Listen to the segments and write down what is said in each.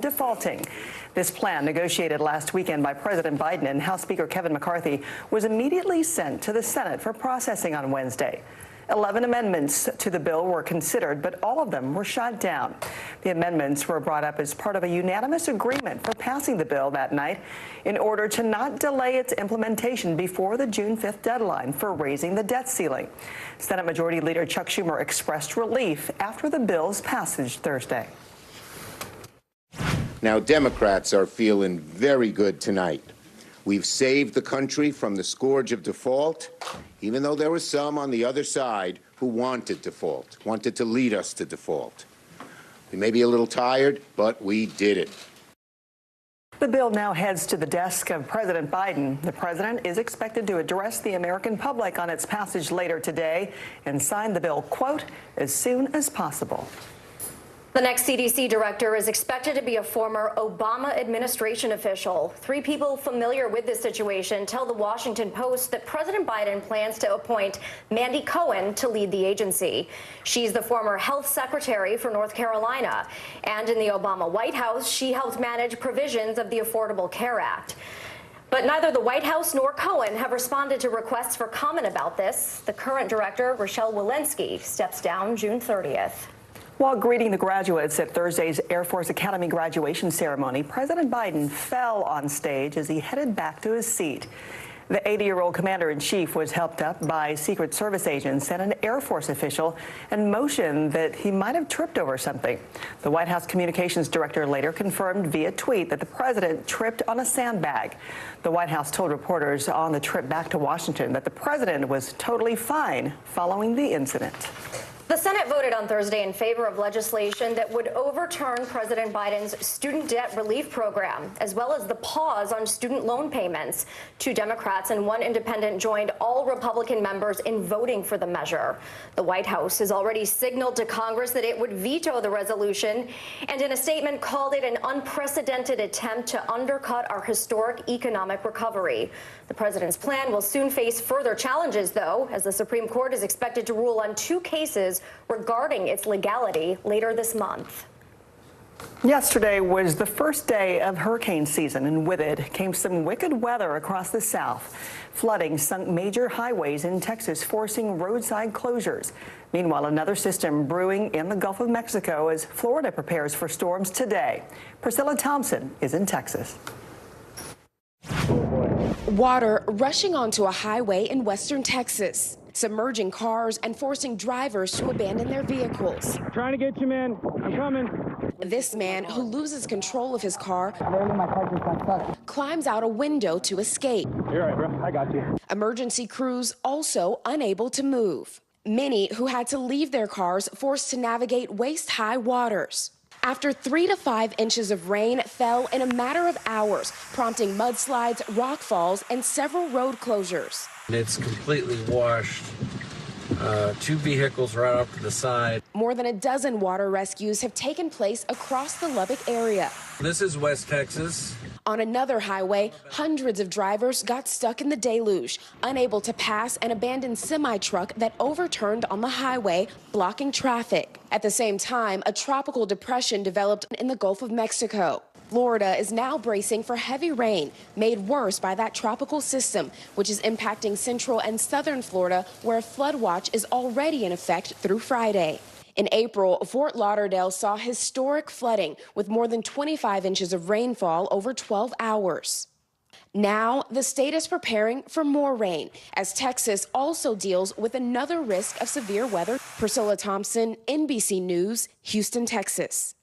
defaulting. This plan, negotiated last weekend by President Biden and House Speaker Kevin McCarthy, was immediately sent to the Senate for processing on Wednesday. 11 amendments to the bill were considered, but all of them were shot down. The amendments were brought up as part of a unanimous agreement for passing the bill that night in order to not delay its implementation before the June 5th deadline for raising the debt ceiling. Senate Majority Leader Chuck Schumer expressed relief after the bill's passage Thursday. Now, Democrats are feeling very good tonight. We've saved the country from the scourge of default, even though there were some on the other side who wanted default, wanted to lead us to default. We may be a little tired, but we did it. The bill now heads to the desk of President Biden. The president is expected to address the American public on its passage later today and sign the bill, quote, as soon as possible. The next CDC director is expected to be a former Obama administration official. 3 people familiar with this situation tell the Washington Post that President Biden plans to appoint Mandy Cohen to lead the agency. She's the former health secretary for North Carolina. And in the Obama White House, she helped manage provisions of the Affordable Care Act. But neither the White House nor Cohen have responded to requests for comment about this. The current director, Rochelle Walensky, steps down June 30th. While greeting the graduates at Thursday's Air Force Academy graduation ceremony, President Biden fell on stage as he headed back to his seat. The 80-year-old commander-in-chief was helped up by Secret Service agents and an Air Force official and motioned that he might have tripped over something. The White House communications director later confirmed via tweet that the president tripped on a sandbag. The White House told reporters on the trip back to Washington that the president was totally fine following the incident. The Senate voted on Thursday in favor of legislation that would overturn President Biden's student debt relief program, as well as the pause on student loan payments. 2 Democrats and 1 independent joined all Republican members in voting for the measure. The White House has already signaled to Congress that it would veto the resolution, and in a statement called it an unprecedented attempt to undercut our historic economic recovery. The president's plan will soon face further challenges, though, as the Supreme Court is expected to rule on 2 cases regarding its legality later this month. Yesterday was the first day of hurricane season, and with it came some wicked weather across the South. Flooding sunk major highways in Texas, forcing roadside closures. Meanwhile, another system brewing in the Gulf of Mexico as Florida prepares for storms today. Priscilla Thompson is in Texas. Water rushing onto a highway in western Texas, submerging cars and forcing drivers to abandon their vehicles. Trying to get you, man. I'm coming. This man, who loses control of his car, climbs out a window to escape. You're right, bro. I got you. Emergency crews also unable to move. Many who had to leave their cars forced to navigate waist-high waters. After 3 to 5 inches of rain fell in a matter of hours, prompting mudslides, rock falls, and several road closures. It's completely washed. 2 vehicles right off to the side. More than a dozen water rescues have taken place across the Lubbock area. This is West Texas. On another highway, hundreds of drivers got stuck in the deluge, unable to pass an abandoned semi-truck that overturned on the highway, blocking traffic. At the same time, a tropical depression developed in the Gulf of Mexico. Florida is now bracing for heavy rain, made worse by that tropical system, which is impacting central and southern Florida, where a flood watch is already in effect through Friday. In April, Fort Lauderdale saw historic flooding with more than 25 inches of rainfall over 12 hours. Now, the state is preparing for more rain as Texas also deals with another risk of severe weather. Priscilla Thompson, NBC News, Houston, Texas.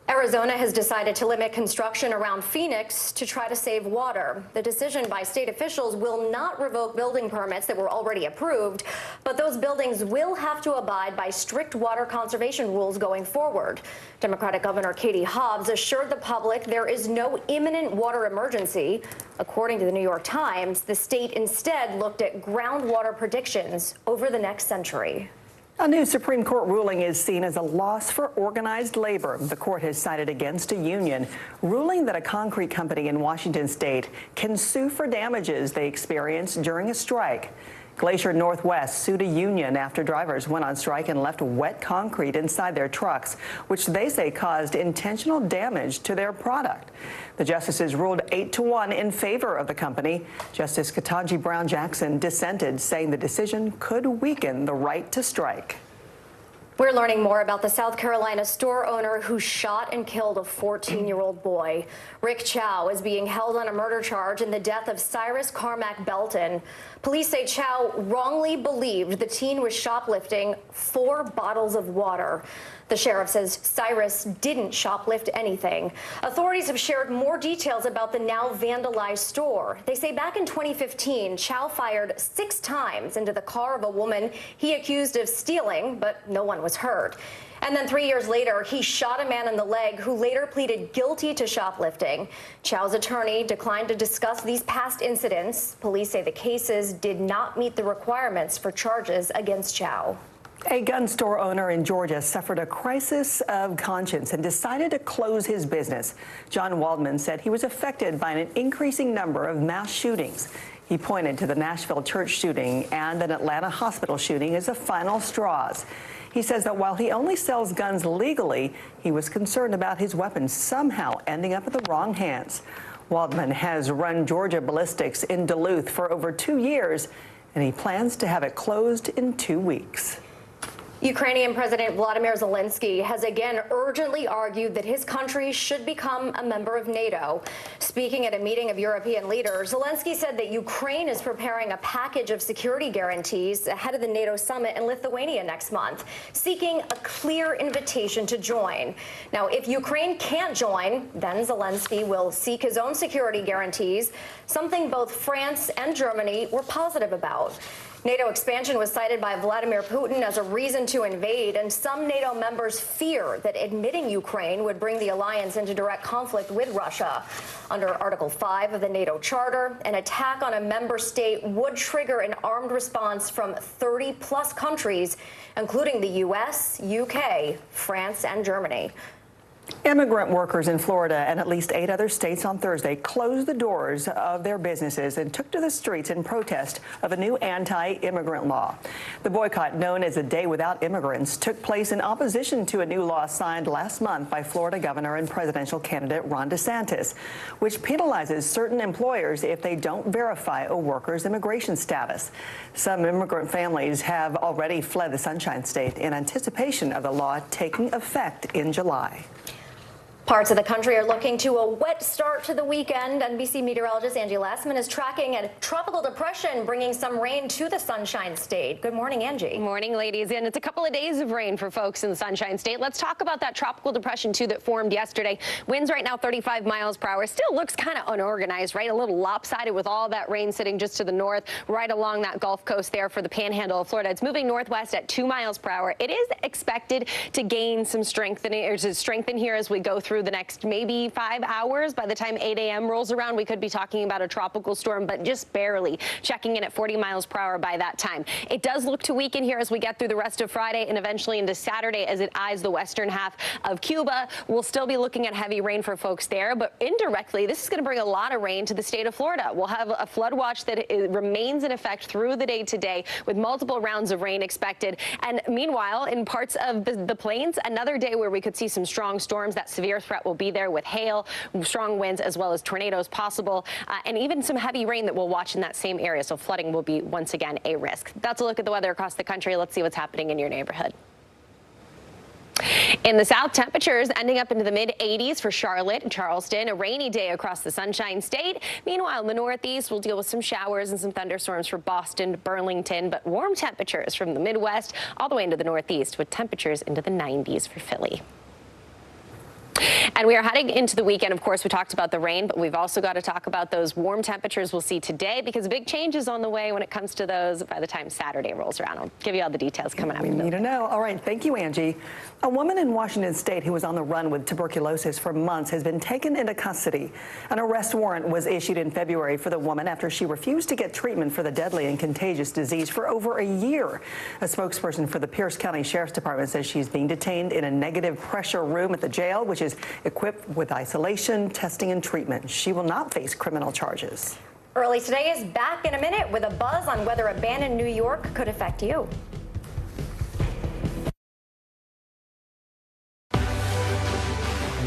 Arizona has decided to limit construction around Phoenix to try to save water. The decision by state officials will not revoke building permits that were already approved, but those buildings will have to abide by strict water conservation rules going forward. Democratic Governor Katie Hobbs assured the public there is no imminent water emergency. According to the New York Times, the state instead looked at groundwater predictions over the next century. A new Supreme Court ruling is seen as a loss for organized labor. The court has sided against a union, ruling that a concrete company in Washington state can sue for damages they experienced during a strike. Glacier Northwest sued a union after drivers went on strike and left wet concrete inside their trucks, which they say caused intentional damage to their product. The justices ruled 8-1 in favor of the company. Justice Ketanji Brown Jackson dissented, saying the decision could weaken the right to strike. We're learning more about the South Carolina store owner who shot and killed a 14-year-old boy. Rick Chow is being held on a murder charge in the death of Cyrus Carmack Belton. Police say Chow wrongly believed the teen was shoplifting 4 bottles of water. The sheriff says Cyrus didn't shoplift anything. Authorities have shared more details about the now vandalized store. They say back in 2015, Chow fired 6 times into the car of a woman he accused of stealing, but no one was hurt. And then 3 years later, he shot a man in the leg who later pleaded guilty to shoplifting. Chow's attorney declined to discuss these past incidents. Police say the cases did not meet the requirements for charges against Chow. A gun store owner in Georgia suffered a crisis of conscience and decided to close his business. John Waldman said he was affected by an increasing number of mass shootings. He pointed to the Nashville church shooting and an Atlanta hospital shooting as the final straws. He says that while he only sells guns legally, he was concerned about his weapons somehow ending up in the wrong hands. Waldman has run Georgia Ballistics in Duluth for over 2 years, and he plans to have it closed in 2 weeks. Ukrainian President Vladimir Zelensky has again urgently argued that his country should become a member of NATO. Speaking at a meeting of European leaders, Zelensky said that Ukraine is preparing a package of security guarantees ahead of the NATO summit in Lithuania next month, seeking a clear invitation to join. Now, if Ukraine can't join, then Zelensky will seek his own security guarantees, something both France and Germany were positive about. NATO expansion was cited by Vladimir Putin as a reason to invade, and some NATO members fear that admitting Ukraine would bring the alliance into direct conflict with Russia. Under Article 5 of the NATO Charter, an attack on a member state would trigger an armed response from 30-plus countries, including the U.S., UK, France, and Germany. Immigrant workers in Florida and at least 8 other states on Thursday closed the doors of their businesses and took to the streets in protest of a new anti-immigrant law. The boycott, known as a Day Without Immigrants, took place in opposition to a new law signed last month by Florida Governor and presidential candidate Ron DeSantis, which penalizes certain employers if they don't verify a worker's immigration status. Some immigrant families have already fled the Sunshine State in anticipation of the law taking effect in July. Parts of the country are looking to a wet start to the weekend. NBC meteorologist Angie Lassman is tracking a tropical depression bringing some rain to the Sunshine State. Good morning, Angie. Good morning, ladies. And it's a couple of days of rain for folks in the Sunshine State. Let's talk about that tropical depression, too, that formed yesterday. Winds right now 35 miles per hour. Still looks kind of unorganized, right? A little lopsided with all that rain sitting just to the north, right along that Gulf Coast there for the panhandle of Florida. It's moving northwest at 2 miles per hour. It is expected to gain some strengthening, or to strengthen here as we go through the next maybe 5 hours. By the time 8 a.m. rolls around, we could be talking about a tropical storm, but just barely, checking in at 40 miles per hour by that time. It does look to weaken here as we get through the rest of Friday and eventually into Saturday as it eyes the western half of Cuba. We'll still be looking at heavy rain for folks there, but indirectly, this is going to bring a lot of rain to the state of Florida. We'll have a flood watch that remains in effect through the day today with multiple rounds of rain expected. And meanwhile, in parts of the plains, another day where we could see some strong storms. That severe threat will be there with hail, strong winds, as well as tornadoes possible, and even some heavy rain that we'll watch in that same area. So flooding will be once again a risk. That's a look at the weather across the country. Let's see what's happening in your neighborhood. In the south, temperatures ending up into the mid-80s for Charlotte and Charleston. A rainy day across the Sunshine State. Meanwhile, in the northeast, we'll deal with some showers and some thunderstorms for Boston, Burlington, but warm temperatures from the Midwest all the way into the northeast with temperatures into the 90s for Philly. And we are heading into the weekend. Of course, we talked about the rain, but we've also got to talk about those warm temperatures we'll see today, because big changes on the way when it comes to those by the time Saturday rolls around. I'll give you all the details coming up. We need to know. All right. Thank you, Angie. A woman in Washington State who was on the run with tuberculosis for months has been taken into custody. An arrest warrant was issued in February for the woman after she refused to get treatment for the deadly and contagious disease for over a year. A spokesperson for the Pierce County Sheriff's Department says she's being detained in a negative pressure room at the jail, which is equipped with isolation, testing, and treatment. She will not face criminal charges. Early Today is back in a minute with a buzz on whether a ban in New York could affect you.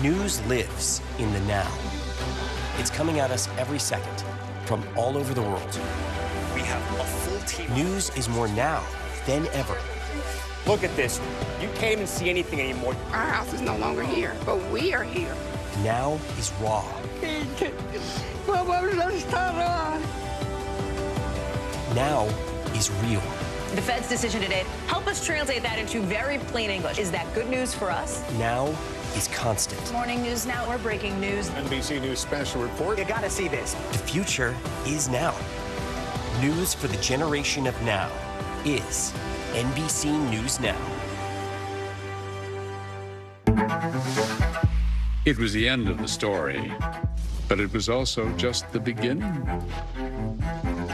News lives in the now. It's coming at us every second from all over the world. We have a full team. News is more now than ever. Look at this. You can't even see anything anymore. Our house is no longer here, but we are here. Now is raw. Now is real. The Fed's decision today, help us translate that into very plain English. Is that good news for us? Now is constant. Morning News Now, we're breaking news. NBC News special report. You gotta see this. The future is now. News for the generation of now is NBC News Now. It was the end of the story, but it was also just the beginning.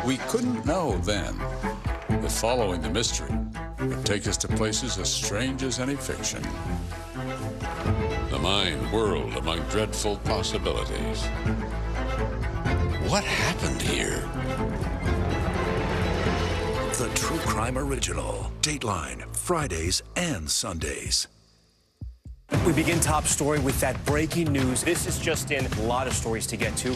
We couldn't know then that following the mystery would take us to places as strange as any fiction. The mind whirled among dreadful possibilities. What happened here? The True Crime Original. Dateline, Fridays and Sundays. We begin top story with that breaking news. This is just in, a lot of stories to get to.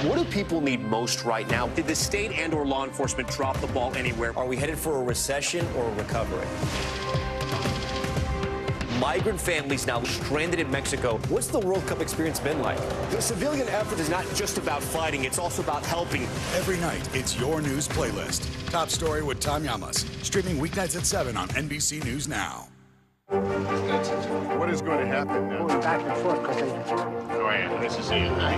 What do people need most right now? Did the state and or law enforcement drop the ball anywhere? Are we headed for a recession or a recovery? Migrant families now stranded in Mexico. What's the World Cup experience been like? The civilian effort is not just about fighting, it's also about helping. Every night, it's your news playlist. Top Story with Tom Llamas. Streaming weeknights at 7 on NBC News Now. What is going to happen now? Going back and forth because they... Oh, yeah, nice to see you tonight.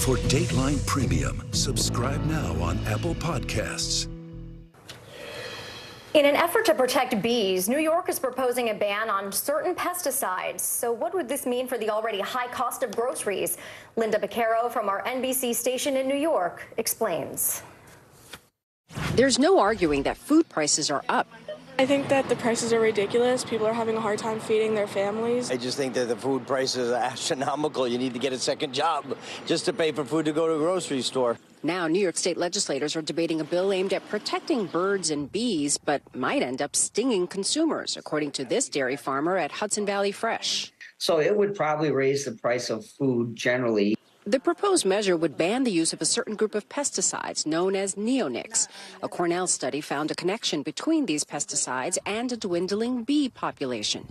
For Dateline Premium, subscribe now on Apple Podcasts. In an effort to protect bees, New York is proposing a ban on certain pesticides. So what would this mean for the already high cost of groceries? Linda Beccaro from our NBC station in New York explains. There's no arguing that food prices are up. I think that the prices are ridiculous. People are having a hard time feeding their families. I just think that the food prices are astronomical. You need to get a second job just to pay for food to go to a grocery store. Now, New York State legislators are debating a bill aimed at protecting birds and bees, but might end up stinging consumers, according to this dairy farmer at Hudson Valley Fresh. So it would probably raise the price of food generally. The proposed measure would ban the use of a certain group of pesticides known as neonics. A Cornell study found a connection between these pesticides and a dwindling bee population.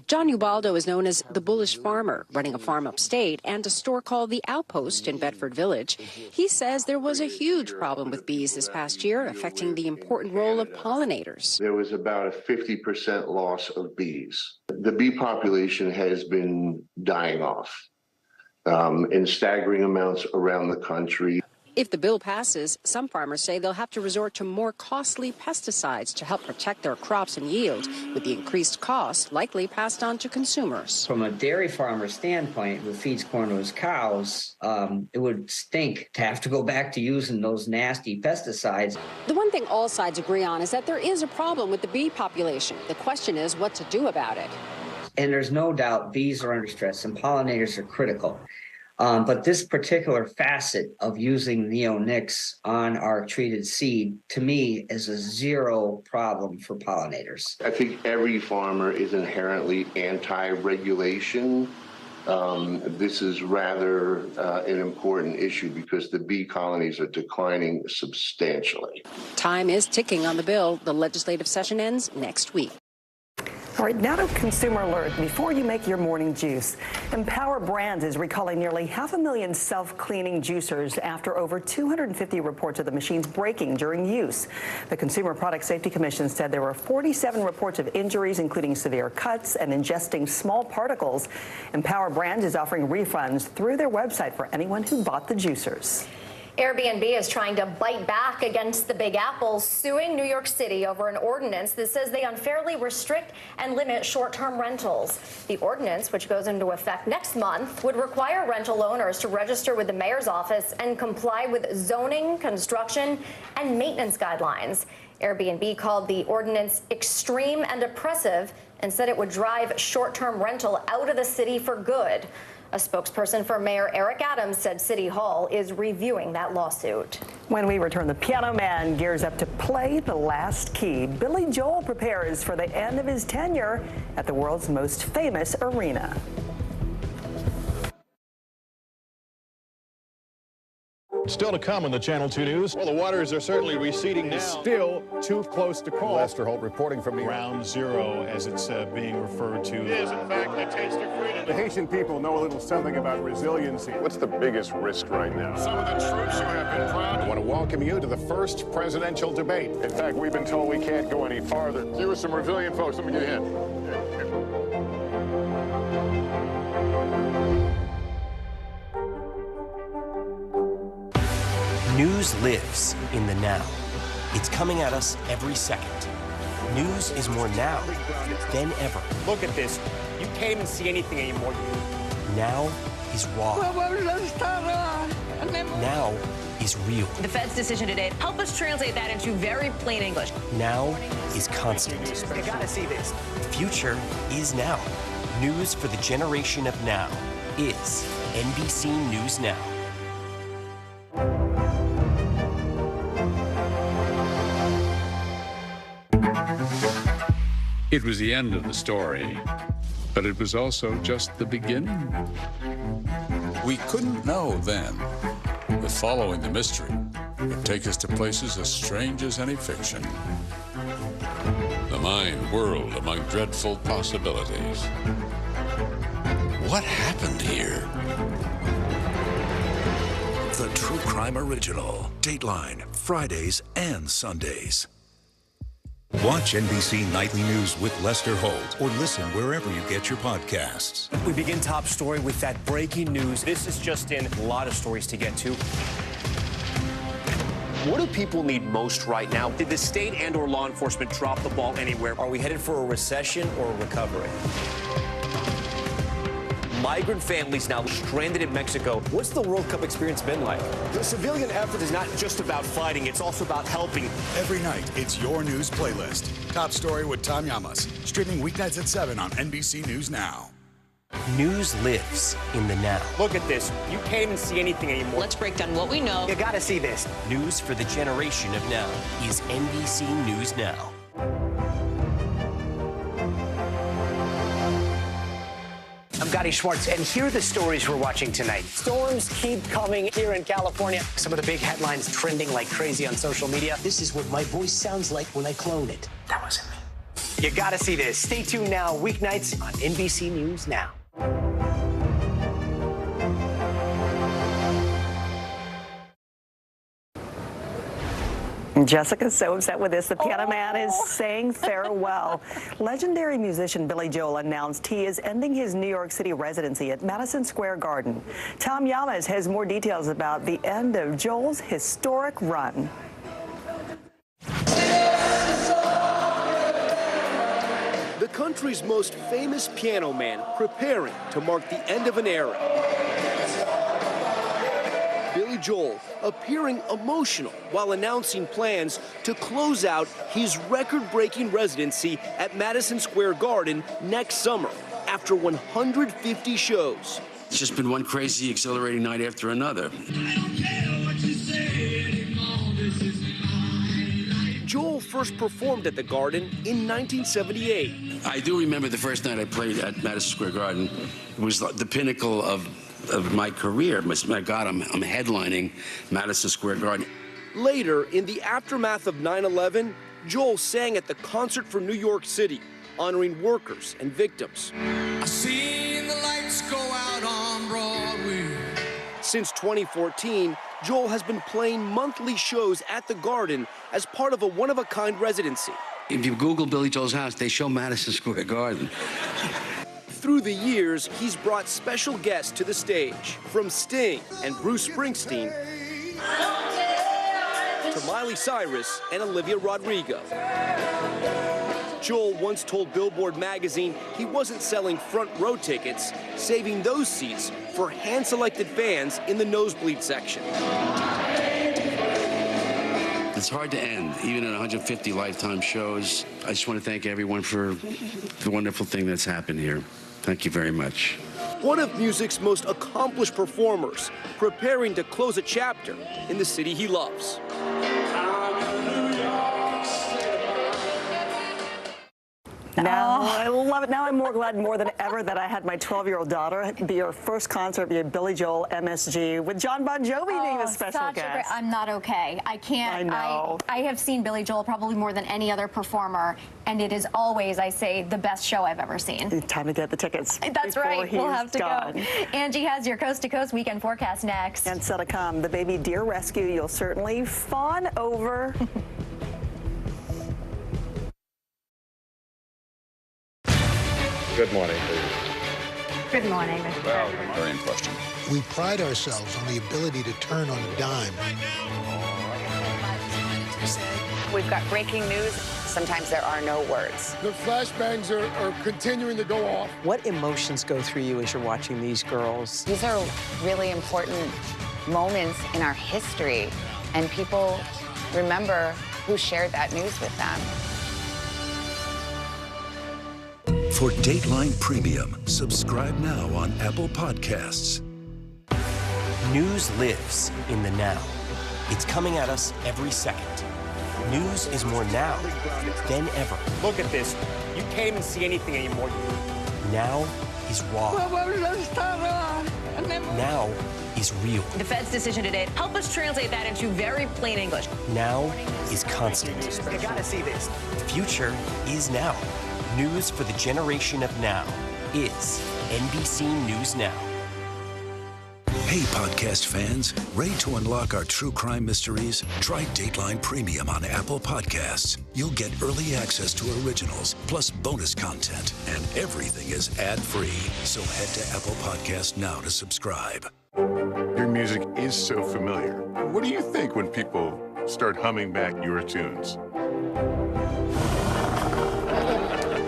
John Ubaldo is known as the Bullish Farmer, running a farm upstate and a store called The Outpost in Bedford Village. He says there was a huge problem with bees this past year, affecting the important role of pollinators. There was about a 50% loss of bees. The bee population has been dying off in staggering amounts around the country. If the bill passes, some farmers say they'll have to resort to more costly pesticides to help protect their crops and yield, with the increased cost likely passed on to consumers. From a dairy farmer standpoint, who feeds corn to his cows, it would stink to have to go back to using those nasty pesticides. The one thing all sides agree on is that there is a problem with the bee population. The question is what to do about it. And there's no doubt bees are under stress and pollinators are critical. But this particular facet of using neonics on our treated seed, to me, is a zero problem for pollinators. I think every farmer is inherently anti-regulation. This is rather an important issue because the bee colonies are declining substantially. Time is ticking on the bill. The legislative session ends next week. All right, now to Consumer Alert. Before you make your morning juice, Empower Brands is recalling nearly 500,000 self-cleaning juicers after over 250 reports of the machines breaking during use. The Consumer Product Safety Commission said there were 47 reports of injuries, including severe cuts and ingesting small particles. Empower Brands is offering refunds through their website for anyone who bought the juicers. Airbnb is trying to bite back against the Big Apple, suing New York City over an ordinance that says they unfairly restrict and limit short-term rentals. The ordinance, which goes into effect next month, would require rental owners to register with the mayor's office and comply with zoning, construction, and maintenance guidelines. Airbnb called the ordinance extreme and oppressive and said it would drive short-term rental out of the city for good. A spokesperson for Mayor Eric Adams said City Hall is reviewing that lawsuit. When we return, the Piano Man gears up to play the last key. Billy Joel prepares for the end of his tenure at the world's most famous arena. Still to come on the Channel 2 News. Well, the waters are certainly receding now. It's still too close to call. Lester Holt reporting from New York. Ground Zero, as it's being referred to. It is, in fact, a taste of freedom. The Haitian people know a little something about resiliency. What's the biggest risk right now? Some of the troops who have been proud. I want to welcome you to the first presidential debate. In fact, we've been told we can't go any farther. You with some resilient folks, let me get in. News lives in the now. It's coming at us every second. News is more now than ever. Look at this. You can't even see anything anymore. Now is raw. Now is real. The Fed's decision today, help us translate that into very plain English. Now is constant. You gotta see this. The future is now. News for the generation of now is NBC News Now. It was the end of the story, but it was also just the beginning. We couldn't know then that following the mystery would take us to places as strange as any fiction. The mind whirled among dreadful possibilities. What happened here? The True Crime Original. Dateline, Fridays and Sundays. Watch NBC Nightly News with Lester Holt or listen wherever you get your podcasts. We begin Top Story with that breaking news. This is just in, a lot of stories to get to. What do people need most right now? Did the state and or law enforcement drop the ball anywhere? Are we headed for a recession or a recovery? Migrant families now stranded in Mexico. What's the World Cup experience been like? The civilian effort is not just about fighting, it's also about helping. Every night, it's your news playlist. Top Story with Tom Llamas. Streaming weeknights at 7 on NBC News Now. News lives in the now. Look at this. You can't even see anything anymore. Let's break down what we know. You gotta see this. News for the generation of now is NBC News Now. I'm Gotti Schwartz, and here are the stories we're watching tonight. Storms keep coming here in California. Some of the big headlines trending like crazy on social media. This is what my voice sounds like when I clone it. That wasn't me. You gotta see this. Stay tuned now, weeknights on NBC News Now. Jessica's so upset with this. The Piano Man is saying farewell. Legendary musician Billy Joel announced he is ending his New York City residency at Madison Square Garden. Tom Llamas has more details about the end of Joel's historic run. The country's most famous piano man preparing to mark the end of an era. Billy Joel appearing emotional while announcing plans to close out his record-breaking residency at Madison Square Garden next summer after 150 shows. It's just been one crazy, exhilarating night after another. Joel first performed at the Garden in 1978. I do remember the first night I played at Madison Square Garden. It was the pinnacle of my career. My God, I'm headlining Madison Square Garden. Later, in the aftermath of 9/11, Joel sang at the Concert for New York City, honoring workers and victims. I seen the lights go out on Broadway. Since 2014, Joel has been playing monthly shows at the Garden as part of a one-of-a-kind residency. If you Google Billy Joel's house, they show Madison Square Garden. Through the years, he's brought special guests to the stage, from Sting and Bruce Springsteen to Miley Cyrus and Olivia Rodrigo. Joel once told Billboard magazine he wasn't selling front row tickets, saving those seats for hand-selected fans in the nosebleed section. It's hard to end, even at 150 lifetime shows. I just want to thank everyone for the wonderful thing that's happened here. Thank you very much. One of music's most accomplished performers, preparing to close a chapter in the city he loves. Now, I love it. Now I'm more than ever that I had my 12-year-old daughter be her first concert be at Billy Joel MSG with John Bon Jovi being the special guest. I'm not okay. I can't. I know. I have seen Billy Joel probably more than any other performer, and it is always, I say, the best show I've ever seen. Time to get the tickets. That's right. We'll have to gone. go. Angie has your coast-to-coast weekend forecast next. And still to come, the baby deer rescue you'll certainly fawn over. Good morning. Good morning. Well, very in question. We pride ourselves on the ability to turn on a dime. We've got breaking news. Sometimes there are no words. The flashbangs are continuing to go off. What emotions go through you as you're watching these girls? These are really important moments in our history, and people remember who shared that news with them. For Dateline Premium, subscribe now on Apple Podcasts. News lives in the now. It's coming at us every second. News is more now than ever. Look at this. You can't even see anything anymore. Now is raw. Now is real. The Fed's decision today, help us translate that into very plain English. Now is constant. You gotta see this. The future is now. News for the generation of now is NBC News Now. Hey, podcast fans, ready to unlock our true crime mysteries? Try Dateline Premium on Apple Podcasts. You'll get early access to originals, plus bonus content, and everything is ad-free. So head to Apple Podcasts now to subscribe. Your music is so familiar. What do you think when people start humming back your tunes?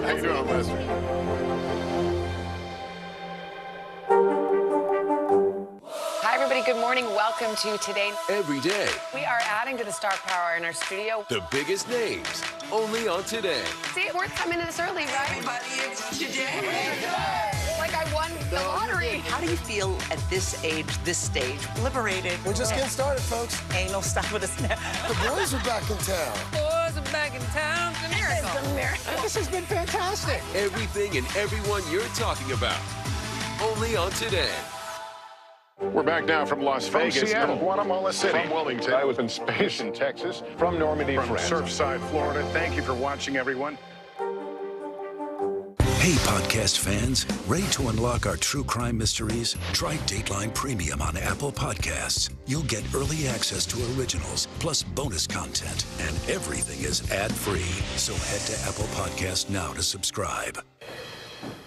How you doing, Lester? Hi, everybody. Good morning. Welcome to Today. Every day, We are adding to the star power in our studio. the biggest names, only on Today. See, it worth coming in this early, right? Everybody, it's Today. Like I won the lottery. How do you feel at this age, this stage? Liberated. We're just getting started, folks. Anal stuff with us now. The boys are back in town. Boys are back in town. It's a miracle. It's a miracle. This has been fantastic. Everything and everyone you're talking about, only on Today. We're back now from Las Vegas, Seattle, Guatemala City, from Wilmington. I was in space in Texas, from Normandy, from Surfside, Florida. Thank you for watching, everyone. Hey, podcast fans, ready to unlock our true crime mysteries? Try Dateline Premium on Apple Podcasts. You'll get early access to originals, plus bonus content, and everything is ad-free. So head to Apple Podcasts now to subscribe.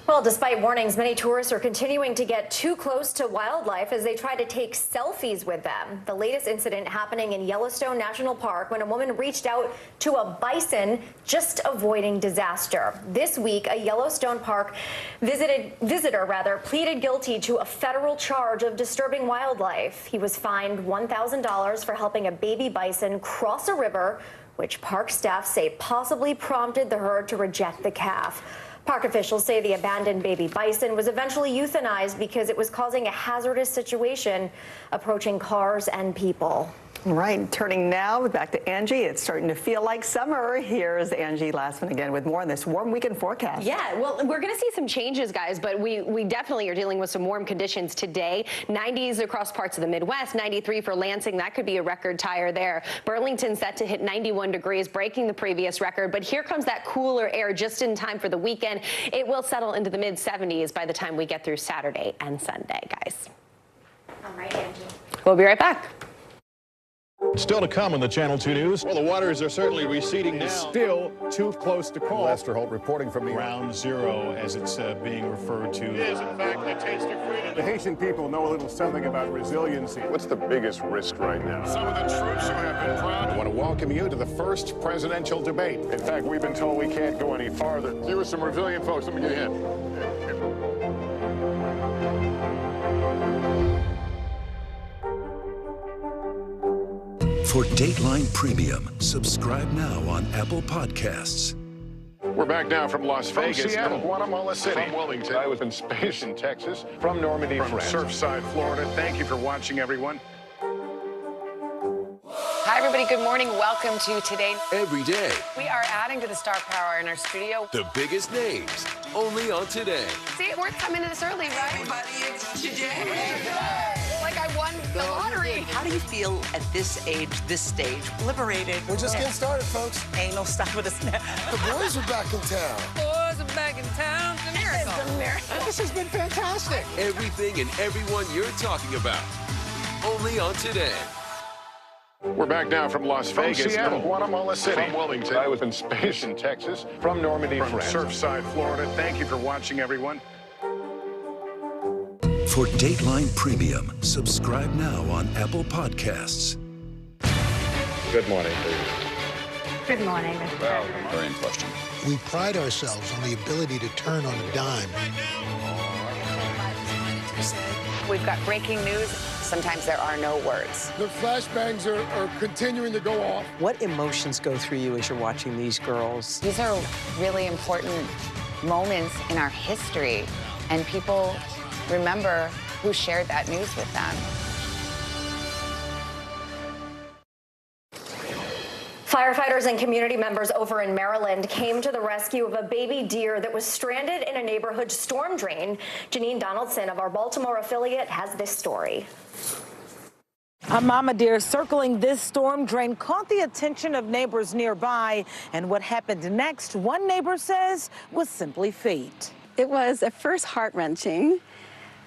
Well, despite warnings, many tourists are continuing to get too close to wildlife as they try to take selfies with them. The latest incident happening in Yellowstone National Park when a woman reached out to a bison just avoiding disaster. This week, a Yellowstone Park visitor pleaded guilty to a federal charge of disturbing wildlife. He was fined $1,000 for helping a baby bison cross a river, which park staff say possibly prompted the herd to reject the calf. Park officials say the abandoned baby bison was eventually euthanized because it was causing a hazardous situation approaching cars and people. Right, turning now back to Angie. It's starting to feel like summer. Here's Angie Lassman again with more on this warm weekend forecast. Yeah, well, we're going to see some changes, guys, but we definitely are dealing with some warm conditions today. 90s across parts of the Midwest, 93 for Lansing. That could be a record tire there. Burlington set to hit 91 degrees, breaking the previous record. But here comes that cooler air just in time for the weekend. It will settle into the mid-70s by the time we get through Saturday and Sunday, guys. All right, Angie. We'll be right back. Still to come on the Channel 2 News. Well, the waters are certainly receding now. Still too close to call. Lester Holt reporting from the Ground Zero, as it's being referred to. It is, in fact, the taste of freedom. The Haitian people know a little something about resiliency. What's the biggest risk right now? Some of the troops who have been proud. I want to welcome you to the first presidential debate. In fact, we've been told we can't go any farther. Here are some resilient folks. Let me get a hint. For Dateline Premium, subscribe now on Apple Podcasts. We're back now from Las Vegas, Seattle, Guatemala City, from Wilmington. I was in space in Texas, from Normandy, from Surfside, Florida. Thank you for watching, everyone. Hi, everybody. Good morning. Welcome to Today. Every day, We are adding to the star power in our studio. the biggest names, only on Today. See, we're coming in this early, right? Everybody, it's today. Like I won the lottery. How do you feel at this age, this stage? Liberated. We're just getting started, folks. Ain't no stopping us now. The boys are back in town. Boys are back in town. It's a miracle. It's a miracle. This has been fantastic. Everything and everyone you're talking about, only on Today. We're back now from Las Vegas, Seattle, Guatemala City, from Wilmington. I was in space in Texas, from Normandy, from Surfside, Florida. Thank you for watching, everyone. For Dateline Premium, subscribe now on Apple Podcasts. Good morning, please. Good morning, Mr. President. Very in question. We pride ourselves on the ability to turn on a dime. We've got breaking news. Sometimes there are no words. The flashbangs are continuing to go off. What emotions go through you as you're watching these girls? These are really important moments in our history, and people remember who shared that news with them. Firefighters and community members over in Maryland came to the rescue of a baby deer that was stranded in a neighborhood storm drain. Janine Donaldson of our Baltimore affiliate has this story. A mama deer circling this storm drain caught the attention of neighbors nearby, and what happened next, one neighbor says, was simply fate. It was at first heart-wrenching,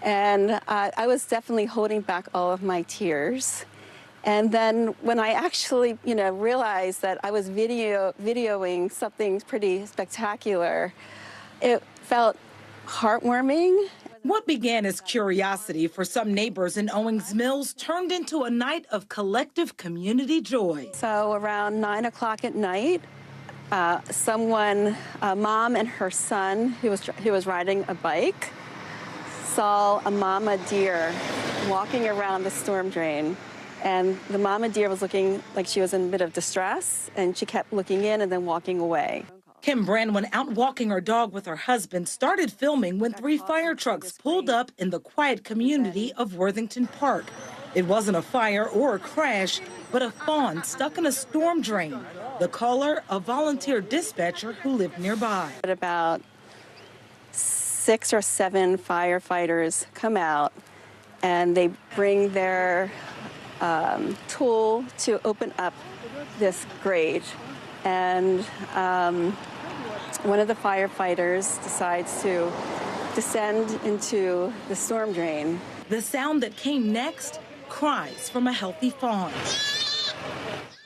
and I was definitely holding back all of my tears. And then when I actually, realized that I was videoing something pretty spectacular, it felt heartwarming. What began as curiosity for some neighbors in Owings Mills turned into a night of collective community joy. So around 9 o'clock at night, a mom and her son, who was riding a bike, saw a mama deer walking around the storm drain. And the mama deer was looking like she was in a bit of distress, and she kept looking in and then walking away. Kim Branwin, out walking her dog with her husband, started filming when 3 fire trucks pulled up in the quiet community of Worthington Park. It wasn't a fire or a crash, but a fawn stuck in a storm drain. The caller, a volunteer dispatcher who lived nearby. About 6 or 7 firefighters come out, and they bring their tool to open up this grate, and one of the firefighters decides to descend into the storm drain. The sound that came next, cries from a healthy fawn.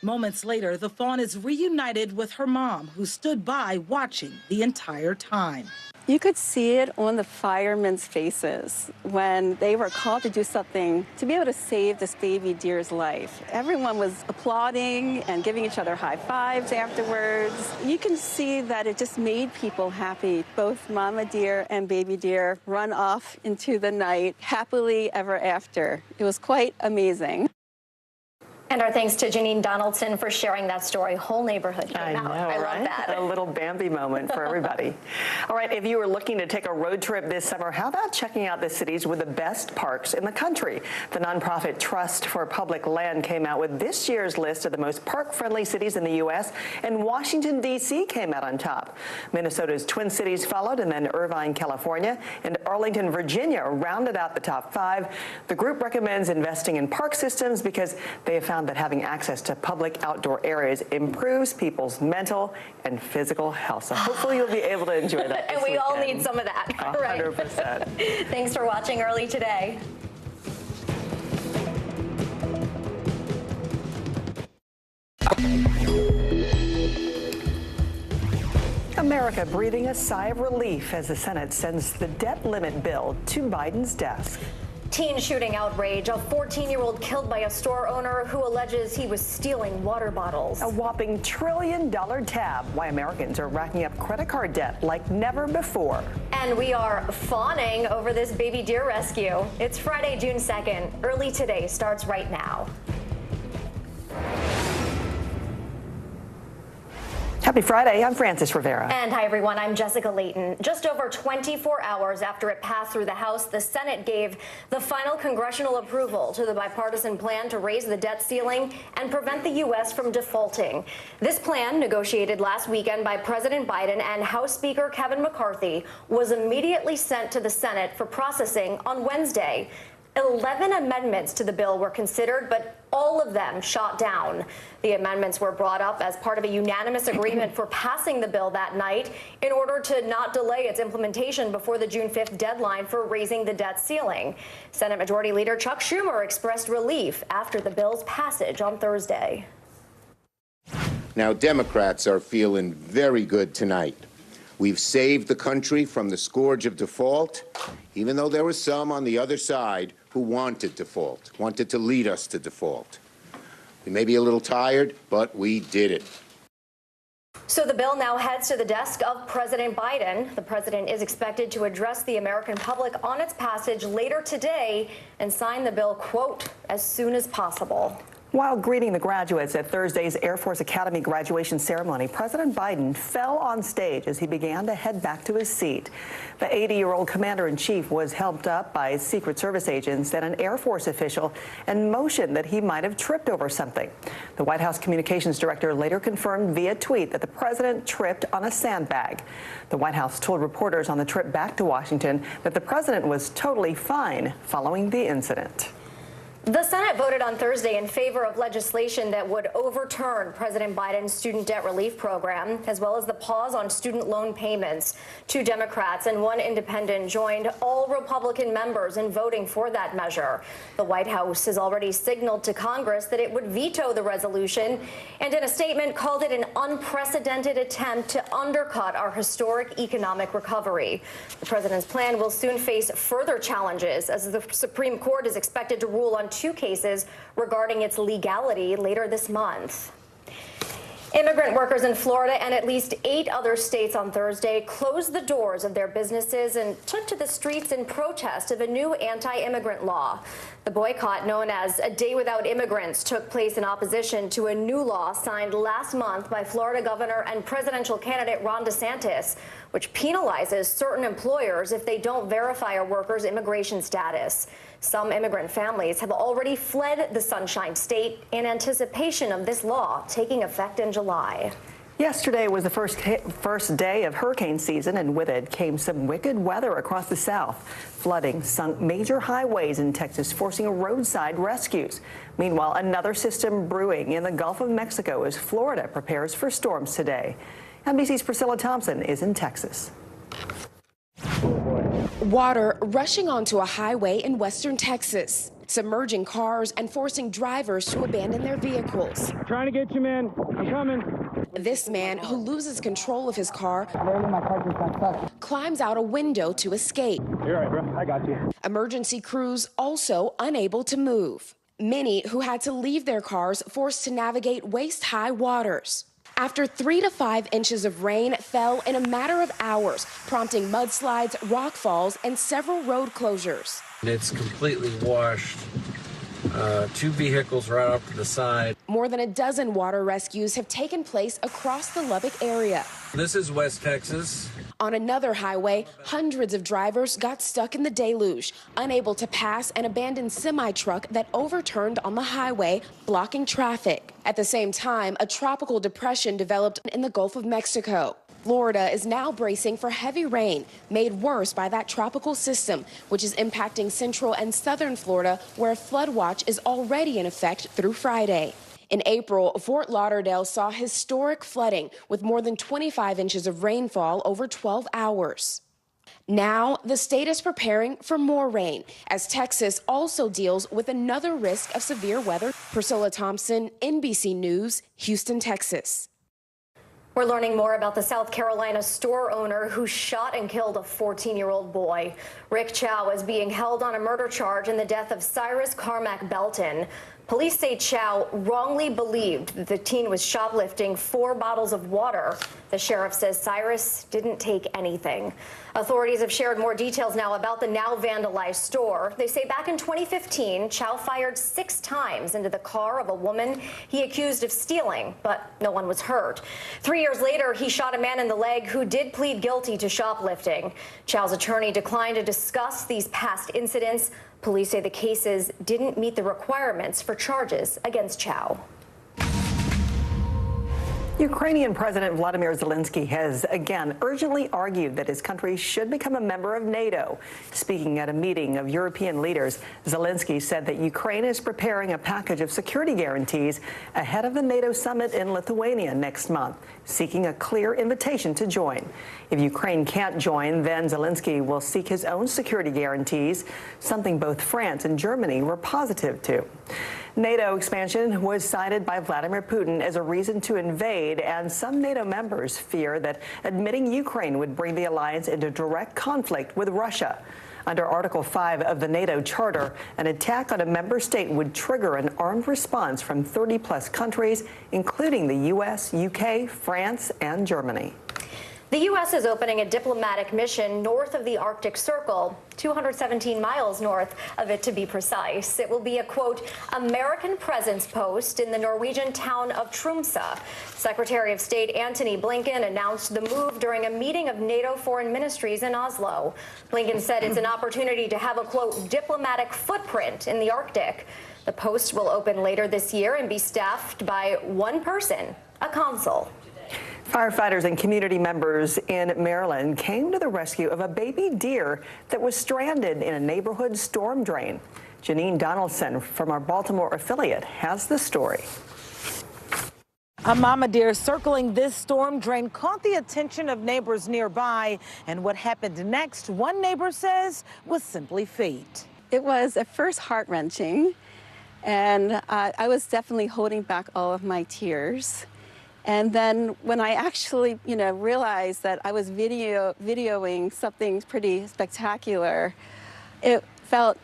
Moments later, the fawn is reunited with her mom, who stood by watching the entire time. You could see it on the firemen's faces when they were called to do something to be able to save this baby deer's life. Everyone was applauding and giving each other high fives afterwards. You can see that it just made people happy. Both mama deer and baby deer run off into the night happily ever after. It was quite amazing. And our thanks to Janine Donaldson for sharing that story. Whole neighborhood came out. I love that. A little Bambi moment for everybody. All right, if you were looking to take a road trip this summer, how about checking out the cities with the best parks in the country? The nonprofit Trust for Public Land came out with this year's list of the most park-friendly cities in the U.S., and Washington, D.C. came out on top. Minnesota's Twin Cities followed, and then Irvine, California, and Arlington, Virginia rounded out the top 5. The group recommends investing in park systems because they have found that having access to public outdoor areas improves people's mental and physical health. So hopefully you'll be able to enjoy that And we all need some of that. 100%. Thanks for watching Early Today. America breathing a sigh of relief as the Senate sends the debt limit bill to Biden's desk. Teen shooting outrage. A 14-year-old killed by a store owner who alleges he was stealing water bottles. A whopping $1 trillion tab. Why Americans are racking up credit card debt like never before. And we are fawning over this baby deer rescue. It's Friday, June 2nd. Early Today starts right now. Happy Friday. I'm Frances Rivera. And hi, everyone. I'm Jessica Layton. Just over 24 hours after it passed through the House, the Senate gave the final congressional approval to the bipartisan plan to raise the debt ceiling and prevent the U.S. from defaulting. This plan, negotiated last weekend by President Biden and House Speaker Kevin McCarthy, was immediately sent to the Senate for processing on Wednesday. 11 amendments to the bill were considered, but all of them shot down. The amendments were brought up as part of a unanimous agreement for passing the bill that night in order to not delay its implementation before the June 5th deadline for raising the debt ceiling. Senate Majority Leader Chuck Schumer expressed relief after the bill's passage on Thursday. Now, Democrats are feeling very good tonight. We've saved the country from the scourge of default, even though there were some on the other side who wanted default, wanted to lead us to default. We may be a little tired, but we did it. So the bill now heads to the desk of President Biden. The president is expected to address the American public on its passage later today and sign the bill, quote, as soon as possible. While greeting the graduates at Thursday's Air Force Academy graduation ceremony, President Biden fell on stage as he began to head back to his seat. The 80-year-old commander-in-chief was helped up by Secret Service agents and an Air Force official and motioned that he might have tripped over something. The White House communications director later confirmed via tweet that the president tripped on a sandbag. The White House told reporters on the trip back to Washington that the president was totally fine following the incident. The Senate voted on Thursday in favor of legislation that would overturn President Biden's student debt relief program, as well as the pause on student loan payments. 2 Democrats and 1 independent joined all Republican members in voting for that measure. The White House has already signaled to Congress that it would veto the resolution and in a statement called it an unprecedented attempt to undercut our historic economic recovery. The president's plan will soon face further challenges as the Supreme Court is expected to rule on 2 cases regarding its legality later this month. Immigrant workers in Florida and at least 8 other states on Thursday closed the doors of their businesses and took to the streets in protest of a new anti-immigrant law. The boycott, known as A Day Without Immigrants, took place in opposition to a new law signed last month by Florida Governor and presidential candidate Ron DeSantis, which penalizes certain employers if they don't verify a worker's immigration status. Some immigrant families have already fled the Sunshine State in anticipation of this law taking effect in July. Yesterday was the first day of hurricane season, and with it came some wicked weather across the South. Flooding sunk major highways in Texas, forcing roadside rescues. Meanwhile, another system brewing in the Gulf of Mexico as Florida prepares for storms today. NBC's Priscilla Thompson is in Texas. Water rushing onto a highway in western Texas, submerging cars and forcing drivers to abandon their vehicles. Trying to get you, man. I'm coming. This man, who loses control of his car, climbs out a window to escape. You're right, bro. I got you. Emergency crews also unable to move. Many who had to leave their cars forced to navigate waist-high waters. After 3 to 5 inches of rain fell in a matter of hours, prompting mudslides, rock falls, and several road closures. It's completely washed 2 vehicles right off to the side. More than a dozen water rescues have taken place across the Lubbock area. This is West Texas. On another highway, hundreds of drivers got stuck in the deluge, unable to pass an abandoned semi-truck that overturned on the highway, blocking traffic. At the same time, a tropical depression developed in the Gulf of Mexico. Florida is now bracing for heavy rain, made worse by that tropical system, which is impacting central and southern Florida, where a flood watch is already in effect through Friday. In April, Fort Lauderdale saw historic flooding with more than 25 inches of rainfall over 12 hours. Now, the state is preparing for more rain as Texas also deals with another risk of severe weather. Priscilla Thompson, NBC News, Houston, Texas. We're learning more about the South Carolina store owner who shot and killed a 14-year-old boy. Rick Chow is being held on a murder charge in the death of Cyrus Carmack Belton. Police say Chow wrongly believed that the teen was shoplifting 4 bottles of water. The sheriff says Cyrus didn't take anything. Authorities have shared more details now about the now vandalized store. They say back in 2015, Chow fired 6 times into the car of a woman he accused of stealing, but no one was hurt. 3 years later, he shot a man in the leg who did plead guilty to shoplifting. Chow's attorney declined to discuss these past incidents. Police say the cases didn't meet the requirements for charges against Chow. Ukrainian President Vladimir Zelensky has again urgently argued that his country should become a member of NATO. Speaking at a meeting of European leaders, Zelensky said that Ukraine is preparing a package of security guarantees ahead of the NATO summit in Lithuania next month, seeking a clear invitation to join. If Ukraine can't join, then Zelensky will seek his own security guarantees, something both France and Germany were positive to. NATO expansion was cited by Vladimir Putin as a reason to invade, and some NATO members fear that admitting Ukraine would bring the alliance into direct conflict with Russia. Under Article 5 of the NATO Charter, an attack on a member state would trigger an armed response from 30-plus countries, including the U.S., UK, France, and Germany. The U.S. is opening a diplomatic mission north of the Arctic Circle, 217 miles north of it to be precise. It will be a, quote, American presence post in the Norwegian town of Tromsø. Secretary of State Antony Blinken announced the move during a meeting of NATO foreign ministries in Oslo. Blinken said it's an opportunity to have a, quote, diplomatic footprint in the Arctic. The post will open later this year and be staffed by one person, a consul. Firefighters and community members in Maryland came to the rescue of a baby deer that was stranded in a neighborhood storm drain. Janine Donaldson from our Baltimore affiliate has the story. A mama deer circling this storm drain caught the attention of neighbors nearby, and what happened next, one neighbor says, was simply fate. It was at first heart-wrenching, and I was definitely holding back all of my tears. And then when I actually, realized that I was videoing something pretty spectacular, it felt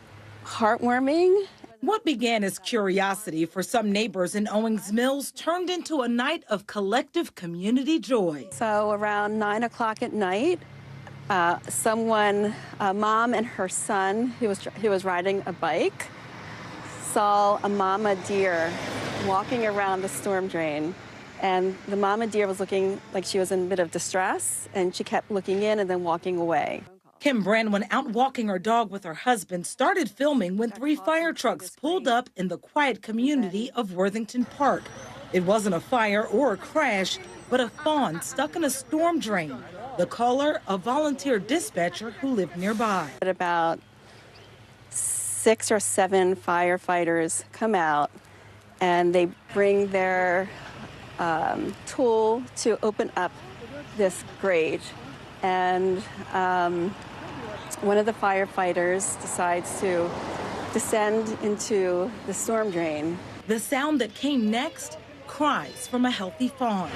heartwarming. What began as curiosity for some neighbors in Owings Mills turned into a night of collective community joy. So around 9 o'clock at night, a mom and her son, who was riding a bike, saw a mama deer walking around the storm drain. And the mama deer was looking like she was in a bit of distress, and she kept looking in and then walking away. Kim Branwin, out walking her dog with her husband, started filming when 3 fire trucks pulled up in the quiet community of Worthington Park. It wasn't a fire or a crash, but a fawn stuck in a storm drain. The caller, a volunteer dispatcher who lived nearby. At about 6 or 7 firefighters come out, and they bring their tool to open up this grate, and one of the firefighters decides to descend into the storm drain. The sound that came next, cries from a healthy fawn.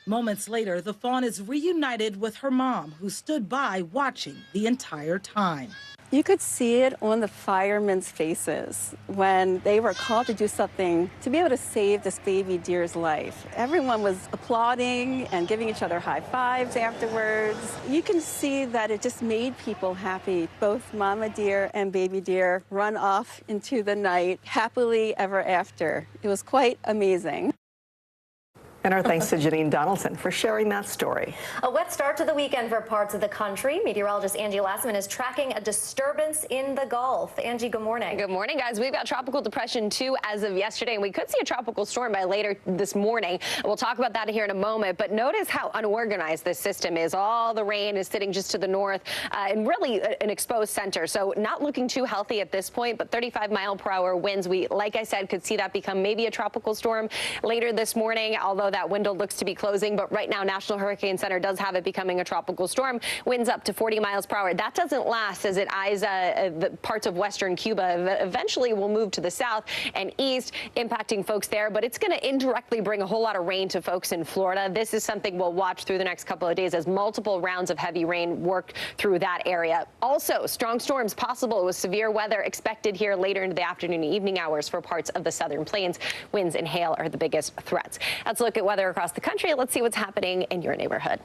Moments later, the fawn is reunited with her mom, who stood by watching the entire time. You could see it on the firemen's faces when they were called to do something to be able to save this baby deer's life. Everyone was applauding and giving each other high fives afterwards. You can see that it just made people happy. Both mama deer and baby deer run off into the night happily ever after. It was quite amazing. And our thanks to Janine Donaldson for sharing that story. A wet start to the weekend for parts of the country. Meteorologist Angie Lassman is tracking a disturbance in the Gulf. Angie, good morning. Good morning, guys. We've got Tropical Depression 2 as of yesterday, and we could see a tropical storm by later this morning. We'll talk about that here in a moment, but notice how unorganized this system is. All the rain is sitting just to the north and really an exposed center, so not looking too healthy at this point, but 35-mile-per-hour winds. We, like I said, could see that become maybe a tropical storm later this morning, although that that window looks to be closing, but right now National Hurricane Center does have it becoming a tropical storm. Winds up to 40 miles per hour. That doesn't last as it eyes the parts of western Cuba. Eventually will move to the south and east, impacting folks there, but it's going to indirectly bring a whole lot of rain to folks in Florida. This is something we'll watch through the next couple of days as multiple rounds of heavy rain work through that area. Also, strong storms possible with severe weather expected here later into the afternoon and evening hours for parts of the southern plains. Winds and hail are the biggest threats. Let's look at weather across the country. Let's see what's happening in your neighborhood.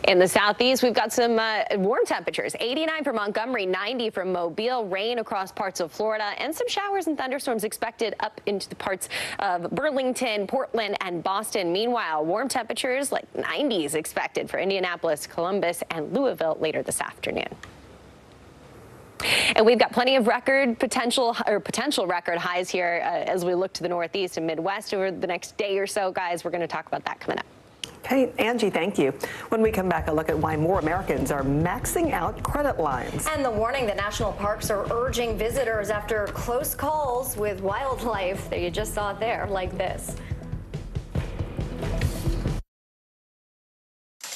In the southeast, we've got some warm temperatures. 89 for Montgomery, 90 for Mobile, rain across parts of Florida, and some showers and thunderstorms expected up into the parts of Burlington, Portland, and Boston. Meanwhile, warm temperatures like 90s expected for Indianapolis, Columbus, and Louisville later this afternoon. And we've got plenty of potential record highs here as we look to the Northeast and Midwest over the next day or so, guys. We're going to talk about that coming up. Okay, Angie, thank you. When we come back, a look at why more Americans are maxing out credit lines. And the warning that national parks are urging visitors after close calls with wildlife. There, you just saw it there, like this.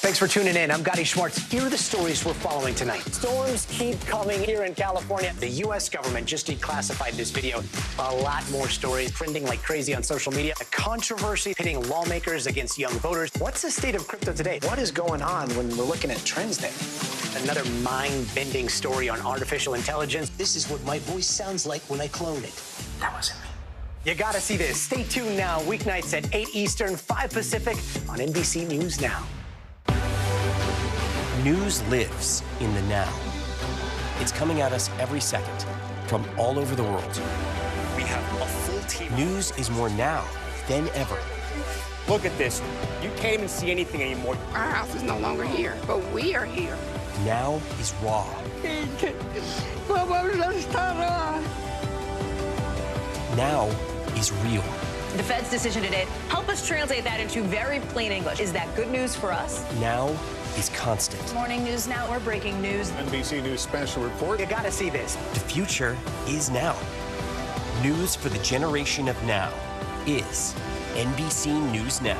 Thanks for tuning in. I'm Gotti Schwartz. Here are the stories we're following tonight. Storms keep coming here in California. The U.S. government just declassified this video. A lot more stories trending like crazy on social media. A controversy pitting lawmakers against young voters. What's the state of crypto today? What is going on when we're looking at trends there? Another mind-bending story on artificial intelligence. This is what my voice sounds like when I clone it. That wasn't me. You gotta see this. Stay tuned now. Weeknights at 8 Eastern, 5 Pacific on NBC News Now. News lives in the now. It's coming at us every second from all over the world. We have a full team. News is more now than ever. Look at this. You can't even see anything anymore. Our house is no longer here, but we are here. Now is raw. Now is real. The Fed's decision today, help us translate that into very plain English. Is that good news for us? Now is constant. Morning News Now, we're breaking news. NBC News special report. You gotta see this. The future is now. News for the generation of now is NBC News Now.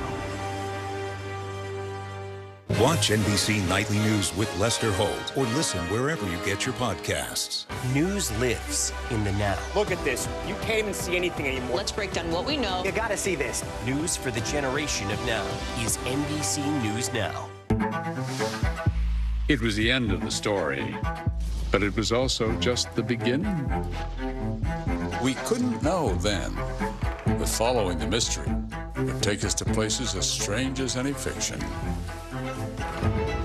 Watch NBC Nightly News with Lester Holt or listen wherever you get your podcasts. News lives in the now. Look at this. You can't even see anything anymore. Let's break down what we know. You gotta see this. News for the generation of now is NBC News Now. It was the end of the story, but it was also just the beginning. We couldn't know then that following the mystery would take us to places as strange as any fiction.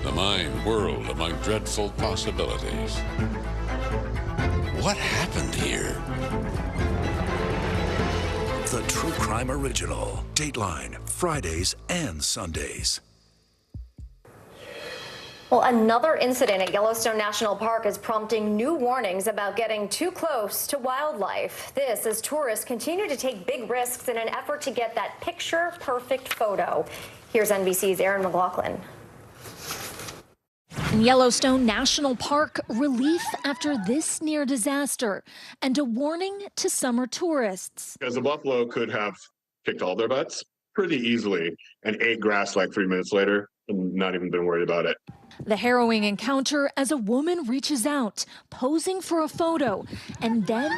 The mind whirled among dreadful possibilities. What happened here? The True Crime Original. Dateline, Fridays and Sundays. Well, another incident at Yellowstone National Park is prompting new warnings about getting too close to wildlife. This as tourists continue to take big risks in an effort to get that picture-perfect photo. Here's NBC's Erin McLaughlin. In Yellowstone National Park, relief after this near disaster and a warning to summer tourists. Because the buffalo could have kicked all their butts pretty easily and ate grass like 3 minutes later and not even been worried about it. The harrowing encounter as a woman reaches out, posing for a photo, and then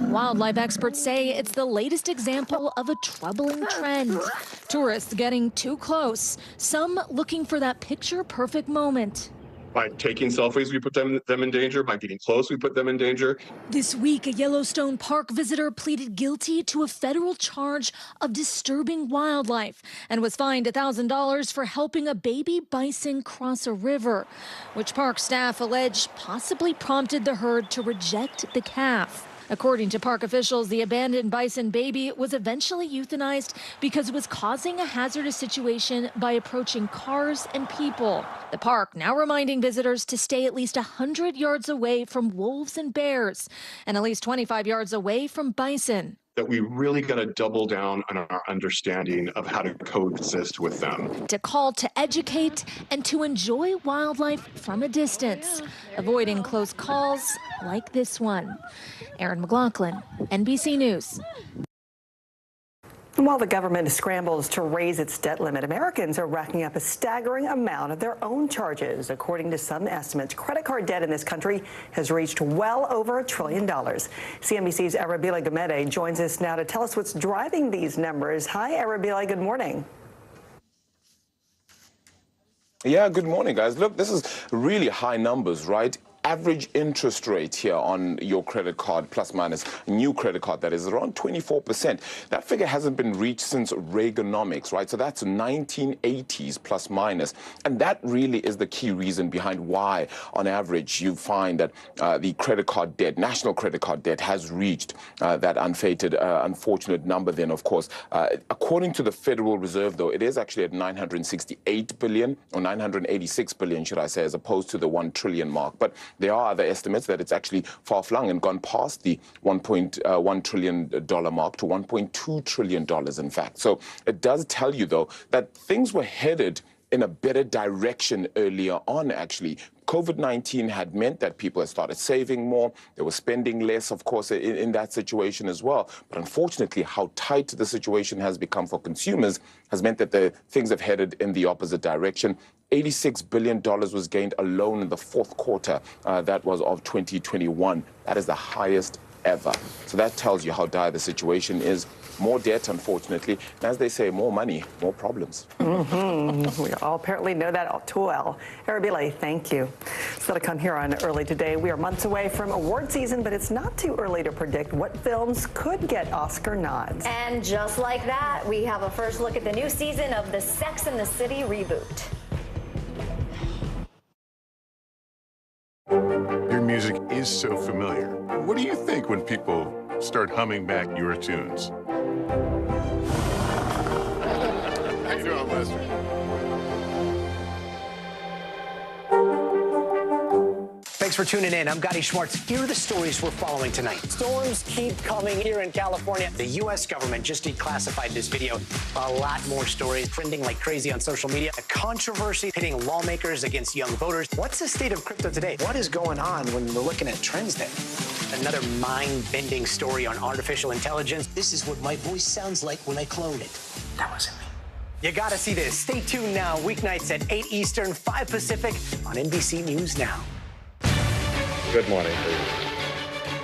wildlife experts say it's the latest example of a troubling trend. Tourists getting too close, some looking for that picture-perfect moment. By taking selfies, we put them in danger. By getting close, we put them in danger. This week, a Yellowstone Park visitor pleaded guilty to a federal charge of disturbing wildlife and was fined $1,000 for helping a baby bison cross a river, which park staff allege possibly prompted the herd to reject the calf. According to park officials, the abandoned bison baby was eventually euthanized because it was causing a hazardous situation by approaching cars and people. The park now reminding visitors to stay at least 100 yards away from wolves and bears and at least 25 yards away from bison. That we really got to double down on our understanding of how to coexist with them. To call to educate and to enjoy wildlife from a distance, avoiding close calls like this one. Erin McLaughlin, NBC News. And while the government scrambles to raise its debt limit, Americans are racking up a staggering amount of their own charges. According to some estimates, credit card debt in this country has reached well over $1 trillion. CNBC's Arabila Gamede joins us now to tell us what's driving these numbers. Hi, Arabila. Good morning. Yeah, good morning, guys. Look, this is really high numbers, right? Average interest rate here on your credit card, plus minus, new credit card, that is around 24%. That figure hasn't been reached since Reaganomics, right? So that's 1980s plus minus. And that really is the key reason behind why, on average, you find that the credit card debt, national credit card debt, has reached that unfated, unfortunate number then, of course. According to the Federal Reserve, though, it is actually at 968 billion, or 986 billion, should I say, as opposed to the 1 trillion mark. But there are other estimates that it's actually far-flung and gone past the $1.1 trillion mark to $1.2 trillion, in fact. So it does tell you, though, that things were headed in a better direction earlier on, actually. COVID-19 had meant that people had started saving more. They were spending less, of course, in that situation as well. But unfortunately, how tight the situation has become for consumers has meant that things have headed in the opposite direction. $86 billion was gained alone in the fourth quarter, that was of 2021. That is the highest ever. So that tells you how dire the situation is. More debt, unfortunately, and as they say, more money, more problems. We all apparently know that all too well. Arabila, thank you. So to come here on Early Today, we are months away from award season, but it's not too early to predict what films could get Oscar nods. And just like that, we have a first look at the new season of the Sex and the City reboot. Your music is so familiar. What do you think when people start humming back your tunes? How you doing, Lester? Thanks for tuning in. I'm Gotti Schwartz. Here are the stories we're following tonight. Storms keep coming here in California. The U.S. government just declassified this video. A lot more stories trending like crazy on social media. A controversy pitting lawmakers against young voters. What's the state of crypto today? What is going on when we're looking at trends there? Another mind-bending story on artificial intelligence. This is what my voice sounds like when I clone it. That wasn't me. You gotta see this. Stay tuned now. Weeknights at 8 Eastern, 5 Pacific on NBC News Now. Good morning.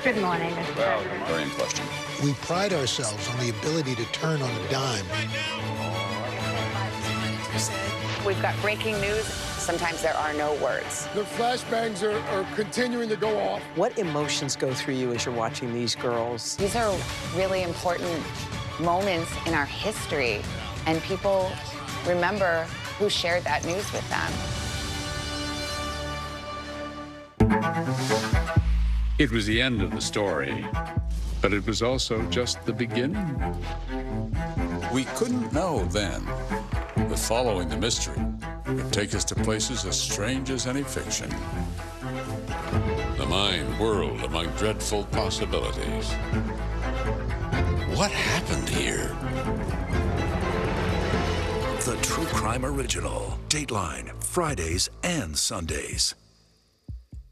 Good morning, Mr. President. Very in question. We pride ourselves on the ability to turn on a dime. We've got breaking news. Sometimes there are no words. The flashbangs are continuing to go off. What emotions go through you as you're watching these girls? These are really important moments in our history, and people remember who shared that news with them. It was the end of the story, but it was also just the beginning. We couldn't know then that following the mystery would take us to places as strange as any fiction. The mind whirled among dreadful possibilities. What happened here? The True Crime Original. Dateline, Fridays and Sundays.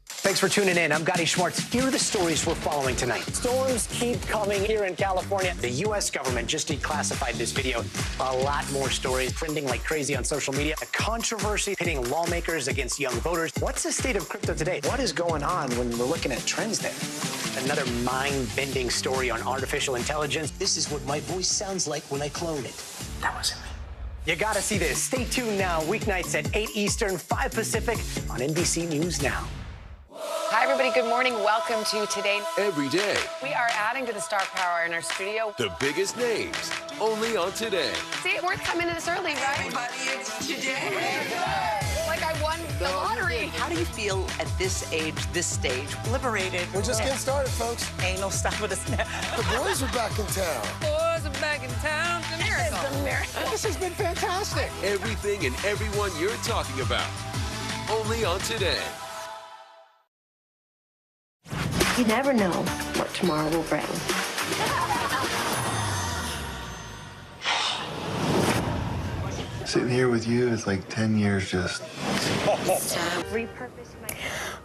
Thanks for tuning in. I'm Gotti Schwartz. Here are the stories we're following tonight. Storms keep coming here in California. The U.S. government just declassified this video. A lot more stories trending like crazy on social media. A controversy pitting lawmakers against young voters. What's the state of crypto today? What is going on when we're looking at trends there? Another mind-bending story on artificial intelligence. This is what my voice sounds like when I clone it. That wasn't me. You gotta see this. Stay tuned now. Weeknights at 8 Eastern, 5 Pacific on NBC News Now. Hi, everybody. Good morning. Welcome to Today. Every day, We are adding to the star power in our studio. the biggest names, only on Today. See, it's worth coming to this early, right? Everybody, it's today. Like I won the lottery. How do you feel at this age, this stage? Liberated. We're just getting started, folks. Ain't no stopping us now. The boys are back in town. Boys are back in town. It's a miracle. It's a miracle. This has been fantastic. Everything and everyone you're talking about, only on Today. You never know what tomorrow will bring. Sitting here with you is like 10 years just.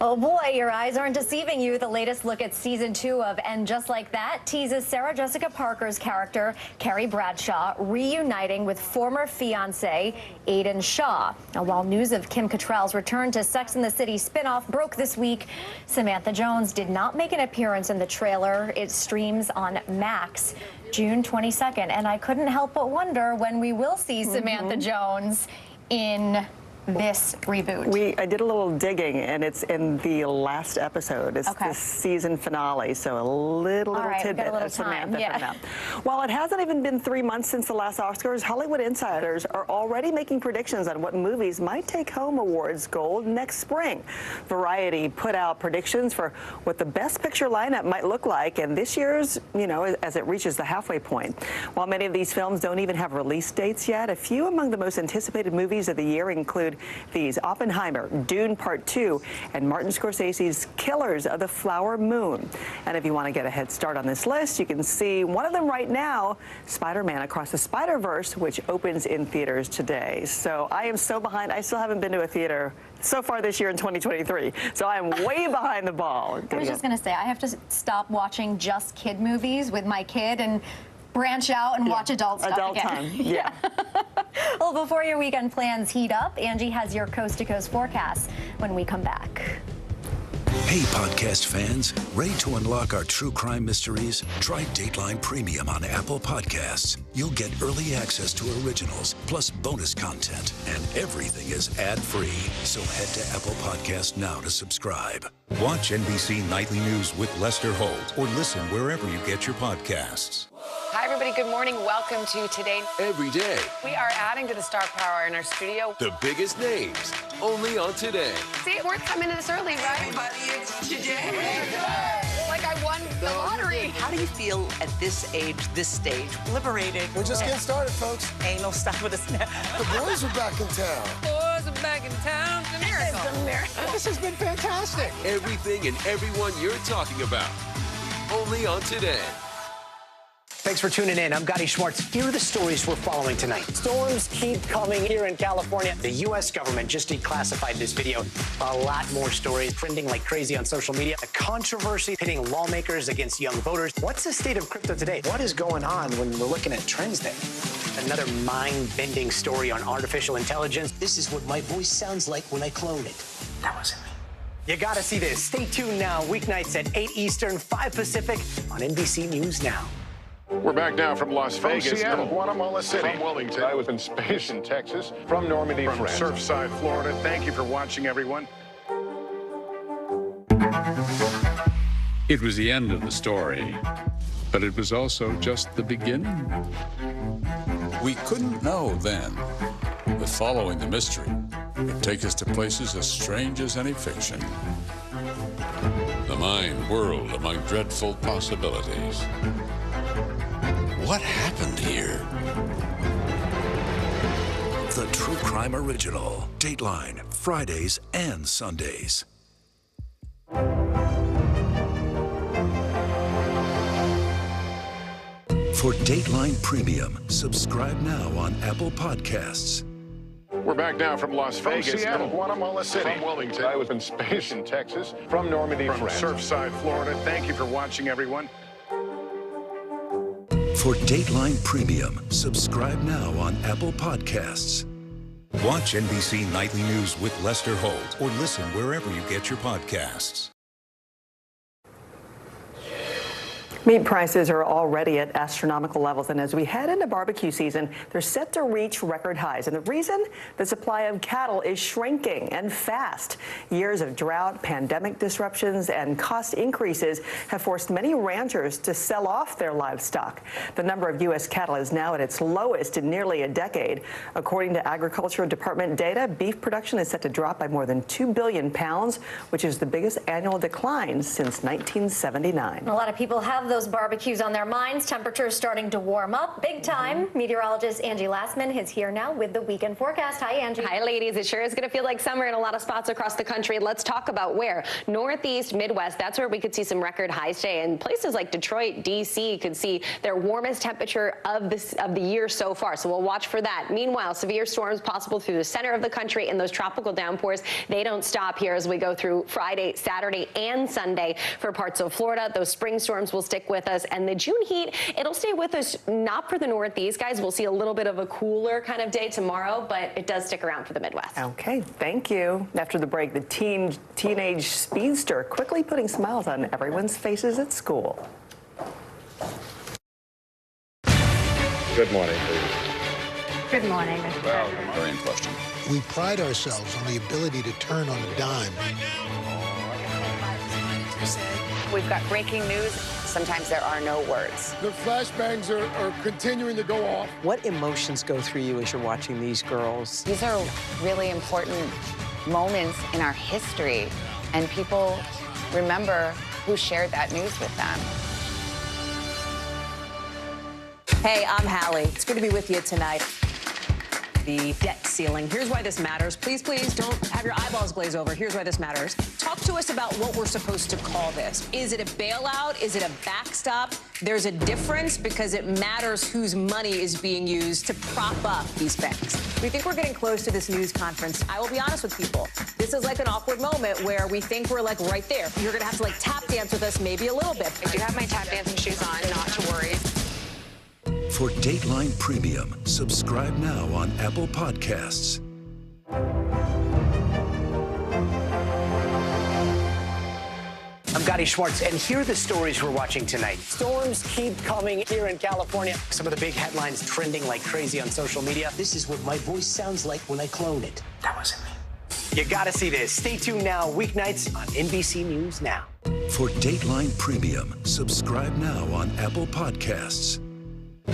Oh boy, your eyes aren't deceiving you. The latest look at season 2 of And Just Like That teases Sarah Jessica Parker's character, Carrie Bradshaw, reuniting with former fiancé Aidan Shaw. Now, while news of Kim Cattrall's return to Sex and the City spinoff broke this week, Samantha Jones did not make an appearance in the trailer. It streams on Max June 22nd, and I couldn't help but wonder when we will see Samantha Jones in this reboot. I did a little digging, and it's in the last episode. It's the season finale, so a little tidbit of Samantha from them. While it hasn't even been 3 months since the last Oscars, Hollywood insiders are already making predictions on what movies might take home awards gold next spring. Variety put out predictions for what the Best Picture lineup might look like, and this year's, as it reaches the halfway point. While many of these films don't even have release dates yet, a few among the most anticipated movies of the year include these: Oppenheimer, Dune Part 2, and Martin Scorsese's Killers of the Flower Moon. And if you want to get a head start on this list, you can see one of them right now, Spider-Man Across the Spider-Verse, which opens in theaters today. So I am so behind. I still haven't been to a theater so far this year in 2023. So I am way behind the ball. I was just going to say, I have to stop watching just kid movies with my kid and branch out and watch adult stuff again. Time, yeah. Well, before your weekend plans heat up, Angie has your coast-to-coast forecast when we come back. Hey, podcast fans, ready to unlock our true crime mysteries? Try Dateline Premium on Apple Podcasts. You'll get early access to originals, plus bonus content, and everything is ad-free. So head to Apple Podcasts now to subscribe. Watch NBC Nightly News with Lester Holt, or listen wherever you get your podcasts. Hi, everybody. Good morning. Welcome to Today. Every day. We are adding to the star power in our studio. The biggest names, only on Today. See, it worth coming in this early, right? Everybody, it's Today. Like I won the lottery. How do you feel at this age, this stage? Liberated. We're just getting started, folks. Ain't no stop with us now. The boys are back in town. Boys are back in town. It's a miracle. It's a miracle. This has been fantastic. Everything and everyone you're talking about, only on Today. Thanks for tuning in. I'm Gotti Schwartz. Here are the stories we're following tonight. Storms keep coming here in California. The U.S. government just declassified this video. A lot more stories trending like crazy on social media. A controversy pitting lawmakers against young voters. What's the state of crypto today? What is going on when we're looking at trends there? Another mind-bending story on artificial intelligence. This is what my voice sounds like when I clone it. That wasn't me. You gotta see this. Stay tuned now, weeknights at 8 Eastern, 5 Pacific on NBC News Now. We're back now from Las Vegas. From Seattle, Guatemala City. From Wellington. I was in space in Texas. From Normandy, from France. Surfside, Florida. Thank you for watching, everyone. It was the end of the story, but it was also just the beginning. We couldn't know then that following the mystery would take us to places as strange as any fiction. The mind whirled among dreadful possibilities. What happened here? The True Crime Original. Dateline, Fridays and Sundays. For Dateline Premium, subscribe now on Apple Podcasts. We're back now from Las Vegas. From Seattle, Guatemala City. From Wellington. I was in space in Texas. From Normandy, France. From Surfside, Florida. Thank you for watching, everyone. For Dateline Premium, subscribe now on Apple Podcasts. Watch NBC Nightly News with Lester Holt, or listen wherever you get your podcasts. Meat prices are already at astronomical levels, and as we head into barbecue season, they're set to reach record highs. And the reason? The supply of cattle is shrinking, and fast. Years of drought, pandemic disruptions, and cost increases have forced many ranchers to sell off their livestock. The number of U.S. cattle is now at its lowest in nearly a decade. According to Agriculture Department data, beef production is set to drop by more than 2 billion pounds, which is the biggest annual decline since 1979. A lot of people have those barbecues on their minds. Temperatures starting to warm up big time. Meteorologist Angie Lastman is here now with the weekend forecast. Hi, Angie. Hi, ladies. It sure is going to feel like summer in a lot of spots across the country. Let's talk about where. Northeast, Midwest, that's where we could see some record highs today. And places like Detroit, D.C. could see their warmest temperature of the year so far. So we'll watch for that. Meanwhile, severe storms possible through the center of the country, and those tropical downpours, they don't stop here as we go through Friday, Saturday, and Sunday for parts of Florida. Those spring storms will stick with us, and the June heat, it'll stay with us, not for the Northeast, guys. We'll see a little bit of a cooler kind of day tomorrow, but it does stick around for the Midwest. Okay, thank you. After the break, the teenage speedster quickly putting smiles on everyone's faces at school. Good morning, please. Good morning, Mr. President. Very in question. We pride ourselves on the ability to turn on a dime. We've got breaking news. Sometimes there are no words. The flashbangs are continuing to go off. What emotions go through you as you're watching these girls? These are really important moments in our history, and people remember who shared that news with them. Hey, I'm Hallie. It's good to be with you tonight. The debt ceiling. Here's why this matters. Please, please don't have your eyeballs glaze over. Here's why this matters. Talk to us about what we're supposed to call this. Is it a bailout? Is it a backstop? There's a difference because it matters whose money is being used to prop up these banks. We think we're getting close to this news conference. I will be honest with people. This is like an awkward moment where we think we're like right there. You're going to have to like tap dance with us maybe a little bit. I do have my tap dancing shoes on, not to worry. For Dateline Premium, subscribe now on Apple Podcasts. I'm Gotti Schwartz, and here are the stories we're watching tonight. Storms keep coming here in California. Some of the big headlines trending like crazy on social media. This is what my voice sounds like when I clone it. That wasn't me. You gotta see this. Stay tuned now, weeknights on NBC News Now. For Dateline Premium, subscribe now on Apple Podcasts.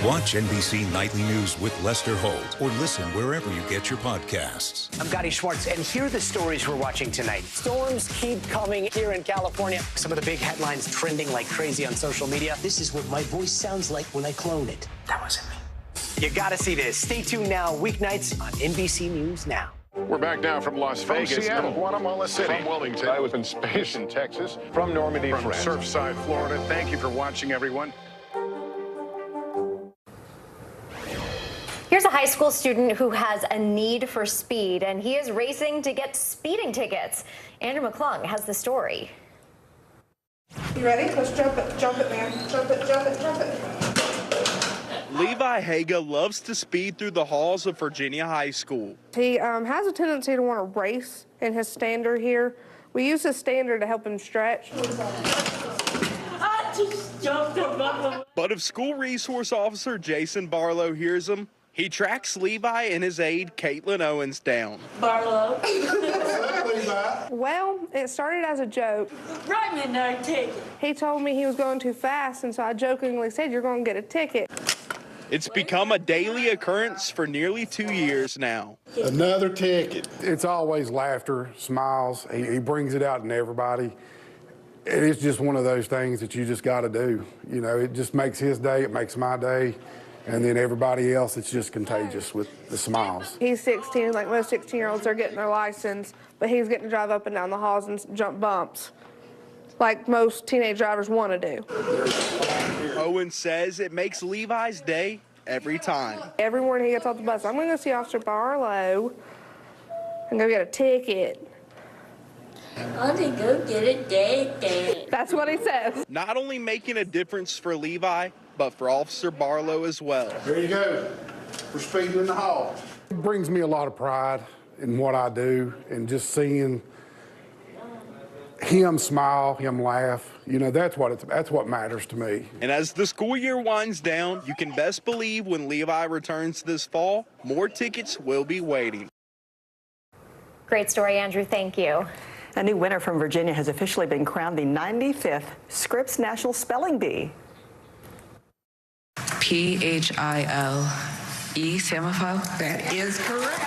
Watch NBC Nightly News with Lester Holt or listen wherever you get your podcasts. I'm Gotti Schwartz, and here are the stories we're watching tonight. Storms keep coming here in California. Some of the big headlines trending like crazy on social media. This is what my voice sounds like when I clone it. That wasn't me. You gotta see this. Stay tuned now, weeknights on NBC News Now. We're back now from Las Vegas, Seattle, Guatemala City, from Wilmington. I was in space in Texas, From Normandy, from France. Surfside, Florida. Thank you for watching, everyone. Here's a high school student who has a need for speed, and he is racing to get speeding tickets. Andrew McClung has the story. You ready? Let's jump it, man. Jump it, jump it, jump it. Levi Haga loves to speed through the halls of Virginia High School. He has a tendency to want to race in his stander here. We use his stander to help him stretch. I just jumped above. But if school resource officer Jason Barlow hears him, he tracks Levi and his aide, Caitlin Owens, down. Barlow. Well, it started as a joke. Write me another ticket. He told me he was going too fast, and so I jokingly said, "You're going to get a ticket." It's become a daily occurrence for nearly 2 years now. Another ticket. It's always laughter, smiles. He brings it out in everybody. It's just one of those things that you just got to do. You know, it just makes his day, it makes my day. And then everybody else, it's just contagious with the smiles. He's 16, like most 16-year-olds are getting their license, but he's getting to drive up and down the halls and jump bumps, like most teenage drivers want to do. Owen says it makes Levi's day every time. Every morning he gets off the bus, I'm going to go see Officer Barlow and go get a ticket. I'm going to go get a ticket. That's what he says. Not only making a difference for Levi, but for Officer Barlow as well. Here you go. We're speeding in the hall. It brings me a lot of pride in what I do, and just seeing him smile, him laugh. You know, that's what matters to me. And as the school year winds down, you can best believe when Levi returns this fall, more tickets will be waiting. Great story, Andrew. Thank you. A new winner from Virginia has officially been crowned the 95th Scripps National Spelling Bee. Phile, Samifo. That is correct.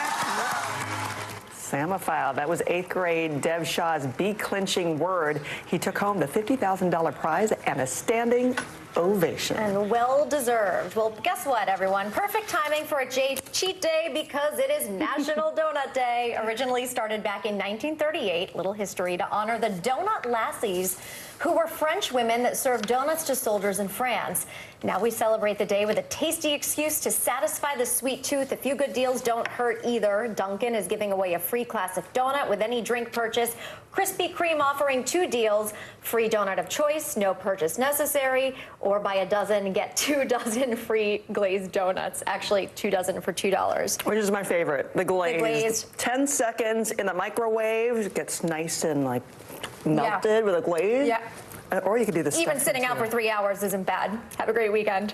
Samophile. That was 8th grade Dev Shaw's bee-clinching word. He took home the $50,000 prize and a standing ovation. And well-deserved. Well, guess what, everyone? Perfect timing for a cheat day because it is National Donut Day. Originally started back in 1938, little history, to honor the donut lassies, who were French women that served donuts to soldiers in France. Now we celebrate the day with a tasty excuse to satisfy the sweet tooth. A few good deals don't hurt either. Dunkin' is giving away a free classic donut with any drink purchase. Krispy Kreme offering 2 deals, free donut of choice, no purchase necessary, or buy a dozen, get 2 dozen free glazed donuts. Actually, 2 dozen for $2. Which is my favorite, the glazed. The glazed. 10 seconds in the microwave, it gets nice and like melted with a glaze. Yeah. Or you could do this. Even sitting out for 3 hours isn't bad. Have a great weekend.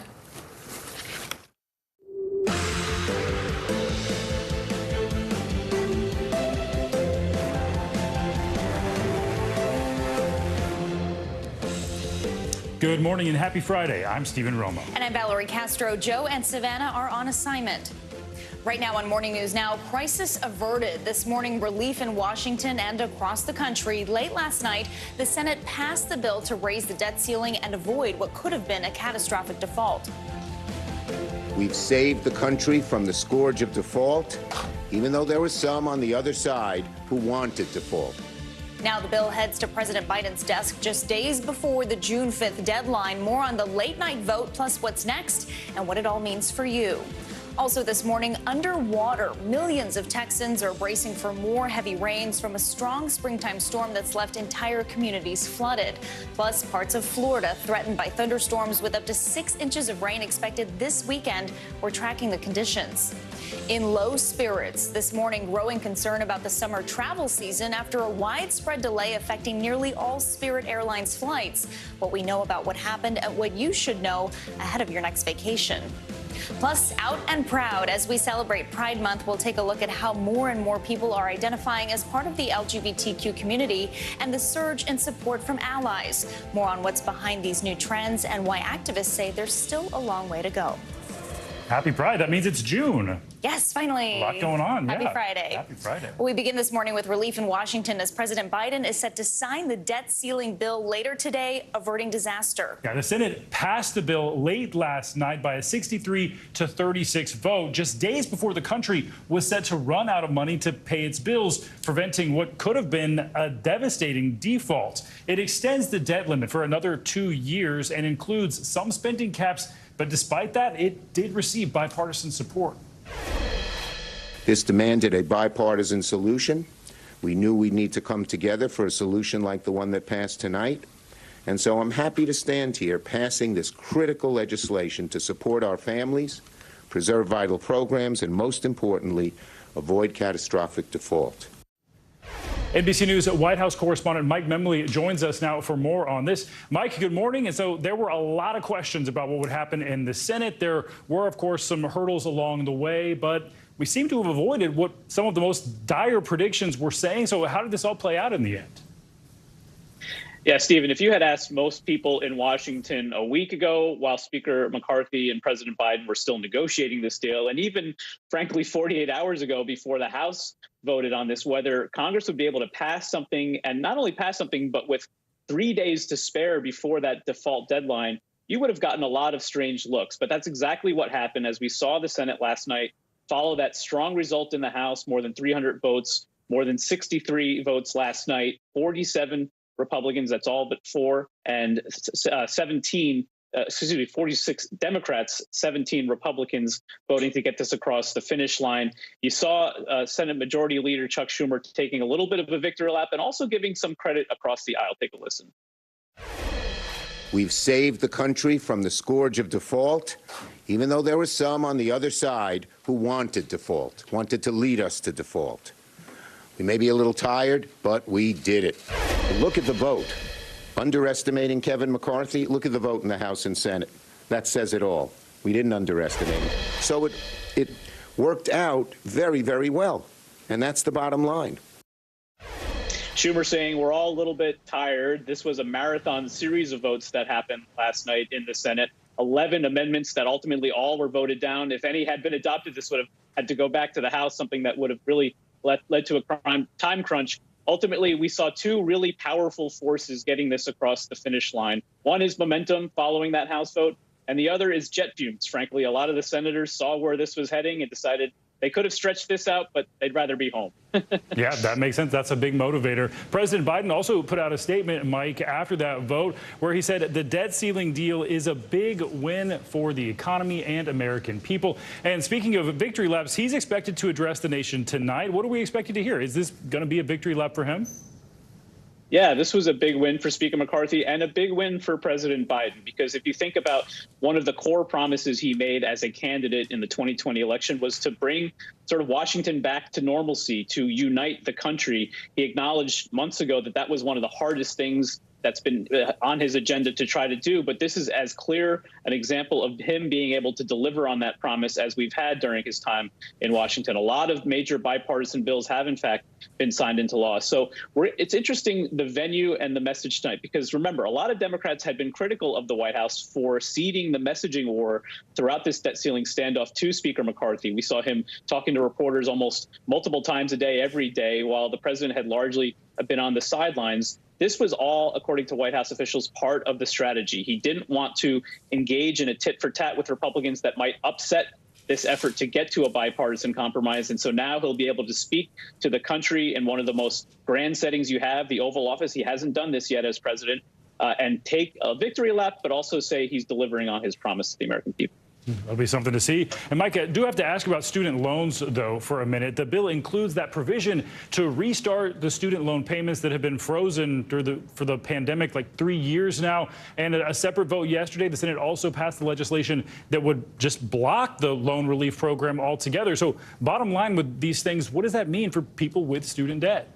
Good morning and happy Friday. I'm Stephen Romo. And I'm Valerie Castro. Joe and Savannah are on assignment. Right now on Morning News Now, crisis averted. This morning, relief in Washington and across the country. Late last night, the Senate passed the bill to raise the debt ceiling and avoid what could have been a catastrophic default. We've saved the country from the scourge of default, even though there were some on the other side who wanted default. Now the bill heads to President Biden's desk just days before the June 5th deadline. More on the late night vote, plus what's next and what it all means for you. Also this morning, underwater, millions of Texans are bracing for more heavy rains from a strong springtime storm that's left entire communities flooded. Plus, parts of Florida threatened by thunderstorms with up to 6 inches of rain expected this weekend. We're tracking the conditions. In low spirits this morning, growing concern about the summer travel season after a widespread delay affecting nearly all Spirit Airlines flights. What we know about what happened and what you should know ahead of your next vacation. Plus, out and proud as we celebrate Pride Month, we'll take a look at how more and more people are identifying as part of the LGBTQ community and the surge in support from allies. More on what's behind these new trends and why activists say there's still a long way to go. Happy Pride. That means it's June. Yes, finally. A lot going on. Happy yeah. Friday. Happy Friday. We begin this morning with relief in Washington as President Biden is set to sign the debt ceiling bill later today, averting disaster. Yeah, the Senate passed the bill late last night by a 63-36 vote, just days before the country was set to run out of money to pay its bills, preventing what could have been a devastating default. It extends the debt limit for another 2 years and includes some spending caps. But despite that, it did receive bipartisan support. This demanded a bipartisan solution. We knew we'd need to come together for a solution like the one that passed tonight. And so I'm happy to stand here passing this critical legislation to support our families, preserve vital programs, and most importantly, avoid catastrophic default. NBC News White House correspondent Mike Memley joins us now for more on this. Mike, good morning. And so there were a lot of questions about what would happen in the Senate. There were, of course, some hurdles along the way, but we seem to have avoided what some of the most dire predictions were saying. So how did this all play out in the end? Yeah, Stephen, if you had asked most people in Washington a week ago, while Speaker McCarthy and President Biden were still negotiating this deal, and even, frankly, 48 hours ago before the House voted on this, whether Congress would be able to pass something, and not only pass something, but with 3 days to spare before that default deadline, you would have gotten a lot of strange looks. But that's exactly what happened as we saw the Senate last night follow that strong result in the House, more than 300 votes, more than 63 votes last night, 47 Republicans, that's all but 4, and 46 Democrats, 17 Republicans voting to get this across the finish line. You saw Senate Majority Leader Chuck Schumer taking a little bit of a victory lap and also giving some credit across the aisle. Take a listen. We've saved the country from the scourge of default, even though there were some on the other side who wanted default, wanted to lead us to default. We may be a little tired, but we did it. And look at the vote. Underestimating Kevin McCarthy, look at the vote in the House and Senate. That says it all. We didn't underestimate him. So it worked out very, very well. And that's the bottom line. Schumer saying we're all a little bit tired. This was a marathon series of votes that happened last night in the Senate. 11 amendments that ultimately all were voted down. If any had been adopted, this would have had to go back to the House, something that would have really led to a time crunch. Ultimately, we saw two really powerful forces getting this across the finish line. One is momentum following that House vote, and the other is jet fumes. Frankly, a lot of the senators saw where this was heading and decided they could have stretched this out, but they'd rather be home. Yeah, that makes sense. That's a big motivator. President Biden also put out a statement, Mike, after that vote, where he said the debt ceiling deal is a big win for the economy and American people. And speaking of victory laps, he's expected to address the nation tonight. What are we expected to hear? Is this going to be a victory lap for him? Yeah, this was a big win for Speaker McCarthy and a big win for President Biden, because if you think about one of the core promises he made as a candidate in the 2020 election was to bring sort of Washington back to normalcy, to unite the country. He acknowledged months ago that that was one of the hardest things that's been on his agenda to try to do. But this is as clear an example of him being able to deliver on that promise as we've had during his time in Washington. A lot of major bipartisan bills have, in fact, been signed into law. So it's interesting, the venue and the message tonight, because remember, a lot of Democrats had been critical of the White House for ceding the messaging war throughout this debt ceiling standoff to Speaker McCarthy. We saw him talking to reporters almost multiple times a day, every day, while the president had largely been on the sidelines. This was all, according to White House officials, part of the strategy. He didn't want to engage in a tit-for-tat with Republicans that might upset this effort to get to a bipartisan compromise. And so now he'll be able to speak to the country in one of the most grand settings you have, the Oval Office. He hasn't done this yet as president, and take a victory lap, but also say he's delivering on his promise to the American people. That'll be something to see. And Mike, I do have to ask about student loans, though, for a minute. The bill includes that provision to restart the student loan payments that have been frozen for the pandemic, like 3 years now. And a separate vote yesterday, the Senate also passed the legislation that would just block the loan relief program altogether. So bottom line with these things, what does that mean for people with student debt?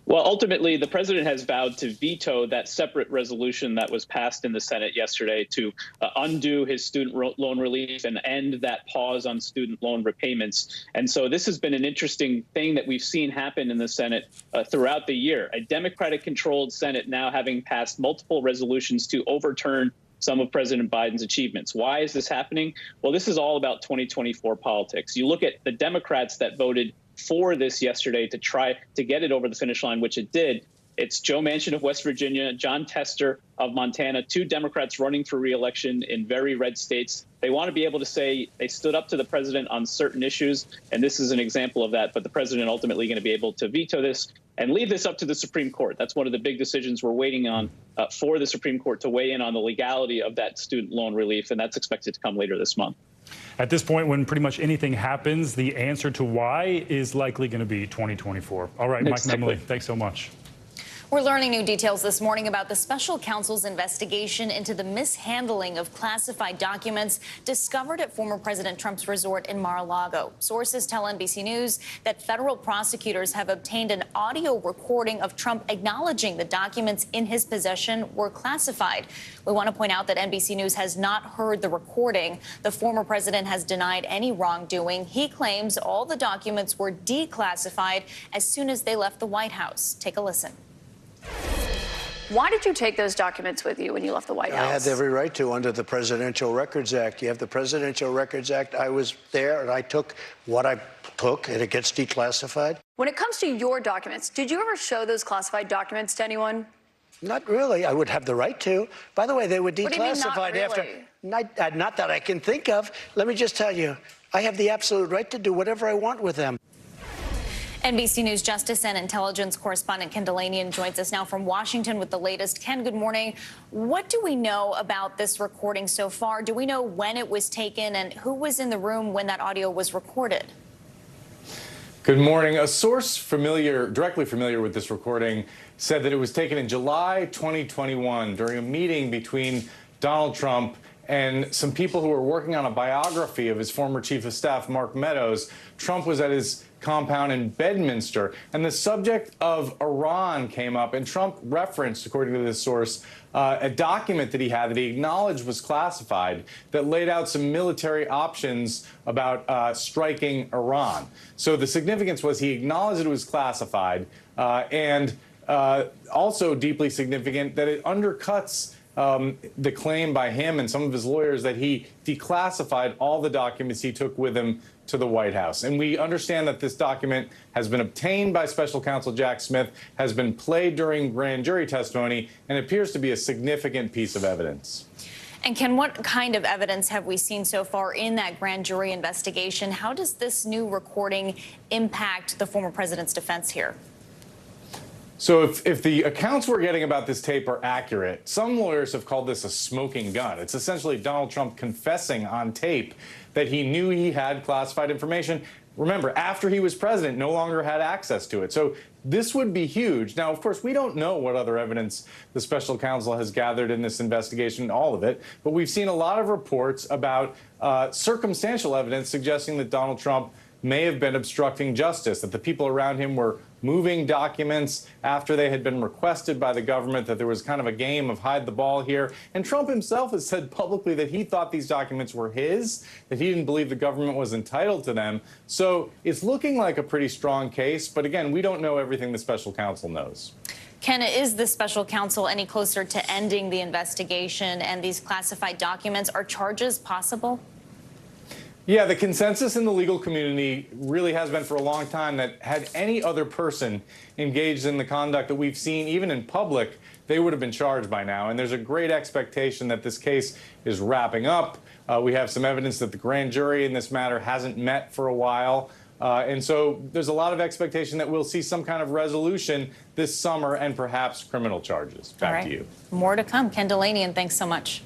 Well, ultimately, the president has vowed to veto that separate resolution that was passed in the Senate yesterday to undo his student loan relief and end that pause on student loan repayments. And so this has been an interesting thing that we've seen happen in the Senate throughout the year. A Democratic-controlled Senate now having passed multiple resolutions to overturn some of President Biden's achievements. Why is this happening? Well, this is all about 2024 politics. You look at the Democrats that voted for this yesterday to try to get it over the finish line, which it did. It's Joe Manchin of West Virginia, John Tester of Montana, two Democrats running for re-election in very red states. They want to be able to say they stood up to the president on certain issues, and this is an example of that. But the president ultimately going to be able to veto this and leave this up to the Supreme Court. That's one of the big decisions we're waiting on for the Supreme Court to weigh in on the legality of that student loan relief, and that's expected to come later this month. At this point, when pretty much anything happens, the answer to why is likely going to be 2024. All right, Mike and Emily, thanks so much. We're learning new details this morning about the special counsel's investigation into the mishandling of classified documents discovered at former President Trump's resort in Mar-a-Lago. Sources tell NBC News that federal prosecutors have obtained an audio recording of Trump acknowledging the documents in his possession were classified. We want to point out that NBC News has not heard the recording. The former president has denied any wrongdoing. He claims all the documents were declassified as soon as they left the White House. Take a listen. Why did you take those documents with you when you left the White House? I had every right to under the Presidential Records Act. You have the Presidential Records Act. I was there and I took what I took and it gets declassified. When it comes to your documents, did you ever show those classified documents to anyone? Not really. I would have the right to. By the way, they were declassified What do you mean, not really? after. Not that I can think of. Let me just tell you, I have the absolute right to do whatever I want with them. NBC News Justice and Intelligence correspondent Ken Delanian joins us now from Washington with the latest. Ken, good morning. What do we know about this recording so far? Do we know when it was taken and who was in the room when that audio was recorded? Good morning. A source directly familiar with this recording said that it was taken in July 2021 during a meeting between Donald Trump and some people who were working on a biography of his former chief of staff, Mark Meadows. Trump was at his compound in Bedminster, and the subject of Iran came up, and Trump referenced, according to this source, a document that he had that he acknowledged was classified that laid out some military options about striking Iran. So the significance was he acknowledged it was classified, and also deeply significant that it undercuts the claim by him and some of his lawyers that he declassified all the documents he took with him to the White House. And we understand that this document has been obtained by Special Counsel Jack Smith, has been played during grand jury testimony, and appears to be a significant piece of evidence. And Ken, what kind of evidence have we seen so far in that grand jury investigation? How does this new recording impact the former president's defense here? So if the accounts we're getting about this tape are accurate, some lawyers have called this a smoking gun. It's essentially Donald Trump confessing on tape that he knew he had classified information. Remember, after he was president, no longer had access to it. So this would be huge. Now, of course, we don't know what other evidence the special counsel has gathered in this investigation, all of it, but we've seen a lot of reports about circumstantial evidence suggesting that Donald Trump may have been obstructing justice, that the people around him were moving documents after they had been requested by the government, that there was kind of a game of hide the ball here. And Trump himself has said publicly that he thought these documents were his, that he didn't believe the government was entitled to them. So it's looking like a pretty strong case. But again, we don't know everything the special counsel knows. Ken, is the special counsel any closer to ending the investigation and these classified documents? Are charges possible? Yeah, the consensus in the legal community really has been for a long time that had any other person engaged in the conduct that we've seen, even in public, they would have been charged by now. And there's a great expectation that this case is wrapping up. We have some evidence that the grand jury in this matter hasn't met for a while. And so there's a lot of expectation that we'll see some kind of resolution this summer and perhaps criminal charges. Back to you. More to come. Ken Delaney, and thanks so much.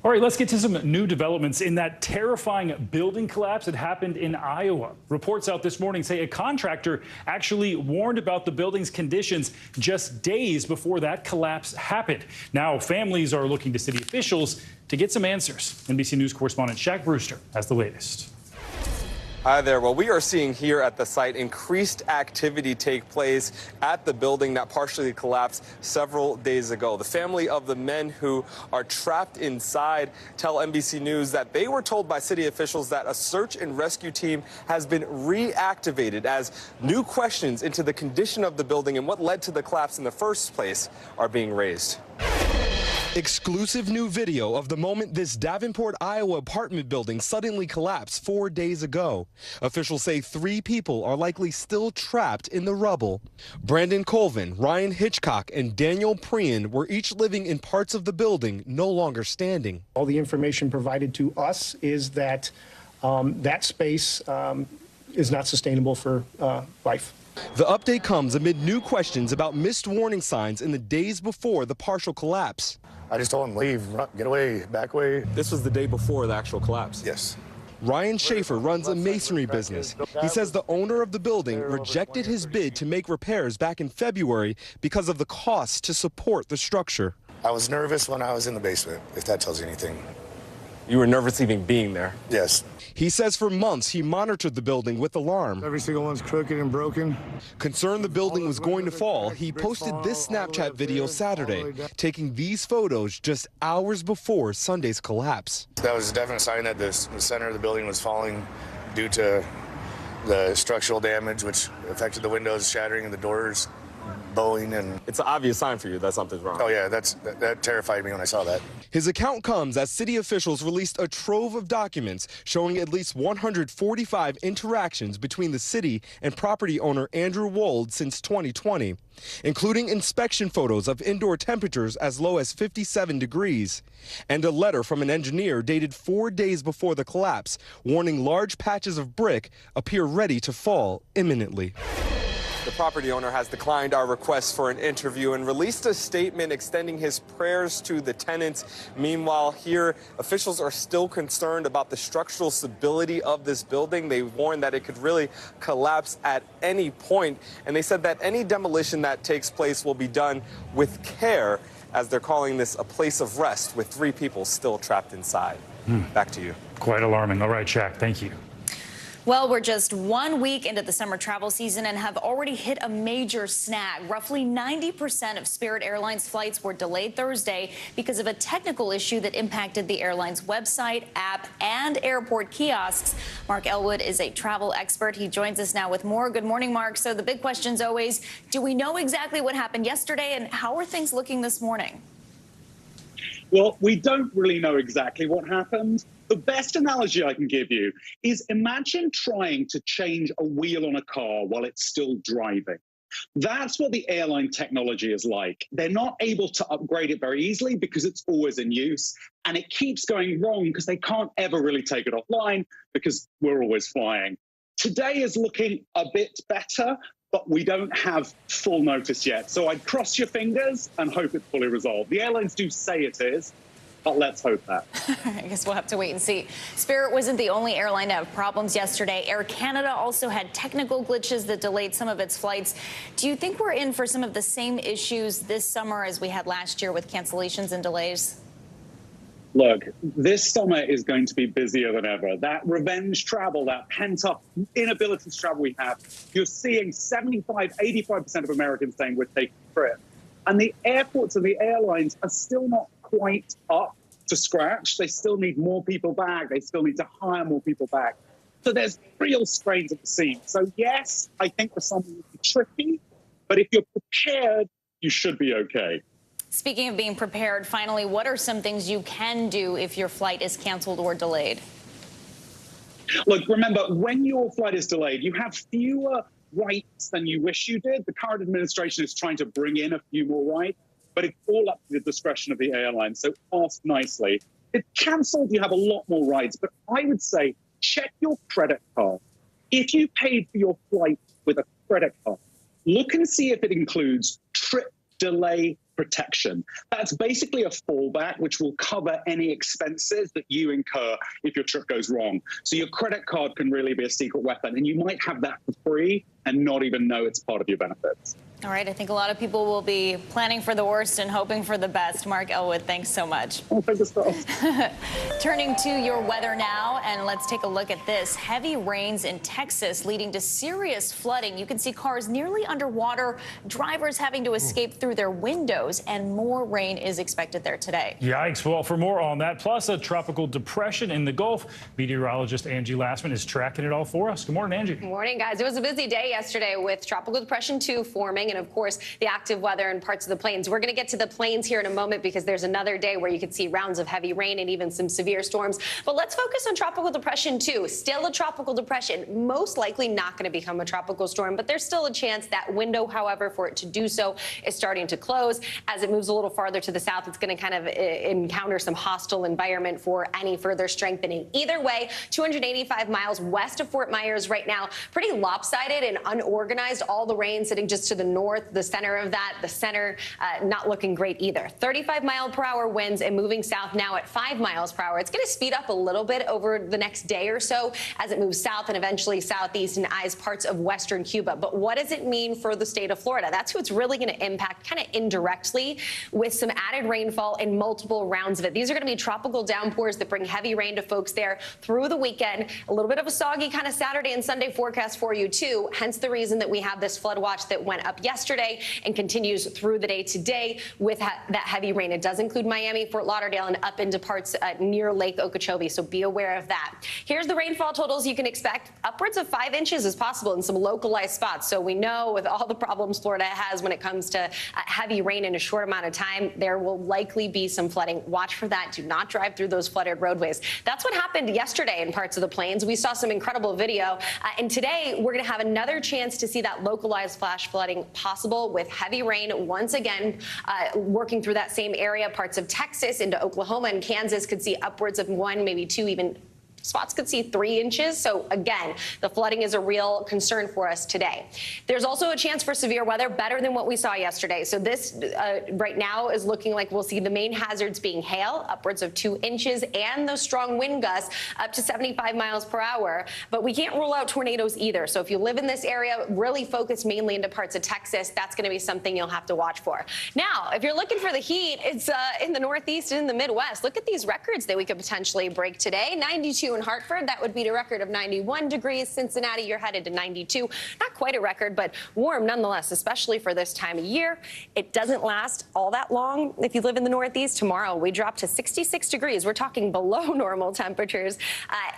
All right, let's get to some new developments in that terrifying building collapse that happened in Iowa. Reports out this morning say a contractor actually warned about the building's conditions just days before that collapse happened. Now, families are looking to city officials to get some answers. NBC News correspondent Shaq Brewster has the latest. Hi there. Well, we are seeing here at the site increased activity take place at the building that partially collapsed several days ago. The family of the men who are trapped inside tell NBC News that they were told by city officials that a search and rescue team has been reactivated as new questions into the condition of the building and what led to the collapse in the first place are being raised. Exclusive new video of the moment this Davenport, Iowa apartment building suddenly collapsed 4 days ago. Officials say 3 people are likely still trapped in the rubble. Brandon Colvin, Ryan Hitchcock, and Daniel Prian were each living in parts of the building no longer standing. All the information provided to us is that that space is not sustainable for life. The update comes amid new questions about missed warning signs in the days before the partial collapse. I just told him, leave, run, get away, back away. This was the day before the actual collapse? Yes. Ryan Schaefer runs a masonry business. He says the owner of the building rejected his bid to make repairs back in February because of the cost to support the structure. I was nervous when I was in the basement, if that tells you anything. You were nervous even being there? Yes. He says for months he monitored the building with alarm. Every single one's crooked and broken. Concerned the building was going to fall, he posted this Snapchat video Saturday, taking these photos just hours before Sunday's collapse. That was a definite sign that the center of the building was falling due to the structural damage, which affected the windows shattering and the doors bowing. And it's an obvious sign for you that something's wrong. Oh yeah, that terrified me when I saw that. His account comes as city officials released a trove of documents showing at least 145 interactions between the city and property owner Andrew Wold since 2020, including inspection photos of indoor temperatures as low as 57 degrees, and a letter from an engineer dated 4 days before the collapse warning large patches of brick appear ready to fall imminently. The property owner has declined our request for an interview and released a statement extending his prayers to the tenants. Meanwhile, here, officials are still concerned about the structural stability of this building. They warned that it could really collapse at any point, and they said that any demolition that takes place will be done with care, as they're calling this a place of rest with 3 people still trapped inside. Back to you. Quite alarming. All right, Shaq, thank you. Well, we're just 1 week into the summer travel season and have already hit a major snag. Roughly 90% of Spirit Airlines flights were delayed Thursday because of a technical issue that impacted the airline's website, app, and airport kiosks. Mark Elwood is a travel expert. He joins us now with more. Good morning, Mark. So the big question is always, do we know exactly what happened yesterday, and how are things looking this morning? Well, we don't really know exactly what happened. The best analogy I can give you is imagine trying to change a wheel on a car while it's still driving. That's what the airline technology is like. They're not able to upgrade it very easily because it's always in use, and it keeps going wrong because they can't ever really take it offline because we're always flying. Today is looking a bit better, but we don't have full notice yet. So I'd cross your fingers and hope it's fully resolved. The airlines do say it is, but let's hope that. I guess we'll have to wait and see. Spirit wasn't the only airline to have problems yesterday. Air Canada also had technical glitches that delayed some of its flights. Do you think we're in for some of the same issues this summer as we had last year with cancellations and delays? Look, this summer is going to be busier than ever. That revenge travel, that pent-up inability to travel we have, you're seeing 75, 85% of Americans saying we're taking a trip. And the airports and the airlines are still not quite up to scratch. They still need more people back. They still need to hire more people back. So there's real strains at the scene. So yes, I think the summer will be tricky, but if you're prepared, you should be okay. Speaking of being prepared, finally, what are some things you can do if your flight is canceled or delayed? Look, remember, when your flight is delayed, you have fewer rights than you wish you did. The current administration is trying to bring in a few more rights, but it's all up to the discretion of the airline. So ask nicely. If cancelled, you have a lot more rights, but I would say check your credit card. If you paid for your flight with a credit card, look and see if it includes trip delay protection. That's basically a fallback which will cover any expenses that you incur if your trip goes wrong. So your credit card can really be a secret weapon, and you might have that for free and not even know it's part of your benefits. All right, I think a lot of people will be planning for the worst and hoping for the best. Mark Elwood, thanks so much. Oh, fingers crossed. Turning to your weather now, and let's take a look at this. Heavy rains in Texas leading to serious flooding. You can see cars nearly underwater, drivers having to escape through their windows, and more rain is expected there today. Yikes. Well, for more on that, plus a tropical depression in the Gulf, meteorologist Angie Lassman is tracking it all for us. Good morning, Angie. Good morning, guys. It was a busy day yesterday with Tropical Depression 2 forming and, of course, the active weather in parts of the plains. We're going to get to the plains here in a moment because there's another day where you could see rounds of heavy rain and even some severe storms. But let's focus on Tropical Depression 2. Still a tropical depression, most likely not going to become a tropical storm, but there's still a chance. That window, however, for it to do so is starting to close. As it moves a little farther to the south, it's going to kind of encounter some hostile environment for any further strengthening. Either way, 285 miles west of Fort Myers right now, pretty lopsided and unorganized. All the rain sitting just to the north, the center of that, the center not looking great either. 35-mile-per-hour winds and moving south now at 5 miles per hour. It's going to speed up a little bit over the next day or so as it moves south and eventually southeast and eyes parts of western Cuba. But what does it mean for the state of Florida? That's who it's really going to impact kind of indirectly with some added rainfall and multiple rounds of it. These are going to be tropical downpours that bring heavy rain to folks there through the weekend. A little bit of a soggy kind of Saturday and Sunday forecast for you, too. Hence the reason that we have this flood watch that went up yesterday and continues through the day today with that heavy rain. It does include Miami, Fort Lauderdale, and up into parts near Lake Okeechobee, so be aware of that. Here's the rainfall totals you can expect. Upwards of 5 inches is possible in some localized spots. So we know with all the problems Florida has when it comes to heavy rain in a short amount of time, there will likely be some flooding. Watch for that. Do not drive through those flooded roadways. That's what happened yesterday in parts of the plains. We saw some incredible video. And today we're going to have another chance to see that localized flash flooding possible with heavy rain once again working through that same area. Parts of Texas into Oklahoma and Kansas could see upwards of 1, maybe 2, even spots could see 3 inches. So again, the flooding is a real concern for us today. There's also a chance for severe weather, better than what we saw yesterday. So this right now is looking like we'll see the main hazards being hail, upwards of 2 inches, and those strong wind gusts up to 75 miles per hour. But we can't rule out tornadoes either. So if you live in this area, really focus mainly into parts of Texas. That's going to be something you'll have to watch for. Now, if you're looking for the heat, it's in the Northeast and in the Midwest. Look at these records that we could potentially break today. 92 92 in Hartford. That would beat a record of 91 degrees. Cincinnati, you're headed to 92. Not quite a record, but warm nonetheless, especially for this time of year. It doesn't last all that long. If you live in the Northeast, tomorrow we drop to 66 degrees. We're talking below normal temperatures.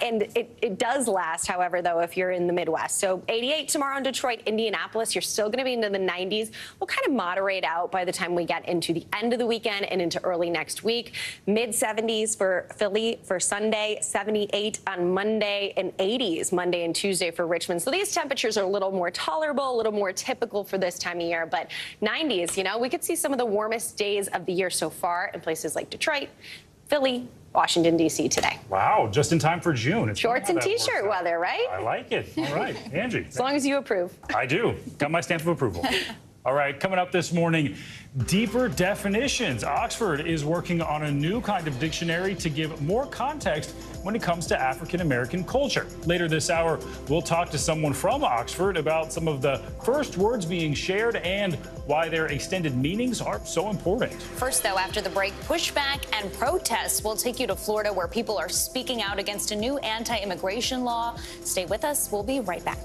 And it does last, however, though, if you're in the Midwest. So 88 tomorrow in Detroit, Indianapolis. You're still going to be into the 90s. We'll kind of moderate out by the time we get into the end of the weekend and into early next week. Mid-70s for Philly for Sunday, 78 on Monday, and 80s Monday and Tuesday for Richmond. So these temperatures are a little more tolerable, a little more typical for this time of year. But 90s, you know, we could see some of the warmest days of the year so far in places like Detroit, Philly, Washington, D.C. today. Wow, just in time for June. It's shorts and T-shirt weather, right? I like it. All right, Angie. As long as you approve. I do. Got my stamp of approval. All right, coming up this morning, deeper definitions. Oxford is working on a new kind of dictionary to give more context when it comes to African-American culture. Later this hour, we'll talk to someone from Oxford about some of the first words being shared and why their extended meanings are so important. First, though, after the break, pushback and protests. We'll take you to Florida, where people are speaking out against a new anti-immigration law. Stay with us. We'll be right back.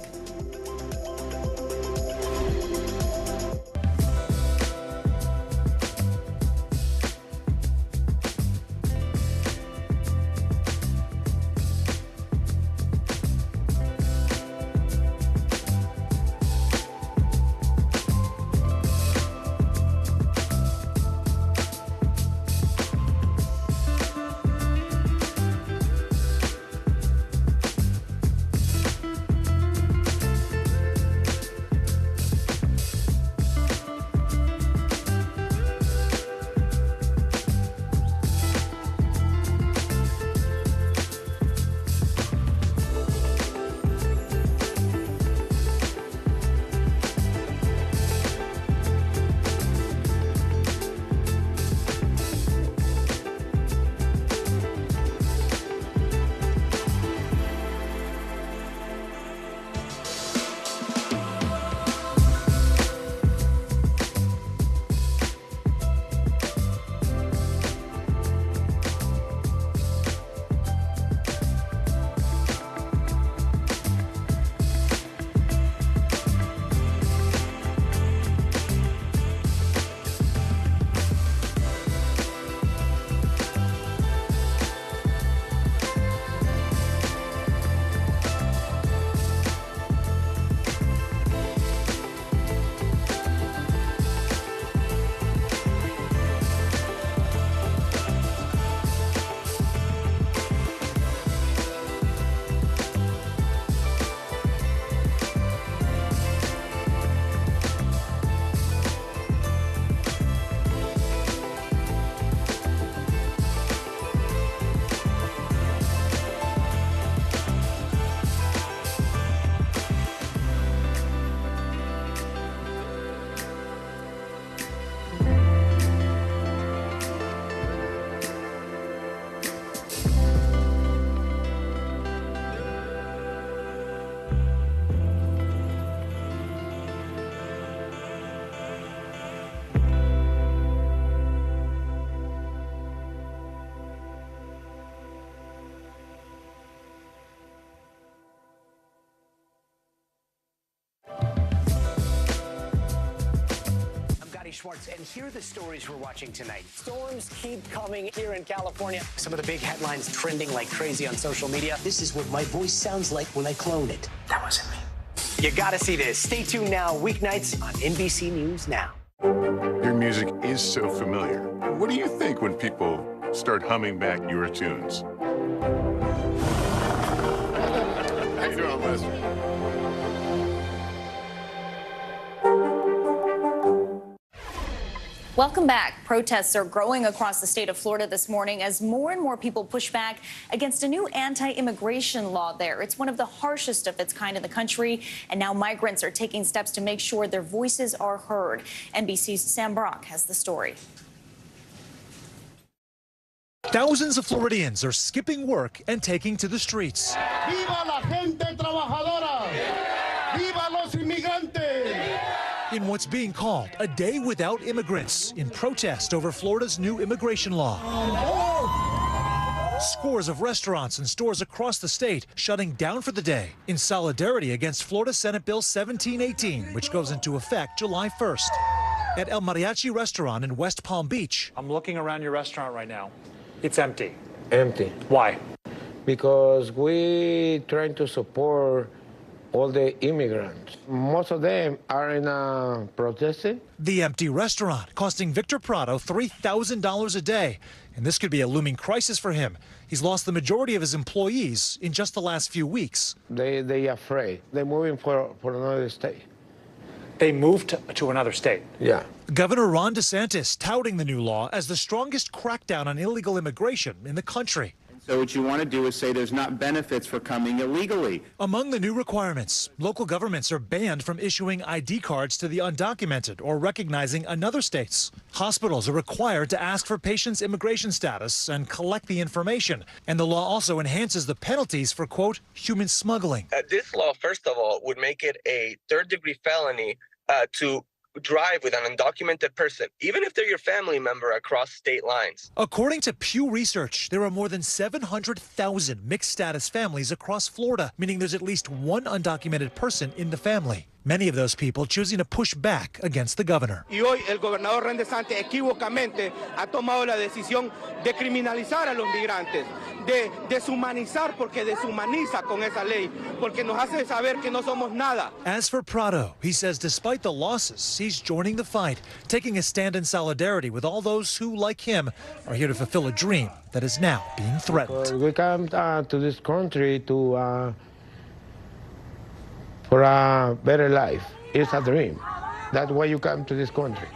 Schwartz, and here are the stories we're watching tonight. Storms keep coming here in California. Some of the big headlines trending like crazy on social media. This is what my voice sounds like when I clone it. That wasn't me. You gotta see this. Stay tuned now, weeknights on NBC News Now. Your music is so familiar. What do you think when people start humming back your tunes? How you doing, Lester? Welcome back. Protests are growing across the state of Florida this morning as more and more people push back against a new anti-immigration law there. It's one of the harshest of its kind in the country, and now migrants are taking steps to make sure their voices are heard. NBC's Sam Brock has the story. Thousands of Floridians are skipping work and taking to the streets. ¡Viva la gente trabajadora! ¡Viva los inmigrantes! In what's being called a day without immigrants in protest over Florida's new immigration law. Scores of restaurants and stores across the state shutting down for the day in solidarity against Florida Senate Bill 1718, which goes into effect July 1st. At El Mariachi restaurant in West Palm Beach. I'm looking around your restaurant right now. It's empty. Empty. Why? Because we trying to support all the immigrants. Most of them are in protesting. The empty restaurant costing Victor Prado $3,000 a day. And this could be a looming crisis for him. He's lost the majority of his employees in just the last few weeks. They afraid. They're moving for another state. They moved to another state? Yeah. Governor Ron DeSantis touting the new law as the strongest crackdown on illegal immigration in the country. So what you want to do is say there's not benefits for coming illegally. Among the new requirements, local governments are banned from issuing ID cards to the undocumented or recognizing another state's. Hospitals are required to ask for patients' immigration status and collect the information. And the law also enhances the penalties for, quote, human smuggling. This law, first of all, would make it a third-degree felony to drive with an undocumented person, even if they're your family member across state lines. According to Pew Research, there are more than 700,000 mixed status families across Florida, meaning there's at least one undocumented person in the family. Many of those people choosing to push back against the governor. Y hoy el gobernador Ron DeSantis equivocamente ha tomado la decisión de criminalizar a los migrantes, de deshumanizar porque deshumaniza con esa ley, porque nos hace saber que no somos nada. As for Prado, he says despite the losses, he's joining the fight, taking a stand in solidarity with all those who, like him, are here to fulfill a dream that is now being threatened. We come to this country to for a better life. It's a dream. That's why you come to this country.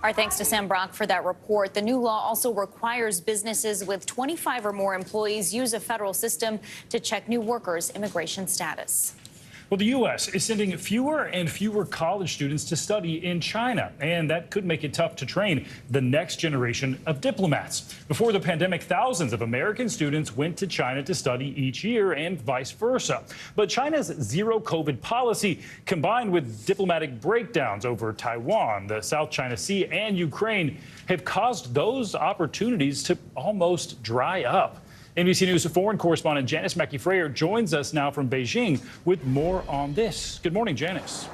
Our thanks to Sam Brock for that report. The new law also requires businesses with 25 or more employees use a federal system to check new workers' immigration status. Well, the U.S. is sending fewer and fewer college students to study in China, and that could make it tough to train the next generation of diplomats. Before the pandemic, thousands of American students went to China to study each year and vice versa. But China's zero COVID policy, combined with diplomatic breakdowns over Taiwan, the South China Sea, and Ukraine, have caused those opportunities to almost dry up. NBC News foreign correspondent Janice Mackey-Frayer joins us now from Beijing with more on this. Good morning, Janice.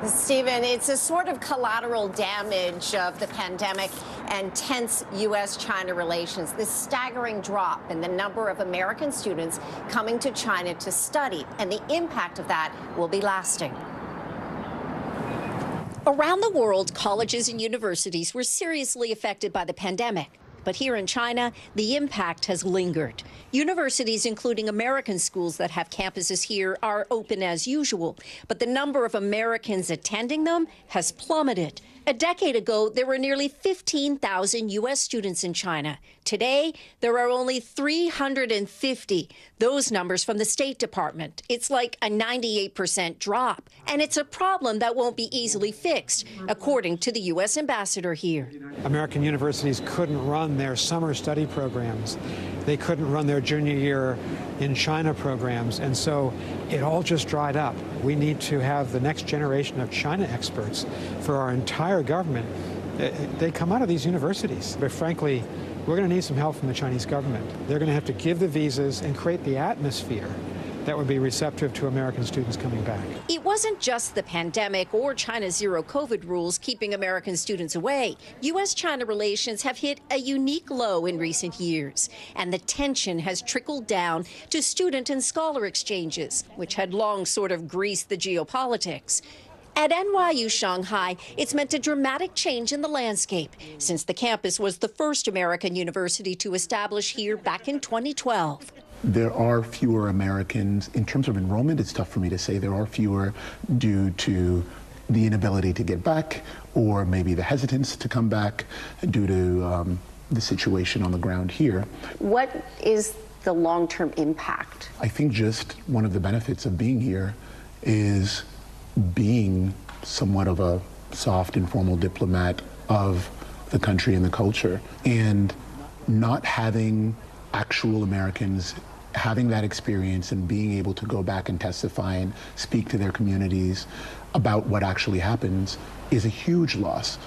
Stephen, it's a sort of collateral damage of the pandemic and tense U.S.-China relations. This staggering drop in the number of American students coming to China to study, and the impact of that will be lasting. Around the world, colleges and universities were seriously affected by the pandemic. But here in China, the impact has lingered. Universities, including American schools that have campuses here, are open as usual. But the number of Americans attending them has plummeted. A decade ago, there were nearly 15,000 U.S. students in China. Today, there are only 350. Those numbers from the State Department. It's like a 98% drop. And it's a problem that won't be easily fixed, according to the U.S. ambassador here. American universities couldn't run their summer study programs. They couldn't run their junior year in China programs. And so it all just dried up. We need to have the next generation of China experts for our entire government. They come out of these universities. But frankly, we're going to need some help from the Chinese government. They're going to have to give the visas and create the atmosphere that would be receptive to American students coming back. It wasn't just the pandemic or China's zero COVID rules keeping American students away. U.S.-China relations have hit a unique low in recent years, and the tension has trickled down to student and scholar exchanges, which had long sort of greased the geopolitics. At NYU Shanghai, it's meant a dramatic change in the landscape, since the campus was the first American university to establish here back in 2012. There are fewer Americans. In terms of enrollment, it's tough for me to say there are fewer due to the inability to get back, or maybe the hesitance to come back due to the situation on the ground here. What is the long-term impact? I think just one of the benefits of being here is being somewhat of a soft, informal diplomat of the country and the culture, and not having actual Americans having that experience and being able to go back and testify and speak to their communities about what actually happens is a huge loss.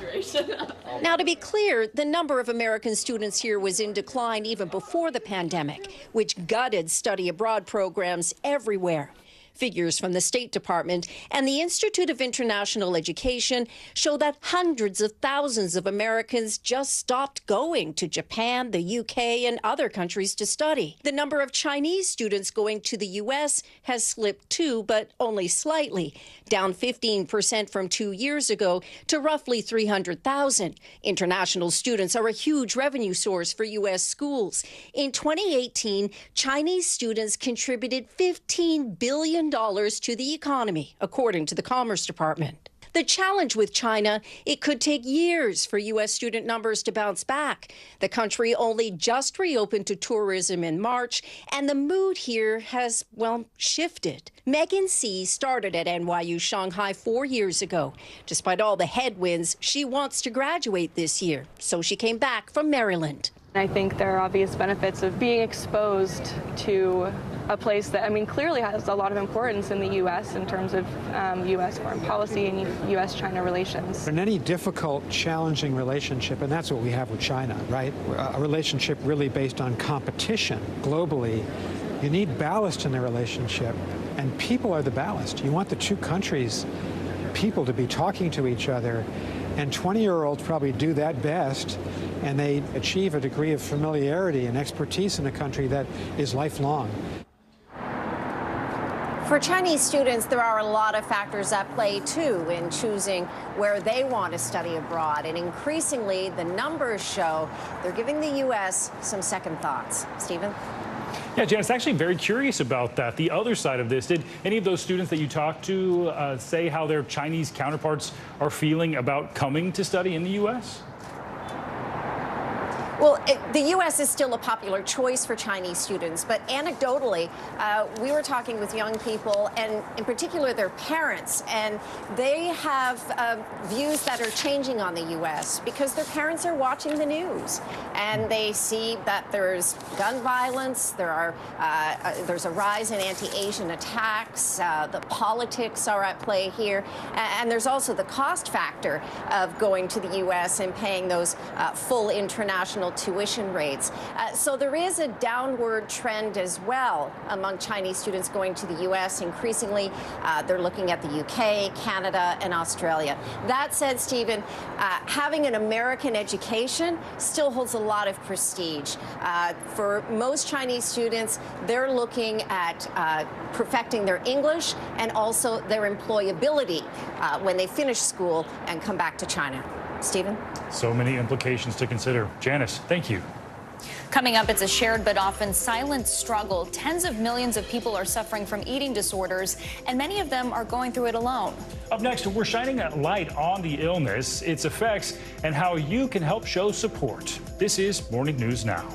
Now, to be clear, the number of American students here was in decline even before the pandemic, which gutted study abroad programs everywhere. Figures from the State Department and the Institute of International Education show that hundreds of thousands of Americans just stopped going to Japan, the UK, and other countries to study. The number of Chinese students going to the U.S. has slipped too, but only slightly, down 15% from 2 years ago to roughly 300,000. International students are a huge revenue source for U.S. schools. In 2018, Chinese students contributed $15 billion to the economy, according to the Commerce Department. The challenge with China, it could take years for U.S. student numbers to bounce back. The country only just reopened to tourism in March, and the mood here has, well, shifted. Megan C. started at NYU Shanghai 4 years ago. Despite all the headwinds, she wants to graduate this year, so she came back from Maryland. I think there are obvious benefits of being exposed to a place that, I mean, clearly has a lot of importance in the U.S. in terms of U.S. foreign policy and U.S.-China relations. In any difficult, challenging relationship, and that's what we have with China, right? A relationship really based on competition globally. You need ballast in the relationship, and people are the ballast. You want the two countries, people to be talking to each other, and 20-year-olds probably do that best, and they achieve a degree of familiarity and expertise in a country that is lifelong. For Chinese students, there are a lot of factors at play, too, in choosing where they want to study abroad. And increasingly, the numbers show they're giving the U.S. some second thoughts. Stephen? Yeah, Janice, actually very curious about that. The other side of this, did any of those students that you talked to say how their Chinese counterparts are feeling about coming to study in the U.S.? Well, the U.S. is still a popular choice for Chinese students, but anecdotally, we were talking with young people, and in particular their parents, and they have views that are changing on the U.S. because their parents are watching the news, and they see that there's gun violence, there's a rise in anti-Asian attacks, the politics are at play here, and there's also the cost factor of going to the U.S. and paying those full international tuition rates. So there is a downward trend as well among Chinese students going to the U.S. Increasingly, they're looking at the UK, Canada, and Australia. That said, Stephen, having an American education still holds a lot of prestige. For most Chinese students, they're looking at perfecting their English and also their employability when they finish school and come back to China. Stephen? So many implications to consider. Janice, thank you. Coming up, it's a shared but often silent struggle. Tens of millions of people are suffering from eating disorders, and many of them are going through it alone. Up next, we're shining a light on the illness, its effects, and how you can help show support. This is Morning News Now.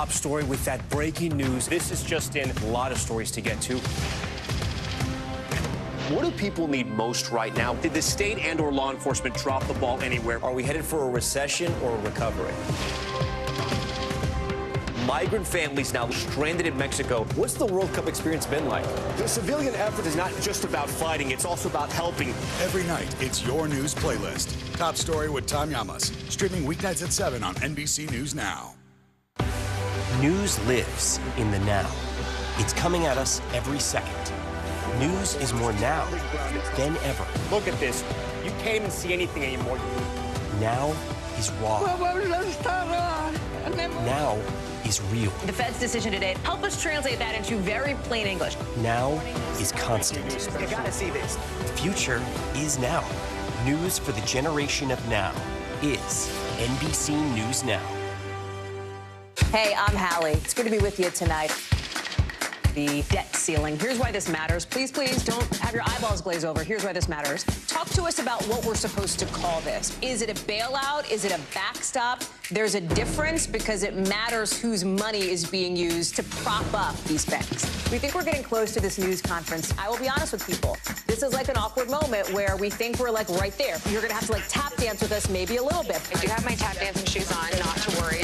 top story with that breaking news. This is just in. A lot of stories to get to. What do people need most right now? Did the state and/or law enforcement drop the ball anywhere? Are we headed for a recession or a recovery? Migrant families now stranded in Mexico. What's the World Cup experience been like? The civilian effort is not just about fighting, it's also about helping. Every night, it's your news playlist. Top Story with Tom Llamas. Streaming weeknights at 7 on NBC News Now. News lives in the now. It's coming at us every second. News is more now than ever. Look at this. You can't even see anything anymore. Now is raw. Now is real. The Fed's decision today, help us translate that into very plain English. Now is constant. You gotta see this. The future is now. News for the generation of now is NBC News Now. Hey, I'm Hallie. It's good to be with you tonight. The debt ceiling. Here's why this matters. Please, please don't have your eyeballs glaze over. Here's why this matters. Talk to us about what we're supposed to call this. Is it a bailout? Is it a backstop? There's a difference because it matters whose money is being used to prop up these banks. We think we're getting close to this news conference. I will be honest with people. This is like an awkward moment where we think we're like right there. You're going to have to like tap dance with us maybe a little bit. I do have my tap dancing shoes on, not to worry.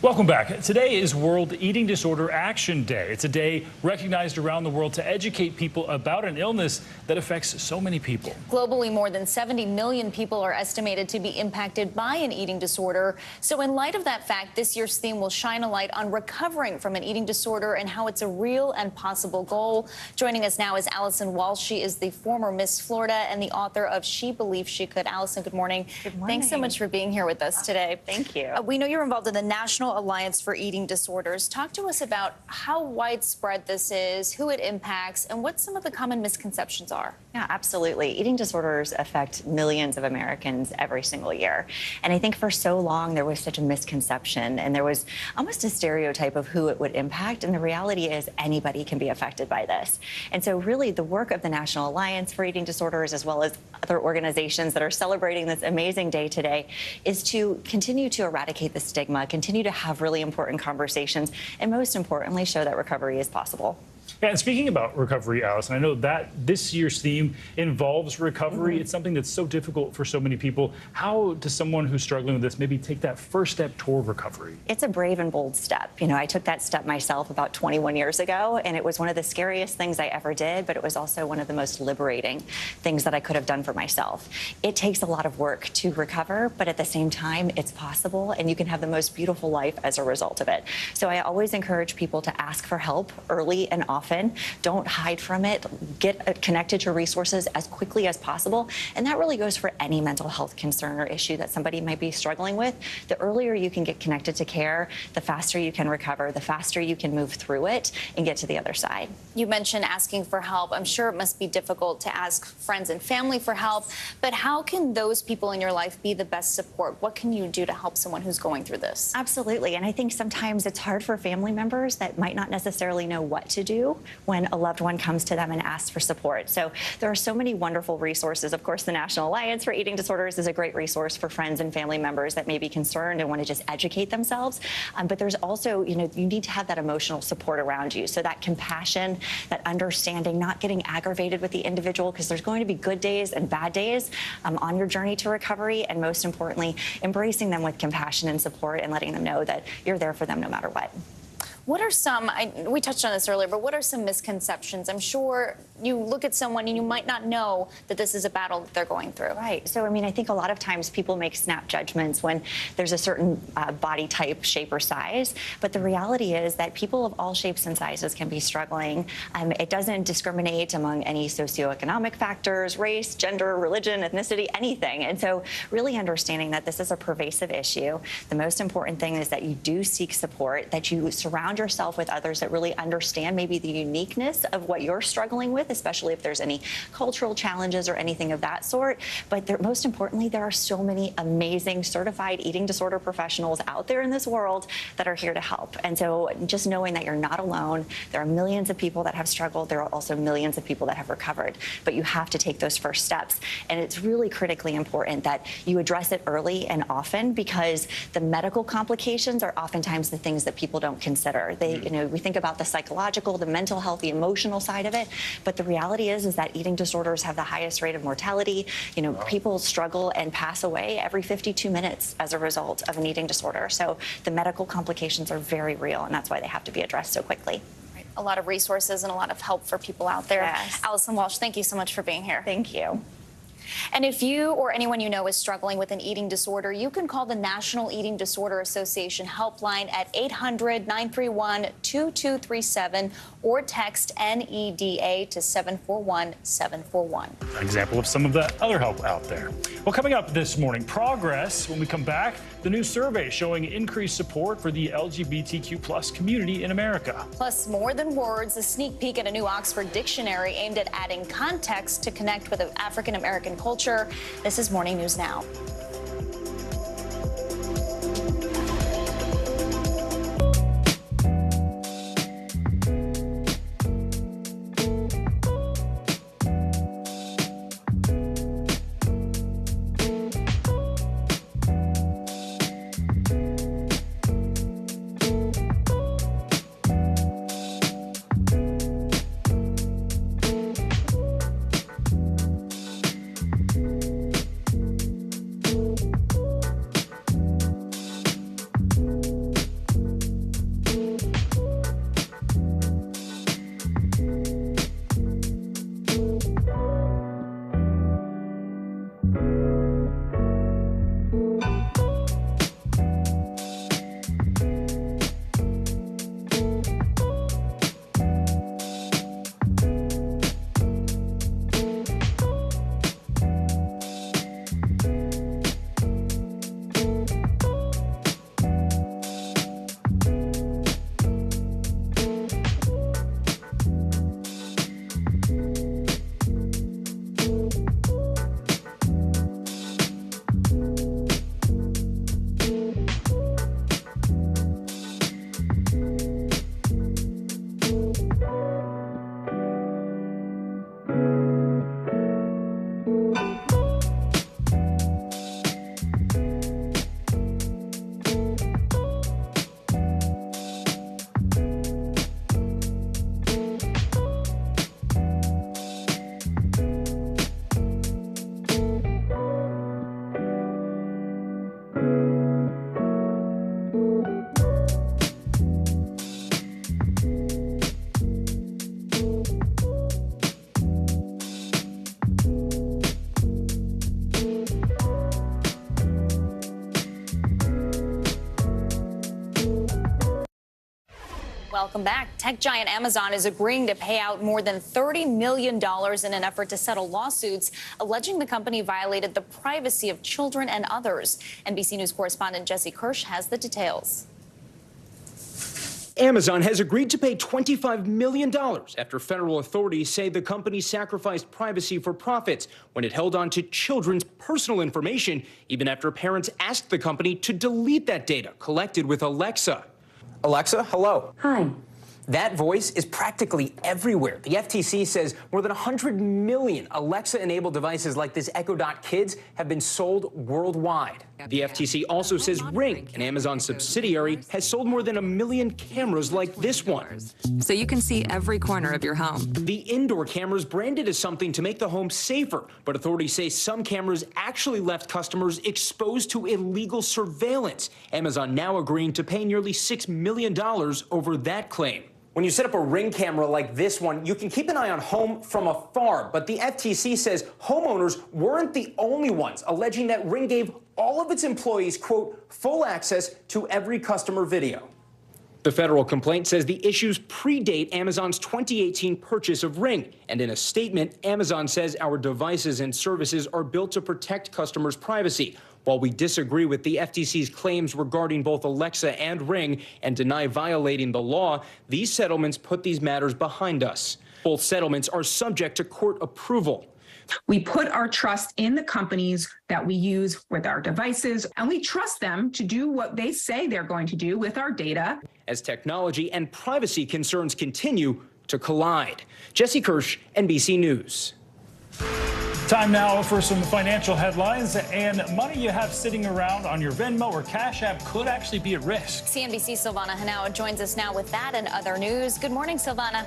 Welcome back. Today is World Eating Disorder Action Day. It's a day recognized around the world to educate people about an illness that affects so many people. Globally, more than 70 million people are estimated to be impacted by an eating disorder. So in light of that fact, this year's theme will shine a light on recovering from an eating disorder and how it's a real and possible goal. Joining us now is Allison Walsh. She is the former Miss Florida and the author of She Believed She Could. Allison, good morning. Good morning. Thanks so much for being here with us today. Thank you. We know you're involved in the National Alliance for Eating Disorders. Talk to us about how widespread this is, who it impacts, and what some of the common misconceptions are. Yeah, absolutely. Eating disorders affect millions of Americans every single year. And I think for so long there was such a misconception and there was almost a stereotype of who it would impact. And the reality is anybody can be affected by this. And so really the work of the National Alliance for Eating Disorders, as well as other organizations that are celebrating this amazing day today, is to continue to eradicate the stigma, continue to have really important conversations, and most importantly, show that recovery is possible. Yeah, and speaking about recovery, Allison, I know that this year's theme involves recovery. It's something that's so difficult for so many people. How does someone who's struggling with this maybe take that first step toward recovery? It's a brave and bold step. You know, I took that step myself about 21 years ago, and it was one of the scariest things I ever did, but it was also one of the most liberating things that I could have done for myself. It takes a lot of work to recover, but at the same time, it's possible, and you can have the most beautiful life as a result of it. So I always encourage people to ask for help early and often. Don't hide from it. Get connected to resources as quickly as possible. And that really goes for any mental health concern or issue that somebody might be struggling with. The earlier you can get connected to care, the faster you can recover, the faster you can move through it and get to the other side. You mentioned asking for help. I'm sure it must be difficult to ask friends and family for help, but how can those people in your life be the best support? What can you do to help someone who's going through this? Absolutely. And I think sometimes it's hard for family members that might not necessarily know what to do when a loved one comes to them and asks for support. So there are so many wonderful resources. Of course, the National Alliance for Eating Disorders is a great resource for friends and family members that may be concerned and want to just educate themselves. But there's also, you know, you need to have that emotional support around you. So that compassion, that understanding, not getting aggravated with the individual, because there's going to be good days and bad days on your journey to recovery. And most importantly, embracing them with compassion and support and letting them know that you're there for them no matter what. What are some, we touched on this earlier, but what are some misconceptions? I'm sure you look at someone and you might not know that this is a battle that they're going through. Right. So, I mean, I think a lot of times people make snap judgments when there's a certain body type, shape, or size. But the reality is that people of all shapes and sizes can be struggling. It doesn't discriminate among any socioeconomic factors, race, gender, religion, ethnicity, anything. And so really understanding that this is a pervasive issue. The most important thing is that you do seek support, that you surround yourself with others that really understand maybe the uniqueness of what you're struggling with especially if there's any cultural challenges or anything of that sort. But most importantly, there are so many amazing certified eating disorder professionals out there in this world that are here to help. And so just knowing that you're not alone, there are millions of people that have struggled. There are also millions of people that have recovered. But you have to take those first steps. And it's really critically important that you address it early and often, because the medical complications are oftentimes the things that people don't consider. We think about the psychological, the mental health, the emotional side of it. But the reality is that eating disorders have the highest rate of mortality. People struggle and pass away every 52 minutes as a result of an eating disorder. So the medical complications are very real, and that's why they have to be addressed so quickly. Right. A lot of resources and a lot of help for people out there. Yes. Allison Walsh, thank you so much for being here. Thank you. And if you or anyone you know is struggling with an eating disorder, you can call the National Eating Disorder Association helpline at 800-931-2237 or text NEDA to 741-741. An example of some of the other help out there. Well, coming up this morning, progress when we come back, the new survey showing increased support for the LGBTQ+ community in America. Plus, more than words, a sneak peek at a new Oxford dictionary aimed at adding context to connect with African American culture. This is Morning News Now. Welcome back. Tech giant Amazon is agreeing to pay out more than $30 million in an effort to settle lawsuits alleging the company violated the privacy of children and others. NBC News correspondent Jesse Kirsch has the details. Amazon has agreed to pay $25 million after federal authorities say the company sacrificed privacy for profits when it held on to children's personal information, even after parents asked the company to delete that data collected with Alexa. Alexa, hello. Hi. That voice is practically everywhere. The FTC says more than 100 million Alexa-enabled devices like this Echo Dot Kids have been sold worldwide. The FTC also says Ring, an Amazon subsidiary, has sold more than 1 million cameras like this one. So you can see every corner of your home. The indoor cameras branded as something to make the home safer, but authorities say some cameras actually left customers exposed to illegal surveillance. Amazon now agreeing to pay nearly $6 million over that claim. When you set up a Ring camera like this one, you can keep an eye on home from afar. But the FTC says homeowners weren't the only ones alleging that Ring gave all of its employees, quote, full access to every customer video. The federal complaint says the issues predate Amazon's 2018 purchase of Ring. And in a statement, Amazon says our devices and services are built to protect customers' privacy. While we disagree with the FTC's claims regarding both Alexa and Ring and deny violating the law, these settlements put these matters behind us. Both settlements are subject to court approval. We put our trust in the companies that we use with our devices, and we trust them to do what they say they're going to do with our data. As technology and privacy concerns continue to collide. Jesse Kirsch, NBC News. Time now for some financial headlines, and money you have sitting around on your Venmo or Cash App could actually be at risk. CNBC's Silvana Henao joins us now with that and other news. Good morning, Silvana.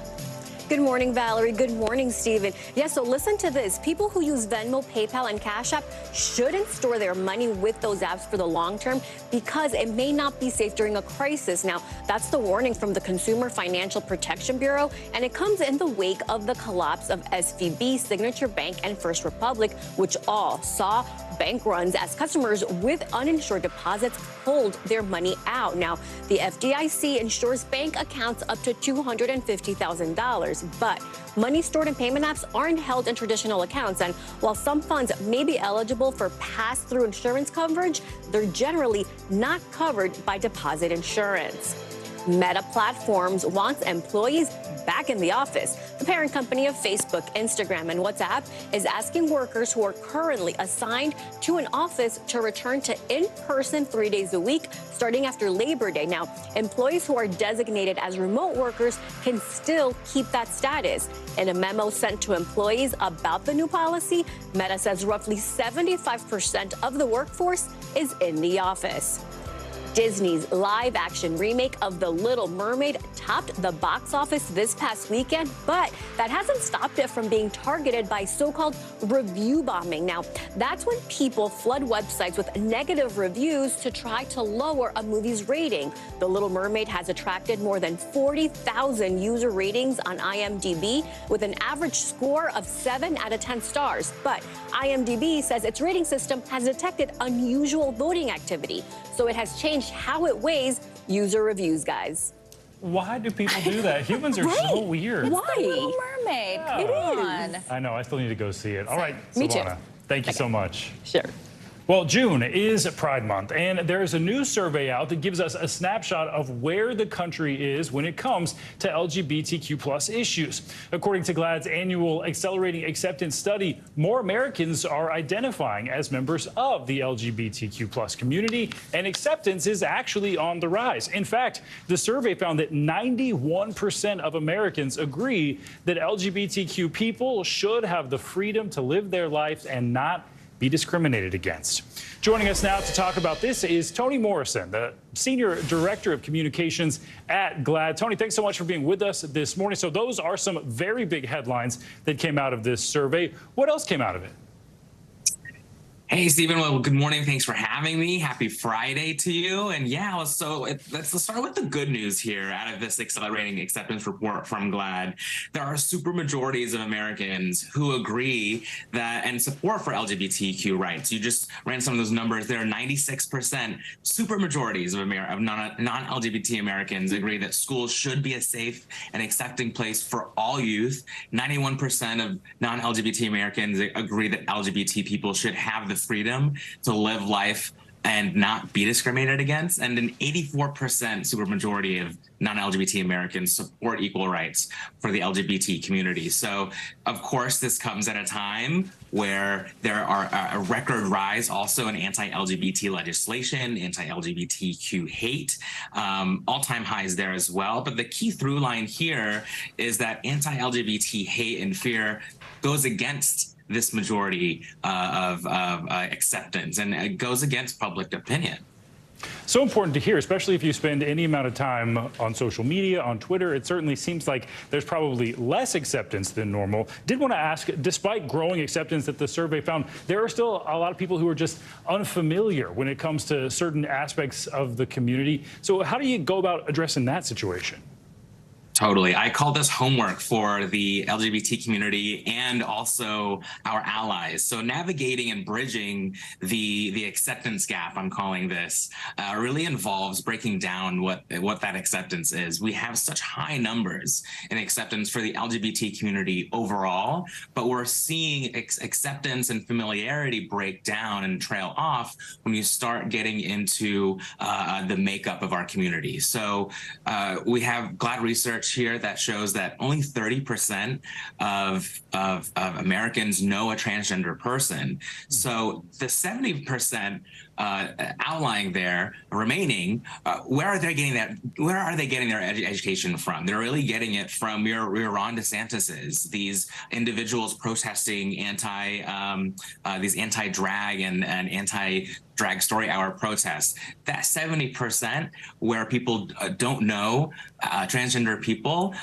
Good morning, Valerie. Good morning, Stephen. Yeah, so listen to this. People who use Venmo, PayPal, and Cash App shouldn't store their money with those apps for the long term because it may not be safe during a crisis. Now, that's the warning from the Consumer Financial Protection Bureau, and it comes in the wake of the collapse of SVB, Signature Bank, and First Republic, which all saw bank runs as customers with uninsured deposits pulled their money out. Now, the FDIC insures bank accounts up to $250,000. But money stored in payment apps aren't held in traditional accounts. And while some funds may be eligible for pass-through insurance coverage, they're generally not covered by deposit insurance. Meta Platforms wants employees back in the office. The parent company of Facebook, Instagram, and WhatsApp is asking workers who are currently assigned to an office to return to in-person 3 days a week, starting after Labor Day. Now, employees who are designated as remote workers can still keep that status. In a memo sent to employees about the new policy, Meta says roughly 75% of the workforce is in the office. Disney's live-action remake of The Little Mermaid topped the box office this past weekend, but that hasn't stopped it from being targeted by so-called review bombing. Now, that's when people flood websites with negative reviews to try to lower a movie's rating. The Little Mermaid has attracted more than 40,000 user ratings on IMDb with an average score of 7 out of 10 stars. But IMDb says its rating system has detected unusual voting activity, so it has changed how it weighs user reviews, guys. Why do people do that? Humans are so weird. Why? The Little Mermaid. Yeah. Come on. I know. I still need to go see it. All right, Me too. Silvana, thank you so much. Sure. Well, June is Pride Month, and there is a new survey out that gives us a snapshot of where the country is when it comes to LGBTQ+ issues. According to GLAAD's annual Accelerating Acceptance study, more Americans are identifying as members of the LGBTQ+ community, and acceptance is actually on the rise. In fact, the survey found that 91% of Americans agree that LGBTQ people should have the freedom to live their lives and not be discriminated against. Joining us now to talk about this is Toni Morrison, the Senior Director of Communications at GLAAD. Toni, thanks so much for being with us this morning. So those are some very big headlines that came out of this survey. What else came out of it? Hey, Stephen. Well, good morning. Thanks for having me. Happy Friday to you. And yeah, let's start with the good news here out of this Accelerating Acceptance report from GLAAD. There are super majorities of Americans who agree that and support for LGBTQ rights. You just ran some of those numbers. There are 96% super majorities of non-LGBT Americans agree that schools should be a safe and accepting place for all youth. 91% of non-LGBT Americans agree that LGBT people should have the freedom to live life and not be discriminated against, and an 84% supermajority of non-LGBT Americans support equal rights for the LGBT community. So, of course, this comes at a time where there are a record rise also in anti-LGBT legislation, anti-LGBTQ hate, all-time highs there as well. But the key through line here is that anti-LGBT hate and fear goes against this majority of acceptance, and it goes against public opinion. So important to hear, especially if you spend any amount of time on social media, on Twitter. It certainly seems like there's probably less acceptance than normal. Did want to ask, despite growing acceptance that the survey found, there are still a lot of people who are just unfamiliar when it comes to certain aspects of the community. So how do you go about addressing that situation? Totally. I call this homework for the LGBT community and also our allies. So navigating and bridging the acceptance gap, I'm calling this, really involves breaking down what that acceptance is. We have such high numbers in acceptance for the LGBT community overall, but we're seeing acceptance and familiarity break down and trail off when you start getting into the makeup of our community. So we have GLAAD research research here that shows that only 30% of Americans know a transgender person. So the 70% outlying there, remaining, where are they getting that? Where are they getting their education from? They're really getting it from your Ron DeSantis's, these individuals protesting these anti-drag and anti-drag story hour protests. That 70% where people don't know transgender people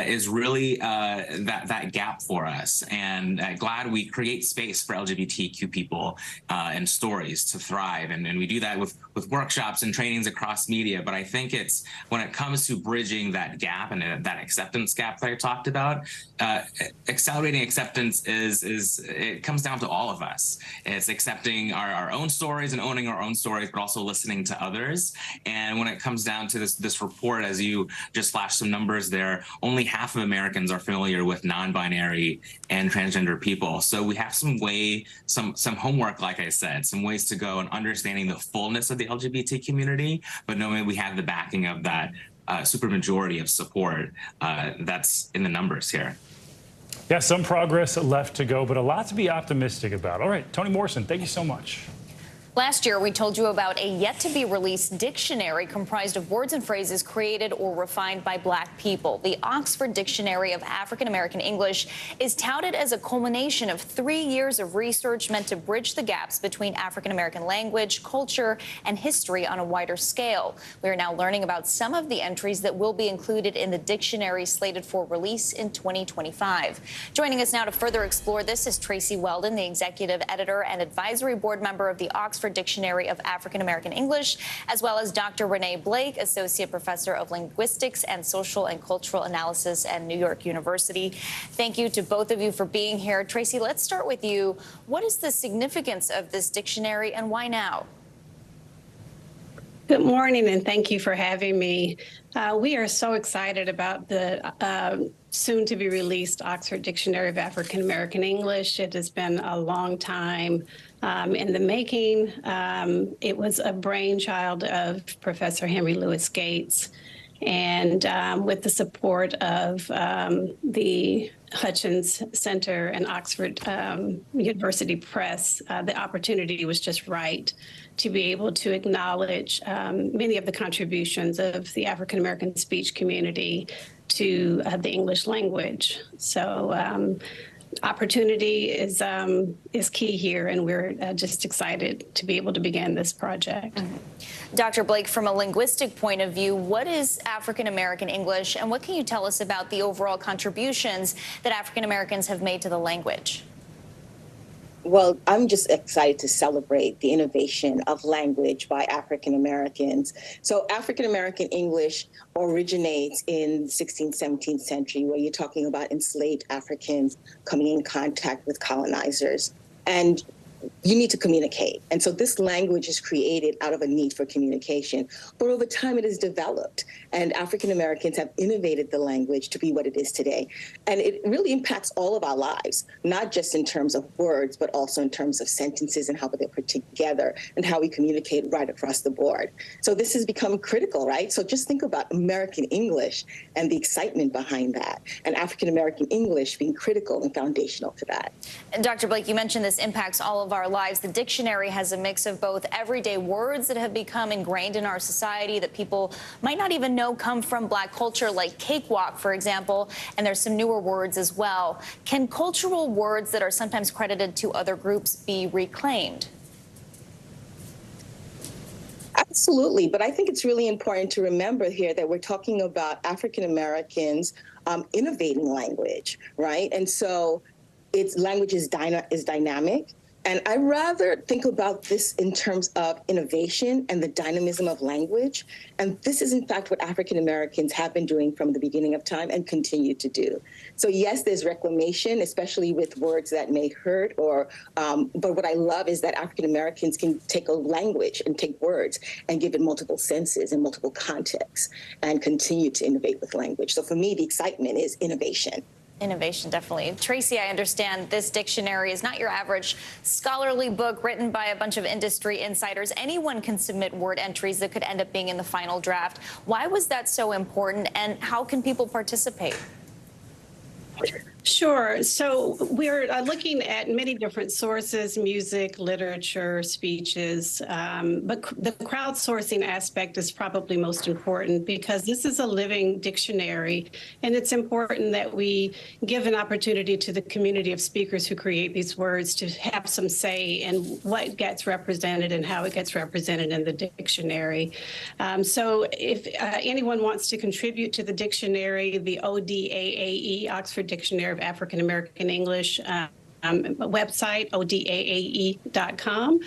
is really that gap for us. And glad we create space for LGBTQ people and stories to thrive. And we do that with workshops and trainings across media. But I think it's when it comes to bridging that gap and that acceptance gap that I talked about, accelerating acceptance it comes down to all of us. It's accepting our own stories and owning our own stories, but also listening to others. And when it comes down to this report, as you just flashed some numbers there, only half of Americans are familiar with non-binary and transgender people. So we have some homework, like I said, some ways to go in understanding the fullness of the LGBT community, but knowing we have the backing of that supermajority of support that's in the numbers here. Yeah, some progress left to go, but a lot to be optimistic about. All right, Toni Morrison, thank you so much. Last year, we told you about a yet-to-be-released dictionary comprised of words and phrases created or refined by Black people. The Oxford Dictionary of African American English is touted as a culmination of 3 years of research meant to bridge the gaps between African American language, culture, and history on a wider scale. We are now learning about some of the entries that will be included in the dictionary slated for release in 2025. Joining us now to further explore this is Tracy Weldon, the executive editor and advisory board member of the Oxford Dictionary of African American English, as well as Dr. Renee Blake, Associate Professor of Linguistics and Social and Cultural Analysis at New York University. Thank you to both of you for being here. Tracy, let's start with you. What is the significance of this dictionary and why now? Good morning, and thank you for having me. We are so excited about the soon-to-be-released Oxford Dictionary of African American English. It has been a long time in the making. It was a brainchild of Professor Henry Louis Gates, and with the support of the Hutchins Center and Oxford University Press, the opportunity was just right to be able to acknowledge many of the contributions of the African American speech community to the English language. So opportunity is key here, and we're just excited to be able to begin this project. Dr. Blake, from a linguistic point of view, what is African American English, and what can you tell us about the overall contributions that African Americans have made to the language? Well, I'm just excited to celebrate the innovation of language by African Americans. So African American English originates in the 16th, 17th century, where you're talking about enslaved Africans coming in contact with colonizers. And you need to communicate. And so this language is created out of a need for communication. But over time, it is developed. And African Americans have innovated the language to be what it is today. And it really impacts all of our lives, not just in terms of words, but also in terms of sentences and how they're put together and how we communicate right across the board. So this has become critical, right? So just think about American English and the excitement behind that, and African American English being critical and foundational to that. And Dr. Blake, you mentioned this impacts all of our lives. The dictionary has a mix of both everyday words that have become ingrained in our society that people might not even know come from Black culture, like cakewalk, for example, and there's some newer words as well. Can cultural words that are sometimes credited to other groups be reclaimed? Absolutely, but I think it's really important to remember here that we're talking about African Americans innovating language, right? And so language is dynamic. And I rather think about this in terms of innovation and the dynamism of language. And this is, in fact, what African Americans have been doing from the beginning of time and continue to do. So, yes, there's reclamation, especially with words that may hurt, but what I love is that African Americans can take a language and take words and give it multiple senses and multiple contexts and continue to innovate with language. So for me, the excitement is innovation. Innovation, definitely. Tracy, I understand this dictionary is not your average scholarly book written by a bunch of industry insiders. Anyone can submit word entries that could end up being in the final draft. Why was that so important, and how can people participate? Sure. So we're looking at many different sources: music, literature, speeches. But the crowdsourcing aspect is probably most important because this is a living dictionary, and it's important that we give an opportunity to the community of speakers who create these words to have some say in what gets represented and how it gets represented in the dictionary. So if anyone wants to contribute to the dictionary, the ODAAE, Oxford Dictionary of African American English website, odaae.com.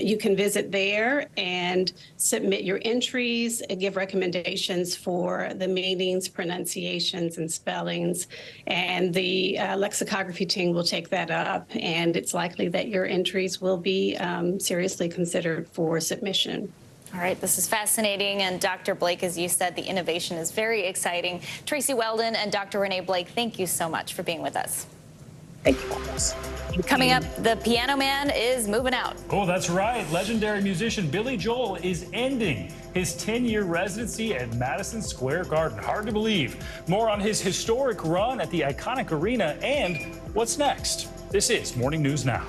You can visit there and submit your entries, give recommendations for the meanings, pronunciations, and spellings. And the lexicography team will take that up, and it's likely that your entries will be seriously considered for submission. All right, this is fascinating. And Dr. Blake, as you said, the innovation is very exciting. Tracy Weldon and Dr. Renee Blake, thank you so much for being with us. Thank you. Coming up, the Piano Man is moving out. Oh, that's right. Legendary musician Billy Joel is ending his 10-year residency at Madison Square Garden. Hard to believe. More on his historic run at the iconic arena and what's next. This is Morning News Now.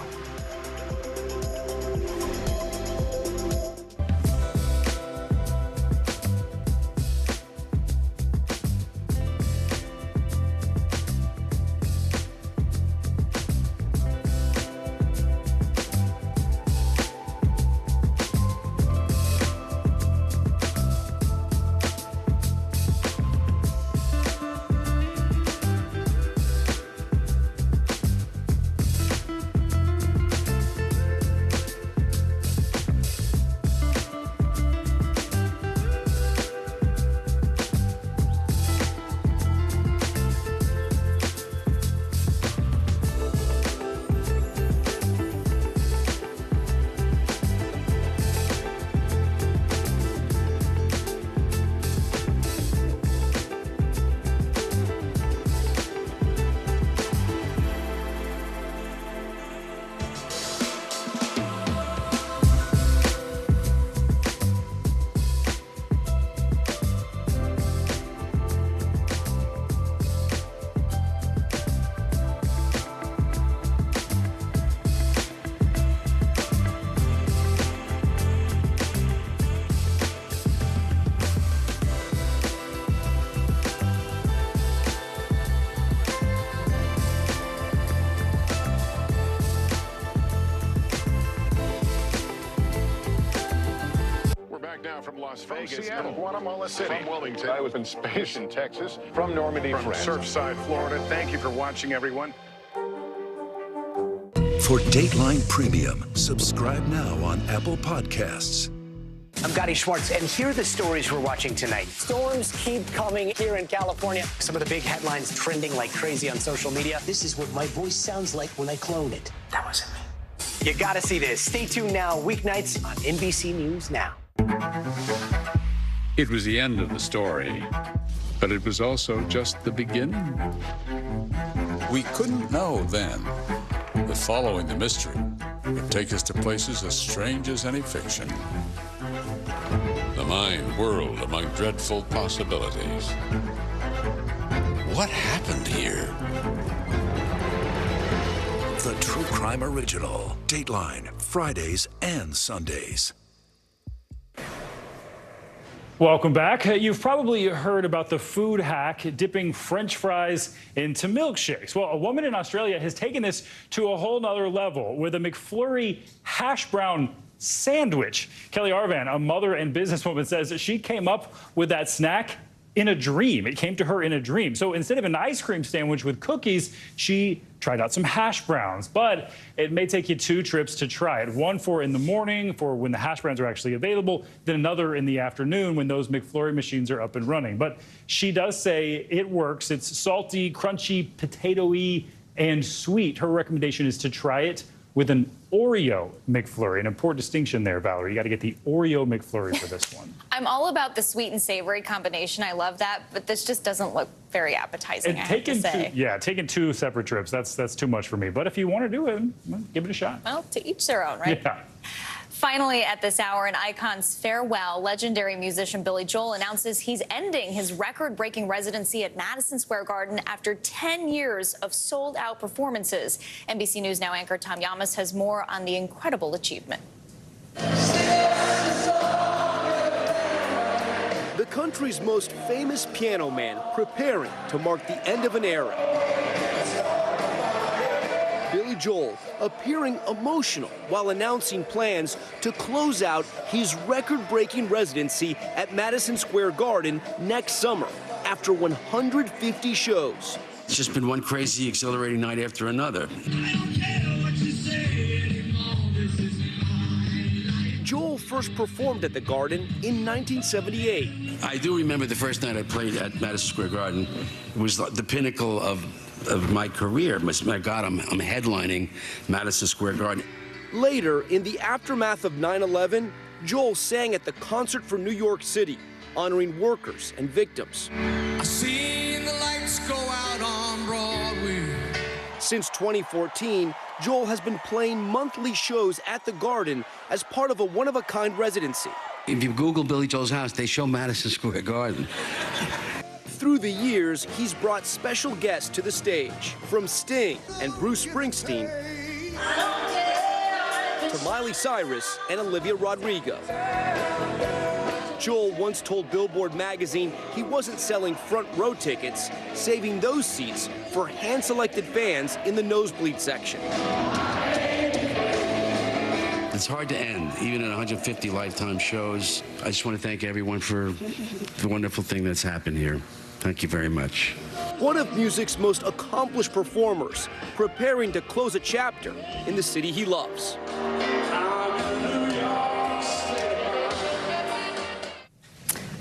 From Las Vegas, Seattle, Guatemala City, from Wilmington. I was in space in Texas, from Normandy, from Surfside, Florida. Thank you for watching, everyone. For Dateline Premium, subscribe now on Apple Podcasts. I'm Gotti Schwartz, and here are the stories we're watching tonight. Storms keep coming here in California. Some of the big headlines trending like crazy on social media. This is what my voice sounds like when I clone it. That wasn't me. You gotta see this. Stay tuned now, weeknights on NBC News Now. It was the end of the story, but it was also just the beginning. We couldn't know then that following the mystery would take us to places as strange as any fiction. The mind whirled among dreadful possibilities. What happened here? The True Crime Original. Dateline, Fridays and Sundays. Welcome back. You've probably heard about the food hack, dipping French fries into milkshakes. Well, a woman in Australia has taken this to a whole nother level with a McFlurry hash brown sandwich. Kelly Arvan, a mother and businesswoman, says that she came up with that snack in a dream. It came to her in a dream. So instead of an ice cream sandwich with cookies, she tried out some hash browns. But it may take you 2 trips to try it. One for in the morning, for when the hash browns are actually available, then another in the afternoon when those McFlurry machines are up and running. But she does say it works. It's salty, crunchy, potato-y, and sweet. Her recommendation is to try it with an Oreo McFlurry. An important distinction there, Valerie. You got to get the Oreo McFlurry for this one. I'm all about the sweet and savory combination. I love that, but this just doesn't look very appetizing, I have to say. Taking 2 separate trips, that's too much for me. But if you want to do it, well, give it a shot. Well, to each their own, right? Yeah. Finally, at this hour, an icon's farewell. Legendary musician Billy Joel announces he's ending his record-breaking residency at Madison Square Garden after 10 years of sold-out performances. NBC News Now anchor Tom Yamas has more on the incredible achievement. The country's most famous piano man preparing to mark the end of an era. Billy Joel appearing emotional while announcing plans to close out his record-breaking residency at Madison Square Garden next summer after 150 shows. It's just been one crazy, exhilarating night after another. Joel first performed at the Garden in 1978. I do remember the first night I played at Madison Square Garden. It was the pinnacle of my career. My God, I'm headlining Madison Square Garden. Later, in the aftermath of 9/11, Joel sang at the Concert for New York City, honoring workers and victims. I seen the lights go out on Broadway. Since 2014, Joel has been playing monthly shows at the Garden as part of a one-of-a-kind residency. If you Google Billy Joel's house, they show Madison Square Garden. Through the years, he's brought special guests to the stage, from Sting and Bruce Springsteen to Miley Cyrus and Olivia Rodrigo. Joel once told Billboard magazine he wasn't selling front row tickets, saving those seats for hand-selected fans in the nosebleed section. It's hard to end, even at 150 lifetime shows. I just want to thank everyone for the wonderful thing that's happened here. Thank you very much. One of music's most accomplished performers, preparing to close a chapter in the city he loves.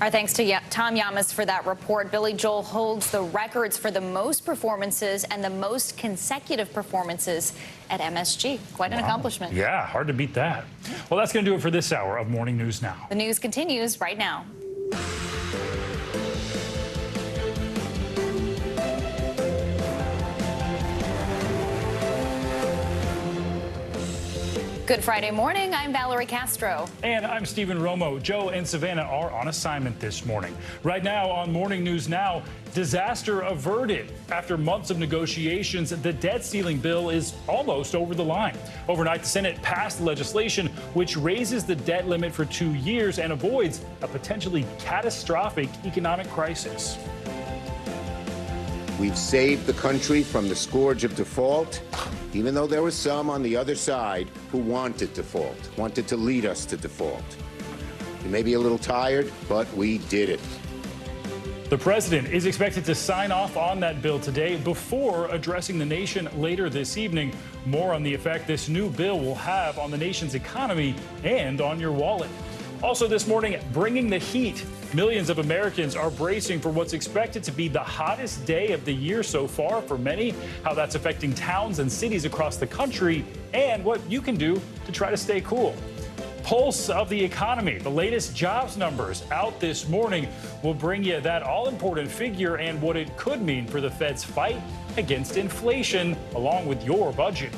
Our thanks to Tom Yamas for that report. Billy Joel holds the records for the most performances and the most consecutive performances at MSG. Quite an accomplishment. Yeah, hard to beat that. Well, that's going to do it for this hour of Morning News Now. The news continues right now. Good Friday morning. I'm Valerie Castro. And I'm Stephen Romo. Joe and Savannah are on assignment this morning. Right now on Morning News Now, disaster averted. After months of negotiations, the debt ceiling bill is almost over the line. Overnight, the Senate passed legislation which raises the debt limit for 2 years and avoids a potentially catastrophic economic crisis. We've saved the country from the scourge of default, even though there were some on the other side who wanted default, wanted to lead us to default. We may be a little tired, but we did it. The president is expected to sign off on that bill today before addressing the nation later this evening. More on the effect this new bill will have on the nation's economy and on your wallet. Also this morning, bringing the heat. Millions of Americans are bracing for what's expected to be the hottest day of the year so far for many, how that's affecting towns and cities across the country, and what you can do to try to stay cool. Pulse of the economy. The latest jobs numbers out this morning will bring you that all-important figure and what it could mean for the Fed's fight against inflation, along with your budget.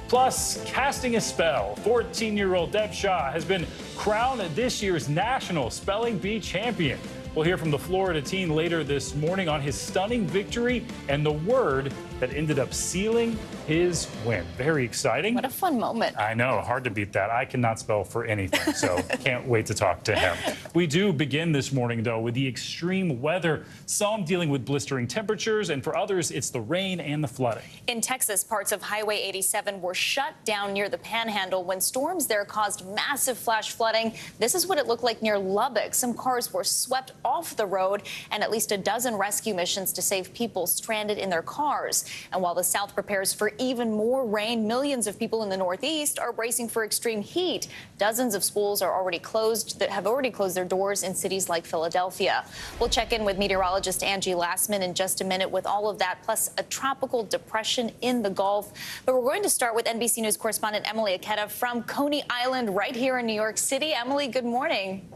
Plus, casting a spell, 14-year-old Deb Shaw has been crowned this year's National Spelling Bee champion. We'll hear from the Florida teen later this morning on his stunning victory and the word that ended up sealing his win. Very exciting. What a fun moment. I know, hard to beat that. I cannot spell for anything, so can't wait to talk to him. We do begin this morning, though, with the extreme weather. Some dealing with blistering temperatures, and for others, it's the rain and the flooding. In Texas, parts of Highway 87 were shut down near the Panhandle when storms there caused massive flash flooding. This is what it looked like near Lubbock. Some cars were swept off the road and at least a dozen rescue missions to save people stranded in their cars. And while the South prepares for even more rain, millions of people in the Northeast are bracing for extreme heat. Dozens of schools are already closed that have already closed their doors in cities like Philadelphia. We'll check in with meteorologist Angie Lastman in just a minute with all of that, plus a tropical depression in the Gulf. But we're going to start with NBC News correspondent Emily Aketa from Coney Island right here in New York City. Emily, good morning.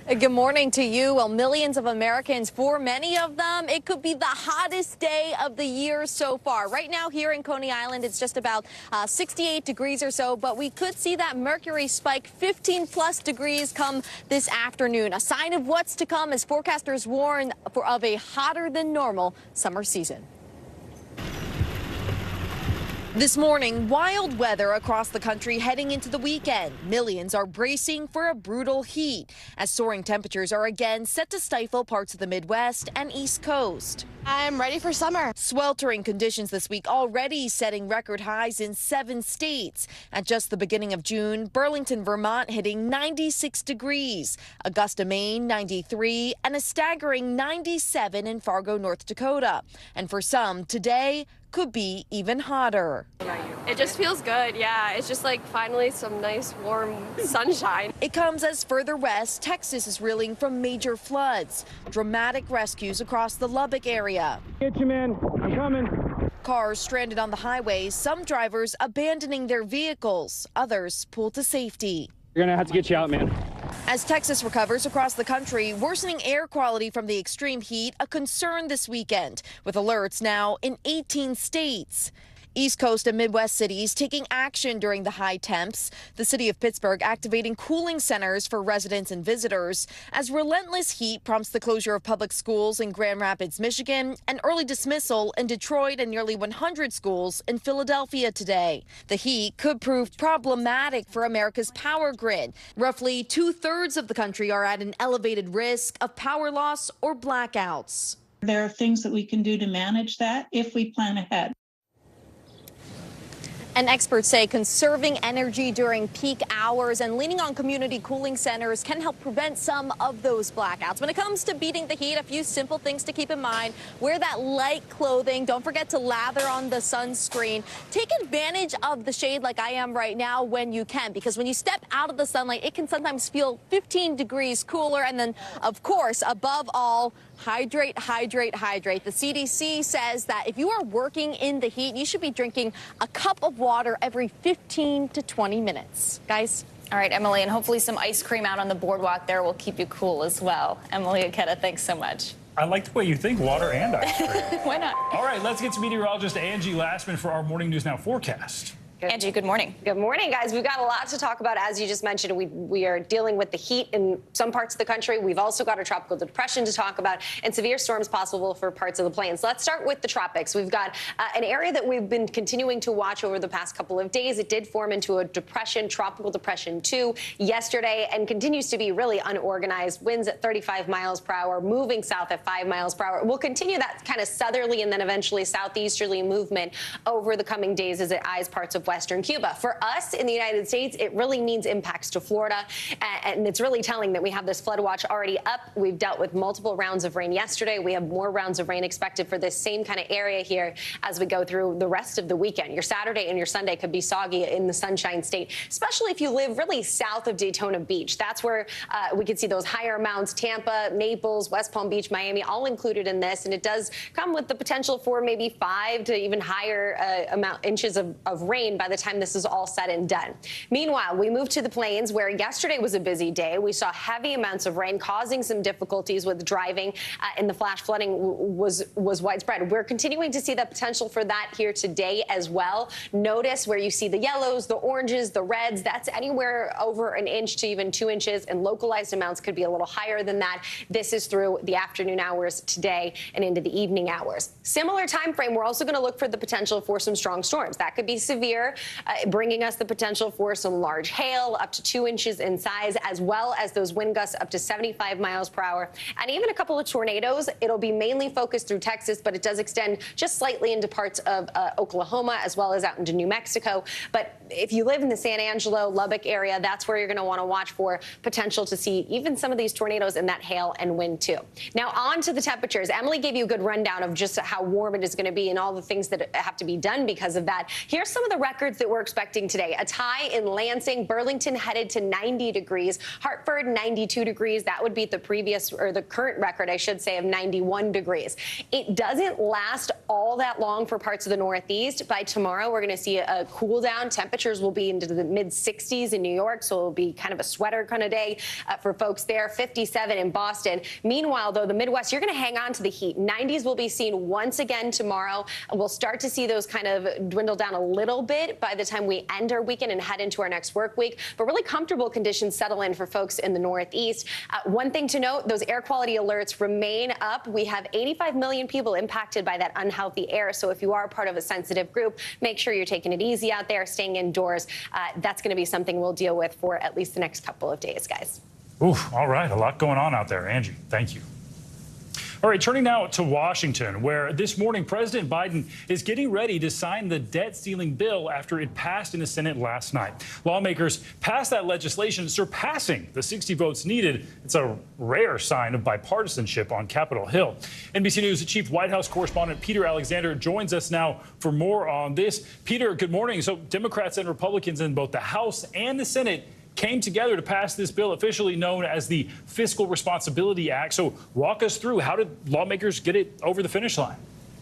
Good morning to you. Well, millions of Americans, for many of them, it could be the hottest day of the year so far. Right now here in Coney Island, it's just about 68 degrees or so, but we could see that mercury spike 15+ degrees come this afternoon. A sign of what's to come as forecasters warn of a hotter than normal summer season. This morning, wild weather across the country heading into the weekend. Millions are bracing for a brutal heat as soaring temperatures are again set to stifle parts of the Midwest and East Coast. I'm ready for summer. Sweltering conditions this week already setting record highs in 7 states. At just the beginning of June, Burlington, Vermont hitting 96 degrees, Augusta, Maine 93, and a staggering 97 in Fargo, North Dakota. And for some, today could be even hotter. It just feels good, yeah. It's just like finally some nice warm sunshine. It comes as further west, Texas is reeling from major floods. Dramatic rescues across the Lubbock area. Get you, man. I'm coming. Cars stranded on the highways, some drivers abandoning their vehicles, others pulled to safety. We're gonna have to get you out, man. As Texas recovers across the country, worsening air quality from the extreme heat a concern this weekend, with alerts now in 18 states. East Coast and Midwest cities taking action during the high temps. The city of Pittsburgh activating cooling centers for residents and visitors as relentless heat prompts the closure of public schools in Grand Rapids, Michigan, and early dismissal in Detroit and nearly 100 schools in Philadelphia today. The heat could prove problematic for America's power grid. Roughly 2/3 of the country are at an elevated risk of power loss or blackouts. There are things that we can do to manage that if we plan ahead. And experts say conserving energy during peak hours and leaning on community cooling centers can help prevent some of those blackouts. When it comes to beating the heat, a few simple things to keep in mind. Wear that light clothing. Don't forget to lather on the sunscreen. Take advantage of the shade like I am right now when you can, because when you step out of the sunlight, it can sometimes feel 15 degrees cooler. And then, of course, above all, hydrate, hydrate, hydrate. The CDC says that if you are working in the heat, you should be drinking a cup of water every 15 to 20 minutes. Guys? All right, Emily, and hopefully some ice cream out on the boardwalk there will keep you cool as well. Emily Aketa, thanks so much. I like the way you think, water and ice cream. Why not? All right, let's get to meteorologist Angie Lastman for our Morning News Now forecast. Angie, good morning. Good morning, guys. We've got a lot to talk about. As you just mentioned, we are dealing with the heat in some parts of the country. We've also got a tropical depression to talk about and severe storms possible for parts of the plains. Let's start with the tropics. We've got an area that we've been continuing to watch over the past couple of days. It did form into a depression, tropical depression 2 yesterday, and continues to be really unorganized. Winds at 35 miles per hour, moving south at 5 miles per hour. We'll continue that kind of southerly and then eventually southeasterly movement over the coming days as it eyes parts of western Cuba. For us in the United States, it really means impacts to Florida, and it's really telling that we have this flood watch already up. We've dealt with multiple rounds of rain yesterday. We have more rounds of rain expected for this same kind of area here as we go through the rest of the weekend. Your Saturday and your Sunday could be soggy in the Sunshine State, especially if you live really south of Daytona Beach. That's where we could see those higher amounts. Tampa, Naples, West Palm Beach, Miami, all included in this, and it does come with the potential for maybe 5 to even higher inches of rain by the time this is all said and done. Meanwhile, we move to the plains, where yesterday was a busy day. We saw heavy amounts of rain causing some difficulties with driving, and the flash flooding was widespread. We're continuing to see the potential for that here today as well. Notice where you see the yellows, the oranges, the reds. That's anywhere over an inch to even 2 inches, and localized amounts could be a little higher than that. This is through the afternoon hours today and into the evening hours. Similar time frame, we're also going to look for the potential for some strong storms. That could be severe weather, bringing us the potential for some large hail up to 2 inches in size, as well as those wind gusts up to 75 miles per hour, and even a couple of tornadoes. It'll be mainly focused through Texas, but it does extend just slightly into parts of Oklahoma, as well as out into New Mexico. But if you live in the San Angelo, Lubbock area, that's where you're going to want to watch for potential to see even some of these tornadoes and that hail and wind too. Now on to the temperatures. Emily gave you a good rundown of just how warm it is going to be and all the things that have to be done because of that. Here's some of the records that we're expecting today. A tie in Lansing, Burlington headed to 90 degrees, Hartford 92 degrees. That would beat the previous, or the current record, I should say, of 91 degrees. It doesn't last all that long for parts of the Northeast. By tomorrow, we're going to see a cool down. Temperatures will be into the mid 60s in New York, so it'll be kind of a sweater kind of day for folks there. 57 in Boston. Meanwhile, though, the Midwest, you're going to hang on to the heat. 90s will be seen once again tomorrow. We'll start to see those kind of dwindle down a little bit by the time we end our weekend and head into our next work week. But really comfortable conditions settle in for folks in the Northeast. One thing to note, those air quality alerts remain up. We have 85 million people impacted by that unhealthy air. So if you are part of a sensitive group, make sure you're taking it easy out there, staying indoors. That's going to be something we'll deal with for at least the next couple of days, guys. Ooh, all right. A lot going on out there, Angie. Thank you. All right, turning now to Washington, where this morning President Biden is getting ready to sign the debt ceiling bill after it passed in the Senate last night. Lawmakers passed that legislation, surpassing the 60 votes needed. It's a rare sign of bipartisanship on Capitol Hill. NBC News Chief White House correspondent Peter Alexander joins us now for more on this. Peter, good morning. So Democrats and Republicans in both the House and the Senate came together to pass this bill, officially known as the Fiscal Responsibility Act. So walk us through, how did lawmakers get it over the finish line?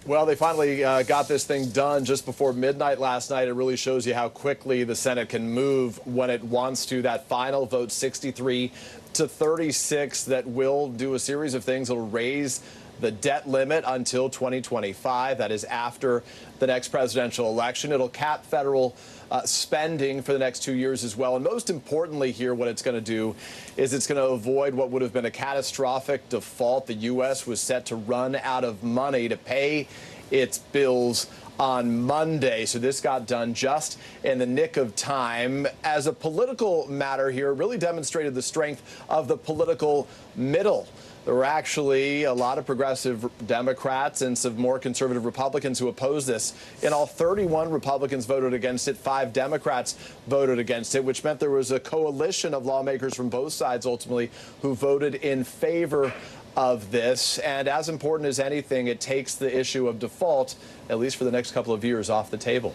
Well, they finally got this thing done just before midnight last night. It really shows you how quickly the Senate can move when it wants to. That final vote, 63 to 36, that will do a series of things. It'll raise the debt limit until 2025. That is after the next presidential election. It'll cap federal spending for the next 2 years as well. And most importantly here, what it's going to do is it's going to avoid what would have been a catastrophic default. The U.S. was set to run out of money to pay its bills on Monday. So this got done just in the nick of time. As a political matter here, it really demonstrated the strength of the political middle. There were actually a lot of progressive Democrats and some more conservative Republicans who opposed this. In all, 31 Republicans voted against it. 5 Democrats voted against it, which meant there was a coalition of lawmakers from both sides ultimately who voted in favor of this. And as important as anything, it takes the issue of default, at least for the next couple of years, off the table.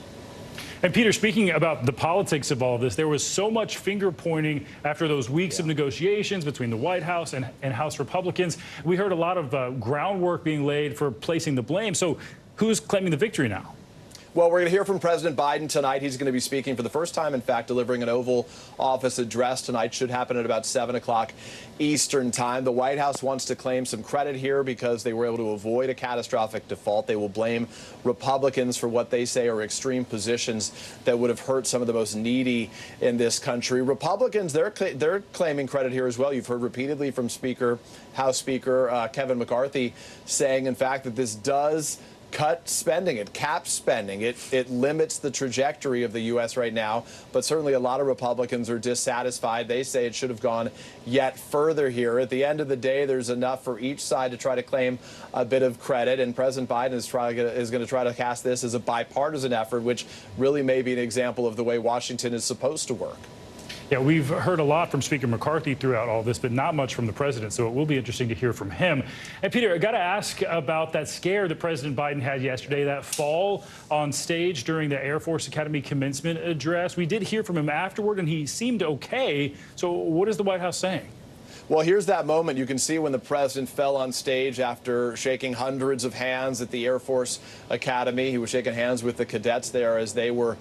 And Peter, speaking about the politics of all of this, there was so much finger pointing after those weeks of negotiations between the White House and House Republicans. We heard a lot of groundwork being laid for placing the blame. So who's claiming the victory now? Well, we're going to hear from President Biden tonight. He's going to be speaking for the first time, in fact, delivering an Oval Office address tonight. Should happen at about 7 o'clock Eastern time. The White House wants to claim some credit here because they were able to avoid a catastrophic default. They will blame Republicans for what they say are extreme positions that would have hurt some of the most needy in this country. Republicans, they're claiming credit here as well. You've heard repeatedly from House Speaker Kevin McCarthy saying, in fact, that this does cut spending. It caps spending. It limits the trajectory of the U.S. right now. But certainly a lot of Republicans are dissatisfied. They say it should have gone yet further here. At the end of the day, there's enough for each side to try to claim a bit of credit. And President Biden is going to try to cast this as a bipartisan effort, which really may be an example of the way Washington is supposed to work. Yeah, we've heard a lot from Speaker McCarthy throughout all this, but not much from the president. So it will be interesting to hear from him. And Peter, I got to ask about that scare that President Biden had yesterday, that fall on stage during the Air Force Academy commencement address. We did hear from him afterward, and he seemed okay. So what is the White House saying? Well, here's that moment. You can see when the president fell on stage after shaking hundreds of hands at the Air Force Academy. He was shaking hands with the cadets there as they were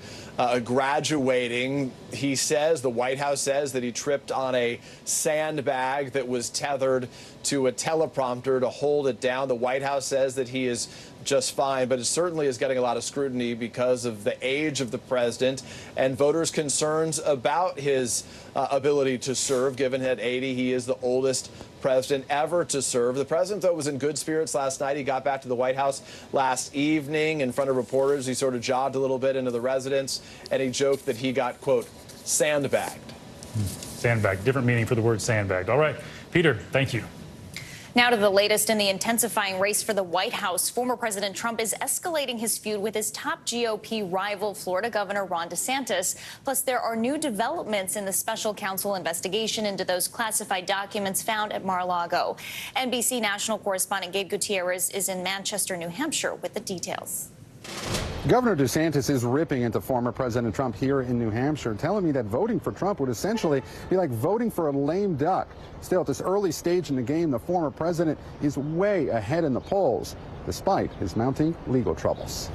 graduating. He says, the White House says, that he tripped on a sandbag that was tethered to a teleprompter to hold it down. The White House says that he is just fine, but it certainly is getting a lot of scrutiny because of the age of the president and voters' concerns about his ability to serve. Given at 80, he is the the oldest president ever to serve. The president, though, was in good spirits last night. He got back to the White House last evening in front of reporters. He sort of jogged a little bit into the residence, and he joked that he got, quote, sandbagged. Sandbagged, different meaning for the word sandbagged. All right, Peter, thank you. Now to the latest in the intensifying race for the White House. Former President Trump is escalating his feud with his top GOP rival, Florida Governor Ron DeSantis. Plus, there are new developments in the special counsel investigation into those classified documents found at Mar-a-Lago. NBC national correspondent Gabe Gutierrez is in Manchester, New Hampshire with the details. Governor DeSantis is ripping into former President Trump here in New Hampshire, telling me that voting for Trump would essentially be like voting for a lame duck. Still, at this early stage in the game, the former president is way ahead in the polls, despite his mounting legal troubles.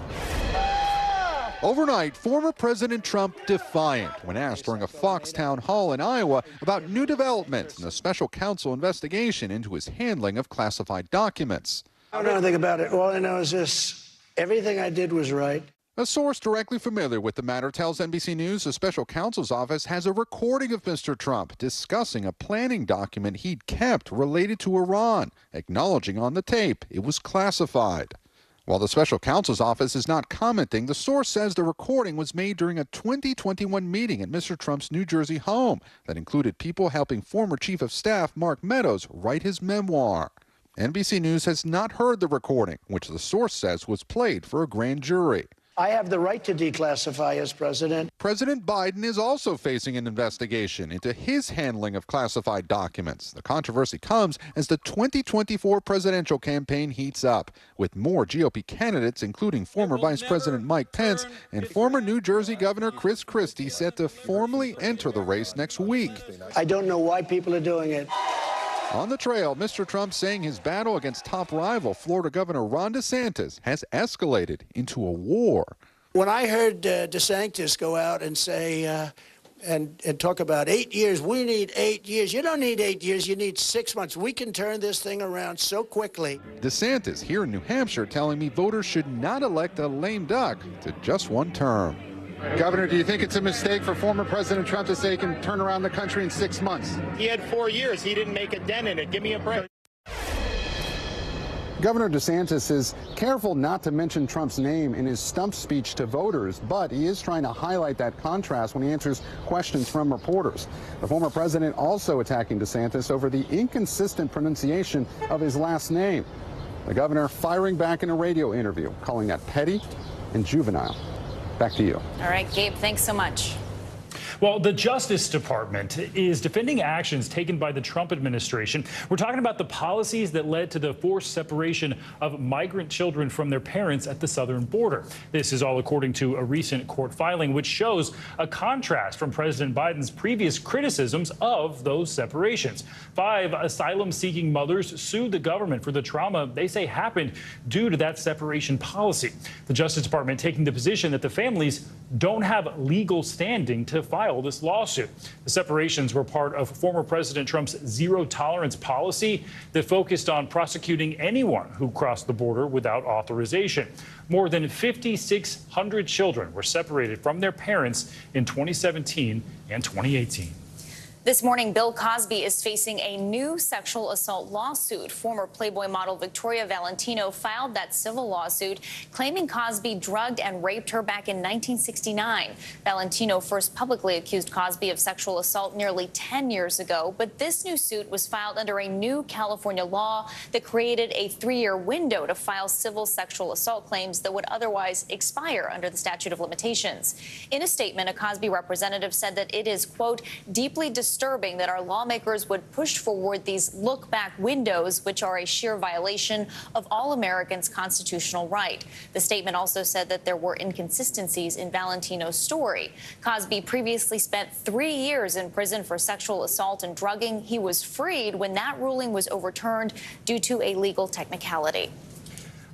Overnight, former President Trump defiant when asked during a Fox town hall in Iowa about new developments in the special counsel investigation into his handling of classified documents. I don't know anything about it. All I know is this. Everything I did was right. A source directly familiar with the matter tells NBC News the special counsel's office has a recording of Mr. Trump discussing a planning document he'd kept related to Iran, acknowledging on the tape it was classified. While the special counsel's office is not commenting, the source says the recording was made during a 2021 meeting at Mr. Trump's New Jersey home that included people helping former Chief of Staff Mark Meadows write his memoir. NBC News has not heard the recording, which the source says was played for a grand jury. I have the right to declassify as president. President Biden is also facing an investigation into his handling of classified documents. The controversy comes as the 2024 presidential campaign heats up, with more GOP candidates, including former Vice President Mike Pence and former New Jersey Governor Chris Christie, set to formally enter the race next week. I don't know why people are doing it. On the trail, Mr. Trump saying his battle against top rival Florida Governor Ron DeSantis has escalated into a war. When I heard DeSantis go out and say and talk about 8 years, we need 8 years. You don't need 8 years, you need 6 months. We can turn this thing around so quickly. DeSantis here in New Hampshire telling me voters should not elect a lame duck to just one term. Governor, do you think it's a mistake for former President Trump to say he can turn around the country in 6 months? He had 4 years. He didn't make a dent in it. Give me a break. Governor DeSantis is careful not to mention Trump's name in his stump speech to voters, but he is trying to highlight that contrast when he answers questions from reporters. The former president also attacking DeSantis over the inconsistent pronunciation of his last name. The governor firing back in a radio interview, calling that petty and juvenile. Back to you. All right, Gabe, thanks so much. Well, the Justice Department is defending actions taken by the Trump administration. We're talking about the policies that led to the forced separation of migrant children from their parents at the southern border. This is all according to a recent court filing, which shows a contrast from President Biden's previous criticisms of those separations. 5 asylum-seeking mothers sued the government for the trauma they say happened due to that separation policy. The Justice Department taking the position that the families don't have legal standing to file this lawsuit. The separations were part of former President Trump's zero-tolerance policy that focused on prosecuting anyone who crossed the border without authorization. More than 5,600 children were separated from their parents in 2017 and 2018. This morning, Bill Cosby is facing a new sexual assault lawsuit. Former Playboy model Victoria Valentino filed that civil lawsuit, claiming Cosby drugged and raped her back in 1969. Valentino first publicly accused Cosby of sexual assault nearly 10 years ago, but this new suit was filed under a new California law that created a 3-year window to file civil sexual assault claims that would otherwise expire under the statute of limitations. In a statement, a Cosby representative said that it is, quote, deeply disturbing that our lawmakers would push forward these look-back windows, which are a sheer violation of all Americans' constitutional right. The statement also said that there were inconsistencies in Valentino's story. Cosby previously spent 3 years in prison for sexual assault and drugging. He was freed when that ruling was overturned due to a legal technicality.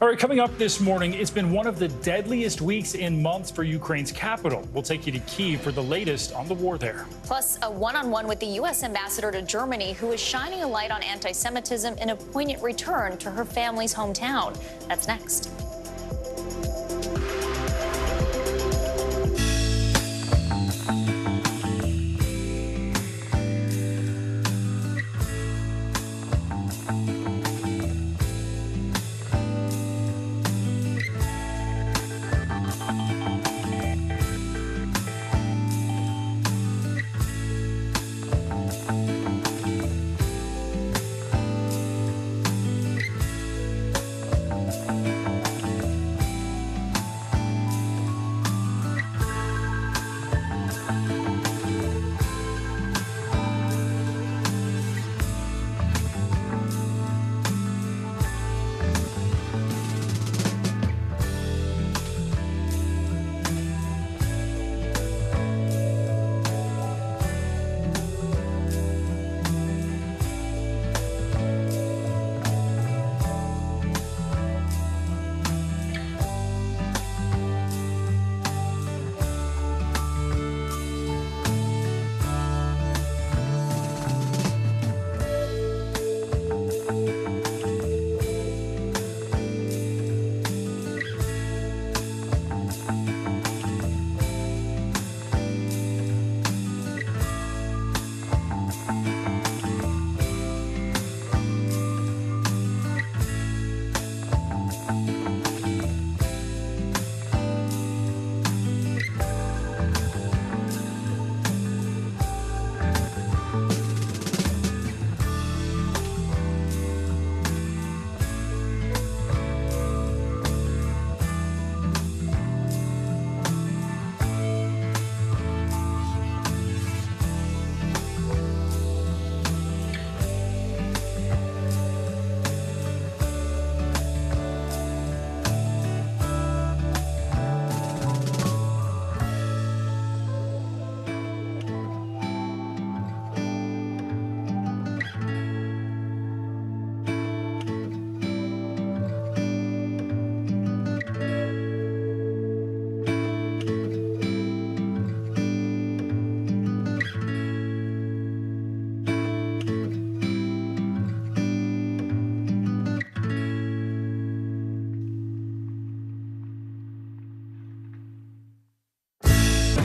All right, coming up this morning, it's been one of the deadliest weeks in months for Ukraine's capital. We'll take you to Kyiv for the latest on the war there. Plus, a one-on-one with the U.S. ambassador to Germany, who is shining a light on anti-Semitism in a poignant return to her family's hometown. That's next.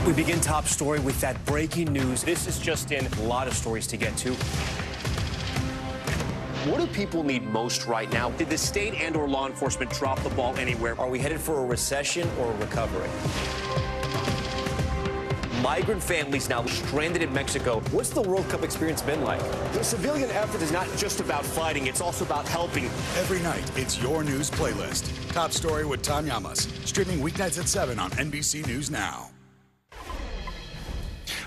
We begin top story with that breaking news. This is just in, a lot of stories to get to. What do people need most right now? Did the state and/or law enforcement drop the ball anywhere? Are we headed for a recession or a recovery? Migrant families now stranded in Mexico. What's the World Cup experience been like? The civilian effort is not just about fighting, it's also about helping. Every night, it's your news playlist. Top Story with Tom Llamas. Streaming weeknights at 7 on NBC News Now.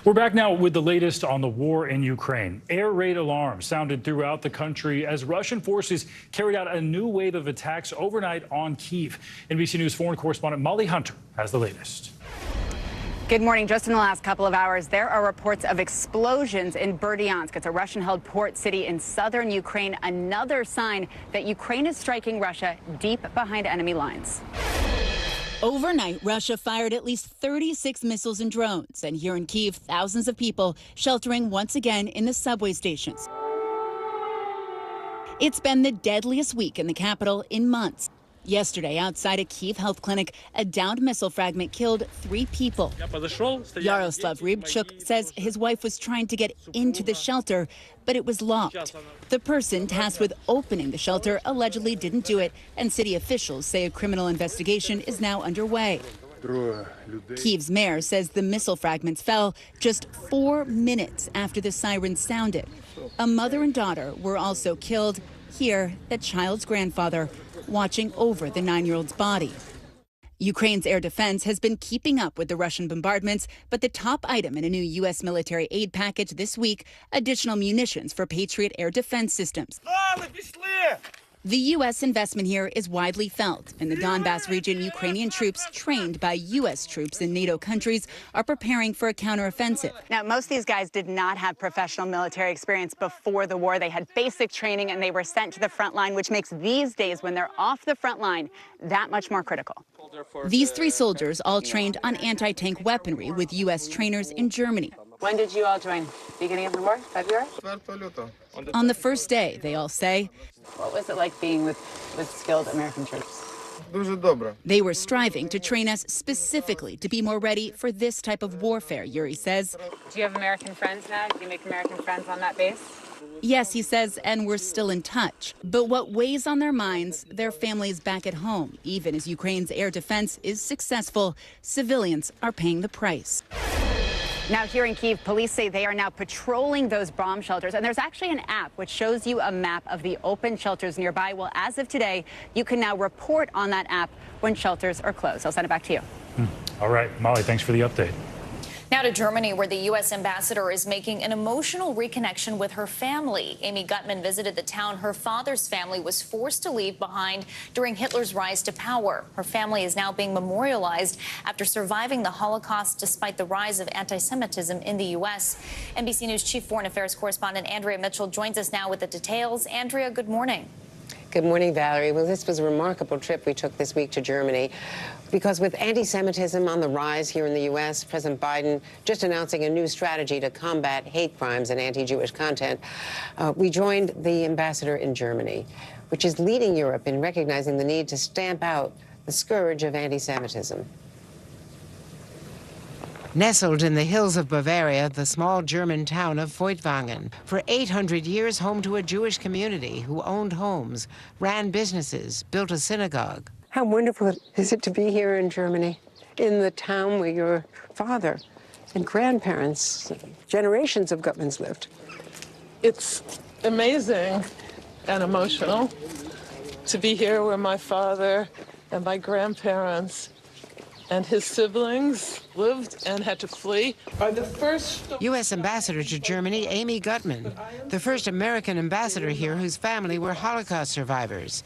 We're back now with the latest on the war in Ukraine. Air raid alarms sounded throughout the country as Russian forces carried out a new wave of attacks overnight on Kyiv. NBC News foreign correspondent Molly Hunter has the latest. Good morning. Just in the last couple of hours, there are reports of explosions in Berdyansk. It's a Russian-held port city in southern Ukraine, another sign that Ukraine is striking Russia deep behind enemy lines. Overnight, Russia fired at least 36 missiles and drones. And here in Kyiv, thousands of people sheltering once again in the subway stations. It's been the deadliest week in the capital in months. Yesterday, outside a Kyiv health clinic, a downed missile fragment killed 3 people. Yaroslav Rybchuk says his wife was trying to get into the shelter, but it was locked. The person tasked with opening the shelter allegedly didn't do it, and city officials say a criminal investigation is now underway. Kyiv's mayor says the missile fragments fell just 4 minutes after the sirens sounded. A mother and daughter were also killed. Here, the child's grandfather watching over the 9-year-old's body. Ukraine's air defense has been keeping up with the Russian bombardments, but the top item in a new U.S. military aid package this week, additional munitions for Patriot air defense systems. The U.S. investment here is widely felt. In the Donbass region, Ukrainian troops trained by U.S. troops in NATO countries are preparing for a counteroffensive. Now, most of these guys did not have professional military experience before the war. They had basic training and they were sent to the front line, which makes these days when they're off the front line that much more critical. These 3 soldiers all trained on anti-tank weaponry with U.S. trainers in Germany. When did you all join? Beginning of the war? February? On the first day, they all say, what was it like being with skilled American troops? They were striving to train us specifically to be more ready for this type of warfare, Yuri says. Do you have American friends now? Do you make American friends on that base? Yes, he says, and we're still in touch. But what weighs on their minds, their families back at home. Even as Ukraine's air defense is successful, civilians are paying the price. Now here in Kyiv, police say they are now patrolling those bomb shelters. And there's actually an app which shows you a map of the open shelters nearby. Well, as of today, you can now report on that app when shelters are closed. I'll send it back to you. All right, Molly, thanks for the update. Now to Germany, where the U.S. ambassador is making an emotional reconnection with her family. Amy Gutman visited the town her father's family was forced to leave behind during Hitler's rise to power. Her family is now being memorialized after surviving the Holocaust despite the rise of anti-Semitism in the U.S. NBC News Chief Foreign Affairs Correspondent Andrea Mitchell joins us now with the details. Andrea, good morning. Good morning, Valerie. Well, this was a remarkable trip we took this week to Germany because with anti-Semitism on the rise here in the U.S., President Biden just announcing a new strategy to combat hate crimes and anti-Jewish content, we joined the ambassador in Germany, which is leading Europe in recognizing the need to stamp out the scourge of anti-Semitism. Nestled in the hills of Bavaria, the small German town of Feuchtwangen, for 800 years home to a Jewish community who owned homes, ran businesses, built a synagogue. How wonderful is it to be here in Germany, in the town where your father and grandparents, generations of Gutmans lived? It's amazing and emotional to be here where my father and my grandparents and his siblings lived and had to flee. The first U.S. Ambassador to Germany, Amy Gutman, the first American ambassador here whose family were Holocaust survivors,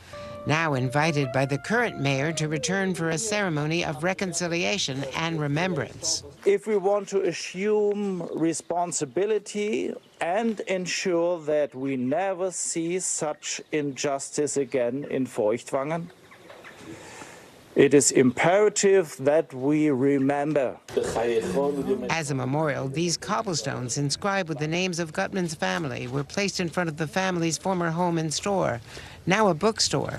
now invited by the current mayor to return for a ceremony of reconciliation and remembrance. If we want to assume responsibility and ensure that we never see such injustice again in Feuchtwangen, it is imperative that we remember. As a memorial, these cobblestones inscribed with the names of Gutman's family were placed in front of the family's former home and store, now a bookstore,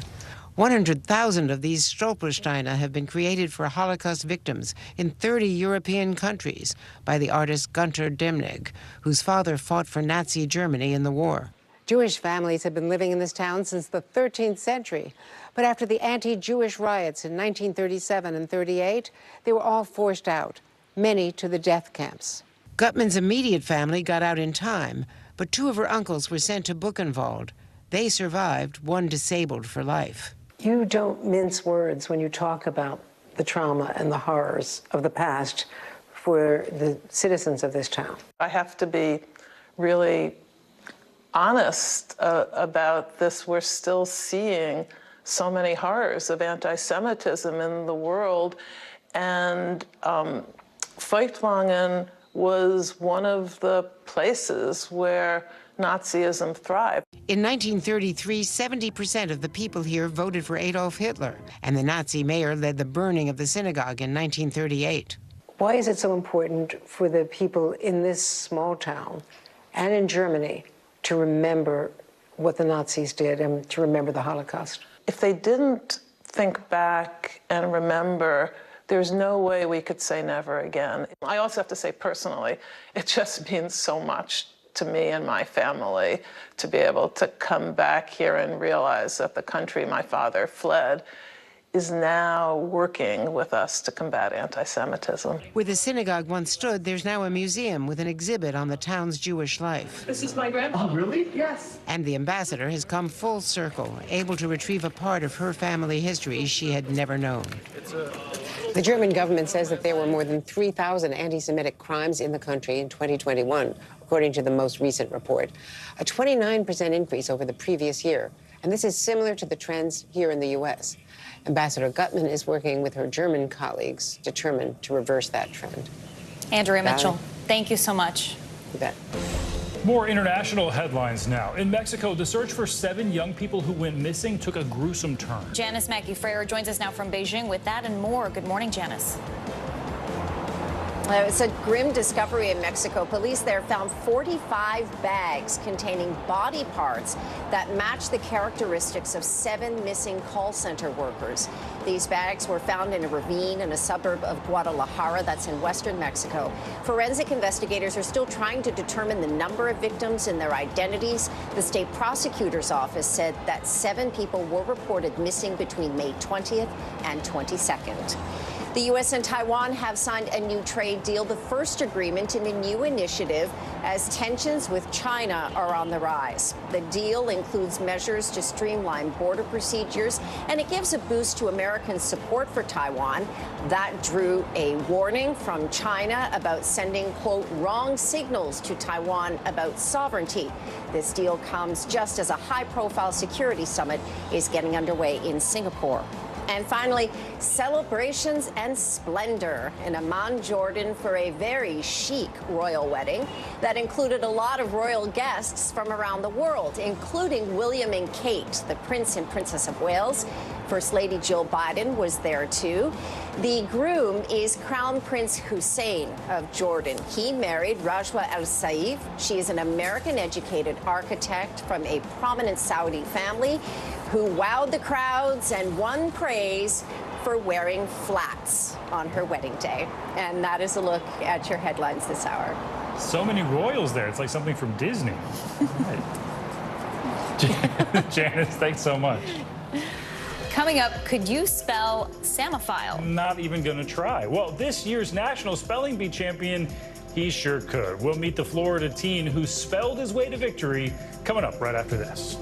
100,000 of these Stolpersteine have been created for Holocaust victims in 30 European countries by the artist Gunter Demnig, whose father fought for Nazi Germany in the war. Jewish families have been living in this town since the 13th century. But after the anti-Jewish riots in 1937 and 38, they were all forced out, many to the death camps. Gutman's immediate family got out in time, but 2 of her uncles were sent to Buchenwald. They survived, one disabled for life. You don't mince words when you talk about the trauma and the horrors of the past for the citizens of this town. I have to be really honest about this. We're still seeing so many horrors of anti-Semitism in the world, and Feuchtwangen was one of the places where Nazism thrived. In 1933, 70% of the people here voted for Adolf Hitler, and the Nazi mayor led the burning of the synagogue in 1938. Why is it so important for the people in this small town and in Germany to remember what the Nazis did and to remember the Holocaust? If they didn't think back and remember, there's no way we could say never again. I also have to say personally, it just means so much to me and my family to be able to come back here and realize that the country my father fled is now working with us to combat anti-Semitism. Where the synagogue once stood, there's now a museum with an exhibit on the town's Jewish life. This is my grandpa. Oh, really? Yes. And the ambassador has come full circle, able to retrieve a part of her family history she had never known. The German government says that there were more than 3,000 anti-Semitic crimes in the country in 2021, according to the most recent report, a 29% increase over the previous year. And this is similar to the trends here in the U.S. Ambassador Gutman is working with her German colleagues, determined to reverse that trend. Andrea Mitchell, thank you so much. You bet. More international headlines now. In Mexico, the search for 7 young people who went missing took a gruesome turn. Janice Mackey-Freyer joins us now from Beijing with that and more. Good morning, Janice. It's a grim discovery in Mexico. Police there found 45 bags containing body parts that match the characteristics of 7 missing call center workers. These bags were found in a ravine in a suburb of Guadalajara, that's in western Mexico. Forensic investigators are still trying to determine the number of victims and their identities. The state prosecutor's office said that 7 people were reported missing between May 20th and 22nd. The U.S. and Taiwan have signed a new trade deal, the first agreement in a new initiative as tensions with China are on the rise. The deal includes measures to streamline border procedures, and it gives a boost to American support for Taiwan. That drew a warning from China about sending, quote, wrong signals to Taiwan about sovereignty. This deal comes just as a high-profile security summit is getting underway in Singapore. And finally, celebrations and splendor in Amman, Jordan for a very chic royal wedding that included a lot of royal guests from around the world, including William and Kate, the Prince and Princess of Wales. First Lady Jill Biden was there, too. The groom is Crown Prince Hussein of Jordan. He married Rajwa Al Saif. She is an American-educated architect from a prominent Saudi family who wowed the crowds and won praise for wearing flats on her wedding day. And that is a look at your headlines this hour. So many royals there. It's like something from Disney. Right. Janice, thanks so much. Coming up, could you spell Samophile? Not even going to try. Well, this year's National Spelling Bee champion, he sure could. We'll meet the Florida teen who spelled his way to victory coming up right after this.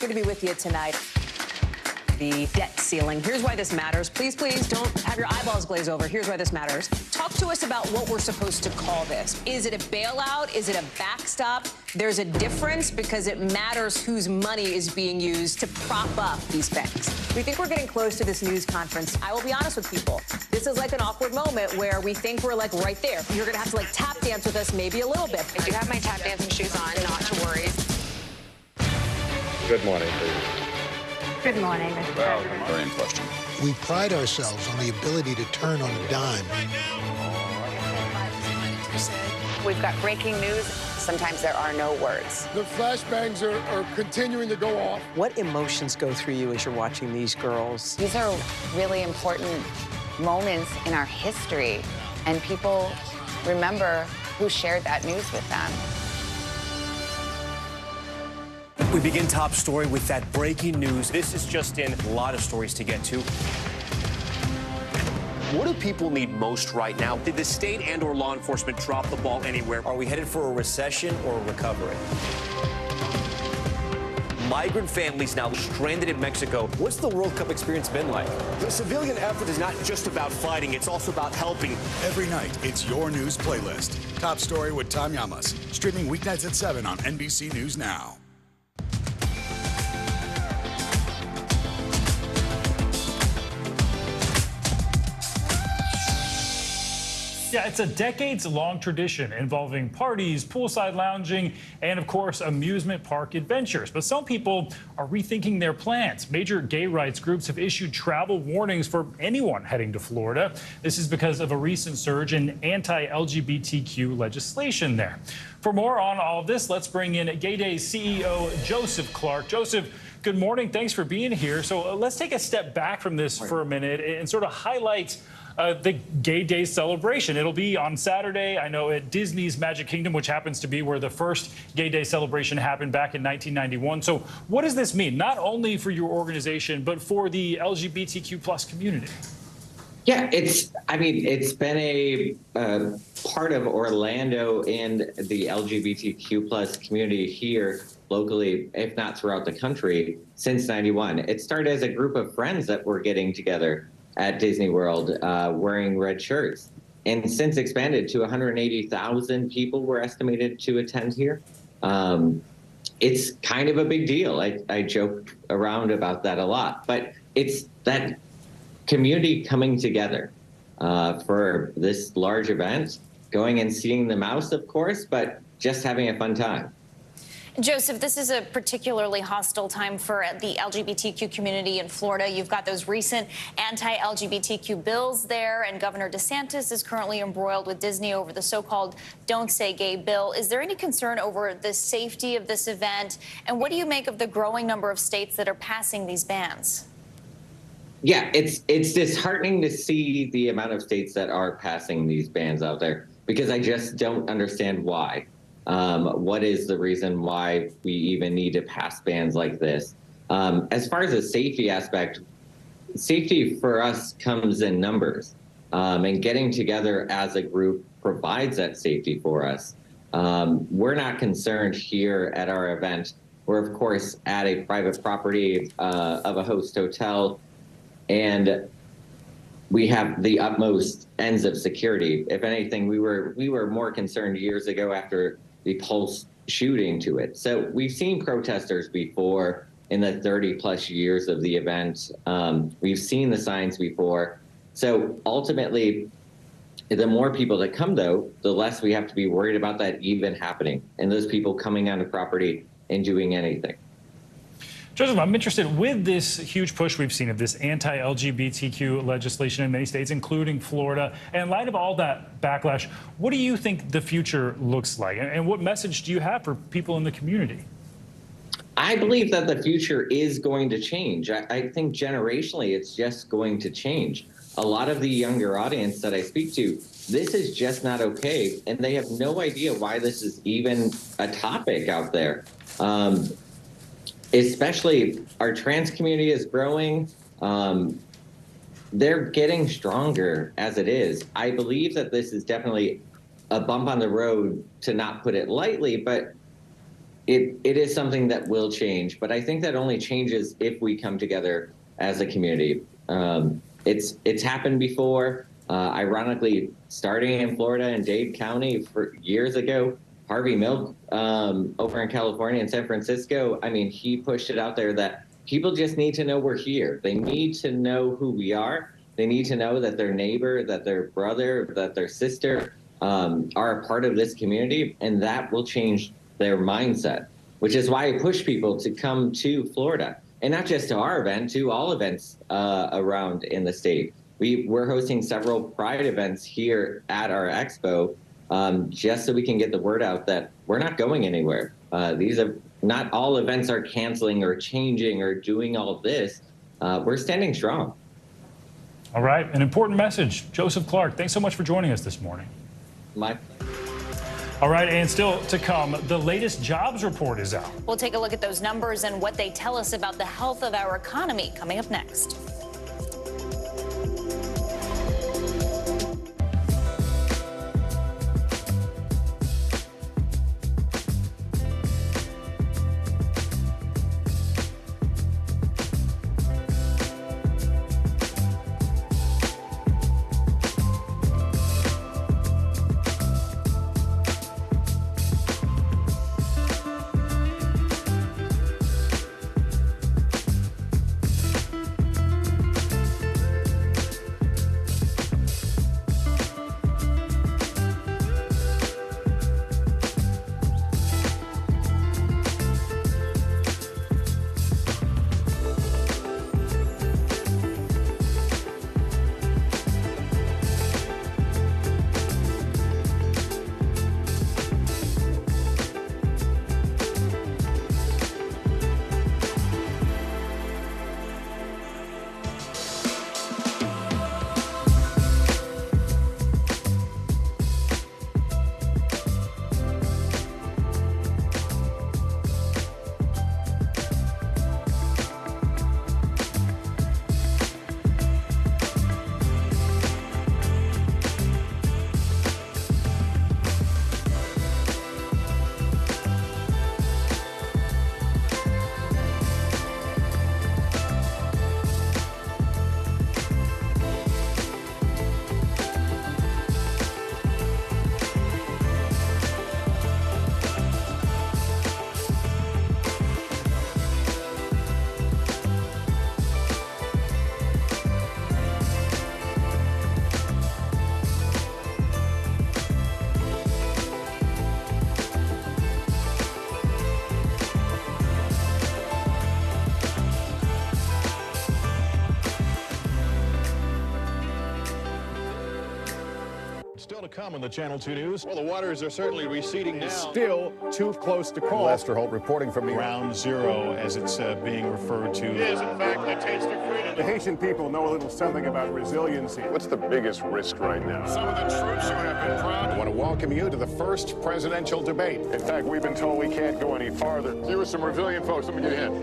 Good to be with you tonight. The debt ceiling. Here's why this matters. Please, please don't have your eyeballs glaze over. Here's why this matters. Talk to us about what we're supposed to call this. Is it a bailout? Is it a backstop? There's a difference because it matters whose money is being used to prop up these banks. We think we're getting close to this news conference. I will be honest with people. This is like an awkward moment where we think we're like right there. You're going to have to like tap dance with us maybe a little bit. I do have my tap dancing shoes on, not to worry. Good morning, please. Good morning, Mr. President. Very in question. We pride ourselves on the ability to turn on a dime. We've got breaking news. Sometimes there are no words. The flashbangs are continuing to go off. What emotions go through you as you're watching these girls? These are really important moments in our history, and people remember who shared that news with them. We begin top story with that breaking news. This is just in, a lot of stories to get to. What do people need most right now? Did the state and or law enforcement drop the ball anywhere? Are we headed for a recession or a recovery? Migrant families now stranded in Mexico. What's the World Cup experience been like? The civilian effort is not just about fighting, it's also about helping. Every night, it's your news playlist. Top story with Tom Llamas. Streaming weeknights at 7 on NBC News Now. Yeah, it's a decades-long tradition involving parties, poolside lounging, and, of course, amusement park adventures. But some people are rethinking their plans. Major gay rights groups have issued travel warnings for anyone heading to Florida. This is because of a recent surge in anti-LGBTQ legislation there. For more on all of this, let's bring in Gay Day's CEO, Joseph Clark. Joseph, good morning. Thanks for being here. So let's take a step back from this for a minute and sort of highlight the Gay Day celebration. It'll be on Saturday, I know, at Disney's Magic Kingdom, which happens to be where the first Gay Day celebration happened back in 1991. So what does this mean, not only for your organization, but for the LGBTQ plus community? Yeah, it's been a part of Orlando and the LGBTQ plus community here locally, if not throughout the country, since '91. It started as a group of friends that were getting together at Disney World wearing red shirts, and since expanded to 180,000 people were estimated to attend here. It's kind of a big deal. I joke around about that a lot, but it's that community coming together for this large event, going and seeing the mouse, of course, but just having a fun time. Joseph, this is a particularly hostile time for the LGBTQ community in Florida. You've got those recent anti-LGBTQ bills there, and Governor DeSantis is currently embroiled with Disney over the so-called Don't Say Gay bill. Is there any concern over the safety of this event? And what do you make of the growing number of states that are passing these bans? Yeah, it's disheartening to see the amount of states that are passing these bans out there, because I just don't understand why. What is the reason why we even need to pass bans like this? As far as the safety aspect, safety for us comes in numbers, and getting together as a group provides that safety for us. We're not concerned here at our event. We're, of course, at a private property of a host hotel, and we have the utmost ends of security. If anything, we were more concerned years ago after the Pulse shooting to it. So we've seen protesters before in the 30 plus years of the event. We've seen the signs before. So ultimately, the more people that come, though, the less we have to be worried about that even happening and those people coming onto property and doing anything. Joseph, I'm interested, with this huge push we've seen of this anti-LGBTQ legislation in many states, including Florida, and in light of all that backlash, what do you think the future looks like? And what message do you have for people in the community? I believe that the future is going to change. I think generationally, it's just going to change. A lot of the younger audience that I speak to, this is just not okay, and they have no idea why this is even a topic out there. Especially our trans community is growing. They're getting stronger as it is. I believe that this is definitely a bump on the road, to not put it lightly, but it is something that will change, but I think that only changes if we come together as a community. It's happened before. Ironically, starting in Florida and Dade County for years ago, Harvey Milk over in California and San Francisco, I mean, he pushed it out there that people just need to know we're here. They need to know who we are. They need to know that their neighbor, that their brother, that their sister are a part of this community, and that will change their mindset, which is why I push people to come to Florida, and not just to our event, to all events around in the state. We're hosting several Pride events here at our expo, just so we can get the word out that we're not going anywhere. Not all events are canceling or changing or doing all this. We're standing strong. All right, an important message. Joseph Clark, thanks so much for joining us this morning. Mike. All right, and still to come, the latest jobs report is out. We'll take a look at those numbers and what they tell us about the health of our economy coming up next. Still to come on the Channel 2 News. Well, the waters are certainly receding now. Still too close to call. Lester Holt reporting from Ground Zero, as it's being referred to. It is, in fact, a taste of freedom. The Haitian people know a little something about resiliency. What's the biggest risk right now? Some of the troops who have been proud. I want to welcome you to the first presidential debate. In fact, we've been told we can't go any farther. You with some resilient folks. Let me get a hint.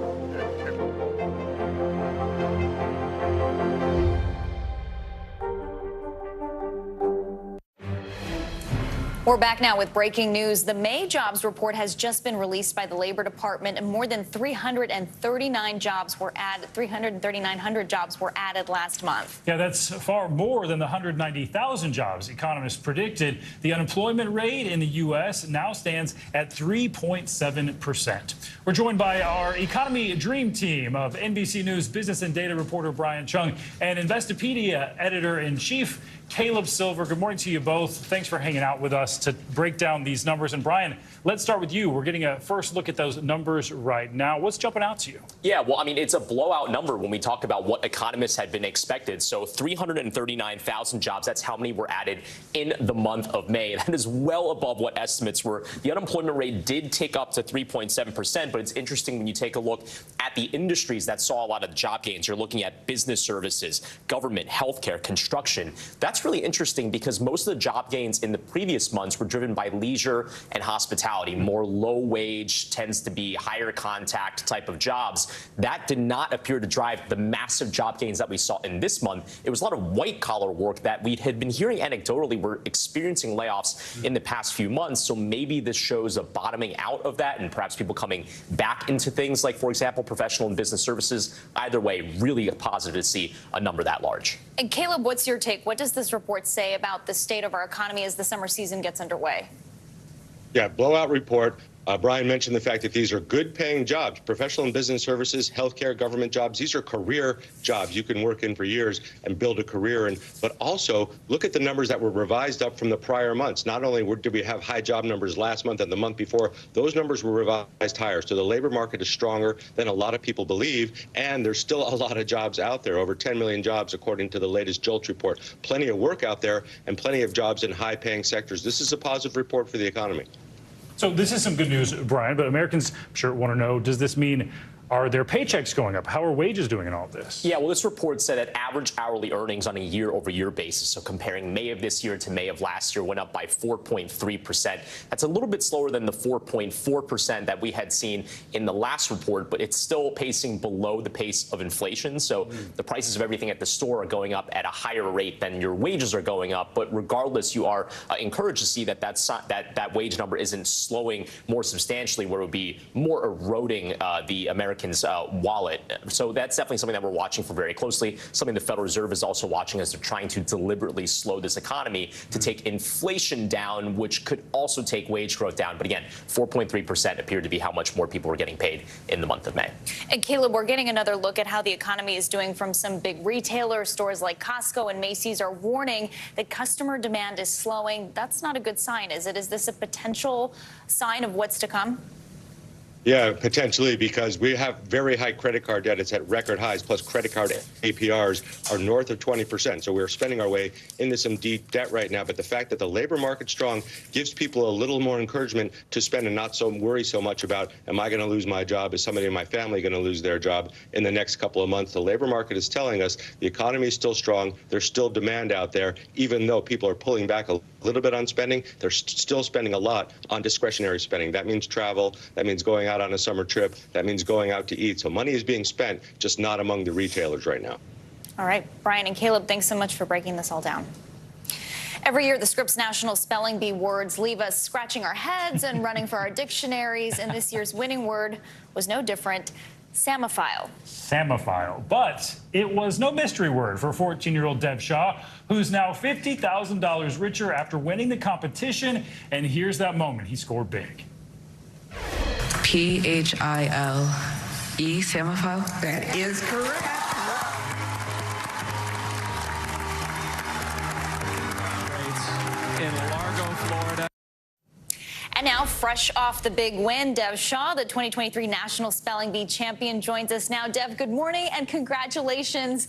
We're back now with breaking news. The May jobs report has just been released by the Labor Department, and more than 339 jobs were added. 339,000 jobs were added last month. Yeah, that's far more than the 190,000 jobs economists predicted. The unemployment rate in the U.S. now stands at 3.7%. We're joined by our economy dream team of NBC News business and data reporter Brian Chung and Investopedia editor-in-chief Caleb Silver. Good morning to you both. Thanks for hanging out with us to break down these numbers. And Brian, let's start with you. We're getting a first look at those numbers right now. What's jumping out to you? Yeah, well, I mean, it's a blowout number when we talk about what economists had been expected. So 339,000 jobs, that's how many were added in the month of May. That is well above what estimates were. The unemployment rate did tick up to 3.7%, but it's interesting when you take a look at the industries that saw a lot of the job gains. You're looking at business services, government, healthcare, construction. That's that's really interesting because most of the job gains in the previous months were driven by leisure and hospitality, more low wage, tends to be higher contact type of jobs. That did not appear to drive the massive job gains that we saw in this month. It was a lot of white collar work that we had been hearing anecdotally were experiencing layoffs in the past few months. So maybe this shows a bottoming out of that and perhaps people coming back into things like, for example, professional and business services. Either way, really positive to see a number that large. And Caleb, what's your take? What does this report say about the state of our economy as the summer season gets underway? Yeah, blowout report. Brian mentioned the fact that these are good-paying jobs, professional and business services, healthcare, government jobs. These are career jobs you can work in for years and build a career in. But also, look at the numbers that were revised up from the prior months. Not only did we have high job numbers last month and the month before, those numbers were revised higher. So the labor market is stronger than a lot of people believe, and there's still a lot of jobs out there, over 10 million jobs according to the latest JOLTS report. Plenty of work out there and plenty of jobs in high-paying sectors. This is a positive report for the economy. So this is some good news, Brian, but Americans, I'm sure, want to know, does this mean are their paychecks going up? How are wages doing in all of this? Yeah, well, this report said that average hourly earnings on a year-over-year basis, so comparing May of this year to May of last year, went up by 4.3%. That's a little bit slower than the 4.4% that we had seen in the last report, but it's still pacing below the pace of inflation. So the prices of everything at the store are going up at a higher rate than your wages are going up. But regardless, you are encouraged to see that that wage number isn't slowing more substantially, where it would be more eroding the American's wallet. So that's definitely something that we're watching for very closely, something the Federal Reserve is also watching as they're trying to deliberately slow this economy to take inflation down, which could also take wage growth down. But again, 4.3% appeared to be how much more people were getting paid in the month of May. And Caleb, we're getting another look at how the economy is doing from some big retailers. Stores like Costco and Macy's are warning that customer demand is slowing. That's not a good sign, is it? Is this a potential sign of what's to come? Yeah, potentially, because we have very high credit card debt. It's at record highs, plus credit card APRs are north of 20%. So we're spending our way into some deep debt right now. But the fact that the labor market's strong gives people a little more encouragement to spend and not so worry so much about, am I going to lose my job? Is somebody in my family going to lose their job in the next couple of months? The labor market is telling us the economy is still strong. There's still demand out there. Even though people are pulling back a little bit on spending, they're still spending a lot on discretionary spending. That means travel. That means going out on a summer trip. That means going out to eat. So money is being spent, just not among the retailers right now. All right, Brian and Caleb, thanks so much for breaking this all down. Every year, the Scripps National Spelling Bee words leave us scratching our heads and running for our dictionaries, and this year's winning word was no different. Samophile. Samophile. But it was no mystery word for 14-year-old Dev Shaw, who's now $50,000 richer after winning the competition. And here's that moment. He scored big. Phile, Samophile? That is correct. In Largo, Florida. And now, fresh off the big win, Dev Shaw, the 2023 National Spelling Bee champion, joins us now. Dev, good morning and congratulations.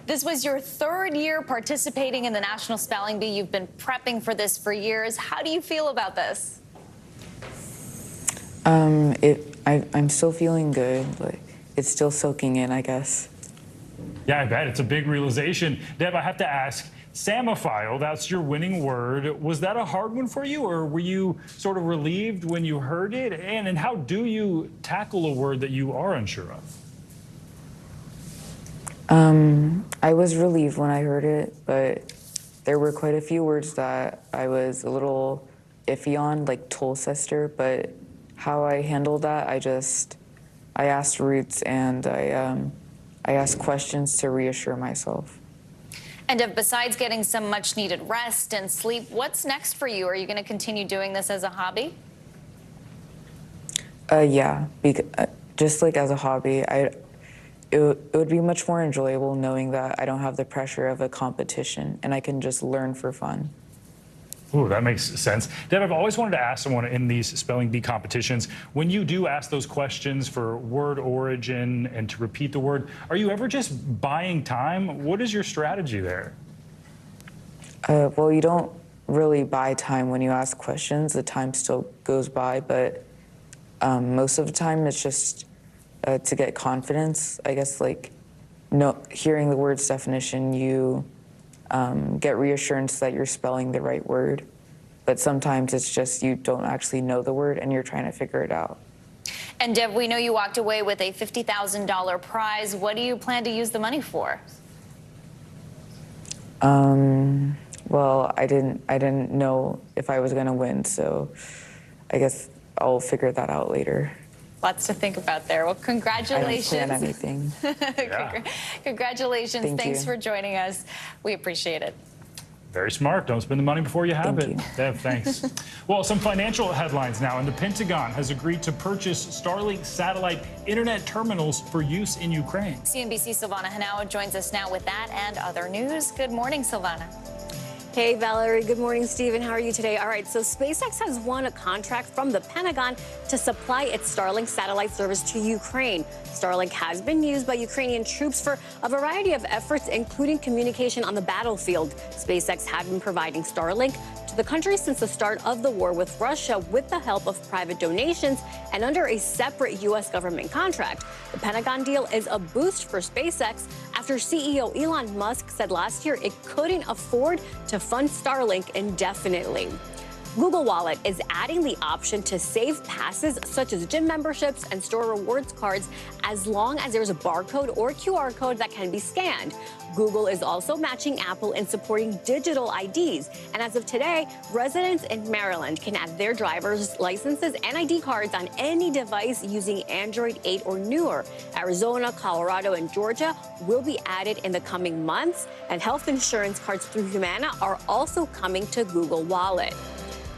This was your third year participating in the National Spelling Bee. You've been prepping for this for years. How do you feel about this? I'm still feeling good. Like, it's still soaking in, I guess. Yeah, I bet. It's a big realization. Dev, I have to ask, Samophile, that's your winning word. Was that a hard one for you, or were you sort of relieved when you heard it? And how do you tackle a word that you are unsure of? I was relieved when I heard it, but there were quite a few words that I was a little iffy on, like Tolcester, but how I handled that, I asked roots and I asked questions to reassure myself. And besides getting some much needed rest and sleep, what's next for you? Are you going to continue doing this as a hobby? Yeah, just like as a hobby, it would be much more enjoyable knowing that I don't have the pressure of a competition and I can just learn for fun. Ooh, that makes sense. Deb, I've always wanted to ask someone in these spelling bee competitions, when you do ask those questions for word origin and to repeat the word, are you ever just buying time? What is your strategy there? Well, you don't really buy time when you ask questions. The time still goes by, but most of the time it's just to get confidence. I guess, like, hearing the word's definition, you get reassurance that you're spelling the right word. But sometimes it's just you don't actually know the word and you're trying to figure it out. And Deb, we know you walked away with a $50,000 prize. What do you plan to use the money for? Well, I didn't know if I was going to win, so I guess I'll figure that out later. Lots to think about there. Well, congratulations. I don't plan anything. Congratulations. Thanks you. for joining us. We appreciate it. Very smart. Don't spend the money before you have it. Deb, thanks. Well, some financial headlines now. And the Pentagon has agreed to purchase Starlink satellite internet terminals for use in Ukraine. CNBC's Silvana Henao joins us now with that and other news. Good morning, Silvana. Hey, Valerie. Good morning, Stephen. How are you today? All right, so SpaceX has won a contract from the Pentagon to supply its Starlink satellite service to Ukraine. Starlink has been used by Ukrainian troops for a variety of efforts, including communication on the battlefield. SpaceX had been providing Starlink to the country since the start of the war with Russia with the help of private donations and under a separate U.S. government contract. The Pentagon deal is a boost for SpaceX after CEO Elon Musk said last year it couldn't afford to fund Starlink indefinitely. Google Wallet is adding the option to save passes such as gym memberships and store rewards cards as long as there's a barcode or QR code that can be scanned. Google is also matching Apple in supporting digital IDs. And as of today, residents in Maryland can add their driver's licenses and ID cards on any device using Android 8 or newer. Arizona, Colorado, and Georgia will be added in the coming months. And health insurance cards through Humana are also coming to Google Wallet.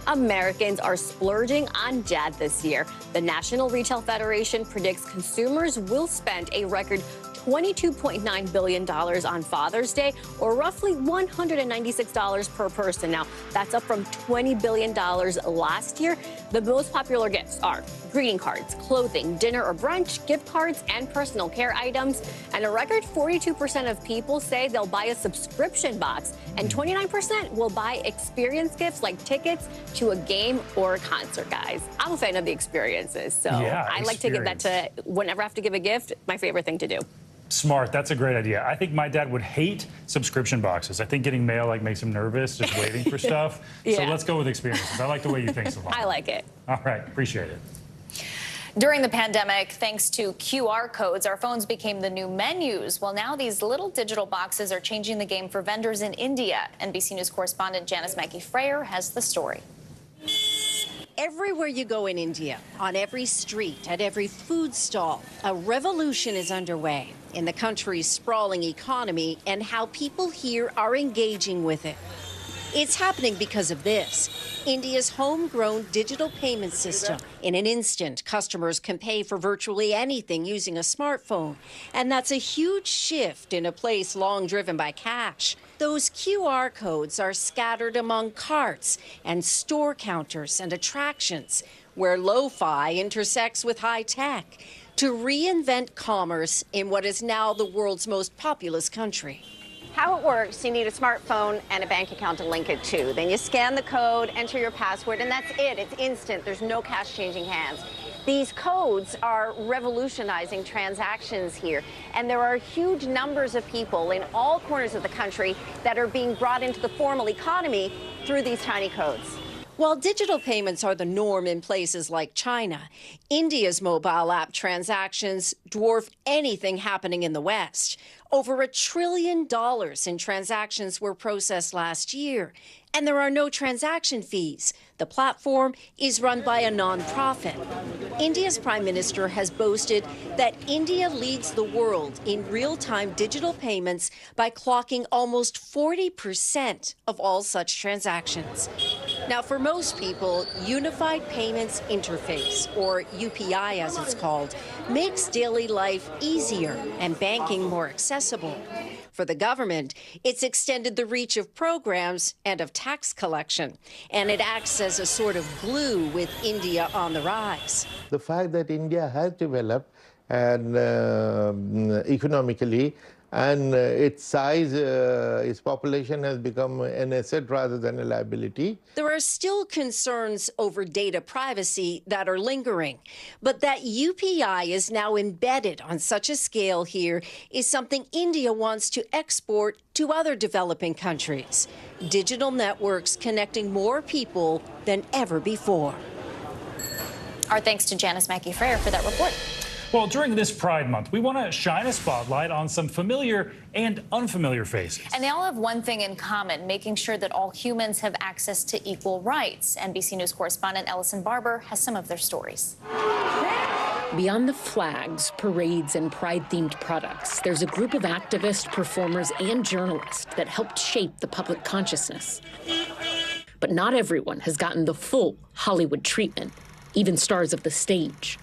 Americans are splurging on dad this year. The National Retail Federation predicts consumers will spend a record $22.9 billion on Father's Day, or roughly $196 per person. Now, that's up from $20 billion last year. The most popular gifts are greeting cards, clothing, dinner or brunch, gift cards, and personal care items. And a record 42% of people say they'll buy a subscription box, and 29% will buy experience gifts like tickets to a game or a concert, guys. I'm a fan of the experiences, so I like to give that to, whenever I have to give a gift, my favorite thing to do. Smart. That's a great idea. I think my dad would hate subscription boxes. I think getting mail makes him nervous, just waiting for stuff. Yeah. So let's go with experiences. I like the way you think, Silvana. I like it. All right. Appreciate it. During the pandemic, thanks to QR codes, our phones became the new menus. Well, now these little digital boxes are changing the game for vendors in India. NBC News correspondent Janice Mackey-Frayer has the story. Everywhere you go in India, on every street, at every food stall, a revolution is underway in the country's sprawling economy and how people here are engaging with it. It's happening because of this, India's homegrown digital payment system. In an instant, customers can pay for virtually anything using a smartphone. And that's a huge shift in a place long driven by cash. Those QR codes are scattered among carts and store counters and attractions, where lo-fi intersects with high-tech to reinvent commerce in what is now the world's most populous country. How it works, you need a smartphone and a bank account to link it to. Then you scan the code, enter your password, and that's it. It's instant. There's no cash changing hands. These codes are revolutionizing transactions here, and there are huge numbers of people in all corners of the country that are being brought into the formal economy through these tiny codes. While digital payments are the norm in places like China, India's mobile app transactions dwarf anything happening in the West. Over $1 trillion in transactions were processed last year, and there are no transaction fees. The platform is run by a nonprofit. India's prime minister has boasted that India leads the world in real-time digital payments by clocking almost 40% of all such transactions. Now, for most people, Unified Payments Interface, or UPI as it's called, makes daily life easier and banking more accessible. For the government, it's extended the reach of programs and of tax collection, and it acts as a sort of glue with India on the rise. The fact that India has developed and economically, and its size, its population has become an asset rather than a liability. There are still concerns over data privacy that are lingering, but that UPI is now embedded on such a scale here is something India wants to export to other developing countries. Digital networks connecting more people than ever before. Our thanks to Janice Mackey-Freyer for that report. Well, during this Pride Month, we want to shine a spotlight on some familiar and unfamiliar faces. And they all have one thing in common, making sure that all humans have access to equal rights. NBC News correspondent Ellison Barber has some of their stories. Beyond the flags, parades, and Pride-themed products, there's a group of activists, performers, and journalists that helped shape the public consciousness. But not everyone has gotten the full Hollywood treatment, even stars of the stage.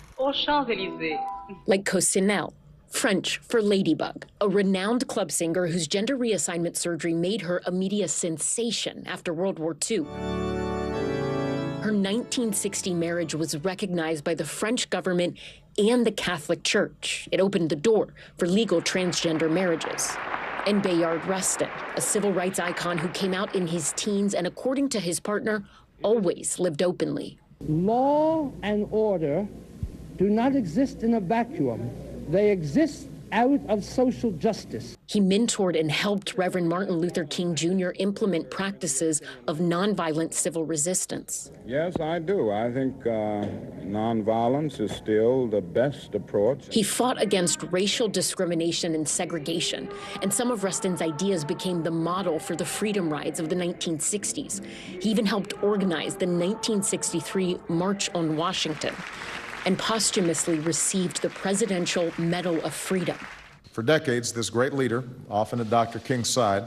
Like Cosinelle, French for Ladybug, a renowned club singer whose gender reassignment surgery made her a media sensation after World War II. Her 1960 marriage was recognized by the French government and the Catholic Church. It opened the door for legal transgender marriages. And Bayard Rustin, a civil rights icon who came out in his teens and, according to his partner, always lived openly. Law and order do not exist in a vacuum. They exist out of social justice. He mentored and helped Reverend Martin Luther King Jr. implement practices of nonviolent civil resistance. Yes, I do. I think nonviolence is still the best approach. He fought against racial discrimination and segregation, and some of Rustin's ideas became the model for the freedom rides of the 1960s. He even helped organize the 1963 March on Washington, and posthumously received the Presidential Medal of Freedom. For decades, this great leader, often at Dr. King's side,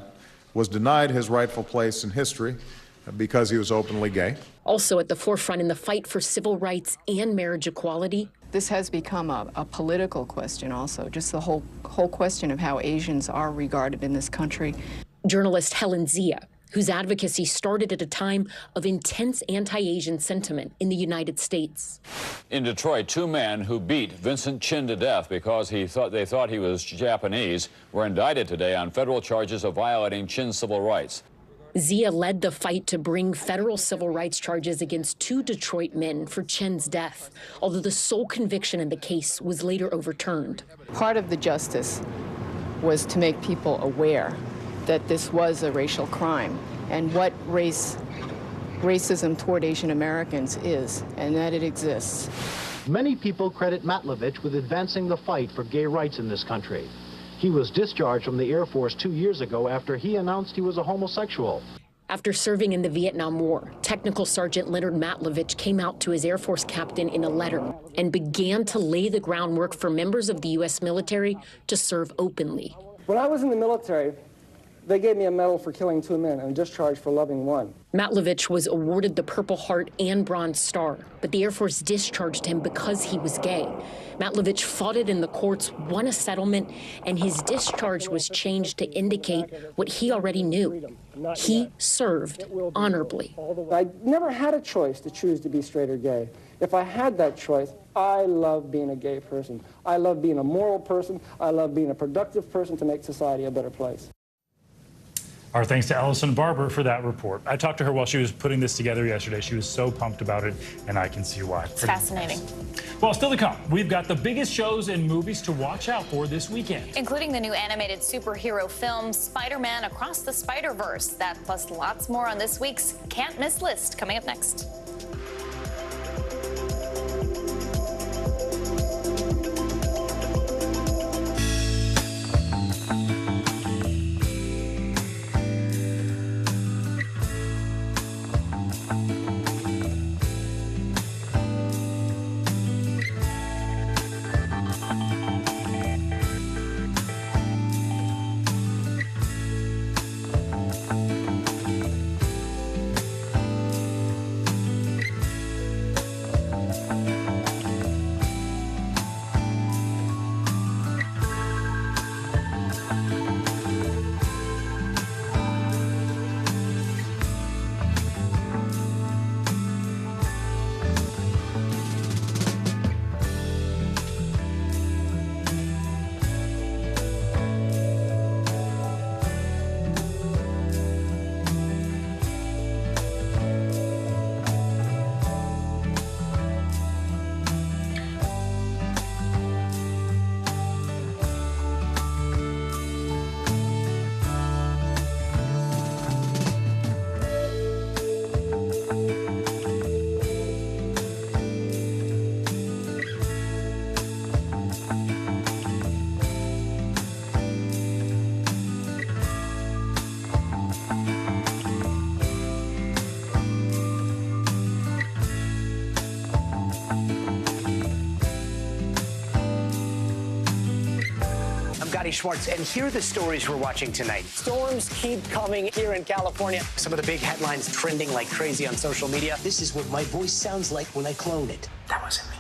was denied his rightful place in history because he was openly gay. Also at the forefront in the fight for civil rights and marriage equality. This has become a political question also, just the whole question of how Asians are regarded in this country. Journalist Helen Zia, whose advocacy started at a time of intense anti-Asian sentiment in the United States. In Detroit, two men who beat Vincent Chin to death because they thought he was Japanese were indicted today on federal charges of violating Chin's civil rights. Zia led the fight to bring federal civil rights charges against two Detroit men for Chin's death, although the sole conviction in the case was later overturned. Part of the justice was to make people aware that this was a racial crime and what racism toward Asian Americans is, and that it exists. Many people credit Matlovich with advancing the fight for gay rights in this country. He was discharged from the Air Force 2 years ago after he announced he was a homosexual. After serving in the Vietnam War, Technical Sergeant Leonard Matlovich came out to his Air Force captain in a letter and began to lay the groundwork for members of the U.S. military to serve openly. When I was in the military, they gave me a medal for killing 2 men and a discharge for loving 1. Matlovich was awarded the Purple Heart and Bronze Star, but the Air Force discharged him because he was gay. Matlovich fought it in the courts, won a settlement, and his discharge was changed to indicate what he already knew. He served honorably. I never had a choice to choose to be straight or gay. If I had that choice, I love being a gay person. I love being a moral person. I love being a productive person to make society a better place. Our thanks to Ellison Barber for that report. I talked to her while she was putting this together yesterday. She was so pumped about it, and I can see why. It's fascinating. Well, still to come, we've got the biggest shows and movies to watch out for this weekend. Including the new animated superhero film, Spider-Man Across the Spider-Verse. That plus lots more on this week's Can't Miss list coming up next. Scotty Schwartz, and here are the stories we're watching tonight. Storms keep coming here in California. Some of the big headlines trending like crazy on social media. This is what my voice sounds like when I clone it. That wasn't me.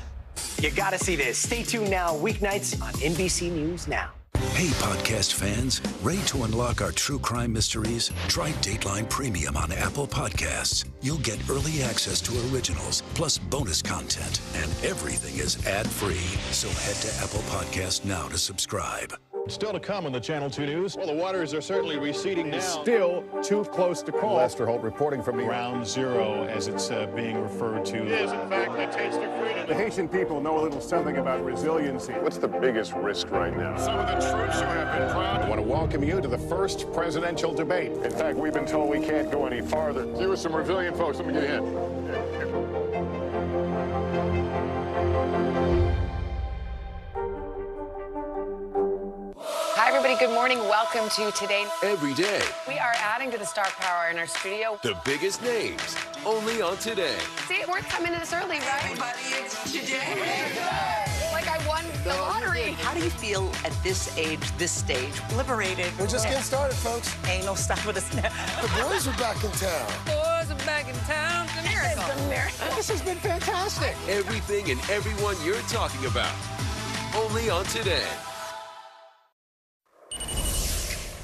You gotta see this. Stay tuned now, weeknights on NBC News Now. Hey, podcast fans, ready to unlock our true crime mysteries? Try Dateline Premium on Apple Podcasts. You'll get early access to originals, plus bonus content, and everything is ad-free. So head to Apple Podcasts now to subscribe. Still to come on the Channel 2 News. Well, the waters are certainly receding now. Still too close to call. Lester Holt reporting from the Ground zero, as it's being referred to. It is, in fact, a taste of freedom. The Haitian people know a little something about resiliency. What's the biggest risk right now? Some of the troops who have been proud. I want to welcome you to the first presidential debate. In fact, we've been told we can't go any farther. Here are some resilient folks. Let me get a hint. Hi, everybody. Good morning. Welcome to Today. Every day, We are adding to the star power in our studio. the biggest names, only on Today. See, it's worth coming in this early, right? Everybody, it's Today. Like I won the lottery. How do you feel at this age, this stage? Liberated. We're just getting started, folks. Ain't no stopping us now. The boys are back in town. Boys are back in town. It's a miracle. It's a miracle. This has been fantastic. Everything and everyone you're talking about, only on Today.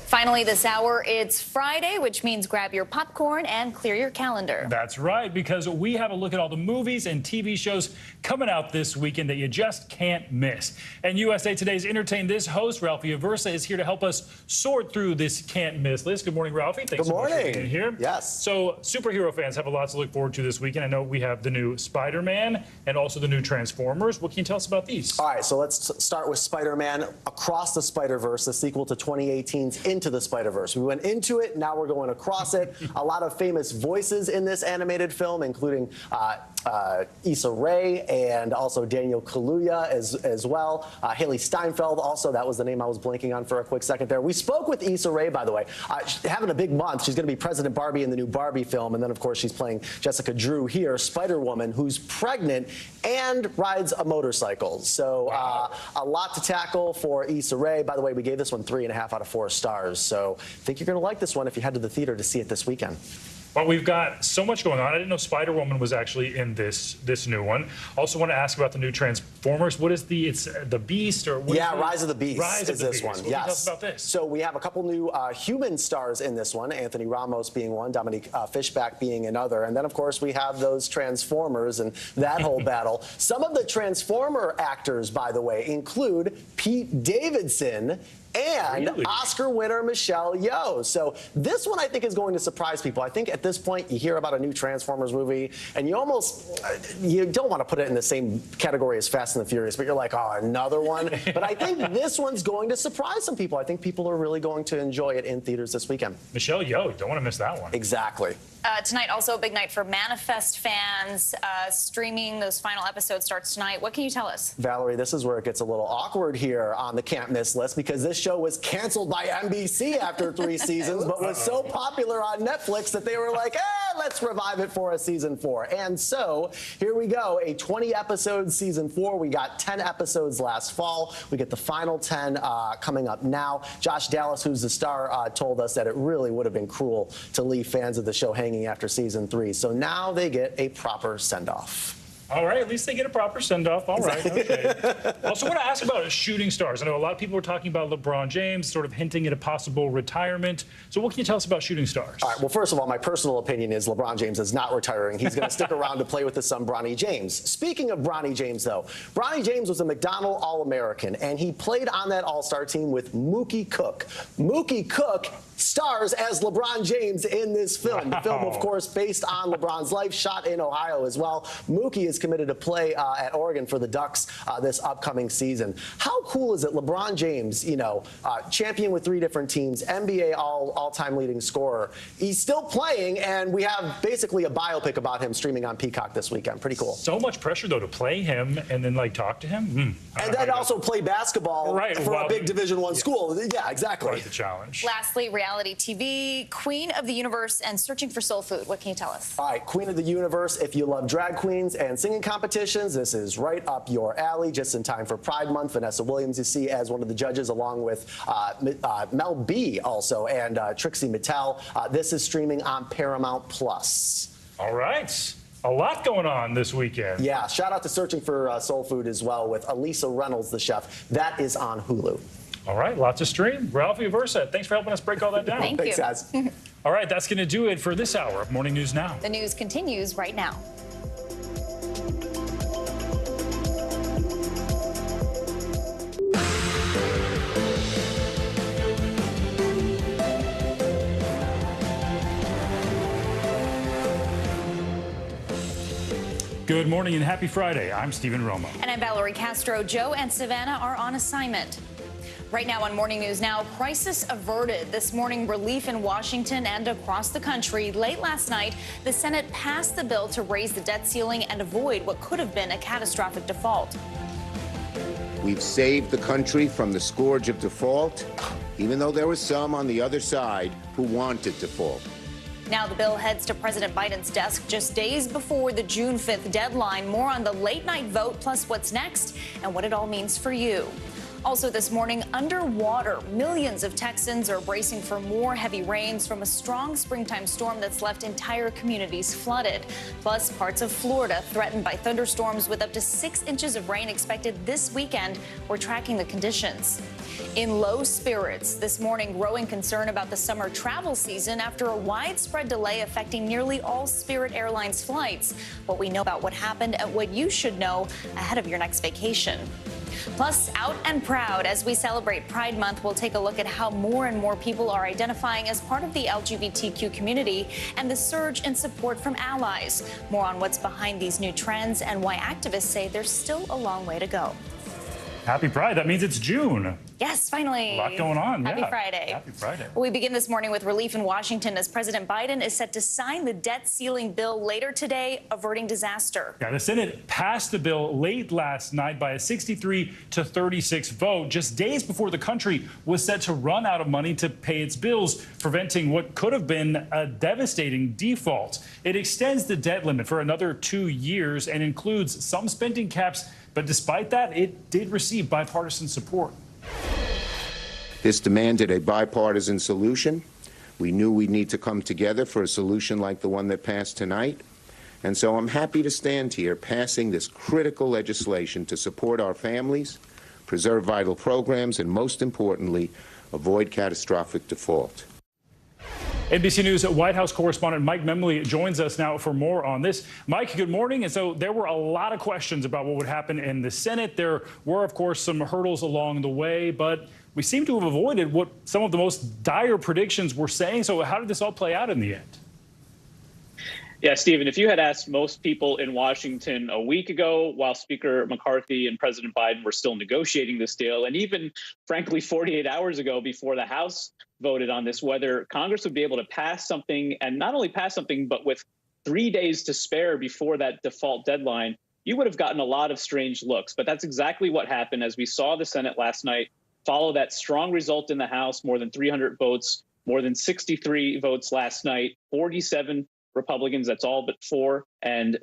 Finally this hour, it's Friday, which means grab your popcorn and clear your calendar. That's right, because we have a look at all the movies and TV shows coming out this weekend that you just can't miss. And USA Today's Entertain This host, Ralphie Aversa, is here to help us sort through this can't-miss list. Good morning, Ralphie. Thanks so much for being here. Yes. So superhero fans have a lot to look forward to this weekend. I know we have the new Spider-Man and also the new Transformers. What can you tell us about these? All right, so let's start with Spider-Man Across the Spider-Verse, the sequel to 2018's Into the Spider-Verse. We went into it, now we're going across it. A lot of famous voices in this animated film, including Issa Rae and also Daniel Kaluuya as well. Haley Steinfeld also, that was the name I was blanking on for a quick second there. We spoke with Issa Rae, by the way. She's having a big month. She's going to be President Barbie in the new Barbie film, and then of course she's playing Jessica Drew here, Spider-Woman, who's pregnant and rides a motorcycle. So a lot to tackle for Issa Rae. By the way, we gave this one 3.5 out of 4 stars. So I think you're going to like this one if you head to the theater to see it this weekend. Well, we've got so much going on. I didn't know Spider-Woman was actually in this new one. Also want to ask about the new Transformers. What is it's the Beast or what Yeah, Rise of the Beast Rise is this one. What can you tell us about this? So we have a couple new human stars in this one, Anthony Ramos being one, Dominique Fishback being another. And then, of course, we have those Transformers and that whole battle. Some of the Transformer actors, by the way, include Pete Davidson and Oscar winner Michelle Yeoh. So this one I think is going to surprise people. I think at this point you hear about a new Transformers movie and you almost, you don't want to put it in the same category as Fast and the Furious, but you're like, oh, another one. But I think this one's going to surprise some people. I think people are really going to enjoy it in theaters this weekend. Michelle Yeoh, don't want to miss that one. Exactly. Tonight, also a big night for Manifest fans. Streaming, those final episodes starts tonight. What can you tell us? Valerie, this is where it gets a little awkward here on the can't miss list because this show was canceled by NBC after 3 seasons, but was so popular on Netflix that they were like, let's revive it for a season 4. And so here we go, a 20-episode season 4. We got 10 episodes last fall. We get the final 10 coming up now. Josh Dallas, who's the star, told us that it really would have been cruel to leave fans of the show hanging after season 3. So now they get a proper send-off. All right, at least they get a proper send-off. All right, okay. Also want to ask about shooting stars. I know a lot of people were talking about LeBron James, sort of hinting at a possible retirement. So what can you tell us about shooting stars? All right, well, first of all, my personal opinion is LeBron James is not retiring. He's going to stick around to play with his son, Bronny James. Speaking of Bronny James, though, Bronny James was a McDonald All-American, and he played on that All-Star team with Mookie Cook. Mookie Cook stars as LeBron James in this film. The film, of course, based on LeBron's life, shot in Ohio as well. Mookie is committed to play at Oregon for the Ducks this upcoming season. How cool is it? LeBron James, you know, champion with 3 different teams, NBA all-time leading scorer. He's still playing, and we have basically a biopic about him streaming on Peacock this weekend. Pretty cool. So much pressure, though, to play him and then, like, talk to him. And then also play basketball for a big Division I school. Yeah, exactly. Quite the challenge. Lastly, reality TV, Queen of the Universe and Searching for Soul Food. What can you tell us? All right, Queen of the Universe, if you love drag queens and singing competitions. This is right up your alley, just in time for Pride Month. Vanessa Williams, you see, as one of the judges, along with Mel B also, and Trixie Mattel. This is streaming on Paramount Plus. All right. A lot going on this weekend. Yeah, shout out to Searching for Soul Food as well with Elisa Reynolds, the chef. That is on Hulu. All right, lots of stream. Ralphie Versa, thanks for helping us break all that down. Thank you. Thanks, guys. All right, that's going to do it for this hour of Morning News Now. The news continues right now. Good morning and happy Friday. I'm Stephen Romo. And I'm Valerie Castro. Joe and Savannah are on assignment. Right now on Morning News Now, crisis averted. This morning, relief in Washington and across the country. Late last night, the Senate passed the bill to raise the debt ceiling and avoid what could have been a catastrophic default. We've saved the country from the scourge of default, even though there were some on the other side who wanted default. Now the bill heads to President Biden's desk just days before the June 5th deadline. More on the late night vote, plus what's next and what it all means for you. Also this morning, underwater, millions of Texans are bracing for more heavy rains from a strong springtime storm that's left entire communities flooded. Plus, parts of Florida threatened by thunderstorms with up to 6 inches of rain expected this weekend. We're tracking the conditions. In low spirits this morning, growing concern about the summer travel season after a widespread delay affecting nearly all Spirit Airlines flights. What we know about what happened and what you should know ahead of your next vacation. Plus, out and proud as we celebrate Pride Month, we'll take a look at how more and more people are identifying as part of the LGBTQ community and the surge in support from allies. More on what's behind these new trends and why activists say there's still a long way to go. Happy Pride. That means it's June. Yes, finally. A lot going on. Happy yeah. Friday. Happy Friday. We begin this morning with relief in Washington as President Biden is set to sign the debt ceiling bill later today, averting disaster. Yeah, the Senate passed the bill late last night by a 63-36 vote, just days before the country was set to run out of money to pay its bills, preventing what could have been a devastating default. It extends the debt limit for another 2 years and includes some spending caps. But despite that, it did receive bipartisan support. This demanded a bipartisan solution. We knew we'd need to come together for a solution like the one that passed tonight. And so I'm happy to stand here passing this critical legislation to support our families, preserve vital programs, and most importantly, avoid catastrophic default. NBC News White House correspondent Mike Memley joins us now for more on this. Mike, good morning. And so there were a lot of questions about what would happen in the Senate. There were, of course, some hurdles along the way, but we seem to have avoided what some of the most dire predictions were saying. So how did this all play out in the end? Yeah, Stephen, if you had asked most people in Washington a week ago, while Speaker McCarthy and President Biden were still negotiating this deal, and even, frankly, 48 hours ago before the House voted on this, whether Congress would be able to pass something, and not only pass something, but with 3 days to spare before that default deadline, you would have gotten a lot of strange looks. But that's exactly what happened as we saw the Senate last night follow that strong result in the House, more than 300 votes, more than 63 votes last night, 47 Republicans, that's all but 4, and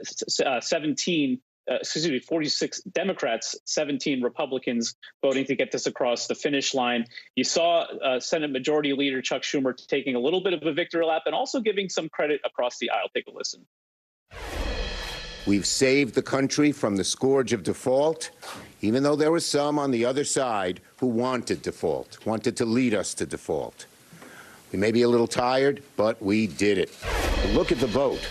46 Democrats, 17 Republicans voting to get this across the finish line. You saw Senate Majority Leader Chuck Schumer taking a little bit of a victory lap and also giving some credit across the aisle. Take a listen. We've saved the country from the scourge of default, even though there were some on the other side who wanted default, wanted to lead us to default. We may be a little tired, but we did it. Look at the vote.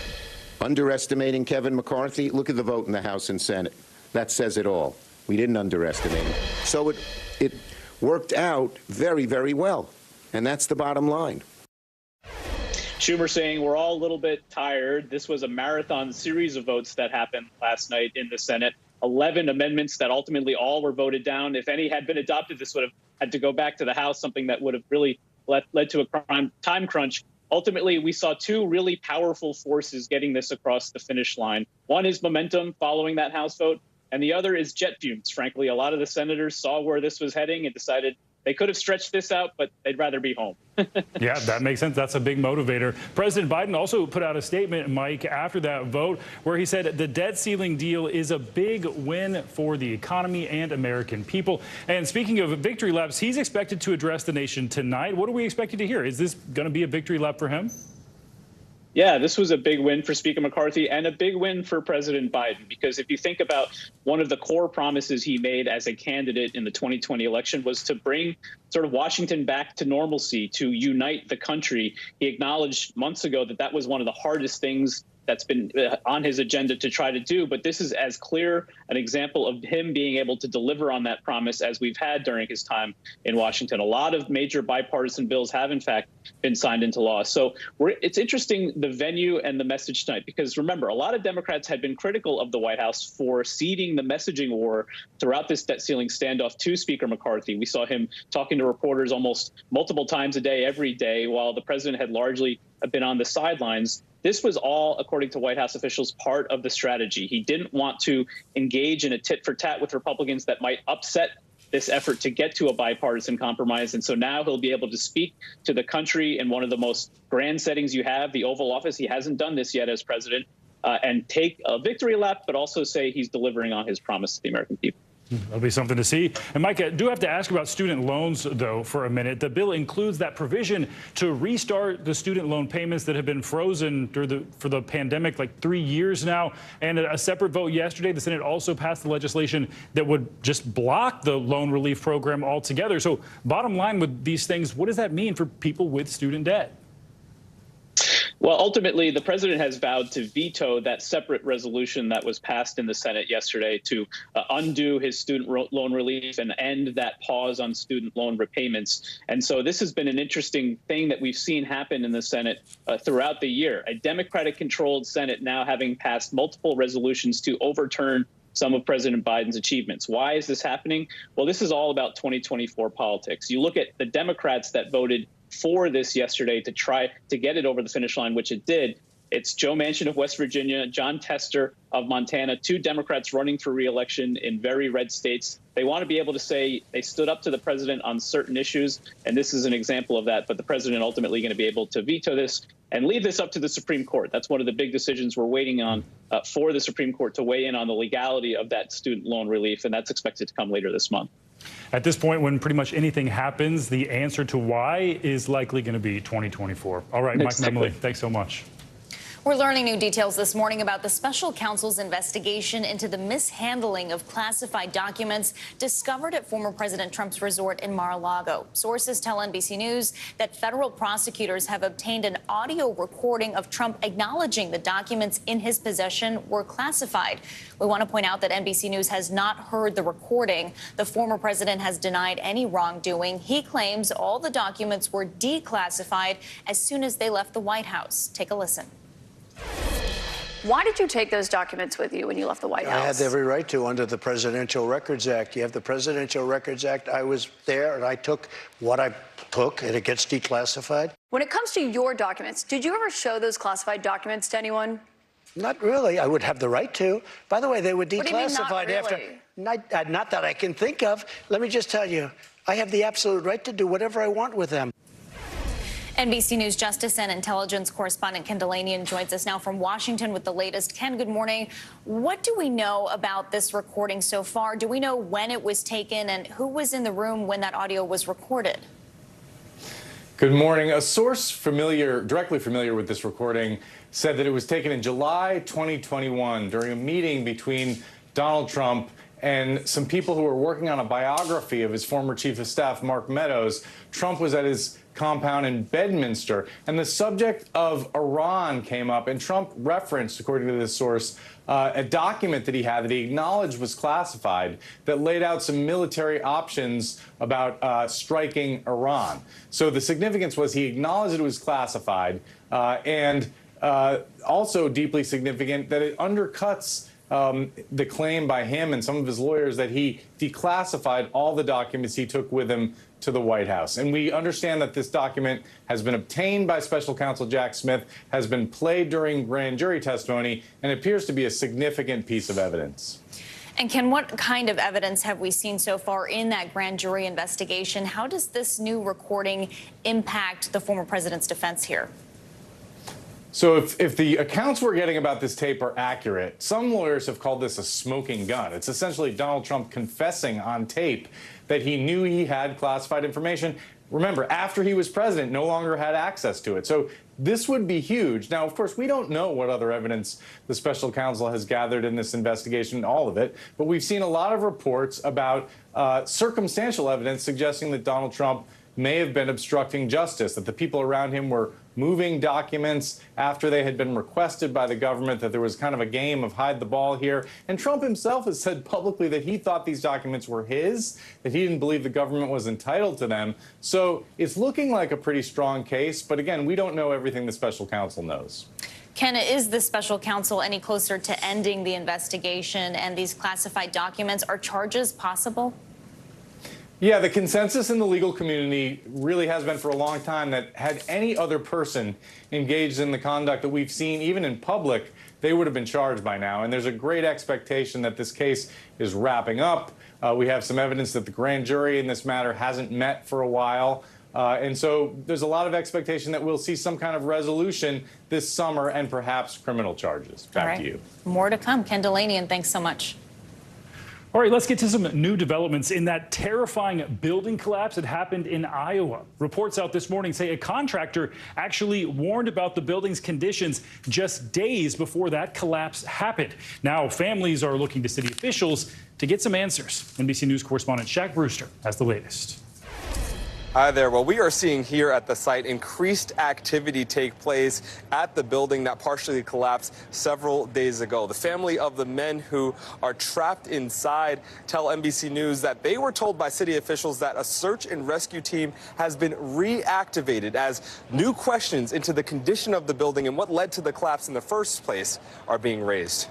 Underestimating Kevin McCarthy, look at the vote in the House and Senate. That says it all. We didn't underestimate him. So it worked out very, very well. And that's the bottom line. Schumer saying we're all a little bit tired. This was a marathon series of votes that happened last night in the Senate. 11 amendments that ultimately all were voted down. If any had been adopted, this would have had to go back to the House, something that would have really led to a time crunch. Ultimately, we saw 2 really powerful forces getting this across the finish line. One is momentum following that House vote, and the other is jet fumes. Frankly, a lot of the senators saw where this was heading and decided they could have stretched this out, but they'd rather be home. Yeah, that makes sense. That's a big motivator. President Biden also put out a statement, Mike, after that vote, where he said the debt ceiling deal is a big win for the economy and American people. And speaking of victory laps, he's expected to address the nation tonight. What are we expected to hear? Is this going to be a victory lap for him? Yeah, this was a big win for Speaker McCarthy and a big win for President Biden, because if you think about one of the core promises he made as a candidate in the 2020 election was to bring sort of Washington back to normalcy, to unite the country. He acknowledged months ago that that was one of the hardest things that's been on his agenda to try to do. But this is as clear an example of him being able to deliver on that promise as we've had during his time in Washington. A lot of major bipartisan bills have, in fact, been signed into law. So it's interesting, the venue and the message tonight, because remember, a lot of Democrats had been critical of the White House for ceding the messaging war throughout this debt ceiling standoff to Speaker McCarthy. We saw him talking to reporters almost multiple times a day, every day, while the president had largely been on the sidelines. This was all, according to White House officials, part of the strategy. He didn't want to engage in a tit for tat with Republicans that might upset this effort to get to a bipartisan compromise. And so now he'll be able to speak to the country in one of the most grand settings you have, the Oval Office. He hasn't done this yet as president, and take a victory lap, but also say he's delivering on his promise to the American people. That'll be something to see. And Mike, I do have to ask about student loans, though, for a minute. The bill includes that provision to restart the student loan payments that have been frozen for the pandemic, like 3 years now. And a separate vote yesterday, the Senate also passed the legislation that would just block the loan relief program altogether. So bottom line with these things, what does that mean for people with student debt? Well, ultimately, the president has vowed to veto that separate resolution that was passed in the Senate yesterday to undo his student loan relief and end that pause on student loan repayments. And so this has been an interesting thing that we've seen happen in the Senate throughout the year. A Democratic-controlled Senate now having passed multiple resolutions to overturn some of President Biden's achievements. Why is this happening? Well, this is all about 2024 politics. You look at the Democrats that voted for this yesterday to try to get it over the finish line, which it did. It's Joe Manchin of West Virginia, John Tester of Montana, two Democrats running for re-election in very red states. They want to be able to say they stood up to the president on certain issues, and this is an example of that. But the president ultimately going to be able to veto this and leave this up to the Supreme Court. That's one of the big decisions we're waiting on for the Supreme Court to weigh in on the legality of that student loan relief, and that's expected to come later this month. At this point, when pretty much anything happens, the answer to why is likely going to be 2024. All right, Mike and Emily, thanks so much. We're learning new details this morning about the special counsel's investigation into the mishandling of classified documents discovered at former President Trump's resort in Mar-a-Lago. Sources tell NBC News that federal prosecutors have obtained an audio recording of Trump acknowledging the documents in his possession were classified. We want to point out that NBC News has not heard the recording. The former president has denied any wrongdoing. He claims all the documents were declassified as soon as they left the White House. Take a listen. Why did you take those documents with you when you left the White House? I had every right to under the Presidential Records Act. You have the Presidential Records Act. I was there and I took what I took and it gets declassified. When it comes to your documents, did you ever show those classified documents to anyone? Not really. I would have the right to. By the way, they were declassified What do you mean, not after. really? Not that I can think of. Let me just tell you, I have the absolute right to do whatever I want with them. NBC News Justice and Intelligence correspondent Ken Delanian joins us now from Washington with the latest. Ken, good morning. What do we know about this recording so far? Do we know when it was taken and who was in the room when that audio was recorded? Good morning. A source directly familiar with this recording said that it was taken in July 2021 during a meeting between Donald Trump and some people who were working on a biography of his former chief of staff, Mark Meadows. Trump was at his compound in Bedminster, and the subject of Iran came up, and Trump referenced, according to this source, a document that he had that he acknowledged was classified that laid out some military options about striking Iran. So the significance was he acknowledged it was classified, and also deeply significant that it undercuts the claim by him and some of his lawyers that he declassified all the documents he took with him to the White House. And we understand that this document has been obtained by special counsel Jack Smith, has been played during grand jury testimony, and appears to be a significant piece of evidence. And Ken, what kind of evidence have we seen so far in that grand jury investigation? How does this new recording impact the former president's defense here? So if the accounts we're getting about this tape are accurate, some lawyers have called this a smoking gun. It's essentially Donald Trump confessing on tape that he knew he had classified information. Remember, after he was president, no longer had access to it. So this would be huge. Now, of course, we don't know what other evidence the special counsel has gathered in this investigation, all of it, but we've seen a lot of reports about circumstantial evidence suggesting that Donald Trump may have been obstructing justice, that the people around him were moving documents after they had been requested by the government, that there was kind of a game of hide the ball here. And Trump himself has said publicly that he thought these documents were his, that he didn't believe the government was entitled to them. So it's looking like a pretty strong case. But again, we don't know everything the special counsel knows. Ken, is the special counsel any closer to ending the investigation and these classified documents? Are charges possible? Yeah, the consensus in the legal community really has been for a long time that had any other person engaged in the conduct that we've seen, even in public, they would have been charged by now. And there's a great expectation that this case is wrapping up. We have some evidence that the grand jury in this matter hasn't met for a while. And so there's a lot of expectation that we'll see some kind of resolution this summer and perhaps criminal charges. Back to you. More to come. Ken Delanian, thanks so much. All right, let's get to some new developments in that terrifying building collapse that happened in Iowa. Reports out this morning say a contractor actually warned about the building's conditions just days before that collapse happened. Now, families are looking to city officials to get some answers. NBC News correspondent Shaq Brewster has the latest. Hi there. Well, we are seeing here at the site increased activity take place at the building that partially collapsed several days ago. The family of the men who are trapped inside tell NBC News that they were told by city officials that a search and rescue team has been reactivated as new questions into the condition of the building and what led to the collapse in the first place are being raised.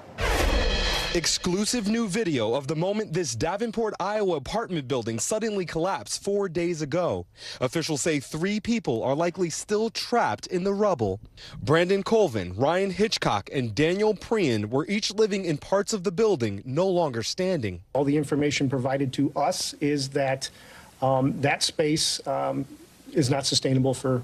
Exclusive new video of the moment this Davenport, Iowa apartment building suddenly collapsed 4 days ago. Officials say 3 people are likely still trapped in the rubble. Brandon Colvin, Ryan Hitchcock, and Daniel Prian were each living in parts of the building no longer standing. All the information provided to us is that that space is not sustainable for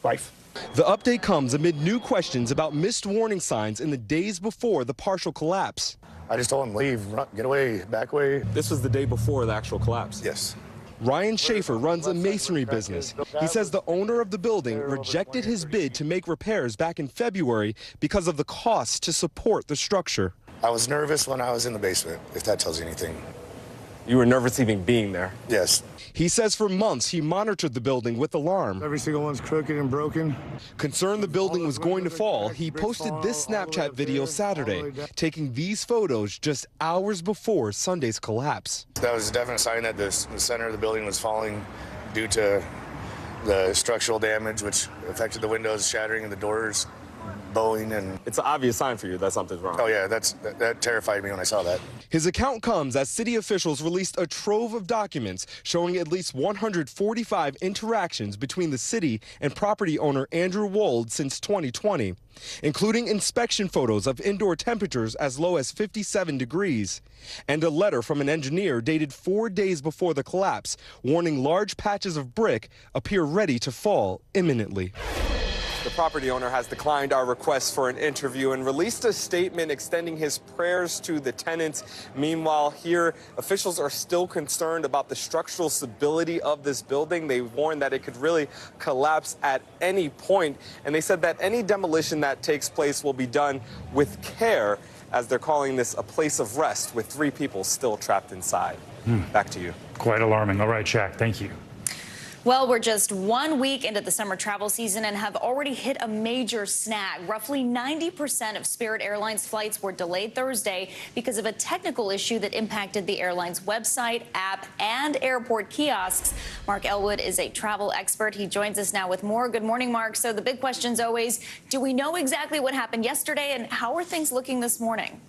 life. The update comes amid new questions about missed warning signs in the days before the partial collapse. I just told him, leave, run, get away, back away. This was the day before the actual collapse? Yes. Ryan Schaefer runs a masonry business. He says the owner of the building rejected his bid to make repairs back in February because of the cost to support the structure. I was nervous when I was in the basement, if that tells you anything. You were nervous even being there? Yes. He says for months he monitored the building with alarm. Every single one's crooked and broken. Concerned the building was going to fall, he posted this Snapchat video Saturday, taking these photos just hours before Sunday's collapse. That was a definite sign that the center of the building was falling due to the structural damage, which affected the windows shattering and the doors bowing. And it's an obvious sign for you that something's wrong. Oh yeah, that terrified me when I saw that. His account comes as city officials released a trove of documents showing at least 145 interactions between the city and property owner Andrew Wold since 2020, including inspection photos of indoor temperatures as low as 57 degrees, and a letter from an engineer dated 4 days before the collapse, warning large patches of brick appear ready to fall imminently. The property owner has declined our request for an interview and released a statement extending his prayers to the tenants. Meanwhile, here, officials are still concerned about the structural stability of this building. They warned that it could really collapse at any point, and they said that any demolition that takes place will be done with care, as they're calling this a place of rest with 3 people still trapped inside. Back to you. Quite alarming. All right, Shaq, thank you. Well, we're just 1 week into the summer travel season and have already hit a major snag. Roughly 90% of Spirit Airlines flights were delayed Thursday because of a technical issue that impacted the airline's website, app, and airport kiosks. Mark Elwood is a travel expert. He joins us now with more. Good morning, Mark. So the big question is always, do we know exactly what happened yesterday, and how are things looking this morning?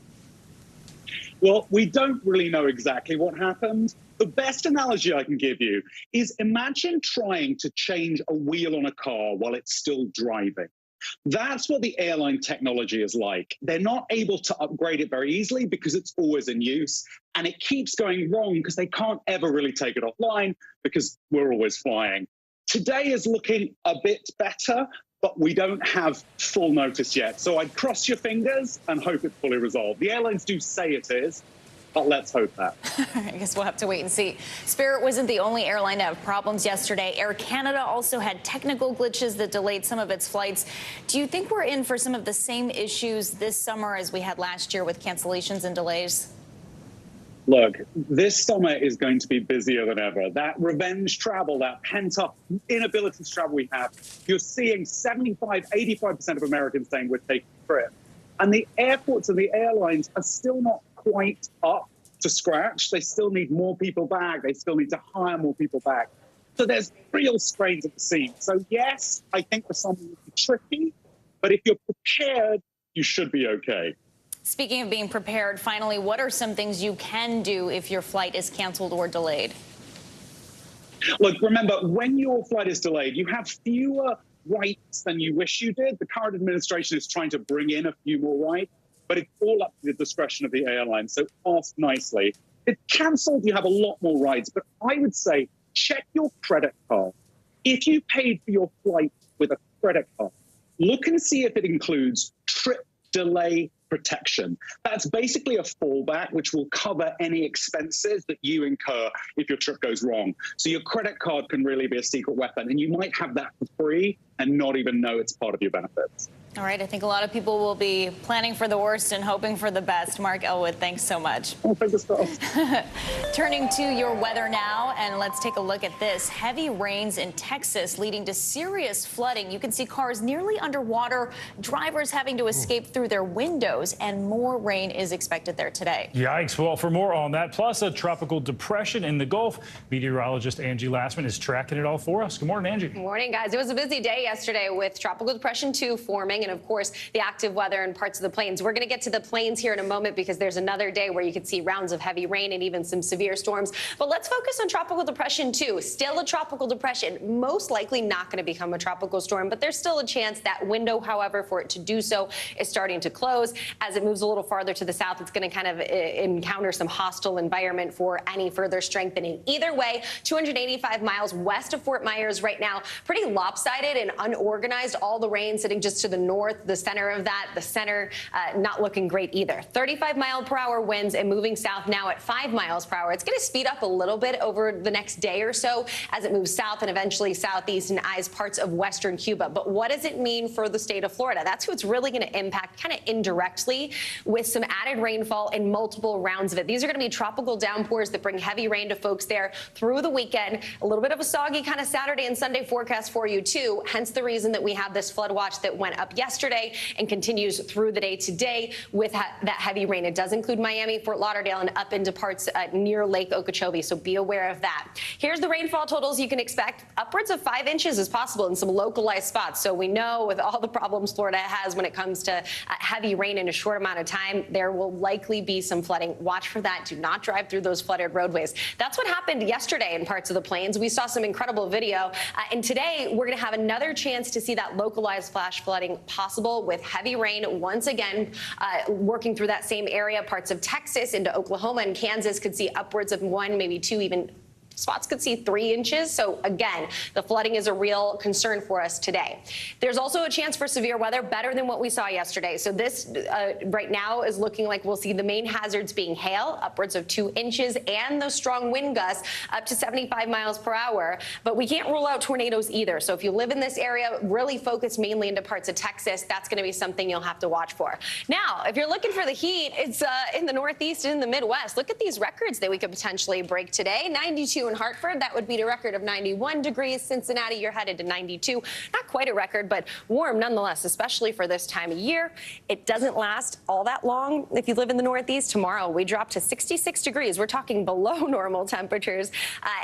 Well, we don't really know exactly what happened. The best analogy I can give you is imagine trying to change a wheel on a car while it's still driving. That's what the airline technology is like. They're not able to upgrade it very easily because it's always in use, And it keeps going wrong because they can't ever really take it offline because we're always flying. Today is looking a bit better, but we don't have full notice yet. So I'd cross your fingers and hope it's fully resolved. The airlines do say it is, but let's hope that. I guess we'll have to wait and see. Spirit wasn't the only airline to have problems yesterday. Air Canada also had technical glitches that delayed some of its flights. Do you think we're in for some of the same issues this summer as we had last year with cancellations and delays? Look, this summer is going to be busier than ever. That revenge travel, that pent-up inability to travel we have, you're seeing 85% of Americans saying we're taking a trip. And the airports and the airlines are still not quite up to scratch. They still need more people back. They still need to hire more people back. So there's real strains at the scene. So yes, I think the summer will be tricky, but if you're prepared, you should be okay. Speaking of being prepared, finally, what are some things you can do if your flight is canceled or delayed? Look, remember, when your flight is delayed, you have fewer rights than you wish you did. The current administration is trying to bring in a few more rights, but it's all up to the discretion of the airline. So ask nicely. If canceled, you have a lot more rights, but I would say check your credit card. If you paid for your flight with a credit card, look and see if it includes trip delay protection. That's basically a fallback which will cover any expenses that you incur if your trip goes wrong. So your credit card can really be a secret weapon, and you might have that for free and not even know it's part of your benefits. All right, I think a lot of people will be planning for the worst and hoping for the best. Mark Elwood, thanks so much. Oh, fingers crossed. Turning to your weather now, and let's take a look at this. Heavy rains in Texas leading to serious flooding. You can see cars nearly underwater, drivers having to escape through their windows, and more rain is expected there today. Yikes. Well, for more on that, plus a tropical depression in the Gulf, meteorologist Angie Lassman is tracking it all for us. Good morning, Angie. Good morning, guys. It was a busy day yesterday with Tropical Depression 2 forming and, of course, the active weather in parts of the plains. We're going to get to the plains here in a moment because there's another day where you could see rounds of heavy rain and even some severe storms. But let's focus on Tropical Depression 2. Still a tropical depression, most likely not going to become a tropical storm, but there's still a chance. That window, however, for it to do so is starting to close. As it moves a little farther to the south, it's going to kind of encounter some hostile environment for any further strengthening. Either way, 285 miles west of Fort Myers right now, pretty lopsided and unorganized. All the rain sitting just to the north, the center of that, the center not looking great either. 35-mile-per-hour winds and moving south now at 5 miles per hour. It's going to speed up a little bit over the next day or so as it moves south and eventually southeast and eyes parts of western Cuba. But what does it mean for the state of Florida? That's who it's really going to impact kind of indirectly with some added rainfall and multiple rounds of it. These are going to be tropical downpours that bring heavy rain to folks there through the weekend. A little bit of a soggy kind of Saturday and Sunday forecast for you, too. Hence the reason that we have this flood watch that went up yesterday and continues through the day today with that heavy rain. It does include Miami, Fort Lauderdale, and up into parts near Lake Okeechobee, so be aware of that. Here's the rainfall totals you can expect. Upwards of 5 inches is possible in some localized spots, so we know with all the problems Florida has when it comes to heavy rain in a short amount of time, there will likely be some flooding. Watch for that. Do not drive through those flooded roadways. That's what happened yesterday in parts of the plains. We saw some incredible video, and today we're going to have another chance to see that localized flash flooding possible with heavy rain once again working through that same area. Parts of Texas into Oklahoma and Kansas could see upwards of 1, maybe 2, even spots could see 3 inches. So again, the flooding is a real concern for us today. There's also a chance for severe weather, better than what we saw yesterday. So this right now is looking like we'll see the main hazards being hail, upwards of 2 inches, and those strong wind gusts up to 75 miles per hour. But we can't rule out tornadoes either. So if you live in this area, really focus mainly into parts of Texas. That's going to be something you'll have to watch for. Now, if you're looking for the heat, it's in the Northeast and in the Midwest. Look at these records that we could potentially break today. 92 in Hartford, that would beat a record of 91 degrees. Cincinnati, you're headed to 92. Not quite a record, but warm nonetheless, especially for this time of year. It doesn't last all that long. If you live in the Northeast, tomorrow we drop to 66 degrees. We're talking below normal temperatures.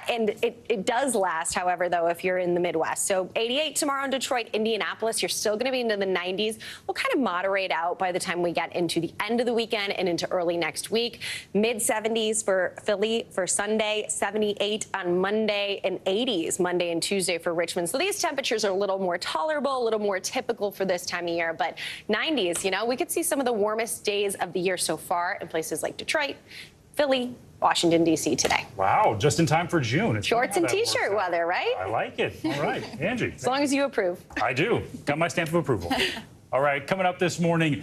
And it does last, however, though, if you're in the Midwest. So 88 tomorrow in Detroit, Indianapolis, you're still going to be into the 90s. We'll kind of moderate out by the time we get into the end of the weekend and into early next week. Mid 70s for Philly for Sunday, 78 on Monday, and 80s Monday and Tuesday for Richmond. So these temperatures are a little more tolerable, a little more typical for this time of year. But 90s, you know, we could see some of the warmest days of the year so far in places like Detroit, Philly, Washington, D.C. today. Wow, just in time for June. It's Shorts and T-shirt weather, right? I like it. All right, Angie. As long as you approve. I do. Got my stamp of approval. All right, coming up this morning,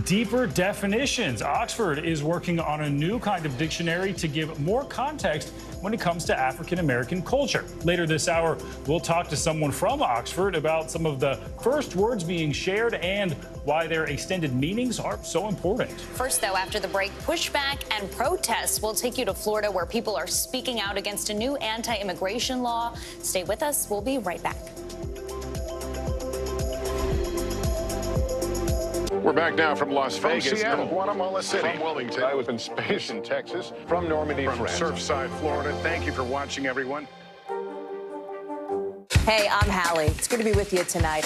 deeper definitions. Oxford is working on a new kind of dictionary to give more context when it comes to African American culture. Later this hour, we'll talk to someone from Oxford about some of the first words being shared and why their extended meanings are so important. First, though, after the break, pushback and protests. We'll take you to Florida, where people are speaking out against a new anti-immigration law. Stay with us. We'll be right back. We're back now from Las From Vegas. Seattle, Guatemala City. From Wilmington. I was in space in Texas. From Normandy, From France. Surfside, Florida. Thank you for watching, everyone. Hey, I'm Hallie. It's good to be with you tonight.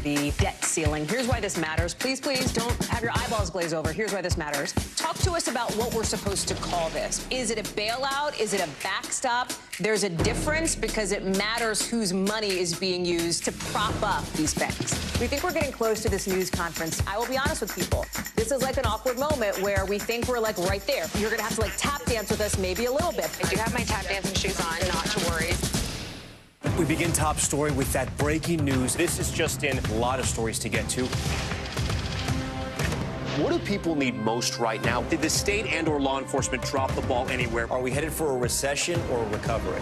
The debt ceiling. Here's why this matters. Please, please don't have your eyeballs glaze over. Here's why this matters. Talk to us about what we're supposed to call this. Is it a bailout? Is it a backstop? There's a difference because it matters whose money is being used to prop up these banks. We think we're getting close to this news conference. I will be honest with people. This is like an awkward moment where we think we're like right there. You're going to have to like tap dance with us maybe a little bit. I do have my tap dancing shoes on, not to worry. We begin top story with that breaking news. This is just in, a lot of stories to get to. What do people need most right now? Did the state and or law enforcement drop the ball anywhere? Are we headed for a recession or a recovery?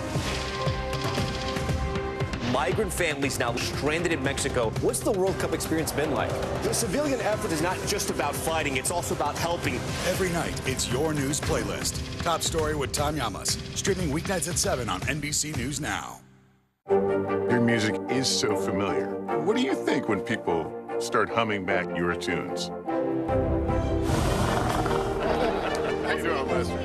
Migrant families now stranded in Mexico. What's the World Cup experience been like? The civilian effort is not just about fighting, it's also about helping. Every night, it's your news playlist. Top Story with Tom Llamas. Streaming weeknights at 7 on NBC News Now. Your music is so familiar. What do you think when people start humming back your tunes? How you doing, Lester?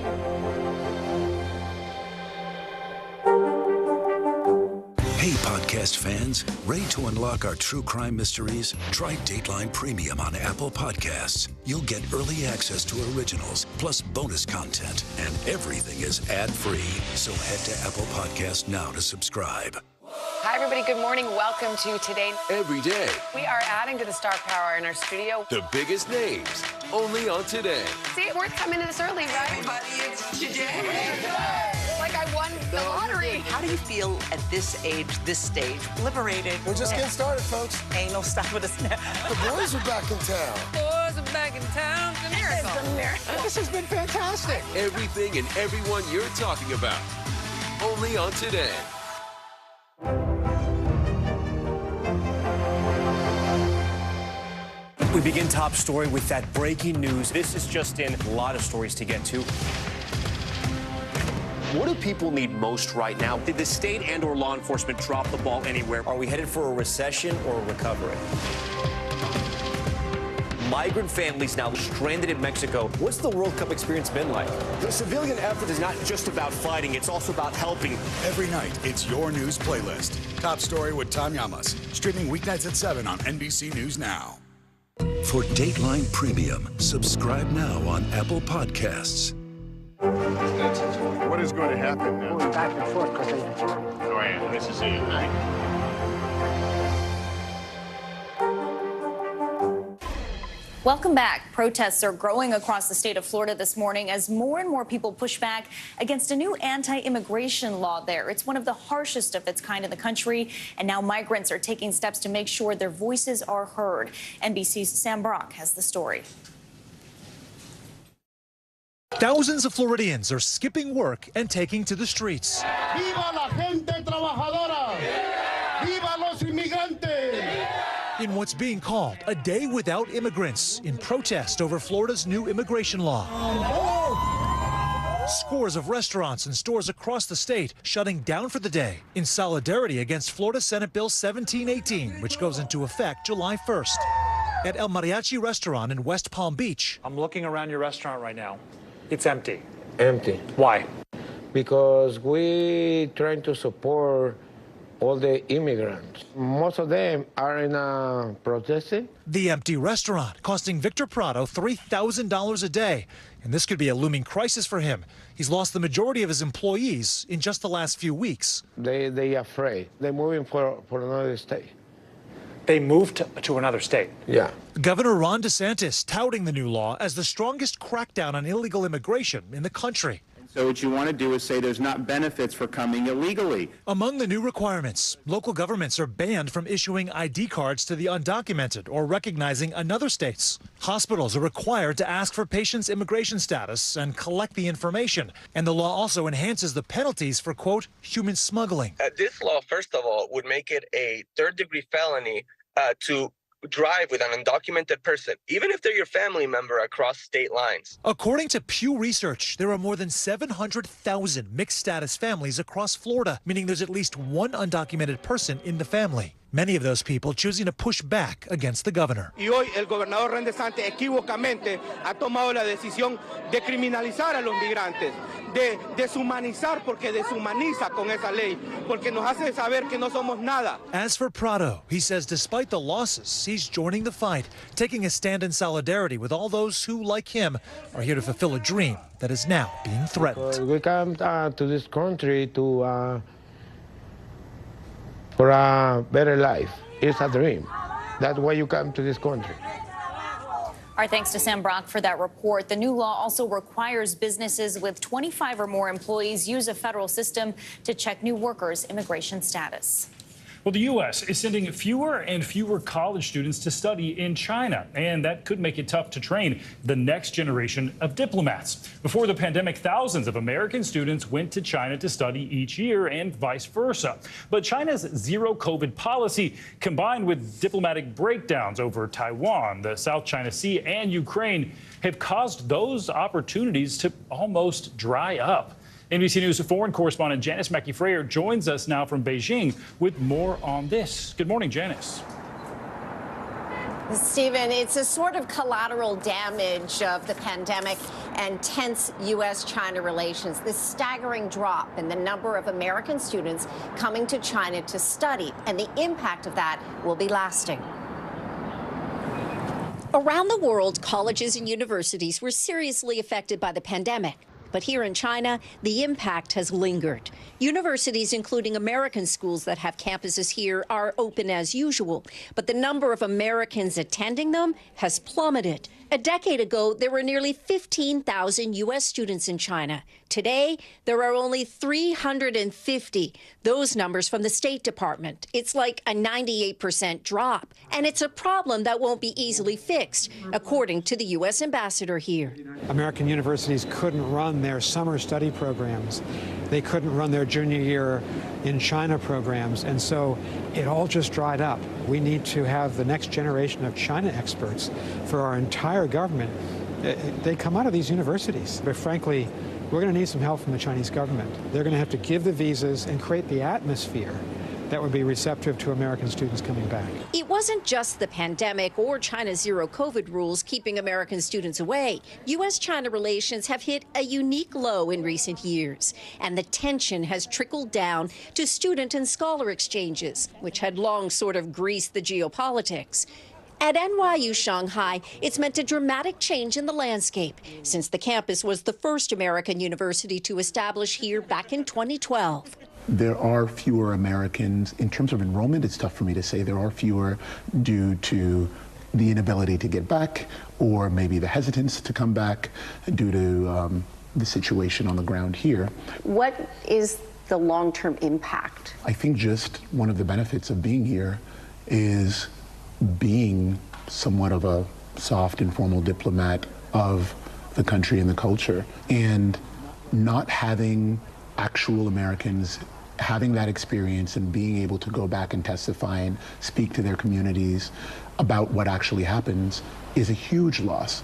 Hey, podcast fans, ready to unlock our true crime mysteries? Try Dateline Premium on Apple Podcasts. You'll get early access to originals, plus bonus content, and everything is ad-free. So head to Apple Podcasts now to subscribe. Hi, everybody. Good morning. Welcome to Today. Every day, We are adding to the star power in our studio. the biggest names, only on Today. See, it worth coming in this early, right? Everybody, it's today. Like I won the lottery. How do you feel at this age, this stage? Liberated. We're just getting started, folks. Ain't no stopping us now. The boys are back in town. Boys are back in town. It's a miracle. It's a miracle. This has been fantastic. Everything and everyone you're talking about, only on Today. We begin top story with that breaking news. This is just in, a lot of stories to get to. What do people need most right now? Did the state and or law enforcement drop the ball anywhere? Are we headed for a recession or a recovery? Migrant families now stranded in Mexico. What's the World Cup experience been like? The civilian effort is not just about fighting, it's also about helping. Every night, it's your news playlist. Top Story with Tom Llamas. Streaming weeknights at 7 on NBC News Now. For Dateline Premium, subscribe now on Apple Podcasts. What is going to happen now? Going back and forth because they... Oh, yeah, this is it, right? Welcome back. Protests are growing across the state of Florida this morning as more and more people push back against a new anti-immigration law there. It's one of the harshest of its kind in the country, and now migrants are taking steps to make sure their voices are heard. NBC's Sam Brock has the story. Thousands of Floridians are skipping work and taking to the streets. Viva la gente trabajadora! Viva los inmigrantes! In what's being called a day without immigrants in protest over Florida's new immigration law. Scores of restaurants and stores across the state shutting down for the day in solidarity against Florida Senate Bill 1718, which goes into effect July 1st. At El Mariachi restaurant in West Palm Beach. I'm looking around your restaurant right now. It's empty. Empty. Why? Because we trying to support all the immigrants. Most of them are in protesting. The empty restaurant costing Victor Prado $3,000 a day. And this could be a looming crisis for him. He's lost the majority of his employees in just the last few weeks. They afraid. They're moving for another state. they moved to another state. Yeah. Governor Ron DeSantis touting the new law as the strongest crackdown on illegal immigration in the country. So what you want to do is say there's not benefits for coming illegally. Among the new requirements, local governments are banned from issuing ID cards to the undocumented or recognizing another state's. Hospitals are required to ask for patients' immigration status and collect the information. And the law also enhances the penalties for, quote, human smuggling. This law, first of all, would make it a third-degree felony to drive with an undocumented person, even if they're your family member across state lines. According to Pew Research, there are more than 700,000 mixed status families across Florida, meaning there's at least one undocumented person in the family. Many of those people choosing to push back against the governor. Y hoy el gobernador Ron DeSantis equivocamente ha tomado la decisión de criminalizar a los migrantes, de deshumanizar porque deshumaniza con esa ley, porque nos hace saber que no somos nada. As for Prado, he says despite the losses, he's joining the fight, taking a stand in solidarity with all those who, like him, are here to fulfill a dream that is now being threatened. We come to this country to for a better life. It's a dream. That's why you come to this country. Our thanks to Sam Brock for that report. The new law also requires businesses with 25 or more employees use a federal system to check new workers' immigration status. Well, the U.S. is sending fewer and fewer college students to study in China, and that could make it tough to train the next generation of diplomats. Before the pandemic, thousands of American students went to China to study each year and vice versa. But China's zero COVID policy, combined with diplomatic breakdowns over Taiwan, the South China Sea, and Ukraine, have caused those opportunities to almost dry up. NBC News foreign correspondent Janice Mackey-Frayer joins us now from Beijing with more on this. Good morning, Janice. Stephen, it's a sort of collateral damage of the pandemic and tense U.S.-China relations. This staggering drop in the number of American students coming to China to study, and the impact of that will be lasting. Around the world, colleges and universities were seriously affected by the pandemic. But here in China, the impact has lingered. Universities, including American schools that have campuses here, are open as usual. But the number of Americans attending them has plummeted. A decade ago, there were nearly 15,000 U.S. students in China. Today, there are only 350. Those numbers from the State Department. It's like a 98% drop. And it's a problem that won't be easily fixed, according to the U.S. ambassador here. American universities couldn't run their summer study programs. They couldn't run their junior year in China programs. And so it all just dried up. We need to have the next generation of China experts for our entire government. They come out of these universities. But frankly, we're going to need some help from the Chinese government. They're going to have to give the visas and create the atmosphere that would be receptive to American students coming back. It wasn't just the pandemic or China's zero COVID rules keeping American students away. U.S.-China relations have hit a unique low in recent years, and the tension has trickled down to student and scholar exchanges, which had long sort of greased the geopolitics. At NYU Shanghai, it's meant a dramatic change in the landscape, since the campus was the first American university to establish here back in 2012. There are fewer Americans. In terms of enrollment, it's tough for me to say. There are fewer due to the inability to get back, or maybe the hesitance to come back due to the situation on the ground here. What is the long-term impact? I think just one of the benefits of being here is being somewhat of a soft, informal diplomat of the country and the culture, and not having actual Americans having that experience and being able to go back and testify and speak to their communities about what actually happens is a huge loss.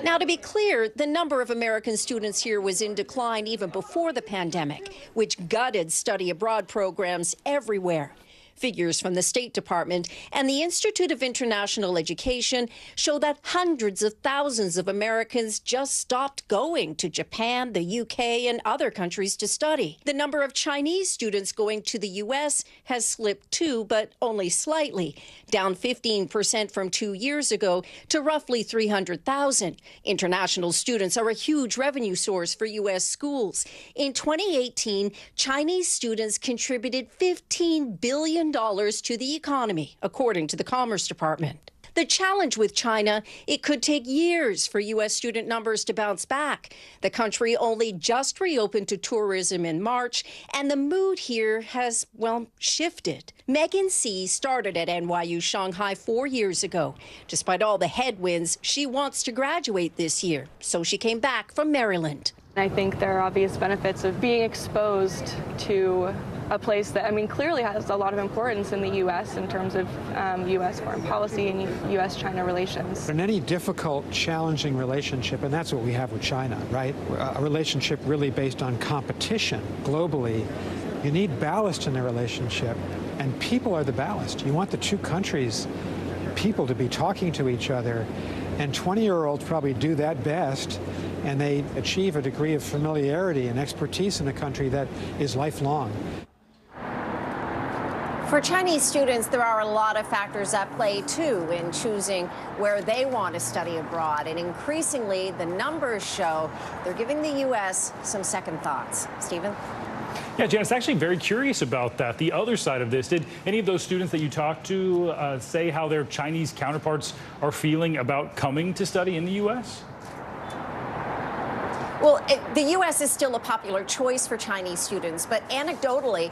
Now, to be clear, the number of American students here was in decline even before the pandemic, which gutted study abroad programs everywhere. Figures from the State Department and the Institute of International Education show that hundreds of thousands of Americans just stopped going to Japan, the UK, and other countries to study. The number of Chinese students going to the U.S. has slipped too, but only slightly, down 15% from 2 years ago to roughly 300,000. International students are a huge revenue source for U.S. schools. In 2018, Chinese students contributed $15 billion trillion to the economy, according to the Commerce Department. The challenge with China, it could take years for U.S. student numbers to bounce back. The country only just reopened to tourism in March, and the mood here has, well, shifted. Megan C. started at NYU Shanghai 4 years ago. Despite all the headwinds, she wants to graduate this year, so she came back from Maryland. I think there are obvious benefits of being exposed to a place that, I mean, clearly has a lot of importance in the U.S. in terms of U.S. foreign policy and U.S.-China relations. In any difficult, challenging relationship, and that's what we have with China, right? A relationship really based on competition globally. You need ballast in the relationship, and people are the ballast. You want the two countries, people, to be talking to each other, and 20-year-olds probably do that best, and they achieve a degree of familiarity and expertise in a country that is lifelong. For Chinese students, there are a lot of factors at play, too, in choosing where they want to study abroad. And increasingly, the numbers show they're giving the U.S. some second thoughts. Stephen? Yeah, Janice, actually very curious about that. The other side of this, did any of those students that you talked to say how their Chinese counterparts are feeling about coming to study in the U.S.? Well, the U.S. is still a popular choice for Chinese students, but anecdotally,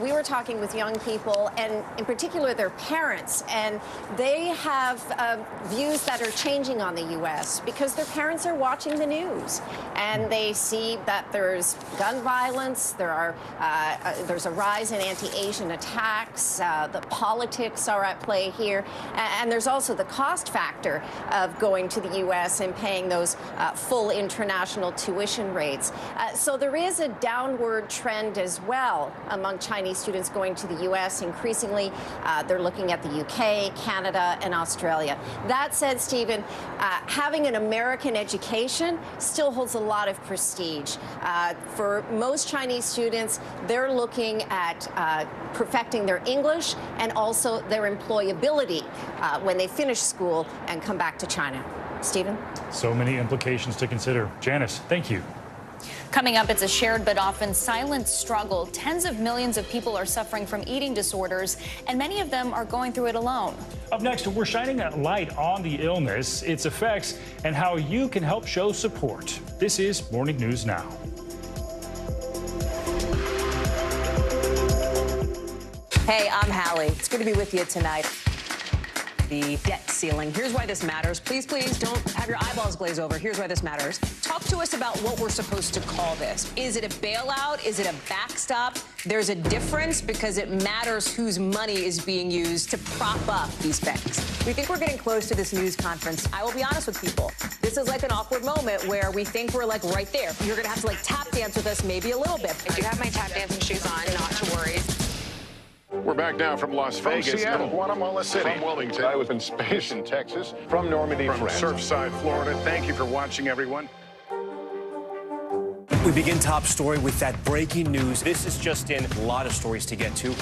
we were talking with young people, and in particular their parents, and they have views that are changing on the U.S. because their parents are watching the news, and they see that there's gun violence, there's a rise in anti-Asian attacks, the politics are at play here, and there's also the cost factor of going to the U.S. and paying those full international tuition rates. So there is a downward trend as well among Chinese students going to the U.S. Increasingly, they're looking at the UK, Canada, and Australia. That said, Stephen, having an American education still holds a lot of prestige. For most Chinese students, they're looking at perfecting their English and also their employability when they finish school and come back to China. Stephen? So many implications to consider. Janice, thank you. Coming up, it's a shared but often silent struggle. Tens of millions of people are suffering from eating disorders, and many of them are going through it alone. Up next, we're shining a light on the illness, its effects, and how you can help show support. This is Morning News Now. Hey, I'm Hallie. It's good to be with you tonight. The debt ceiling. Here's why this matters. Please, please don't have your eyeballs glaze over. Here's why this matters. Talk to us about what we're supposed to call this. Is it a bailout? Is it a backstop? There's a difference because it matters whose money is being used to prop up these banks. We think we're getting close to this news conference. I will be honest with people. This is like an awkward moment where we think we're like right there. You're going to have to like tap dance with us maybe a little bit. I do have my tap dancing shoes on, not to worry. We're back now from Las Vegas, Seattle, Guatemala City, from Wilmington, I was in space in Texas, from Normandy, from France, Surfside, Florida. Thank you for watching, everyone. We begin top story with that breaking news. This is just in. A lot of stories to get to.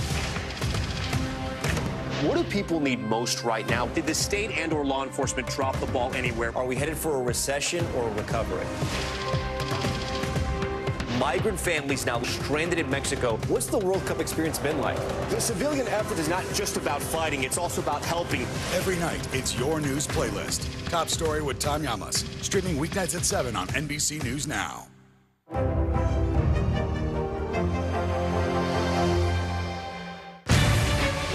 What do people need most right now? Did the state and/or law enforcement drop the ball anywhere? Are we headed for a recession or a recovery? Migrant families now stranded in Mexico. What's the World Cup experience been like? The civilian effort is not just about fighting, it's also about helping. Every night, it's your news playlist. Top story with Tom Llamas. Streaming weeknights at 7 on NBC News Now.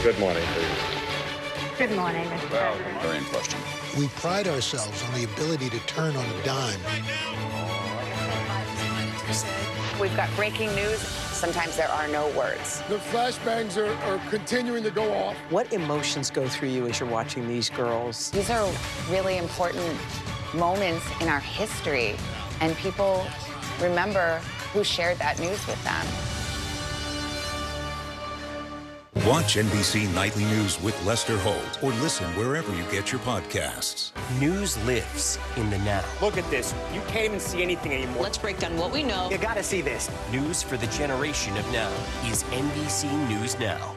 Good morning, please. Good morning, Mr. President. Very in question. We pride ourselves on the ability to turn on a dime. We've got breaking news. Sometimes there are no words. The flashbangs are continuing to go off. What emotions go through you as you're watching these girls? These are really important moments in our history, and people remember who shared that news with them. Watch NBC Nightly News with Lester Holt or listen wherever you get your podcasts. News lives in the now. Look at this. You can't even see anything anymore. Let's break down what we know. You gotta see this. News for the generation of now is NBC News Now.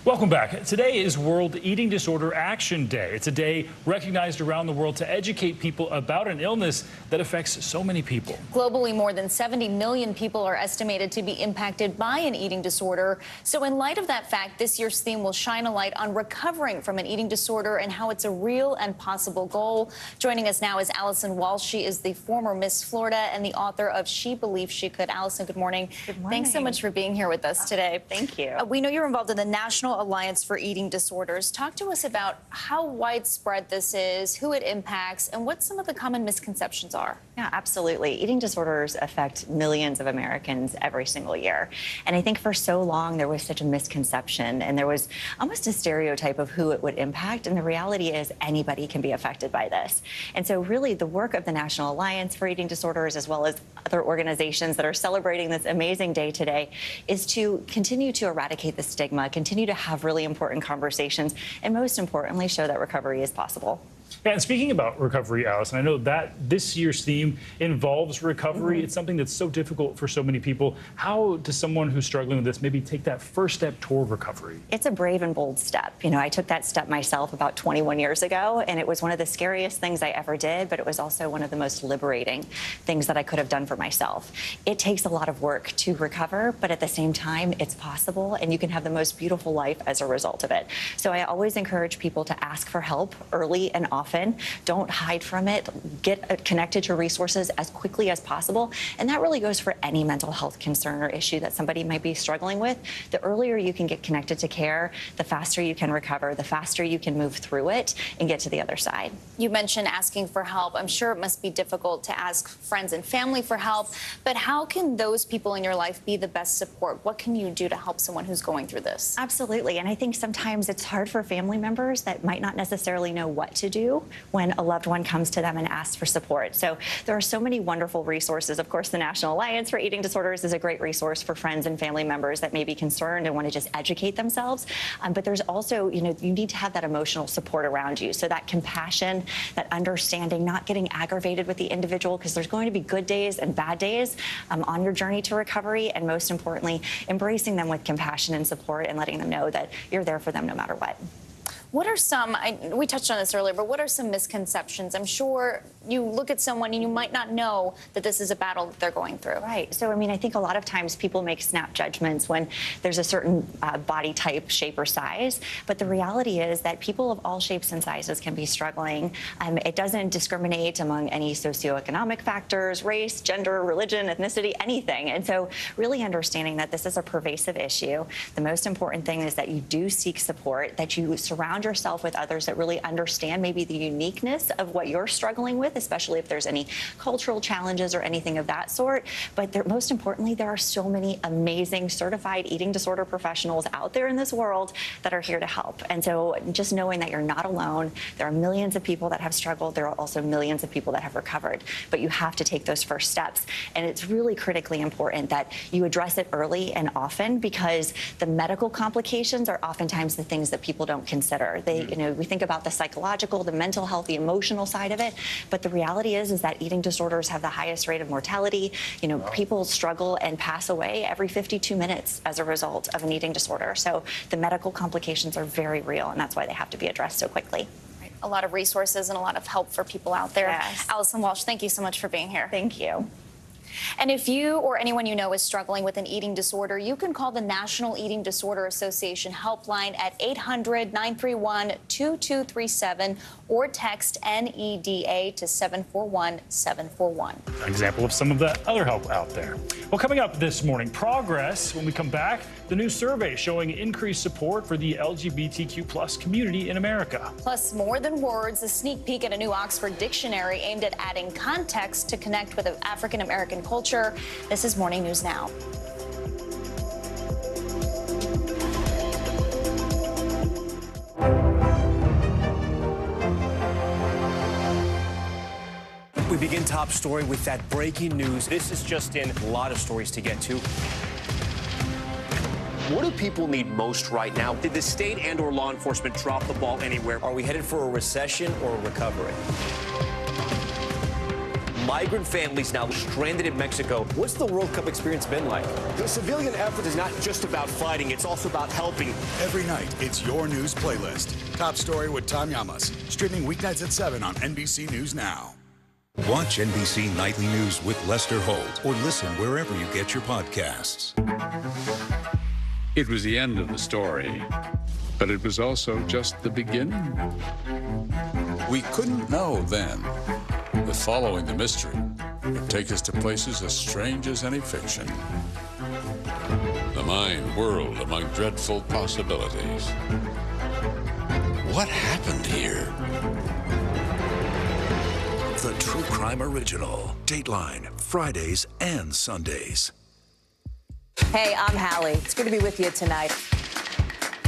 Welcome back. Today is World Eating Disorder Action Day. It's a day recognized around the world to educate people about an illness that affects so many people. Globally, more than 70 million people are estimated to be impacted by an eating disorder. So in light of that fact, this year's theme will shine a light on recovering from an eating disorder and how it's a real and possible goal. Joining us now is Allison Walsh. She is the former Miss Florida and the author of She Believed She Could. Allison, good morning. Good morning. Thanks so much for being here with us today. Thank you. We know you're involved in the National Alliance for Eating Disorders. Talk to us about how widespread this is, who it impacts, and what some of the common misconceptions are. Yeah, absolutely. Eating disorders affect millions of Americans every single year. And I think for so long there was such a misconception and there was almost a stereotype of who it would impact. And the reality is anybody can be affected by this. And so really the work of the National Alliance for Eating Disorders, as well as other organizations that are celebrating this amazing day today, is to continue to eradicate the stigma, continue to have really important conversations, and most importantly, show that recovery is possible. Yeah, and speaking about recovery, Allison, I know that this year's theme involves recovery. It's something that's so difficult for so many people. How does someone who's struggling with this maybe take that first step toward recovery? It's a brave and bold step. You know, I took that step myself about 21 years ago, and it was one of the scariest things I ever did, but it was also one of the most liberating things that I could have done for myself. It takes a lot of work to recover, but at the same time, it's possible, and you can have the most beautiful life as a result of it. So I always encourage people to ask for help early and often. Don't hide from it. Get connected to resources as quickly as possible. And that really goes for any mental health concern or issue that somebody might be struggling with. The earlier you can get connected to care, the faster you can recover, the faster you can move through it and get to the other side. You mentioned asking for help. I'm sure it must be difficult to ask friends and family for help, but how can those people in your life be the best support? What can you do to help someone who's going through this? Absolutely. And I think sometimes it's hard for family members that might not necessarily know what to do when a loved one comes to them and asks for support. So there are so many wonderful resources. Of course, the National Alliance for Eating Disorders is a great resource for friends and family members that may be concerned and want to just educate themselves. But there's also, you need to have that emotional support around you. So that compassion, that understanding, not getting aggravated with the individual, because there's going to be good days and bad days on your journey to recovery. And most importantly, embracing them with compassion and support and letting them know that you're there for them no matter what. What are some, we touched on this earlier, but what are some misconceptions? I'm sure you look at someone and you might not know that this is a battle that they're going through. Right. So, I think a lot of times people make snap judgments when there's a certain body type, shape, or size. But the reality is that people of all shapes and sizes can be struggling. It doesn't discriminate among any socioeconomic factors, race, gender, religion, ethnicity, anything. And so really understanding that this is a pervasive issue. The most important thing is that you do seek support, that you surround yourself with others that really understand maybe the uniqueness of what you're struggling with, especially if there's any cultural challenges or anything of that sort. But most importantly, there are so many amazing certified eating disorder professionals out there in this world that are here to help. And so just knowing that you're not alone, there are millions of people that have struggled. There are also millions of people that have recovered. But you have to take those first steps. And it's really critically important that you address it early and often, because the medical complications are oftentimes the things that people don't consider. We think about the psychological, the mental health, the emotional side of it, but the reality is that eating disorders have the highest rate of mortality. People struggle and pass away every 52 minutes as a result of an eating disorder. So the medical complications are very real, and that's why they have to be addressed so quickly. A lot of resources and a lot of help for people out there. Yes. Allison Walsh, thank you so much for being here. Thank you. And if you or anyone you know is struggling with an eating disorder, you can call the National Eating Disorder Association helpline at 800-931-2237 or text NEDA to 741-741. An example of some of the other help out there. Well, coming up this morning, progress when we come back, the new survey showing increased support for the LGBTQ+ community in America. Plus, more than words, a sneak peek at a new Oxford dictionary aimed at adding context to connect with African American culture. This is Morning News Now. We begin top story with that breaking news. This is just in, a lot of stories to get to. What do people need most right now? Did the state and/or law enforcement drop the ball anywhere? Are we headed for a recession or a recovery? Migrant families now stranded in Mexico. What's the World Cup experience been like? The civilian effort is not just about fighting, it's also about helping. Every night, it's your news playlist. Top Story with Tom Llamas. Streaming weeknights at 7 on NBC News Now. Watch NBC Nightly News with Lester Holt or listen wherever you get your podcasts. It was the end of the story, but it was also just the beginning. We couldn't know then that following the mystery would take us to places as strange as any fiction. The mind whirled among dreadful possibilities. What happened here? The True Crime Original. Dateline, Fridays and Sundays. Hey, I'm Hallie. It's good to be with you tonight.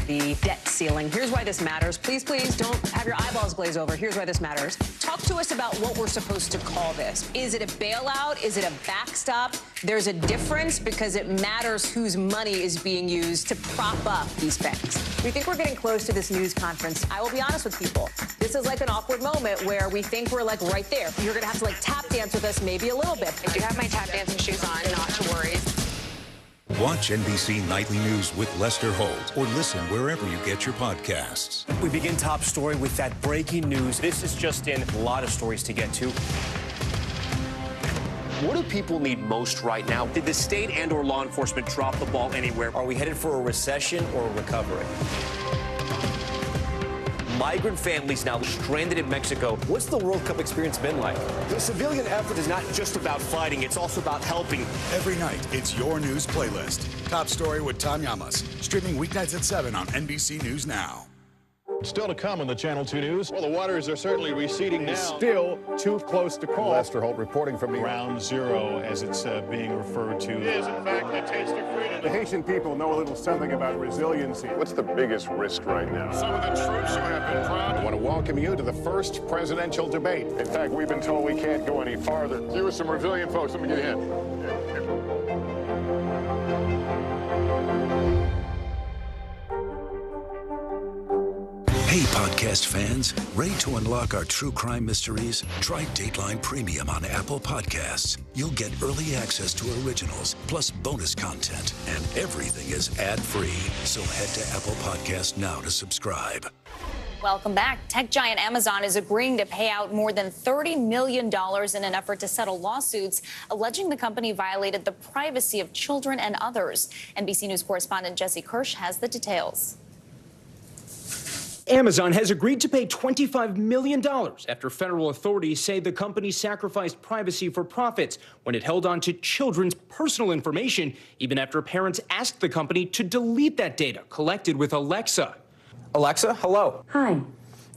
The debt ceiling. Here's why this matters. Please, please don't have your eyeballs glaze over. Here's why this matters. Talk to us about what we're supposed to call this. Is it a bailout? Is it a backstop? There's a difference because it matters whose money is being used to prop up these banks. We think we're getting close to this news conference. I will be honest with people. This is like an awkward moment where we think we're like right there. You're going to have to like tap dance with us maybe a little bit. I do have my tap dancing shoes on, not to worry. Watch NBC Nightly News with Lester Holt or listen wherever you get your podcasts. We begin Top Story with that breaking news. This is just in, a lot of stories to get to. What do people need most right now? Did the state and or law enforcement drop the ball anywhere? Are we headed for a recession or a recovery? Migrant families now stranded in Mexico. What's the World Cup experience been like? The civilian effort is not just about fighting, it's also about helping. Every night, it's your news playlist. Top Story with Tom Llamas. Streaming weeknights at 7 on NBC News Now. Still to come on the Channel 2 News. Well, the waters are certainly receding now. Still too close to call. Lester Holt reporting from Ground Zero, as it's being referred to. It is, in fact, a taste of freedom. The Haitian people know a little something about resiliency. What's the biggest risk right now? Some of the troops who have been proud. I want to welcome you to the first presidential debate. In fact, we've been told we can't go any farther. Here are some resilient folks. Let me get in. Hey, podcast fans, ready to unlock our true crime mysteries? Try Dateline Premium on Apple Podcasts. You'll get early access to originals, plus bonus content, and everything is ad-free. So head to Apple Podcasts now to subscribe. Welcome back. Tech giant Amazon is agreeing to pay out more than $30 million in an effort to settle lawsuits alleging the company violated the privacy of children and others. NBC News correspondent Jesse Kirsch has the details. Amazon has agreed to pay $25 million after federal authorities say the company sacrificed privacy for profits when it held on to children's personal information, even after parents asked the company to delete that data collected with Alexa. Alexa, hello. Hi.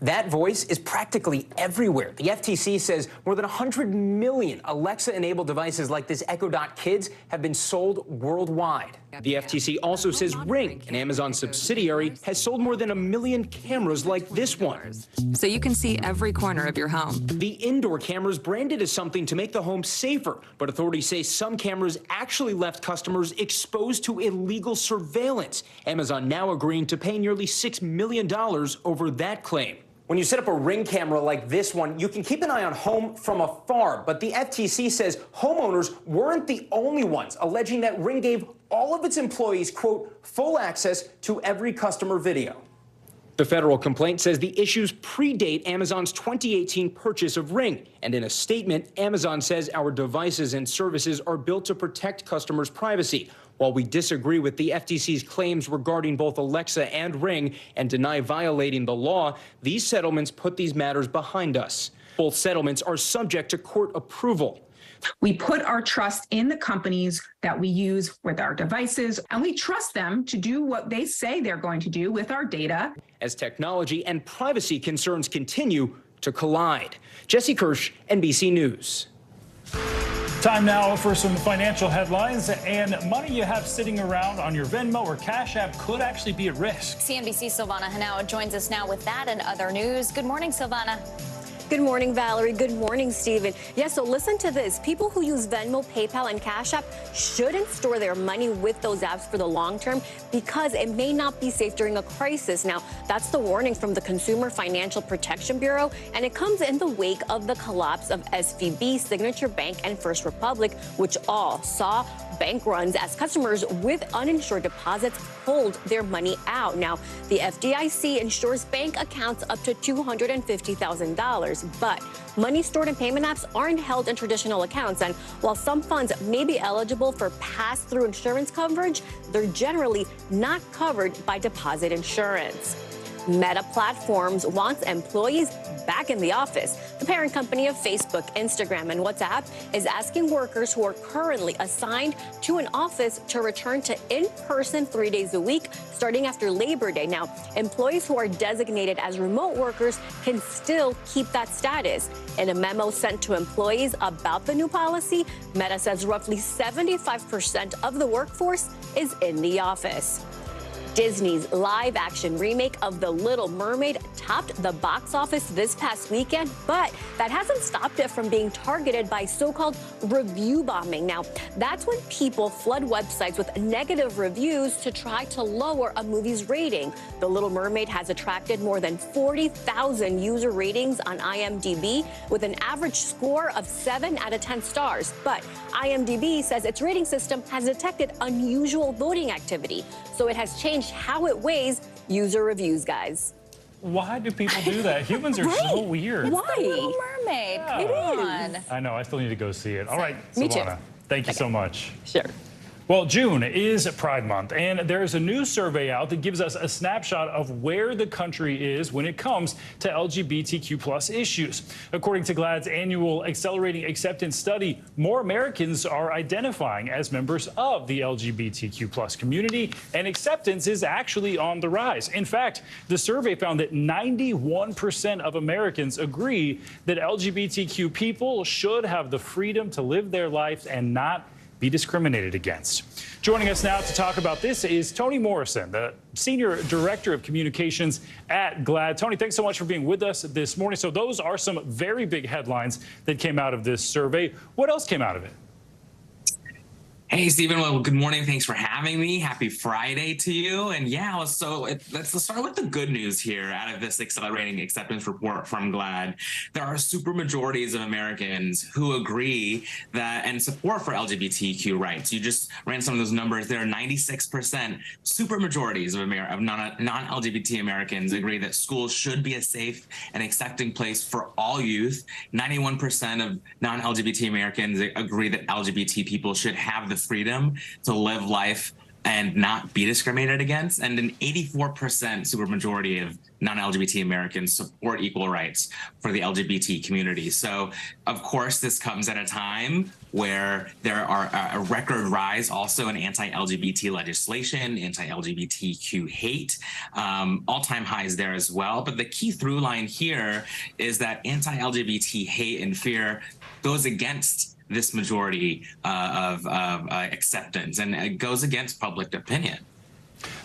That voice is practically everywhere. The FTC says more than 100 million Alexa-enabled devices like this Echo Dot Kids have been sold worldwide. The FTC also says Ring, an Amazon subsidiary, has sold more than 1 million cameras like this one. So you can see every corner of your home. The indoor cameras branded as something to make the home safer, but authorities say some cameras actually left customers exposed to illegal surveillance. Amazon now agreeing to pay nearly $6 million over that claim. When you set up a Ring camera like this one, you can keep an eye on home from afar. But the FTC says homeowners weren't the only ones alleging that Ring gave all of its employees, quote, full access to every customer video. The federal complaint says the issues predate Amazon's 2018 purchase of Ring. And in a statement, Amazon says our devices and services are built to protect customers' privacy. While we disagree with the FTC's claims regarding both Alexa and Ring and deny violating the law, these settlements put these matters behind us. Both settlements are subject to court approval. We put our trust in the companies that we use with our devices, and we trust them to do what they say they're going to do with our data. As technology and privacy concerns continue to collide. Jesse Kirsch, NBC News. Time now for some financial headlines, and money you have sitting around on your Venmo or Cash App could actually be at risk. CNBC's Silvana Henao joins us now with that and other news. Good morning, Silvana. Good morning, Valerie. Good morning, Stephen. Yeah, so listen to this. People who use Venmo, PayPal, and Cash App shouldn't store their money with those apps for the long term because it may not be safe during a crisis. Now, that's the warning from the Consumer Financial Protection Bureau, and it comes in the wake of the collapse of SVB, Signature Bank, and First Republic, which all saw bank runs as customers with uninsured deposits pulled their money out. Now, the FDIC insures bank accounts up to $250,000, but money stored in payment apps aren't held in traditional accounts. And while some funds may be eligible for pass-through insurance coverage, they're generally not covered by deposit insurance. Meta Platforms wants employees back in the office. The parent company of Facebook, Instagram, and WhatsApp is asking workers who are currently assigned to an office to return to in-person 3 days a week, starting after Labor Day. Now, employees who are designated as remote workers can still keep that status. In a memo sent to employees about the new policy, Meta says roughly 75% of the workforce is in the office. Disney's live-action remake of The Little Mermaid topped the box office this past weekend, but that hasn't stopped it from being targeted by so-called review bombing. Now, that's when people flood websites with negative reviews to try to lower a movie's rating. The Little Mermaid has attracted more than 40,000 user ratings on IMDb with an average score of 7 out of 10 stars. But IMDb says its rating system has detected unusual voting activity, so it has changed how it weighs user reviews, guys. Why do people do that? Humans are so weird. Why? Little Mermaid. Yeah. Come on. I know. I still need to go see it. All right, Me too. Silvana, thank you so much. Sure. Well, June is Pride Month, and there's a new survey out that gives us a snapshot of where the country is when it comes to LGBTQ+ issues. According to GLAAD's annual Accelerating Acceptance study, more Americans are identifying as members of the LGBTQ+ community, and acceptance is actually on the rise. In fact, the survey found that 91% of Americans agree that LGBTQ people should have the freedom to live their lives and not be discriminated against. Joining us now to talk about this is Toni Morrison, the Senior Director of Communications at GLAAD. Toni, thanks so much for being with us this morning. So those are some very big headlines that came out of this survey. What else came out of it? Hey, Stephen. Well, good morning. Thanks for having me. Happy Friday to you. And yeah, let's start with the good news here out of this Accelerating Acceptance report from GLAAD. There are super majorities of Americans who agree that and support for LGBTQ rights. You just ran some of those numbers. There are 96% super majorities of non-LGBT Americans agree that schools should be a safe and accepting place for all youth. 91% of non-LGBT Americans agree that LGBT people should have the freedom to live life and not be discriminated against, and an 84% supermajority of non-LGBT Americans support equal rights for the LGBT community. So, of course, this comes at a time where there are a record rise also in anti-LGBT legislation, anti-LGBTQ hate, all-time highs there as well. But the key through line here is that anti-LGBT hate and fear goes against this majority of acceptance, and it goes against public opinion.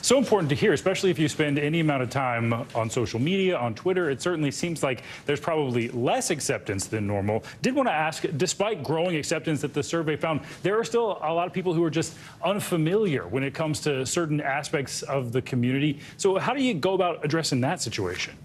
So important to hear, especially if you spend any amount of time on social media, on Twitter. It certainly seems like there's probably less acceptance than normal. Did want to ask, despite growing acceptance that the survey found, there are still a lot of people who are just unfamiliar when it comes to certain aspects of the community. So how do you go about addressing that situation?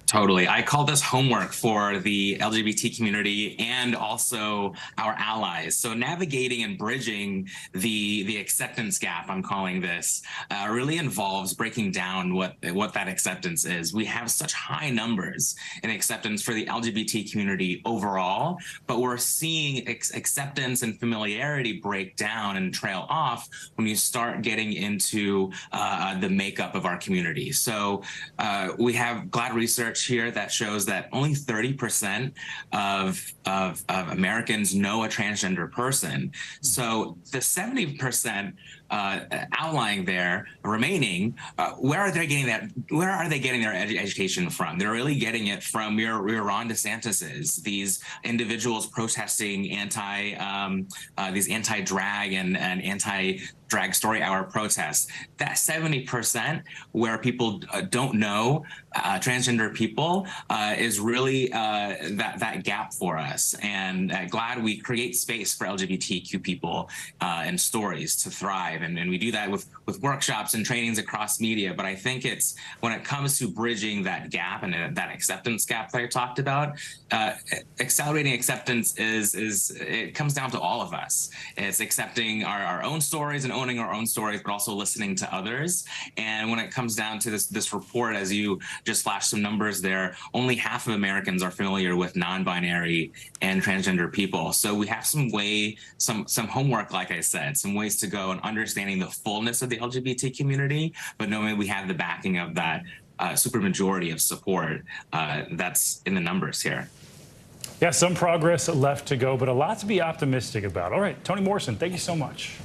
Totally. I call this homework for the LGBT community and also our allies. So navigating and bridging the acceptance gap, I'm calling this, really involves breaking down what that acceptance is. We have such high numbers in acceptance for the LGBT community overall, but we're seeing acceptance and familiarity break down and trail off when you start getting into the makeup of our community. So we have GLAAD research here that shows that only 30% of Americans know a transgender person. So the 70% outlying there, remaining, where are they getting that? Where are they getting their education from? They're really getting it from your Ron DeSantis's, these individuals protesting these anti-drag and anti-drag story hour protests. That 70% where people don't know transgender people is really that gap for us. And glad we create space for LGBTQ people and stories to thrive. And we do that with workshops and trainings across media. But I think it's when it comes to bridging that gap and that acceptance gap that I talked about, accelerating acceptance it comes down to all of us. It's accepting our own stories and owning our own stories, but also listening to others. And when it comes down to this report, as you just flashed some numbers there, only half of Americans are familiar with non-binary and transgender people. So we have some homework, like I said, some ways to go in understanding the fullness of the LGBT community, but knowing we have the backing of that supermajority of support that's in the numbers here. Yeah, some progress left to go, but a lot to be optimistic about. All right, Toni Morrison, thank you so much.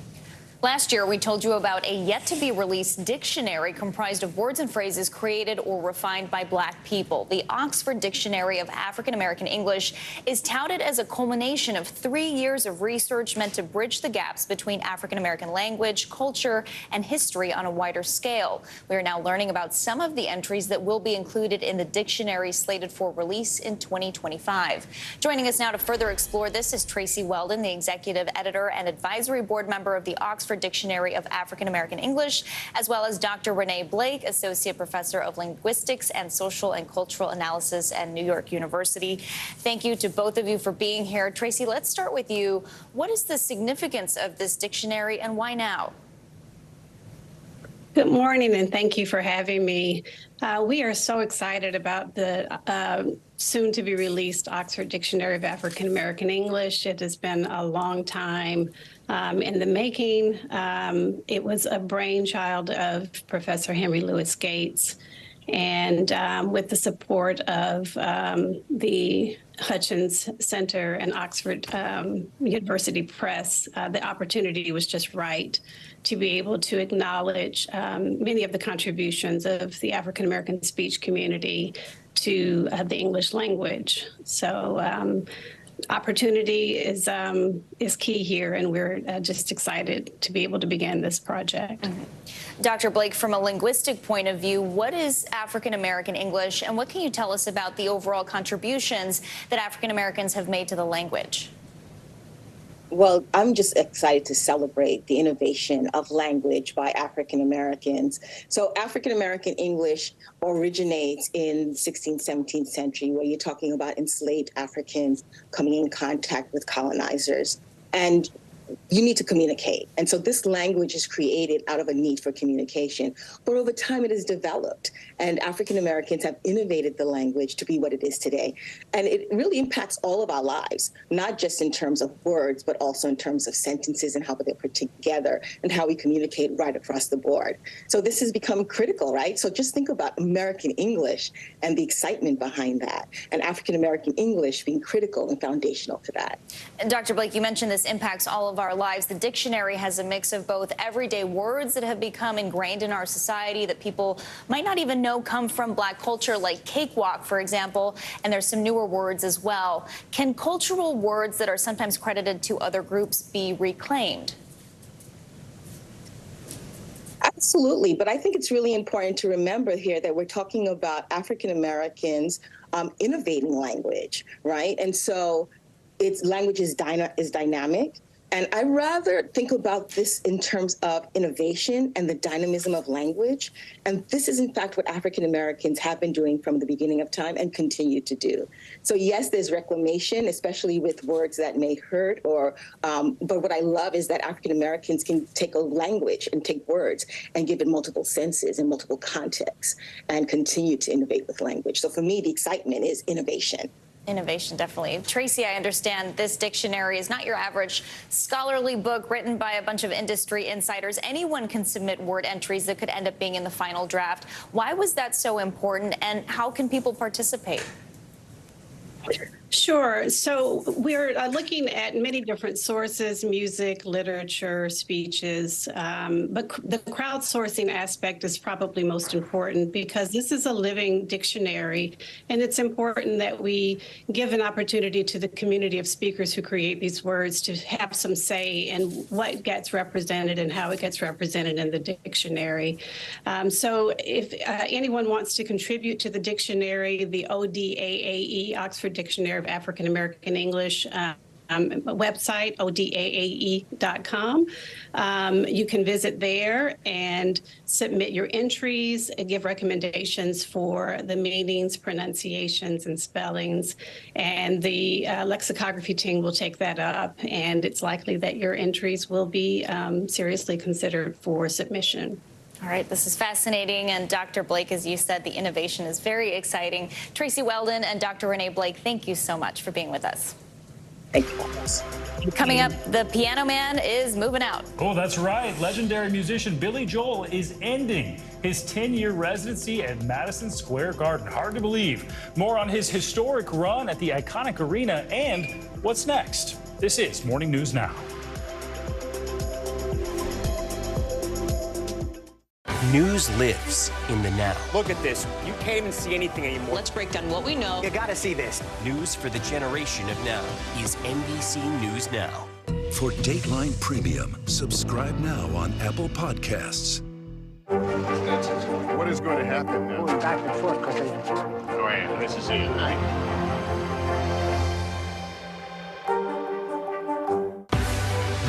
Last year, we told you about a yet-to-be-released dictionary comprised of words and phrases created or refined by Black people. The Oxford Dictionary of African American English is touted as a culmination of 3 years of research meant to bridge the gaps between African American language, culture, and history on a wider scale. We are now learning about some of the entries that will be included in the dictionary slated for release in 2025. Joining us now to further explore this is Tracy Weldon, the executive editor and advisory board member of the Oxford Dictionary of African American English, as well as Dr. Renee Blake, Associate Professor of Linguistics and Social and Cultural Analysis at New York University. Thank you to both of you for being here. Tracy, let's start with you. What is the significance of this dictionary and why now? Good morning, and thank you for having me. We are so excited about the soon-to-be-released Oxford Dictionary of African American English. It has been a long time in the making. It was a brainchild of Professor Henry Louis Gates, and with the support of the Hutchins Center and Oxford University Press, the opportunity was just right to be able to acknowledge many of the contributions of the African American speech community to the English language. So opportunity is key here, and we're just excited to be able to begin this project. Mm-hmm. Dr. Blake, from a linguistic point of view, what is African American English, and what can you tell us about the overall contributions that African Americans have made to the language? Well, I'm just excited to celebrate the innovation of language by African Americans. So African American English originates in the 16th, 17th century, where you're talking about enslaved Africans coming in contact with colonizers. And you need to communicate. And so this language is created out of a need for communication. But over time, it has developed, and African Americans have innovated the language to be what it is today. And it really impacts all of our lives, not just in terms of words, but also in terms of sentences and how they're put together and how we communicate right across the board. So this has become critical, right? So just think about American English and the excitement behind that, and African American English being critical and foundational to that. And Dr. Blake, you mentioned this impacts all of our lives. The dictionary has a mix of both everyday words that have become ingrained in our society that people might not even know come from Black culture, like cakewalk, for example, and there's some newer words as well. Can cultural words that are sometimes credited to other groups be reclaimed? Absolutely, but I think it's really important to remember here that we're talking about African Americans innovating language, right? And so language is dynamic. And I rather think about this in terms of innovation and the dynamism of language. And this is, in fact, what African Americans have been doing from the beginning of time and continue to do. So, yes, there's reclamation, especially with words that may hurt. But what I love is that African Americans can take a language and take words and give it multiple senses and multiple contexts and continue to innovate with language. So for me, the excitement is innovation. Innovation, definitely. Tracy, I understand this dictionary is not your average scholarly book written by a bunch of industry insiders. Anyone can submit word entries that could end up being in the final draft. Why was that so important, and how can people participate? Sure. So we're looking at many different sources, music, literature, speeches, but the crowdsourcing aspect is probably most important because this is a living dictionary, and it's important that we give an opportunity to the community of speakers who create these words to have some say in what gets represented and how it gets represented in the dictionary. So if anyone wants to contribute to the dictionary, the ODAAE, Oxford Dictionary of African American English website, odaae.com. You can visit there and submit your entries, give recommendations for the meanings, pronunciations, and spellings. And the lexicography team will take that up, and it's likely that your entries will be seriously considered for submission. All right, this is fascinating. And Dr. Blake, as you said, the innovation is very exciting. Tracy Weldon and Dr. Renee Blake, thank you so much for being with us. Thank you. Coming up, the Piano Man is moving out. Oh, that's right. Legendary musician Billy Joel is ending his 10-year residency at Madison Square Garden. Hard to believe. More on his historic run at the iconic arena and what's next. This is Morning News Now. News lives in the now. Look at this. You can't even see anything anymore. Let's break down what we know. You gotta see this. News for the generation of now is NBC News Now. For Dateline Premium, subscribe now on Apple Podcasts. What is going to happen now? Going back and forth because Oh, yeah, this is it, right?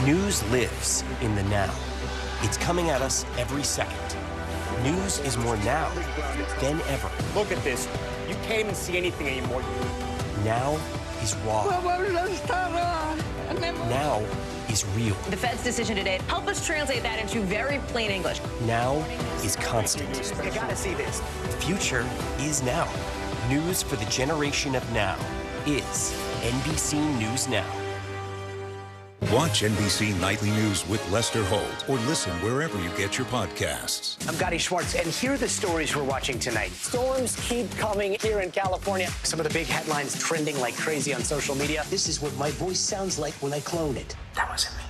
News lives in the now. It's coming at us every second. News is more now than ever. Look at this. You can't even see anything anymore. Now is raw. Now is real. The Fed's decision today, help us translate that into very plain English. Now is constant. You gotta see this. The future is now. News for the generation of now is NBC News Now. Watch NBC Nightly News with Lester Holt or listen wherever you get your podcasts. I'm Gotti Schwartz, and here are the stories we're watching tonight. Storms keep coming here in California. Some of the big headlines trending like crazy on social media. This is what my voice sounds like when I clone it. That wasn't me.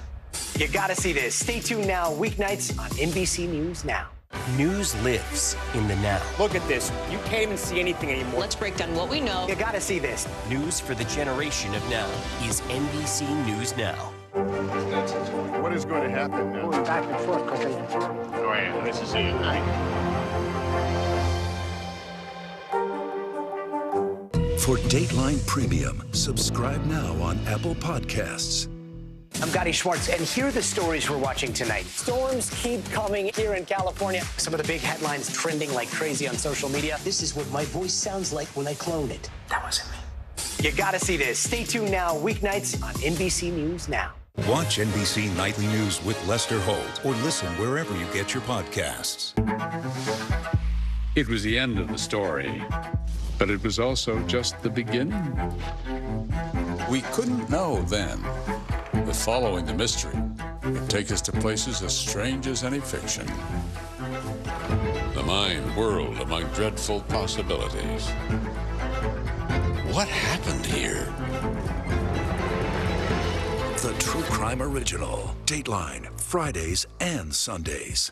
You gotta see this. Stay tuned now, weeknights on NBC News Now. News lives in the now. Look at this. You can't even see anything anymore. Let's break down what we know. You gotta see this. News for the generation of now is NBC News Now. What is going to happen now? Going back and forth because Oh, yeah, this is it, right? For Dateline Premium, subscribe now on Apple Podcasts. I'm Gotti Schwartz, and here are the stories we're watching tonight. Storms keep coming here in California. Some of the big headlines trending like crazy on social media. This is what my voice sounds like when I clone it. That wasn't me. You gotta see this. Stay tuned now, weeknights on NBC News Now. Watch NBC Nightly News with Lester Holt or listen wherever you get your podcasts. It was the end of the story, but it was also just the beginning. We couldn't know then that following the mystery would take us to places as strange as any fiction. The mind whirled among dreadful possibilities. What happened here? The True Crime Original. Dateline, Fridays and Sundays.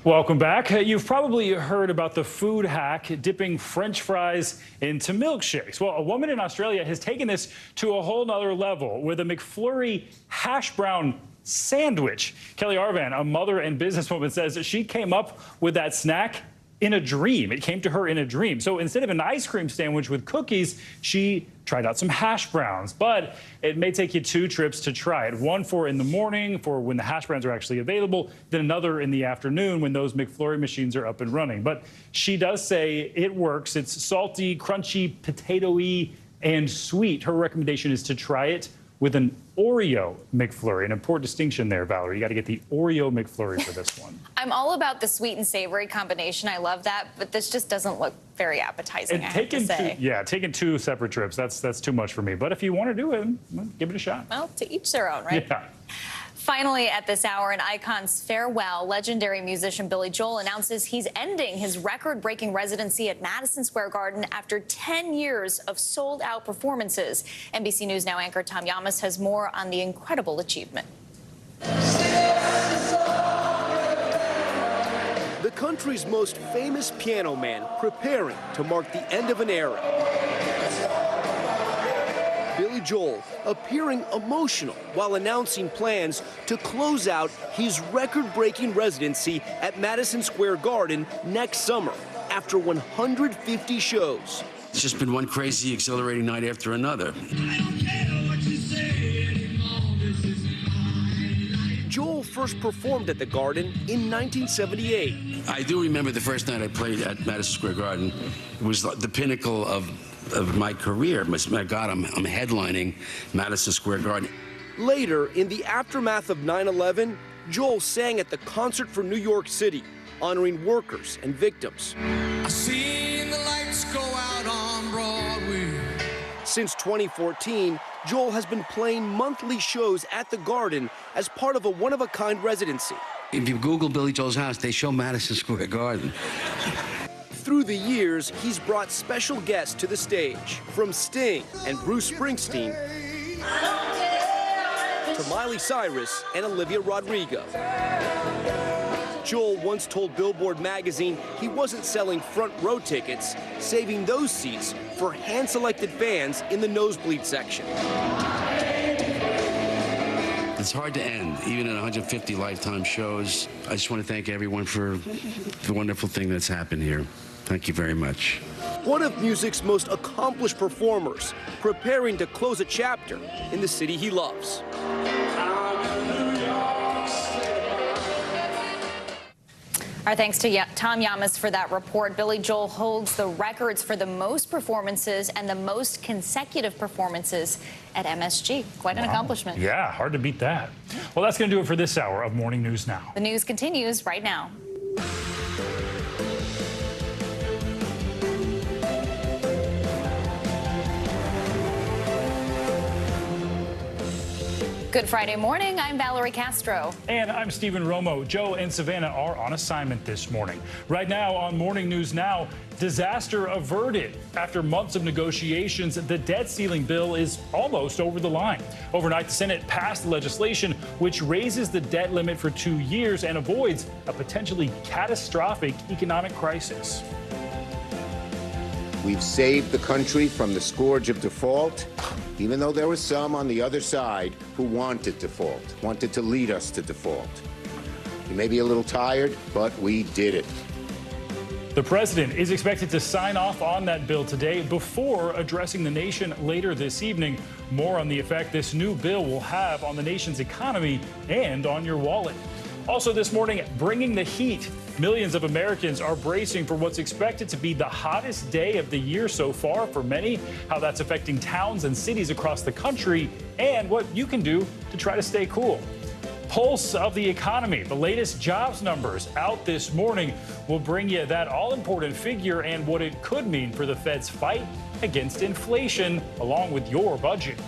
Welcome back. You've probably heard about the food hack dipping French fries into milkshakes. Well, a woman in Australia has taken this to a whole nother level with a McFlurry hash brown sandwich. Kelly Arvan, a mother and businesswoman, says that she came up with that snack in a dream. It came to her in a dream. So instead of an ice cream sandwich with cookies, she tried out some hash browns. But it may take you 2 trips to try it. One for in the morning, for when the hash browns are actually available, then another in the afternoon when those McFlurry machines are up and running. But she does say it works. It's salty, crunchy, potato-y, and sweet. Her recommendation is to try it with an Oreo McFlurry. An important distinction there, Valerie. You got to get the Oreo McFlurry for this one. I'm all about the sweet and savory combination. I love that, but this just doesn't look very appetizing, I have to say. Taking 2 separate trips, that's too much for me. But if you want to do it, well, give it a shot. Well, to each their own, right? Yeah. Finally, at this hour, an icon's farewell. Legendary musician Billy Joel announces he's ending his record-breaking residency at Madison Square Garden after 10 years of sold-out performances. NBC News Now anchor Tom Yamas has more on the incredible achievement. The country's most famous piano man preparing to mark the end of an era. Billy Joel appearing emotional while announcing plans to close out his record-breaking residency at Madison Square Garden next summer after 150 shows. It's just been one crazy, exhilarating night after another. Joel first performed at the Garden in 1978. I do remember the first night I played at Madison Square Garden. It was the pinnacle of my career. My God, I'm headlining Madison Square Garden. Later, in the aftermath of 9/11, Joel sang at the Concert for New York City, honoring workers and victims. I seen the lights go out on Broadway. Since 2014, Joel has been playing monthly shows at the Garden as part of a one-of-a-kind residency. If you Google Billy Joel's house, they show Madison Square Garden. Through the years, he's brought special guests to the stage, from Sting and Bruce Springsteen to Miley Cyrus and Olivia Rodrigo. Joel once told Billboard magazine he wasn't selling front row tickets, saving those seats for hand-selected fans in the nosebleed section. It's hard to end, even at 150 lifetime shows. I just want to thank everyone for the wonderful thing that's happened here. Thank you very much. One of music's most accomplished performers, preparing to close a chapter in the city he loves. Our thanks to Tom Yamas for that report. Billy Joel holds the records for the most performances and the most consecutive performances at MSG. Quite an accomplishment. Yeah, hard to beat that. Well, that's going to do it for this hour of Morning News Now. The news continues right now. Good Friday morning. I'm Valerie Castro. And I'm Stephen Romo. Joe and Savannah are on assignment this morning. Right now on Morning News Now, disaster averted. After months of negotiations, the debt ceiling bill is almost over the line. Overnight, the Senate passed legislation which raises the debt limit for 2 years and avoids a potentially catastrophic economic crisis. We've saved the country from the scourge of default, even though there were some on the other side who wanted default, wanted to lead us to default. We may be a little tired, but we did it. The president is expected to sign off on that bill today before addressing the nation later this evening. More on the effect this new bill will have on the nation's economy and on your wallet. Also this morning, bringing the heat. Millions of Americans are bracing for what's expected to be the hottest day of the year so far for many, how that's affecting towns and cities across the country, and what you can do to try to stay cool. Pulse of the economy. The latest jobs numbers out this morning will bring you that all-important figure and what it could mean for the Fed's fight against inflation, along with your budget.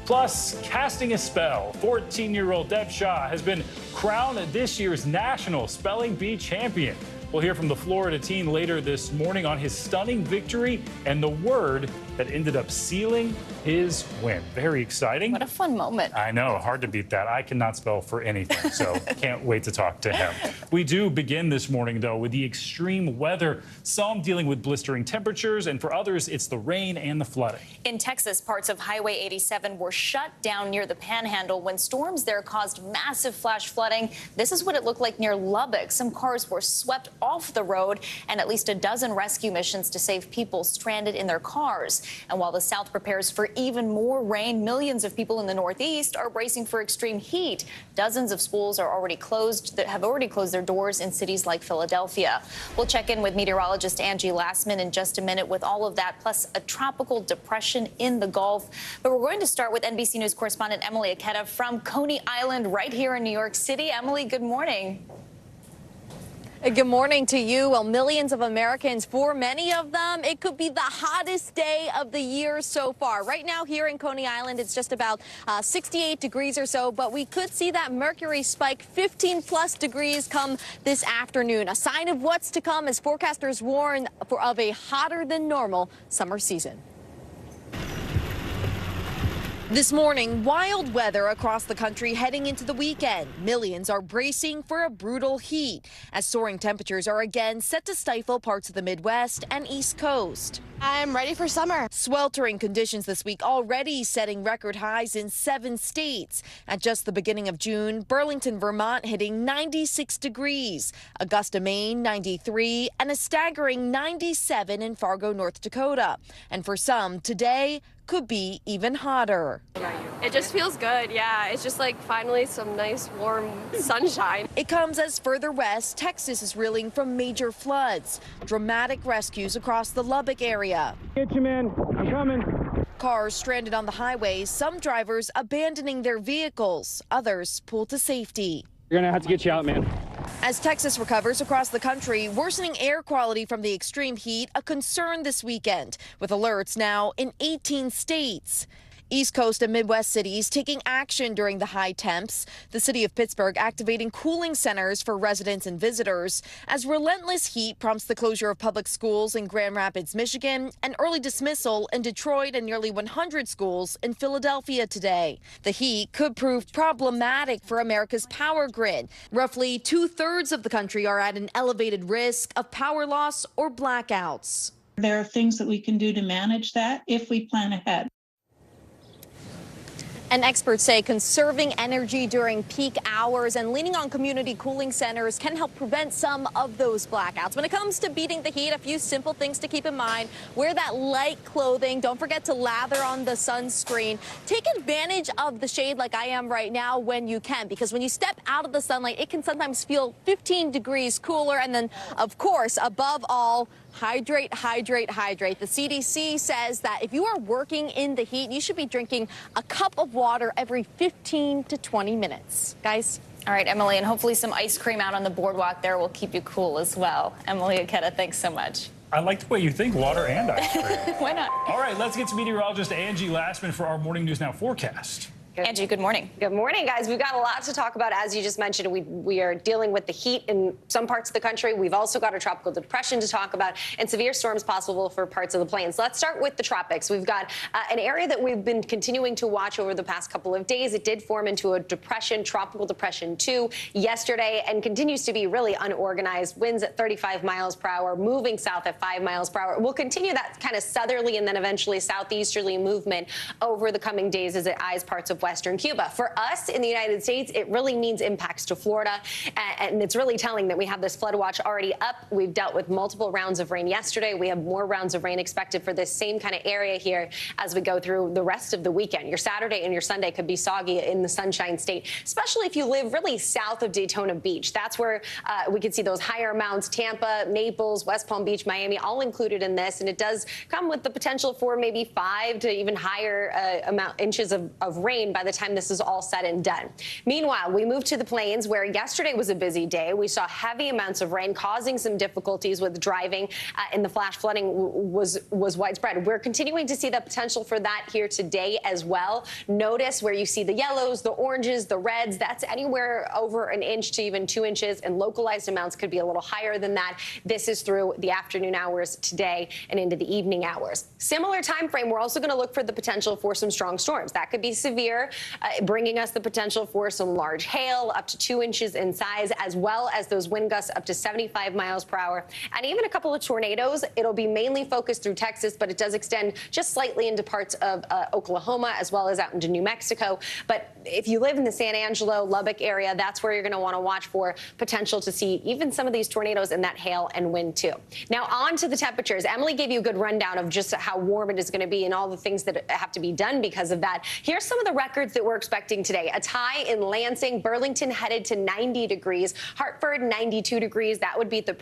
Plus, casting a spell, 14-year-old Deb Shaw has been crowned this year's National Spelling Bee champion. We'll hear from the Florida teen later this morning on his stunning victory and the word that ended up sealing his win. Very exciting. What a fun moment. I know, hard to beat that. I cannot spell for anything, so can't wait to talk to him. We do begin this morning, though, with the extreme weather. Some dealing with blistering temperatures, and for others, it's the rain and the flooding. In Texas, parts of Highway 87 were shut down near the Panhandle when storms there caused massive flash flooding. This is what it looked like near Lubbock. Some cars were swept off the road, and at least a dozen rescue missions to save people stranded in their cars. And while the South prepares for even more rain, millions of people in the Northeast are bracing for extreme heat. Dozens of schools are already closed that have already closed their doors in cities like Philadelphia. We'll check in with meteorologist Angie Lassman in just a minute with all of that, plus a tropical depression in the Gulf. But we're going to start with NBC News correspondent Emily Aketa from Coney Island right here in New York City. Emily, good morning. Good morning to you. Well, millions of Americans, for many of them, it could be the hottest day of the year so far. Right now here in Coney Island, it's just about 68 degrees or so, but we could see that mercury spike 15 plus degrees come this afternoon. A sign of what's to come as forecasters warn of a hotter than normal summer season. This morning, wild weather across the country heading into the weekend. Millions are bracing for a brutal heat as soaring temperatures are again set to stifle parts of the Midwest and East Coast. I'm ready for summer. Sweltering conditions this week already setting record highs in 7 states. At just the beginning of June, Burlington, Vermont hitting 96 degrees, Augusta, Maine 93, and a staggering 97 in Fargo, North Dakota. And for some, today could be even hotter. It just feels good, yeah. It's just like finally some nice warm sunshine. It comes as further west, Texas is reeling from major floods. Dramatic rescues across the Lubbock area. Get you, man. I'm coming. Cars stranded on the highways, some drivers abandoning their vehicles, others pulled to safety. You're gonna have to get you out, man. As Texas recovers across the country, worsening air quality from the extreme heat a concern this weekend, with alerts now in 18 states. East Coast and Midwest cities taking action during the high temps. The city of Pittsburgh activating cooling centers for residents and visitors as relentless heat prompts the closure of public schools in Grand Rapids, Michigan, and early dismissal in Detroit and nearly 100 schools in Philadelphia today. The heat could prove problematic for America's power grid. Roughly 2/3 of the country are at an elevated risk of power loss or blackouts. There are things that we can do to manage that if we plan ahead. And experts say conserving energy during peak hours and leaning on community cooling centers can help prevent some of those blackouts. When it comes to beating the heat, a few simple things to keep in mind. Wear that light clothing. Don't forget to lather on the sunscreen. Take advantage of the shade like I am right now when you can, because when you step out of the sunlight, it can sometimes feel 15 degrees cooler. And then, of course, above all, hydrate, hydrate, hydrate. The CDC says that if you are working in the heat, you should be drinking a cup of water every 15 to 20 minutes. Guys? All right, Emily, and hopefully some ice cream out on the boardwalk there will keep you cool as well. Emily Aketa, thanks so much. I like the way you think, water and ice cream. Why not? All right, let's get to meteorologist Angie Lastman for our Morning News Now forecast. Angie, good morning. Good morning, guys. We've got a lot to talk about. As you just mentioned, we are dealing with the heat in some parts of the country. We've also got a tropical depression to talk about and severe storms possible for parts of the plains. Let's start with the tropics. We've got an area that we've been continuing to watch over the past couple of days. It did form into a depression, tropical depression 2 yesterday, and continues to be really unorganized. Winds at 35 miles per hour, moving south at 5 miles per hour. We'll continue that kind of southerly and then eventually southeasterly movement over the coming days as it eyes parts of western Cuba. For us in the United States, it really means impacts to Florida, and it's really telling that we have this flood watch already up. We've dealt with multiple rounds of rain yesterday. We have more rounds of rain expected for this same kind of area here as we go through the rest of the weekend. Your Saturday and your Sunday could be soggy in the Sunshine State, especially if you live really south of Daytona Beach. That's where we could see those higher amounts. Tampa, Naples, West Palm Beach, Miami, all included in this, and it does come with the potential for maybe 5 to even higher inches of rain by the time this is all said and done. Meanwhile, we move to the plains, where yesterday was a busy day. We saw heavy amounts of rain causing some difficulties with driving, and the flash flooding was widespread. We're continuing to see the potential for that here today as well. Notice where you see the yellows, the oranges, the reds. That's anywhere over an inch to even 2 inches, and localized amounts could be a little higher than that. This is through the afternoon hours today and into the evening hours. Similar time frame, we're also going to look for the potential for some strong storms. That could be severe, bringing us the potential for some large hail up to 2 inches in size, as well as those wind gusts up to 75 miles per hour, and even a couple of tornadoes. It'll be mainly focused through Texas, but it does extend just slightly into parts of Oklahoma, as well as out into New Mexico. But if you live in the San Angelo, Lubbock area, that's where you're going to want to watch for potential to see even some of these tornadoes and that hail and wind too. Now on to the temperatures. Emily gave you a good rundown of just how warm it is going to be and all the things that have to be done because of that. Here's some of the records that we're expecting today. A tie in Lansing, Burlington headed to 90 degrees, Hartford 92 degrees. That would beat the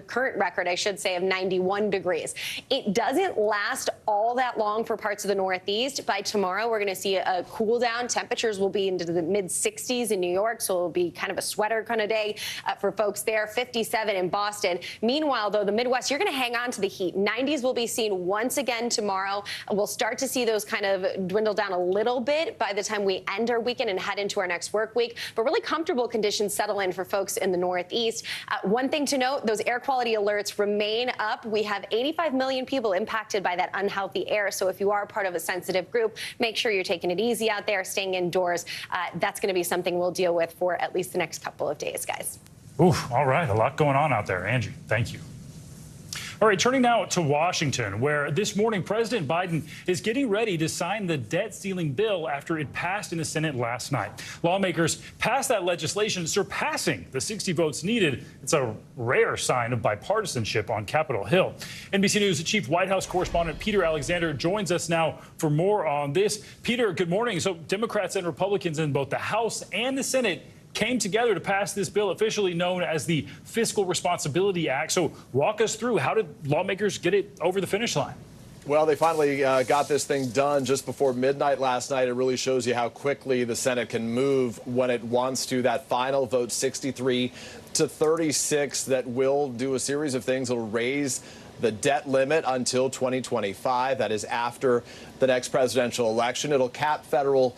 current record, I should say, of 91 degrees. It doesn't last all that long for parts of the Northeast. By tomorrow, we're going to see a cool down. Temperatures will be into the mid 60s in New York, so it'll be kind of a sweater kind of day for folks there. 57 in Boston. Meanwhile, though, the Midwest, you're going to hang on to the heat. 90s will be seen once again tomorrow. We'll start to see those kind of dwindle down a little bit by the time we end our weekend and head into our next work week. But really comfortable conditions settle in for folks in the Northeast. One thing to note, those air quality alerts remain up. We have 85 million people impacted by that unhealthy air. So if you are part of a sensitive group, make sure you're taking it easy out there, staying indoors. That's going to be something we'll deal with for at least the next couple of days, guys. Ooh, all right. A lot going on out there. Angie, thank you. All right, turning now to Washington, where this morning President Biden is getting ready to sign the debt ceiling bill after it passed in the Senate last night. Lawmakers passed that legislation, surpassing the 60 votes needed. It's a rare sign of bipartisanship on Capitol Hill. NBC News Chief White House correspondent Peter Alexander joins us now for more on this. Peter, good morning. So Democrats and Republicans in both the House and the Senate came together to pass this bill, officially known as the Fiscal Responsibility Act. So walk us through, how did lawmakers get it over the finish line? Well, they finally got this thing done just before midnight last night. It really shows you how quickly the Senate can move when it wants to. That final vote, 63 to 36, that will do a series of things. It'll raise the debt limit until 2025. That is after the next presidential election. It'll cap federal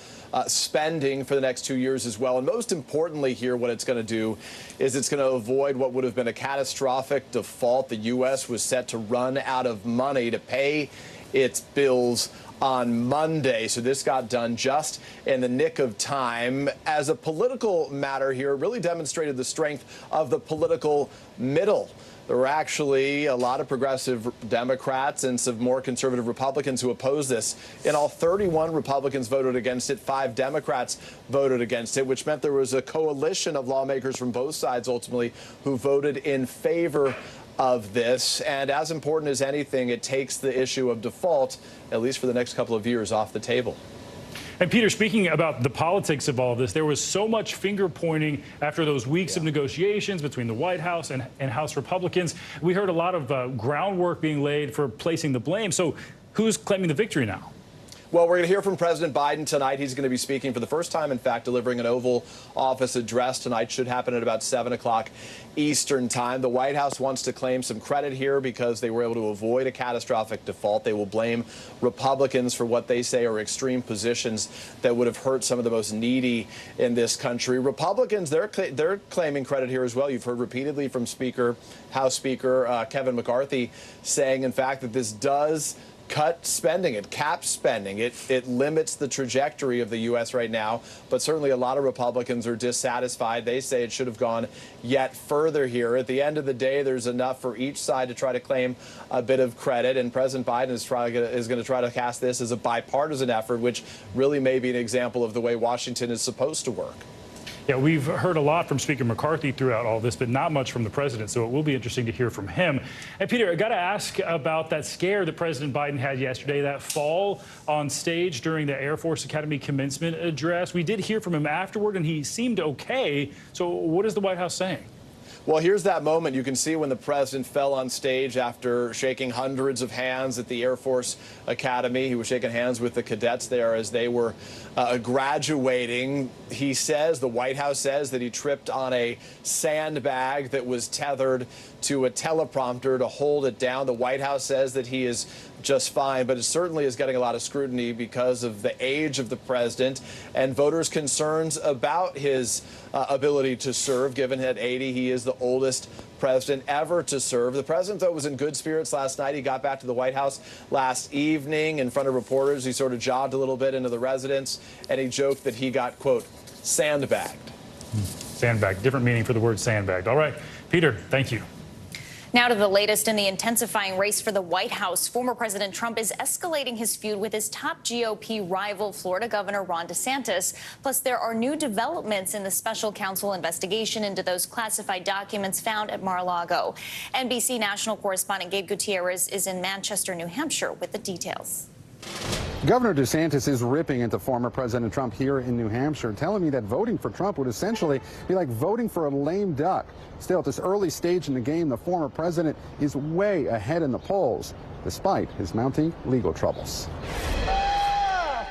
spending for the next 2 years as well. And most importantly here, what it's going to do is it's going to avoid what would have been a catastrophic default. The U.S. was set to run out of money to pay its bills on Monday. So this got done just in the nick of time. As a political matter here, it really demonstrated the strength of the political middle. There were actually a lot of progressive Democrats and some more conservative Republicans who opposed this. In all, 31 Republicans voted against it, 5 Democrats voted against it, which meant there was a coalition of lawmakers from both sides ultimately who voted in favor of this. And as important as anything, it takes the issue of default, at least for the next couple of years, off the table. And Peter, speaking about the politics of all of this, there was so much finger pointing after those weeks of negotiations between the White House and House Republicans. We heard a lot of groundwork being laid for placing the blame. So who's claiming the victory now? Well, we're going to hear from President Biden tonight. He's going to be speaking for the first time, in fact, delivering an Oval Office address tonight. Should happen at about 7 o'clock Eastern time. The White House wants to claim some credit here because they were able to avoid a catastrophic default. They will blame Republicans for what they say are extreme positions that would have hurt some of the most needy in this country. Republicans, they're claiming credit here as well. You've heard repeatedly from House Speaker Kevin McCarthy saying, in fact, that this does cut spending. It caps spending. It limits the trajectory of the U.S. right now. But certainly a lot of Republicans are dissatisfied. They say it should have gone yet further here. At the end of the day, there's enough for each side to try to claim a bit of credit. And President Biden is going to try to cast this as a bipartisan effort, which really may be an example of the way Washington is supposed to work. Yeah, we've heard a lot from Speaker McCarthy throughout all this, but not much from the president. So it will be interesting to hear from him. And Peter, I got to ask about that scare that President Biden had yesterday, that fall on stage during the Air Force Academy commencement address. We did hear from him afterward, and he seemed okay. So what is the White House saying? Well, here's that moment. You can see when the president fell on stage after shaking hundreds of hands at the Air Force Academy. He was shaking hands with the cadets there as they were graduating. He says, the White House says, that he tripped on a sandbag that was tethered to a teleprompter to hold it down. The White House says that he is just fine, but it certainly is getting a lot of scrutiny because of the age of the president and voters' concerns about his ability to serve. Given at 80, he is the oldest president ever to serve. The president, though, was in good spirits last night. He got back to the White House last evening in front of reporters. He sort of jogged a little bit into the residence, and he joked that he got, quote, sandbagged. Sandbagged, different meaning for the word sandbagged. All right, Peter, thank you. Now to the latest in the intensifying race for the White House. Former President Trump is escalating his feud with his top GOP rival, Florida Governor Ron DeSantis. Plus, there are new developments in the special counsel investigation into those classified documents found at Mar-a-Lago. NBC national correspondent Gabe Gutierrez is in Manchester, New Hampshire with the details. Governor DeSantis is ripping into former President Trump here in New Hampshire, telling me that voting for Trump would essentially be like voting for a lame duck. Still, at this early stage in the game, the former president is way ahead in the polls, despite his mounting legal troubles.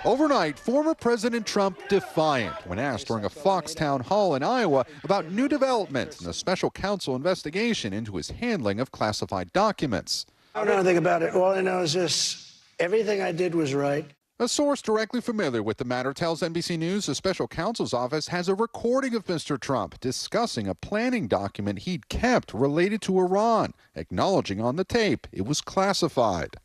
Overnight, former President Trump defiant when asked during a Fox town hall in Iowa about new developments in the special counsel investigation into his handling of classified documents. I don't know anything about it. All I know is this. Everything I did was right. A source directly familiar with the matter tells NBC News the special counsel's office has a recording of Mr. Trump discussing a planning document he'd kept related to Iran, acknowledging on the tape it was classified.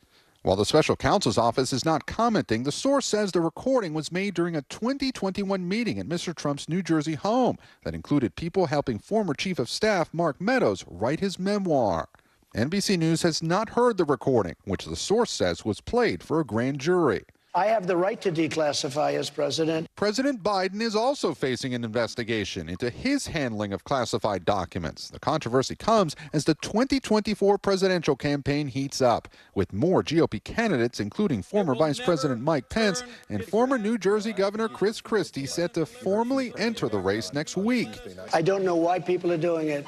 While the special counsel's office is not commenting, the source says the recording was made during a 2021 meeting at Mr. Trump's New Jersey home that included people helping former Chief of Staff Mark Meadows write his memoir. NBC News has not heard the recording, which the source says was played for a grand jury. I have the right to declassify as president. President Biden is also facing an investigation into his handling of classified documents. The controversy comes as the 2024 presidential campaign heats up, with more GOP candidates, including former Vice President Mike Pence and former New Jersey Governor Chris Christie, set to formally enter the race next week. I don't know why people are doing it.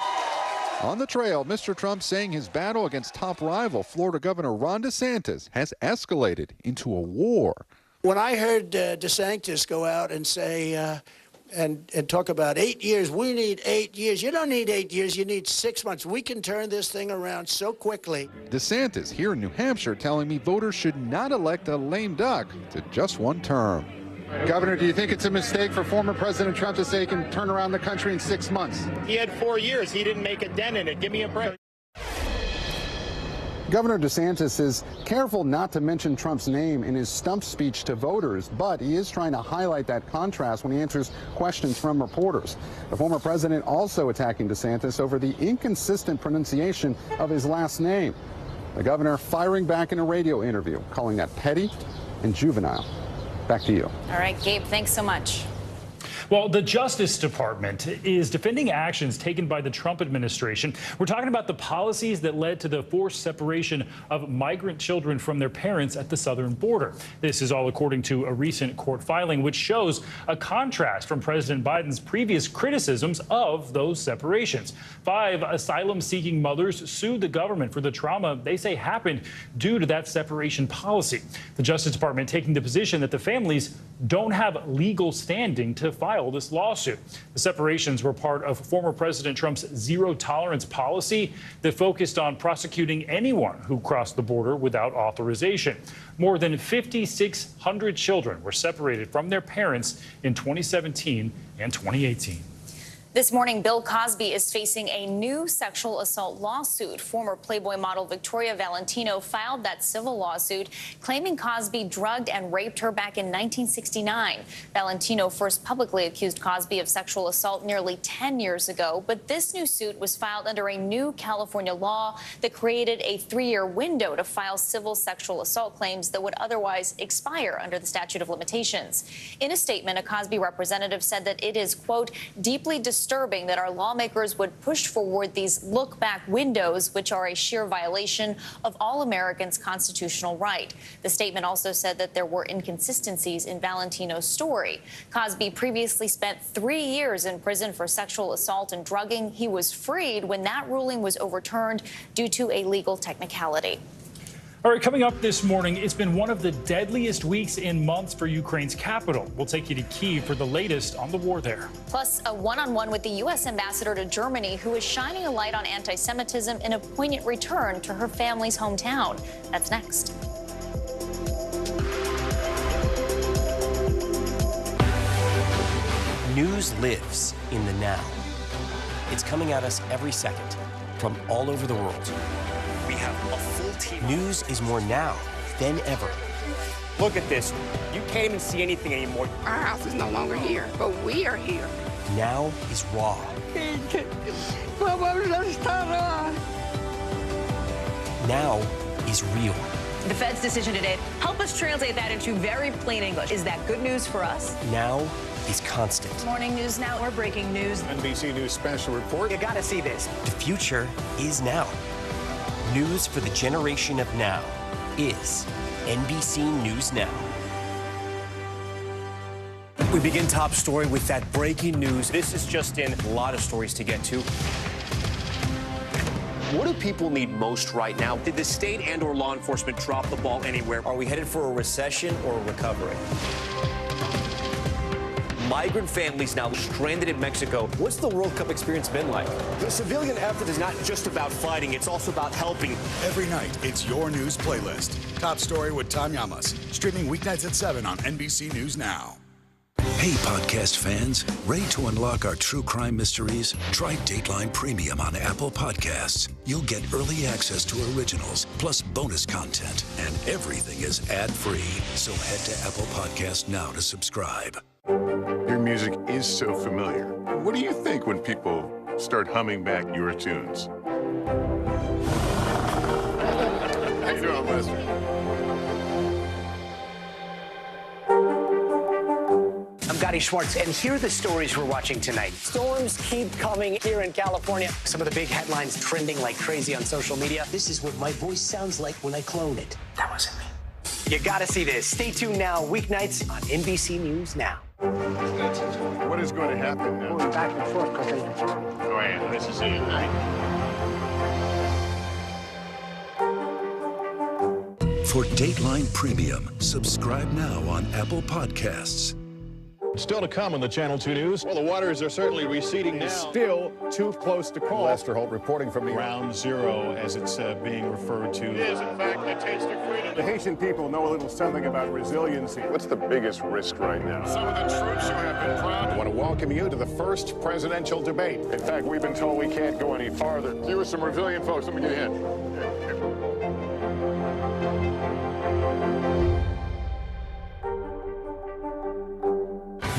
On the trail, Mr. Trump saying his battle against top rival Florida Governor Ron DeSantis has escalated into a war. When I heard DeSantis go out and say and talk about 8 years, we need 8 years. You don't need 8 years, you need 6 months. We can turn this thing around so quickly. DeSantis here in New Hampshire telling me voters should not elect a lame duck to just one term. Governor, do you think it's a mistake for former President Trump to say he can turn around the country in 6 months? He had 4 years. He didn't make a dent in it. Give me a break. Governor DeSantis is careful not to mention Trump's name in his stump speech to voters, but he is trying to highlight that contrast when he answers questions from reporters. The former president also attacking DeSantis over the inconsistent pronunciation of his last name. The governor firing back in a radio interview, calling that petty and juvenile. Back to you. All right, Gabe, thanks so much. Well, the Justice Department is defending actions taken by the Trump administration. We're talking about the policies that led to the forced separation of migrant children from their parents at the southern border. This is all according to a recent court filing, which shows a contrast from President Biden's previous criticisms of those separations. 5 asylum-seeking mothers sued the government for the trauma they say happened due to that separation policy. The Justice Department taking the position that the families don't have legal standing to file this lawsuit. The separations were part of former President Trump's zero-tolerance policy that focused on prosecuting anyone who crossed the border without authorization. More than 5,600 children were separated from their parents in 2017 and 2018. This morning, Bill Cosby is facing a new sexual assault lawsuit. Former Playboy model Victoria Valentino filed that civil lawsuit, claiming Cosby drugged and raped her back in 1969. Valentino first publicly accused Cosby of sexual assault nearly 10 years ago, but this new suit was filed under a new California law that created a 3-year window to file civil sexual assault claims that would otherwise expire under the statute of limitations. In a statement, a Cosby representative said that it is, quote, deeply disturbing that our lawmakers would push forward these look-back windows, which are a sheer violation of all Americans' constitutional right. The statement also said that there were inconsistencies in Valentino's story. Cosby previously spent 3 years in prison for sexual assault and drugging. He was freed when that ruling was overturned due to a legal technicality. All right, coming up this morning, it's been one of the deadliest weeks in months for Ukraine's capital. We'll take you to Kyiv for the latest on the war there. Plus, a one-on-one with the U.S. ambassador to Germany, who is shining a light on anti-Semitism in a poignant return to her family's hometown. That's next. News lives in the now. It's coming at us every second from all over the world. We have a full team. News is more now than ever. Look at this. You can't even see anything anymore. Our house is no longer here, but we are here. Now is raw. Now is real. The Fed's decision today, help us translate that into very plain English. Is that good news for us? Now is constant. Morning News Now, or breaking news. NBC News special report. You gotta see this. The future is now. News for the generation of now is NBC News Now. We begin top story with that breaking news. This is just in, a lot of stories to get to. What do people need most right now? Did the state and/or law enforcement drop the ball anywhere? Are we headed for a recession or a recovery? Migrant families now stranded in Mexico. What's the World Cup experience been like? The civilian effort is not just about fighting, it's also about helping. Every night, it's your news playlist. Top Story with Tom Llamas. Streaming weeknights at 7 on NBC News Now. Hey, podcast fans, ready to unlock our true crime mysteries? Try Dateline Premium on Apple Podcasts. You'll get early access to originals, plus bonus content, and everything is ad-free. So head to Apple Podcasts now to subscribe. Your music is so familiar. What do you think when people start humming back your tunes? How you doing, Lester? I'm Gotti Schwartz, and here are the stories we're watching tonight. Storms keep coming here in California. Some of the big headlines trending like crazy on social media. This is what my voice sounds like when I clone it. That wasn't me. You gotta see this. Stay tuned now, weeknights on NBC News Now. What is going to happen now? Going back and forth because they... Go ahead. This is it, right? For Dateline Premium, subscribe now on Apple Podcasts. Still to come on the Channel 2 News. Well, the waters are certainly receding now. Still too close to call. Lester Holt reporting from the Ground Zero, as it's being referred to. It is, in fact, the taste of freedom. The Haitian people know a little something about resiliency. What's the biggest risk right now? Some of the troops who have been proud. I want to welcome you to the first presidential debate. In fact, we've been told we can't go any farther. You are some resilient folks. Let me get a hint.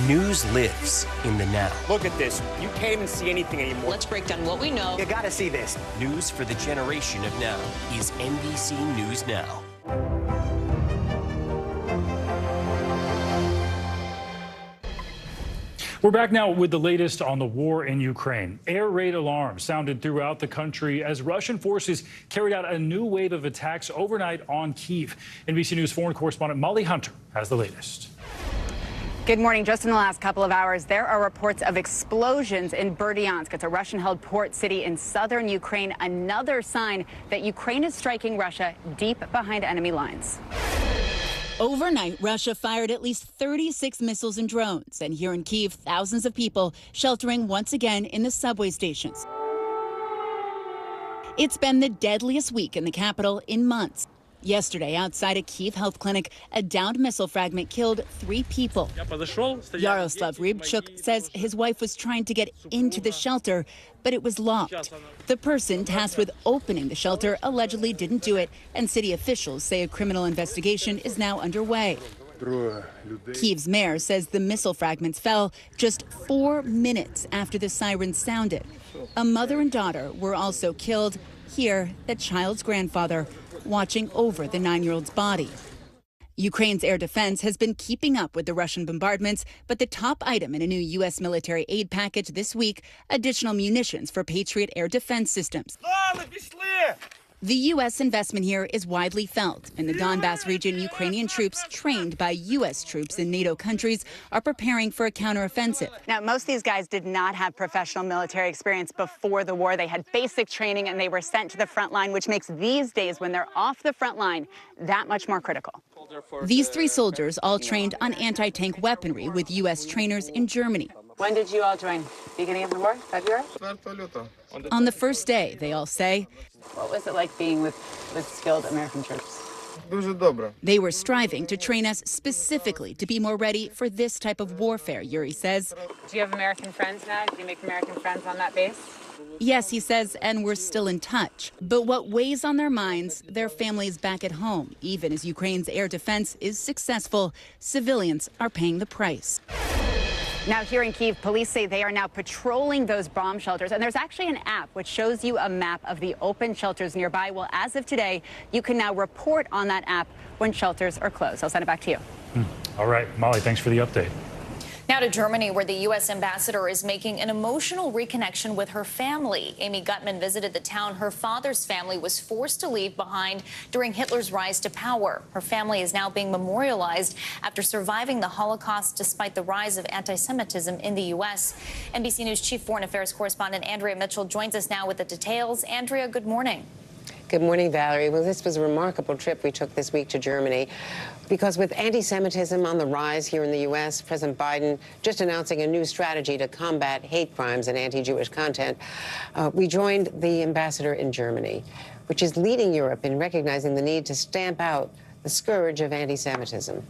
News lives in the now. Look at this. You can't even see anything anymore. Let's break down what we know. You gotta see this. News for the generation of now is NBC News Now. We're back now with the latest on the war in Ukraine. Air raid alarms sounded throughout the country as Russian forces carried out a new wave of attacks overnight on Kyiv. NBC News foreign correspondent Molly Hunter has the latest. Good morning. Just in the last couple of hours, there are reports of explosions in Berdyansk. It's a Russian-held port city in southern Ukraine, another sign that Ukraine is striking Russia deep behind enemy lines. Overnight, Russia fired at least 36 missiles and drones. And here in Kyiv, thousands of people sheltering once again in the subway stations. It's been the deadliest week in the capital in months. Yesterday, outside a Kyiv health clinic, a downed missile fragment killed 3 people. Yaroslav Rybchuk says his wife was trying to get into the shelter, but it was locked. The person tasked with opening the shelter allegedly didn't do it, and city officials say a criminal investigation is now underway. Kyiv's mayor says the missile fragments fell just 4 minutes after the sirens sounded. A mother and daughter were also killed. Here, the child's grandfather watching over the 9-year-old's body. Ukraine's air defense has been keeping up with the Russian bombardments, but the top item in a new U.S. military aid package this week, additional munitions for Patriot air defense systems. The U.S. investment here is widely felt. In the Donbass region, Ukrainian troops trained by U.S. troops in NATO countries are preparing for a counteroffensive. Now, most of these guys did not have professional military experience before the war. They had basic training and they were sent to the front line, which makes these days when they're off the front line that much more critical. These 3 soldiers all trained on anti-tank weaponry with U.S. trainers in Germany. When did you all join? Beginning of the war? February? On the first day, they all say, What was it like being with skilled American troops? They were striving to train us specifically to be more ready for this type of warfare, Yuri says. Do you have American friends now? Do you make American friends on that base? Yes, he says, and we're still in touch. But what weighs on their minds, their families back at home. Even as Ukraine's air defense is successful, civilians are paying the price. Now, here in Kyiv, police say they are now patrolling those bomb shelters. And there's actually an app which shows you a map of the open shelters nearby. Well, as of today, you can now report on that app when shelters are closed. I'll send it back to you. All right, Molly, thanks for the update. Now to Germany, where the U.S. ambassador is making an emotional reconnection with her family. Amy Gutman visited the town her father's family was forced to leave behind during Hitler's rise to power. Her family is now being memorialized after surviving the Holocaust despite the rise of anti-Semitism in the U.S. NBC News Chief Foreign Affairs Correspondent Andrea Mitchell joins us now with the details. Andrea, good morning. Good morning, Valerie. Well, this was a remarkable trip we took this week to Germany because with anti-Semitism on the rise here in the U.S., President Biden just announcing a new strategy to combat hate crimes and anti-Jewish content, we joined the ambassador in Germany, which is leading Europe in recognizing the need to stamp out the scourge of anti-Semitism.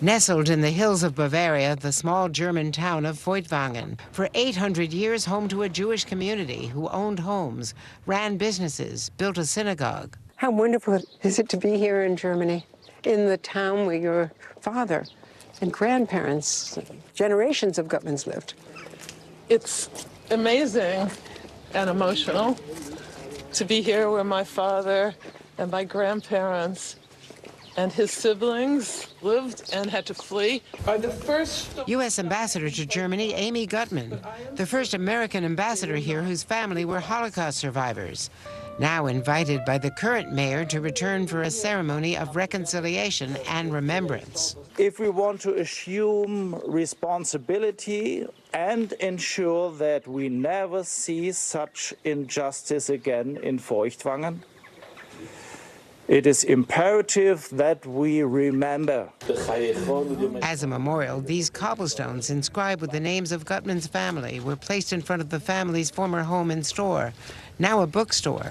Nestled in the hills of Bavaria, the small German town of Feuchtwangen, for 800 years home to a Jewish community who owned homes, ran businesses, built a synagogue. How wonderful is it to be here in Germany, in the town where your father and grandparents, generations of Gutmans lived? It's amazing and emotional to be here where my father and my grandparents and his siblings lived and had to flee. The first U.S. Ambassador to Germany, Amy Gutman, the first American ambassador here whose family were Holocaust survivors, now invited by the current mayor to return for a ceremony of reconciliation and remembrance. If we want to assume responsibility and ensure that we never see such injustice again in Feuchtwangen, it is imperative that we remember. As a memorial, these cobblestones inscribed with the names of Gutman's family were placed in front of the family's former home and store, now a bookstore.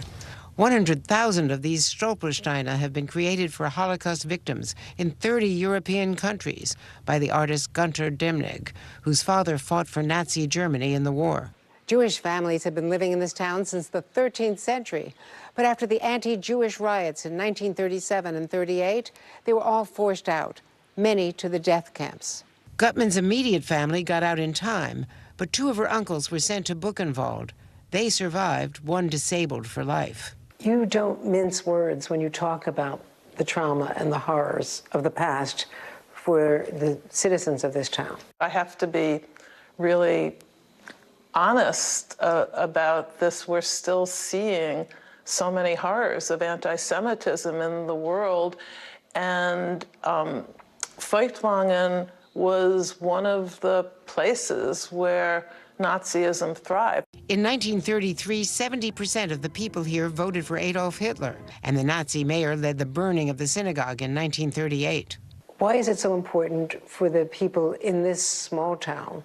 100,000 of these Stolpersteine have been created for Holocaust victims in 30 European countries by the artist Gunter Demnig, whose father fought for Nazi Germany in the war. Jewish families have been living in this town since the 13th century. But after the anti-Jewish riots in 1937 and 38, they were all forced out, many to the death camps. Gutman's immediate family got out in time, but two of her uncles were sent to Buchenwald. They survived, one disabled for life. You don't mince words when you talk about the trauma and the horrors of the past for the citizens of this town. I have to be really honest about this. We're still seeing so many horrors of anti-Semitism in the world, and Feuchtwangen was one of the places where Nazism thrived. In 1933, 70% of the people here voted for Adolf Hitler, and the Nazi mayor led the burning of the synagogue in 1938. Why is it so important for the people in this small town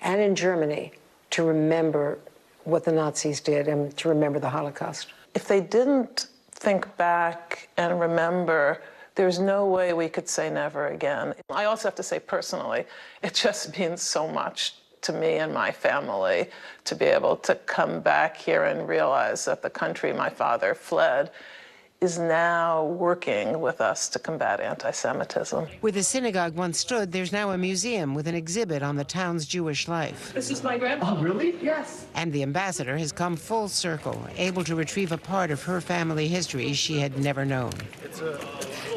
and in Germany to remember what the Nazis did and to remember the Holocaust? If they didn't think back and remember, there's no way we could say never again. I also have to say personally, it just means so much to me and my family to be able to come back here and realize that the country my father fled is now working with us to combat anti-Semitism. Where the synagogue once stood, there's now a museum with an exhibit on the town's Jewish life. This is my grandpa. Oh, really? Yes. And the ambassador has come full circle, able to retrieve a part of her family history she had never known.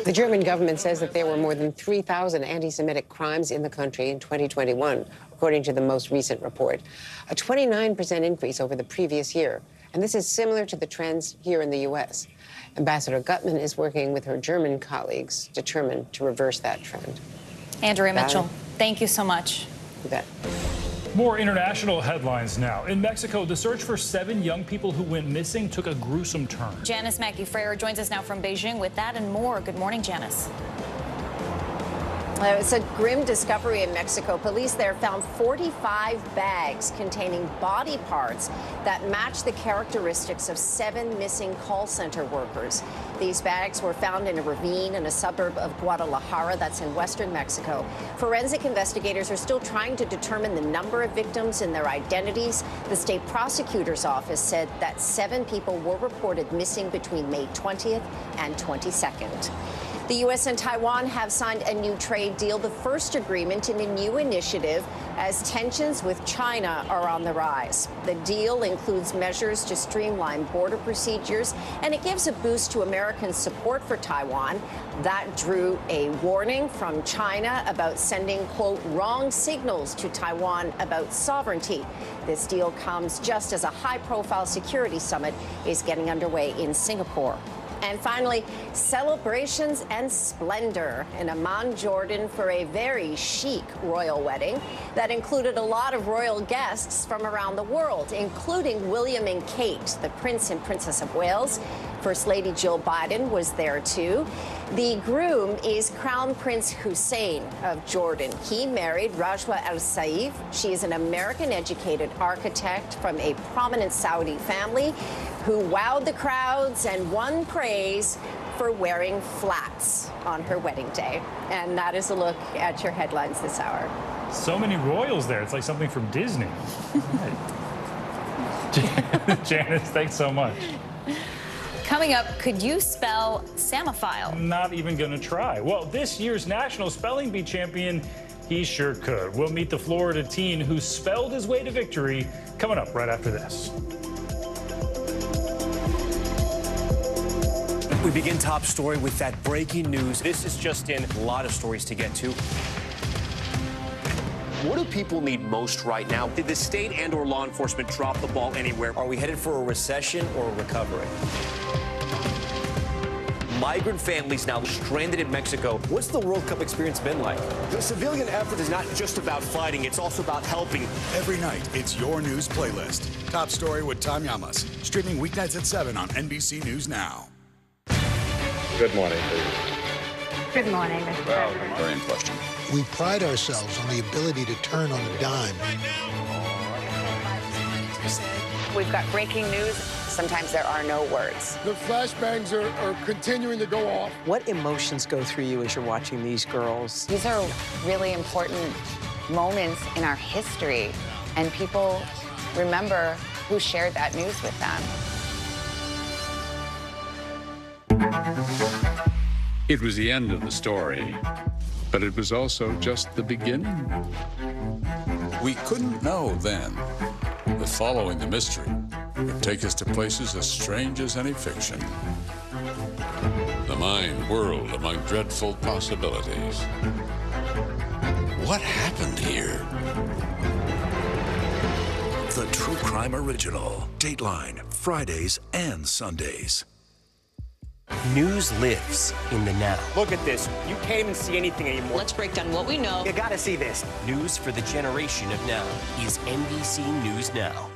The German government says that there were more than 3,000 anti-Semitic crimes in the country in 2021, according to the most recent report, a 29% increase over the previous year. And this is similar to the trends here in the U.S. Ambassador Gutman is working with her German colleagues, determined to reverse that trend. Andrea Mitchell, thank you so much. You bet. More international headlines now. In Mexico, the search for 7 young people who went missing took a gruesome turn. Janice Mackey-Freyer joins us now from Beijing with that and more. Good morning, Janice. It's a grim discovery in Mexico. Police there found 45 bags containing body parts that match the characteristics of 7 missing call center workers. These bags were found in a ravine in a suburb of Guadalajara, that's in western Mexico. Forensic investigators are still trying to determine the number of victims and their identities. The state prosecutor's office said that 7 people were reported missing between May 20th and 22nd. The U.S. and Taiwan have signed a new trade deal, the first agreement in a new initiative as tensions with China are on the rise. The deal includes measures to streamline border procedures, and it gives a boost to American support for Taiwan. That drew a warning from China about sending, quote, wrong signals to Taiwan about sovereignty. This deal comes just as a high-profile security summit is getting underway in Singapore. And finally, celebrations and splendor in Amman, Jordan for a very chic royal wedding that included a lot of royal guests from around the world, including William and Kate, the Prince and Princess of Wales. First Lady Jill Biden was there, too. The groom is Crown Prince Hussein of Jordan. He married Rajwa Al Saif. She is an American-educated architect from a prominent Saudi family who wowed the crowds and won praise for wearing flats on her wedding day. And that is a look at your headlines this hour. So many royals there. It's like something from Disney. Janice, thanks so much. Coming up, could you spell Samophile? Not even going to try. Well, this year's National Spelling Bee champion, he sure could. We'll meet the Florida teen who spelled his way to victory coming up right after this. We begin top story with that breaking news. This is just in, a lot of stories to get to. What do people need most right now? Did the state and or law enforcement drop the ball anywhere? Are we headed for a recession or a recovery? Migrant families now stranded in Mexico. What's the World Cup experience been like? The civilian effort is not just about fighting, it's also about helping. Every night, it's your news playlist. Top story with Tom Llamas, streaming weeknights at 7 on NBC News Now. Good morning, please. Good morning, Mr. President. Very in question. We pride ourselves on the ability to turn on a dime. We've got breaking news. Sometimes there are no words. The flashbangs are continuing to go off. What emotions go through you as you're watching these girls? These are really important moments in our history, and people remember who shared that news with them. It was the end of the story, but it was also just the beginning. We couldn't know then that following the mystery would take us to places as strange as any fiction. The mind whirled among dreadful possibilities. What happened here? The True Crime Original. Dateline, Fridays and Sundays. News lives in the now. Look at this. You can't even see anything anymore. Let's break down what we know. You gotta see this. News for the generation of now is NBC News Now.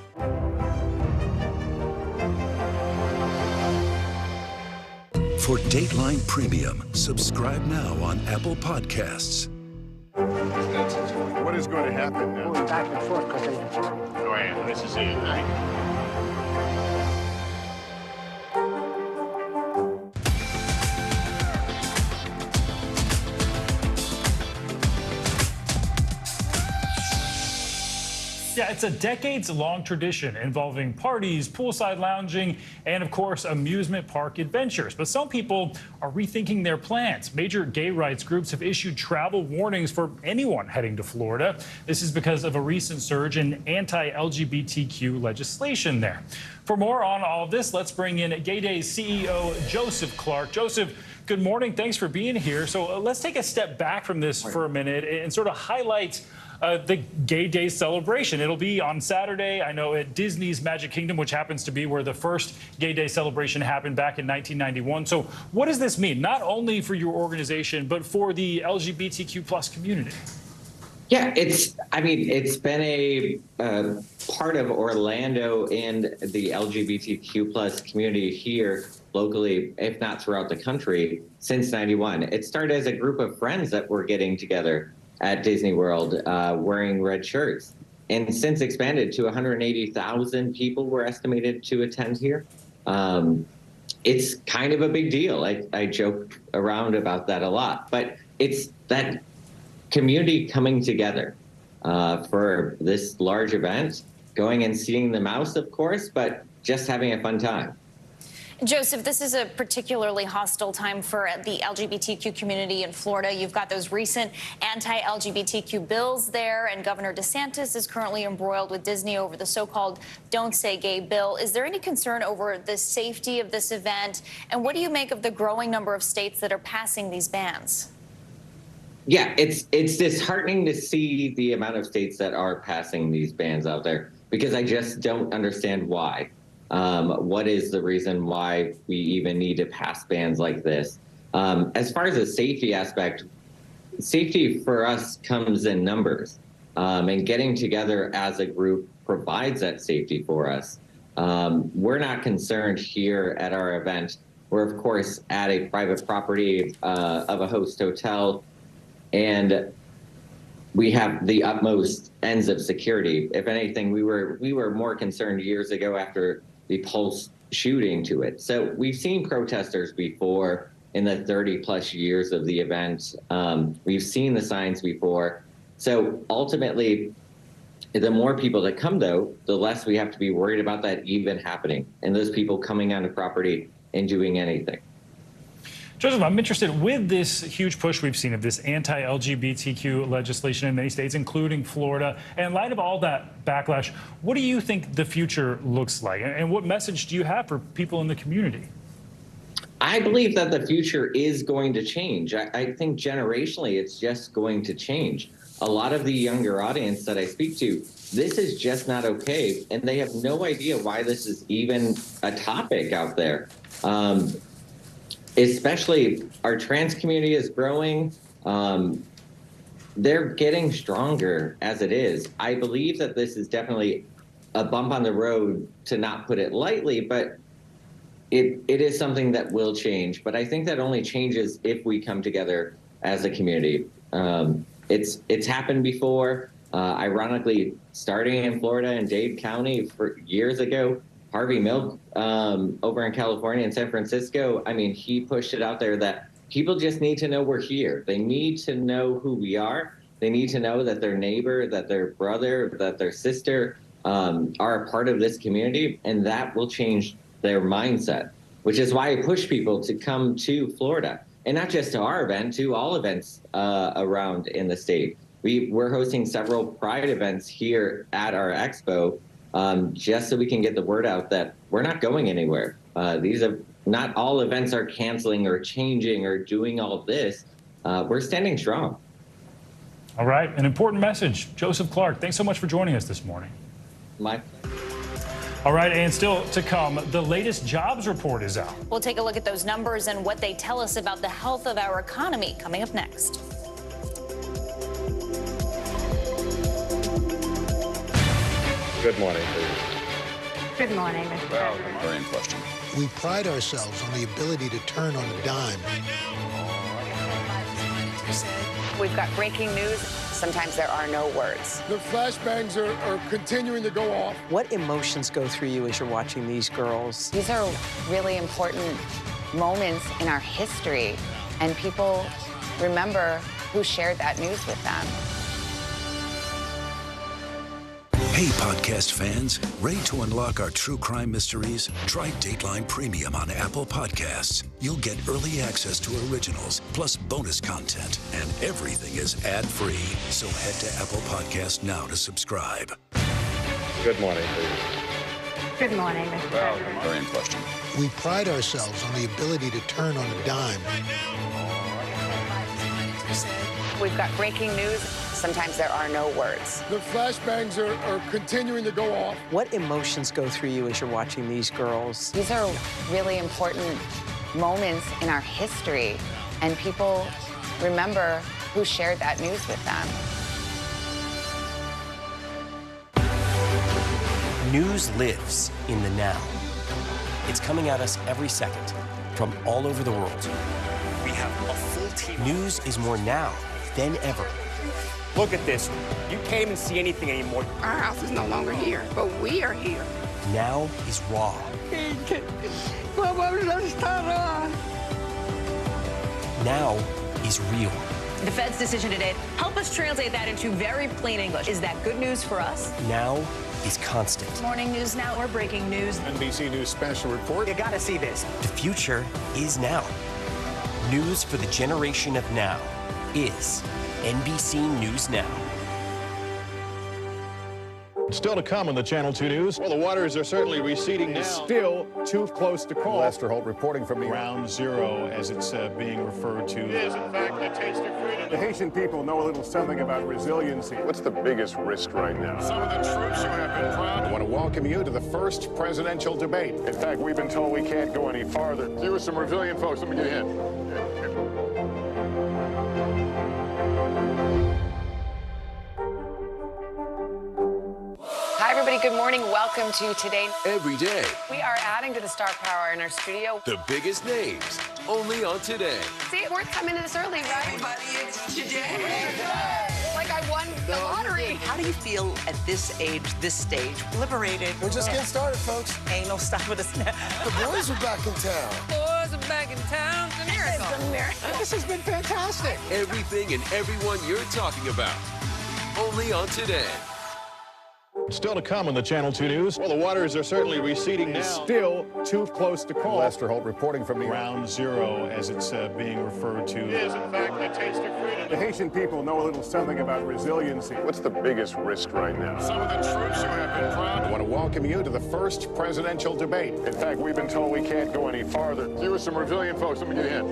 For Dateline Premium, subscribe now on Apple Podcasts. What is going to happen now? Going back and forth because they... Oh, yeah, this is it, right? Yeah, it's a decades-long tradition involving parties, poolside lounging, and, of course, amusement park adventures. But some people are rethinking their plans. Major gay rights groups have issued travel warnings for anyone heading to Florida. This is because of a recent surge in anti-LGBTQ legislation there. For more on all of this, let's bring in Gay Day's CEO, Joseph Clark. Joseph, good morning. Thanks for being here. So let's take a step back from this for a minute and sort of highlight the Gay Day celebration. It'll be on Saturday, I know, at Disney's Magic Kingdom, which happens to be where the first Gay Day celebration happened back in 1991. So what does this mean, not only for your organization, but for the LGBTQ plus community? Yeah, it's been a part of Orlando and the LGBTQ plus community here locally, if not throughout the country, since '91. It started as a group of friends that were getting together at Disney World, wearing red shirts, and since expanded to 180,000 people were estimated to attend here. It's kind of a big deal. I joke around about that a lot, but it's that community coming together for this large event, going and seeing the mouse, of course, but just having a fun time. Joseph, this is a particularly hostile time for the LGBTQ community in Florida. You've got those recent anti-LGBTQ bills there, and Governor DeSantis is currently embroiled with Disney over the so-called Don't Say Gay bill. Is there any concern over the safety of this event? And what do you make of the growing number of states that are passing these bans? Yeah, it's disheartening to see the amount of states that are passing these bans out there, because I just don't understand why. What is the reason why we even need to pass bans like this? As far as the safety aspect, safety for us comes in numbers, and getting together as a group provides that safety for us. We're not concerned here at our event. We're, of course, at a private property of a host hotel, and we have the utmost ends of security. If anything, we were more concerned years ago after the Pulse shooting to it. So we've seen protesters before in the 30-plus years of the event. We've seen the signs before. So ultimately, the more people that come, though, the less we have to be worried about that even happening and those people coming onto property and doing anything. Joseph, I'm interested with this huge push we've seen of this anti-LGBTQ legislation in many states, including Florida. And in light of all that backlash, what do you think the future looks like? And what message do you have for people in the community? I believe that the future is going to change. I think generationally, it's just going to change. A lot of the younger audience that I speak to, this is just not okay. And they have no idea why this is even a topic out there. Especially our trans community is growing. They're getting stronger as it is. I believe that this is definitely a bump on the road, to not put it lightly, but it is something that will change. But I think that only changes if we come together as a community. It's happened before. Ironically, starting in Florida and Dade County for years ago, Harvey Milk over in California and San Francisco, I mean, he pushed it out there that people just need to know we're here. They need to know who we are. They need to know that their neighbor, that their brother, that their sister are a part of this community, and that will change their mindset, which is why I push people to come to Florida, and not just to our event, to all events around in the state. We're hosting several Pride events here at our expo, just so we can get the word out that we're not going anywhere. Not all events are canceling or changing or doing all of this. We're standing strong. All right, an important message. Joseph Clark, thanks so much for joining us this morning. My All right, and still to come, the latest jobs report is out. We'll take a look at those numbers and what they tell us about the health of our economy coming up next. Good morning, please. Good morning, Mr. President. Very in question. We pride ourselves on the ability to turn on a dime. We've got breaking news. Sometimes there are no words. The flashbangs are continuing to go off. What emotions go through you as you're watching these girls? These are really important moments in our history, and people remember who shared that news with them. Hey, podcast fans, ready to unlock our true crime mysteries? Try Dateline Premium on Apple Podcasts. You'll get early access to originals, plus bonus content, and everything is ad-free. So head to Apple Podcasts now to subscribe. Good morning, please. Good morning, Mr. President. Very in question. We pride ourselves on the ability to turn on a dime. We've got breaking news. Sometimes there are no words. The flashbangs are continuing to go off. What emotions go through you as you're watching these girls? These are really important moments in our history, and people remember who shared that news with them. News lives in the now. It's coming at us every second from all over the world. We have a full team. News is more now than ever. Look at this. You can't even see anything anymore. Our house is no longer here, but we are here. Now is raw. Now is real. The Fed's decision today, help us translate that into very plain English. Is that good news for us? Now is constant. Morning News Now or breaking news. NBC News special report. You gotta see this. The future is now. News for the generation of now is NBC News Now. Still to come on the Channel 2 News. Well, the waters are certainly receding now. Still too close to call. Lester Holt reporting from the Ground Zero, as it's being referred to. It is, in fact, the taste of freedom. The Haitian people know a little something about resiliency. What's the biggest risk right now? Some of the troops who have been proud. I want to welcome you to the first presidential debate. In fact, we've been told we can't go any farther. You are some resilient folks. Let me get in. Hi, everybody. Good morning. Welcome to Today. Every day, We are adding to the star power in our studio. the biggest names, only on Today. See, it worth coming in this early, right? Everybody, it's Today. Like I won the lottery. How do you feel at this age, this stage? Liberated. We're just getting started, folks. Ain't no stopping us now. The boys are back in town. Boys are back in town. It's a miracle. It's a miracle. This has been fantastic. Everything and everyone you're talking about, only on Today. Still to come on the Channel 2 News. Well, the waters are certainly receding now. Still too close to call. Lester Holt reporting from the Ground Zero, as it's being referred to. It is, in fact, the taste of freedom. The Haitian people know a little something about resiliency. What's the biggest risk right now? Some of the troops who have been proud. I want to welcome you to the first presidential debate. In fact, we've been told we can't go any farther. You are some resilient folks. Let me get in.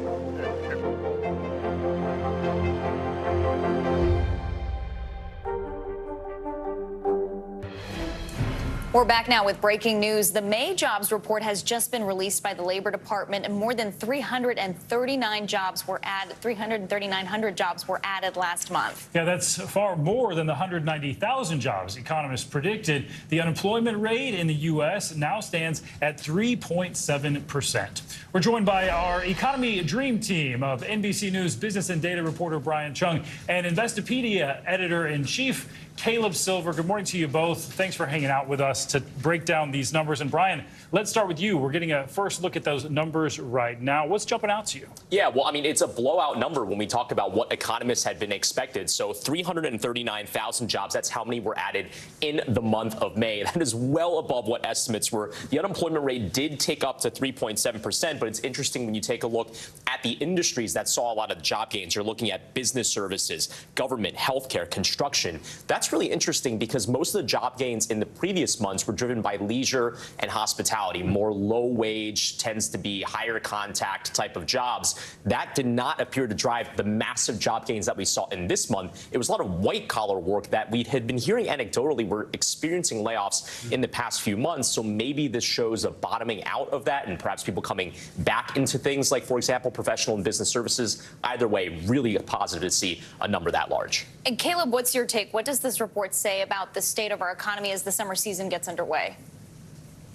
We're back now with breaking news. The May jobs report has just been released by the Labor Department, and more than 339 jobs were added. 3,900 jobs were added last month. Yeah, that's far more than the 190,000 jobs economists predicted. The unemployment rate in the U.S. now stands at 3.7%. We're joined by our economy dream team of NBC News business and data reporter Brian Chung and Investopedia editor-in-chief Caleb Silver. Good morning to you both. Thanks for hanging out with us to break down these numbers. And Brian, let's start with you. We're getting a first look at those numbers right now. What's jumping out to you? Yeah, well, I mean, it's a blowout number when we talk about what economists had been expected. So 339,000 jobs, that's how many were added in the month of May. That is well above what estimates were. The unemployment rate did tick up to 3.7%, but it's interesting when you take a look at the industries that saw a lot of the job gains. You're looking at business services, government, healthcare, construction. That's really interesting because most of the job gains in the previous months were driven by leisure and hospitality, more low wage, tends to be higher contact type of jobs. That did not appear to drive the massive job gains that we saw in this month. It was a lot of white collar work that we had been hearing anecdotally were experiencing layoffs in the past few months. So maybe this shows a bottoming out of that and perhaps people coming back into things like, for example, professional and business services. Either way, really positive to see a number that large. And Caleb, what's your take? What does this report say about the state of our economy as the summer season gets underway?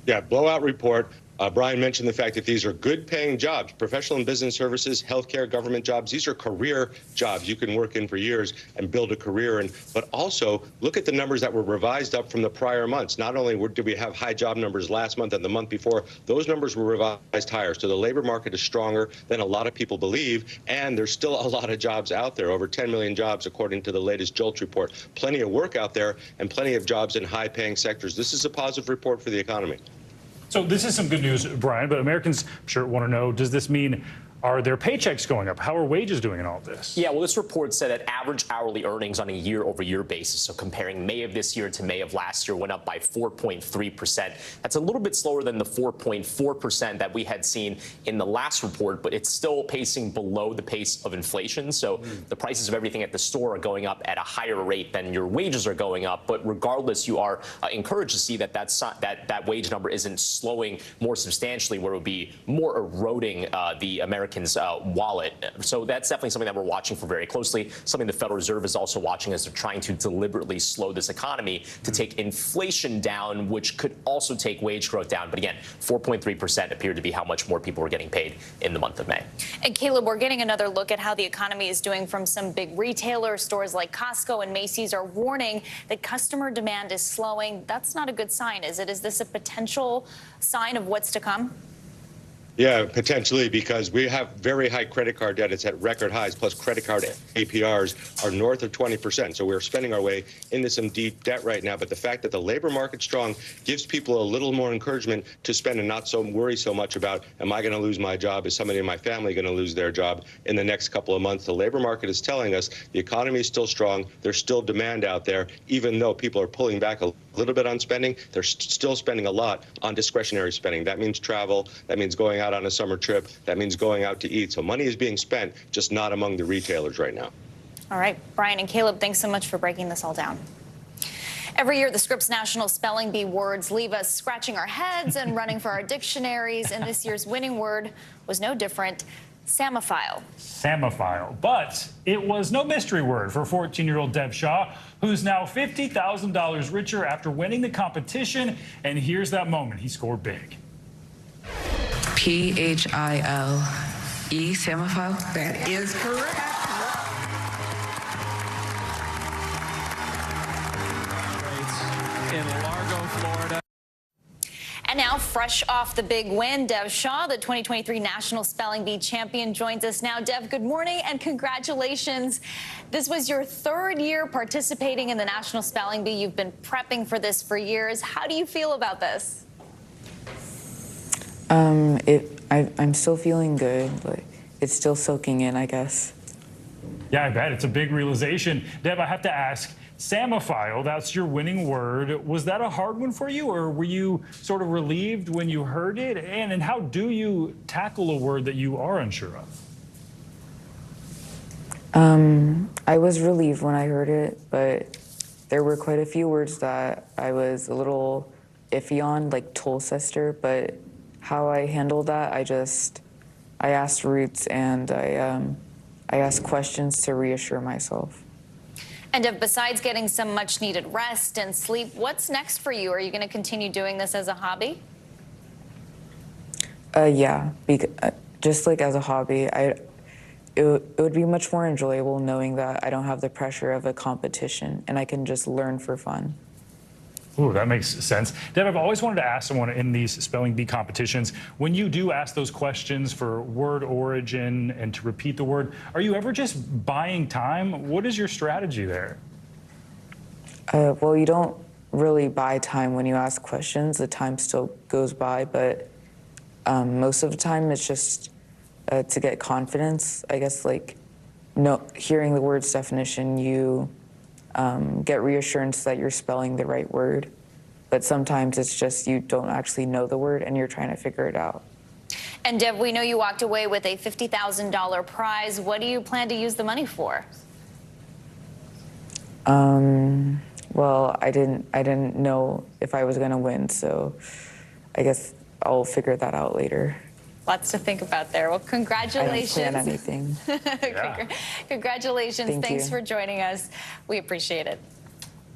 Yeah, blowout report. Brian mentioned the fact that these are good-paying jobs, professional and business services, healthcare, government jobs. These are career jobs you can work in for years and build a career in. But also, look at the numbers that were revised up from the prior months. Not only did we have high job numbers last month and the month before, those numbers were revised higher. So the labor market is stronger than a lot of people believe, and there's still a lot of jobs out there, over 10 million jobs according to the latest JOLTS report. Plenty of work out there and plenty of jobs in high-paying sectors. This is a positive report for the economy. So this is some good news, Brian, but Americans, I'm sure, want to know, does this mean are their paychecks going up? How are wages doing in all of this? Yeah, well, this report said that average hourly earnings on a year-over-year basis, so comparing May of this year to May of last year, went up by 4.3%. That's a little bit slower than the 4.4% that we had seen in the last report, but it's still pacing below the pace of inflation. So the prices of everything at the store are going up at a higher rate than your wages are going up. But regardless, you are encouraged to see that that wage number isn't slowing more substantially, where it would be more eroding the American's wallet. So that's definitely something that we're watching for very closely, something the Federal Reserve is also watching as they're trying to deliberately slow this economy to take inflation down, which could also take wage growth down. But again, 4.3% appeared to be how much more people were getting paid in the month of May. And Caleb, we're getting another look at how the economy is doing from some big retailers. Stores like Costco and Macy's are warning that customer demand is slowing. That's not a good sign, is it? Is this a potential sign of what's to come? Yeah, potentially, because we have very high credit card debt. It's at record highs, plus credit card APRs are north of 20%. So we're spending our way into some deep debt right now. But the fact that the labor market's strong gives people a little more encouragement to spend and not so worry so much about, am I going to lose my job? Is somebody in my family going to lose their job in the next couple of months? The labor market is telling us the economy is still strong. There's still demand out there. Even though people are pulling back a little bit on spending, they're still spending a lot on discretionary spending. That means travel. That means going out on a summer trip. That means going out to eat. So money is being spent, just not among the retailers right now. All right, Brian and Caleb, thanks so much for breaking this all down. Every year, the Scripps National Spelling Bee words leave us scratching our heads and running for our dictionaries, and this year's winning word was no different. Samophile. Samophile. But it was no mystery word for 14-year-old Dev Shaw, who's now $50,000 richer after winning the competition. And here's that moment. He scored big. Phile, Samophile? That is correct. In Largo, Florida. And now, fresh off the big win, Dev Shaw, the 2023 National Spelling Bee champion, joins us now. Dev, good morning and congratulations. This was your third year participating in the National Spelling Bee. You've been prepping for this for years. How do you feel about this? I'm still feeling good. Like, it's still soaking in, I guess. Yeah, I bet. It's a big realization. Dev, I have to ask, Samophile, that's your winning word. Was that a hard one for you, or were you sort of relieved when you heard it? And how do you tackle a word that you are unsure of? I was relieved when I heard it, but there were quite a few words that I was a little iffy on, like Tolcester, but how I handled that, I asked roots and I asked questions to reassure myself. And besides getting some much needed rest and sleep, what's next for you? Are you going to continue doing this as a hobby? Yeah, just like as a hobby, it would be much more enjoyable knowing that I don't have the pressure of a competition and I can just learn for fun. Ooh, that makes sense. Deb, I've always wanted to ask someone in these spelling bee competitions, when you do ask those questions for word origin and to repeat the word, are you ever just buying time? What is your strategy there? Well, you don't really buy time when you ask questions. The time still goes by, but most of the time it's just to get confidence. I guess, like, hearing the word's definition, you get reassurance that you're spelling the right word. But sometimes it's just you don't actually know the word and you're trying to figure it out. And Deb, we know you walked away with a $50,000 prize. What do you plan to use the money for? Well, I didn't know if I was going to win, so I guess I'll figure that out later. Lots to think about there. Well, congratulations. I don't plan anything. Yeah. Congratulations. Thanks for joining us. We appreciate it.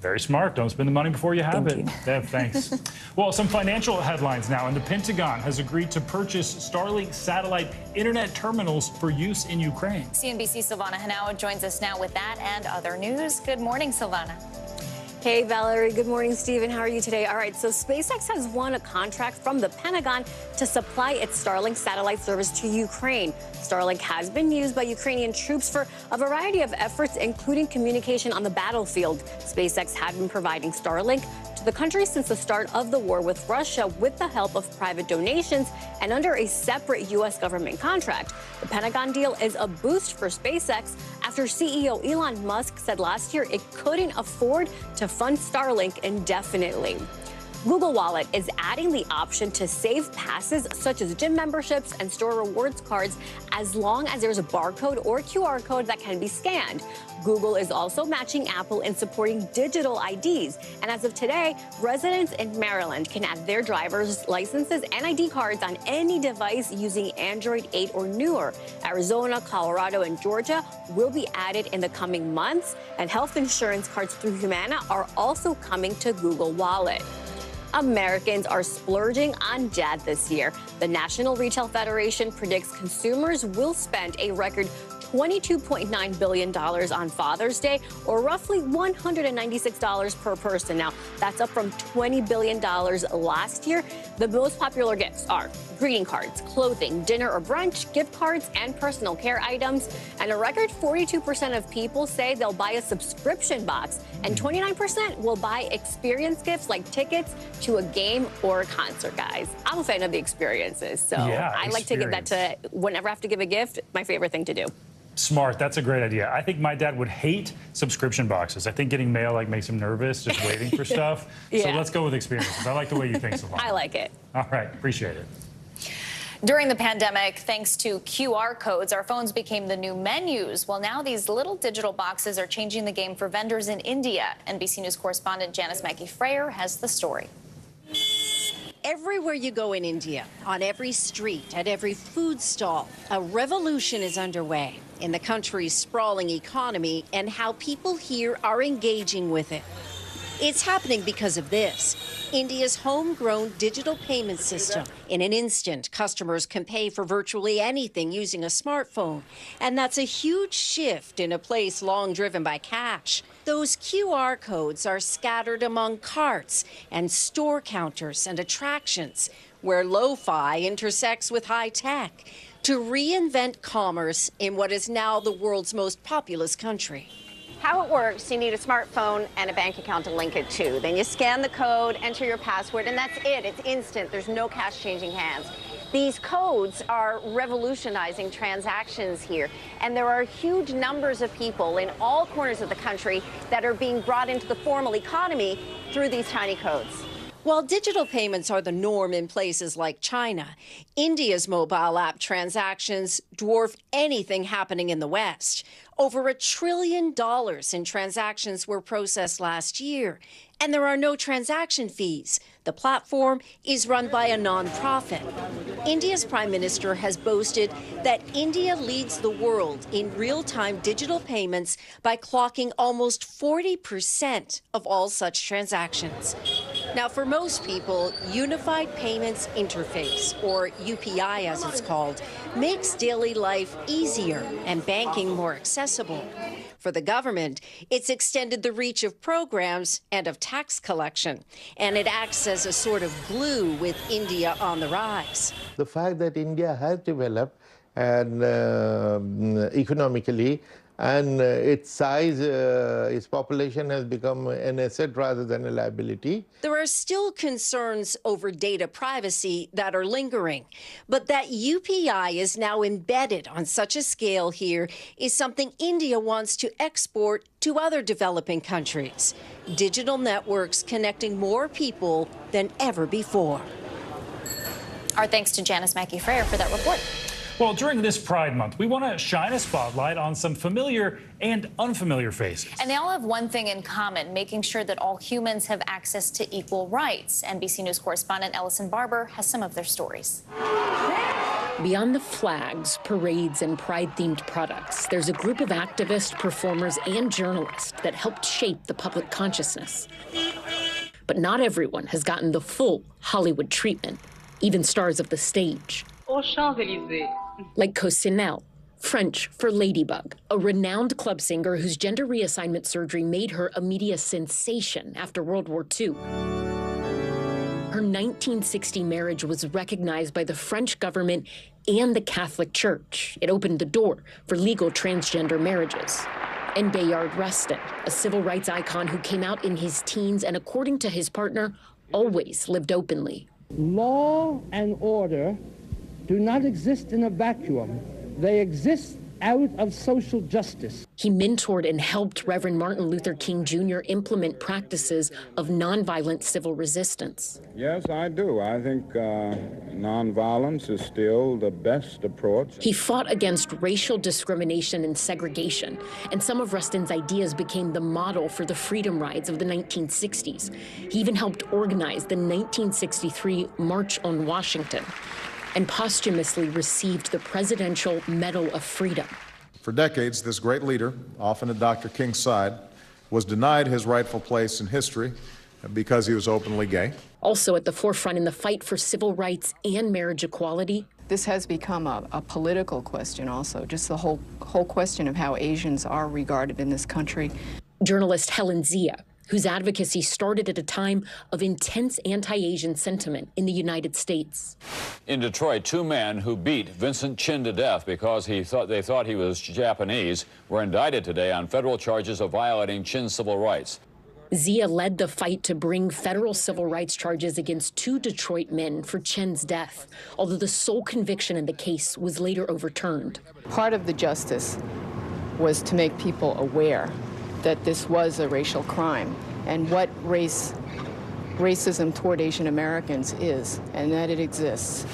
Very smart. Don't spend the money before you have it. Deb, thanks. Well, some financial headlines now. And the Pentagon has agreed to purchase Starlink satellite internet terminals for use in Ukraine. CNBC's Silvana Henao joins us now with that and other news. Good morning, Silvana. Hey, Valerie. Good morning, Stephen. How are you today? All right, so SpaceX has won a contract from the Pentagon to supply its Starlink satellite service to Ukraine. Starlink has been used by Ukrainian troops for a variety of efforts, including communication on the battlefield. SpaceX had been providing Starlink to the country since the start of the war with Russia with the help of private donations and under a separate U.S. government contract. The Pentagon deal is a boost for SpaceX after CEO Elon Musk said last year it couldn't afford to fund Starlink indefinitely. Google Wallet is adding the option to save passes such as gym memberships and store rewards cards as long as there's a barcode or QR code that can be scanned. Google is also matching Apple in supporting digital IDs. And as of today, residents in Maryland can add their driver's licenses and ID cards on any device using Android 8 or newer. Arizona, Colorado, and Georgia will be added in the coming months. And health insurance cards through Humana are also coming to Google Wallet. Americans are splurging on dad this year. The National Retail Federation predicts consumers will spend a record $22.9 billion on Father's Day, or roughly $196 per person. Now, that's up from $20 billion last year. The most popular gifts are greeting cards, clothing, dinner or brunch, gift cards, and personal care items. And a record 42% of people say they'll buy a subscription box, and 29% will buy experience gifts like tickets to a game or a concert, guys. I'm a fan of the experiences, so yeah, I like to give that to, whenever I have to give a gift, my favorite thing to do. Smart. That's a great idea. I think my dad would hate subscription boxes. I think getting mail makes him nervous, just waiting for stuff. Yeah. So let's go with experiences. I like the way you think, Savannah. I like it. All right. Appreciate it. During the pandemic, thanks to QR codes, our phones became the new menus. Well, now these little digital boxes are changing the game for vendors in India. NBC News correspondent Janice Mackey-Frayer has the story. Everywhere you go in India, on every street, at every food stall, a revolution is underway in the country's sprawling economy and how people here are engaging with it. It's happening because of this, India's homegrown digital payment system. In an instant, customers can pay for virtually anything using a smartphone. And that's a huge shift in a place long driven by cash. Those QR codes are scattered among carts and store counters and attractions, where lo-fi intersects with high-tech to reinvent commerce in what is now the world's most populous country. How it works, you need a smartphone and a bank account to link it to. Then you scan the code, enter your password, and that's it. It's instant. There's no cash changing hands. These codes are revolutionizing transactions here, and there are huge numbers of people in all corners of the country that are being brought into the formal economy through these tiny codes. While digital payments are the norm in places like China, India's mobile app transactions dwarf anything happening in the West. Over $1 trillion in transactions were processed last year, and there are no transaction fees. The platform is run by a nonprofit. India's prime minister has boasted that India leads the world in real-time digital payments by clocking almost 40% of all such transactions. Now, for most people, Unified Payments Interface, or UPI as it's called, makes daily life easier and banking more accessible. For the government, it's extended the reach of programs and of tax collection, and it acts as a sort of glue with India on the rise. The fact that India has developed and economically, and its size, its population has become an asset rather than a liability. There are still concerns over data privacy that are lingering, but that UPI is now embedded on such a scale here is something India wants to export to other developing countries. Digital networks connecting more people than ever before. Our thanks to Janice Mackey-Frayer for that report. Well, during this Pride Month, we want to shine a spotlight on some familiar and unfamiliar faces. And they all have one thing in common, making sure that all humans have access to equal rights. NBC News correspondent Ellison Barber has some of their stories. Beyond the flags, parades, and Pride-themed products, there's a group of activists, performers, and journalists that helped shape the public consciousness. But not everyone has gotten the full Hollywood treatment, even stars of the stage. Like Cosinelle, French for Ladybug, a renowned club singer whose gender reassignment surgery made her a media sensation after World War II. Her 1960 marriage was recognized by the French government and the Catholic Church. It opened the door for legal transgender marriages. And Bayard Rustin, a civil rights icon who came out in his teens and, according to his partner, always lived openly. Law and order do not exist in a vacuum. They exist out of social justice. He mentored and helped Reverend Martin Luther King Jr. implement practices of nonviolent civil resistance. Yes, I do. I think nonviolence is still the best approach. He fought against racial discrimination and segregation, and some of Rustin's ideas became the model for the freedom rides of the 1960s. He even helped organize the 1963 March on Washington, and posthumously received the Presidential Medal of Freedom. For decades, this great leader, often at Dr. King's side, was denied his rightful place in history because he was openly gay. Also at the forefront in the fight for civil rights and marriage equality. This has become a political question also, just the whole question of how Asians are regarded in this country. Journalist Helen Zia, whose advocacy started at a time of intense anti-Asian sentiment in the United States. In Detroit, two men who beat Vincent Chin to death because they thought he was Japanese were indicted today on federal charges of violating Chin's civil rights. Zia led the fight to bring federal civil rights charges against two Detroit men for Chin's death, although the sole conviction in the case was later overturned. Part of the justice was to make people aware that this was a racial crime and what racism toward Asian Americans is, and that it exists.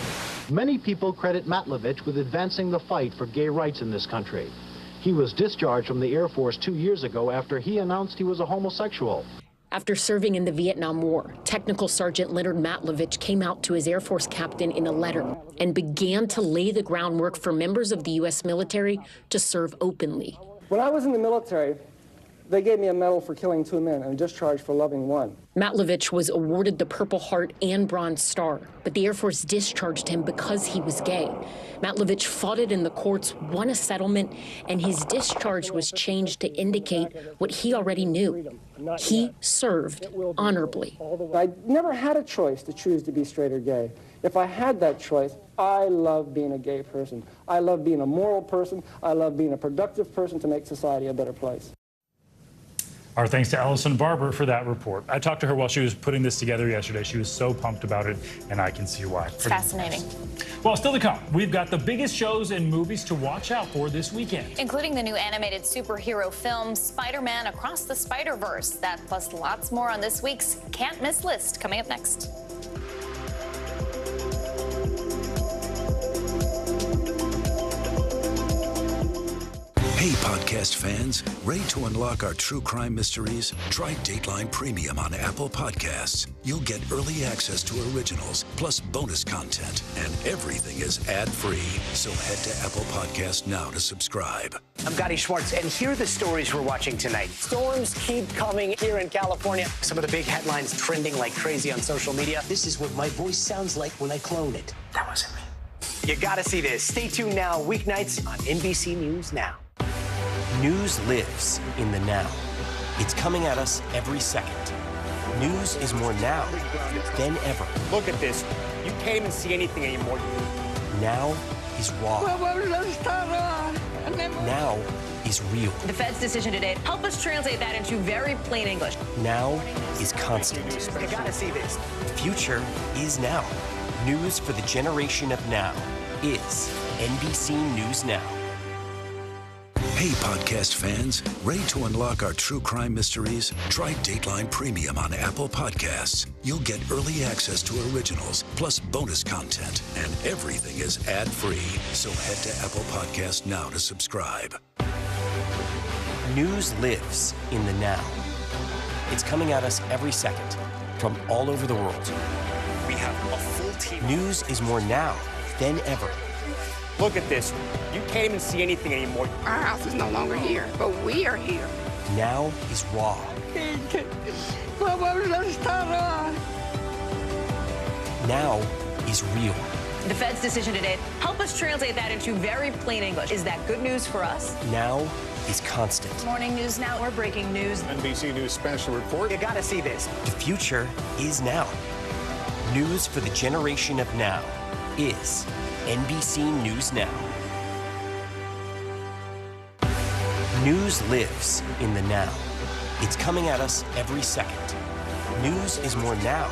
Many people credit Matlovich with advancing the fight for gay rights in this country. He was discharged from the Air Force 2 years ago after he announced he was a homosexual. After serving in the Vietnam War, Technical Sergeant Leonard Matlovich came out to his Air Force captain in a letter and began to lay the groundwork for members of the U.S. military to serve openly. When I was in the military, they gave me a medal for killing 2 men and a discharge for loving 1. Matlovich was awarded the Purple Heart and Bronze Star, but the Air Force discharged him because he was gay. Matlovich fought it in the courts, won a settlement, and his discharge was changed to indicate what he already knew. He served honorably. I never had a choice to choose to be straight or gay. If I had that choice, I love being a gay person. I love being a moral person. I love being a productive person to make society a better place. Our thanks to Allison Barber for that report. I talked to her while she was putting this together yesterday. She was so pumped about it, and I can see why. It's fascinating. Well, still to come, we've got the biggest shows and movies to watch out for this weekend. Including the new animated superhero film, Spider-Man Across the Spider-Verse. That plus lots more on this week's Can't Miss list, coming up next. Hey, podcast fans, ready to unlock our true crime mysteries? Try Dateline Premium on Apple Podcasts. You'll get early access to originals, plus bonus content, and everything is ad-free. So head to Apple Podcasts now to subscribe. I'm Gotti Schwartz, and here are the stories we're watching tonight. Storms keep coming here in California. Some of the big headlines trending like crazy on social media. This is what my voice sounds like when I clone it. That wasn't me. You gotta see this. Stay tuned now, weeknights on NBC News Now. News lives in the now. It's coming at us every second. News is more now than ever. Look at this. You can't even see anything anymore. Now is raw. Now is real. The Fed's decision today, help us translate that into very plain English. Now is constant. You gotta see this. The future is now. News for the generation of now is NBC News Now. Hey, podcast fans, ready to unlock our true crime mysteries? Try Dateline Premium on Apple Podcasts. You'll get early access to originals, plus bonus content, and everything is ad-free. So head to Apple Podcasts now to subscribe. News lives in the now. It's coming at us every second from all over the world. We have a full team. News is more now than ever. Look at this. You can't even see anything anymore. Our house is no longer here, but we are here. Now is raw. Now is real. The Fed's decision today, help us translate that into very plain English. Is that good news for us? Now is constant. Morning News Now, or breaking news. NBC News special report. You gotta see this. The future is now. News for the generation of now is NBC News Now. News lives in the now. It's coming at us every second. News is more now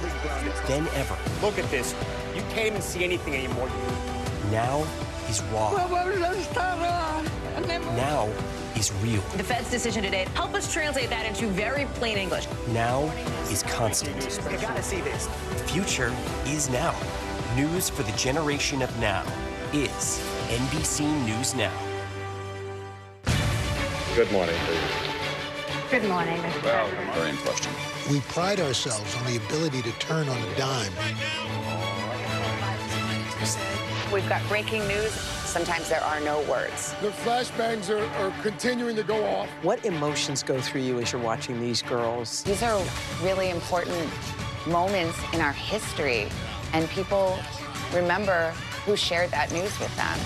than ever. Look at this. You can't even see anything anymore. Now is raw. Now is real. The Fed's decision today, help us translate that into very plain English. Now is constant. You gotta see this. The future is now. News for the generation of now is NBC News Now. Good morning, please. Good morning, Mr. Well, President. very in question. We pride ourselves on the ability to turn on a dime. We've got breaking news. sometimes there are no words. The flashbangs are continuing to go off. What emotions go through you as you're watching these girls? These are really important moments in our history, and people remember who shared that news with them.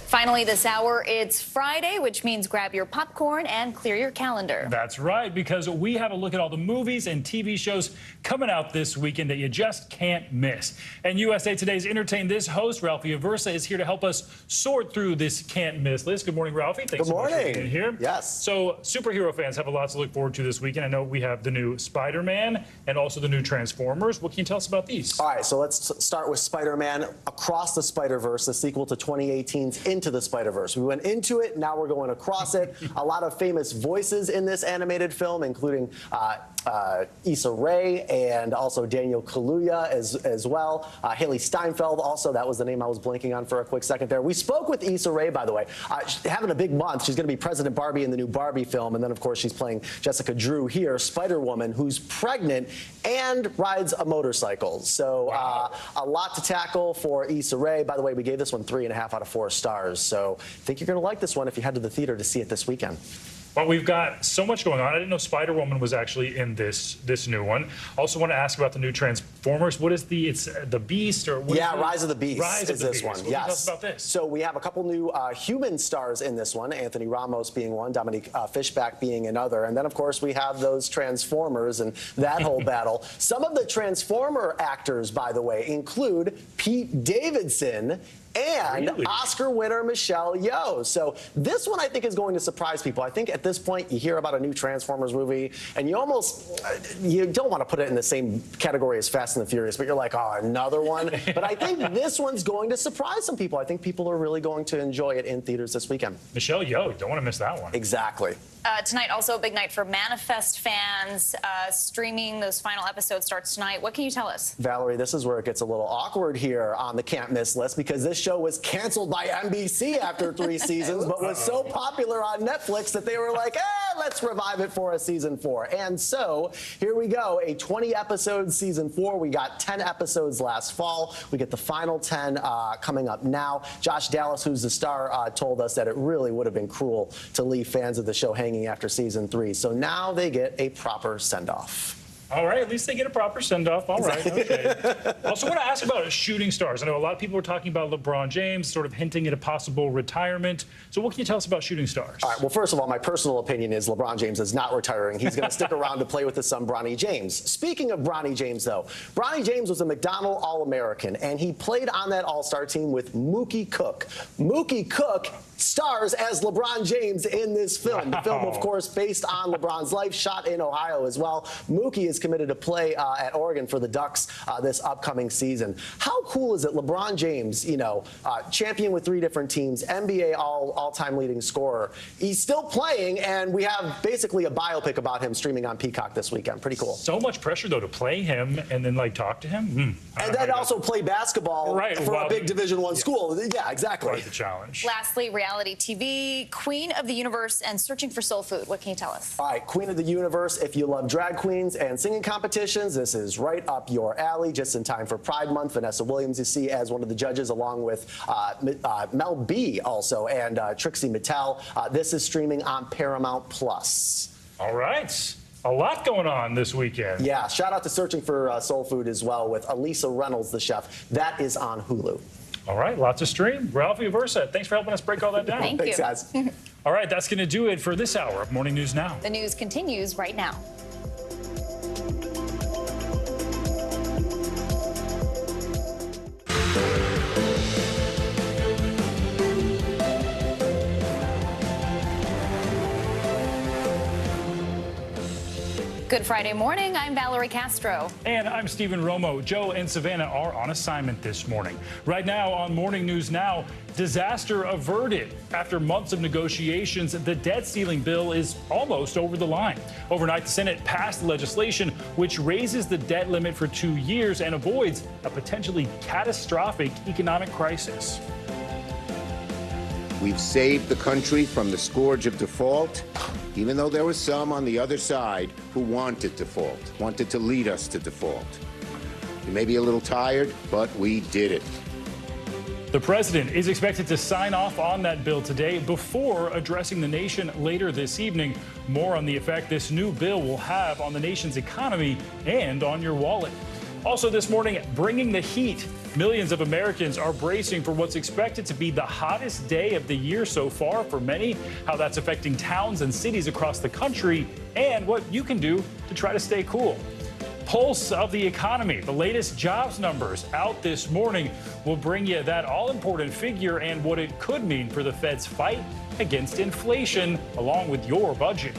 Finally this hour, it's Friday, which means grab your popcorn and clear your calendar. That's right, because we have a look at all the movies and TV shows coming out this weekend that you just can't miss. And USA Today's Entertain This host, Ralphie Aversa, is here to help us sort through this can't-miss list. Good morning, Ralphie. Thanks so much for being here. Yes. So superhero fans have a lot to look forward to this weekend. I know we have the new Spider-Man and also the new Transformers. What can you tell us about these? All right, so let's start with Spider-Man Across the Spider-Verse, the sequel to 2018's Into the Spider-Verse. We went into it, now we're going across it. A lot of famous voices in this animated film, including Issa Rae and also Daniel Kaluuya as well. Haley Steinfeld also, that was the name I was blanking on for a quick second there. We spoke with Issa Rae, by the way. She's having a big month. She's going to be President Barbie in the new Barbie film, and then of course she's playing Jessica Drew here, Spider-Woman, who's pregnant and rides a motorcycle. So a lot to tackle for Issa Rae. By the way, we gave this one 3.5 out of 4 stars. So I think you're going to like this one if you head to the theater to see it this weekend. Well, we've got so much going on. I didn't know Spider-Woman was actually in this new one. Also want to ask about the new Transformers. What is it's the Beast or what Yeah, Rise of the Beast Rise is this one. What can you tell us about this? So we have a couple new human stars in this one, Anthony Ramos being one, Dominique Fishback being another. And then, of course, we have those Transformers and that whole battle. Some of the Transformer actors, by the way, include Pete Davidson and Oscar winner Michelle Yeoh. So this one I think is going to surprise people. I think at this point you hear about a new Transformers movie and you almost, you don't want to put it in the same category as Fast and the Furious, but you're like, oh, another one. But I think this one's going to surprise some people. I think people are really going to enjoy it in theaters this weekend. Michelle Yeoh, don't want to miss that one. Exactly. Tonight, also a big night for Manifest fans. Streaming those final episodes starts tonight. What can you tell us? Valerie, this is where it gets a little awkward here on the can't miss list because this show was canceled by NBC after 3 seasons, but was so popular on Netflix that they were like, let's revive it for a season 4. And so here we go, a 20-episode season 4. We got 10 episodes last fall. We get the final 10 coming up now. Josh Dallas, who's the star, told us that it really would have been cruel to leave fans of the show hanging after season 3. So now they get a proper send-off. All right, at least they get a proper send-off. All right, okay. Also want to ask about shooting stars. I know a lot of people were talking about LeBron James, sort of hinting at a possible retirement. So what can you tell us about shooting stars? All right, well, first of all, my personal opinion is LeBron James is not retiring. He's going to stick around to play with his son, Bronny James. Speaking of Bronny James, though, Bronny James was a McDonald All-American, and he played on that All-Star team with Mookie Cook. Mookie Cook stars as LeBron James in this film. The film, of course, based on LeBron's life, shot in Ohio as well. Mookie is committed to play at Oregon for the Ducks this upcoming season. How cool is it? LeBron James, you know, champion with 3 different teams, NBA all-time leading scorer. He's still playing, and we have basically a biopic about him streaming on Peacock this weekend. Pretty cool. So much pressure, though, to play him and then, like, talk to him. And then also play basketball for a big Division I school. Yeah, exactly. Quite the challenge. Lastly, reality TV, Queen of the Universe and Searching for Soul Food. What can you tell us? All right, Queen of the Universe. If you love drag queens and singing competitions, this is right up your alley. Just in time for Pride Month, Vanessa Williams you see as one of the judges, along with Mel B also and Trixie Mattel. This is streaming on Paramount Plus. All right. A lot going on this weekend. Yeah, shout out to Searching for Soul Food as well with Elisa Reynolds, the chef. That is on Hulu. All right, lots to stream. Ralphie Aversa, thanks for helping us break all that down. Thanks, guys. All right, that's going to do it for this hour of Morning News Now. The news continues right now. Good Friday morning. I'm Valerie Castro. And I'm Stephen Romo. Joe and Savannah are on assignment this morning. Right now on Morning News Now, disaster averted. After months of negotiations, the debt ceiling bill is almost over the line. Overnight, the Senate passed legislation which raises the debt limit for 2 years and avoids a potentially catastrophic economic crisis. We've saved the country from the scourge of default, even though there were some on the other side who wanted default, wanted to lead us to default. You may be a little tired, but we did it. The president is expected to sign off on that bill today before addressing the nation later this evening. More on the effect this new bill will have on the nation's economy and on your wallet. Also this morning, bringing the heat. Millions of Americans are bracing for what's expected to be the hottest day of the year so far for many, how that's affecting towns and cities across the country, and what you can do to try to stay cool. Pulse of the economy. The latest jobs numbers out this morning will bring you that all-important figure and what it could mean for the Fed's fight against inflation, along with your budget.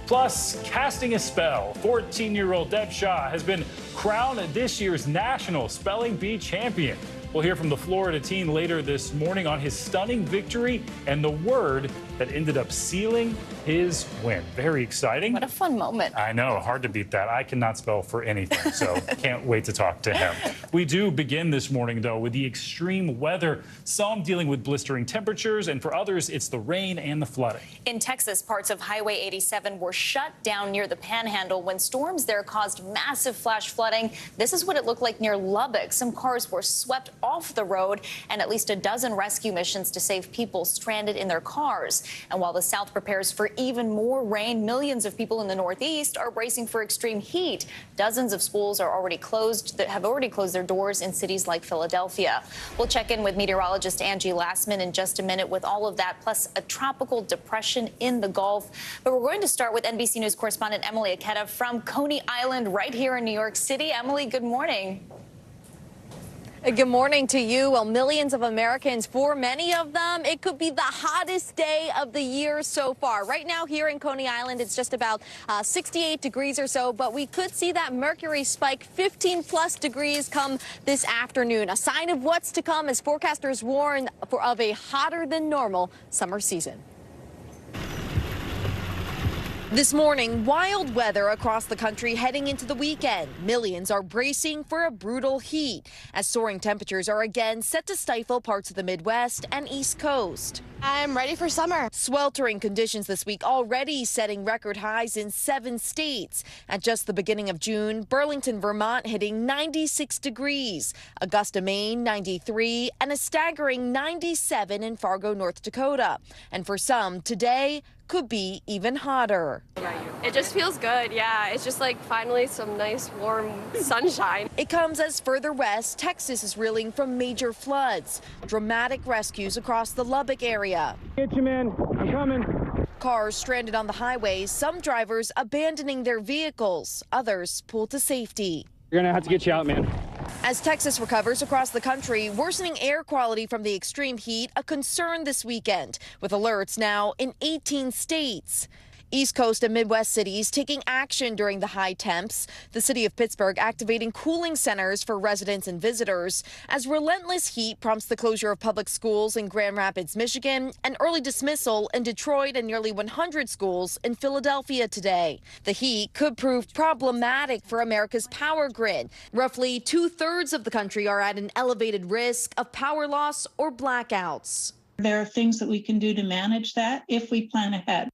Plus, casting a spell, 14-year-old Deb Shaw has been crowned this year's National Spelling Bee champion. We'll hear from the Florida teen later this morning on his stunning victory and the word that ended up sealing his win. Very exciting. What a fun moment. I know, hard to beat that. I cannot spell for anything, so can't wait to talk to him. We do begin this morning, though, with the extreme weather. Some dealing with blistering temperatures, and for others, it's the rain and the flooding. In Texas, parts of Highway 87 were shut down near the Panhandle when storms there caused massive flash flooding. This is what it looked like near Lubbock. Some cars were swept off the road, and at least a dozen rescue missions to save people stranded in their cars. And while the South prepares for even more rain, millions of people in the Northeast are bracing for extreme heat. Dozens of schools are already closed that have already closed their doors in cities like Philadelphia. We'll check in with meteorologist Angie Lastman in just a minute with all of that, plus a tropical depression in the Gulf. But we're going to start with NBC News correspondent Emily Aketa from Coney Island right here in New York City. Emily, good morning. Good morning to you. Well, millions of Americans, for many of them, it could be the hottest day of the year so far. Right now here in Coney Island, it's just about 68 degrees or so, but we could see that mercury spike 15-plus degrees come this afternoon. A sign of what's to come as forecasters warn of a hotter than normal summer season. This morning, wild weather across the country heading into the weekend. Millions are bracing for a brutal heat as soaring temperatures are again set to stifle parts of the Midwest and East Coast. I'm ready for summer. Sweltering conditions this week already setting record highs in 7 states. At just the beginning of June, Burlington, Vermont hitting 96 degrees, Augusta, Maine 93, and a staggering 97 in Fargo, North Dakota. And for some, today could be even hotter. It just feels good, yeah. It's just like finally some nice warm sunshine. It comes as further west, Texas is reeling from major floods. Dramatic rescues across the Lubbock area. Get you, man. I'm coming. Cars stranded on the highways, some drivers abandoning their vehicles, others pulled to safety. You're gonna have to get you out, man. As Texas recovers across the country, worsening air quality from the extreme heat a concern this weekend, with alerts now in 18 states. East Coast and Midwest cities taking action during the high temps. The city of Pittsburgh activating cooling centers for residents and visitors as relentless heat prompts the closure of public schools in Grand Rapids, Michigan, and early dismissal in Detroit and nearly 100 schools in Philadelphia today. The heat could prove problematic for America's power grid. Roughly 2/3 of the country are at an elevated risk of power loss or blackouts. There are things that we can do to manage that if we plan ahead.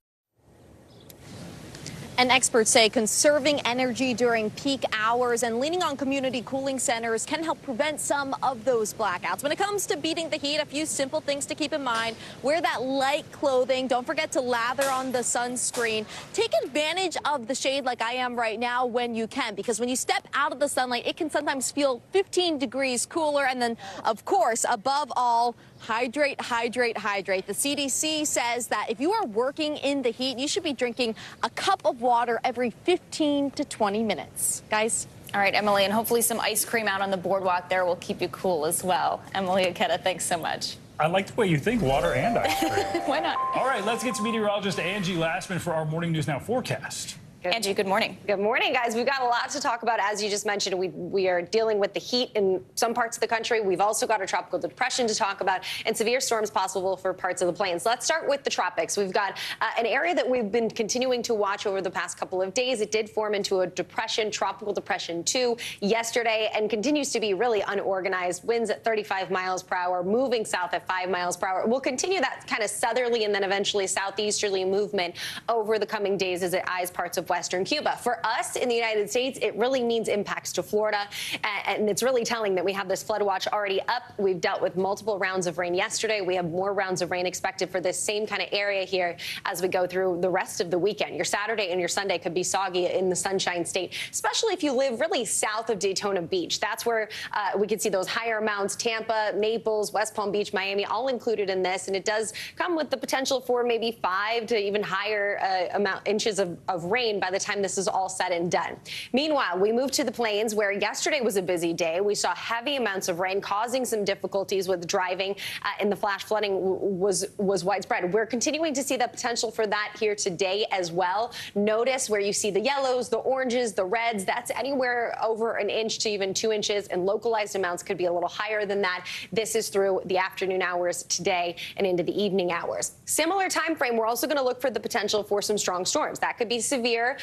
And experts say conserving energy during peak hours and leaning on community cooling centers can help prevent some of those blackouts. When it comes to beating the heat, a few simple things to keep in mind. Wear that light clothing. Don't forget to lather on the sunscreen. Take advantage of the shade like I am right now when you can, because when you step out of the sunlight, it can sometimes feel 15 degrees cooler. And then, of course, above all, hydrate, hydrate, hydrate. The CDC says that if you are working in the heat, you should be drinking a cup of water every 15 to 20 minutes. Guys? All right, Emily, and hopefully some ice cream out on the boardwalk there will keep you cool as well. Emily Aketa, thanks so much. I like the way you think, water and ice cream. Why not? All right, let's get to meteorologist Angie Lastman for our Morning News Now forecast. Angie, good morning. Good morning, guys. We've got a lot to talk about. As you just mentioned, we are dealing with the heat in some parts of the country. We've also got a tropical depression to talk about and severe storms possible for parts of the plains. Let's start with the tropics. We've got an area that we've been continuing to watch over the past couple of days. It did form into a depression, tropical depression 2 yesterday, and continues to be really unorganized. Winds at 35 miles per hour, moving south at 5 miles per hour. We'll continue that kind of southerly and then eventually southeasterly movement over the coming days as it eyes parts of southwestern Cuba. For us in the United States, it really means impacts to Florida, and it's really telling that we have this flood watch already up. We've dealt with multiple rounds of rain yesterday. We have more rounds of rain expected for this same kind of area here as we go through the rest of the weekend. Your Saturday and your Sunday could be soggy in the Sunshine State, especially if you live really south of Daytona Beach. That's where we can see those higher amounts. Tampa, Naples, West Palm Beach, Miami, all included in this. And it does come with the potential for maybe 5 to even higher inches of rain by the time this is all said and done. Meanwhile, we move to the plains, where yesterday was a busy day. We saw heavy amounts of rain causing some difficulties with driving, and the flash flooding was widespread. We're continuing to see the potential for that here today as well. Notice where you see the yellows, the oranges, the reds. That's anywhere over an inch to even 2 inches, and localized amounts could be a little higher than that. This is through the afternoon hours today and into the evening hours. Similar time frame, we're also going to look for the potential for some strong storms. That could be severe,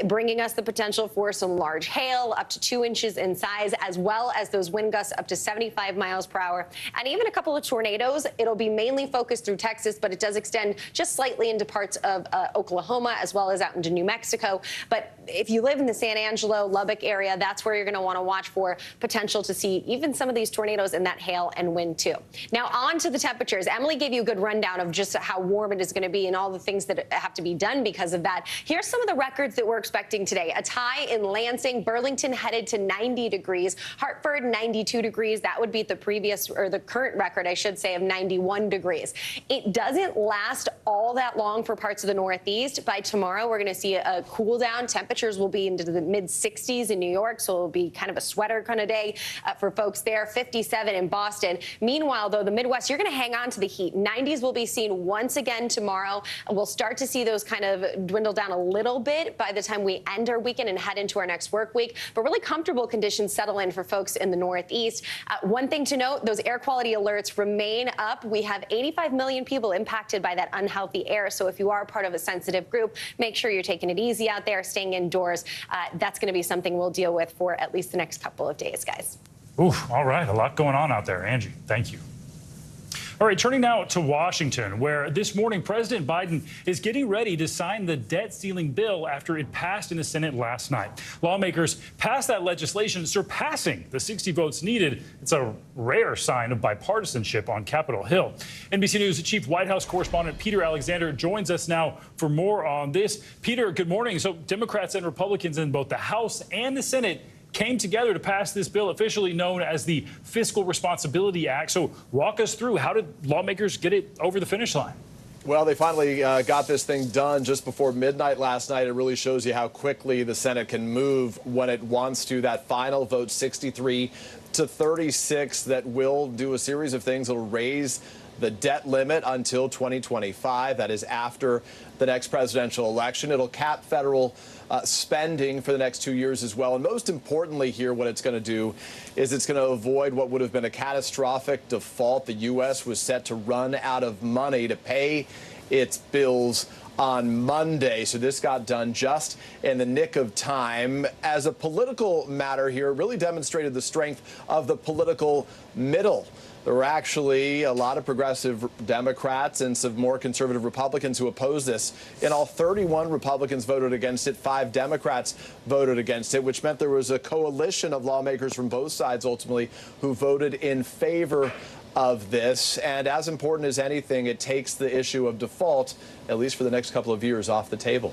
bringing us the potential for some large hail up to 2 inches in size, as well as those wind gusts up to 75 miles per hour, and even a couple of tornadoes. It'll be mainly focused through Texas, but it does extend just slightly into parts of Oklahoma, as well as out into New Mexico. But if you live in the San Angelo, Lubbock area, that's where you're going to want to watch for potential to see even some of these tornadoes and that hail and wind too. Now on to the temperatures. Emily gave you a good rundown of just how warm it is going to be and all the things that have to be done because of that. Here's some of the records that we're expecting today. A tie in Lansing, Burlington headed to 90 degrees, Hartford 92 degrees. That would be the previous, or the current record, I should say, of 91 degrees. It doesn't last all that long for parts of the Northeast. By tomorrow, we're going to see a cool down. Temperatures will be into the mid 60s in New York, so it'll be kind of a sweater kind of day for folks there. 57 in Boston. Meanwhile, though, the Midwest, you're going to hang on to the heat. 90s will be seen once again tomorrow. We'll start to see those kind of dwindle down a little bit by the time we end our weekend and head into our next work week. But really comfortable conditions settle in for folks in the Northeast. One thing to note, those air quality alerts remain up. We have 85 million people impacted by that unhealthy air. So if you are part of a sensitive group, make sure you're taking it easy out there, staying indoors. That's going to be something we'll deal with for at least the next couple of days, guys. Oof, all right. A lot going on out there. Angie, thank you. All right, turning now to Washington, where this morning President Biden is getting ready to sign the debt ceiling bill after it passed in the Senate last night. Lawmakers passed that legislation, surpassing the 60 votes needed. It's a rare sign of bipartisanship on Capitol Hill. NBC News Chief White House correspondent Peter Alexander joins us now for more on this. Peter, good morning. So Democrats and Republicans in both the House and the Senate came together to pass this bill, officially known as the Fiscal Responsibility Act. So walk us through, how did lawmakers get it over the finish line? Well, they finally got this thing done just before midnight last night. It really shows you how quickly the Senate can move when it wants to. That final vote, 63 to 36, that will do a series of things. It'll raise the debt limit until 2025. That is after the next presidential election. It'll cap federal spending for the next 2 years as well. And most importantly here, what it's going to do is it's going to avoid what would have been a catastrophic default. The U.S. was set to run out of money to pay its bills on Monday. So this got done just in the nick of time. As a political matter here, it really demonstrated the strength of the political middle. There were actually a lot of progressive Democrats and some more conservative Republicans who opposed this. In all, 31 Republicans voted against it, 5 Democrats voted against it, which meant there was a coalition of lawmakers from both sides ultimately who voted in favor of this. And as important as anything, it takes the issue of default, at least for the next couple of years, off the table.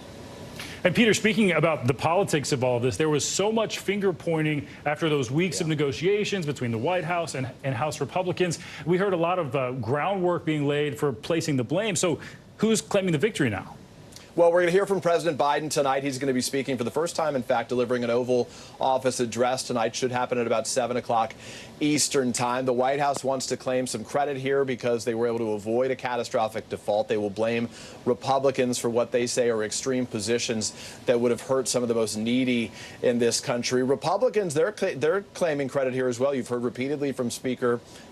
And Peter, speaking about the politics of all of this, there was so much finger pointing after those weeks of negotiations between the White House and House Republicans. We heard a lot of groundwork being laid for placing the blame. So who's claiming the victory now? Well, we're going to hear from President Biden tonight. He's going to be speaking for the first time, in fact, delivering an Oval Office address tonight. Should happen at about 7 o'clock Eastern time. The White House wants to claim some credit here because they were able to avoid a catastrophic default. They will blame Republicans for what they say are extreme positions that would have hurt some of the most needy in this country. Republicans, they're claiming credit here as well. You've heard repeatedly from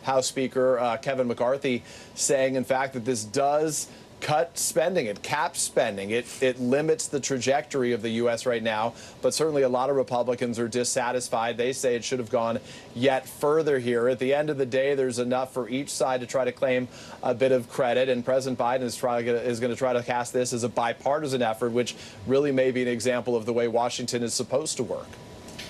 House Speaker Kevin McCarthy saying, in fact, that this does cut spending, it caps spending, it limits the trajectory of the U.S. right now. But certainly a lot of Republicans are dissatisfied. They say it should have gone yet further here. At the end of the day, there's enough for each side to try to claim a bit of credit. And President Biden is going to try to cast this as a bipartisan effort, which really may be an example of the way Washington is supposed to work.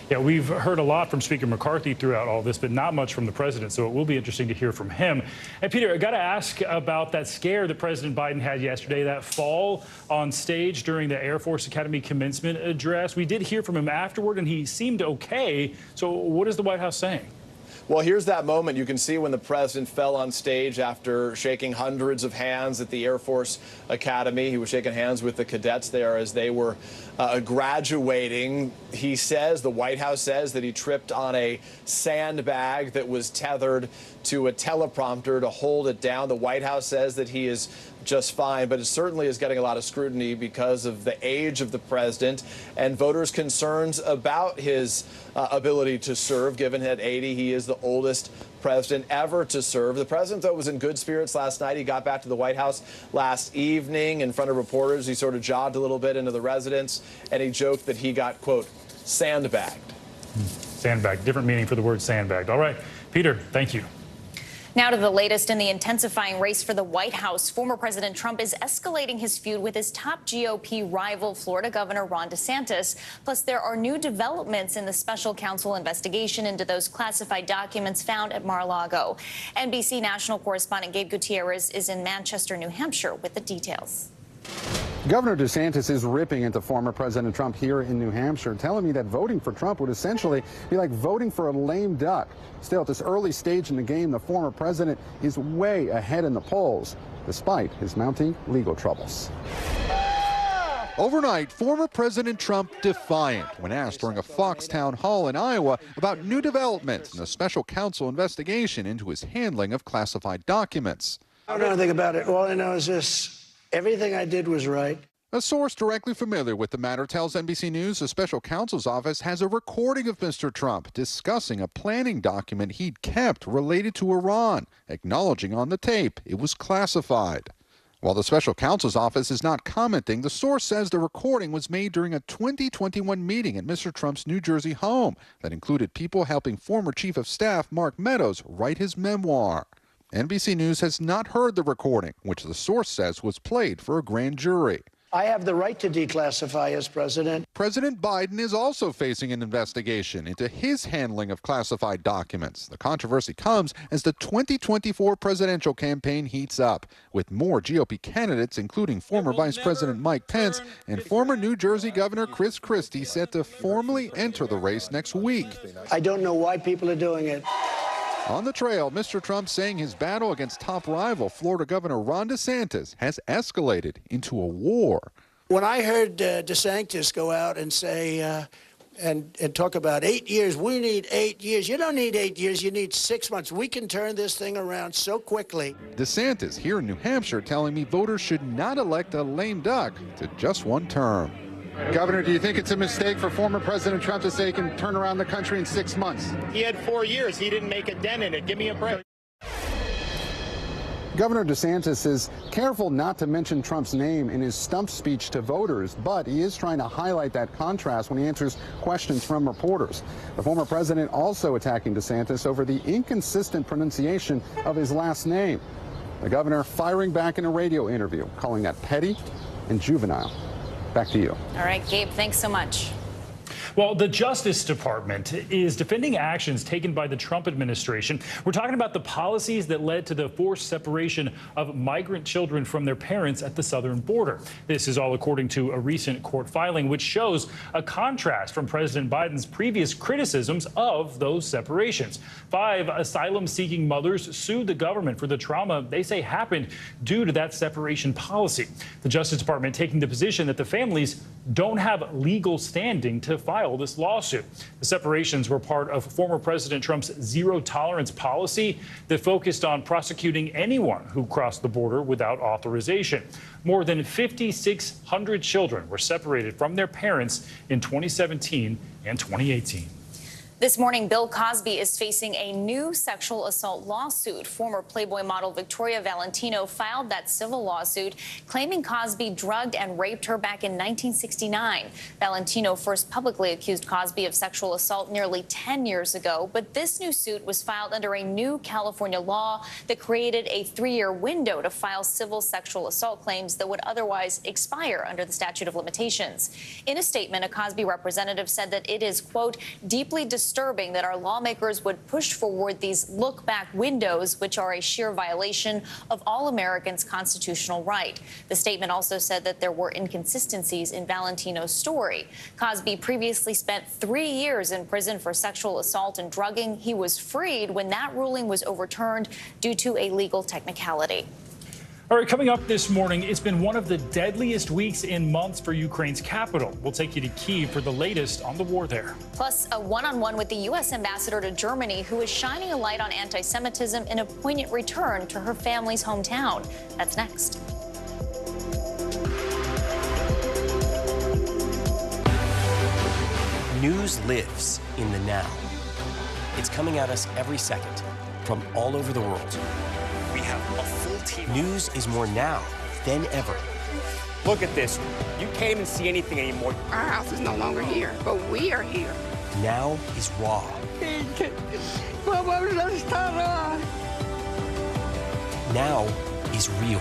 Yeah, we've heard a lot from Speaker McCarthy throughout all this, but not much from the president, so it will be interesting to hear from him. And Peter, I got to ask about that scare that President Biden had yesterday, that fall on stage during the Air Force Academy commencement address. We did hear from him afterward, and he seemed okay. So what is the White House saying? Well, here's that moment. You can see when the president fell on stage after shaking hundreds of hands at the Air Force Academy. He was shaking hands with the cadets there as they were graduating. He says, the White House says, that he tripped on a sandbag that was tethered to a teleprompter to hold it down. The White House says that he is just fine, but it certainly is getting a lot of scrutiny because of the age of the president and voters' concerns about his ability to serve. Given at 80, he is the oldest president ever to serve. The president, though, was in good spirits last night. He got back to the White House last evening in front of reporters. He sort of jogged a little bit into the residence, and he joked that he got, quote, sandbagged. Sandbagged, different meaning for the word sandbagged. All right, Peter, thank you. Now to the latest in the intensifying race for the White House. Former President Trump is escalating his feud with his top GOP rival, Florida Governor Ron DeSantis. Plus, there are new developments in the special counsel investigation into those classified documents found at Mar-a-Lago. NBC national correspondent Gabe Gutierrez is in Manchester, New Hampshire with the details. Governor DeSantis is ripping into former President Trump here in New Hampshire, telling me that voting for Trump would essentially be like voting for a lame duck. Still, at this early stage in the game, the former president is way ahead in the polls, despite his mounting legal troubles. Overnight, former President Trump defiant when asked during a Fox town hall in Iowa about new developments in the special counsel investigation into his handling of classified documents. I don't know anything about it. All I know is this. Everything I did was right. A source directly familiar with the matter tells NBC News the special counsel's office has a recording of Mr. Trump discussing a planning document he'd kept related to Iran, acknowledging on the tape it was classified. While the special counsel's office is not commenting, the source says the recording was made during a 2021 meeting at Mr. Trump's New Jersey home that included people helping former Chief of Staff Mark Meadows write his memoir. NBC News has not heard the recording, which the source says was played for a grand jury. I have the right to declassify as president. President Biden is also facing an investigation into his handling of classified documents. The controversy comes as the 2024 presidential campaign heats up, with more GOP candidates, including former Vice President Mike Pence and former New Jersey Governor Chris Christie, set to formally enter the race next week. I don't know why people are doing it. On the trail, Mr. Trump saying his battle against top rival Florida Governor Ron DeSantis has escalated into a war. When I heard DeSantis go out and say and talk about 8 years, we need 8 years. You don't need 8 years, you need 6 months. We can turn this thing around so quickly. DeSantis here in New Hampshire telling me voters should not elect a lame duck to just one term. Governor, do you think it's a mistake for former President Trump to say he can turn around the country in 6 months? He had 4 years. He didn't make a dent in it. Give me a break. Governor DeSantis is careful not to mention Trump's name in his stump speech to voters, but he is trying to highlight that contrast when he answers questions from reporters. The former president also attacking DeSantis over the inconsistent pronunciation of his last name. The governor firing back in a radio interview, calling that petty and juvenile. Back to you. All right, Gabe, thanks so much. Well, the Justice Department is defending actions taken by the Trump administration. We're talking about the policies that led to the forced separation of migrant children from their parents at the southern border. This is all according to a recent court filing, which shows a contrast from President Biden's previous criticisms of those separations. 5 asylum-seeking mothers sued the government for the trauma they say happened due to that separation policy. The Justice Department taking the position that the families don't have legal standing to file this lawsuit. The separations were part of former President Trump's zero-tolerance policy that focused on prosecuting anyone who crossed the border without authorization. More than 5,600 children were separated from their parents in 2017 and 2018. This morning, Bill Cosby is facing a new sexual assault lawsuit. Former Playboy model Victoria Valentino filed that civil lawsuit, claiming Cosby drugged and raped her back in 1969. Valentino first publicly accused Cosby of sexual assault nearly 10 years ago, but this new suit was filed under a new California law that created a 3-year window to file civil sexual assault claims that would otherwise expire under the statute of limitations. In a statement, a Cosby representative said that it is, quote, deeply disturbing that our lawmakers would push forward these look-back windows, which are a sheer violation of all Americans' constitutional right. The statement also said that there were inconsistencies in Valentino's story. Cosby previously spent 3 years in prison for sexual assault and drugging. He was freed when that ruling was overturned due to a legal technicality. All right, coming up this morning, it's been one of the deadliest weeks in months for Ukraine's capital. We'll take you to Kyiv for the latest on the war there. Plus, a one-on-one with the U.S. ambassador to Germany, who is shining a light on anti-Semitism in a poignant return to her family's hometown. That's next. News lives in the now. It's coming at us every second from all over the world. We have a full team. News is more now than ever. Look at this. You can't even see anything anymore. Our house is no longer here, but we are here. Now is raw. Now is real.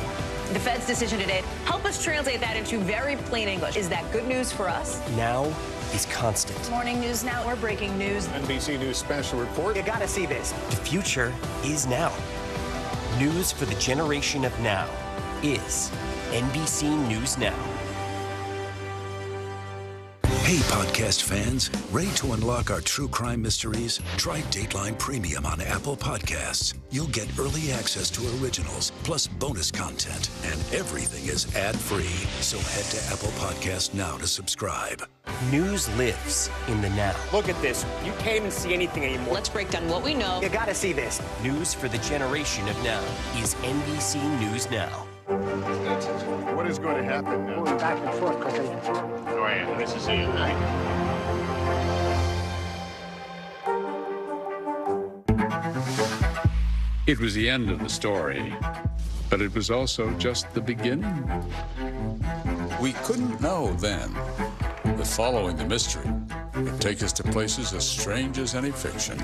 The Fed's decision today, help us translate that into very plain English. Is that good news for us? Now is constant. Morning News Now, we're breaking news. NBC News special report. You gotta see this. The future is now. News for the generation of now is NBC News Now. Hey, podcast fans, ready to unlock our true crime mysteries? Try Dateline Premium on Apple Podcasts. You'll get early access to originals, plus bonus content, and everything is ad-free. So head to Apple Podcasts now to subscribe. News lives in the now. Look at this. You can't even see anything anymore. Let's break down what we know. You gotta see this. News for the generation of now is NBC News Now. What is going to happen now? Going back and forth because Go ahead. This is it, right? It was the end of the story, but it was also just the beginning. We couldn't know then that following the mystery would take us to places as strange as any fiction.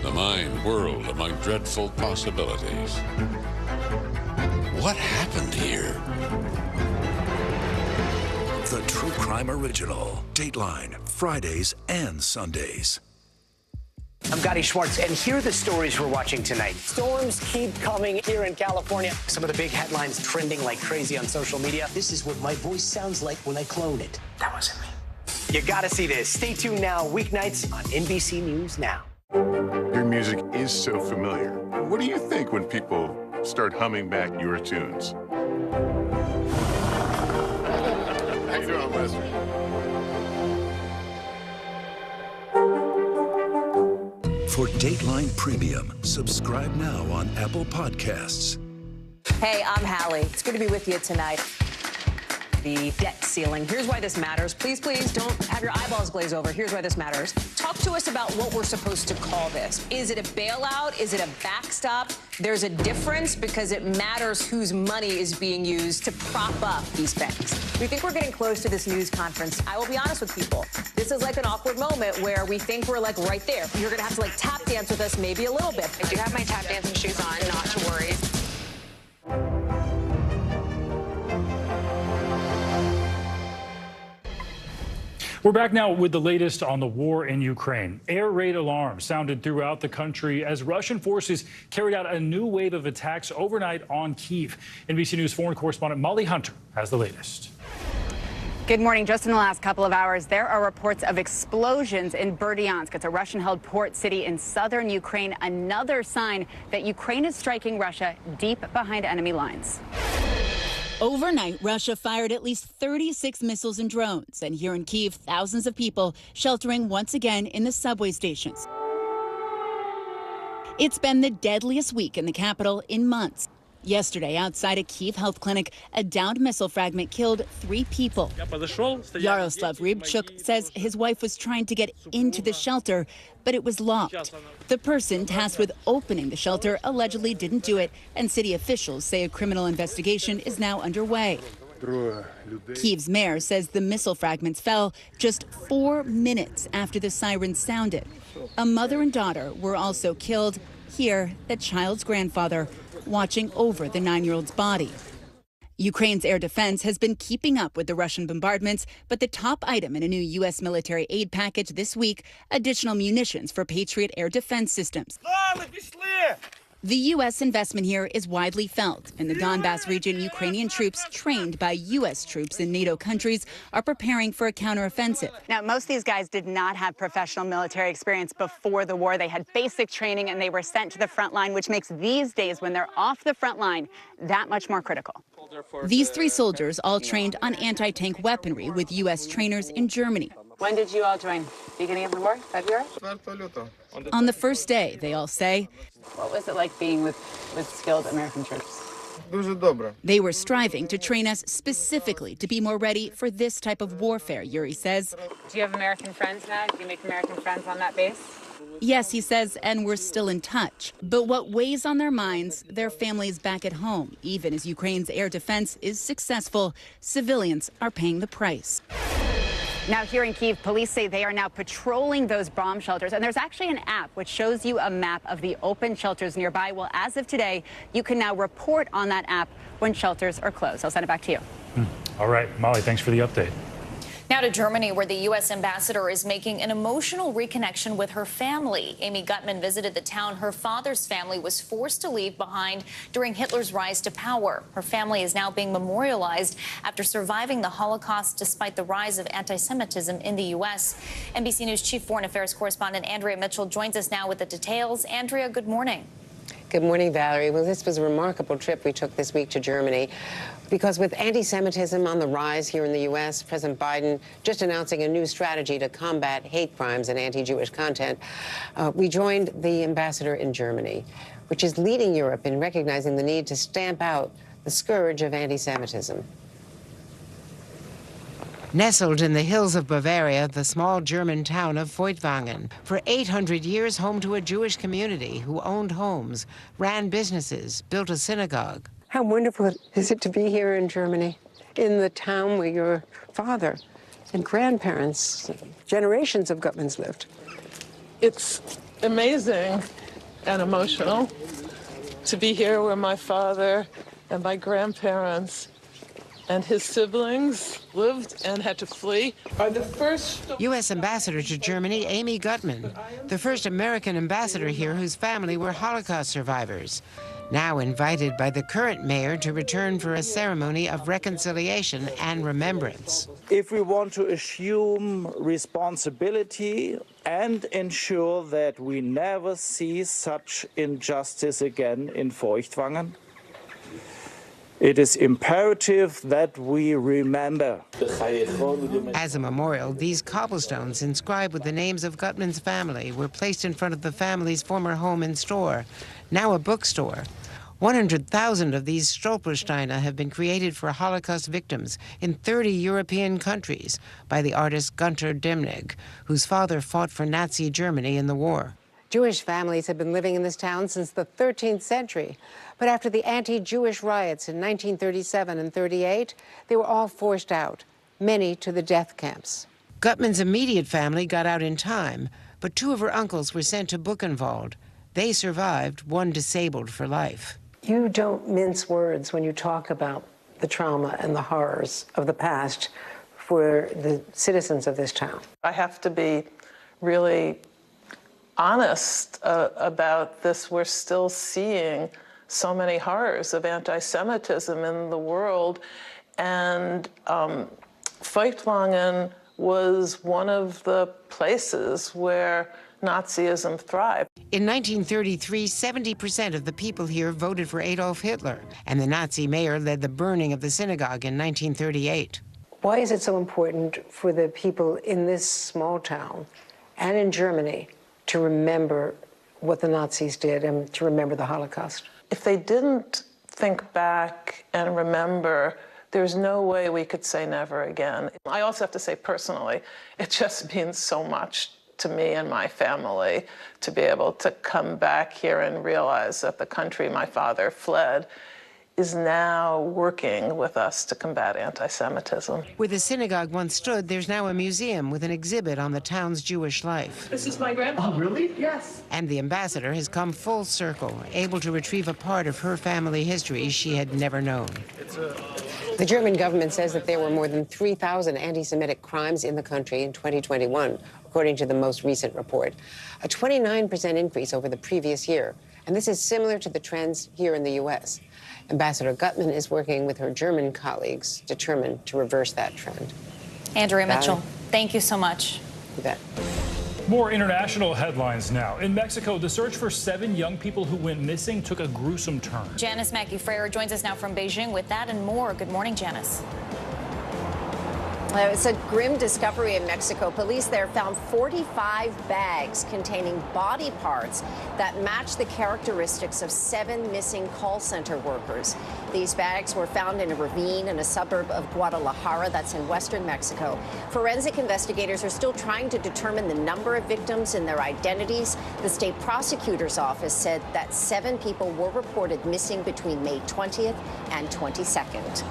The mind whirled among dreadful possibilities. What happened here? The True Crime Original. Dateline, Fridays and Sundays. I'm Gotti Schwartz, and here are the stories we're watching tonight. Storms keep coming here in California. Some of the big headlines trending like crazy on social media. This is what my voice sounds like when I clone it. That wasn't me. You gotta see this. Stay tuned now, weeknights on NBC News Now. Your music is so familiar. What do you think when people start humming back your tunes? How you doing, Lester? For Dateline Premium, subscribe now on Apple Podcasts. Hey, I'm Hallie. It's good to be with you tonight. The debt ceiling. Here's why this matters. Please, please don't have your eyeballs glaze over. Here's why this matters. Talk to us about what we're supposed to call this. Is it a bailout? Is it a backstop? There's a difference because it matters whose money is being used to prop up these banks. We think we're getting close to this news conference. I will be honest with people. This is like an awkward moment where we think we're like right there. You're going to have to like tap dance with us maybe a little bit. I do have my tap dancing shoes on, not to worry. We're back now with the latest on the war in Ukraine. Air raid alarms sounded throughout the country as Russian forces carried out a new wave of attacks overnight on Kyiv. NBC News foreign correspondent Molly Hunter has the latest. Good morning. Just in the last couple of hours, there are reports of explosions in Berdyansk. It's a Russian-held port city in southern Ukraine, another sign that Ukraine is striking Russia deep behind enemy lines. Overnight, Russia fired at least 36 missiles and drones. And here in Kyiv, thousands of people sheltering once again in the subway stations. It's been the deadliest week in the capital in months. Yesterday, outside a Kyiv health clinic, a downed missile fragment killed 3 people. Yaroslav Rybchuk says his wife was trying to get into the shelter, but it was locked. The person tasked with opening the shelter allegedly didn't do it, and city officials say a criminal investigation is now underway. Kyiv's mayor says the missile fragments fell just 4 minutes after the sirens sounded. A mother and daughter were also killed. Here, the child's grandfather watching over the 9-year-old's body. Ukraine's air defense has been keeping up with the Russian bombardments, but the top item in a new U.S. military aid package this week, additional munitions for Patriot air defense systems. The U.S. investment here is widely felt. In the Donbass region, Ukrainian troops trained by U.S. troops in NATO countries are preparing for a counteroffensive. Now, most of these guys did not have professional military experience before the war. They had basic training and they were sent to the front line, which makes these days when they're off the front line that much more critical. These 3 soldiers all trained on anti-tank weaponry with U.S. trainers in Germany. When did you all join? Beginning of the war? February? On the first day, they all say, What was it like being with skilled American troops? They were striving to train us specifically to be more ready for this type of warfare, Yuri says. Do you have American friends now? Do you make American friends on that base? Yes, he says, and we're still in touch. But what weighs on their minds, their families back at home. Even as Ukraine's air defense is successful, civilians are paying the price. Now, here in Kyiv, police say they are now patrolling those bomb shelters. And there's actually an app which shows you a map of the open shelters nearby. Well, as of today, you can now report on that app when shelters are closed. I'll send it back to you. All right, Molly, thanks for the update. Now to Germany, where the U.S. ambassador is making an emotional reconnection with her family. Amy Gutman visited the town her father's family was forced to leave behind during Hitler's rise to power. Her family is now being memorialized after surviving the Holocaust despite the rise of anti-Semitism in the U.S. NBC News Chief Foreign Affairs Correspondent Andrea Mitchell joins us now with the details. Andrea, good morning. Good morning, Valerie. Well, this was a remarkable trip we took this week to Germany because with anti-Semitism on the rise here in the U.S., President Biden just announcing a new strategy to combat hate crimes and anti-Jewish content, we joined the ambassador in Germany, which is leading Europe in recognizing the need to stamp out the scourge of anti-Semitism. Nestled in the hills of Bavaria, the small German town of Feuchtwangen, for 800 years home to a Jewish community who owned homes, ran businesses, built a synagogue. How wonderful is it to be here in Germany, in the town where your father and grandparents, generations of Gutmans lived? It's amazing and emotional to be here where my father and my grandparents and his siblings lived and had to flee. Are the first U.S. Ambassador to Germany, Amy Gutman, the first American ambassador here whose family were Holocaust survivors, now invited by the current mayor to return for a ceremony of reconciliation and remembrance. If we want to assume responsibility and ensure that we never see such injustice again in Feuchtwangen, it is imperative that we remember. As a memorial, these cobblestones inscribed with the names of Gutman's family were placed in front of the family's former home and store, now a bookstore. 100,000 of these Stolpersteine have been created for Holocaust victims in 30 European countries by the artist Gunter Demnig, whose father fought for Nazi Germany in the war. Jewish families have been living in this town since the 13th century. But after the anti-Jewish riots in 1937 and 38, they were all forced out, many to the death camps. Gutman's immediate family got out in time, but 2 of her uncles were sent to Buchenwald. They survived, one disabled for life. You don't mince words when you talk about the trauma and the horrors of the past for the citizens of this town. I have to be really honest about this. We're still seeing so many horrors of anti-Semitism in the world, and Feuchtwangen was one of the places where Nazism thrived. In 1933, 70% of the people here voted for Adolf Hitler, and the Nazi mayor led the burning of the synagogue in 1938. Why is it so important for the people in this small town and in Germany to remember what the Nazis did and to remember the Holocaust? If they didn't think back and remember, there's no way we could say never again. I also have to say personally, it just means so much to me and my family to be able to come back here and realize that the country my father fled is now working with us to combat anti-Semitism. Where the synagogue once stood, there's now a museum with an exhibit on the town's Jewish life. This is my grandpa. Oh, really? Yes. And the ambassador has come full circle, able to retrieve a part of her family history she had never known. The German government says that there were more than 3,000 anti-Semitic crimes in the country in 2021, according to the most recent report, a 29% increase over the previous year. And this is similar to the trends here in the U.S. Ambassador Gutman is working with her German colleagues, determined to reverse that trend. Andrea Mitchell, thank you so much. You bet. More international headlines now. In Mexico, the search for 7 young people who went missing took a gruesome turn. Janice Mackey-Freire joins us now from Beijing with that and more. Good morning, Janice. It's a grim discovery in Mexico. Police there found 45 bags containing body parts that match the characteristics of 7 missing call center workers. These bags were found in a ravine in a suburb of Guadalajara, that's in western Mexico. Forensic investigators are still trying to determine the number of victims and their identities. The state prosecutor's office said that 7 people were reported missing between May 20th and 22nd.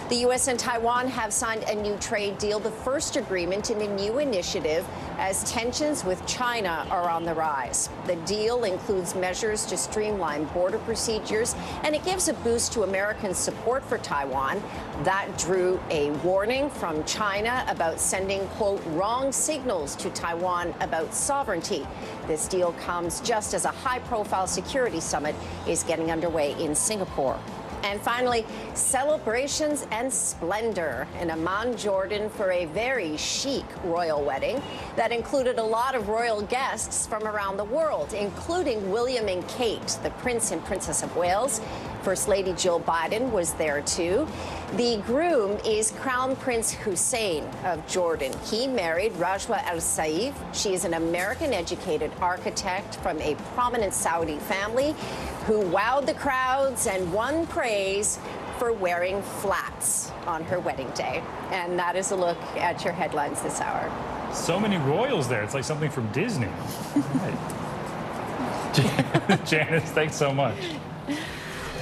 The U.S. and Taiwan have signed a new trade deal, the first agreement in a new initiative as tensions with China are on the rise. The deal includes measures to streamline border procedures, and it gives a boost to American support for Taiwan. That drew a warning from China about sending, quote, wrong signals to Taiwan about sovereignty. This deal comes just as a high-profile security summit is getting underway in Singapore. And finally, celebrations and splendor in Amman, Jordan for a very chic royal wedding that included a lot of royal guests from around the world, including William and Kate, the Prince and Princess of Wales. First Lady Jill Biden was there, too. The groom is Crown Prince Hussein of Jordan. He married Rajwa Al Saif. She is an American-educated architect from a prominent Saudi family who wowed the crowds and won praise for wearing flats on her wedding day. And that is a look at your headlines this hour. So many royals there. It's like something from Disney. Janice, thanks so much.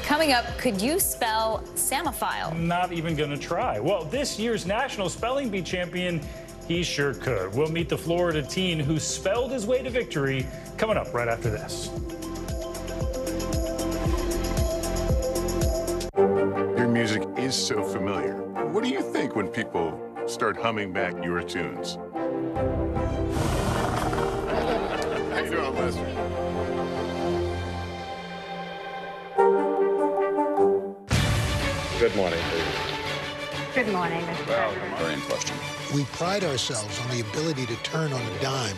Coming up, could you spell Samophile? Not even going to try. Well, this year's National Spelling Bee champion, he sure could. We'll meet the Florida teen who spelled his way to victory, coming up right after this. Your music is so familiar. What do you think when people start humming back your tunes? How you doing, Lester? Good morning. Good morning, Mr. President. Very in question. We pride ourselves on the ability to turn on a dime.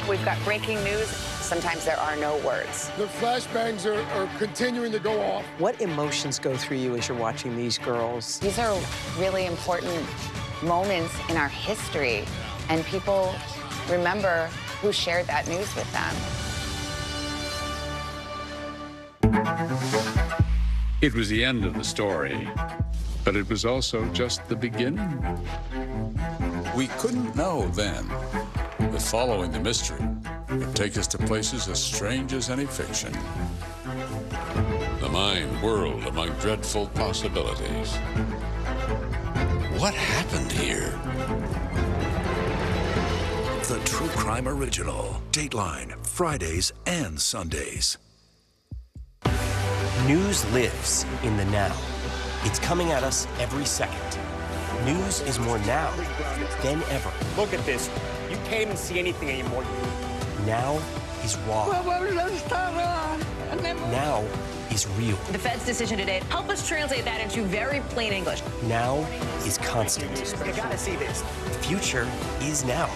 We've got breaking news. Sometimes there are no words. The flashbangs are continuing to go off. What emotions go through you as you're watching these girls? These are really important moments in our history, and people remember who shared that news with them. It was the end of the story, but it was also just the beginning. We couldn't know then that following the mystery would take us to places as strange as any fiction. The mind whirled among dreadful possibilities. What happened here? The True Crime Original. Dateline, Fridays and Sundays. News lives in the now. It's coming at us every second. News is more now than ever. Look at this. You can't even see anything anymore. Now is raw. Now is real. The Fed's decision today, help us translate that into very plain English. Now is constant. You gotta see this. The future is now.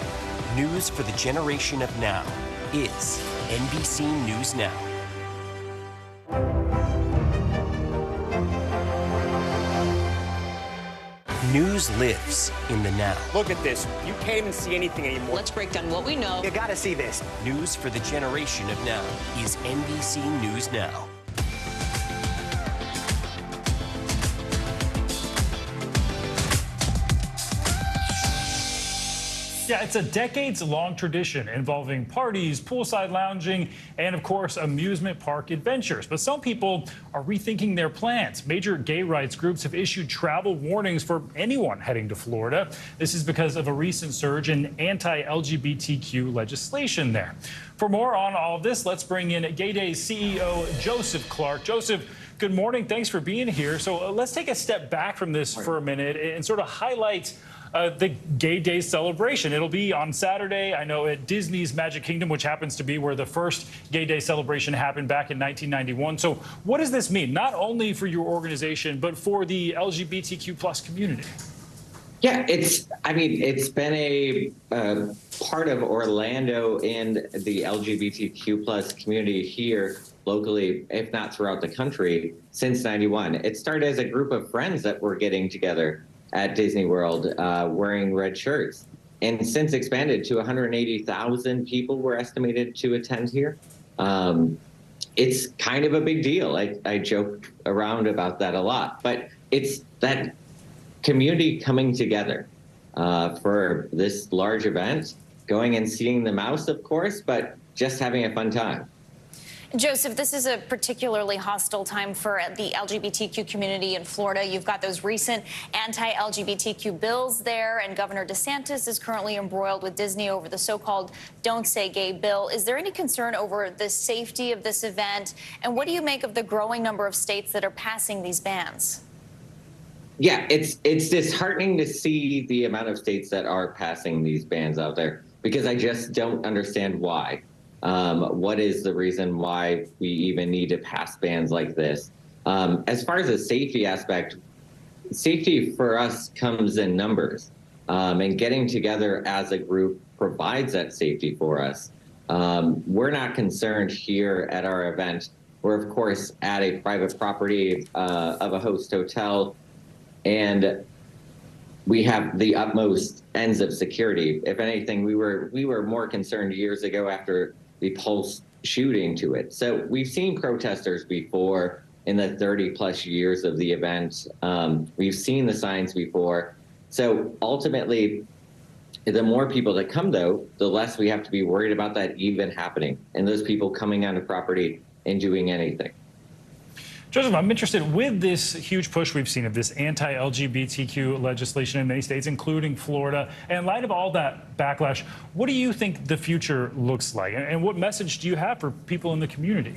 News for the generation of now is NBC News Now. News lives in the now. Look at this. You can't even see anything anymore. Let's break down what we know. You gotta see this. News for the generation of now is NBC News Now. Yeah, it's a decades-long tradition involving parties, poolside lounging, and, of course, amusement park adventures. But some people are rethinking their plans. Major gay rights groups have issued travel warnings for anyone heading to Florida. This is because of a recent surge in anti-LGBTQ legislation there. For more on all of this, let's bring in Gay Day's CEO, Joseph Clark. Joseph, good morning. Thanks for being here. So let's take a step back from this for a minute and sort of highlight the Gay Day celebration. It'll be on Saturday, I know, at Disney's Magic Kingdom, which happens to be where the first Gay Day celebration happened back in 1991. So what does this mean, not only for your organization, but for the LGBTQ plus community? Yeah, it's been a part of Orlando and the LGBTQ plus community here locally, if not throughout the country, since '91. It started as a group of friends that were getting together at Disney World wearing red shirts, and since expanded to 180,000 people were estimated to attend here. It's kind of a big deal. I joke around about that a lot, but it's that community coming together for this large event, going and seeing the mouse, of course, but just having a fun time. Joseph, this is a particularly hostile time for the LGBTQ community in Florida. You've got those recent anti-LGBTQ bills there, and Governor DeSantis is currently embroiled with Disney over the so-called Don't Say Gay bill. Is there any concern over the safety of this event? And what do you make of the growing number of states that are passing these bans? Yeah, it's disheartening to see the amount of states that are passing these bans out there, because I just don't understand why. What is the reason why we even need to pass bans like this? As far as the safety aspect, safety for us comes in numbers, and getting together as a group provides that safety for us. We're not concerned here at our event. We're, of course, at a private property of a host hotel, and we have the utmost ends of security. If anything, we were more concerned years ago after the Pulse shooting to it. So we've seen protesters before in the 30 plus years of the event. We've seen the signs before. So ultimately, the more people that come, though, the less we have to be worried about that even happening and those people coming onto property and doing anything. Joseph, I'm interested, with this huge push we've seen of this anti-LGBTQ legislation in many states, including Florida, and in light of all that backlash, what do you think the future looks like? And what message do you have for people in the community?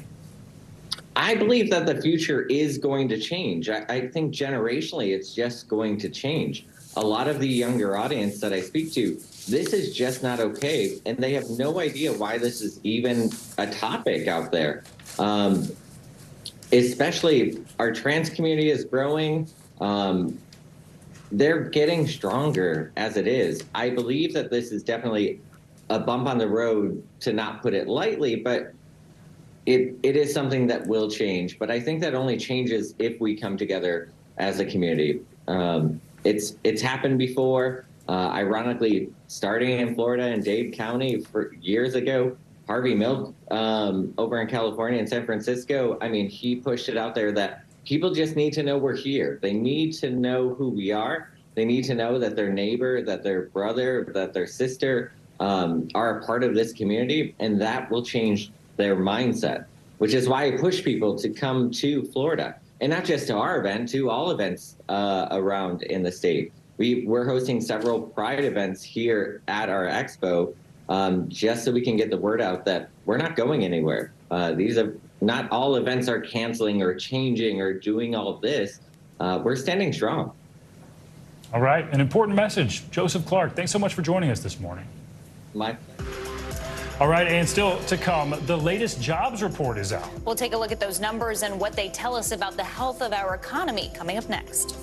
I believe that the future is going to change. I think generationally, it's just going to change. A lot of the younger audience that I speak to, this is just not okay, and they have no idea why this is even a topic out there. Especially our trans community is growing. They're getting stronger as it is. I believe that this is definitely a bump on the road, to not put it lightly, but it is something that will change. But I think that only changes if we come together as a community. It's happened before. Ironically, starting in Florida and Dade County for years ago, Harvey Milk over in California and San Francisco, I mean, he pushed it out there that people just need to know we're here. They need to know who we are. They need to know that their neighbor, that their brother, that their sister are a part of this community, and that will change their mindset, which is why I push people to come to Florida, and not just to our event, to all events around in the state. We're hosting several Pride events here at our expo, just so we can get the word out that we're not going anywhere. Not all events are canceling or changing or doing all of this. We're standing strong. All right, an important message. Joseph Clark, thanks so much for joining us this morning. My All right, and still to come, the latest jobs report is out. We'll take a look at those numbers and what they tell us about the health of our economy coming up next.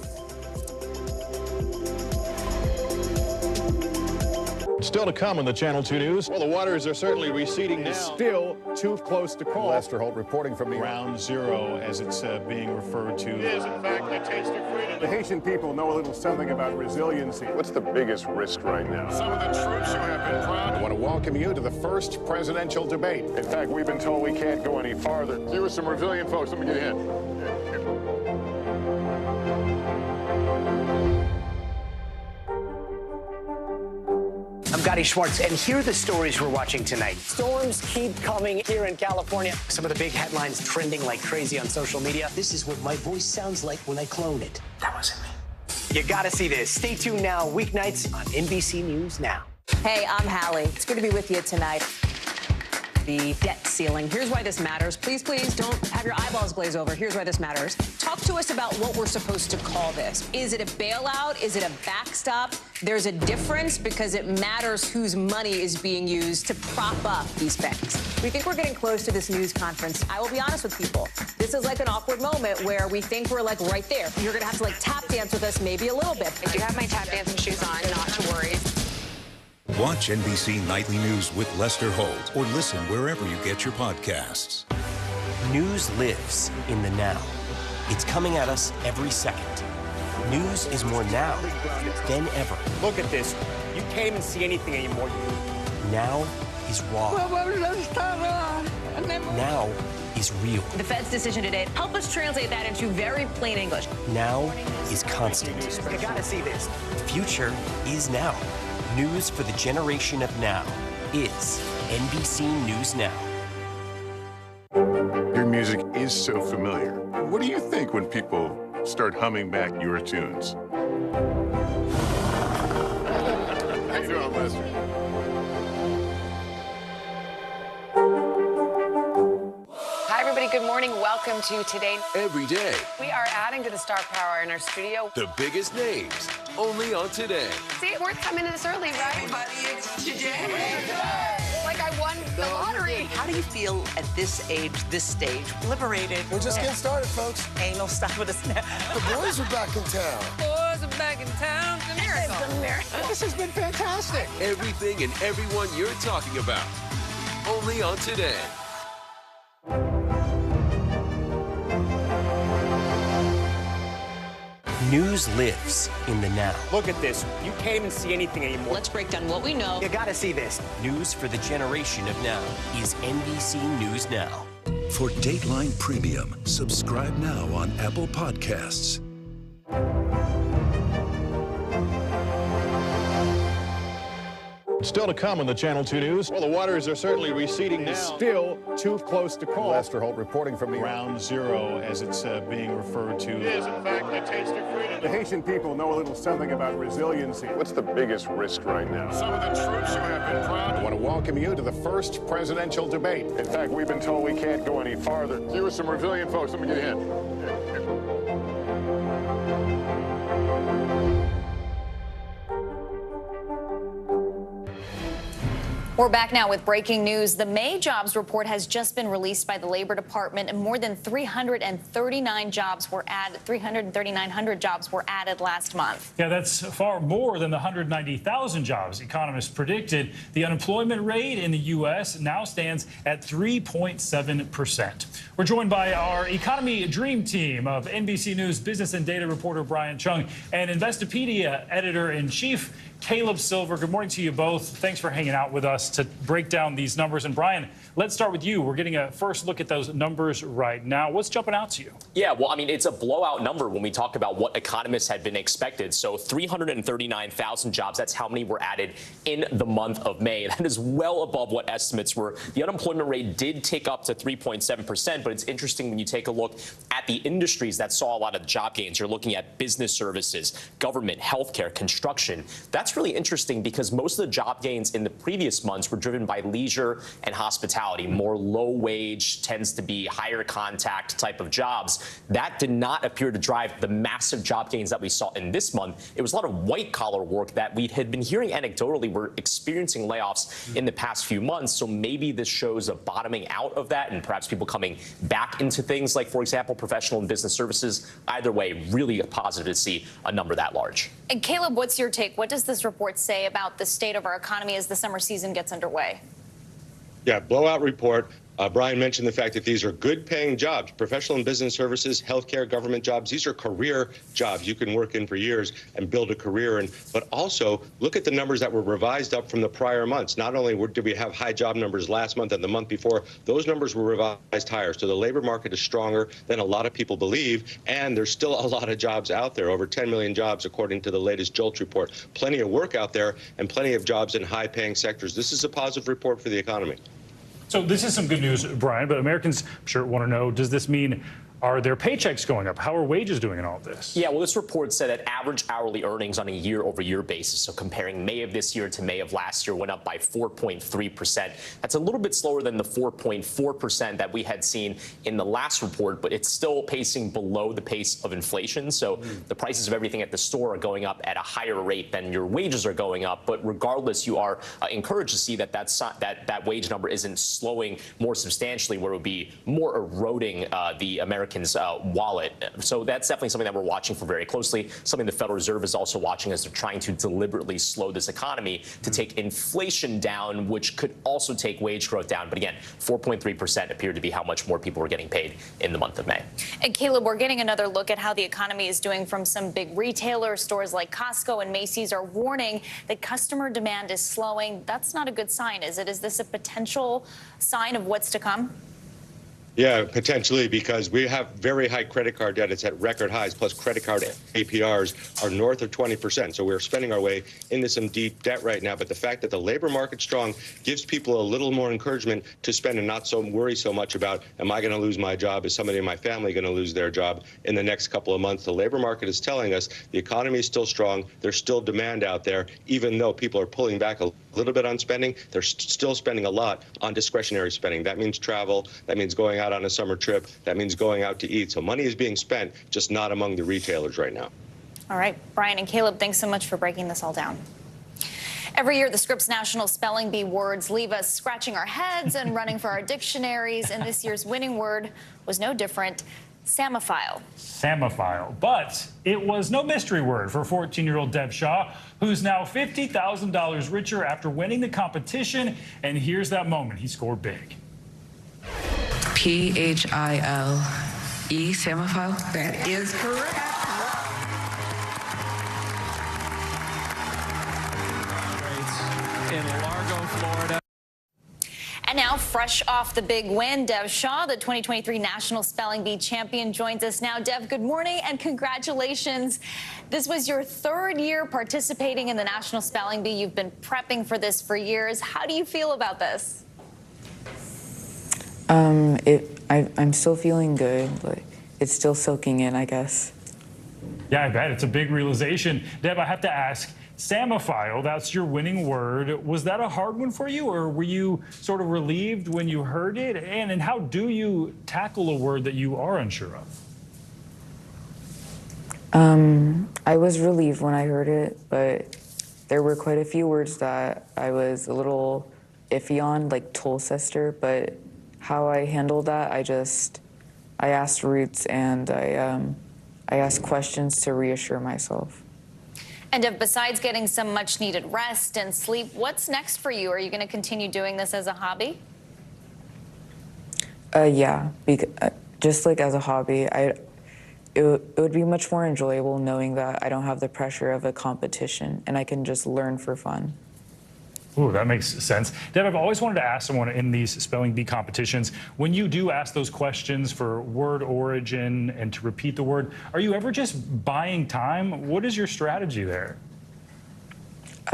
Still to come on the Channel 2 News. Well, the waters are certainly receding now. Still too close to call. Lester Holt reporting from Ground Zero, as it's being referred to. It is, in fact, a taste of freedom. The Haitian people know a little something about resiliency. What's the biggest risk right now? Some of the troops who have been proud. I want to welcome you to the first presidential debate. In fact, we've been told we can't go any farther. You were some resilient folks. Let me get in. I'm Gotti Schwartz, and here are the stories we're watching tonight. Storms keep coming here in California. Some of the big headlines trending like crazy on social media. This is what my voice sounds like when I clone it. That wasn't me. You gotta see this. Stay tuned now, weeknights on NBC News Now. Hey, I'm Hallie. It's good to be with you tonight. The debt ceiling. Here's why this matters. Please, please don't have your eyeballs glaze over. Here's why this matters. Talk to us about what we're supposed to call this. Is it a bailout? Is it a backstop? There's a difference because it matters whose money is being used to prop up these banks. We think we're getting close to this news conference. I will be honest with people. This is like an awkward moment where we think we're like right there. You're going to have to like tap dance with us maybe a little bit. I do have my tap dancing shoes on, not to worry. Watch NBC Nightly News with Lester Holt or listen wherever you get your podcasts. News lives in the now. It's coming at us every second. News is more now than ever. Look at this. You can't even see anything anymore. Now is raw. Now is real. The Fed's decision today, help us translate that into very plain English. Now is constant. You gotta see this. The future is now. News for the generation of now is NBC News Now. Your music is so familiar. What do you think when people start humming back your tunes? How you doing, Lester? Hi, everybody. Good morning. Welcome to Today. Every day, We are adding to the star power in our studio. the biggest names, only on Today. See, we're coming in this early, right? Everybody, it's Today. Like I won the lottery. How do you feel at this age, this stage? Liberated. We're just getting started, folks. Ain't no stopping us now. The boys are back in town. Boys are back in town. It's a miracle. It's a miracle. This has been fantastic. Everything and everyone you're talking about, only on Today. News lives in the now. Look at this. You can't even see anything anymore. Let's break down what we know. You gotta see this. News for the generation of now is NBC News Now. For Dateline Premium, subscribe now on Apple Podcasts. Still to come on the Channel 2 News. Well, the waters are certainly receding now. Still too close to call. Lester Holt reporting from Ground Zero, as it's being referred to. It is, in fact, a taste of freedom. The Haitian people know a little something about resiliency. What's the biggest risk right now? Some of the troops who have been proud. I want to welcome you to the first presidential debate. In fact, we've been told we can't go any farther. You were some resilient folks. Let me get in. We're back now with breaking news. The May jobs report has just been released by the Labor Department, and more than 339 jobs were added. 339,000 jobs were added last month. Yeah, that's far more than the 190,000 jobs economists predicted. The unemployment rate in the U.S. now stands at 3.7%. We're joined by our economy dream team of NBC News business and data reporter Brian Chung and Investopedia editor-in-chief Caleb Silver. Good morning to you both. Thanks for hanging out with us to break down these numbers. And Brian, let's start with you. We're getting a first look at those numbers right now. What's jumping out to you? Yeah, well, I mean, it's a blowout number when we talk about what economists had been expected. So 339,000 jobs, that's how many were added in the month of May. That is well above what estimates were. The unemployment rate did tick up to 3.7%, but it's interesting when you take a look at the industries that saw a lot of job gains. You're looking at business services, government, healthcare, construction. That's really interesting because most of the job gains in the previous months were driven by leisure and hospitality, more low wage, tends to be higher contact type of jobs. That did not appear to drive the massive job gains that we saw in this month. It was a lot of white collar work that we had been hearing anecdotally were experiencing layoffs in the past few months. So maybe this shows a bottoming out of that and perhaps people coming back into things like, for example, professional and business services. Either way, really positive to see a number that large. And Caleb, what's your take? What does this this report say about the state of our economy as the summer season gets underway? Yeah, blowout report. Brian mentioned the fact that these are good-paying jobs, professional and business services, healthcare, government jobs. These are career jobs you can work in for years and build a career in. But also, look at the numbers that were revised up from the prior months. Not only did we have high job numbers last month and the month before, those numbers were revised higher. So the labor market is stronger than a lot of people believe, and there's still a lot of jobs out there, over 10 million jobs according to the latest JOLTS report. Plenty of work out there and plenty of jobs in high-paying sectors. This is a positive report for the economy. So this is some good news, Brian, but Americans, I'm sure, want to know, does this mean, are their paychecks going up? How are wages doing in all of this? Yeah, well, this report said that average hourly earnings on a year-over-year basis, so comparing May of this year to May of last year, went up by 4.3%. That's a little bit slower than the 4.4% that we had seen in the last report, but it's still pacing below the pace of inflation. So the prices of everything at the store are going up at a higher rate than your wages are going up. But regardless, you are encouraged to see that that wage number isn't slowing more substantially, where it would be more eroding the American wallet. So that's definitely something that we're watching for very closely, something the Federal Reserve is also watching as they're trying to deliberately slow this economy to take inflation down, which could also take wage growth down. But again, 4.3% appeared to be how much more people were getting paid in the month of May. And Caleb, we're getting another look at how the economy is doing from some big retailers. Stores like Costco and Macy's are warning that customer demand is slowing. That's not a good sign, is it? Is this a potential sign of what's to come? Yeah, potentially, because we have very high credit card debt. It's at record highs, plus credit card APRs are north of 20%. So we're spending our way into some deep debt right now. But the fact that the labor market's strong gives people a little more encouragement to spend and not so worry so much about, am I going to lose my job? Is somebody in my family going to lose their job in the next couple of months? The labor market is telling us the economy is still strong. There's still demand out there. Even though people are pulling back a little bit on spending, they're still spending a lot on discretionary spending. That means travel. That means going out on a summer trip. That means going out to eat. So money is being spent, just not among the retailers right now. All right, Brian and Caleb, thanks so much for breaking this all down. Every year, the Scripps National Spelling Bee words leave us scratching our heads and running for our dictionaries, and this year's winning word was no different. Samophile. Samophile. But it was no mystery word for 14-year-old Dev Shaw, who's now $50,000 richer after winning the competition. And here's that moment. He scored big. Phile, Samophile? That is correct. In Largo, Florida. And now, fresh off the big win, Dev Shaw, the 2023 National Spelling Bee champion, joins us now. Dev, good morning and congratulations. This was your third year participating in the National Spelling Bee. You've been prepping for this for years. How do you feel about this? I'm still feeling good. Like, it's still soaking in, I guess. Yeah, I bet. It's a big realization. Dev, I have to ask, Samophile, that's your winning word. Was that a hard one for you, or were you sort of relieved when you heard it? And how do you tackle a word that you are unsure of? I was relieved when I heard it, but there were quite a few words that I was a little iffy on, like Tolcester, but how I handled that, I asked roots and I asked questions to reassure myself. And Dev, besides getting some much needed rest and sleep, what's next for you? Are you going to continue doing this as a hobby? Yeah, just like as a hobby, it would be much more enjoyable knowing that I don't have the pressure of a competition and I can just learn for fun. Ooh, that makes sense. Dev, I've always wanted to ask someone in these spelling bee competitions, when you do ask those questions for word origin and to repeat the word, are you ever just buying time? What is your strategy there?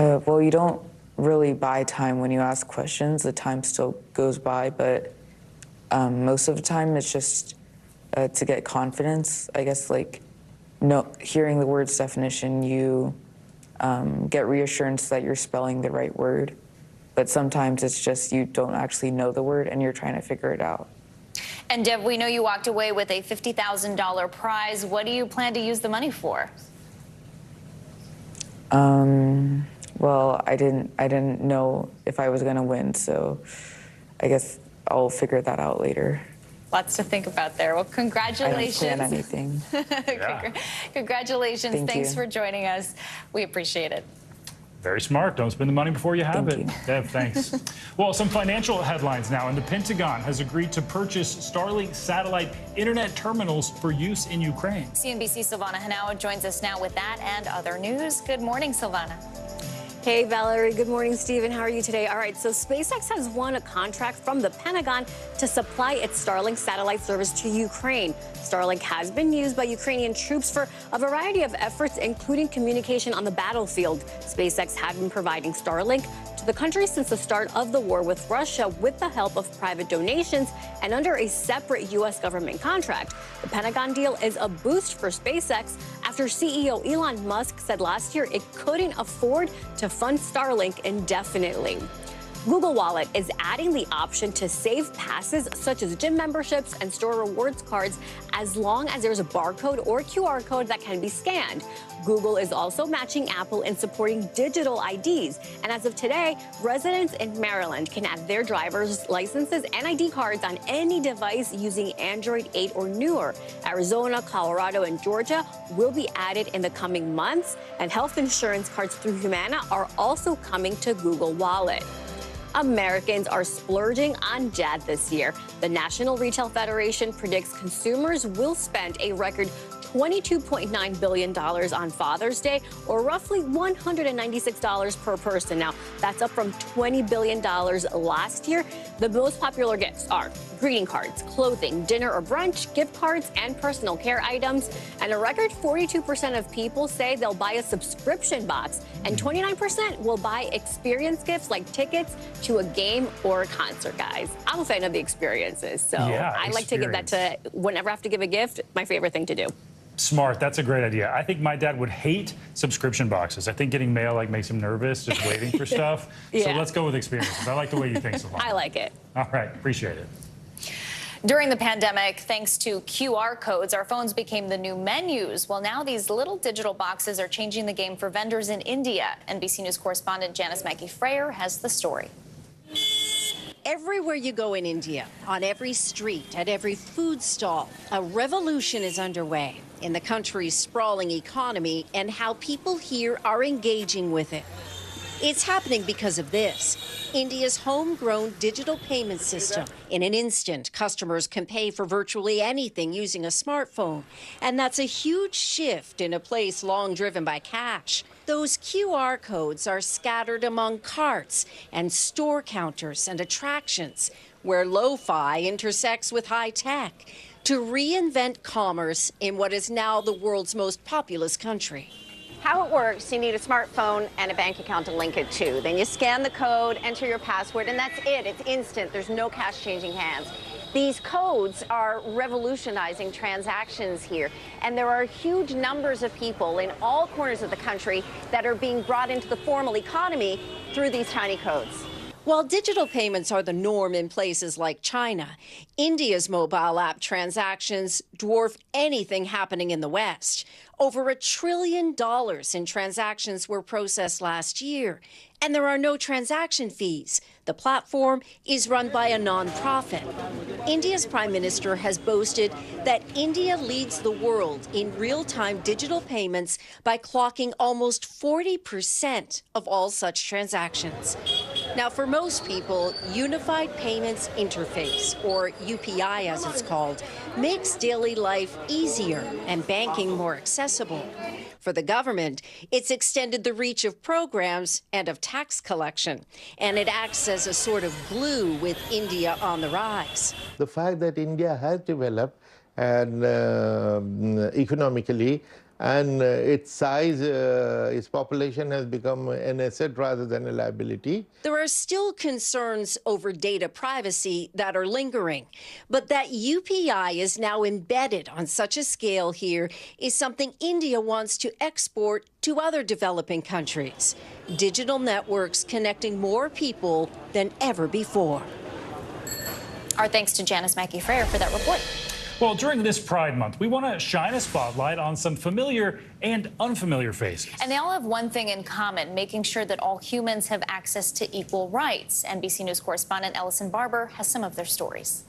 Well, you don't really buy time when you ask questions. The time still goes by, but most of the time it's just to get confidence. I guess, like, hearing the word's definition, you get reassurance that you're spelling the right word. But sometimes it's just you don't actually know the word and you're trying to figure it out. And Dev, we know you walked away with a $50,000 prize. What do you plan to use the money for? Well, I didn't know if I was going to win, so I guess I'll figure that out later. Lots to think about there. Well, congratulations. I don't plan anything. Congratulations. Thanks for joining us. We appreciate it. Very smart. Don't spend the money before you have it. Dev, thanks. Well, some financial headlines now. And the Pentagon has agreed to purchase Starlink satellite internet terminals for use in Ukraine. CNBC's Silvana Henao joins us now with that and other news. Good morning, Silvana. Hey, Valerie. Good morning, Stephen. How are you today? All right, so SpaceX has won a contract from the Pentagon to supply its Starlink satellite service to Ukraine. Starlink has been used by Ukrainian troops for a variety of efforts, including communication on the battlefield. SpaceX had been providing Starlink to the country since the start of the war with Russia with the help of private donations and under a separate U.S. government contract. The Pentagon deal is a boost for SpaceX after CEO Elon Musk said last year it couldn't afford to fund Starlink indefinitely. Google Wallet is adding the option to save passes such as gym memberships and store rewards cards as long as there's a barcode or QR code that can be scanned. Google is also matching Apple in supporting digital IDs. And as of today, residents in Maryland can add their driver's licenses and ID cards on any device using Android 8 or newer. Arizona, Colorado, and Georgia will be added in the coming months. And health insurance cards through Humana are also coming to Google Wallet. Americans are splurging on Jad this year. The National Retail Federation predicts consumers will spend a record $22.9 billion on Father's Day, or roughly $196 per person. Now, that's up from $20 billion last year. The most popular gifts are greeting cards, clothing, dinner or brunch, gift cards, and personal care items. And a record 42% of people say they'll buy a subscription box, and 29% will buy experience gifts like tickets to a game or a concert, guys. I'm a fan of the experiences, so Yeah, I like to give that to, whenever I have to give a gift, my favorite thing to do. Smart. That's a great idea. I think my dad would hate subscription boxes. I think getting mail makes him nervous, just waiting for stuff. So Yeah. let's go with experiences. I like the way you think, Silvana. I like it. All right. Appreciate it. During the pandemic, thanks to QR codes, our phones became the new menus. Well, now these little digital boxes are changing the game for vendors in India. NBC News correspondent Janice Mackey-Freyer has the story. Everywhere you go in India, on every street, at every food stall, a revolution is underway in the country's sprawling economy and how people here are engaging with it. It's happening because of this, India's homegrown digital payment system. In an instant, customers can pay for virtually anything using a smartphone. And that's a huge shift in a place long driven by cash. Those QR codes are scattered among carts and store counters and attractions, where lo-fi intersects with high-tech to reinvent commerce in what is now the world's most populous country. How it works, you need a smartphone and a bank account to link it to. Then you scan the code, enter your password, and that's it. It's instant. There's no cash changing hands. These codes are revolutionizing transactions here, and there are huge numbers of people in all corners of the country that are being brought into the formal economy through these tiny codes. While digital payments are the norm in places like China, India's mobile app transactions dwarf anything happening in the West. Over $1 trillion in transactions were processed last year, and there are no transaction fees. The platform is run by a nonprofit. India's prime minister has boasted that India leads the world in real-time digital payments by clocking almost 40% of all such transactions. Now, for most people, Unified Payments Interface, or UPI as it's called, makes daily life easier and banking more accessible. For the government, it's extended the reach of programs and of tax collection, and it acts as a sort of glue with India on the rise. The fact that India has developed and economically, and its size, its population has become an asset rather than a liability. There are still concerns over data privacy that are lingering, but that UPI is now embedded on such a scale here is something India wants to export to other developing countries. Digital networks connecting more people than ever before. Our thanks to Janice Mackey-Freyer for that report. Well, during this Pride Month, we want to shine a spotlight on some familiar and unfamiliar faces. And they all have one thing in common, making sure that all humans have access to equal rights. NBC News correspondent Ellison Barber has some of their stories.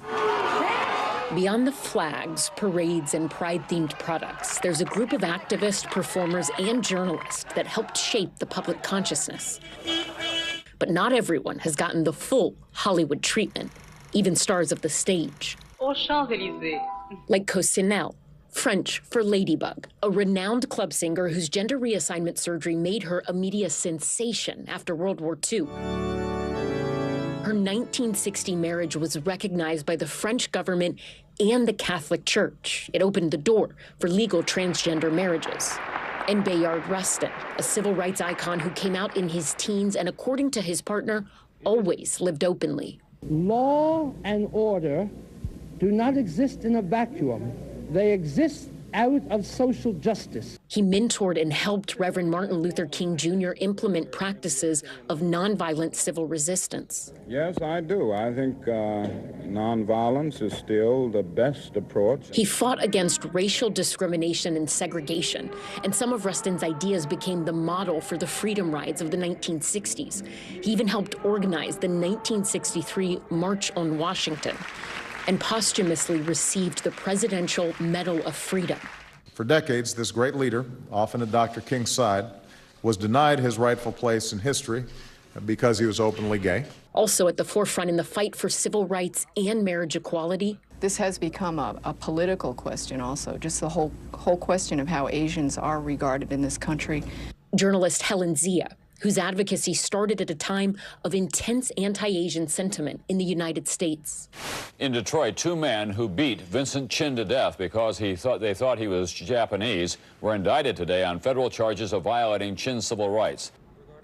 Beyond the flags, parades, and pride-themed products, there's a group of activists, performers, and journalists that helped shape the public consciousness. But not everyone has gotten the full Hollywood treatment, even stars of the stage. Like Cosinelle, French for Ladybug, a renowned club singer whose gender reassignment surgery made her a media sensation after World War II. Her 1960 marriage was recognized by the French government and the Catholic Church. It opened the door for legal transgender marriages. And Bayard Rustin, a civil rights icon who came out in his teens and, according to his partner, always lived openly. Law and order do not exist in a vacuum. They exist out of social justice. He mentored and helped Reverend Martin Luther King Jr. implement practices of nonviolent civil resistance. Yes, I do. I think nonviolence is still the best approach. He fought against racial discrimination and segregation, and some of Rustin's ideas became the model for the freedom rides of the 1960s. He even helped organize the 1963 March on Washington, and posthumously received the Presidential Medal of Freedom. For decades, this great leader, often at Dr. King's side, was denied his rightful place in history because he was openly gay. Also at the forefront in the fight for civil rights and marriage equality. This has become a political question also, just the whole question of how Asians are regarded in this country. Journalist Helen Zia, whose advocacy started at a time of intense anti-Asian sentiment in the United States. In Detroit, two men who beat Vincent Chin to death because they thought he was Japanese were indicted today on federal charges of violating Chin's civil rights.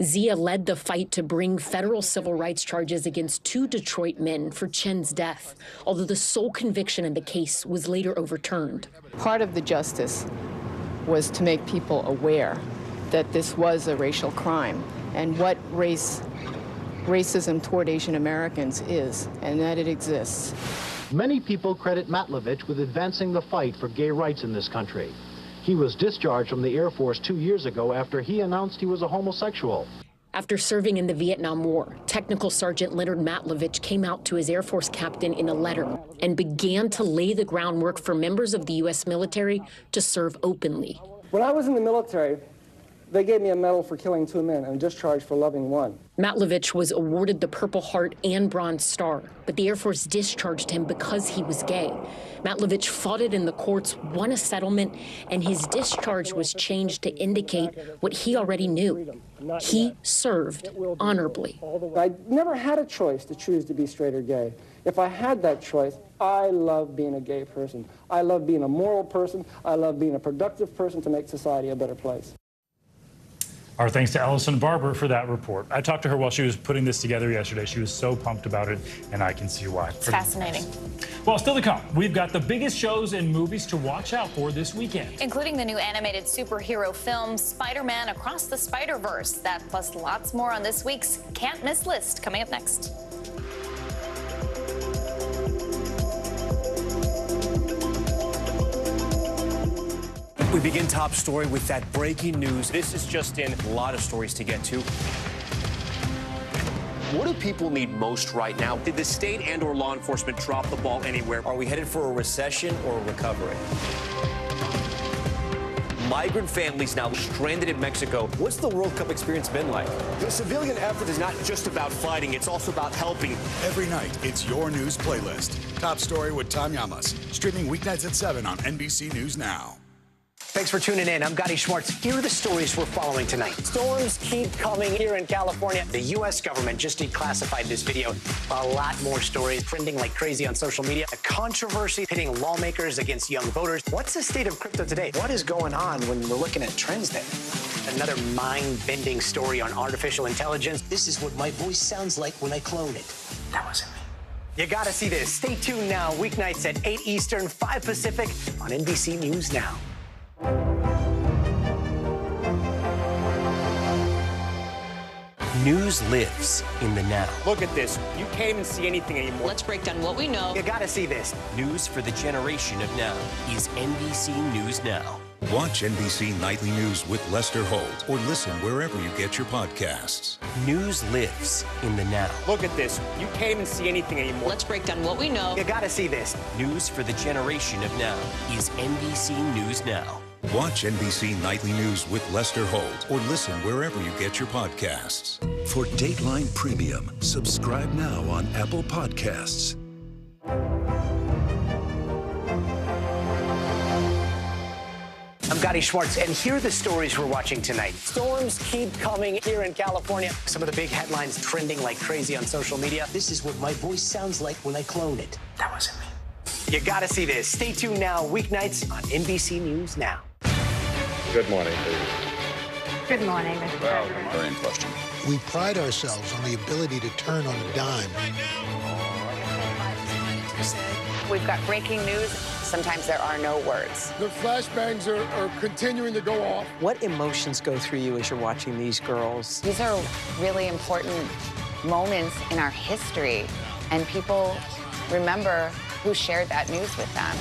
Zia led the fight to bring federal civil rights charges against two Detroit men for Chin's death, although the sole conviction in the case was later overturned. Part of the justice was to make people aware that this was a racial crime and what racism toward Asian Americans is, and that it exists. Many people credit Matlovich with advancing the fight for gay rights in this country. He was discharged from the Air Force 2 years ago after he announced he was a homosexual. After serving in the Vietnam War, Technical Sergeant Leonard Matlovich came out to his Air Force captain in a letter and began to lay the groundwork for members of the U.S. military to serve openly. When I was in the military, they gave me a medal for killing 2 men and discharged for loving 1. Matlovich was awarded the Purple Heart and Bronze Star, but the Air Force discharged him because he was gay. Matlovich fought it in the courts, won a settlement, and his discharge was changed to indicate what he already knew. He served honorably. I never had a choice to choose to be straight or gay. If I had that choice, I love being a gay person. I love being a moral person. I love being a productive person to make society a better place. Our thanks to Allison Barber for that report. I talked to her while she was putting this together yesterday. She was so pumped about it, and I can see why. It's fascinating. Well, still to come, we've got the biggest shows and movies to watch out for this weekend, including the new animated superhero film, Spider-Man Across the Spider-Verse. That plus lots more on this week's Can't Miss list coming up next. We begin top story with that breaking news. This is just in, a lot of stories to get to. What do people need most right now? Did the state and/or law enforcement drop the ball anywhere? Are we headed for a recession or a recovery? Migrant families now stranded in Mexico. What's the World Cup experience been like? The civilian effort is not just about fighting, it's also about helping. Every night, it's your news playlist. Top Story with Tom Llamas, streaming weeknights at 7 on NBC News Now. Thanks for tuning in. I'm Gotti Schwartz. Here are the stories we're following tonight. Storms keep coming here in California. The U.S. government just declassified this video. A lot more stories trending like crazy on social media. A controversy pitting lawmakers against young voters. What's the state of crypto today? What is going on when we're looking at trends there? Another mind-bending story on artificial intelligence. This is what my voice sounds like when I clone it. That wasn't me. You gotta see this. Stay tuned now. Weeknights at 8 Eastern, 5 Pacific on NBC News Now. News lives in the now. Look at this. You can't even see anything anymore. Let's break down what we know. You gotta see this. News for the generation of now is NBC News Now. Watch NBC Nightly News with Lester Holt or listen wherever you get your podcasts. News lives in the now. Look at this. You can't even see anything anymore. Let's break down what we know. You gotta see this. News for the generation of now is NBC News Now. Watch NBC Nightly News with Lester Holt or listen wherever you get your podcasts. For Dateline Premium, subscribe now on Apple Podcasts. I'm Gotti Schwartz, and here are the stories we're watching tonight. Storms keep coming here in California. Some of the big headlines trending like crazy on social media. This is what my voice sounds like when I clone it. That wasn't me. You gotta see this. Stay tuned now, weeknights on NBC News Now. Good morning. Good morning, Mr. Well, President. very in question. We pride ourselves on the ability to turn on a dime. We've got breaking news. Sometimes there are no words. The flashbangs are continuing to go off. What emotions go through you as you're watching these girls? These are really important moments in our history, and people remember who shared that news with them.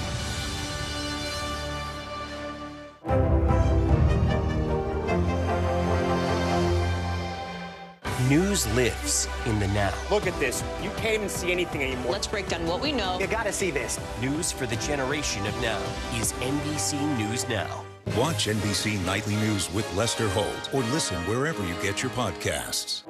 News lives in the now. Look at this. You can't even see anything anymore. Let's break down what we know. You gotta see this. News for the generation of now is NBC News Now. Watch NBC Nightly News with Lester Holt or listen wherever you get your podcasts.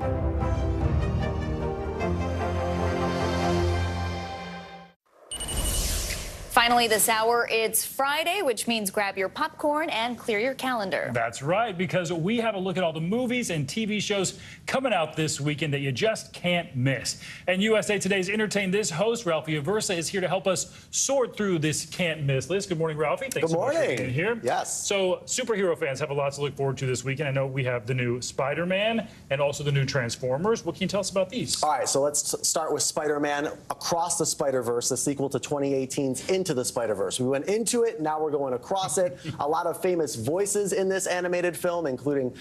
Finally this hour, it's Friday, which means grab your popcorn and clear your calendar. That's right, because we have a look at all the movies and TV shows coming out this weekend that you just can't miss. And USA Today's Entertain This host, Ralphie Aversa, is here to help us sort through this can't-miss list. Good morning, Ralphie. Thanks so much for being here. Yes. So superhero fans have a lot to look forward to this weekend. I know we have the new Spider-Man and also the new Transformers. What can you tell us about these? All right, so let's start with Spider-Man Across the Spider-Verse, the sequel to 2018's Into the Spider-Verse. We went into it, now we're going across it. A lot of famous voices in this animated film, including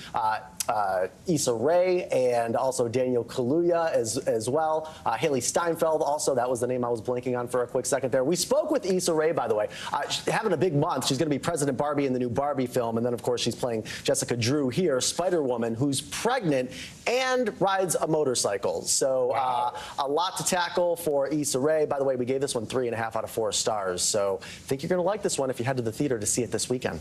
Issa Rae and also Daniel Kaluuya as well. Haley Steinfeld also, that was the name I was blanking on for a quick second there. We spoke with Issa Rae, by the way. She's having a big month. She's going to be President Barbie in the new Barbie film, and then, of course, she's playing Jessica Drew here, Spider-Woman, who's pregnant and rides a motorcycle. So a lot to tackle for Issa Rae. By the way, we gave this one 3.5 out of 4 stars. So I think you're going to like this one if you head to the theater to see it this weekend.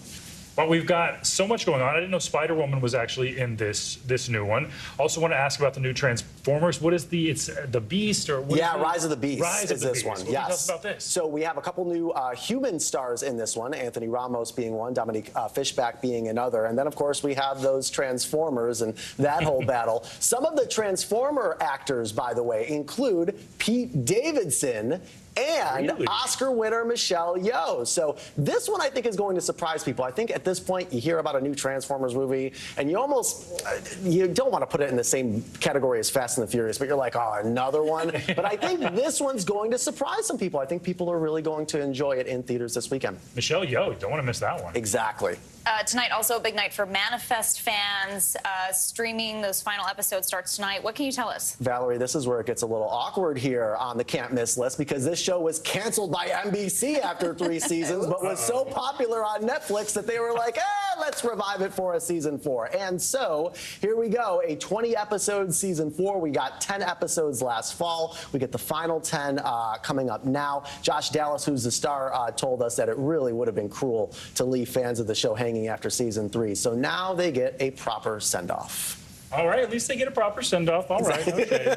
Well, we've got so much going on. I didn't know Spider-Woman was actually in this new one. Also want to ask about the new Transformers. What is it's the Beast or what? Yeah, Rise of the Beast Rise is of the this Beast. one. What can you tell us about this? So we have a couple new human stars in this one, Anthony Ramos being one, Dominique Fishback being another. And then, of course, we have those Transformers and that whole battle. Some of the Transformer actors, by the way, include Pete Davidson and Oscar winner Michelle Yeoh. So this one I think is going to surprise people. I think at this point you hear about a new Transformers movie and you almost, you don't want to put it in the same category as Fast and the Furious, but you're like, oh, another one. But I think this one's going to surprise some people. I think people are really going to enjoy it in theaters this weekend. Michelle Yeoh, don't want to miss that one. Exactly. Tonight, also a big night for Manifest fans. Streaming, those final episodes starts tonight. What can you tell us? Valerie, this is where it gets a little awkward here on the can't miss list because this show was canceled by NBC after 3 seasons, but was so popular on Netflix that they were like, let's revive it for a season 4. And so here we go, a 20-episode season 4. We got 10 episodes last fall. We get the final 10 coming up now. Josh Dallas, who's the star, told us that it really would have been cruel to leave fans of the show hanging after season 3. So now they get a proper send-off. All right, at least they get a proper send-off. All right, okay.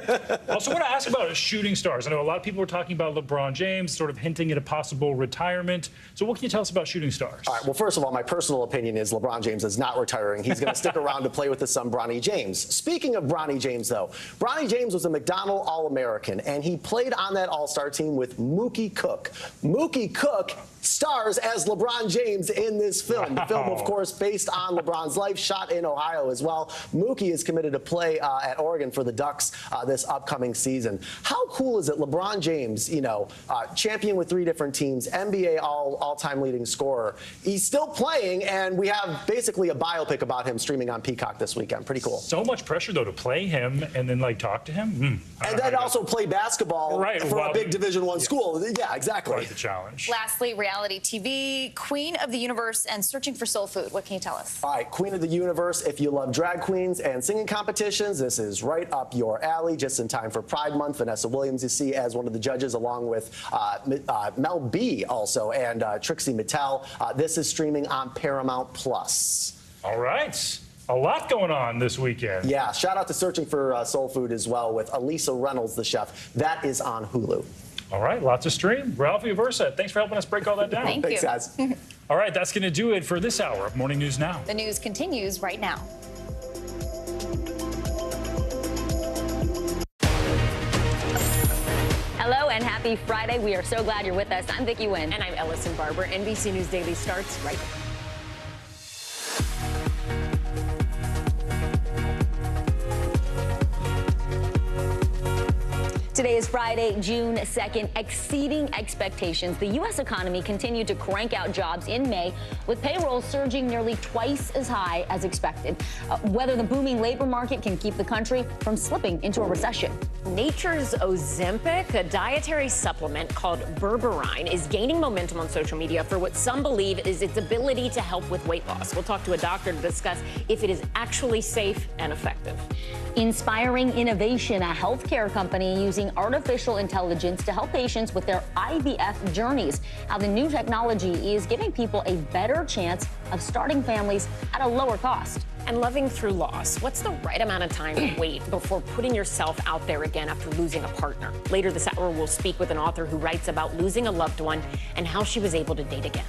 Also want to ask about shooting stars. I know a lot of people were talking about LeBron James, sort of hinting at a possible retirement. So what can you tell us about shooting stars? All right, well, first of all, my personal opinion is LeBron James is not retiring. He's going to stick around to play with his son, Bronny James. Speaking of Bronny James, though, Bronny James was a McDonald All-American, and he played on that All-Star team with Mookie Cook. Mookie Cook stars as LeBron James in this film. The film, of course, based on LeBron's life, shot in Ohio as well. Mookie is committed to play at Oregon for the Ducks this upcoming season. How cool is it? LeBron James, you know, champion with 3 different teams, NBA all-time leading scorer. He's still playing, and we have basically a biopic about him streaming on Peacock this weekend. Pretty cool. So much pressure, though, to play him and then, like, talk to him. And then also play basketball for a big Division I school. Yeah, exactly. Quite the challenge. Lastly, reality reality TV, queen of the universe, and searching for soul food. What can you tell us? All right, queen of the universe. If you love drag queens and singing competitions, this is right up your alley. Just in time for Pride Month, Vanessa Williams you see as one of the judges, along with Mel B also, and Trixie Mattel. This is streaming on Paramount Plus. All right. A lot going on this weekend. Yeah, shout out to Searching for Soul Food as well with Elisa Reynolds, the chef. That is on Hulu. All right, lots to stream. Ralphie Versa, thanks for helping us break all that down. Thank you. Thanks, guys. All right, that's going to do it for this hour of Morning News Now. The news continues right now. Hello and happy Friday. We are so glad you're with us. I'm Vicki Wynn. And I'm Ellison Barber. NBC News Daily starts right now. Today is Friday, June 2nd, exceeding expectations. The U.S. economy continued to crank out jobs in May, with payrolls surging nearly twice as high as expected. Whether the booming labor market can keep the country from slipping into a recession. Nature's Ozempic, a dietary supplement called berberine, is gaining momentum on social media for what some believe is its ability to help with weight loss. We'll talk to a doctor to discuss if it is actually safe and effective. Inspiring innovation, a healthcare company using artificial intelligence to help patients with their IVF journeys. How the new technology is giving people a better chance of starting families at a lower cost. And loving through loss. What's the right amount of time to wait before putting yourself out there again after losing a partner? Later this hour, we'll speak with an author who writes about losing a loved one and how she was able to date again.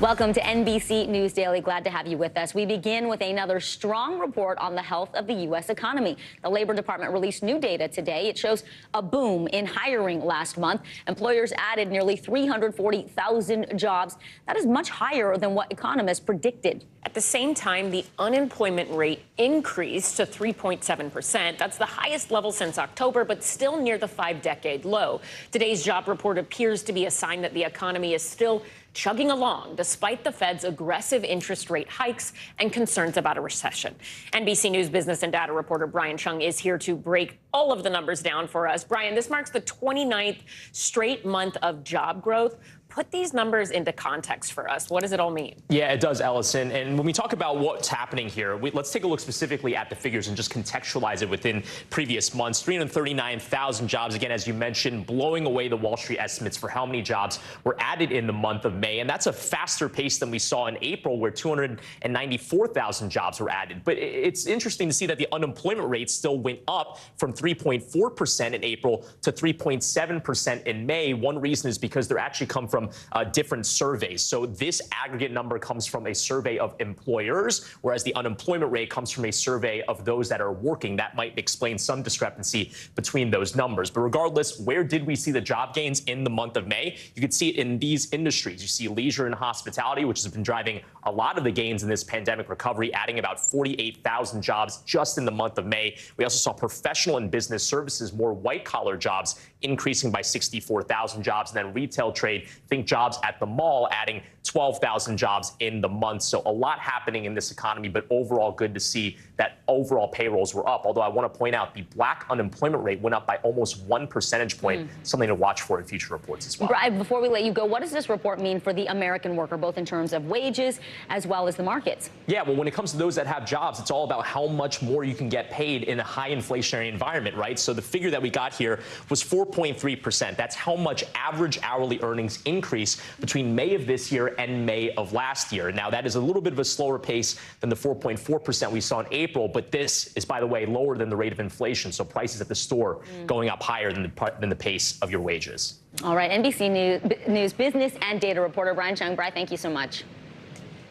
Welcome to NBC News Daily. Glad to have you with us. We begin with another strong report on the health of the U.S. economy. The Labor Department released new data today. It shows a boom in hiring last month. Employers added nearly 340,000 jobs. That is much higher than what economists predicted. At the same time, the unemployment rate increased to 3.7%. That's the highest level since October, but still near the 5-decade low. Today's job report appears to be a sign that the economy is still chugging along despite the Fed's aggressive interest rate hikes and concerns about a recession. NBC News business and data reporter Brian Chung is here to break all of the numbers down for us. Brian, this marks the 29th straight month of job growth. Put these numbers into context for us. What does it all mean? Yeah, it does, Ellison. And when we talk about what's happening here, let's take a look specifically at the figures and just contextualize it within previous months. 339,000 jobs, again, as you mentioned, blowing away the Wall Street estimates for how many jobs were added in the month of May. And that's a faster pace than we saw in April, where 294,000 jobs were added. But it's interesting to see that the unemployment rate still went up from 3.4% in April to 3.7% in May. One reason is because they're actually come from different surveys. So this aggregate number comes from a survey of employers, whereas the unemployment rate comes from a survey of those that are working. That might explain some discrepancy between those numbers. But regardless, where did we see the job gains in the month of May? You could see it in these industries. You see leisure and hospitality, which has been driving a lot of the gains in this pandemic recovery, adding about 48,000 jobs just in the month of May. We also saw professional and business services, more white-collar jobs, increasing by 64,000 jobs. And then retail trade, think jobs at the mall, adding 12,000 jobs in the month. So a lot happening in this economy, but overall good to see that overall payrolls were up. Although I want to point out the black unemployment rate went up by almost 1 percentage point, something to watch for in future reports as well. Brian, before we let you go, what does this report mean for the American worker, both in terms of wages as well as the markets? Yeah, well, when it comes to those that have jobs, it's all about how much more you can get paid in a high inflationary environment, right? So the figure that we got here was 4.3%. That's how much average hourly earnings increased between May of this year and May of last year. Now, that is a little bit of a slower pace than the 4.4% we saw in April, but this is, by the way, lower than the rate of inflation. So prices at the store going up higher than the pace of your wages. All right, NBC News business and data reporter Brian Chung. Brian, thank you so much.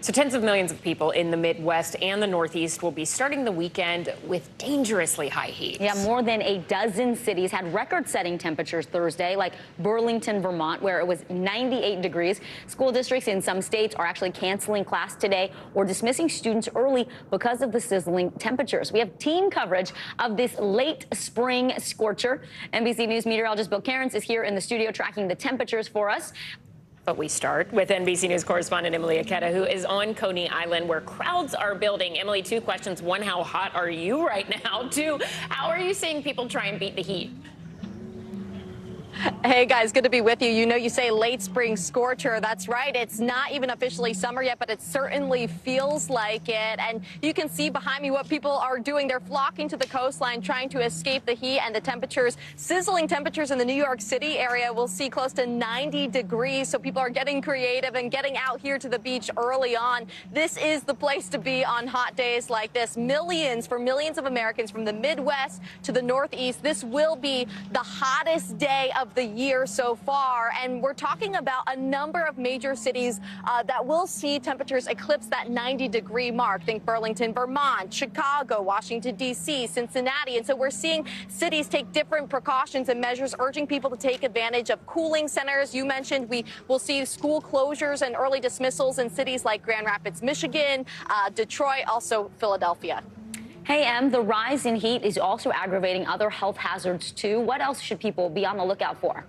So tens of millions of people in the Midwest and the Northeast will be starting the weekend with dangerously high heat. Yeah, more than a dozen cities had record-setting temperatures Thursday, like Burlington, Vermont, where it was 98 degrees. School districts in some states are actually canceling class today or dismissing students early because of the sizzling temperatures. We have team coverage of this late spring scorcher. NBC News meteorologist Bill Cairns is here in the studio tracking the temperatures for us. But we start with NBC News correspondent Emily Aketa, who is on Coney Island, where crowds are building. Emily, two questions. One, how hot are you right now? Two, how are you seeing people try and beat the heat? Hey guys, good to be with you. You know, you say late spring scorcher. That's right. It's not even officially summer yet, but it certainly feels like it. And you can see behind me what people are doing. They're flocking to the coastline, trying to escape the heat and the temperatures. Sizzling temperatures in the New York City area. We'll see close to 90 degrees. So people are getting creative and getting out here to the beach early on. This is the place to be on hot days like this. Millions of Americans from the Midwest to the Northeast. This will be the hottest day of the year so far, and we're talking about a number of major cities that will see temperatures eclipse that 90-degree mark. Think Burlington, Vermont, Chicago, Washington, D.C., Cincinnati. And so we're seeing cities take different precautions and measures, urging people to take advantage of cooling centers. You mentioned we will see school closures and early dismissals in cities like Grand Rapids, Michigan, Detroit, also Philadelphia. Hey, Em, the rise in heat is also aggravating other health hazards, too. What else should people be on the lookout for?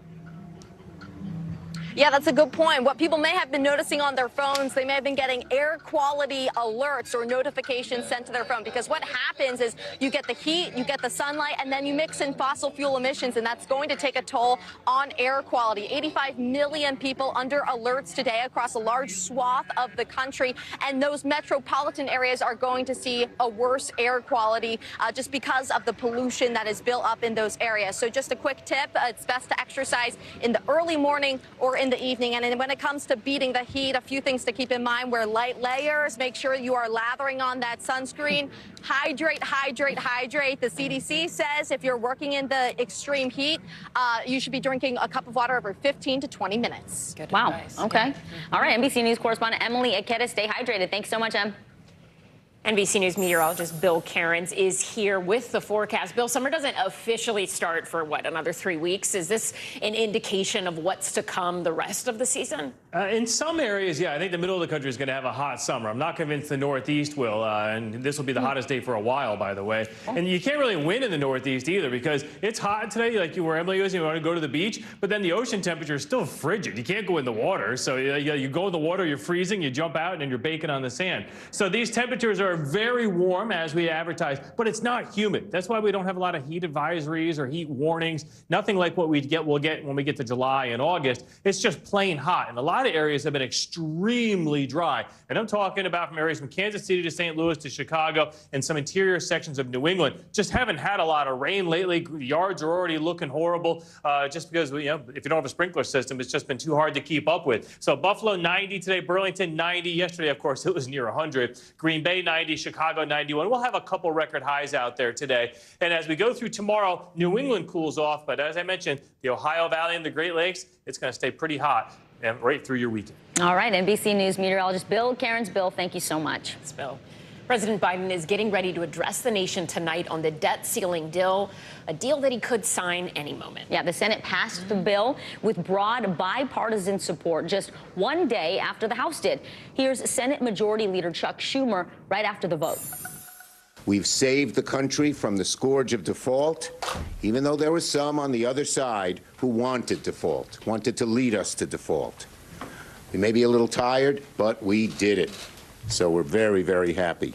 Yeah, that's a good point. What people may have been noticing on their phones, they may have been getting air quality alerts or notifications sent to their phone, because what happens is you get the heat, you get the sunlight, and then you mix in fossil fuel emissions, and that's going to take a toll on air quality. 85 million people under alerts today across a large swath of the country, and those metropolitan areas are going to see a worse air quality just because of the pollution that is built up in those areas. So just a quick tip, it's best to exercise in the early morning or in the evening. And then when it comes to beating the heat, a few things to keep in mind. Wear light layers. Make sure you are lathering on that sunscreen. Hydrate, hydrate, hydrate. The CDC says if you're working in the extreme heat, you should be drinking a cup of water every 15 to 20 minutes. Good advice. Okay. Yeah. All right. NBC News correspondent Emily Aketa, stay hydrated. Thanks so much, Em. NBC News meteorologist Bill Cairns is here with the forecast. Bill, summer doesn't officially start for, what, another 3 weeks? Is this an indication of what's to come the rest of the season? In some areas, yeah. I think the middle of the country is going to have a hot summer. I'm not convinced the Northeast will, and this will be the hottest day for a while, by the way. And you can't really win in the Northeast either, because it's hot today, like where Emily is, you want to go to the beach, but then the ocean temperature is still frigid. You can't go in the water. So you go in the water, you're freezing, you jump out, and you're baking on the sand. So these temperatures are very warm as we advertise, but it's not humid. That's why we don't have a lot of heat advisories or heat warnings. Nothing like what we'll get when we get to July and August. It's just plain hot. And a lot of areas have been extremely dry. And I'm talking about from areas from Kansas City to St. Louis to Chicago and some interior sections of New England. Just haven't had a lot of rain lately. Yards are already looking horrible just because, if you don't have a sprinkler system, it's just been too hard to keep up with. So Buffalo 90 today, Burlington 90. Yesterday, of course, it was near 100. Green Bay 90, Chicago 91. We'll have a couple record highs out there today. And as we go through tomorrow, New England cools off. But as I mentioned, the Ohio Valley and the Great Lakes, it's going to stay pretty hot and right through your weekend. All right, NBC News meteorologist Bill Cairns. Bill, thank you so much. Thanks, Bill. President Biden is getting ready to address the nation tonight on the debt ceiling deal, a deal that he could sign any moment. Yeah, the Senate passed the bill with broad bipartisan support just one day after the House did. Here's Senate Majority Leader Chuck Schumer right after the vote. We've saved the country from the scourge of default, even though there were some on the other side who wanted default, wanted to lead us to default. We may be a little tired, but we did it. So we're very, very happy.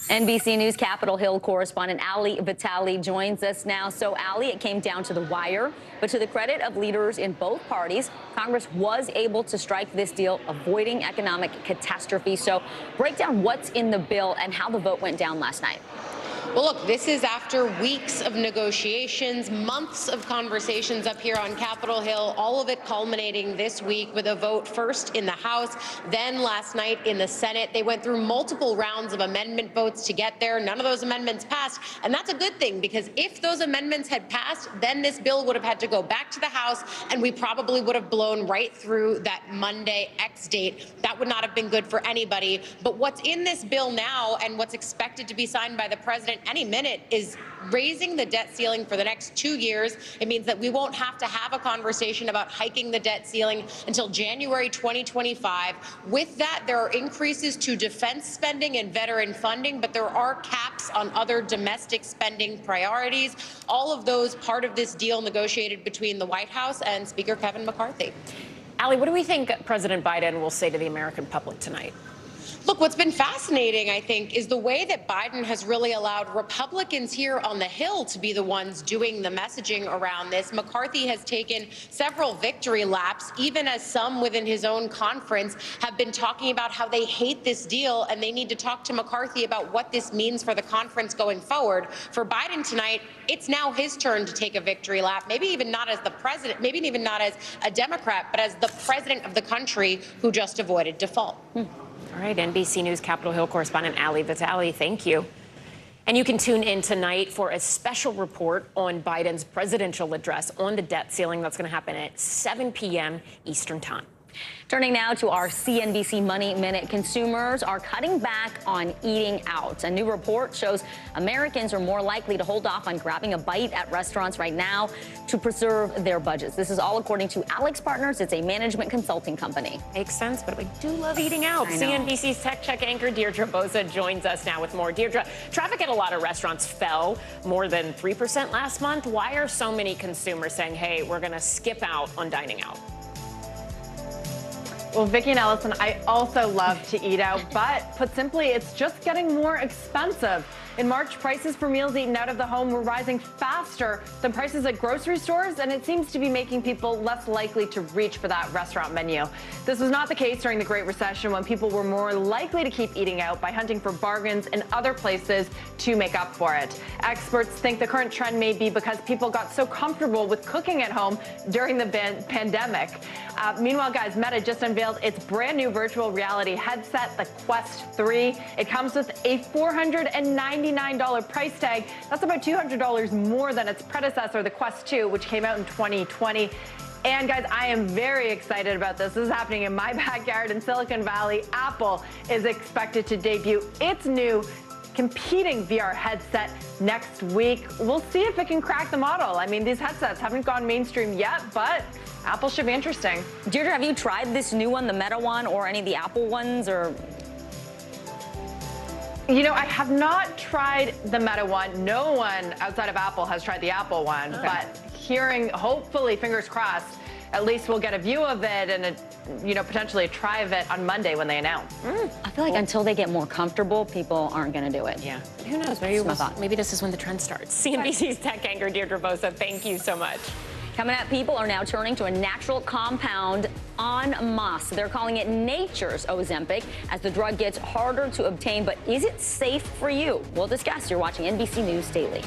NBC News Capitol Hill correspondent Ali Vitali joins us now. So, Ali, it came down to the wire, but to the credit of leaders in both parties, Congress was able to strike this deal, avoiding economic catastrophe. So, break down what's in the bill and how the vote went down last night. Well, look, this is after weeks of negotiations, months of conversations up here on Capitol Hill, all of it culminating this week with a vote first in the House, then last night in the Senate. They went through multiple rounds of amendment votes to get there. None of those amendments passed, and that's a good thing, because if those amendments had passed, then this bill would have had to go back to the House, and we probably would have blown right through that Monday X date. That would not have been good for anybody. But what's in this bill now, and what's expected to be signed by the president any minute, is raising the debt ceiling for the next 2 years. It means that we won't have to have a conversation about hiking the debt ceiling until January 2025. With that, there are increases to defense spending and veteran funding, but there are caps on other domestic spending priorities. All of those part of this deal negotiated between the White House and Speaker Kevin McCarthy. Ali, what do we think President Biden will say to the American public tonight? Look, what's been fascinating, I think, is the way that Biden has really allowed Republicans here on the Hill to be the ones doing the messaging around this. McCarthy has taken several victory laps, even as some within his own conference have been talking about how they hate this deal and they need to talk to McCarthy about what this means for the conference going forward. For Biden tonight, it's now his turn to take a victory lap, maybe even not as the president, maybe even not as a Democrat, but as the president of the country who just avoided default. All right, NBC News Capitol Hill correspondent Ali Vitale, thank you. And you can tune in tonight for a special report on Biden's presidential address on the debt ceiling. That's going to happen at 7 p.m. Eastern Time. Turning now to our CNBC Money Minute. Consumers are cutting back on eating out. A new report shows Americans are more likely to hold off on grabbing a bite at restaurants right now to preserve their budgets. This is all according to Alex Partners. It's a management consulting company. Makes sense, but we do love eating out. CNBC's Tech Check anchor Deirdre Bosa joins us now with more. Deirdre, traffic at a lot of restaurants fell more than 3% last month. Why are so many consumers saying, hey, we're going to skip out on dining out? Well, Vicki and Allison, I also love to eat out, but put simply, it's just getting more expensive. In March, prices for meals eaten out of the home were rising faster than prices at grocery stores, and it seems to be making people less likely to reach for that restaurant menu. This was not the case during the Great Recession, when people were more likely to keep eating out by hunting for bargains in other places to make up for it. Experts think the current trend may be because people got so comfortable with cooking at home during the pandemic. Meanwhile, guys, Meta just unveiled its brand new virtual reality headset, the Quest 3. It comes with a $499 price tag. That's about $200 more than its predecessor, the Quest 2, which came out in 2020. And guys, I am very excited about this. This is happening in my backyard in Silicon Valley. Apple is expected to debut its new competing VR headset next week. We'll see if it can crack the model. I mean, these headsets haven't gone mainstream yet, but Apple should be interesting. Deirdre, have you tried this new one, the Meta one, or any of the Apple ones, or? You know, I have not tried the Meta one. No one outside of Apple has tried the Apple one, but hearing, hopefully, fingers crossed, at least we'll get a view of it and, potentially a try of it on Monday when they announce. I feel like until they get more comfortable, people aren't going to do it. Yeah. Who knows? Maybe this is when the trend starts. CNBC's tech anchor, Deirdre Bosa, thank you so much. Coming up, people are now turning to a natural compound en masse. They're calling it nature's Ozempic as the drug gets harder to obtain. But is it safe for you? We'll discuss. You're watching NBC News Daily.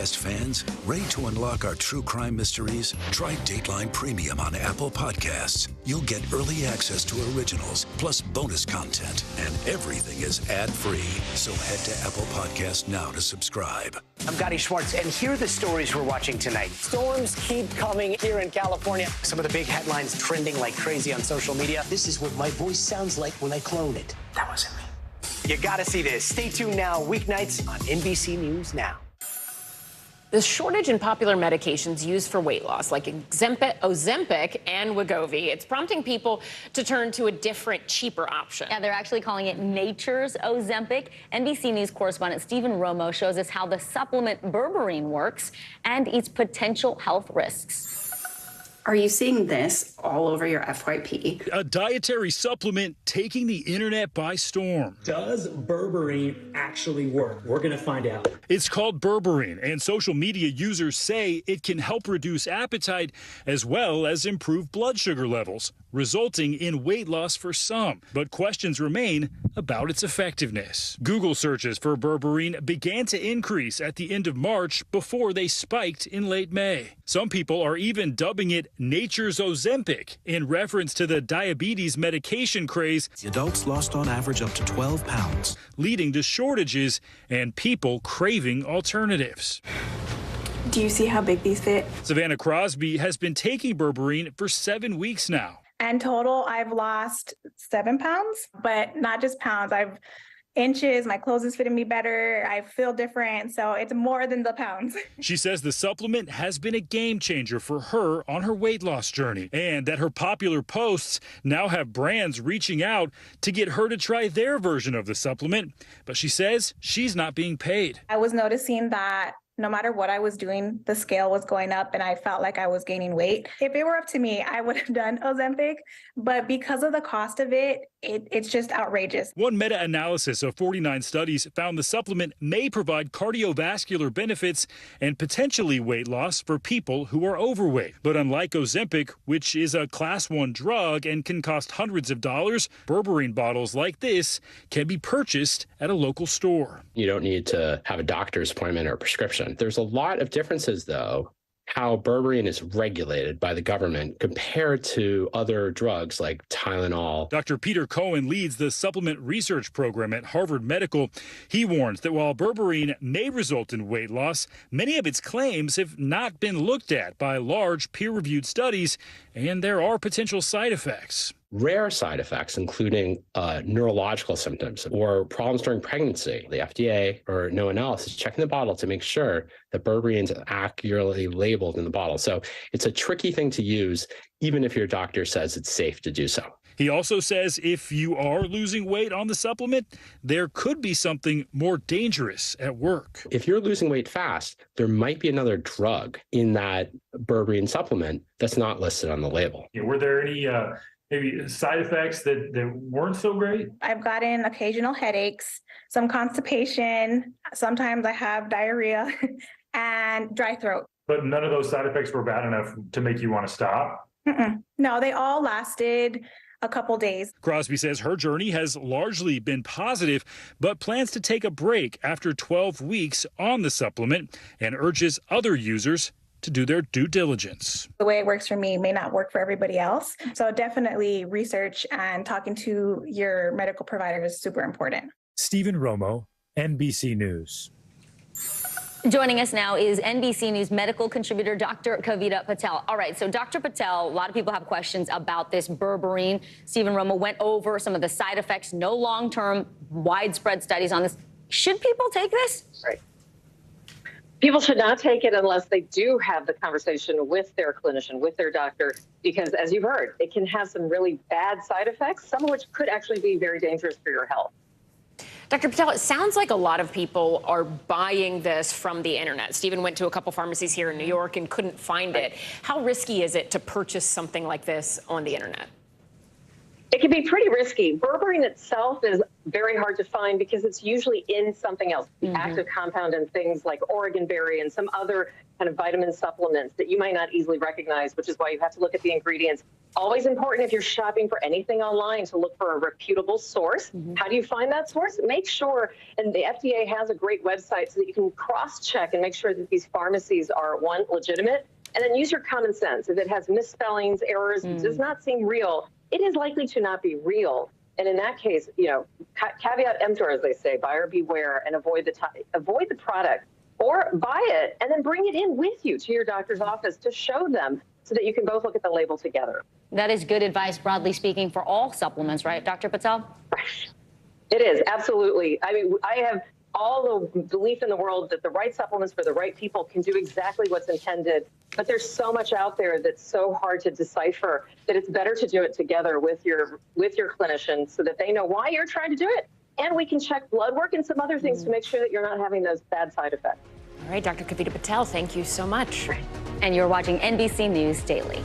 podcast fans, ready to unlock our true crime mysteries? Try Dateline Premium on Apple Podcasts. You'll get early access to originals, plus bonus content, and everything is ad-free. So head to Apple Podcasts now to subscribe. I'm Gotti Schwartz, and here are the stories we're watching tonight. Storms keep coming here in California. Some of the big headlines trending like crazy on social media. This is what my voice sounds like when I clone it. That wasn't me. You gotta see this. Stay tuned now, weeknights on NBC News Now. The shortage in popular medications used for weight loss, like Ozempic and Wegovy, it's prompting people to turn to a different, cheaper option. Yeah, they're actually calling it Nature's Ozempic. NBC News correspondent Stephen Romo shows us how the supplement berberine works and its potential health risks. Are you seeing this all over your FYP? A dietary supplement taking the internet by storm. Does berberine actually work? We're going to find out. It's called berberine, and social media users say it can help reduce appetite as well as improve blood sugar levels, resulting in weight loss for some. But questions remain about its effectiveness. Google searches for berberine began to increase at the end of March before they spiked in late May. Some people are even dubbing it Nature's Ozempic in reference to the diabetes medication craze. Adults lost on average up to 12 pounds, leading to shortages and people craving alternatives. Do you see how big these fit? Savannah Crosby has been taking berberine for 7 weeks now. In total, I've lost 7 pounds, but not just pounds. I've inches, my clothes is fitting me better, I feel different, so it's more than the pounds. She says the supplement has been a game changer for her on her weight loss journey, and that her popular posts now have brands reaching out to get her to try their version of the supplement, but she says she's not being paid. I was noticing that no matter what I was doing, the scale was going up and I felt like I was gaining weight. If it were up to me, I would have done Ozempic, but because of the cost of it, it's just outrageous. One meta-analysis of 49 studies found the supplement may provide cardiovascular benefits and potentially weight loss for people who are overweight. But unlike Ozempic, which is a class 1 drug and can cost hundreds of dollars, berberine bottles like this can be purchased at a local store. You don't need to have a doctor's appointment or prescription. There's a lot of differences, though, how berberine is regulated by the government compared to other drugs like Tylenol. Dr. Peter Cohen leads the supplement research program at Harvard Medical. He warns that while berberine may result in weight loss, many of its claims have not been looked at by large peer-reviewed studies, and there are potential side effects. Rare side effects, including neurological symptoms or problems during pregnancy. The FDA or no one else is checking the bottle to make sure that berberine is accurately labeled in the bottle. So it's a tricky thing to use, even if your doctor says it's safe to do so. He also says if you are losing weight on the supplement, there could be something more dangerous at work. If you're losing weight fast, there might be another drug in that berberine supplement that's not listed on the label. Were there any maybe side effects that weren't so great? I've gotten occasional headaches, some constipation, sometimes I have diarrhea and dry throat. But none of those side effects were bad enough to make you want to stop? No, they all lasted a couple days. Crosby says her journey has largely been positive, but plans to take a break after 12 weeks on the supplement and urges other users to do their due diligence. The way it works for me may not work for everybody else. So definitely research and talking to your medical provider is super important. Stephen Romo, NBC News. Joining us now is NBC News medical contributor Dr. Kavita Patel. All right, so Dr. Patel, a lot of people have questions about this berberine. Stephen Romo went over some of the side effects, no long-term widespread studies on this. Should people take this? Right. People should not take it unless they do have the conversation with their clinician, with their doctor, because as you've heard, it can have some really bad side effects, some of which could actually be very dangerous for your health. Dr. Patel, it sounds like a lot of people are buying this from the internet. Stephen went to a couple pharmacies here in New York and couldn't find it. How risky is it to purchase something like this on the internet? It can be pretty risky. Berberine itself is very hard to find because it's usually in something else, the active compound in things like oregonberry and some other kind of vitamin supplements that you might not easily recognize, which is why you have to look at the ingredients. Always important if you're shopping for anything online to look for a reputable source. How do you find that source? Make sure, and the FDA has a great website so that you can cross-check and make sure that these pharmacies are, one, legitimate, and then use your common sense. If it has misspellings, errors, does not seem real, it is likely to not be real. And in that case, you know, caveat emptor, as they say, buyer beware, and avoid the product, or buy it and then bring it in with you to your doctor's office to show them so that you can both look at the label together. That is good advice, broadly speaking, for all supplements, right, Dr. Patel? It is, absolutely. I mean, I have all the belief in the world that the right supplements for the right people can do exactly what's intended. But there's so much out there that's so hard to decipher that it's better to do it together with your clinician so that they know why you're trying to do it. And we can check blood work and some other things to make sure that you're not having those bad side effects. All right, Dr. Kavita Patel, thank you so much. And you're watching NBC News Daily.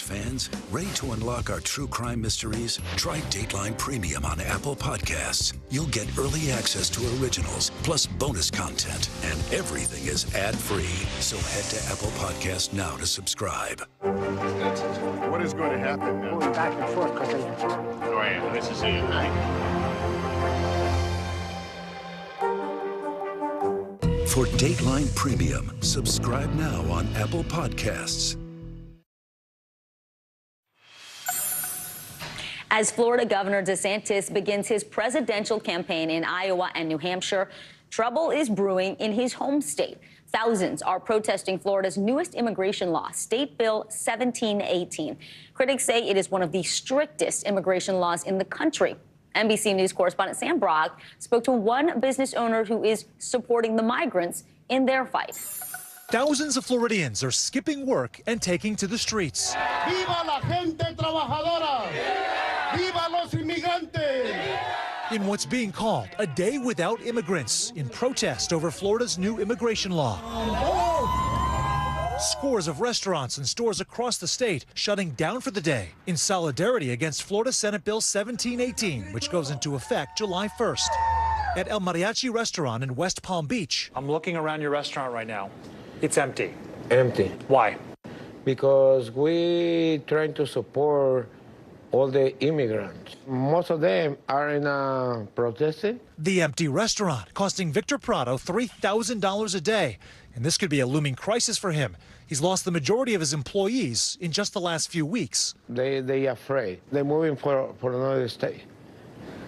Fans, ready to unlock our true crime mysteries? Try Dateline Premium on Apple Podcasts. You'll get early access to originals, plus bonus content, and everything is ad-free. So head to Apple Podcasts now to subscribe. What is going to happen now? Going back and forth because Oh, yeah, this is it, right? For Dateline Premium, subscribe now on Apple Podcasts. As Florida Governor DeSantis begins his presidential campaign in Iowa and New Hampshire, trouble is brewing in his home state. Thousands are protesting Florida's newest immigration law, State Bill 1718. Critics say it is one of the strictest immigration laws in the country. NBC News correspondent Sam Brock spoke to one business owner who is supporting the migrants in their fight. Thousands of Floridians are skipping work and taking to the streets. Viva la gente trabajadora! Viva los inmigrantes! In what's being called a day without immigrants in protest over Florida's new immigration law. Scores of restaurants and stores across the state shutting down for the day in solidarity against Florida Senate Bill 1718, which goes into effect July 1st. At El Mariachi restaurant in West Palm Beach. I'm looking around your restaurant right now. It's empty. Empty. Why? Because we trying to support all the immigrants. Most of them are in protesting. The empty restaurant costing Victor Prado $3,000 a day, And this could be a looming crisis for him. He's lost the majority of his employees in just the last few weeks. They afraid. They're moving for another state.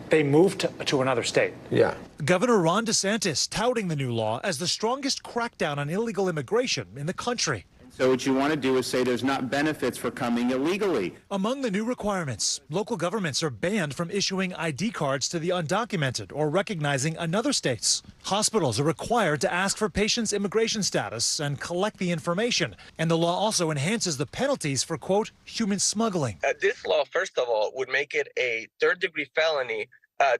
They moved to another state. Yeah. Governor Ron DeSantis touting the new law as the strongest crackdown on illegal immigration in the country. So what you want to do is say there's not benefits for coming illegally. Among the new requirements, local governments are banned from issuing ID cards to the undocumented or recognizing another state's. Hospitals are required to ask for patients' immigration status and collect the information. And the law also enhances the penalties for, quote, human smuggling. This law, first of all, would make it a third-degree felony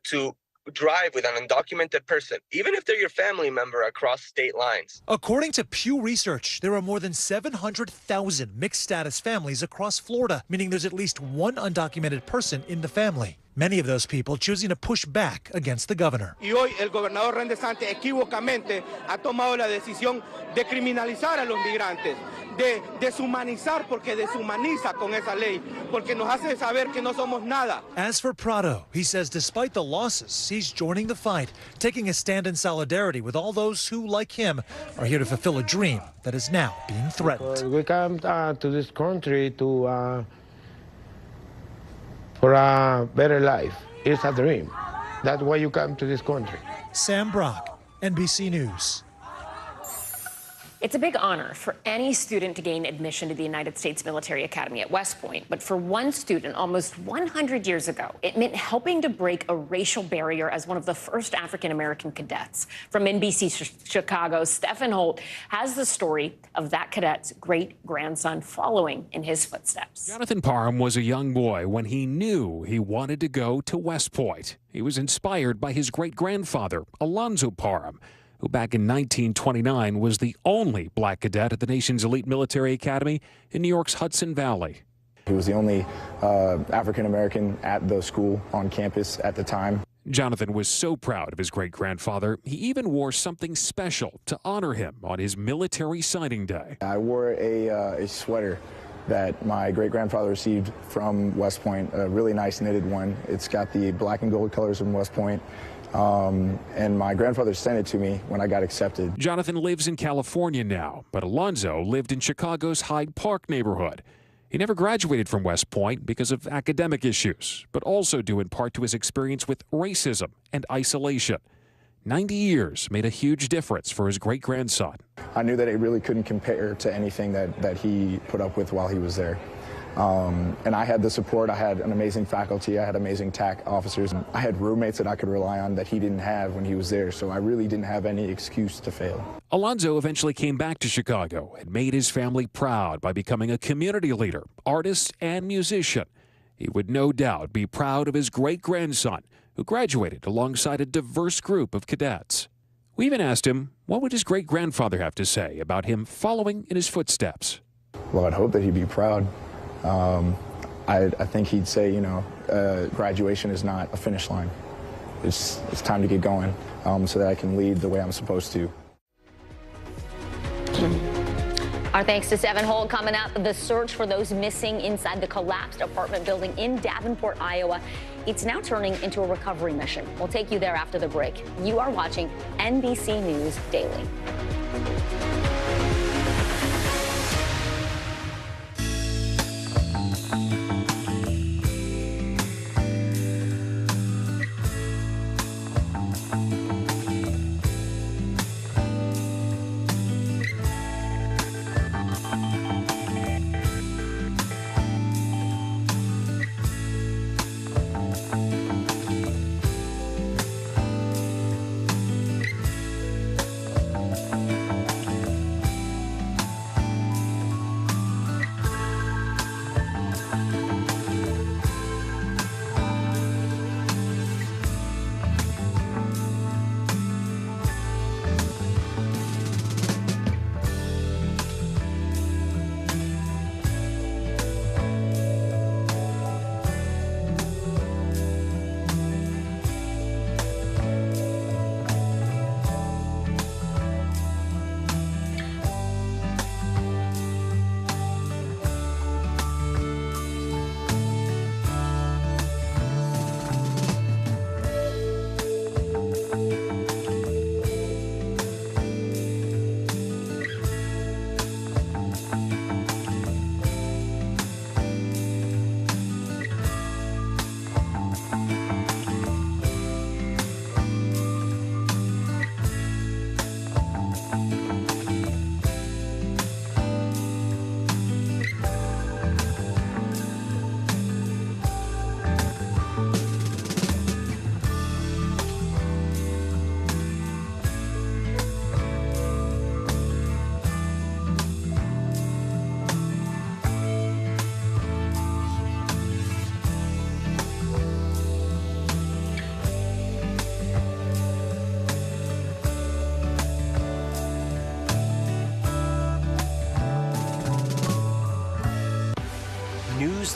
to drive with an undocumented person, even if they're your family member across state lines. According to Pew Research, there are more than 700,000 mixed status families across Florida, meaning there's at least one undocumented person in the family. Many of those people choosing to push back against the governor. Y hoy el gobernador Ron DeSantis equivocamente ha tomado la decisión de criminalizar a los migrantes, de deshumanizar porque deshumaniza con esa ley, porque nos hace saber que no somos nada. As for Prado, he says despite the losses, he's joining the fight, taking a stand in solidarity with all those who, like him, are here to fulfill a dream that is now being threatened. We come to this country for a better life. It's a dream. That's why you come to this country. Sam Brock, NBC News. It's a big honor for any student to gain admission to the United States Military Academy at West Point. But for one student almost 100 years ago, it meant helping to break a racial barrier as one of the first African-American cadets. From NBC Chicago, Stephen Holt has the story of that cadet's great-grandson following in his footsteps. Jonathan Parham was a young boy when he knew he wanted to go to West Point. He was inspired by his great-grandfather, Alonzo Parham, who back in 1929 was the only black cadet at the nation's elite military academy in New York's Hudson Valley. He was the only African-American at the school on campus at the time. Jonathan was so proud of his great-grandfather, he even wore something special to honor him on his military signing day. I wore a sweater that my great-grandfather received from West Point, a really nice knitted one. It's got the black and gold colors from West Point. And my grandfather sent it to me when I got accepted. Jonathan lives in California now, but Alonzo lived in Chicago's Hyde Park neighborhood. He never graduated from West Point because of academic issues, but also due in part to his experience with racism and isolation. 90 years made a huge difference for his great-grandson. I knew that it really couldn't compare to anything that he put up with while he was there. And I had the support. I had an amazing faculty. I had amazing TAC officers. I had roommates that I could rely on that he didn't have when he was there, so I really didn't have any excuse to fail. Alonzo eventually came back to Chicago and made his family proud by becoming a community leader, artist, and musician. He would no doubt be proud of his great-grandson, who graduated alongside a diverse group of cadets. We even asked him what would his great-grandfather have to say about him following in his footsteps. Well, I'd hope that he'd be proud. I think he'd say, you know, graduation is not a finish line. It's time to get going so that I can lead the way I'm supposed to. Our thanks to Stephen Holt. Coming up, the search for those missing inside the collapsed apartment building in Davenport, Iowa. It's now turning into a recovery mission. We'll take you there after the break. You are watching NBC News Daily.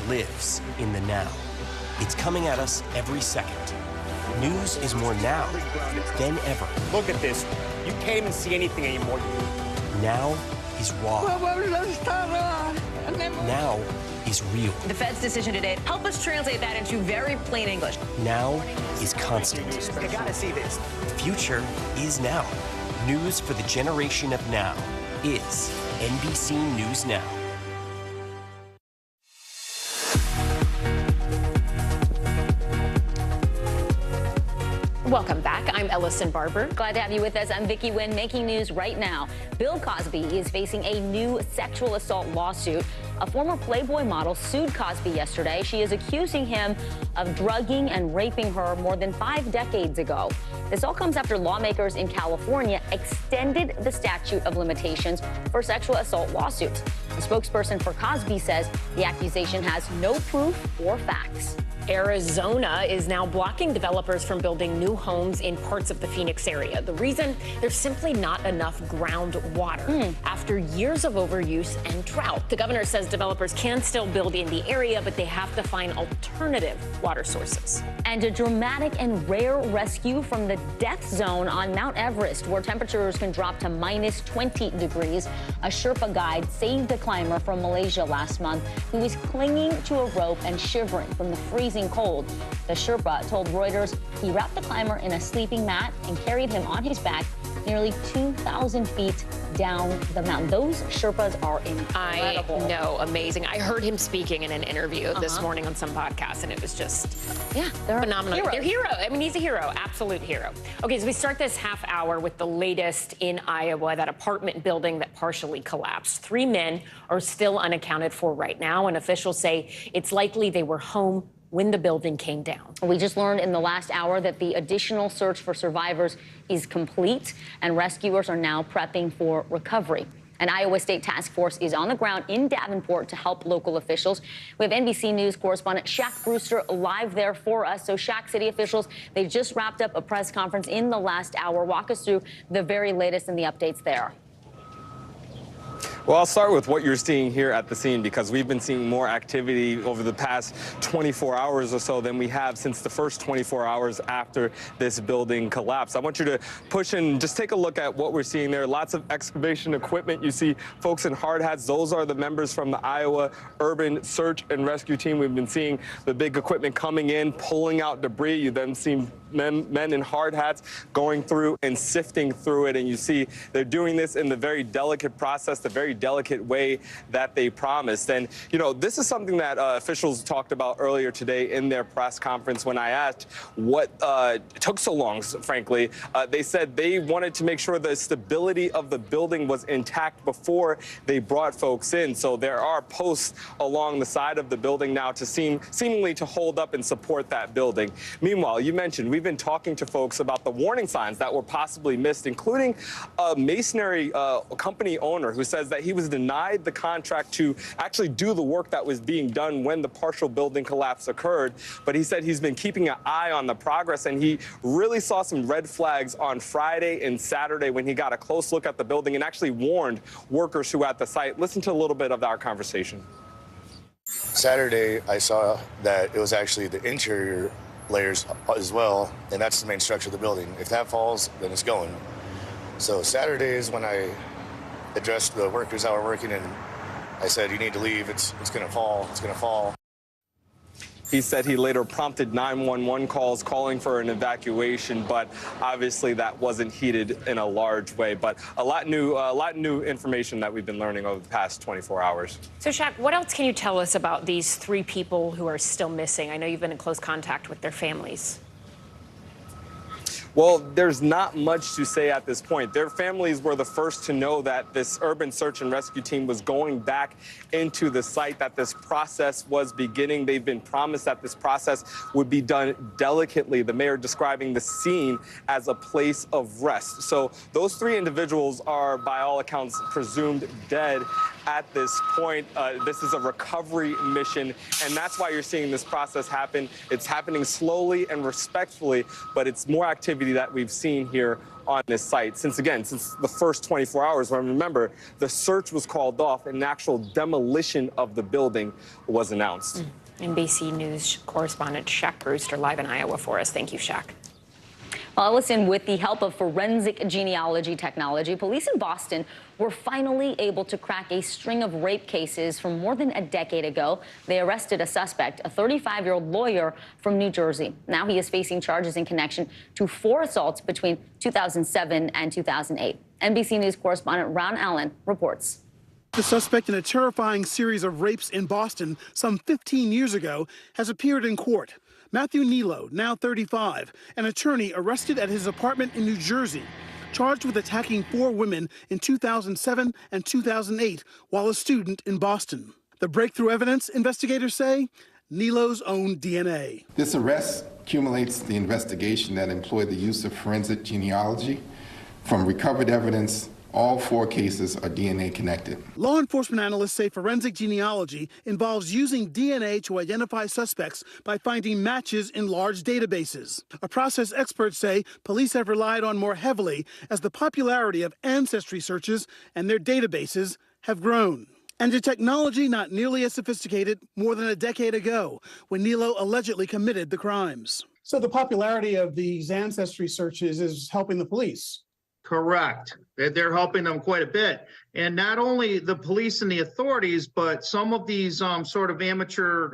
lives in the now. It's coming at us every second. News is more now than ever. Look at this. You can't even see anything anymore. Now is raw. Now is real. The Fed's decision today, help us translate that into very plain English. Now is constant. You gotta see this. The future is now. News for the generation of now is NBC News Now. Welcome back. I'm Ellison Barber. Glad to have you with us. I'm Vicki Wynn, making news right now. Bill Cosby is facing a new sexual assault lawsuit. A former Playboy model sued Cosby yesterday. She is accusing him of drugging and raping her more than 5 decades ago. This all comes after lawmakers in California extended the statute of limitations for sexual assault lawsuits. A spokesperson for Cosby says the accusation has no proof or facts. Arizona is now blocking developers from building new homes in parts of the Phoenix area. The reason? There's simply not enough groundwater after years of overuse and drought. The governor says developers can still build in the area, but they have to find alternative water sources. And a dramatic and rare rescue from the death zone on Mount Everest, where temperatures can drop to minus 20 degrees. A Sherpa guide saved a climber from Malaysia last month who was clinging to a rope and shivering from the freezing cold. The Sherpa told Reuters he wrapped the climber in a sleeping mat and carried him on his back nearly 2,000 feet down the mountain. Those Sherpas are incredible. I know, amazing. I heard him speaking in an interview this morning on some podcast, and it was just they're phenomenal. heroes. They're hero. I mean, he's a hero, absolute hero. Okay, so we start this half hour with the latest in Iowa, that apartment building that partially collapsed. 3 men are still unaccounted for right now, and officials say it's likely they were home when the building came down. We just learned in the last hour that the additional search for survivors is complete, and rescuers are now prepping for recovery. An Iowa State task force is on the ground in Davenport to help local officials. We have NBC News correspondent Shaq Brewster live there for us. So, Shaq, city officials, they just wrapped up a press conference in the last hour. Walk us through the very latest and the updates there. Well, I'll start with what you're seeing here at the scene, because we've been seeing more activity over the past 24 hours or so than we have since the first 24 hours after this building collapsed. I want you to push in, just take a look at what we're seeing there. Lots of excavation equipment. You see folks in hard hats. Those are the members from the Iowa Urban Search and Rescue Team. We've been seeing the big equipment coming in, pulling out debris. You then see men in hard hats going through and sifting through it. And you see they're doing this in the very delicate process, the very delicate way that they promised. And, you know, this is something that officials talked about earlier today in their press conference. When I asked what took so long, frankly, they said they wanted to make sure the stability of the building was intact before they brought folks in. So there are posts along the side of the building now to seemingly to hold up and support that building. Meanwhile, you mentioned we've been talking to folks about the warning signs that were possibly missed, including a masonry company owner who says that he was denied the contract to actually do the work that was being done when the partial building collapse occurred. But he said he's been keeping an eye on the progress, and he really saw some red flags on Friday and Saturday when he got a close look at the building and actually warned workers who were at the site. Listen to a little bit of our conversation. Saturday, I saw that it was actually the interior layers as well, and that's the main structure of the building. If that falls, then it's going. So Saturday is when I addressed the workers that were working, and I said, you need to leave, it's gonna fall, it's gonna fall. He said he later prompted 911 calls calling for an evacuation, but obviously that wasn't heeded in a large way. But a lot new information that we've been learning over the past 24 hours. So, Shaq, what else can you tell us about these 3 people who are still missing? I know you've been in close contact with their families. Well, there's not much to say at this point. Their families were the first to know that this urban search and rescue team was going back into the site, that this process was beginning. They've been promised that this process would be done delicately, the mayor describing the scene as a place of rest. So those 3 individuals are, by all accounts, presumed dead at this point. This is a recovery mission, and that's why you're seeing this process happen. It's happening slowly and respectfully, but it's more activity that we've seen here on this site since the first 24 hours. When remember, the search was called off and an actual demolition of the building was announced. NBC News correspondent Shaq Brewster live in Iowa for us. Thank you, Shaq. Well, listen, with the help of forensic genealogy technology, police in Boston were finally able to crack a string of rape cases from more than a decade ago. They arrested a suspect, a 35-year-old lawyer from New Jersey. Now he is facing charges in connection to 4 assaults between 2007 and 2008. NBC News correspondent Ron Allen reports. The suspect in a terrifying series of rapes in Boston some 15 years ago has appeared in court. Matthew Nilo, now 35, an attorney arrested at his apartment in New Jersey, charged with attacking 4 women in 2007 and 2008 while a student in Boston. The breakthrough evidence, investigators say, Nilo's own DNA. This arrest accumulates the investigation that employed the use of forensic genealogy. From recovered evidence, all 4 cases are DNA connected. Law enforcement analysts say forensic genealogy involves using DNA to identify suspects by finding matches in large databases, a process experts say police have relied on more heavily as the popularity of ancestry searches and their databases have grown. And a technology not nearly as sophisticated more than a decade ago, when Nilo allegedly committed the crimes. So the popularity of these ancestry searches is helping the police. Correct. They're helping them quite a bit. And not only the police and the authorities, but some of these sort of amateur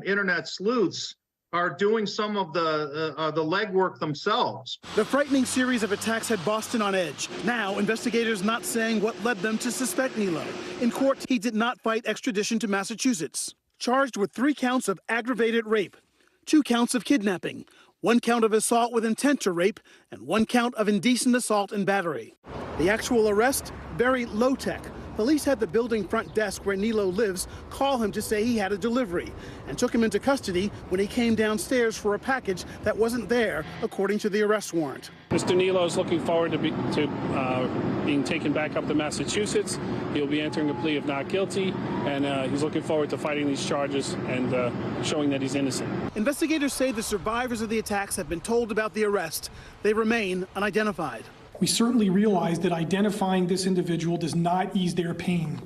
internet sleuths are doing some of the legwork themselves. The frightening series of attacks had Boston on edge. Now, investigators not saying what led them to suspect Nilo. In court, he did not fight extradition to Massachusetts. Charged with 3 counts of aggravated rape, 2 counts of kidnapping, 1 count of assault with intent to rape, and 1 count of indecent assault and battery. The actual arrest, very low-tech. Police had the building front desk where Nilo lives call him to say he had a delivery and took him into custody when he came downstairs for a package that wasn't there, according to the arrest warrant. Mr. Nilo is looking forward to being taken back up to Massachusetts. He'll be entering a plea of not guilty, and he's looking forward to fighting these charges and showing that he's innocent. Investigators say the survivors of the attacks have been told about the arrest. They remain unidentified. We certainly realize that identifying this individual does not ease their pain.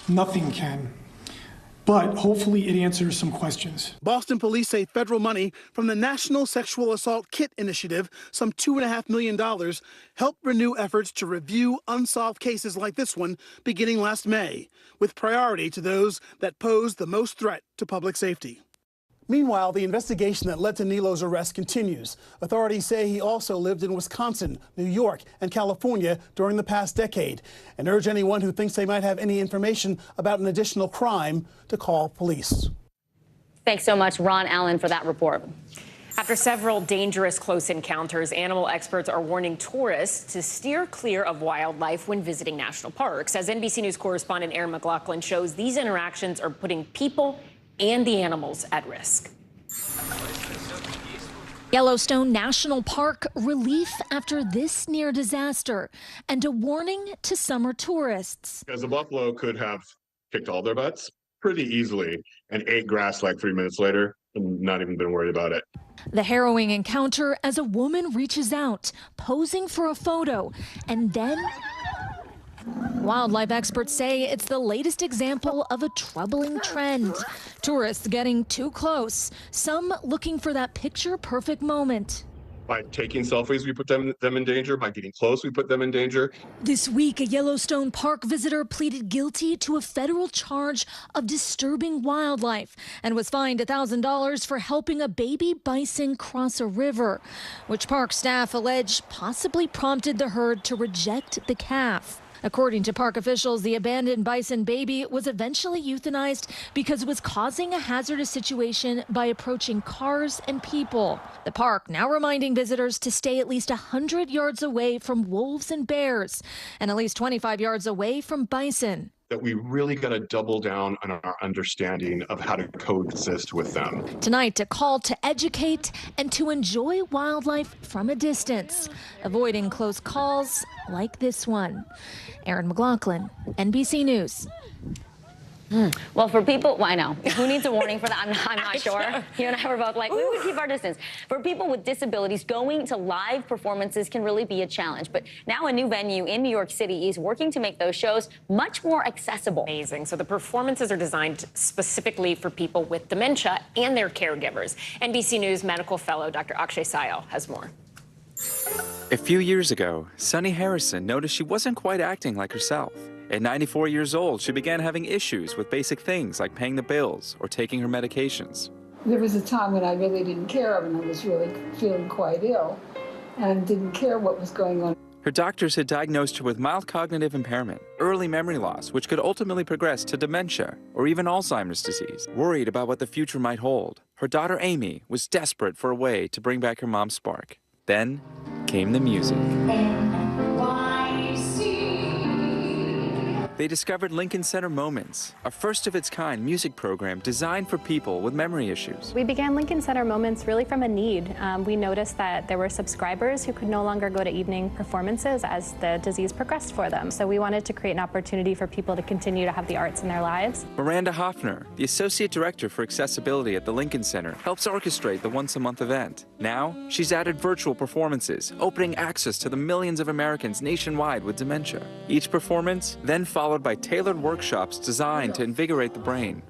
Nothing can. But hopefully it answers some questions. Boston police say federal money from the National Sexual Assault Kit Initiative, some $2.5 million, helped renew efforts to review unsolved cases like this one beginning last May, with priority to those that pose the most threat to public safety. Meanwhile, the investigation that led to Nilo's arrest continues. Authorities say he also lived in Wisconsin, New York, and California during the past decade, and urge anyone who thinks they might have any information about an additional crime to call police. Thanks so much, Ron Allen, for that report. After several dangerous close encounters, animal experts are warning tourists to steer clear of wildlife when visiting national parks. As NBC News correspondent Aaron McLaughlin shows, these interactions are putting people and the animals at risk. Yellowstone National Park, relief after this near disaster, and a warning to summer tourists. Because the buffalo could have kicked all their butts pretty easily and ate grass like 3 minutes later and not even been worried about it. The harrowing encounter as a woman reaches out, posing for a photo, and then wildlife experts say it's the latest example of a troubling trend. Tourists getting too close, some looking for that picture-perfect moment. By taking selfies, we put them in danger. By getting close, we put them in danger. This week, a Yellowstone Park visitor pleaded guilty to a federal charge of disturbing wildlife and was fined $1,000 for helping a baby bison cross a river, which park staff allege possibly prompted the herd to reject the calf. According to park officials, the abandoned bison baby was eventually euthanized because it was causing a hazardous situation by approaching cars and people. The park now reminding visitors to stay at least 100 yards away from wolves and bears and at least 25 yards away from bison. that we really got to double down on our understanding of how to coexist with them. Tonight, a call to educate and to enjoy wildlife from a distance, avoiding close calls like this one. Erin McLaughlin, NBC News. Well, for people, well, I know. Who needs a warning for that? I'm not sure. You and I were both like, we would keep our distance. For people with disabilities, going to live performances can really be a challenge. But now a new venue in New York City is working to make those shows much more accessible. Amazing. So the performances are designed specifically for people with dementia and their caregivers. NBC News medical fellow Dr. Akshay Sayal has more. A few years ago, Sunny Harrison noticed she wasn't quite acting like herself. At 94 years old, she began having issues with basic things like paying the bills or taking her medications. There was a time when I really didn't care and I was really feeling quite ill and didn't care what was going on. Her doctors had diagnosed her with mild cognitive impairment, early memory loss, which could ultimately progress to dementia or even Alzheimer's disease. Worried about what the future might hold, her daughter Amy was desperate for a way to bring back her mom's spark. Then came the music. They discovered Lincoln Center Moments, a first-of-its-kind music program designed for people with memory issues. We began Lincoln Center Moments really from a need. We noticed that there were subscribers who could no longer go to evening performances as the disease progressed for them. So we wanted to create an opportunity for people to continue to have the arts in their lives. Miranda Hoffner, the Associate Director for Accessibility at the Lincoln Center, helps orchestrate the once-a-month event. Now, she's added virtual performances, opening access to the millions of Americans nationwide with dementia. Each performance then followed by tailored workshops designed to invigorate the brain.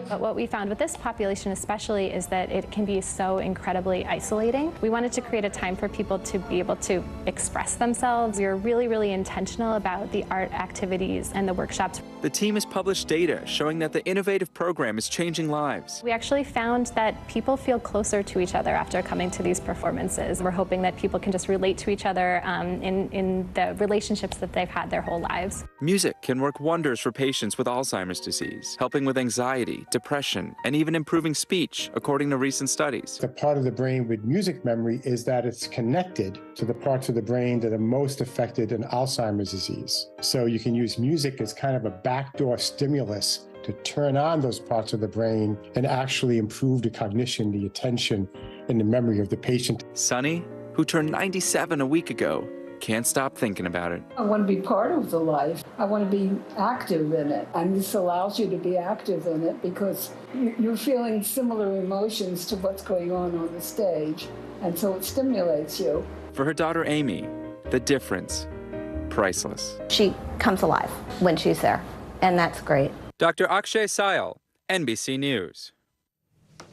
But what we found with this population especially is that it can be so incredibly isolating. We wanted to create a time for people to be able to express themselves. We were really, really intentional about the art activities and the workshops. The team has published data showing that the innovative program is changing lives. We actually found that people feel closer to each other after coming to these performances. We're hoping that people can just relate to each other in the relationships that they've had their whole lives. Music can work wonders for patients with Alzheimer's disease, helping with anxiety, depression, and even improving speech, according to recent studies. The part of the brain with music memory is that it's connected to the parts of the brain that are most affected in Alzheimer's disease. So you can use music as kind of a backdoor stimulus to turn on those parts of the brain and actually improve the cognition, the attention, and the memory of the patient. Sunny, who turned 97 a week ago, can't stop thinking about it. I want to be part of the life. I want to be active in it. And this allows you to be active in it because you're feeling similar emotions to what's going on the stage. And so it stimulates you. For her daughter Amy, the difference, priceless. She comes alive when she's there, and that's great. Dr. Akshay Sayal, NBC News.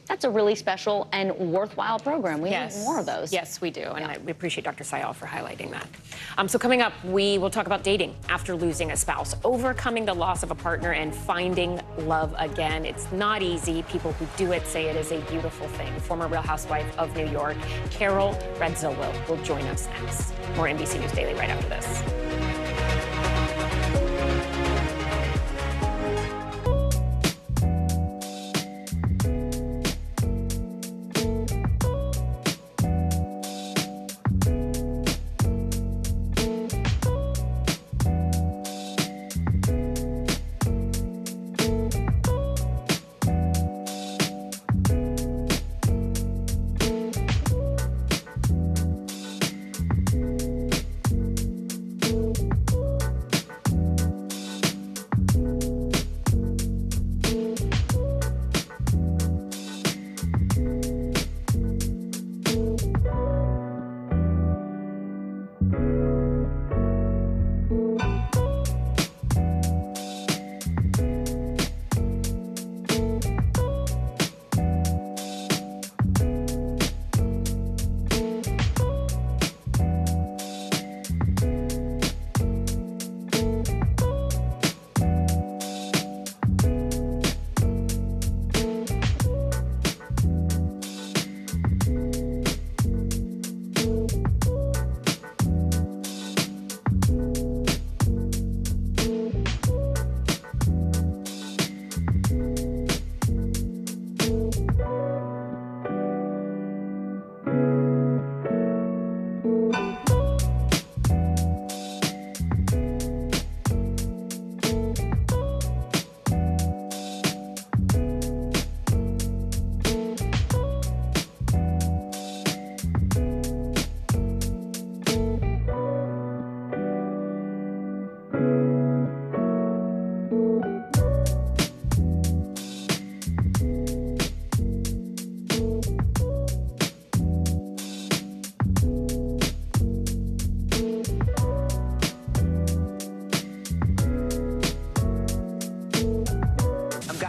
That's a really special and worthwhile program. We need more of those. Yes, we do. And we appreciate Dr. Sayal for highlighting that. So coming up, we will talk about dating after losing a spouse, overcoming the loss of a partner and finding love again. It's not easy. People who do it say it is a beautiful thing. Former Real Housewife of New York, Carol Redzillo, will join us next. More NBC News Daily right after this.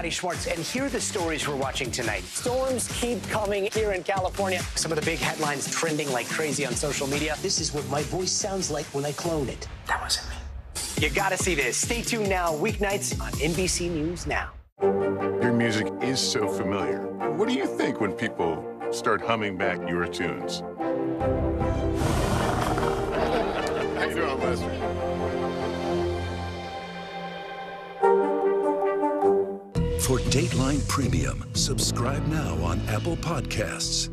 Scotty Schwartz, and here are the stories we're watching tonight. Storms keep coming here in California. Some of the big headlines trending like crazy on social media. This is what my voice sounds like when I clone it. That wasn't me. You gotta see this. Stay tuned now, weeknights on NBC News Now. Your music is so familiar. What do you think when people start humming back your tunes? How you doing, Lester? For Dateline Premium, subscribe now on Apple Podcasts.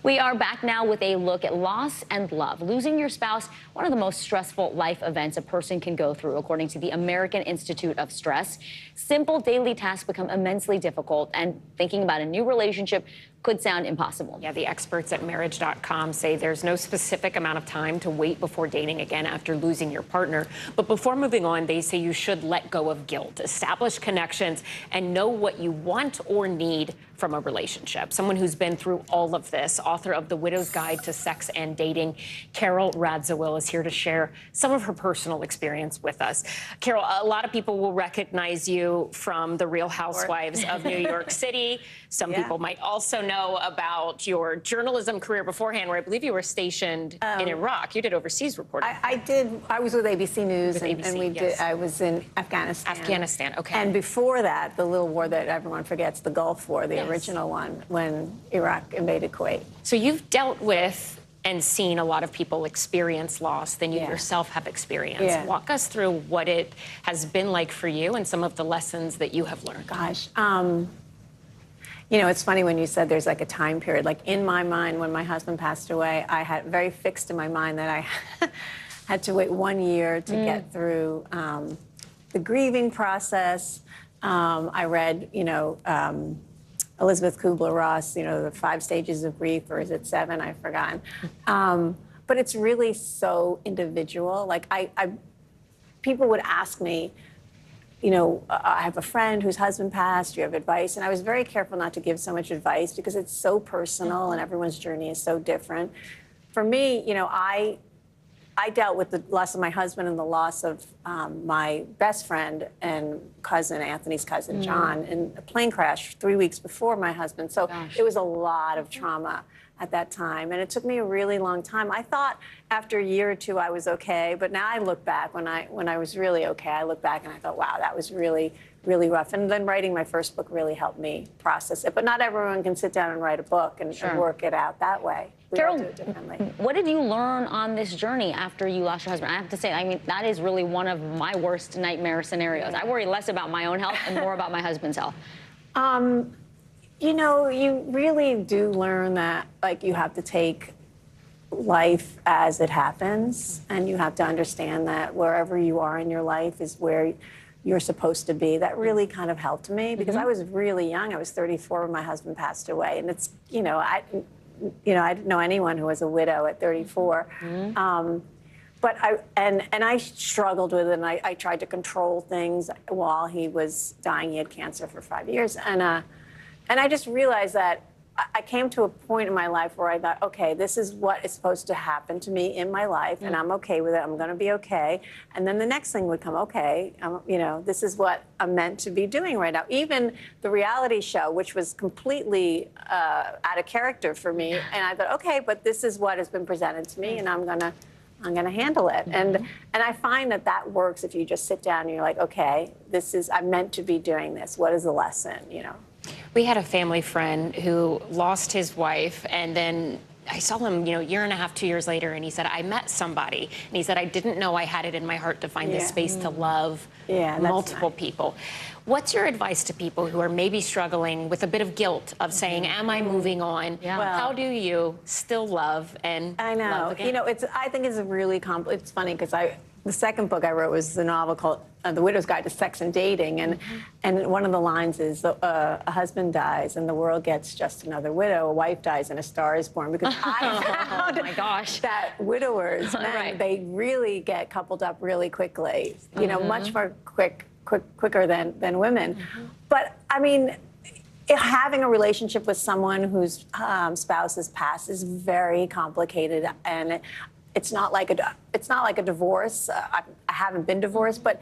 We are back now with a look at loss and love. Losing your spouse, one of the most stressful life events a person can go through, according to the American Institute of Stress. Simple daily tasks become immensely difficult, and thinking about a new relationship could sound impossible. Yeah, the experts at marriage.com say there's no specific amount of time to wait before dating again after losing your partner. But before moving on, they say you should let go of guilt, establish connections, and know what you want or need from a relationship. Someone who's been through all of this, author of The Widow's Guide to Sex and Dating, Carol Radziwill, is here to share some of her personal experience with us. Carol, a lot of people will recognize you from The Real Housewives of New York City. Some people might also know about your journalism career beforehand, where I believe you were stationed in Iraq. You did overseas reporting. I did. I was with ABC News, With and ABC, we yes. did. I was in Afghanistan. Afghanistan, okay. And before that, the little war that everyone forgets, the Gulf War, the Yes. original one, when Iraq invaded Kuwait. So you've dealt with and seen a lot of people experience loss than you yourself have experienced. Yeah. Walk us through what it has been like for you and some of the lessons that you have learned. Gosh. You know, it's funny when you said there's like a time period. Like in my mind, when my husband passed away, I had very fixed in my mind that I had to wait 1 year to get through the grieving process. I read, you know, Elizabeth Kubler-Ross, you know, the 5 stages of grief, or is it 7? I've forgotten. But it's really so individual. Like people would ask me, you know, I have a friend whose husband passed, do you have advice? And I was very careful not to give so much advice because it's so personal and everyone's journey is so different. For me, you know, I dealt with the loss of my husband and the loss of my best friend and cousin, Anthony's cousin, John, in a plane crash 3 weeks before my husband. So it was a lot of trauma at that time. And it took me a really long time. I thought after a year or 2 I was okay, but now I look back, when I was really okay, I look back and I thought, wow, that was really, really rough. And then writing my first book really helped me process it. But not everyone can sit down and write a book and work it out that way. We all do it differently. What did you learn on this journey after you lost your husband? I have to say, I mean, that is really one of my worst nightmare scenarios. I worry less about my own health and more about my husband's health. You know, you really do learn that, like, you have to take life as it happens, and you have to understand that wherever you are in your life is where you're supposed to be. That really kind of helped me because I was really young. I was 34 when my husband passed away, and it's, you know, I didn't know anyone who was a widow at 34. But I struggled with it, and I tried to control things while he was dying. He had cancer for 5 years, and I just realized that I came to a point in my life where I thought, okay, this is what is supposed to happen to me in my life, and I'm okay with it. I'm going to be okay. And then the next thing would come, okay, you know, this is what I'm meant to be doing right now. Even the reality show, which was completely out of character for me, and I thought, okay, but this is what has been presented to me, and I'm gonna handle it. And I find that works if you just sit down and you're like, okay, I'm meant to be doing this. What is the lesson, you know? We had a family friend who lost his wife, and then I saw him, you know, a year and a half, 2 years later, and he said, I met somebody. And he said, I didn't know I had it in my heart to find this space to love multiple people. What's your advice to people who are maybe struggling with a bit of guilt of saying, am I moving on? Yeah. Well, how do you still love and love again? You know, I think it's a really complex. It's funny because the second book I wrote was the novel called The Widow's Guide to Sex and Dating, and one of the lines is a husband dies and the world gets just another widow. A wife dies and a star is born. Because I found that widowers, men, they really get coupled up really quickly. You know, much more quicker than women. But I mean, having a relationship with someone whose spouse has passed is very complicated, and it's not like a divorce. I haven't been divorced, but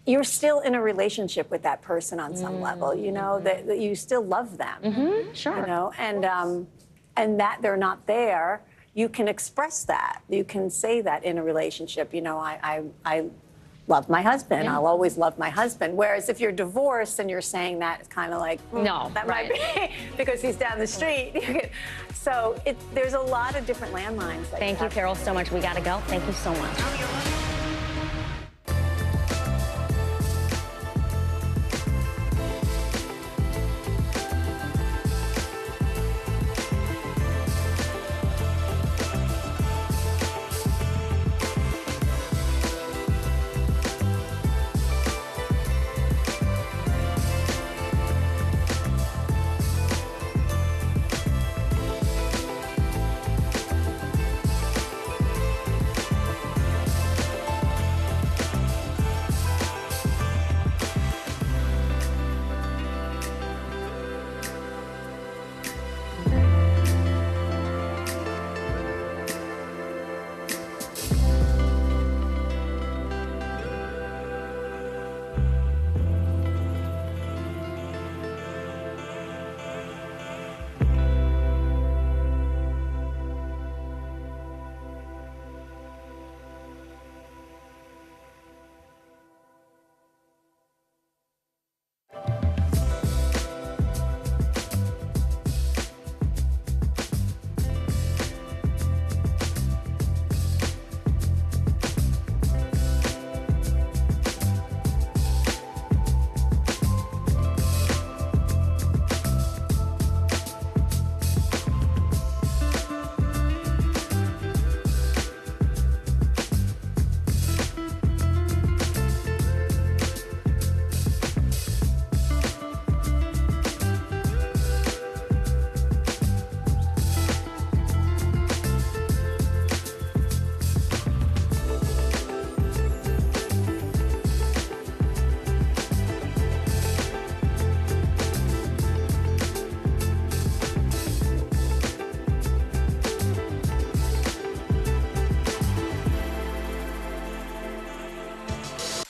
you're still in a relationship with that person on some level, you know, that you still love them. Sure. You know, and that they're not there, you can express that. You can say that in a relationship. You know, I love my husband. I'll always love my husband. Whereas if you're divorced and you're saying that, it's kind of like, no, that might be because he's down the street. So there's a lot of different landmines. Thank you, Carol, so much. We got to go. Thank you so much.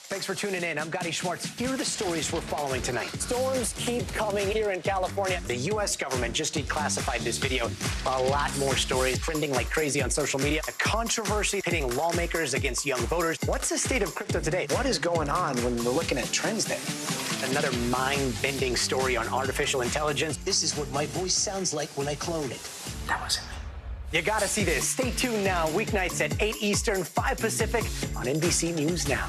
Thanks for tuning in. I'm Gotti Schwartz. Here are the stories we're following tonight. Storms keep coming here in California. The U.S. government just declassified this video. A lot more stories trending like crazy on social media. A controversy pitting lawmakers against young voters. What's the state of crypto today? What is going on when we're looking at trends there? Another mind-bending story on artificial intelligence. This is what my voice sounds like when I clone it. That wasn't me. You gotta see this. Stay tuned now. Weeknights at 8 Eastern, 5 Pacific on NBC News Now.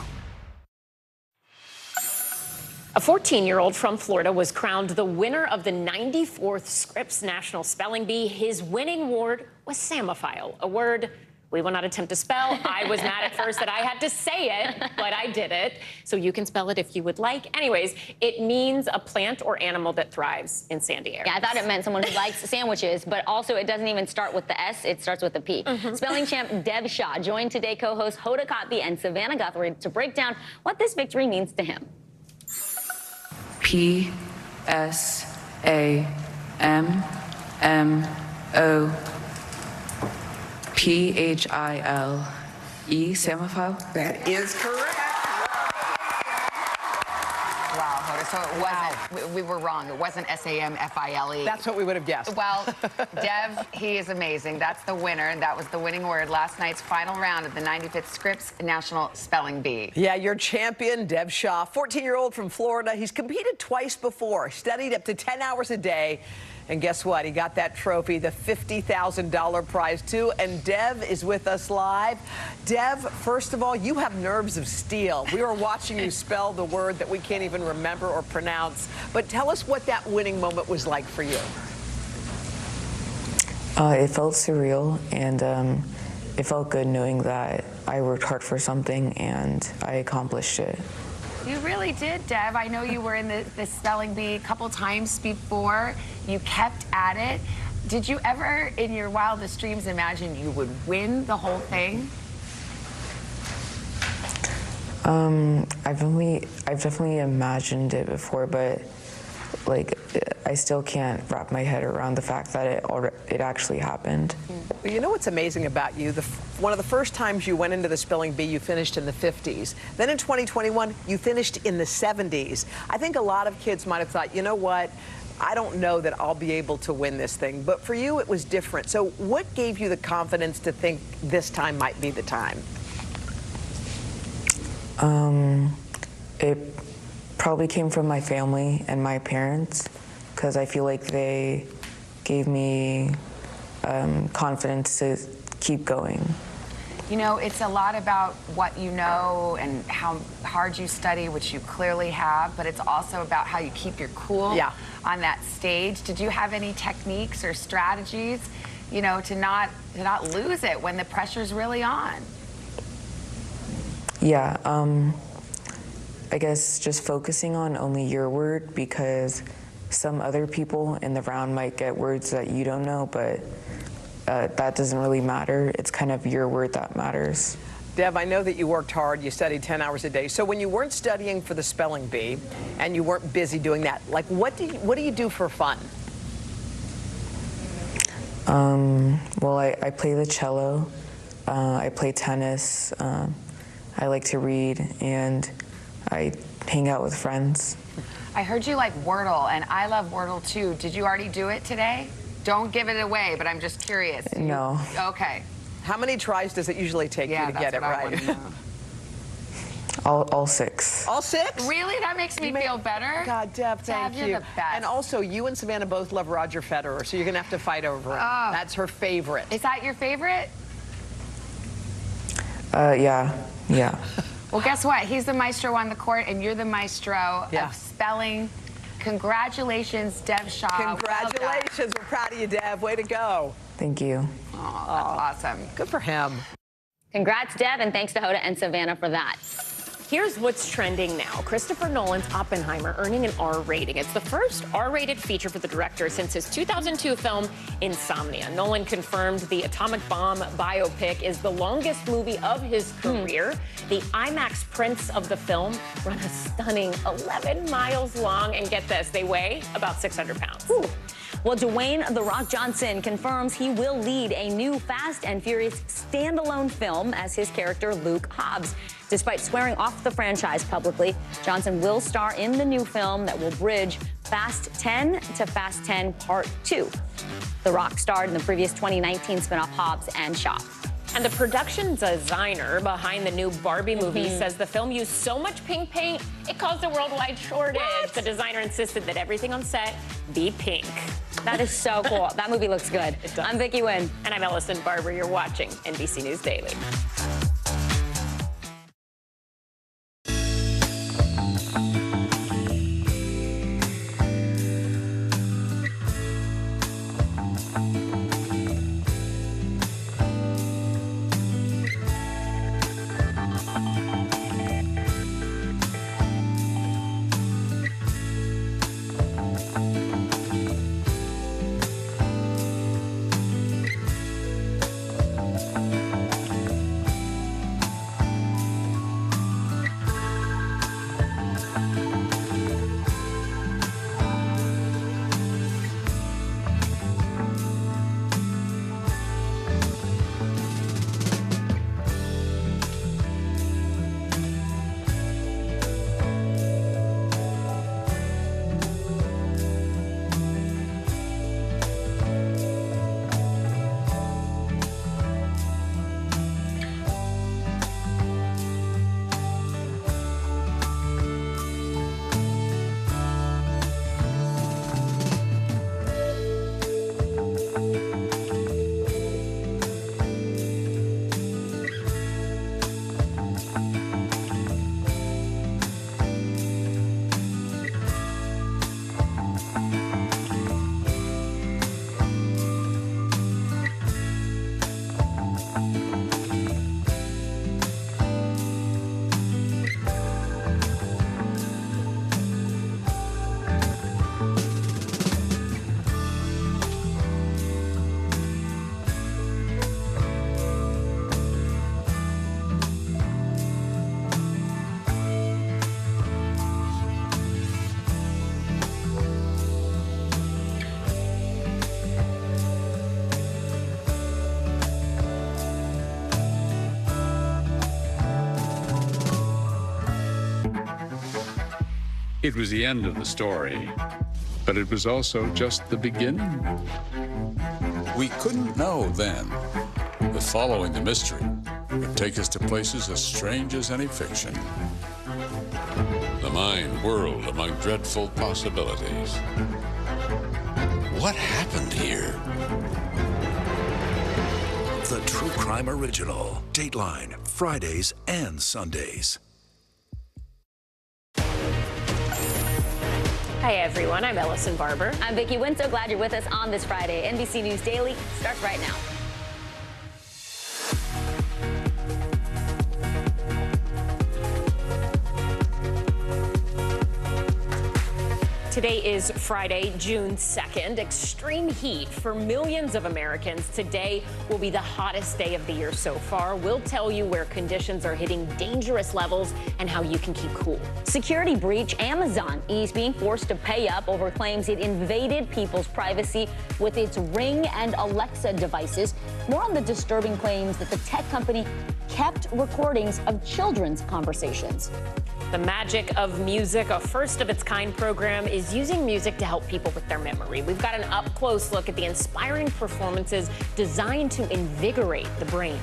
A 14-year-old from Florida was crowned the winner of the 94th Scripps National Spelling Bee. His winning award was Samophile, a word we will not attempt to spell. I was mad at first that I had to say it, but I did it. So you can spell it if you would like. Anyways, it means a plant or animal that thrives in sandy areas. Yeah, I thought it meant someone who likes sandwiches, but also it doesn't even start with the S, it starts with the P. Spelling champ Dev Shah joined today co-host Hoda Kotb and Savannah Guthrie to break down what this victory means to him. P-S-A-M-M-O-P-H-I-L-E, Samophile? That is correct. Wow, Hoda, so it wasn't, we were wrong. It wasn't S-A-M-F-I-L-E. That's what we would have guessed. Well, Dev, he is amazing. That's the winner. That was the winning word last night's final round of the 95th Scripps National Spelling Bee. Yeah, your champion, Dev Shah, 14-year-old from Florida. He's competed twice before, studied up to 10 hours a day. And guess what? He got that trophy, the $50,000 prize, too. And Dev is with us live. Dev, first of all, you have nerves of steel. We were watching you spell the word that we can't even remember or pronounce. But tell us what that winning moment was like for you. It felt surreal, and it felt good knowing that I worked hard for something and I accomplished it. You really did, Dev. I know you were in the spelling bee a couple times before. You kept at it. Did you ever, in your wildest dreams, imagine you would win the whole thing? I've definitely imagined it before, but like, I still can't wrap my head around the fact that it actually happened. Well, you know what's amazing about you? One of the first times you went into the spelling bee, you finished in the 50s. Then in 2021, you finished in the 70s. I think a lot of kids might have thought, you know what? I don't know that I'll be able to win this thing. But for you, it was different. So what gave you the confidence to think this time might be the time? It probably came from my family and my parents, because I feel like they gave me confidence to keep going. You know, it's a lot about what you know and how hard you study, which you clearly have, but it's also about how you keep your cool on that stage. Did you have any techniques or strategies, you know, to not lose it when the pressure's really on? Yeah, I guess just focusing on only your word, because some other people in the round might get words that you don't know, but that doesn't really matter. It's kind of your word that matters. Deb, I know that you worked hard. You studied 10 hours a day. So when you weren't studying for the spelling bee and you weren't busy doing that, like what do you do for fun? Well, I play the cello. I play tennis. I like to read, and I hang out with friends. I heard you like Wordle, and I love Wordle too. Did you already do it today? Don't give it away, but I'm just curious. No. Okay. How many tries does it usually take you to get it right? All 6. All 6? Really? That makes me feel better. God, Deb, thank you. You're the best. And also, you and Savannah both love Roger Federer, so you're going to have to fight over him. Oh. That's her favorite. Is that your favorite? Yeah. Well, guess what? He's the maestro on the court, and you're the maestro of spelling. Congratulations, Deb Shaw. Congratulations. We're proud of you, Deb. Way to go. Thank you. Oh, that's awesome. Good for him. Congrats, Deb, and thanks to Hoda and Savannah for that. Here's what's trending now. Christopher Nolan's Oppenheimer earning an R rating. It's the first R-rated feature for the director since his 2002 film Insomnia. Nolan confirmed the atomic bomb biopic is the longest movie of his career. The IMAX prints of the film run a stunning 11 miles long, and get this, they weigh about 600 pounds. Ooh. Well, Dwayne "The Rock" Johnson confirms he will lead a new Fast and Furious standalone film as his character Luke Hobbs. Despite swearing off the franchise publicly, Johnson will star in the new film that will bridge Fast 10 to Fast 10 Part 2. The Rock starred in the previous 2019 spinoff Hobbs and Shaw. And the production designer behind the new Barbie movie says the film used so much pink paint, it caused a worldwide shortage. What? The designer insisted that everything on set be pink. That is so cool. That movie looks good. I'm Vicki Wynn. And I'm Ellison Barber. You're watching NBC News Daily. It was the end of the story, but it was also just the beginning. We couldn't know then that following the mystery would take us to places as strange as any fiction. The mind whirled among dreadful possibilities. What happened here? The True Crime Original. Dateline, Fridays and Sundays. Hi, everyone. I'm Ellison Barber. I'm Vicki Wynn. So glad you're with us on this Friday. NBC News Daily starts right now. Today is Friday, June 2nd. Extreme heat for millions of Americans. Today will be the hottest day of the year so far. We'll tell you where conditions are hitting dangerous levels and how you can keep cool. Security breach. Amazon is being forced to pay up over claims it invaded people's privacy with its Ring and Alexa devices. More on the disturbing claims that the tech company kept recordings of children's conversations. The magic of music, a first-of-its-kind program, is using music to help people with their memory. We've got an up-close look at the inspiring performances designed to invigorate the brain.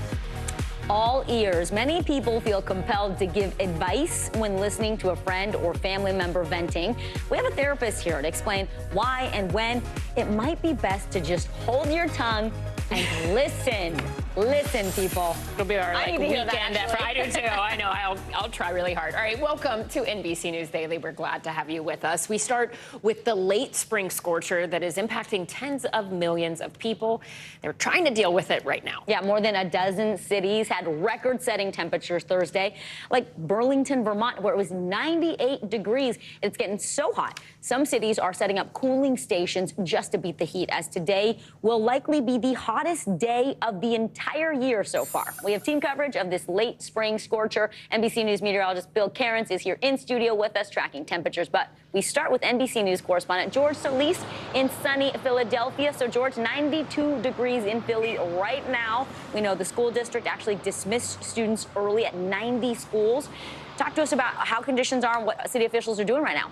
All ears. Many people feel compelled to give advice when listening to a friend or family member venting. We have a therapist here to explain why and when it might be best to just hold your tongue and listen. Listen, people. It'll be our weekend effort. I do too. I know. I'll try really hard. All right. Welcome to NBC News Daily. We're glad to have you with us. We start with the late spring scorcher that is impacting tens of millions of people. They're trying to deal with it right now. Yeah, more than a dozen cities had record-setting temperatures Thursday, like Burlington, Vermont, where it was 98 degrees. It's getting so hot. Some cities are setting up cooling stations just to beat the heat, as today will likely be the hottest day of the entire year so far. We have team coverage of this late spring scorcher. NBC News meteorologist Bill Cairns is here in studio with us tracking temperatures. But we start with NBC News correspondent George Solis in sunny Philadelphia. So, George, 92 degrees in Philly right now. We know the school district actually dismissed students early at 90 schools. Talk to us about how conditions are and what city officials are doing right now.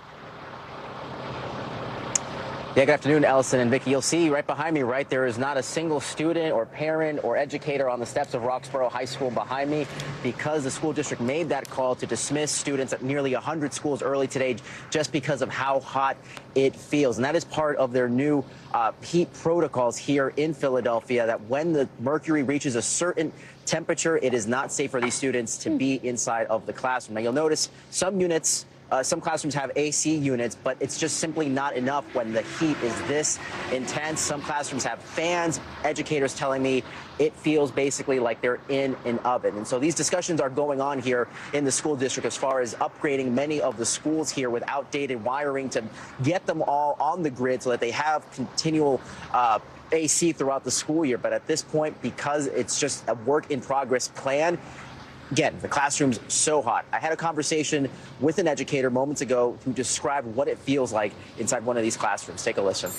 Yeah, good afternoon, Ellison and Vicki. You'll see right behind me, right, there is not a single student or parent or educator on the steps of Roxborough High School behind me because the school district made that call to dismiss students at nearly 100 schools early today just because of how hot it feels. And that is part of their new heat protocols here in Philadelphia, that when the mercury reaches a certain temperature, it is not safe for these students to be inside of the classroom. Now, you'll notice some classrooms have AC units, but it's just simply not enough when the heat is this intense. Some classrooms have fans. Educators telling me it feels basically like they're in an oven. And so these discussions are going on here in the school district as far as upgrading many of the schools here with outdated wiring to get them all on the grid so that they have continual AC throughout the school year. But at this point, because it's just a work in progress plan, again, the classroom's so hot. I had a conversation with an educator moments ago who described what it feels like inside one of these classrooms. Take a listen.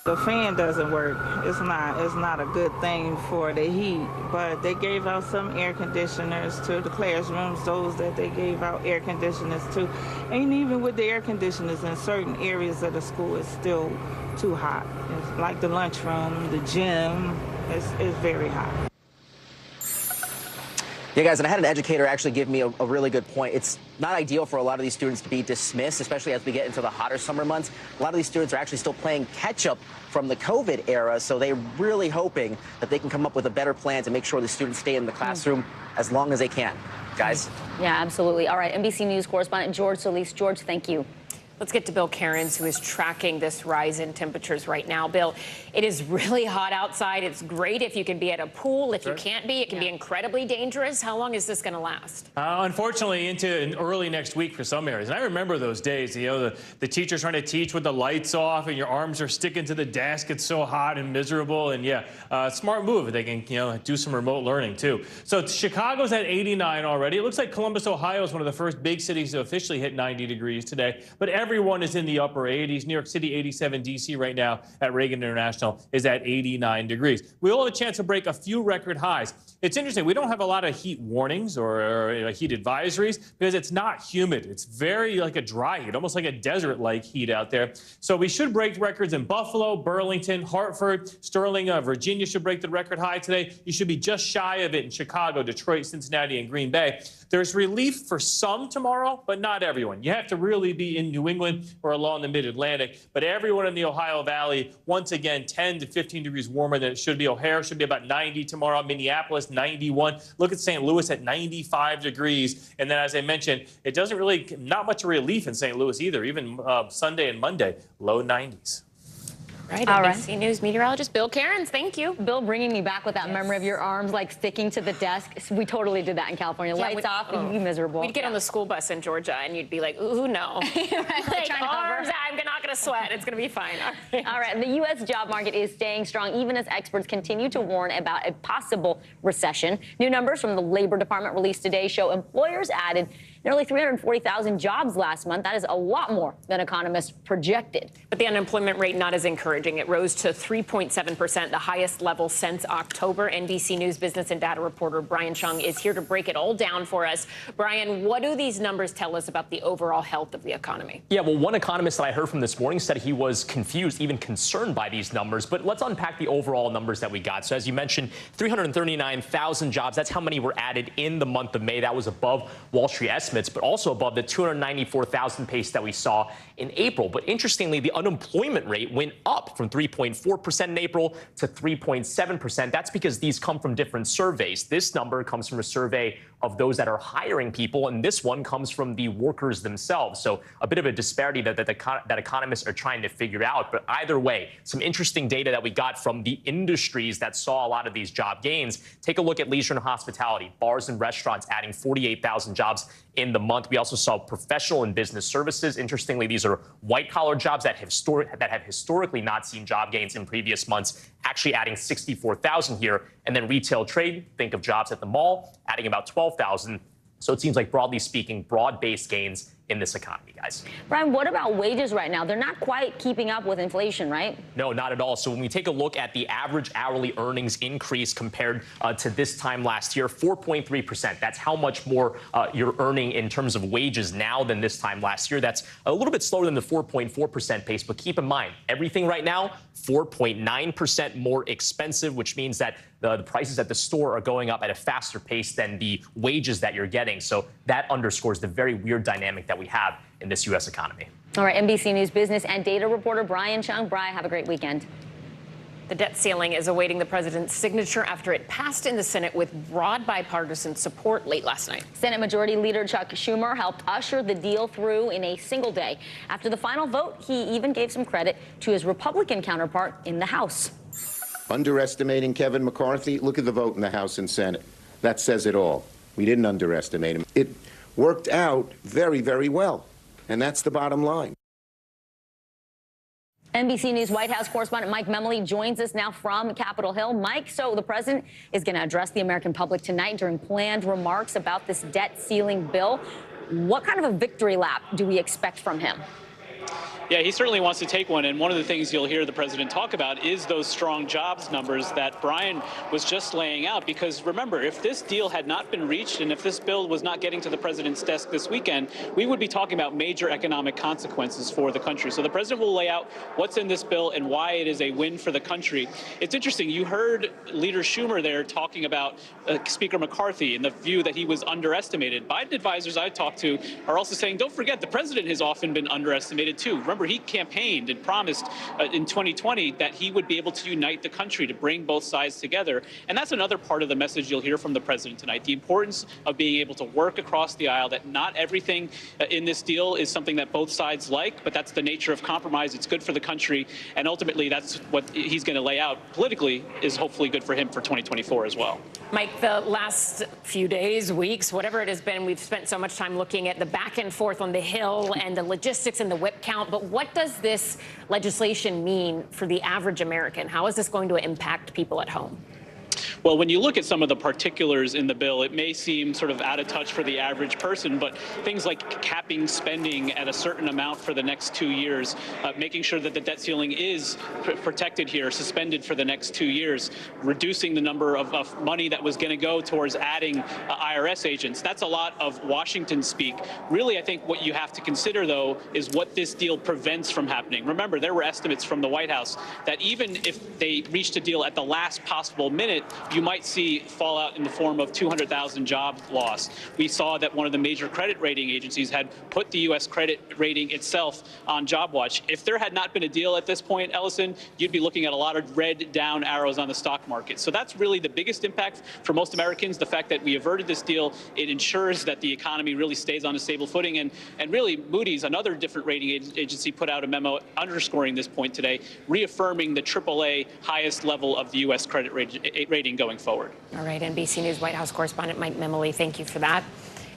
The fan doesn't work. It's not a good thing for the heat, but they gave out some air conditioners to the classrooms, those that they gave out air conditioners to. And even with the air conditioners in certain areas of the school, it's still too hot. It's like the lunchroom, the gym, it's very hot. Yeah, guys, and I had an educator actually give me a really good point. It's not ideal for a lot of these students to be dismissed, especially as we get into the hotter summer months. A lot of these students are actually still playing catch-up from the COVID era, so they're really hoping that they can come up with a better plan to make sure the students stay in the classroom as long as they can. Guys? Yeah, absolutely. All right, NBC News correspondent George Solis. George, thank you. Let's get to Bill Cairns, who is tracking this rise in temperatures right now. Bill, it is really hot outside. It's great if you can be at a pool. If you can't be, it can be incredibly dangerous. How long is this going to last? Unfortunately, into early next week for some areas. And I remember those days, you know, the teacher's trying to teach with the lights off and your arms are sticking to the desk. It's so hot and miserable. And yeah, smart move. They can, you know, do some remote learning too. So Chicago's at 89 already. It looks like Columbus, Ohio is one of the first big cities to officially hit 90 degrees today. But everyone is in the upper 80s. New York City, 87. D.C. right now at Reagan International is at 89 degrees. We will have a chance to break a few record highs. It's interesting. We don't have a lot of heat warnings or heat advisories because it's not humid. It's very like a dry heat, almost like a desert-like heat out there. So we should break records in Buffalo, Burlington, Hartford, Sterling, Virginia should break the record high today. You should be just shy of it in Chicago, Detroit, Cincinnati, and Green Bay. There's relief for some tomorrow, but not everyone. You have to really be in New England or along the mid-Atlantic. But everyone in the Ohio Valley, once again, 10 to 15 degrees warmer than it should be. O'Hare should be about 90 tomorrow. Minneapolis, 91. Look at St. Louis at 95 degrees. And then, as I mentioned, it doesn't really, not much relief in St. Louis either. Even Sunday and Monday, low 90s. Right, NBC News meteorologist Bill Cairns, thank you. Bill, bringing me back with that memory of your arms like sticking to the desk. We totally did that in California. Yeah, Lights off, you'd be miserable. We'd get on the school bus in Georgia, and you'd be like, ooh, no. Like, arms, I'm not going to sweat. It's going to be fine. All right, the U.S. job market is staying strong, even as experts continue to warn about a possible recession. New numbers from the Labor Department released today show employers added nearly 340,000 jobs last month. That is a lot more than economists projected. But the unemployment rate not as encouraging. It rose to 3.7%, the highest level since October. NBC News business and data reporter Brian Chung is here to break it all down for us. Brian, what do these numbers tell us about the overall health of the economy? Yeah, well, one economist that I heard from this morning said he was confused, even concerned by these numbers. But let's unpack the overall numbers that we got. So as you mentioned, 339,000 jobs. That's how many were added in the month of May. That was above Wall Street estimates, but also above the 294,000 pace that we saw in April. But interestingly, the unemployment rate went up from 3.4% in April to 3.7%. That's because these come from different surveys. This number comes from a survey of those that are hiring people, and this one comes from the workers themselves. So a bit of a disparity that economists are trying to figure out. But either way, some interesting data that we got from the industries that saw a lot of these job gains. Take a look at leisure and hospitality, bars and restaurants adding 48,000 jobs in the month. We also saw professional and business services. Interestingly, these are white-collar jobs that have historically not seen job gains in previous months, actually adding 64,000 here. And then retail trade, think of jobs at the mall, adding about 12,000. So it seems like, broadly speaking, broad-based gains in this economy, guys. Brian, what about wages right now? They're not quite keeping up with inflation, right? No, not at all. So when we take a look at the average hourly earnings increase compared to this time last year, 4.3%. That's how much more you're earning in terms of wages now than this time last year. That's a little bit slower than the 4.4% pace. But keep in mind, everything right now, 4.9% more expensive, which means that the prices at the store are going up at a faster pace than the wages that you're getting. So that underscores the very weird dynamic that we have in this U.S. economy. All right, NBC News business and data reporter Brian Chung. Brian, have a great weekend. The debt ceiling is awaiting the president's signature after it passed in the Senate with broad bipartisan support late last night. Senate Majority Leader Chuck Schumer helped usher the deal through in a single day. After the final vote, he even gave some credit to his Republican counterpart in the House. Underestimating Kevin McCarthy? Look at the vote in the House and Senate. That says it all. We didn't underestimate him. It worked out very, very well. And that's the bottom line. NBC News White House correspondent Mike Memoli joins us now from Capitol Hill. Mike, so the president is going to address the American public tonight during planned remarks about this debt ceiling bill. What kind of a victory lap do we expect from him? Yeah, he certainly wants to take one, and one of the things you'll hear the president talk about is those strong jobs numbers that Brian was just laying out. Because remember, if this deal had not been reached and if this bill was not getting to the president's desk this weekend, we would be talking about major economic consequences for the country. So the president will lay out what's in this bill and why it is a win for the country. It's interesting, you heard Leader Schumer there talking about Speaker McCarthy and the view that he was underestimated. Biden advisors I talked to are also saying, don't forget, the president has often been underestimated too. Remember, he campaigned and promised in 2020 that he would be able to unite the country, to bring both sides together. And that's another part of the message you'll hear from the president tonight, the importance of being able to work across the aisle, that not everything in this deal is something that both sides like, but that's the nature of compromise. It's good for the country. And ultimately, that's what he's going to lay out politically is hopefully good for him for 2024 as well. Mike, the last few days, weeks, whatever it has been, we've spent so much time looking at the back and forth on the Hill and the logistics and the whip count. But what does this legislation mean for the average American? How is this going to impact people at home? Well, when you look at some of the particulars in the bill, it may seem sort of out of touch for the average person, but things like capping spending at a certain amount for the next 2 years, making sure that the debt ceiling is protected here, suspended for the next 2 years, reducing the number of money that was going to go towards adding IRS agents. That's a lot of Washington speak. Really, I think what you have to consider, though, is what this deal prevents from happening. Remember, there were estimates from the White House that even if they reached a deal at the last possible minute, you might see fallout in the form of 200,000 jobs lost. We saw that one of the major credit rating agencies had put the U.S. credit rating itself on job watch. If there had not been a deal at this point, Ellison, you'd be looking at a lot of red down arrows on the stock market. So that's really the biggest impact for most Americans, the fact that we averted this deal. It ensures that the economy really stays on a stable footing. And really, Moody's, another different rating agency, put out a memo underscoring this point today, reaffirming the AAA highest level of the U.S. credit rating going forward. All right, NBC News White House correspondent Mike Memoli, thank you for that.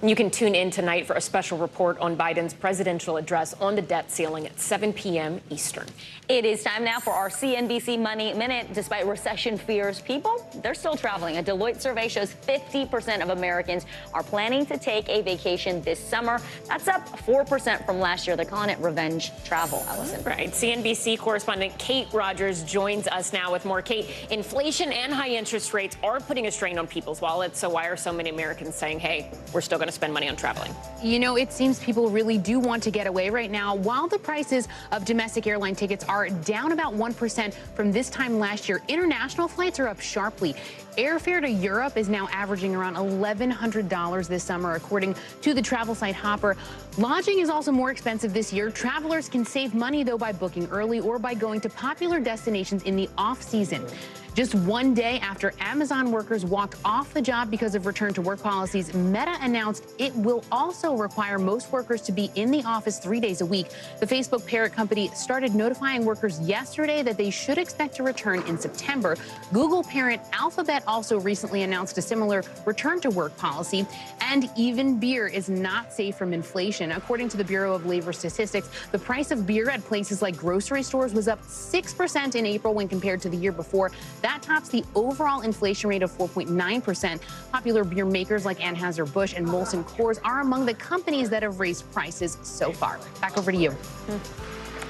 And you can tune in tonight for a special report on Biden's presidential address on the debt ceiling at 7 p.m. Eastern. It is time now for our CNBC Money Minute. Despite recession fears, people, they're still traveling. A Deloitte survey shows 50% of Americans are planning to take a vacation this summer. That's up 4% from last year. They're calling it revenge travel, Ellison. Right. CNBC correspondent Kate Rogers joins us now with more. Kate, inflation and high interest rates are putting a strain on people's wallets. So why are so many Americans saying, hey, we're still going to spend money on traveling? You know, it seems people really do want to get away right now. While the prices of domestic airline tickets are down about 1% from this time last year, international flights are up sharply. Airfare to Europe is now averaging around $1,100 this summer, according to the travel site Hopper. Lodging is also more expensive this year. Travelers can save money, though, by booking early or by going to popular destinations in the off-season. Just one day after Amazon workers walked off the job because of return to work policies, Meta announced it will also require most workers to be in the office 3 days a week. The Facebook parent company started notifying workers yesterday that they should expect to return in September. Google parent Alphabet also recently announced a similar return to work policy. And even beer is not safe from inflation. According to the Bureau of Labor Statistics, the price of beer at places like grocery stores was up 6% in April when compared to the year before. That tops the overall inflation rate of 4.9%. Popular beer makers like Anheuser-Busch and Molson Coors are among the companies that have raised prices so far. Back over to you.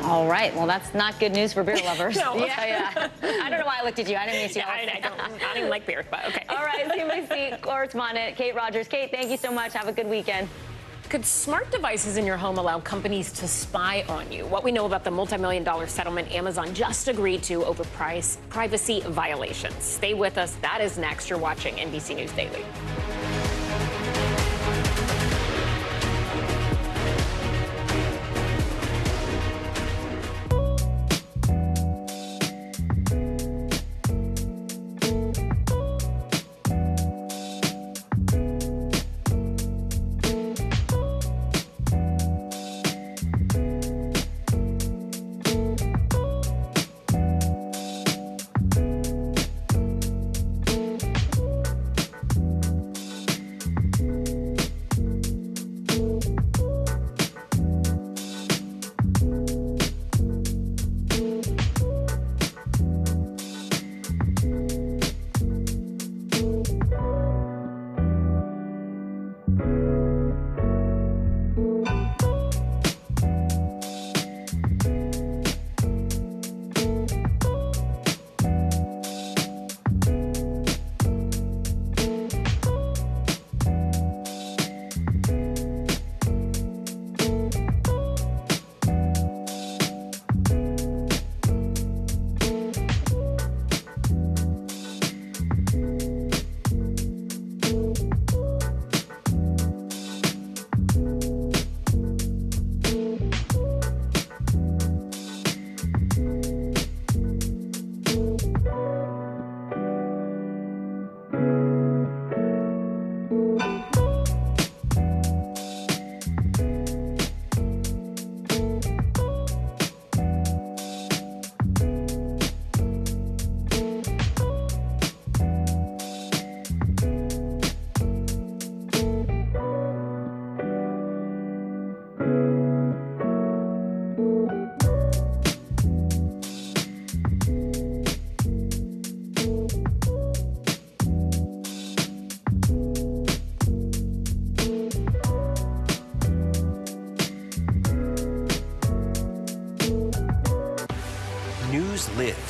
All right. Well, that's not good news for beer lovers. No. Yeah. I don't know why I looked at you. I didn't mean to. I don't even like beer, but okay. All right. CNBC correspondent Kate Rogers. Kate, thank you so much. Have a good weekend. Could smart devices in your home allow companies to spy on you? What we know about the multi-million-dollar settlement Amazon just agreed to over privacy violations. Stay with us. That is next. You're watching NBC News Daily.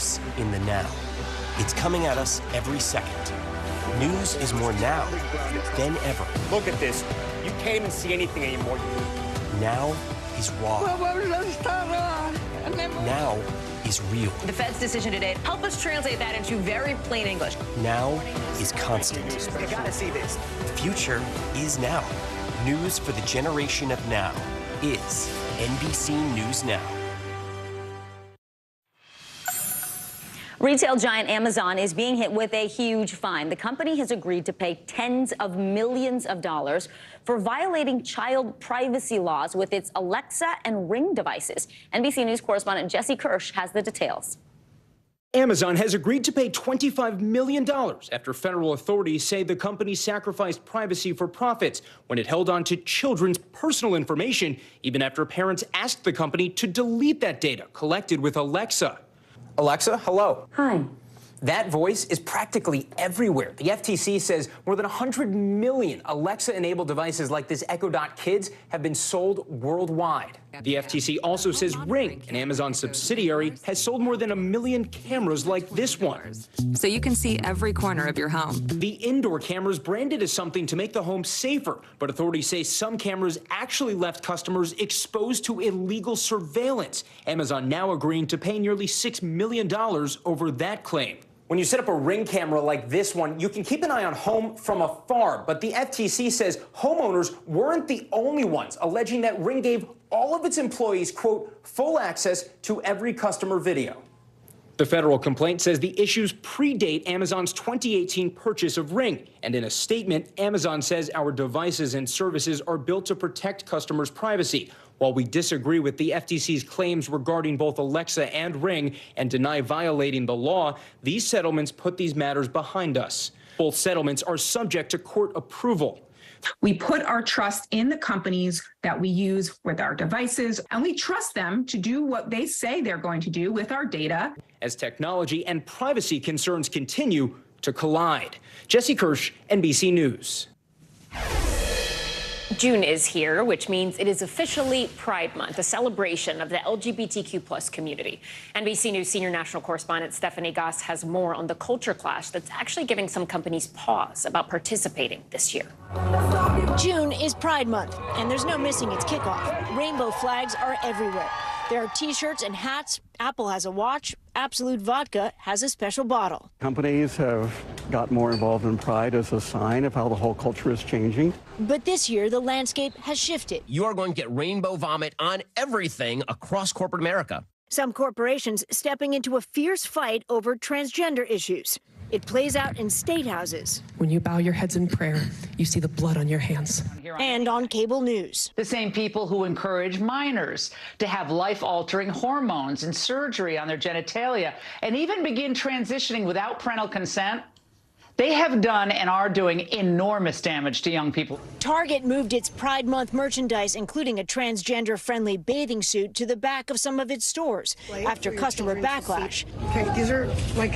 News in the now. It's coming at us every second. News is more now than ever. Look at this. You can't even see anything anymore. Now is raw. Now is real. The Fed's decision today, help us translate that into very plain English. Now is constant. You gotta see this. The future is now. News for the generation of now is NBC News Now. Retail giant Amazon is being hit with a huge fine. The company has agreed to pay tens of millions of dollars for violating child privacy laws with its Alexa and Ring devices. NBC News correspondent Jesse Kirsch has the details. Amazon has agreed to pay $25 million after federal authorities say the company sacrificed privacy for profits when it held on to children's personal information, even after parents asked the company to delete that data collected with Alexa. Alexa, hello. Hi. That voice is practically everywhere. The FTC says more than 100 million Alexa-enabled devices like this Echo Dot Kids have been sold worldwide. The FTC also says Ring, an Amazon subsidiary, has sold more than 1 million cameras like this one. So you can see every corner of your home. The indoor cameras branded as something to make the home safer, but authorities say some cameras actually left customers exposed to illegal surveillance. Amazon now agreeing to pay nearly $6 million over that claim. When you set up a Ring camera like this one, you can keep an eye on home from afar. But the FTC says homeowners weren't the only ones alleging that Ring gave all of its employees, quote, full access to every customer video. The federal complaint says the issues predate Amazon's 2018 purchase of Ring. And in a statement, Amazon says our devices and services are built to protect customers' privacy. While we disagree with the FTC's claims regarding both Alexa and Ring and deny violating the law, these settlements put these matters behind us. Both settlements are subject to court approval. We put our trust in the companies that we use with our devices, and we trust them to do what they say they're going to do with our data. As technology and privacy concerns continue to collide. Jesse Kirsch, NBC News. June is here, which means it is officially Pride Month, a celebration of the LGBTQ+ community. NBC News senior national correspondent Stephanie Goss has more on the culture clash that's actually giving some companies pause about participating this year. June is Pride Month, and there's no missing its kickoff. Rainbow flags are everywhere. There are T-shirts and hats. Apple has a watch. Absolute Vodka has a special bottle. Companies have got more involved in Pride as a sign of how the whole culture is changing. But this year, the landscape has shifted. You are going to get rainbow vomit on everything across corporate America. Some corporations stepping into a fierce fight over transgender issues. It plays out in state houses. When you bow your heads in prayer, you see the blood on your hands. And on cable news. The same people who encourage minors to have life-altering hormones and surgery on their genitalia and even begin transitioning without parental consent, they have done and are doing enormous damage to young people. Target moved its Pride Month merchandise, including a transgender-friendly bathing suit, to the back of some of its stores after customer backlash. Okay, these are like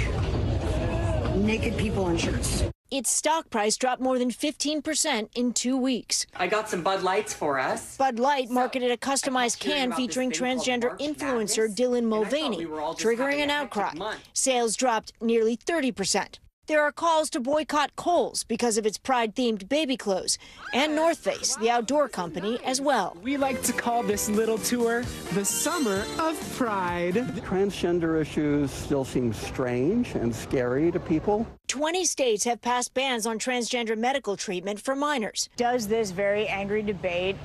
naked people in shirts. Its stock price dropped more than 15% in 2 weeks. I got some Bud Lights for us. Bud Light marketed a customized can featuring transgender influencer Dylan Mulvaney, triggering an outcry. Sales dropped nearly 30%. There are calls to boycott Kohl's because of its Pride-themed baby clothes, and North Face, the outdoor company, as well. We like to call this little tour the Summer of Pride. Transgender issues still seem strange and scary to people. 20 states have passed bans on transgender medical treatment for minors. Does this very angry debate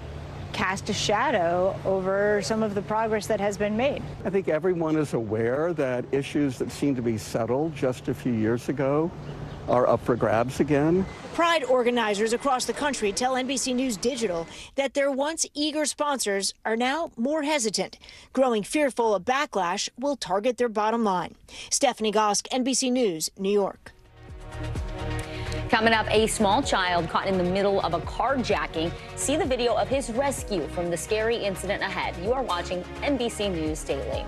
cast a shadow over some of the progress that has been made? I think everyone is aware that issues that seemed to be settled just a few years ago are up for grabs again. Pride organizers across the country tell NBC News Digital that their once eager sponsors are now more hesitant, growing fearful a backlash will target their bottom line. Stephanie Goss, NBC News, New York. Coming up, a small child caught in the middle of a carjacking. See the video of his rescue from the scary incident ahead. You are watching NBC News Daily.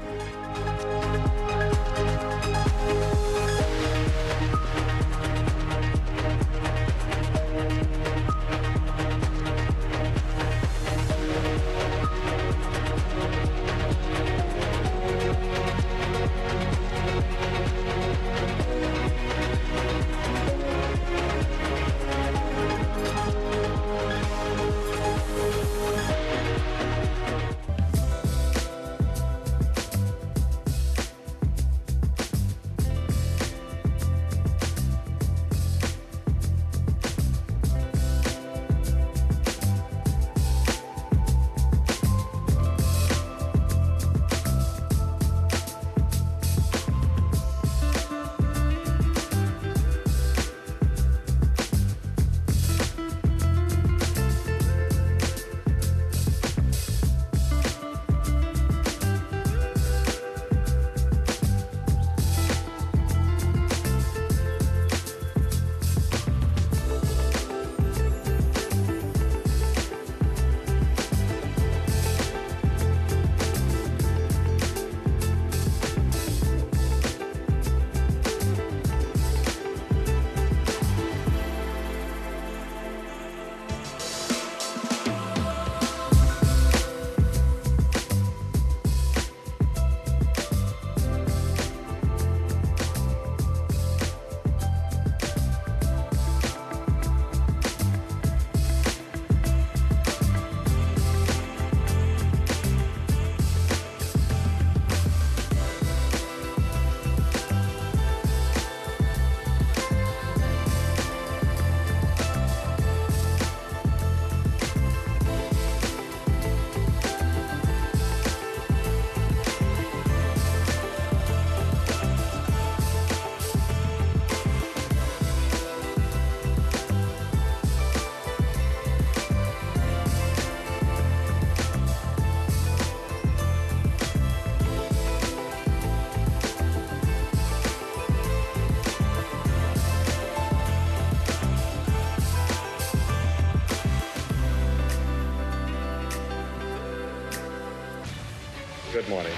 morning.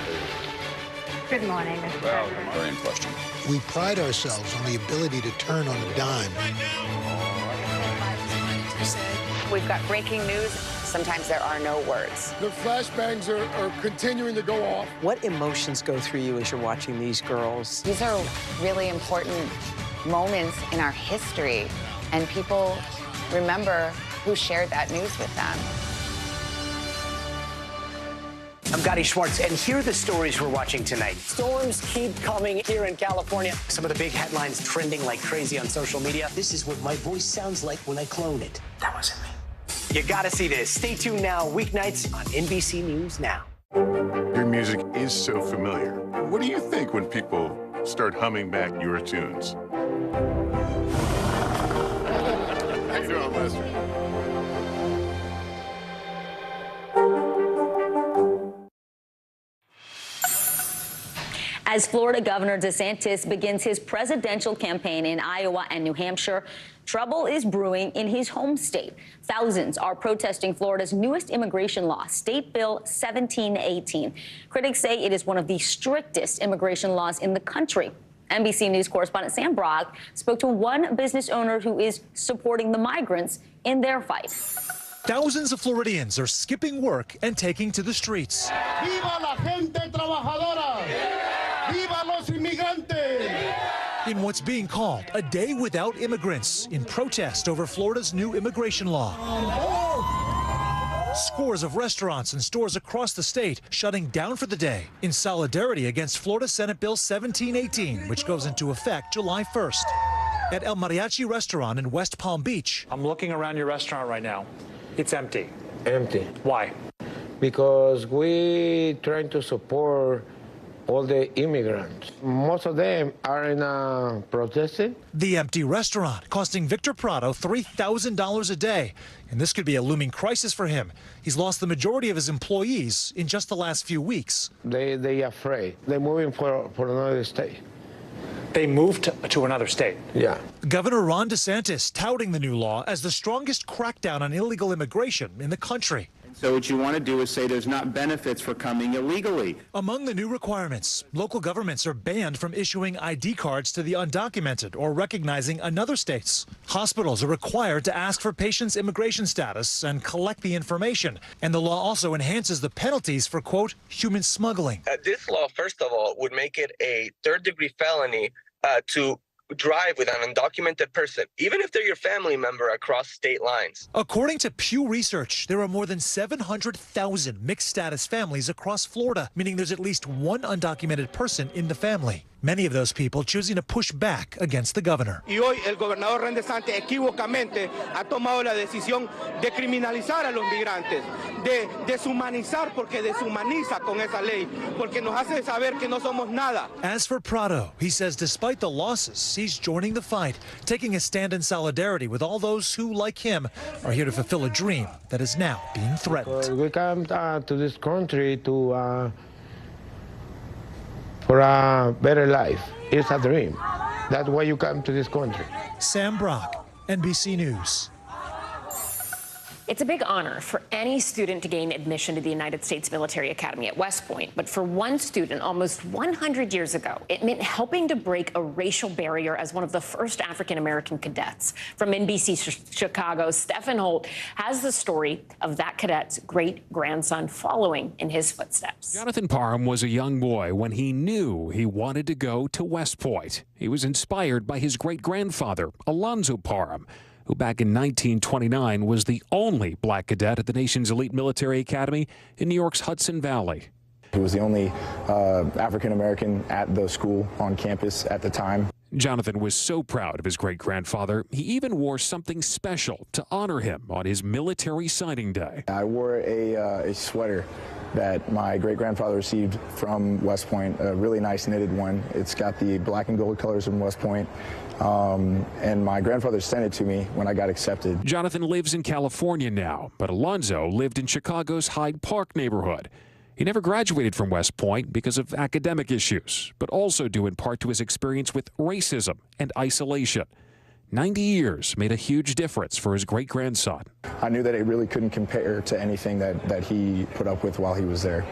Good morning, Mr. President. Very in question. We pride ourselves on the ability to turn on a dime. We've got breaking news. Sometimes there are no words. The flashbangs are continuing to go off. What emotions go through you as you're watching these girls? These are really important moments in our history, and people remember who shared that news with them. I'm Gotti Schwartz, and here are the stories we're watching tonight. Storms keep coming here in California. Some of the big headlines trending like crazy on social media. This is what my voice sounds like when I clone it. That wasn't me. You gotta see this. Stay tuned now, weeknights on NBC News Now. Your music is so familiar. What do you think when people start humming back your tunes? How you doing, Lester? As Florida Governor DeSantis begins his presidential campaign in Iowa and New Hampshire, trouble is brewing in his home state. Thousands are protesting Florida's newest immigration law, State Bill 1718. Critics say it is one of the strictest immigration laws in the country. NBC News correspondent Sam Brock spoke to one business owner who is supporting the migrants in their fight. Thousands of Floridians are skipping work and taking to the streets. Viva la gente trabajadora! Viva los inmigrantes! In what's being called a day without immigrants in protest over Florida's new immigration law. Scores of restaurants and stores across the state shutting down for the day in solidarity against Florida Senate Bill 1718, which goes into effect July 1st. At El Mariachi restaurant in West Palm Beach. I'm looking around your restaurant right now. It's empty. Empty. Why? Because we trying to support all the immigrants. Most of them are in protesting. The empty restaurant costing Victor Prado $3,000 a day. And this could be a looming crisis for him. He's lost the majority of his employees in just the last few weeks. They afraid. They're moving for another state. They moved to another state. Yeah. Governor Ron DeSantis touting the new law as the strongest crackdown on illegal immigration in the country. So what you want to do is say there's not benefits for coming illegally. Among the new requirements, local governments are banned from issuing ID cards to the undocumented or recognizing another state's. Hospitals are required to ask for patients' immigration status and collect the information. And the law also enhances the penalties for, quote, human smuggling. This law, first of all, would make it a third-degree felony to drive with an undocumented person, even if they're your family member across state lines. According to Pew Research, there are more than 700,000 mixed status families across Florida, meaning there's at least one undocumented person in the family. Many of those people choosing to push back against the governor. Y hoy el gobernador Ron DeSantis equivocamente ha tomado la decisión de criminalizar a los migrantes, de deshumanizar porque deshumaniza con esa ley, porque nos hace saber que no somos nada. As for Prado, he says despite the losses, he's joining the fight, taking a stand in solidarity with all those who, like him, are here to fulfill a dream that is now being threatened. We come to this country to for a better life. It's a dream. That's why you come to this country. Sam Brock, NBC News. It's a big honor for any student to gain admission to the United States Military Academy at West Point. But for one student almost 100 years ago, it meant helping to break a racial barrier as one of the first African-American cadets. From NBC Chicago, Stephen Holt has the story of that cadet's great-grandson following in his footsteps. Jonathan Parham was a young boy when he knew he wanted to go to West Point. He was inspired by his great-grandfather, Alonzo Parham, who back in 1929 was the only black cadet at the nation's elite military academy in New York's Hudson Valley. He was the only African-American at the school on campus at the time. Jonathan was so proud of his great-grandfather, he even wore something special to honor him on his military signing day. I wore a sweater that my great-grandfather received from West Point, a really nice knitted one. It's got the black and gold colors from West Point. And my grandfather sent it to me when I got accepted. Jonathan lives in California now, but Alonzo lived in Chicago's Hyde Park neighborhood. He never graduated from West Point because of academic issues, but also due in part to his experience with racism and isolation. 90 years made a huge difference for his great-grandson. I knew that it really couldn't compare to anything that he put up with while he was there.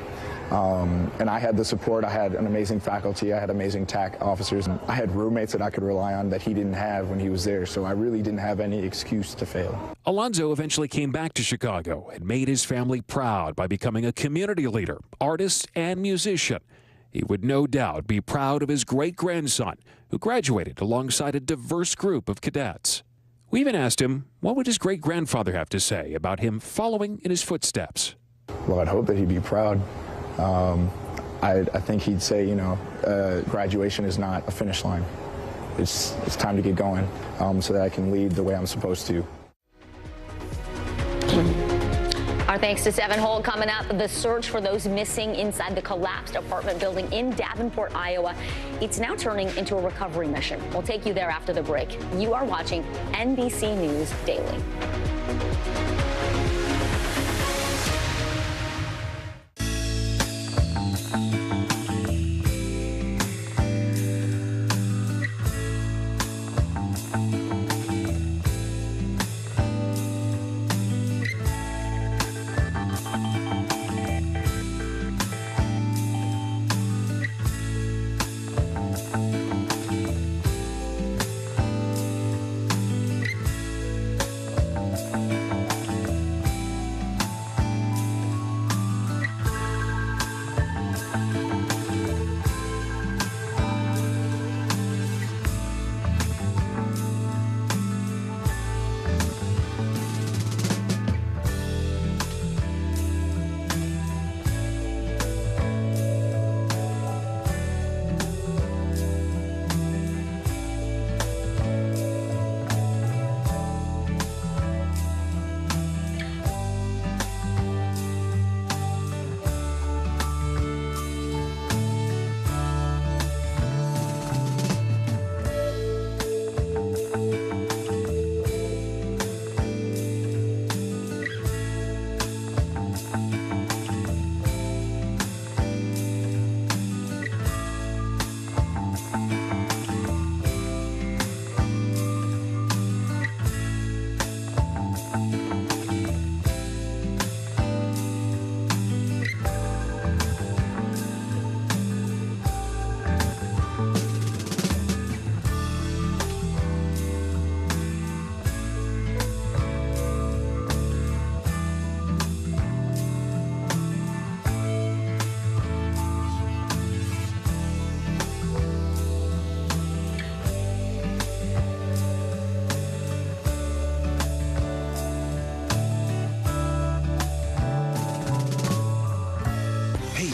And I had the support. I had an amazing faculty. I had amazing TAC officers. And I had roommates that I could rely on that he didn't have when he was there. So I really didn't have any excuse to fail. Alonzo eventually came back to Chicago and made his family proud by becoming a community leader, artist, and musician. He would no doubt be proud of his great-grandson, who graduated alongside a diverse group of cadets. We even asked him what would his great-grandfather have to say about him following in his footsteps. Well, I'd hope that he'd be proud. I think he'd say, you know, graduation is not a finish line. It's time to get going so that I can lead the way I'm supposed to. Our thanks to Seven Holt. Coming up, the search for those missing inside the collapsed apartment building in Davenport, Iowa. It's now turning into a recovery mission. We'll take you there after the break. You are watching NBC News Daily.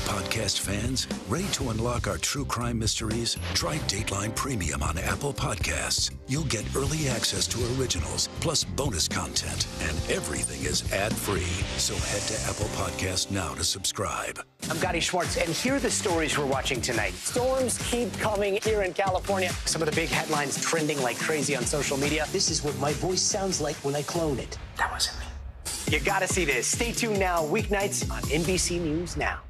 Podcast fans, ready to unlock our true crime mysteries? Try Dateline Premium on Apple Podcasts. You'll get early access to originals, plus bonus content, and everything is ad-free. So head to Apple Podcasts now to subscribe. I'm Gotti Schwartz, and here are the stories we're watching tonight. Storms keep coming here in California. Some of the big headlines trending like crazy on social media. This is what my voice sounds like when I clone it. That wasn't me. You gotta see this. Stay tuned now, weeknights on NBC News Now.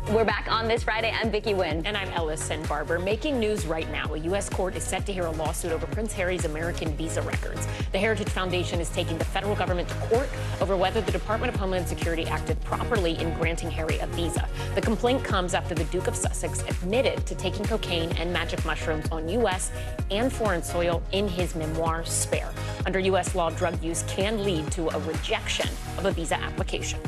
We're back on this Friday. I'm Vicki Wynn. And I'm Ellison Barber. Making news right now. A U.S. court is set to hear a lawsuit over Prince Harry's American visa records. The Heritage Foundation is taking the federal government to court over whether the Department of Homeland Security acted properly in granting Harry a visa. The complaint comes after the Duke of Sussex admitted to taking cocaine and magic mushrooms on U.S. and foreign soil in his memoir, Spare. Under U.S. law, drug use can lead to a rejection of a visa application.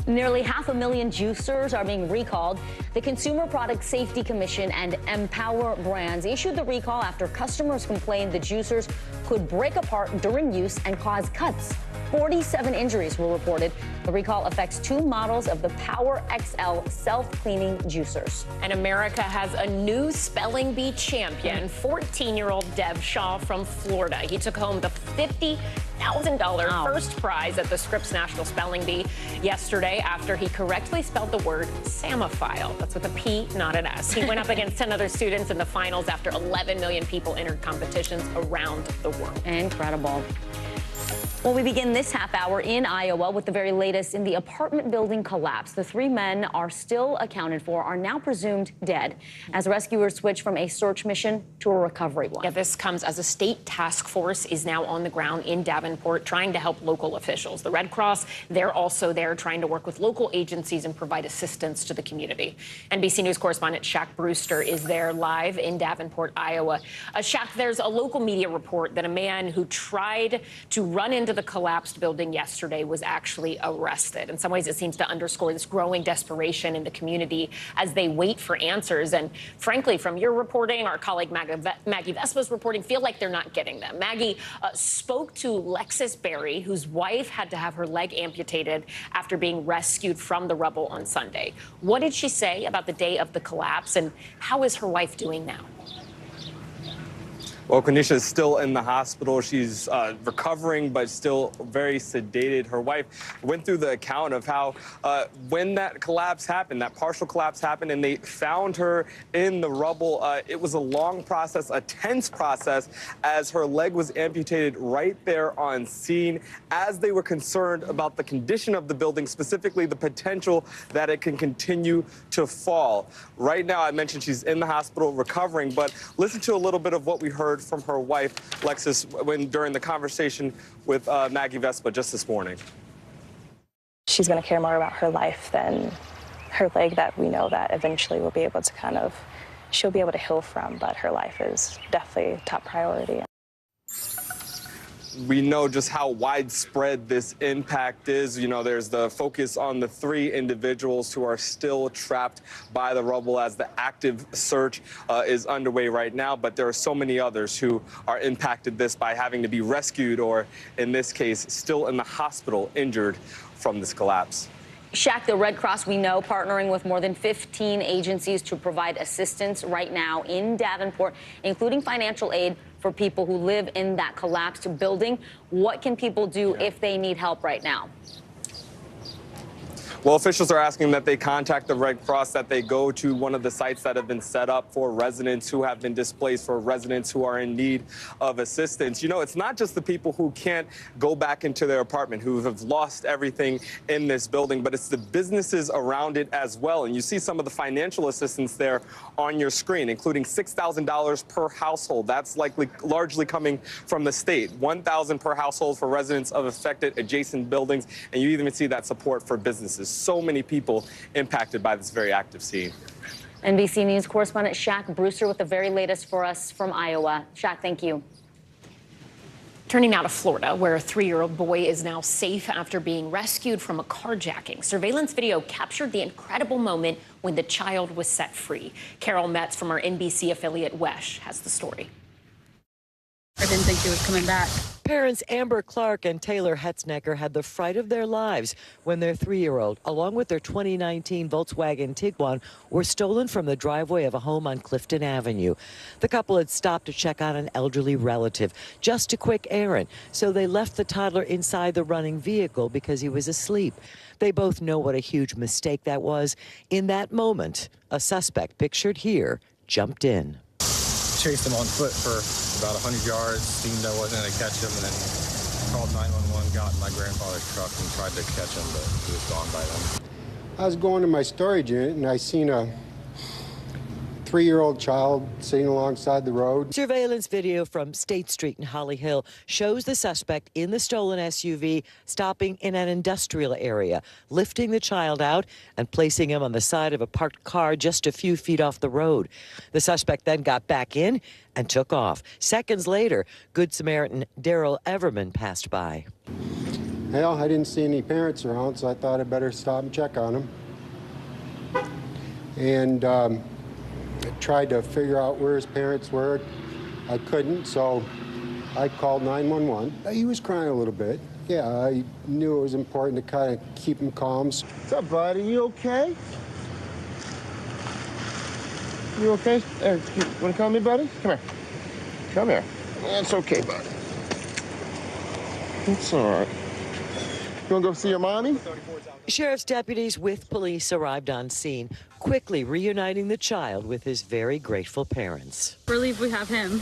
Nearly 500,000 juicers are being recalled. The Consumer Product Safety Commission and Empower Brands issued the recall after customers complained the juicers could break apart during use and cause cuts. 47 injuries were reported. The recall affects 2 models of the Power XL self-cleaning juicers. And America has a new spelling bee champion, 14-year-old Dev Shaw from Florida. He took home the $50,000 first prize at the Scripps National Spelling Bee yesterday after he correctly spelled the word Samophile. That's with a P, not an S. He went up against 10 other students in the finals after 11 million people entered competitions around the world. Incredible. Well, we begin this half hour in Iowa with the very latest in the apartment building collapse. The 3 men are still accounted for, are now presumed dead, as rescuers switch from a search mission to a recovery one. Yeah, this comes as a state task force is now on the ground in Davenport trying to help local officials. The Red Cross, they're also there trying to work with local agencies and provide assistance to the community. NBC News correspondent Shaq Brewster is there live in Davenport, Iowa. Shaq, there's a local media report that a man who tried to run into the collapsed building yesterday was actually arrested. In some ways, it seems to underscore this growing desperation in the community as they wait for answers. And frankly, from your reporting, our colleague Maggie Vespa's reporting, feel like they're not getting them. Maggie spoke to Lexis Berry, whose wife had to have her leg amputated after being rescued from the rubble on Sunday. What did she say about the day of the collapse, and how is her wife doing now? Well, Quenisha is still in the hospital. She's recovering, but still very sedated. Her wife went through the account of how when that collapse happened, that partial collapse happened, and they found her in the rubble, it was a long process, a tense process, as her leg was amputated right there on scene, as they were concerned about the condition of the building, specifically the potential that it can continue to fall. Right now, I mentioned she's in the hospital recovering, but listen to a little bit of what we heard from her wife, Lexis, during the conversation with Maggie Vespa just this morning. She's going to care more about her life than her leg that we know that eventually we'll be able to she'll be able to heal from, but her life is definitely top priority. We know just how widespread this impact is. You know, there's the focus on the 3 individuals who are still trapped by the rubble as the active search is underway right now. But there are so many others who are impacted this by having to be rescued or, in this case, still in the hospital injured from this collapse. Shaq, the Red Cross, we know, partnering with more than 15 agencies to provide assistance right now in Davenport, including financial aid for people who live in that collapsed building. What can people do if they need help right now? Well, officials are asking that they contact the Red Cross, that they go to one of the sites that have been set up for residents who have been displaced, for residents who are in need of assistance. You know, it's not just the people who can't go back into their apartment, who have lost everything in this building, but it's the businesses around it as well. And you see some of the financial assistance there on your screen, including $6,000 per household. That's largely coming from the state. $1,000 per household for residents of affected adjacent buildings. And you even see that support for businesses. So many people impacted by this very active scene. NBC News correspondent Shaq Brewster with the very latest for us from Iowa. Shaq, thank you. Turning now to Florida, where a 3-year-old boy is now safe after being rescued from a carjacking. Surveillance video captured the incredible moment when the child was set free. Carol Metz from our NBC affiliate WESH has the story. I didn't think he was coming back. Parents Amber Clark and Taylor Hetznecker had the fright of their lives when their 3-year-old, along with their 2019 Volkswagen Tiguan, were stolen from the driveway of a home on Clifton Avenue. The couple had stopped to check on an elderly relative, just a quick errand, so they left the toddler inside the running vehicle because he was asleep. They both know what a huge mistake that was. In that moment, a suspect pictured here jumped in. Chased him on foot for about 100 yards, seemed I wasn't going to catch him, and then called 911, got in my grandfather's truck and tried to catch him, but he was gone by then. I was going to my storage unit, and I seen a 3-year-old child sitting alongside the road. Surveillance video from State Street in Holly Hill shows the suspect in the stolen SUV stopping in an industrial area, lifting the child out and placing him on the side of a parked car just a few feet off the road. The suspect then got back in and took off. Seconds later, Good Samaritan Daryl Everman passed by. Well, I didn't see any parents around, so I thought I'd better stop and check on them. And I tried to figure out where his parents were. I couldn't, so I called 911. He was crying a little bit. Yeah, I knew it was important to kind of keep him calm. What's up, buddy? You okay? You okay? There, you want to call me, buddy? Come here. Come here. That's okay, buddy. It's all right. gonna go see your mommy? Sheriff's deputies with police arrived on scene, quickly reuniting the child with his very grateful parents. Relieved we have him.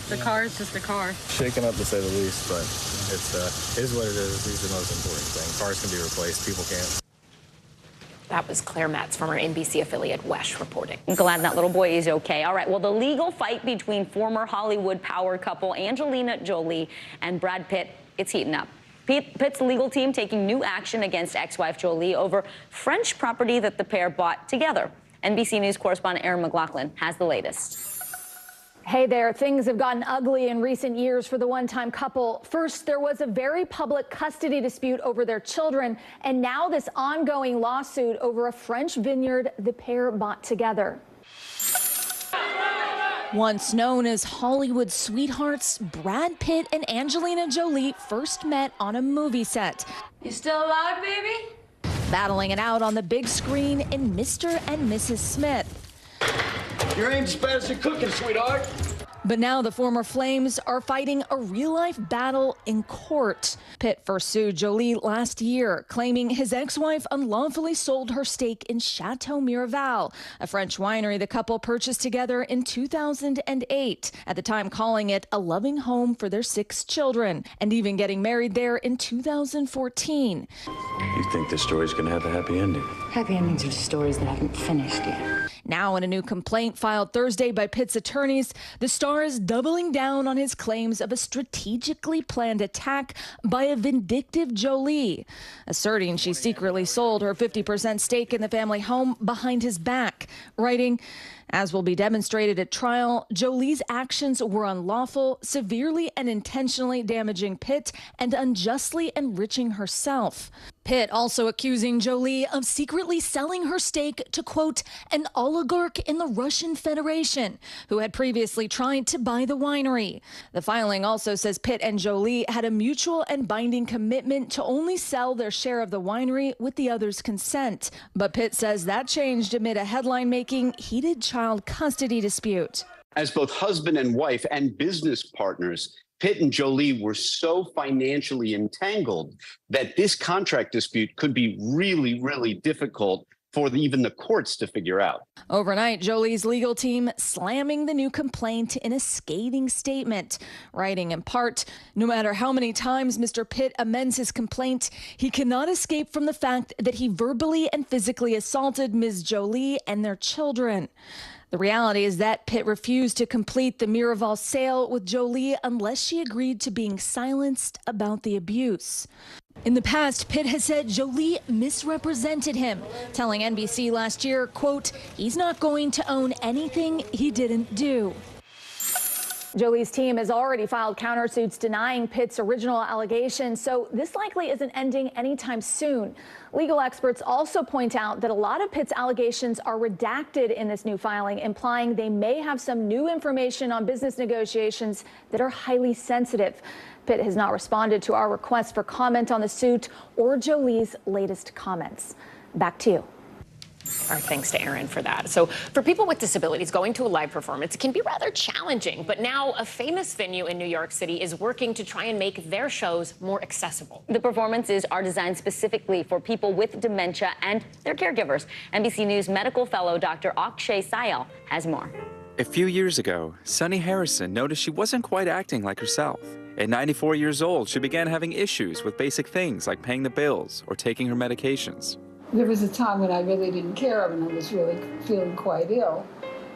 The car is just a car. Shaken up to say the least, but it is what it is. He's the most important thing. Cars can be replaced, people can't. That was Claire Metz from our NBC affiliate WESH reporting. I'm glad that little boy is okay. All right, well, the legal fight between former Hollywood power couple Angelina Jolie and Brad Pitt, it's heating up. Pitt's legal team taking new action against ex-wife Jolie over French property that the pair bought together. NBC News correspondent Erin McLaughlin has the latest. Hey there, things have gotten ugly in recent years for the one-time couple. First, there was a very public custody dispute over their children, and now this ongoing lawsuit over a French vineyard the pair bought together. Once known as Hollywood sweethearts, Brad Pitt and Angelina Jolie first met on a movie set. You still alive, baby? Battling it out on the big screen in Mr. and Mrs. Smith. You ain't as bad as you're cooking, sweetheart. But now the former flames are fighting a real-life battle in court. Pitt first sued Jolie last year, claiming his ex-wife unlawfully sold her stake in Chateau Miraval, a French winery the couple purchased together in 2008, at the time calling it a loving home for their 6 children, and even getting married there in 2014. You think this story's gonna have a happy ending? Happy endings are stories that haven't finished yet. Now, in a new complaint filed Thursday by Pitt's attorneys, the star is doubling down on his claims of a strategically planned attack by a vindictive Jolie, asserting she secretly sold her 50% stake in the family home behind his back, writing, "As will be demonstrated at trial, Jolie's actions were unlawful, severely and intentionally damaging Pitt and unjustly enriching herself." Pitt also accusing Jolie of secretly selling her stake to, quote, an oligarch in the Russian Federation who had previously tried to buy the winery. The filing also says Pitt and Jolie had a mutual and binding commitment to only sell their share of the winery with the other's consent. But Pitt says that changed amid a headline-making, heated child custody dispute. As both husband and wife and business partners, Pitt and Jolie were so financially entangled that this contract dispute could be really, really difficult for even the courts to figure out. Overnight, Jolie's legal team slamming the new complaint in a scathing statement, writing in part, "No matter how many times Mr. Pitt amends his complaint, he cannot escape from the fact that he verbally and physically assaulted Ms. Jolie and their children." The reality is that Pitt refused to complete the Miraval sale with Jolie unless she agreed to being silenced about the abuse. In the past, Pitt has said Jolie misrepresented him, telling NBC last year, quote, "He's not going to own anything he didn't do." Jolie's team has already filed countersuits denying Pitt's original allegations, so this likely isn't ending anytime soon. Legal experts also point out that a lot of Pitt's allegations are redacted in this new filing, implying they may have some new information on business negotiations that are highly sensitive. Pitt has not responded to our request for comment on the suit or Jolie's latest comments. Back to you. Our thanks to Erin for that. So for people with disabilities, going to a live performance can be rather challenging. But now a famous venue in New York City is working to try and make their shows more accessible. The performances are designed specifically for people with dementia and their caregivers. NBC News medical fellow Dr. Akshay Sayal has more. A few years ago, Sunny Harrison noticed she wasn't quite acting like herself. At 94 years old, she began having issues with basic things like paying the bills or taking her medications. There was a time when I really didn't care and I was really feeling quite ill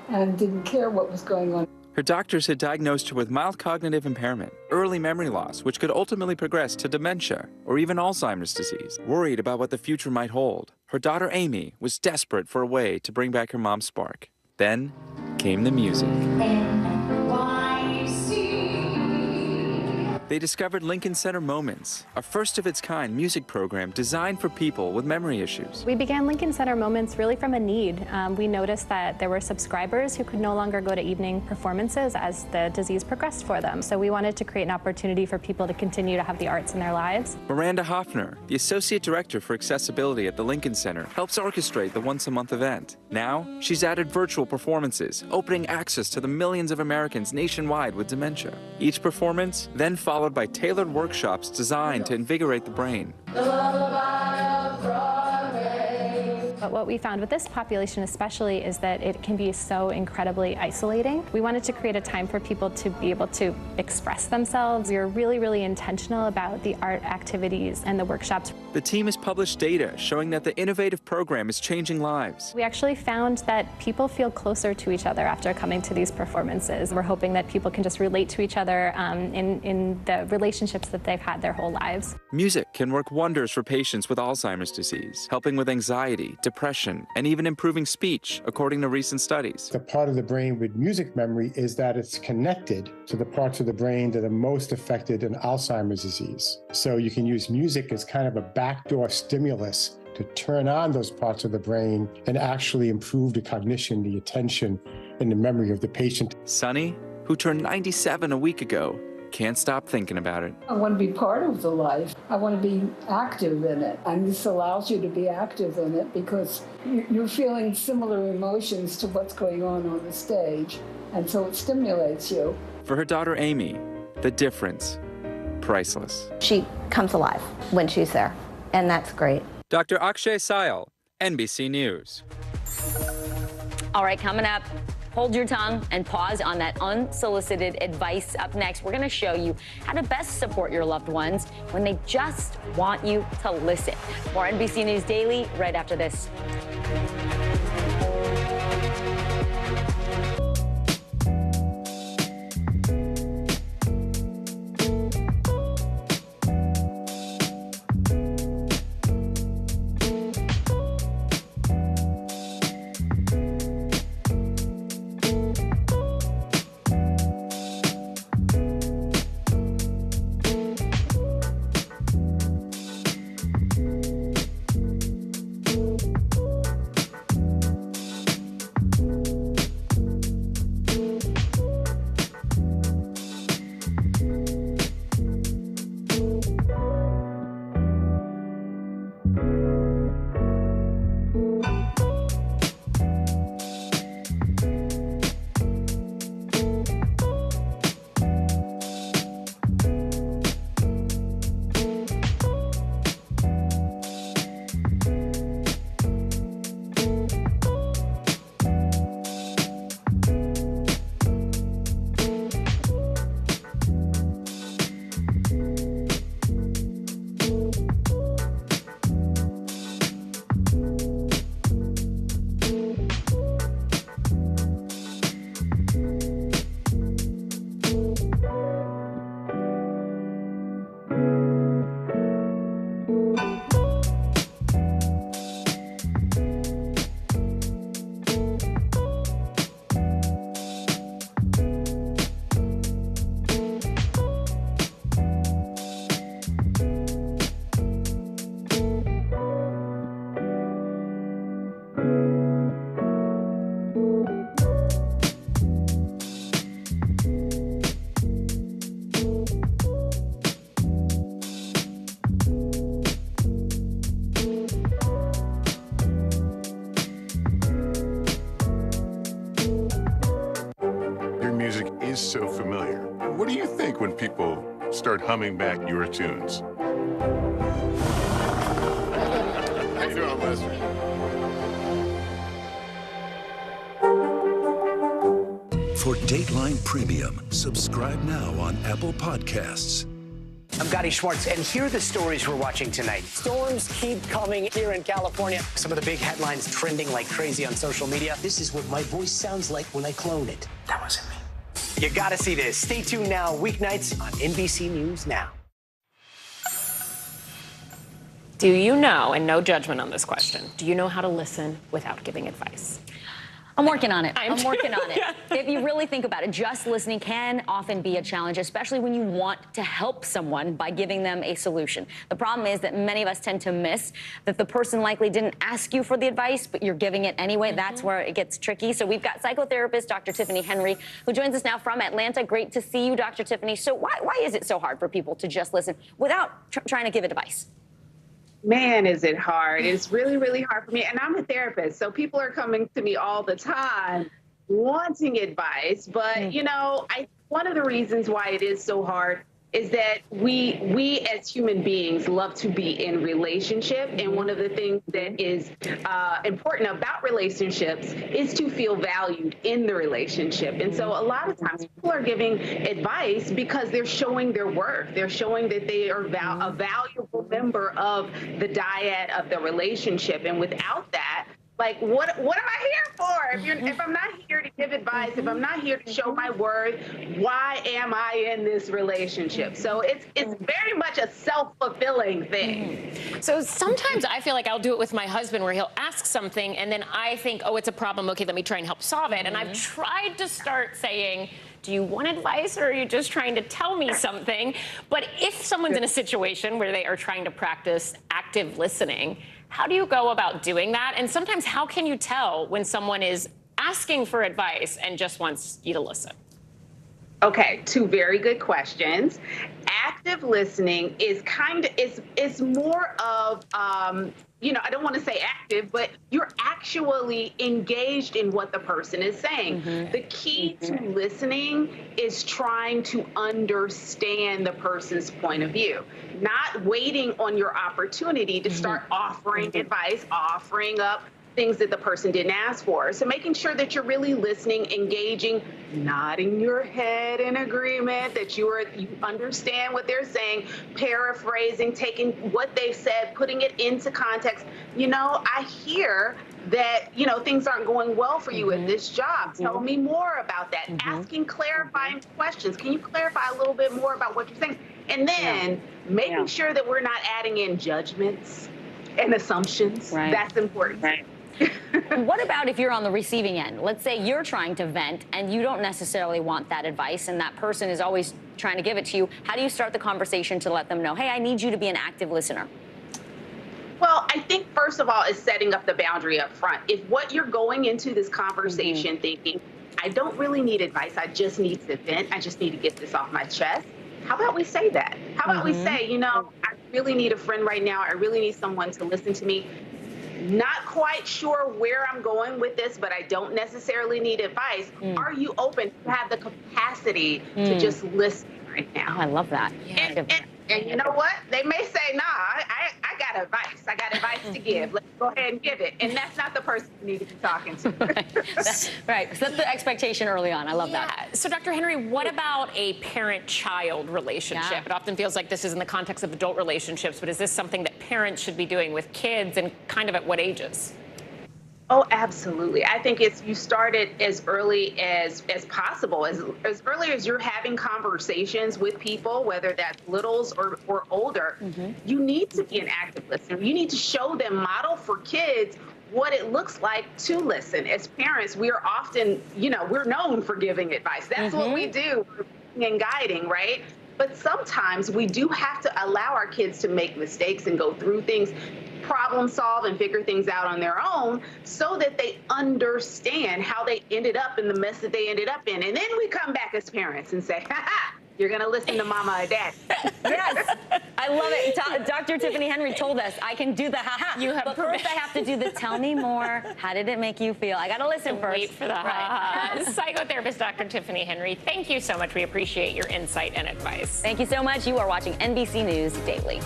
and didn't care what was going on. Her doctors had diagnosed her with mild cognitive impairment, early memory loss, which could ultimately progress to dementia or even Alzheimer's disease. Worried about what the future might hold, her daughter Amy was desperate for a way to bring back her mom's spark. Then came the music. They discovered Lincoln Center Moments, a first-of-its-kind music program designed for people with memory issues. We began Lincoln Center Moments really from a need. We noticed that there were subscribers who could no longer go to evening performances as the disease progressed for them. So we wanted to create an opportunity for people to continue to have the arts in their lives. Miranda Hoffner, the Associate Director for Accessibility at the Lincoln Center, helps orchestrate the once-a-month event. Now, she's added virtual performances, opening access to the millions of Americans nationwide with dementia. Each performance then follows followed by tailored workshops designed to invigorate the brain. But what we found with this population especially is that it can be so incredibly isolating. We wanted to create a time for people to be able to express themselves. We were really, really intentional about the art activities and the workshops. The team has published data showing that the innovative program is changing lives. We actually found that people feel closer to each other after coming to these performances. We're hoping that people can just relate to each other in the relationships that they've had their whole lives. Music can work wonders for patients with Alzheimer's disease, helping with anxiety, depression, and even improving speech, according to recent studies. The part of the brain with music memory is that it's connected to the parts of the brain that are most affected in Alzheimer's disease. So you can use music as kind of a backdoor stimulus to turn on those parts of the brain and actually improve the cognition, the attention, and the memory of the patient. Sunny, who turned 97 a week ago, can't stop thinking about it. I want to be part of the life. I want to be active in it. And this allows you to be active in it because you're feeling similar emotions to what's going on the stage. And so it stimulates you. For her daughter Amy, the difference, priceless. She comes alive when she's there, and that's great. Dr. Akshay Sayal, NBC News. All right, coming up, hold your tongue and pause on that unsolicited advice. Up next, we're going to show you how to best support your loved ones when they just want you to listen. More NBC News Daily right after this. So familiar. What do you think when people start humming back your tunes? How you doing, Lester? For Dateline Premium, subscribe now on Apple Podcasts. I'm Gotti Schwartz, and here are the stories we're watching tonight. Storms keep coming here in California. Some of the big headlines trending like crazy on social media. This is what my voice sounds like when I clone it. That wasn't me. You gotta see this. Stay tuned now, weeknights on NBC News Now. Do you know, and no judgment on this question, do you know how to listen without giving advice? I'm working on it. I'm working on it. If you really think about it, just listening can often be a challenge, especially when you want to help someone by giving them a solution. The problem is that many of us tend to miss that the person likely didn't ask you for the advice, but you're giving it anyway. That's where it gets tricky. So we've got psychotherapist Dr. Tiffany Henry, who joins us now from Atlanta. Great to see you, Dr. Tiffany. So why is it so hard for people to just listen without trying to give advice? Man, is it hard. It's really, really hard for me. And I'm a therapist, so people are coming to me all the time wanting advice. But, you know, one of the reasons why it is so hard is that we as human beings love to be in relationship. And one of the things that is important about relationships is to feel valued in the relationship. And so a lot of times people are giving advice because they're showing their worth. They're showing that they are a valuable member of the dyad of the relationship. And without that, like, what am I here for? If I'm not here to give advice, if I'm not here to show my worth, why am I in this relationship? So it's very much a self-fulfilling thing. So sometimes I feel like I'll do it with my husband where he'll ask something and then I think, oh, it's a problem. Okay, let me try and help solve it. And I've tried to start saying, do you want advice or are you just trying to tell me something? But if someone's in a situation where they are trying to practice active listening, how do you go about doing that? And sometimes how can you tell when someone is asking for advice and just wants you to listen? Okay, two very good questions. Active listening is is more of, I don't want to say active, but you're actually engaged in what the person is saying. The key to listening is trying to understand the person's point of view, not waiting on your opportunity to start offering advice, offering up things that the person didn't ask for. So making sure that you're really listening, engaging, nodding your head in agreement, that you understand what they're saying, paraphrasing, taking what they've said, putting it into context. I hear that, things aren't going well for you at this job. Tell me more about that. Asking clarifying questions. Can you clarify a little bit more about what you're saying? And then making sure that we're not adding in judgments and assumptions. That's important. What about if you're on the receiving end? Let's say you're trying to vent and you don't necessarily want that advice and that person is always trying to give it to you. How do you start the conversation to let them know, hey, I need you to be an active listener? Well, I think first of all is setting up the boundary up front. If what you're going into this conversation thinking, I don't really need advice, I just need to vent, I just need to get this off my chest. How about we say that? How about we say, I really need a friend right now. I really need someone to listen to me. Not quite sure where I'm going with this, but I don't necessarily need advice. Are you open to have the capacity to just listen right now? Oh, I love that. And you know what? They may say, nah, I got advice. I got advice to give. Let's go ahead and give it. And that's not the person you need to be talking to. Right. Set the expectation early on. I love that. So, Dr. Henry, what about a parent-child relationship? It often feels like this is in the context of adult relationships, but is this something that parents should be doing with kids and kind of at what ages? Oh, absolutely. I think you start it as early as possible, as early as you're having conversations with people, whether that's littles or older. You need to be an active listener. You need to show them, model for kids what it looks like to listen. As parents, we are often, we're known for giving advice. That's what we do, and guiding, right? But sometimes we do have to allow our kids to make mistakes and go through things, problem solve and figure things out on their own so that they understand how they ended up in the mess that they ended up in. And then we come back as parents and say, you're going to listen to mama or dad. Yes, I love it. Dr. Tiffany Henry told us I can do the ha-ha. But first I have to do the tell me more. How did it make you feel? I got to listen first. Wait for the ha-ha. Psychotherapist Dr. Tiffany Henry, thank you so much. We appreciate your insight and advice. Thank you so much. You are watching NBC News Daily.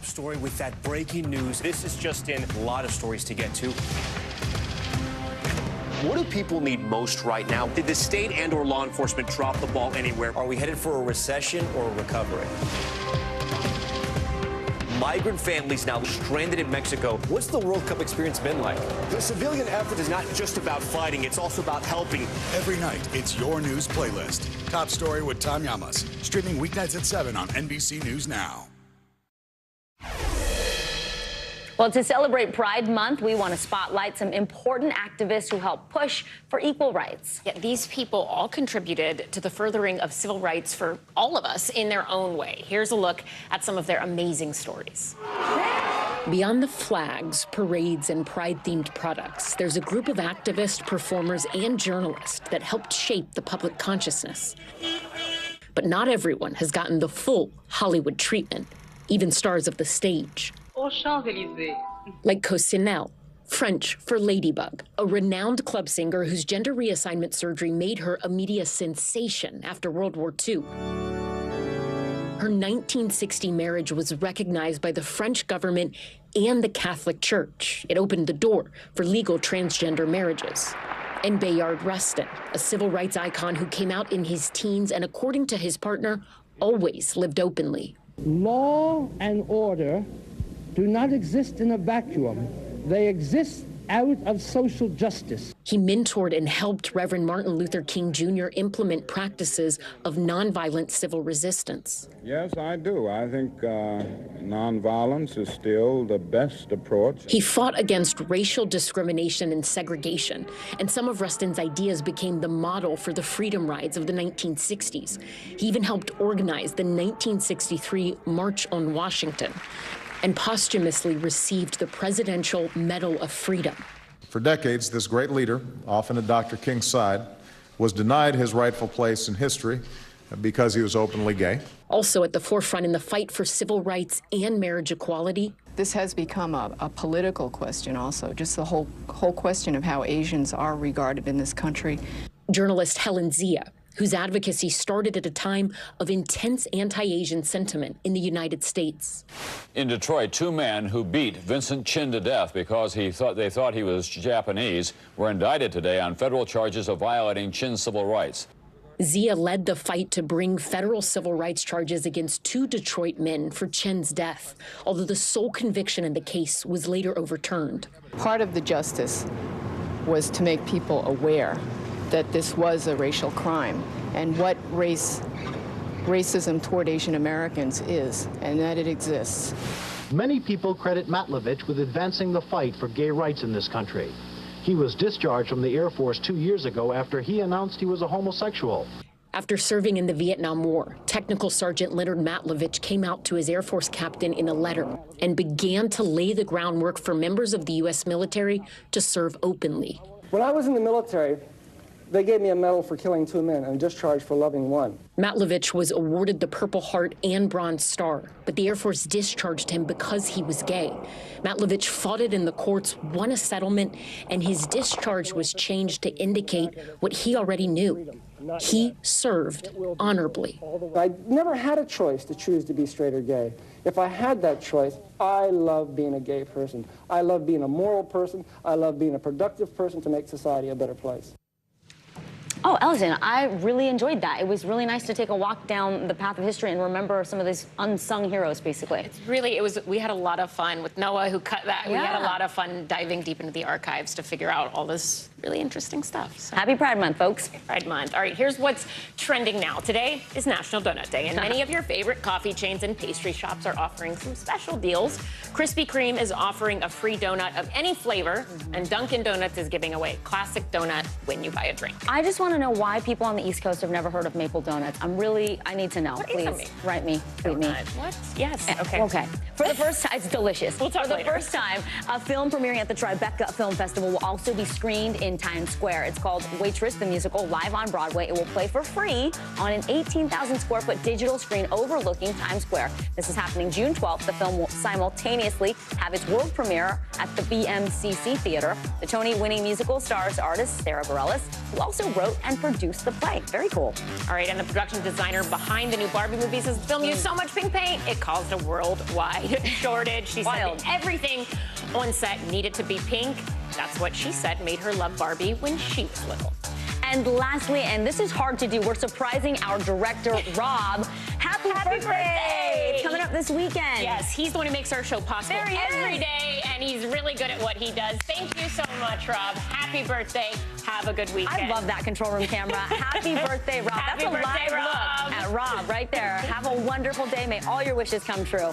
top story with that breaking news. This is just in. A lot of stories to get to. What do people need most right now? Did the state and/or law enforcement drop the ball anywhere? Are we headed for a recession or a recovery? Migrant families now stranded in Mexico. What's the World Cup experience been like? The civilian effort is not just about fighting, it's also about helping. Every night, it's your news playlist. Top Story with Tom Llamas. Streaming weeknights at 7 on NBC News Now. Well, to celebrate Pride Month, we want to spotlight some important activists who help push for equal rights. Yeah, these people all contributed to the furthering of civil rights for all of us in their own way. Here's a look at some of their amazing stories. Beyond the flags, parades, and Pride-themed products, there's a group of activists, performers, and journalists that helped shape the public consciousness. But not everyone has gotten the full Hollywood treatment, even stars of the stage. Like Cosinelle, French for Ladybug, a renowned club singer whose gender reassignment surgery made her a media sensation after World War II. Her 1960 marriage was recognized by the French government and the Catholic Church. It opened the door for legal transgender marriages. And Bayard Rustin, a civil rights icon who came out in his teens and, according to his partner, always lived openly. Law and order do not exist in a vacuum. They exist out of social justice. He mentored and helped Reverend Martin Luther King Jr. implement practices of nonviolent civil resistance. Yes, I do. I think nonviolence is still the best approach. He fought against racial discrimination and segregation, and some of Rustin's ideas became the model for the freedom rides of the 1960s. He even helped organize the 1963 March on Washington, and posthumously received the Presidential Medal of Freedom. For decades, this great leader, often at Dr. King's side, was denied his rightful place in history because he was openly gay. Also at the forefront in the fight for civil rights and marriage equality. This has become a political question also, just the whole question of how Asians are regarded in this country. Journalist Helen Zia, whose advocacy started at a time of intense anti-Asian sentiment in the United States. In Detroit, two men who beat Vincent Chin to death because they thought he was Japanese were indicted today on federal charges of violating Chin's civil rights. Zia led the fight to bring federal civil rights charges against two Detroit men for Chin's death, although the sole conviction in the case was later overturned. Part of the justice was to make people aware that this was a racial crime and what racism toward Asian Americans is, and that it exists. Many people credit Matlovich with advancing the fight for gay rights in this country. He was discharged from the Air Force 2 years ago after he announced he was a homosexual. After serving in the Vietnam War, Technical Sergeant Leonard Matlovich came out to his Air Force captain in a letter and began to lay the groundwork for members of the U.S. military to serve openly. When I was in the military, they gave me a medal for killing two men and discharged for loving one. Matlovich was awarded the Purple Heart and Bronze Star, but the Air Force discharged him because he was gay. Matlovich fought it in the courts, won a settlement, and his discharge was changed to indicate what he already knew. He served honorably. I never had a choice to choose to be straight or gay. If I had that choice, I love being a gay person. I love being a moral person. I love being a productive person to make society a better place. Oh, Ellison, I really enjoyed that. It was really nice to take a walk down the path of history and remember some of these unsung heroes, basically. We had a lot of fun with Noah, who cut that. Yeah. We had a lot of fun diving deep into the archives to figure out all this really interesting stuff. So. Happy Pride Month, folks. Pride Month. All right, here's what's trending now. Today is National Donut Day, and many of your favorite coffee chains and pastry shops are offering some special deals. Krispy Kreme is offering a free donut of any flavor, and Dunkin' Donuts is giving away classic donut when you buy a drink. I just want to know why people on the East Coast have never heard of maple donuts. I need to know. What Please write me, tweet me. What? Yes. Okay. Okay. For the first time, it's delicious. We'll talk For the later. first time, a film premiering at the Tribeca Film Festival will also be screened in Times Square. It's called Waitress, the musical, live on Broadway. It will play for free on an 18,000 square foot digital screen overlooking Times Square. This is happening June 12th. The film will simultaneously have its world premiere at the BMCC Theater. The Tony-winning musical stars artist Sarah Bareilles, who also wrote and produce the play. Very cool. All right, and the production designer behind the new Barbie movie says the film used so much pink paint, it caused a worldwide shortage. She said that everything on set needed to be pink. That's what she said made her love Barbie when she was little. And lastly, and this is hard to do, we're surprising our director, Rob. Happy birthday! It's coming up this weekend. Yes, he's the one who makes our show possible every day, and he's really good at what he does. Thank you so much, Rob. Happy birthday. Have a good weekend. I love that control room camera. Happy birthday, Rob. Happy That's a birthday, live Rob. look at Rob right there. Have a wonderful day. May all your wishes come true.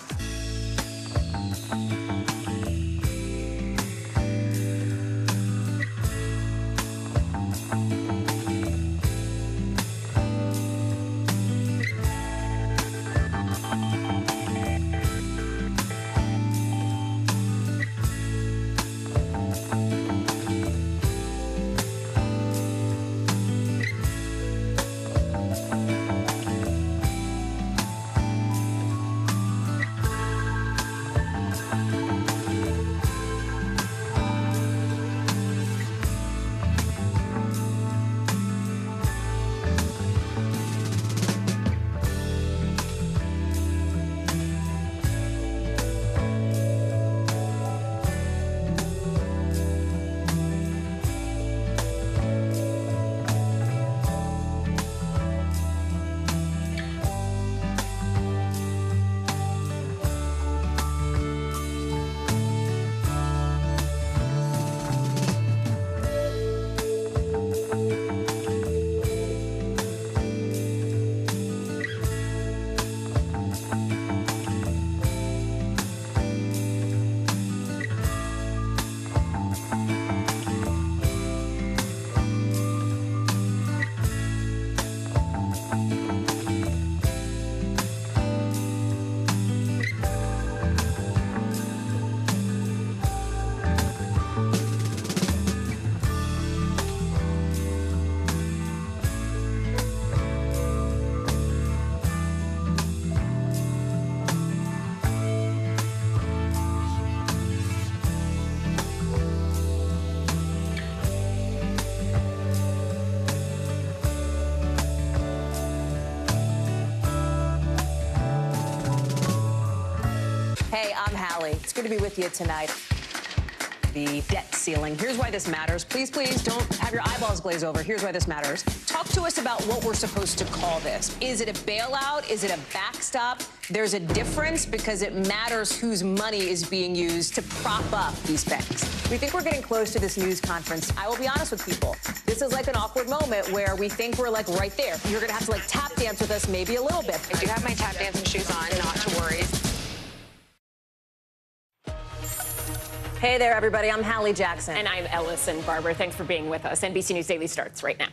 Hey, I'm Hallie. It's good to be with you tonight. The debt ceiling. Here's why this matters. Please, please don't have your eyeballs glaze over. Here's why this matters. Talk to us about what we're supposed to call this. Is it a bailout? Is it a backstop? There's a difference because it matters whose money is being used to prop up these banks. We think we're getting close to this news conference. I will be honest with people. This is like an awkward moment where we think we're like right there. You're going to have to like tap dance with us maybe a little bit. I do have my tap dancing shoes on, not to worry. Hey there, everybody. I'm Hallie Jackson. And I'm Ellison Barber. Thanks for being with us. NBC News Daily starts right now.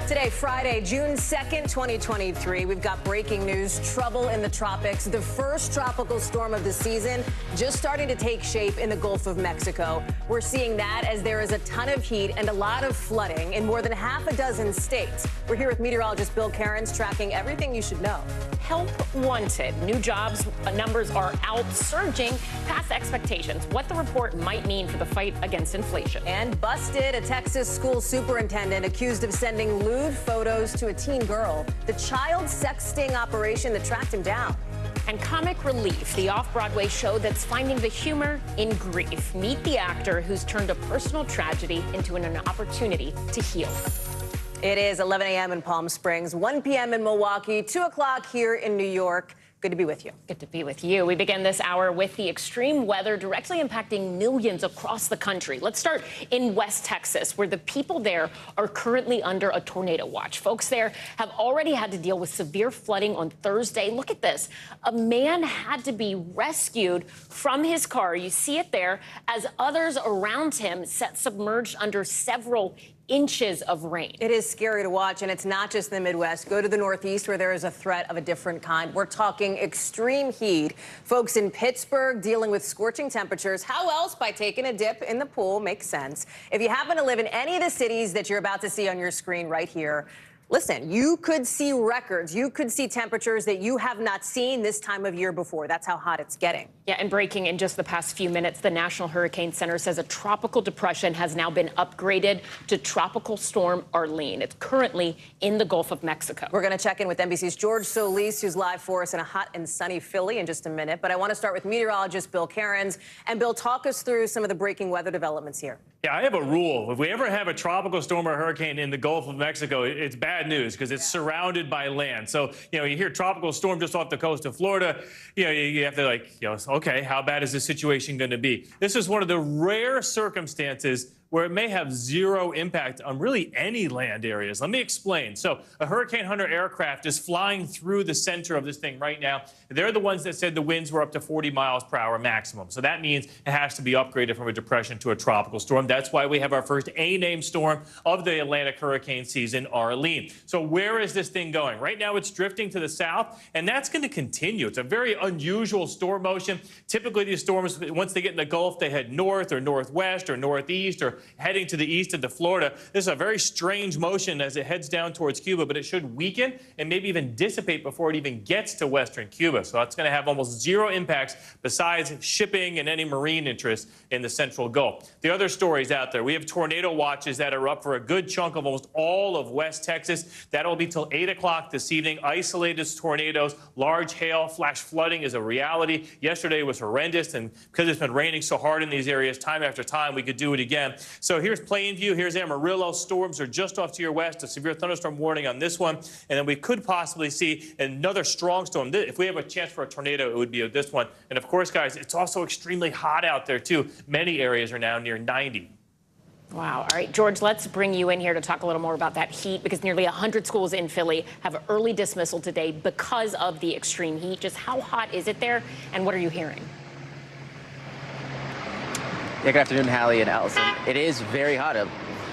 Today, Friday, June 2nd, 2023, we've got breaking news, trouble in the tropics. The first tropical storm of the season just starting to take shape in the Gulf of Mexico. We're seeing that as there is a ton of heat and a lot of flooding in more than half a dozen states. We're here with meteorologist Bill Cairns tracking everything you should know. Help wanted. New jobs numbers are out, surging past expectations. What the report might mean for the fight against inflation. And busted, a Texas school superintendent accused of sending lewd photos to a teen girl. The child sex sting operation that tracked him down. And Comic Relief, the off-Broadway show that's finding the humor in grief. Meet the actor who's turned a personal tragedy into an opportunity to heal. It is 11 a.m. in Palm Springs, 1 p.m. in Milwaukee, 2 o'clock here in New York. Good to be with you. Good to be with you. We begin this hour with the extreme weather directly impacting millions across the country. Let's start in West Texas, where the people there are currently under a tornado watch. Folks there have already had to deal with severe flooding on Thursday. Look at this. A man had to be rescued from his car. You see it there as others around him sat submerged under several inches of rain. It is scary to watch, and it's not just the Midwest. Go to the Northeast where there is a threat of a different kind. We're talking extreme heat. Folks in Pittsburgh dealing with scorching temperatures. How else by taking a dip in the pool? Makes sense. If you happen to live in any of the cities that you're about to see on your screen right here, Listen, you could see records. You could see temperatures that you have not seen this time of year before. That's how hot it's getting. Yeah, and breaking in just the past few minutes, the National Hurricane Center says a tropical depression has now been upgraded to Tropical Storm Arlene. It's currently in the Gulf of Mexico. We're going to check in with NBC's George Solis, who's live for us in a hot and sunny Philly in just a minute. But I want to start with meteorologist Bill Cairns. And Bill, talk us through some of the breaking weather developments here. Yeah, I have a rule. If we ever have a tropical storm or hurricane in the Gulf of Mexico, it's bad news because it's surrounded by land. So, you hear tropical storm just off the coast of Florida, you have to okay, how bad is this situation going to be? This is one of the rare circumstances where it may have zero impact on really any land areas. Let me explain. So a Hurricane Hunter aircraft is flying through the center of this thing right now. They're the ones that said the winds were up to 40 miles per hour maximum. So that means it has to be upgraded from a depression to a tropical storm. That's why we have our first A-name storm of the Atlantic hurricane season, Arlene. So where is this thing going? Right now it's drifting to the south, and that's going to continue. It's a very unusual storm motion. Typically these storms, once they get in the Gulf, they head north or northwest or northeast or heading to the east into Florida. This is a very strange motion as it heads down towards Cuba, but it should weaken and maybe even dissipate before it even gets to western Cuba. So that's going to have almost zero impacts besides shipping and any marine interest in the central Gulf. The other stories out there, we have tornado watches that are up for a good chunk of almost all of West Texas. That'll be till 8 o'clock this evening. Isolated tornadoes, large hail, flash flooding is a reality. Yesterday was horrendous, and because it's been raining so hard in these areas time after time, we could do it again. So here's Plainview, here's Amarillo. Storms are just off to your west. A severe thunderstorm warning on this one. And then we could possibly see another strong storm. If we have a chance for a tornado, it would be this one. And of course, guys, it's also extremely hot out there, too. Many areas are now near 90. Wow. All right, George, let's bring you in here to talk a little more about that heat, because nearly 100 schools in Philly have early dismissal today because of the extreme heat. Just how hot is it there, and what are you hearing? Yeah, good afternoon, Hallie and Allison. It is very hot,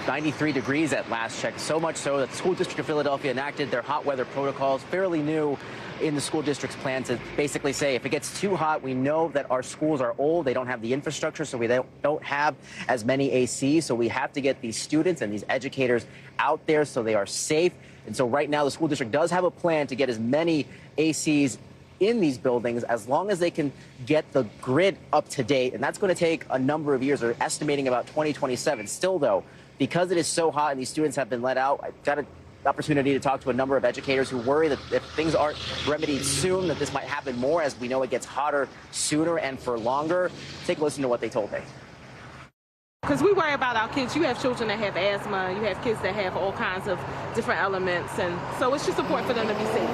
93 degrees at last check, so much so that the School District of Philadelphia enacted their hot weather protocols, fairly new in the school district's plan to basically say if it gets too hot, we know that our schools are old, they don't have the infrastructure, so we don't have as many ACs, so we have to get these students and these educators out there so they are safe. And so right now the school district does have a plan to get as many ACs in these buildings as long as they can get the grid up to date. And that's going to take a number of years. They're estimating about 2027. Still, though, because it is so hot and these students have been let out, I've got an opportunity to talk to a number of educators who worry that if things aren't remedied soon, that this might happen more as we know it gets hotter sooner and for longer. Take a listen to what they told me. Because we worry about our kids. You have children that have asthma, you have kids that have all kinds of different elements, and so it's just important for them to be safe,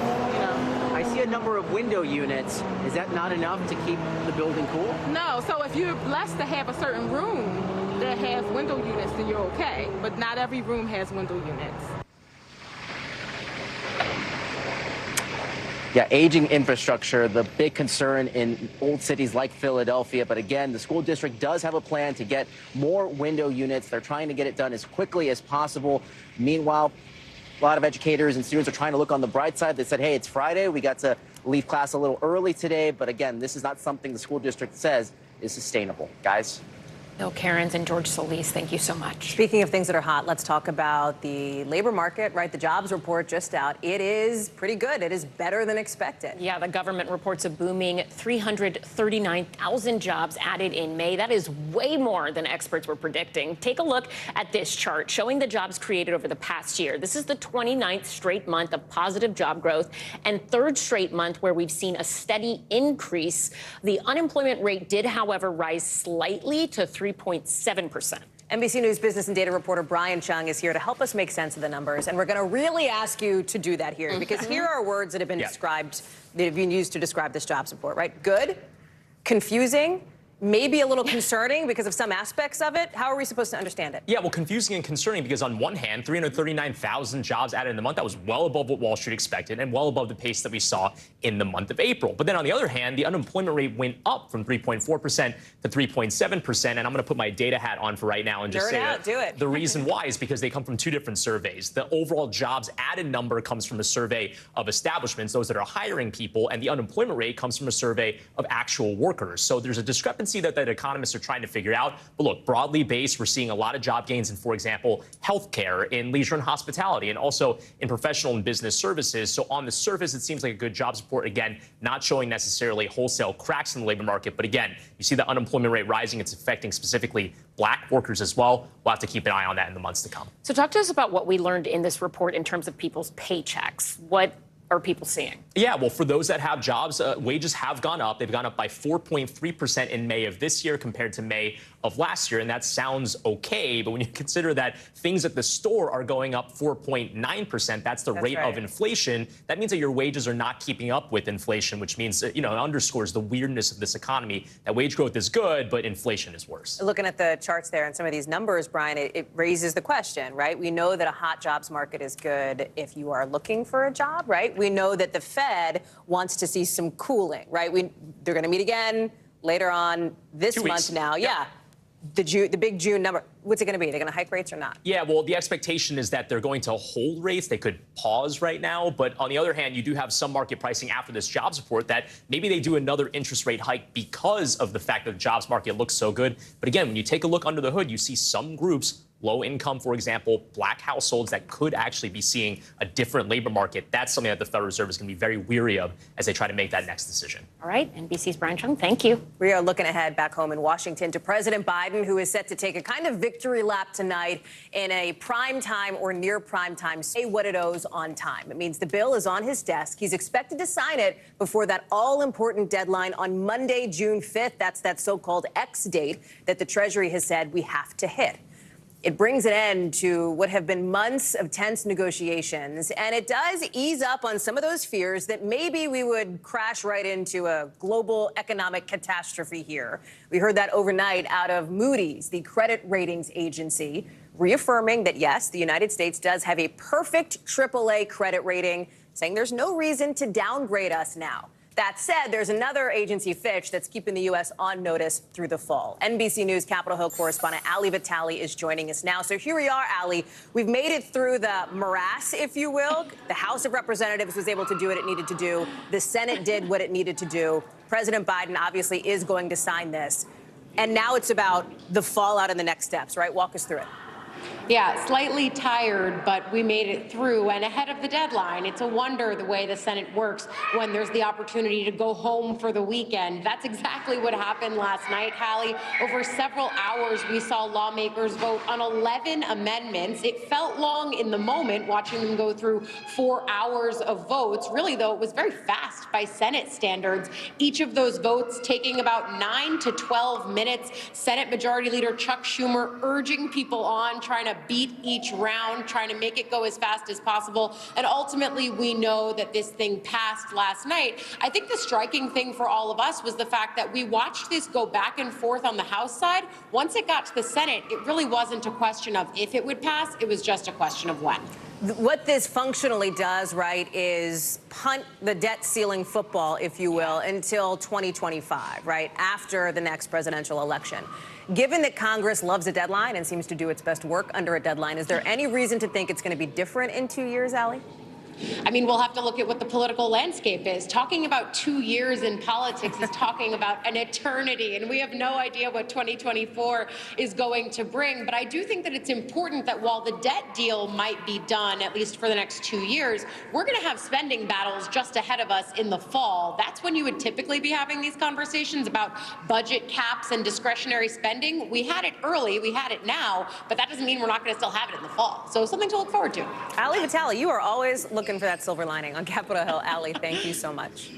I see a number of window units. Is that not enough to keep the building cool? No, so if you're blessed to have a certain room that has window units, then you're okay. But not every room has window units. Yeah, aging infrastructure, the big concern in old cities like Philadelphia. But again, the school district does have a plan to get more window units. They're trying to get it done as quickly as possible. Meanwhile, a lot of educators and students are trying to look on the bright side. They said, hey, it's Friday. We got to leave class a little early today. But again, this is not something the school district says is sustainable. Guys? Bill Cairns and George Solis, thank you so much. Speaking of things that are hot, let's talk about the labor market, right? The jobs report just out. It is pretty good. It is better than expected. Yeah, the government reports a booming 339,000 jobs added in May. That is way more than experts were predicting. Take a look at this chart showing the jobs created over the past year. This is the 29th straight month of positive job growth and third straight month where we've seen a steady increase. The unemployment rate did, however, rise slightly to 3.7%. NBC News business and data reporter Brian Chung is here to help us make sense of the numbers. And we're going to really ask you to do that here, because here are words that have been described, that have been used to describe this jobs report, right? Good, confusing, maybe a little concerning because of some aspects of it. How are we supposed to understand it? Yeah, well, confusing and concerning because on one hand, 339,000 jobs added in the month. That was well above what Wall Street expected and well above the pace that we saw in the month of April. But then on the other hand, the unemployment rate went up from 3.4% to 3.7%. And I'm going to put my data hat on for right now and just say that do it. The reason why is because they come from two different surveys. The overall jobs added number comes from a survey of establishments, those that are hiring people, and the unemployment rate comes from a survey of actual workers. So there's a discrepancy uncertainty that economists are trying to figure out. But look, broadly based, we're seeing a lot of job gains in, for example, healthcare, in leisure and hospitality, and also in professional and business services. So on the surface, it seems like a good jobs report. Again, not showing necessarily wholesale cracks in the labor market. But again, you see the unemployment rate rising. It's affecting specifically black workers as well. We'll have to keep an eye on that in the months to come. So talk to us about what we learned in this report in terms of people's paychecks. What are people seeing? Yeah, well, for those that have jobs, wages have gone up. They've gone up by 4.3% in May of this year compared to May of last year. And that sounds okay. But when you consider that things at the store are going up 4.9%, that's the rate of inflation. That means that your wages are not keeping up with inflation, which means, it underscores the weirdness of this economy, that wage growth is good, but inflation is worse. Looking at the charts there and some of these numbers, Brian, it raises the question, right? We know that a hot jobs market is good if you are looking for a job, right? We know that the Fed wants to see some cooling, right? They're going to meet again later on this month now. Yeah. The big June number, what's it going to be? They're going to hike rates or not? Yeah, well, the expectation is that they're going to hold rates. They could pause right now. But on the other hand, you do have some market pricing after this jobs report that maybe they do another interest rate hike because of the fact that the jobs market looks so good. But again, when you take a look under the hood, you see some groups, low income, for example, black households that could actually be seeing a different labor market. That's something that the Federal Reserve is going to be very weary of as they try to make that next decision. All right, NBC's Brian Chung, thank you. We are looking ahead back home in Washington to President Biden, who is set to take a kind of victory lap tonight in a prime time or near prime time, say what it owes on time. It means the bill is on his desk. He's expected to sign it before that all-important deadline on Monday, June 5th. That's that so-called X date that the Treasury has said we have to hit. It brings an end to what have been months of tense negotiations, and it does ease up on some of those fears that maybe we would crash right into a global economic catastrophe here. We heard that overnight out of Moody's, the credit ratings agency, reaffirming that, yes, the United States does have a perfect AAA credit rating, saying there's no reason to downgrade us now. That said, there's another agency, Fitch, that's keeping the U.S. on notice through the fall. NBC News Capitol Hill correspondent Ali Vitale is joining us now. So here we are, Ali. We've made it through the morass, if you will. The House of Representatives was able to do what it needed to do. The Senate did what it needed to do. President Biden obviously is going to sign this. And now it's about the fallout and the next steps, right? Walk us through it. Yeah, slightly tired, but we made it through and ahead of the deadline. It's a wonder the way the Senate works when there's the opportunity to go home for the weekend. That's exactly what happened last night, Hallie. Over several hours, we saw lawmakers vote on 11 amendments. It felt long in the moment watching them go through 4 hours of votes. Really, though, it was very fast by Senate standards. Each of those votes taking about 9 to 12 minutes. Senate Majority Leader Chuck Schumer urging people on, trying to beat each round, trying to make it go as fast as possible. And ultimately, we know that this thing passed last night. I think the striking thing for all of us was the fact that we watched this go back and forth on the House side. Once it got to the Senate, it really wasn't a question of if it would pass. It was just a question of when. What this functionally does, right, is punt the debt ceiling football, if you will, until 2025, right, after the next presidential election. Given that Congress loves a deadline and seems to do its best work under a deadline, is there any reason to think it's going to be different in 2 years, Ali? I mean, we'll have to look at what the political landscape is. Talking about 2 years in politics is talking about an eternity, and we have no idea what 2024 is going to bring. But I do think that it's important that while the debt deal might be done, at least for the next 2 years, we're going to have spending battles just ahead of us in the fall. That's when you would typically be having these conversations about budget caps and discretionary spending. We had it early, we had it now, but that doesn't mean we're not going to still have it in the fall. So something to look forward to. Ali Vitale, you are always looking for that silver lining on Capitol Hill. Ali, thank you so much.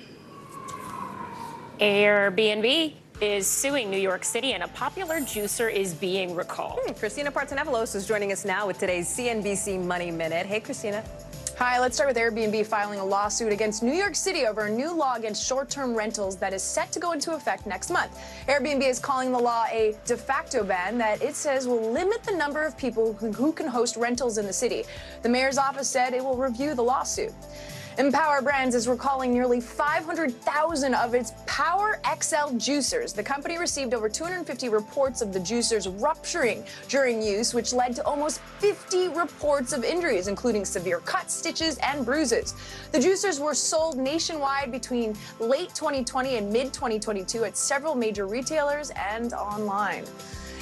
Airbnb is suing New York City, and a popular juicer is being recalled. Christina Partsinevelos is joining us now with today's CNBC Money Minute. Hey, Christina. Hi, let's start with Airbnb filing a lawsuit against New York City over a new law against short-term rentals that is set to go into effect next month. Airbnb is calling the law a de facto ban that it says will limit the number of people who can host rentals in the city. The mayor's office said it will review the lawsuit. Empower Brands is recalling nearly 500,000 of its Power XL juicers. The company received over 250 reports of the juicers rupturing during use, which led to almost 50 reports of injuries, including severe cuts, stitches, and bruises. The juicers were sold nationwide between late 2020 and mid-2022 at several major retailers and online.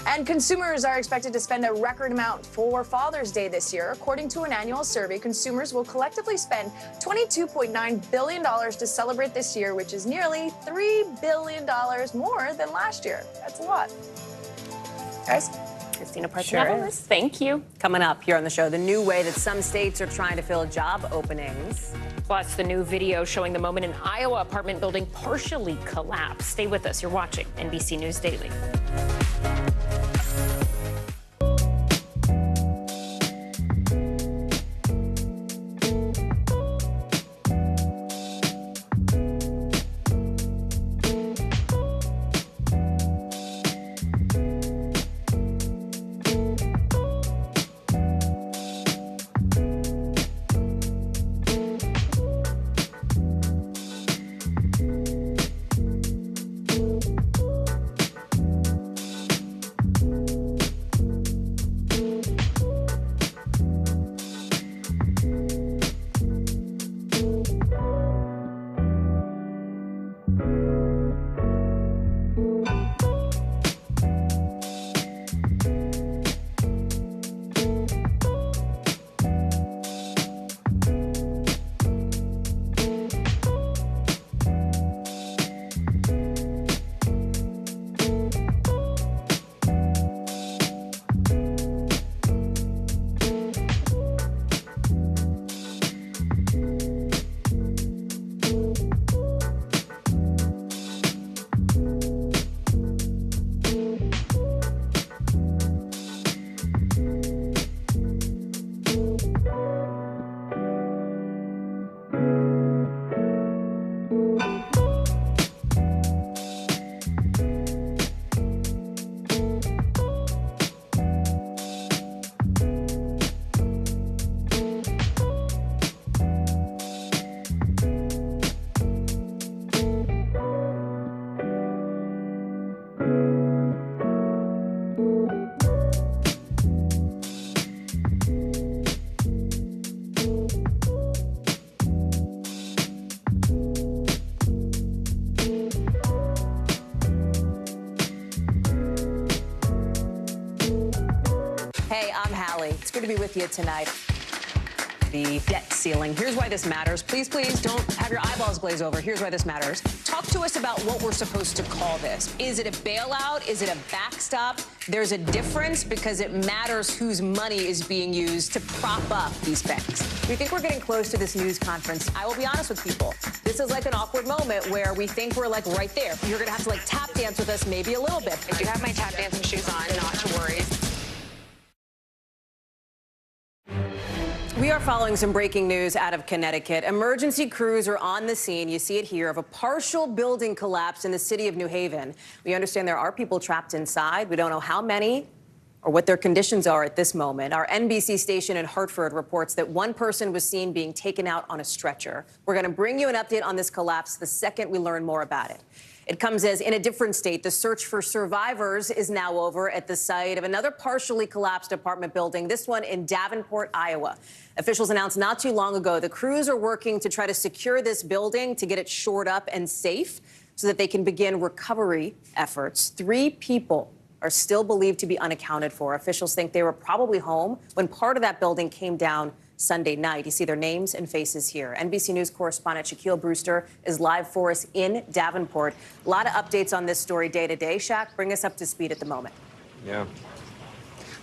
And consumers are expected to spend a record amount for Father's Day this year. According to an annual survey, consumers will collectively spend $22.9 billion to celebrate this year, which is nearly $3 billion more than last year. That's a lot. Guys? Christina Sure is. Thank you. Coming up here on the show, the new way that some states are trying to fill job openings. Plus, the new video showing the moment an Iowa apartment building partially collapsed. Stay with us. You're watching NBC News Daily. It's good to be with you tonight. The debt ceiling. Here's why this matters. Please, please don't have your eyeballs glaze over. Here's why this matters. Talk to us about what we're supposed to call this. Is it a bailout? Is it a backstop? There's a difference because it matters whose money is being used to prop up these banks. We think we're getting close to this news conference. I will be honest with people. This is like an awkward moment where we think we're like right there. You're going to have to like tap dance with us maybe a little bit. I do have my tap dancing shoes on, not to worry. We are following some breaking news out of Connecticut. Emergency crews are on the scene. You see it here of a partial building collapse in the city of New Haven. We understand there are people trapped inside. We don't know how many or what their conditions are at this moment. Our NBC station in Hartford reports that one person was seen being taken out on a stretcher. We're going to bring you an update on this collapse the second we learn more about it. It comes as, in a different state, the search for survivors is now over at the site of another partially collapsed apartment building, this one in Davenport, Iowa. Officials announced not too long ago the crews are working to try to secure this building to get it shored up and safe so that they can begin recovery efforts. 3 people are still believed to be unaccounted for. Officials think they were probably home when part of that building came down Sunday night. You see their names and faces here. NBC News correspondent Shaquille Brewster is live for us in Davenport. A lot of updates on this story day to day. Shaq, bring us up to speed at the moment. Yeah.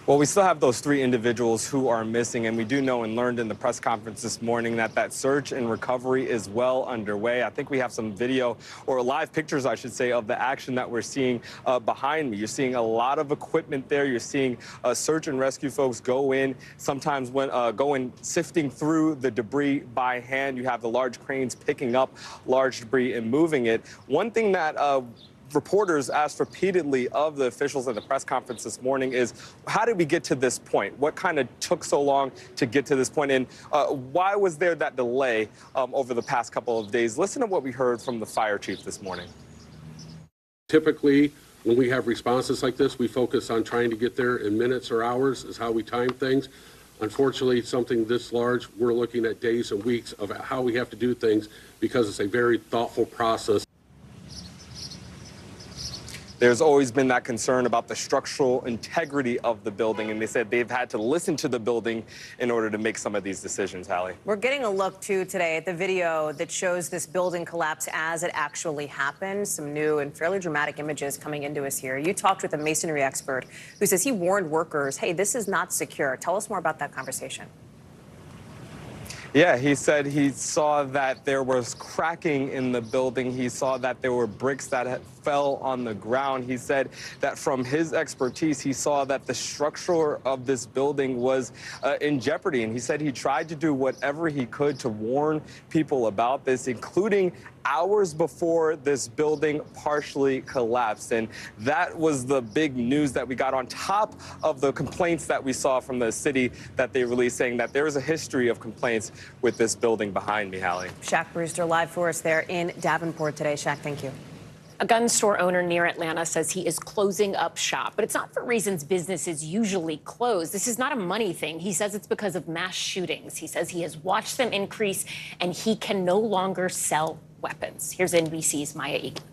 Well, we still have those 3 individuals who are missing, and we do know and learned in the press conference this morning that search and recovery is well underway. I think we have some video, or live pictures, I should say, of the action that we're seeing behind me. You're seeing a lot of equipment there. You're seeing search and rescue folks go in, sometimes going sifting through the debris by hand. You have the large cranes picking up large debris and moving it. One thing that reporters asked repeatedly of the officials at the press conference this morning is, how did we get to this point? What kind of took so long to get to this point? And why was there that delay over the past couple of days? Listen to what we heard from the fire chief this morning. Typically, when we have responses like this, we focus on trying to get there in minutes or hours is how we time things. Unfortunately, something this large, we're looking at days and weeks of how we have to do things because it's a very thoughtful process. There's always been that concern about the structural integrity of the building, and they said they've had to listen to the building in order to make some of these decisions, Hallie. We're getting a look, too, today at the video that shows this building collapse as it actually happened. Some new and fairly dramatic images coming into us here. You talked with a masonry expert who says he warned workers, hey, this is not secure. Tell us more about that conversation. Yeah, he said he saw that there was cracking in the building. He saw that there were bricks that fell on the ground. He said that from his expertise, he saw that the structure of this building was in jeopardy. And he said he tried to do whatever he could to warn people about this, including hours before this building partially collapsed. And that was the big news that we got on top of the complaints that we saw from the city that they released, saying that there is a history of complaints with this building behind me, Hallie. Shaq Brewster live for us there in Davenport today. Shaq, thank you. A gun store owner near Atlanta says he is closing up shop, but it's not for reasons businesses usually close. This is not a money thing. He says it's because of mass shootings. He says he has watched them increase and he can no longer sell weapons. Here's NBC's Maya Egan.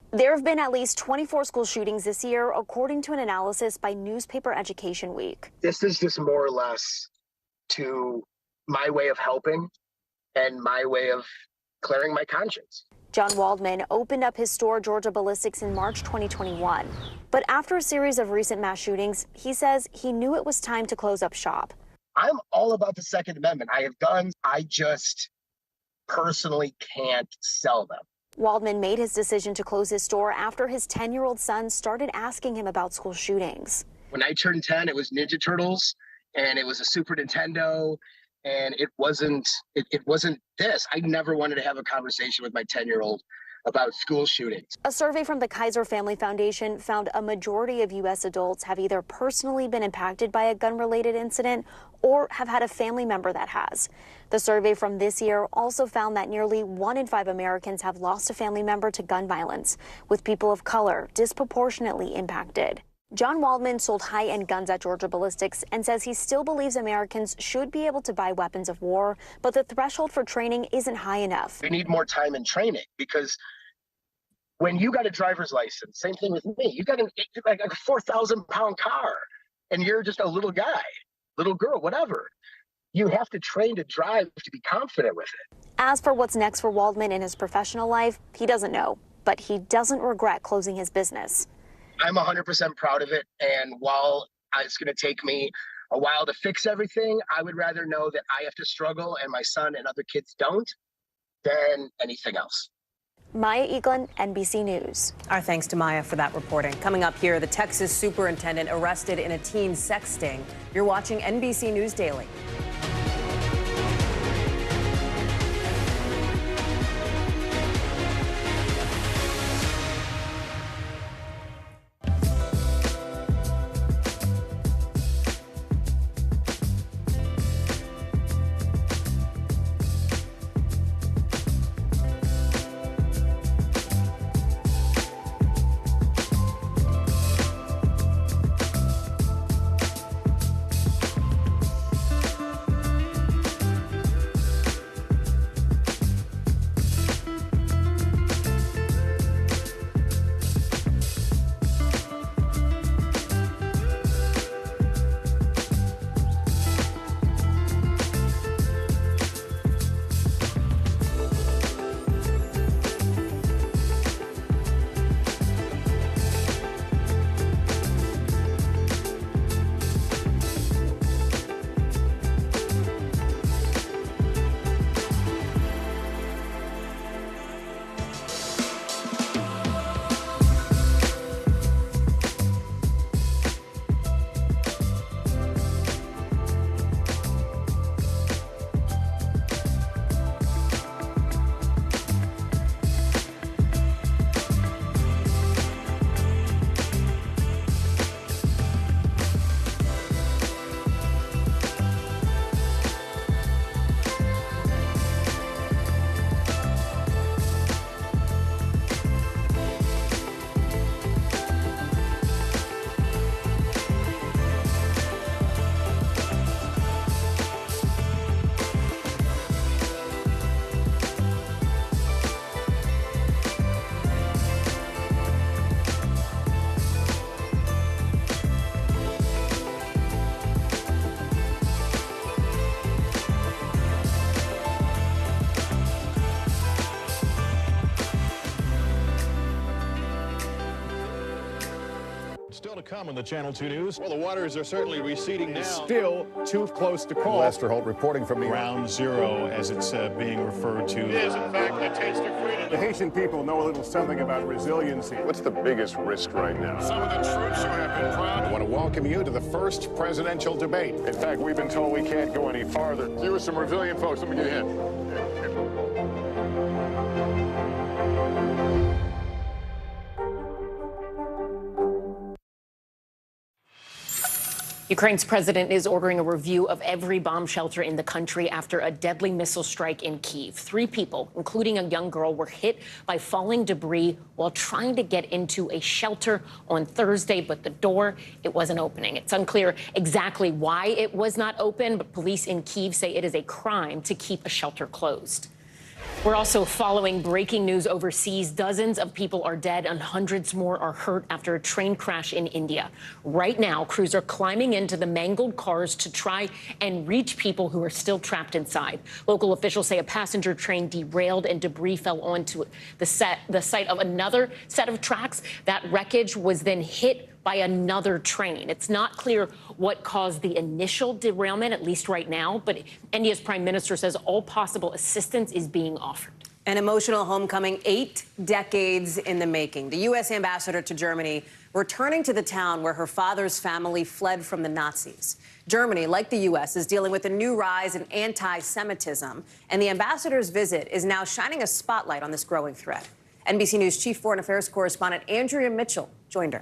There have been at least 24 school shootings this year, according to an analysis by Newspaper Education Week. This is just more or less to my way of helping and my way of clearing my conscience. John Waldman opened up his store, Georgia Ballistics, in March 2021. But after a series of recent mass shootings, he says he knew it was time to close up shop. I'm all about the Second Amendment. I have guns. I just personally can't sell them. Waldman made his decision to close his store after his 10-year-old son started asking him about school shootings. When I turned 10, it was Ninja Turtles, and it was a Super Nintendo, and it wasn't this. I never wanted to have a conversation with my 10-year-old about school shootings. A survey from the Kaiser Family Foundation found a majority of U.S. adults have either personally been impacted by a gun-related incident or have had a family member that has. The survey from this year also found that nearly 1 in 5 Americans have lost a family member to gun violence, with people of color disproportionately impacted. John Waldman sold high-end guns at Georgia Ballistics and says he still believes Americans should be able to buy weapons of war, but the threshold for training isn't high enough. We need more time in training because when you got a driver's license, same thing with me, you got like a 4,000-pound car and you're just a little guy, little girl, whatever. You have to train to drive to be confident with it. As for what's next for Waldman in his professional life, he doesn't know, but he doesn't regret closing his business. I'm 100% proud of it, and while it's going to take me a while to fix everything, I would rather know that I have to struggle and my son and other kids don't than anything else. Maya Egan, NBC News. Our thanks to Maya for that reporting. Coming up here, the Texas superintendent arrested in a teen sex sting. You're watching NBC News Daily. Still to come on the Channel 2 News. Well, the waters are certainly receding now. Still too close to call. Lester Holt reporting from Ground Zero, as it's being referred to. It is, in fact, a taste of freedom. The Haitian people know a little something about resiliency. What's the biggest risk right now? Some of the troops who have been proud. I want to welcome you to the first presidential debate. In fact, we've been told we can't go any farther. You with some resilient folks, let me get a hint. Ukraine's president is ordering a review of every bomb shelter in the country after a deadly missile strike in Kyiv. 3 people, including a young girl, were hit by falling debris while trying to get into a shelter on Thursday, but the door, it wasn't opening. It's unclear exactly why it was not open, but police in Kyiv say it is a crime to keep a shelter closed. We're also following breaking news overseas. Dozens of people are dead and hundreds more are hurt after a train crash in India. Right now, crews are climbing into the mangled cars to try and reach people who are still trapped inside. Local officials say a passenger train derailed and debris fell onto the site of another set of tracks. That wreckage was then hit by another train. It's not clear what caused the initial derailment, at least right now, but India's prime minister says all possible assistance is being offered. An emotional homecoming 8 decades in the making. The U.S. ambassador to Germany returning to the town where her father's family fled from the Nazis. Germany, like the U.S., is dealing with a new rise in anti-Semitism, and the ambassador's visit is now shining a spotlight on this growing threat. NBC News Chief Foreign Affairs correspondent Andrea Mitchell joined her.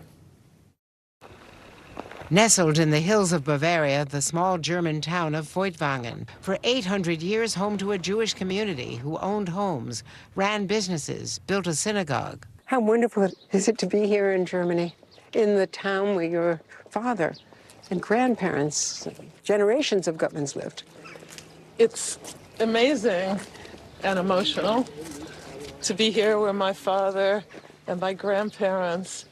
Nestled in the hills of Bavaria, the small German town of Feuchtwangen. For 800 years, home to a Jewish community who owned homes, ran businesses, built a synagogue. How wonderful is it to be here in Germany, in the town where your father and grandparents, generations of Gutmans lived. It's amazing and emotional to be here where my father and my grandparents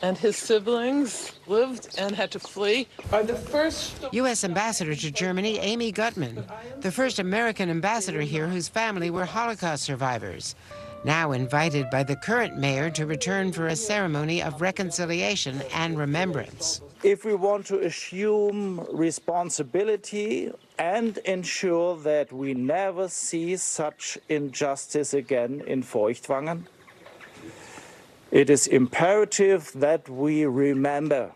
and his siblings lived and had to flee. Are the first U.S. Ambassador to Germany, Amy Gutman, the first American ambassador here whose family were Holocaust survivors, now invited by the current mayor to return for a ceremony of reconciliation and remembrance. If we want to assume responsibility and ensure that we never see such injustice again in Feuchtwangen, it is imperative that we remember.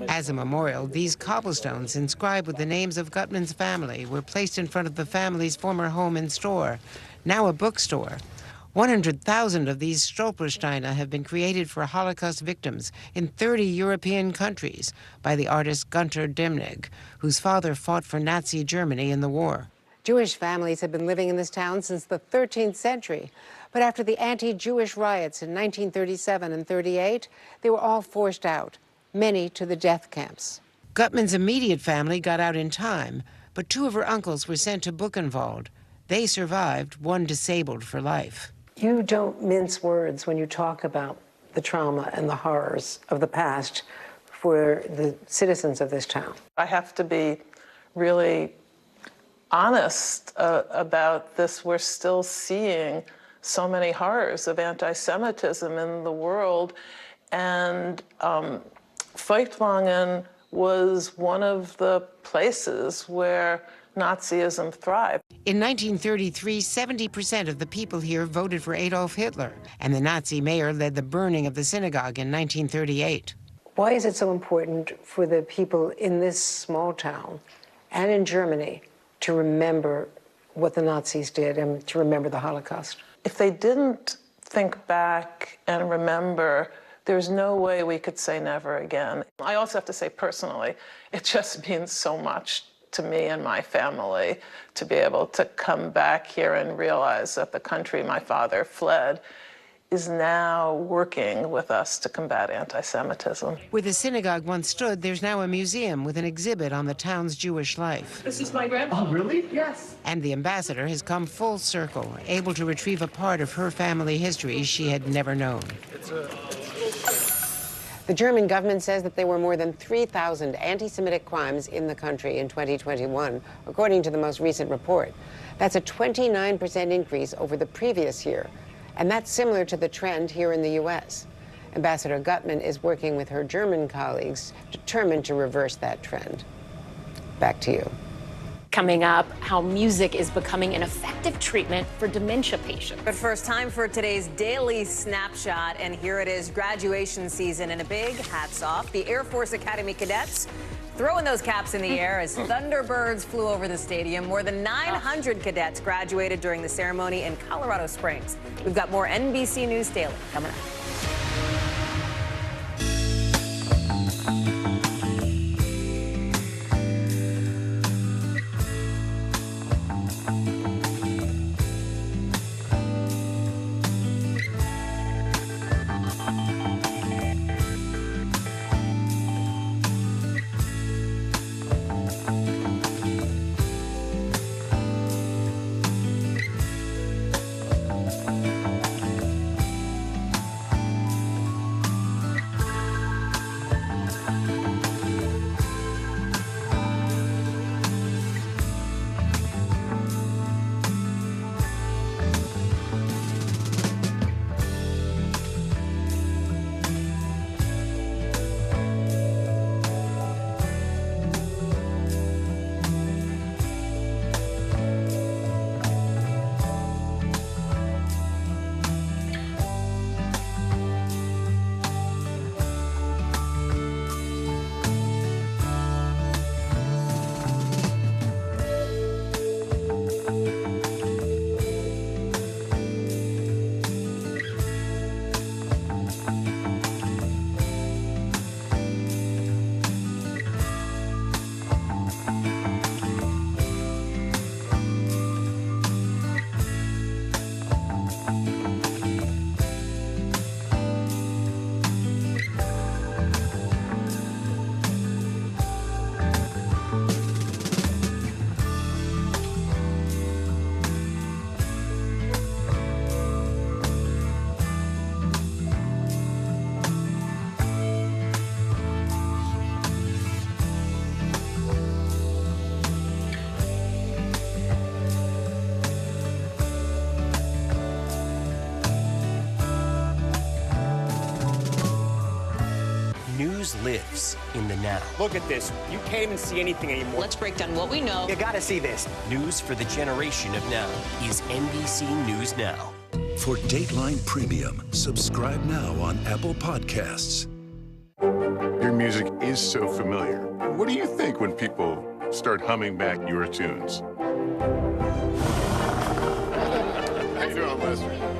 As a memorial, these cobblestones inscribed with the names of Gutman's family were placed in front of the family's former home and store, now a bookstore. 100,000 of these Stolpersteine have been created for Holocaust victims in 30 European countries by the artist Gunter Demnig, whose father fought for Nazi Germany in the war. Jewish families have been living in this town since the 13th century. But after the anti-Jewish riots in 1937 and 38, they were all forced out, many to the death camps. Gutman's immediate family got out in time, but 2 of her uncles were sent to Buchenwald. They survived, one disabled for life. You don't mince words when you talk about the trauma and the horrors of the past for the citizens of this town. I have to be really honest about this. We're still seeing so many horrors of anti-Semitism in the world, and Feuchtwangen was one of the places where Nazism thrived. In 1933, 70% of the people here voted for Adolf Hitler, and the Nazi mayor led the burning of the synagogue in 1938. Why is it so important for the people in this small town and in Germany to remember what the Nazis did and to remember the Holocaust? If they didn't think back and remember, there's no way we could say never again. I also have to say personally, it just means so much to me and my family to be able to come back here and realize that the country my father fled is now working with us to combat anti-Semitism. Where the synagogue once stood, there's now a museum with an exhibit on the town's Jewish life. This is my grandpa. Oh, really? Yes. And the ambassador has come full circle, able to retrieve a part of her family history she had never known. The German government says that there were more than 3,000 anti-Semitic crimes in the country in 2021, according to the most recent report. That's a 29% increase over the previous year. And that's similar to the trend here in the U.S. Ambassador Gutman is working with her German colleagues, determined to reverse that trend. Back to you. Coming up, how music is becoming an effective treatment for dementia patients. But first, time for today's daily snapshot. And here it is, graduation season, and a big hats off. The Air Force Academy cadets throwing those caps in the air as Thunderbirds flew over the stadium. More than 900 cadets graduated during the ceremony in Colorado Springs. We've got more NBC News Daily coming up. News lives in the now. Look at this. You can't even see anything anymore. Let's break down what we know. You gotta see this. News for the generation of now is NBC News Now. For Dateline Premium, subscribe now on Apple Podcasts. Your music is so familiar. What do you think when people start humming back your tunes? How you doing, Lester?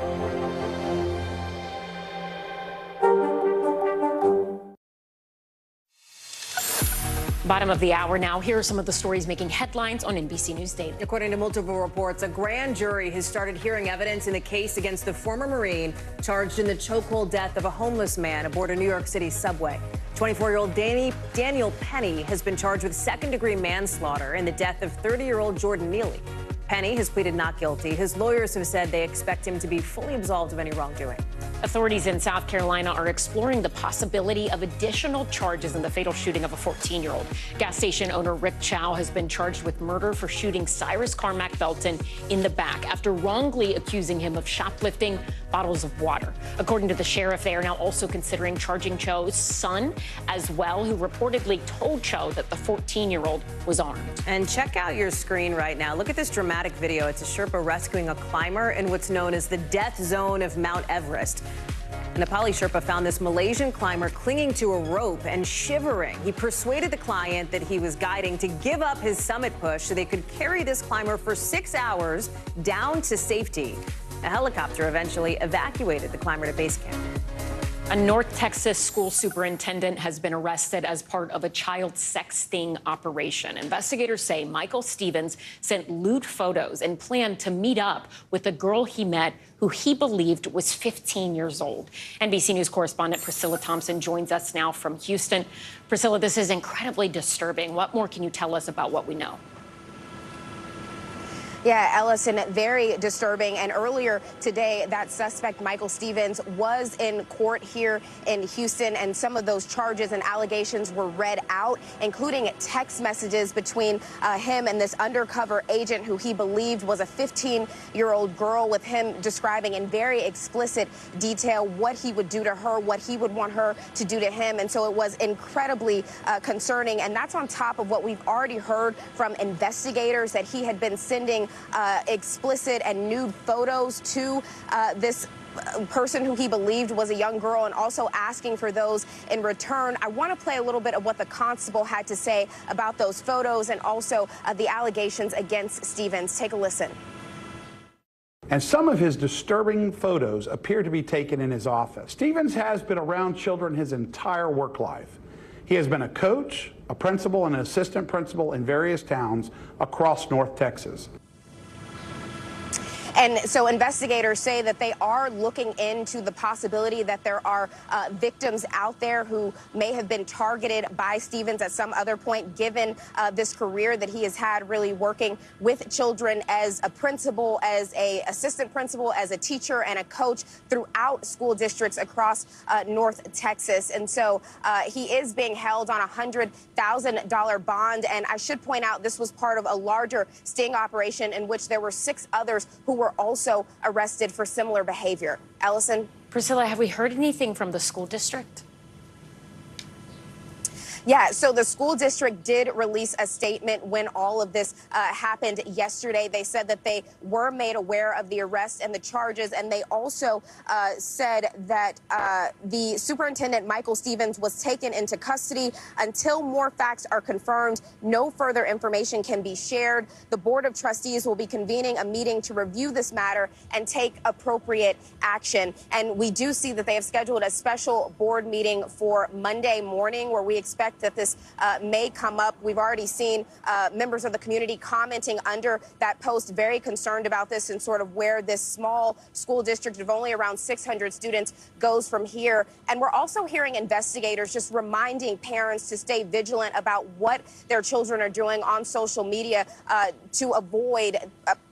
Bottom of the hour now. Here are some of the stories making headlines on NBC News Daily. According to multiple reports, a grand jury has started hearing evidence in the case against the former Marine charged in the chokehold death of a homeless man aboard a New York City subway. 24-year-old Daniel Penny has been charged with second-degree manslaughter in the death of 30-year-old Jordan Neely. Penny has pleaded not guilty. His lawyers have said they expect him to be fully absolved of any wrongdoing. Authorities in South Carolina are exploring the possibility of additional charges in the fatal shooting of a 14-year-old. Gas station owner Rick Chow has been charged with murder for shooting Cyrus Carmack Belton in the back after wrongly accusing him of shoplifting bottles of water. According to the sheriff, they are now also considering charging Chow's son as well, who reportedly told Chow that the 14-year-old was armed. And check out your screen right now. Look at this dramatic video. It's a Sherpa rescuing a climber in what's known as the death zone of Mount Everest. And the Nepali Sherpa found this Malaysian climber clinging to a rope and shivering. He persuaded the client that he was guiding to give up his summit push so they could carry this climber for 6 hours down to safety. A helicopter eventually evacuated the climber to base camp. A North Texas school superintendent has been arrested as part of a child sex sting operation. Investigators say Michael Stevens sent lewd photos and planned to meet up with a girl he met who he believed was 15 years old. NBC News correspondent Priscilla Thompson joins us now from Houston. Priscilla, this is incredibly disturbing. What more can you tell us about what we know? Yeah, Ellison, very disturbing. And earlier today, that suspect, Michael Stevens, was in court here in Houston, and some of those charges and allegations were read out, including text messages between him and this undercover agent who he believed was a 15-year-old girl, with him describing in very explicit detail what he would do to her, what he would want her to do to him. And so it was incredibly concerning. And that's on top of what we've already heard from investigators, that he had been sending explicit and nude photos to this person who he believed was a young girl, and also asking for those in return. I want to play a little bit of what the constable had to say about those photos and also the allegations against Stevens. Take a listen. And some of his disturbing photos appear to be taken in his office. Stevens has been around children his entire work life. He has been a coach, a principal, and an assistant principal in various towns across North Texas. And so investigators say that they are looking into the possibility that there are victims out there who may have been targeted by Stevens at some other point, given this career that he has had, really working with children as a principal, as a assistant principal, as a teacher and a coach throughout school districts across North Texas. And so he is being held on a $100,000 bond. And I should point out, this was part of a larger sting operation in which there were 6 others who were also arrested for similar behavior. Ellison? Priscilla, have we heard anything from the school district? Yeah, so the school district did release a statement when all of this happened yesterday. They said that they were made aware of the arrest and the charges, and they also said that the superintendent, Michael Stevens, was taken into custody. Until more facts are confirmed, no further information can be shared. The Board of Trustees will be convening a meeting to review this matter and take appropriate action. And we do see that they have scheduled a special board meeting for Monday morning, where we expect that this may come up. We've already seen members of the community commenting under that post, very concerned about this and sort of where this small school district of only around 600 students goes from here. And we're also hearing investigators just reminding parents to stay vigilant about what their children are doing on social media to avoid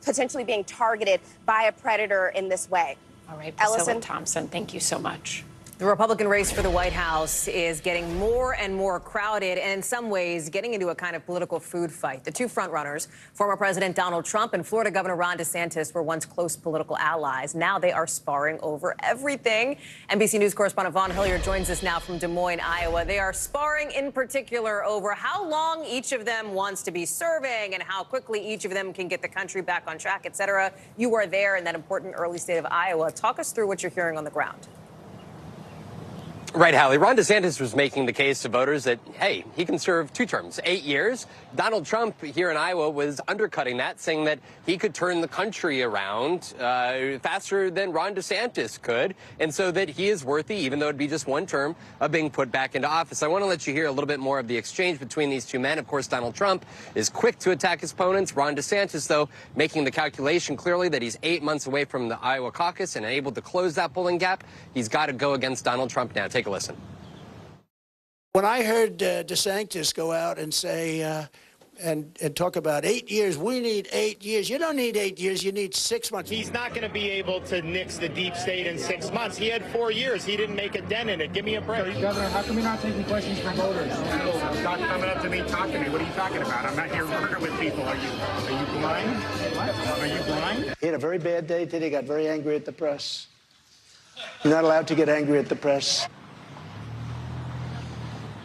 potentially being targeted by a predator in this way. All right, Priscilla Ellison Thompson, thank you so much. The Republican race for the White House is getting more and more crowded, and in some ways getting into a kind of political food fight. The two frontrunners, former President Donald Trump and Florida Governor Ron DeSantis, were once close political allies. Now they are sparring over everything. NBC News correspondent Vaughn Hilliard joins us now from Des Moines, Iowa. They are sparring in particular over how long each of them wants to be serving and how quickly each of them can get the country back on track, et cetera. You are there in that important early state of Iowa. Talk us through what you're hearing on the ground. Right, Hallie. Ron DeSantis was making the case to voters that, hey, he can serve 2 terms, 8 years. Donald Trump here in Iowa was undercutting that, saying that he could turn the country around faster than Ron DeSantis could, and so that he is worthy, even though it'd be just 1 term, of being put back into office. I want to let you hear a little bit more of the exchange between these two men. Of course, Donald Trump is quick to attack his opponents. Ron DeSantis, though, making the calculation clearly that he's 8 months away from the Iowa caucus and able to close that polling gap. He's got to go against Donald Trump now. Take a listen. When I heard DeSantis go out and say and talk about 8 years, we need 8 years. You don't need 8 years. You need 6 months. He's not going to be able to nix the deep state in 6 months. He had 4 years. He didn't make a dent in it. Give me a break. Governor, how come you're not taking questions from voters? Stop coming up to me, talking to me. What are you talking about? I'm not here working with people. Are you blind? What? Are you blind? He had a very bad day today. He got very angry at the press. You're not allowed to get angry at the press.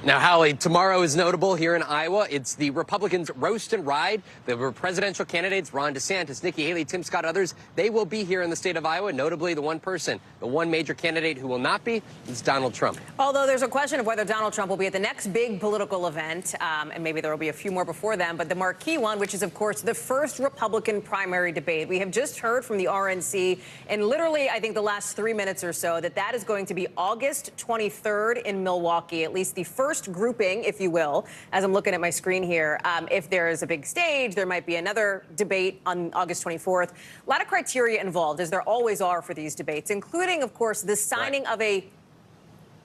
Now, Hallie, tomorrow is notable here in Iowa. It's the Republicans' roast and ride. The presidential candidates, Ron DeSantis, Nikki Haley, Tim Scott, others, they will be here in the state of Iowa. Notably, the one major candidate who will not be is Donald Trump. Although there's a question of whether Donald Trump will be at the next big political event, and maybe there will be a few more before then, but the marquee one, which is, of course, the first Republican primary debate. We have just heard from the RNC in literally, I think, the last 3 minutes or so, that is going to be August 23rd in Milwaukee, at least the first grouping, if you will, as I'm looking at my screen here. If there is a big stage, there might be another debate on August 24th. A lot of criteria involved, as there always are for these debates, including, of course, the signing of a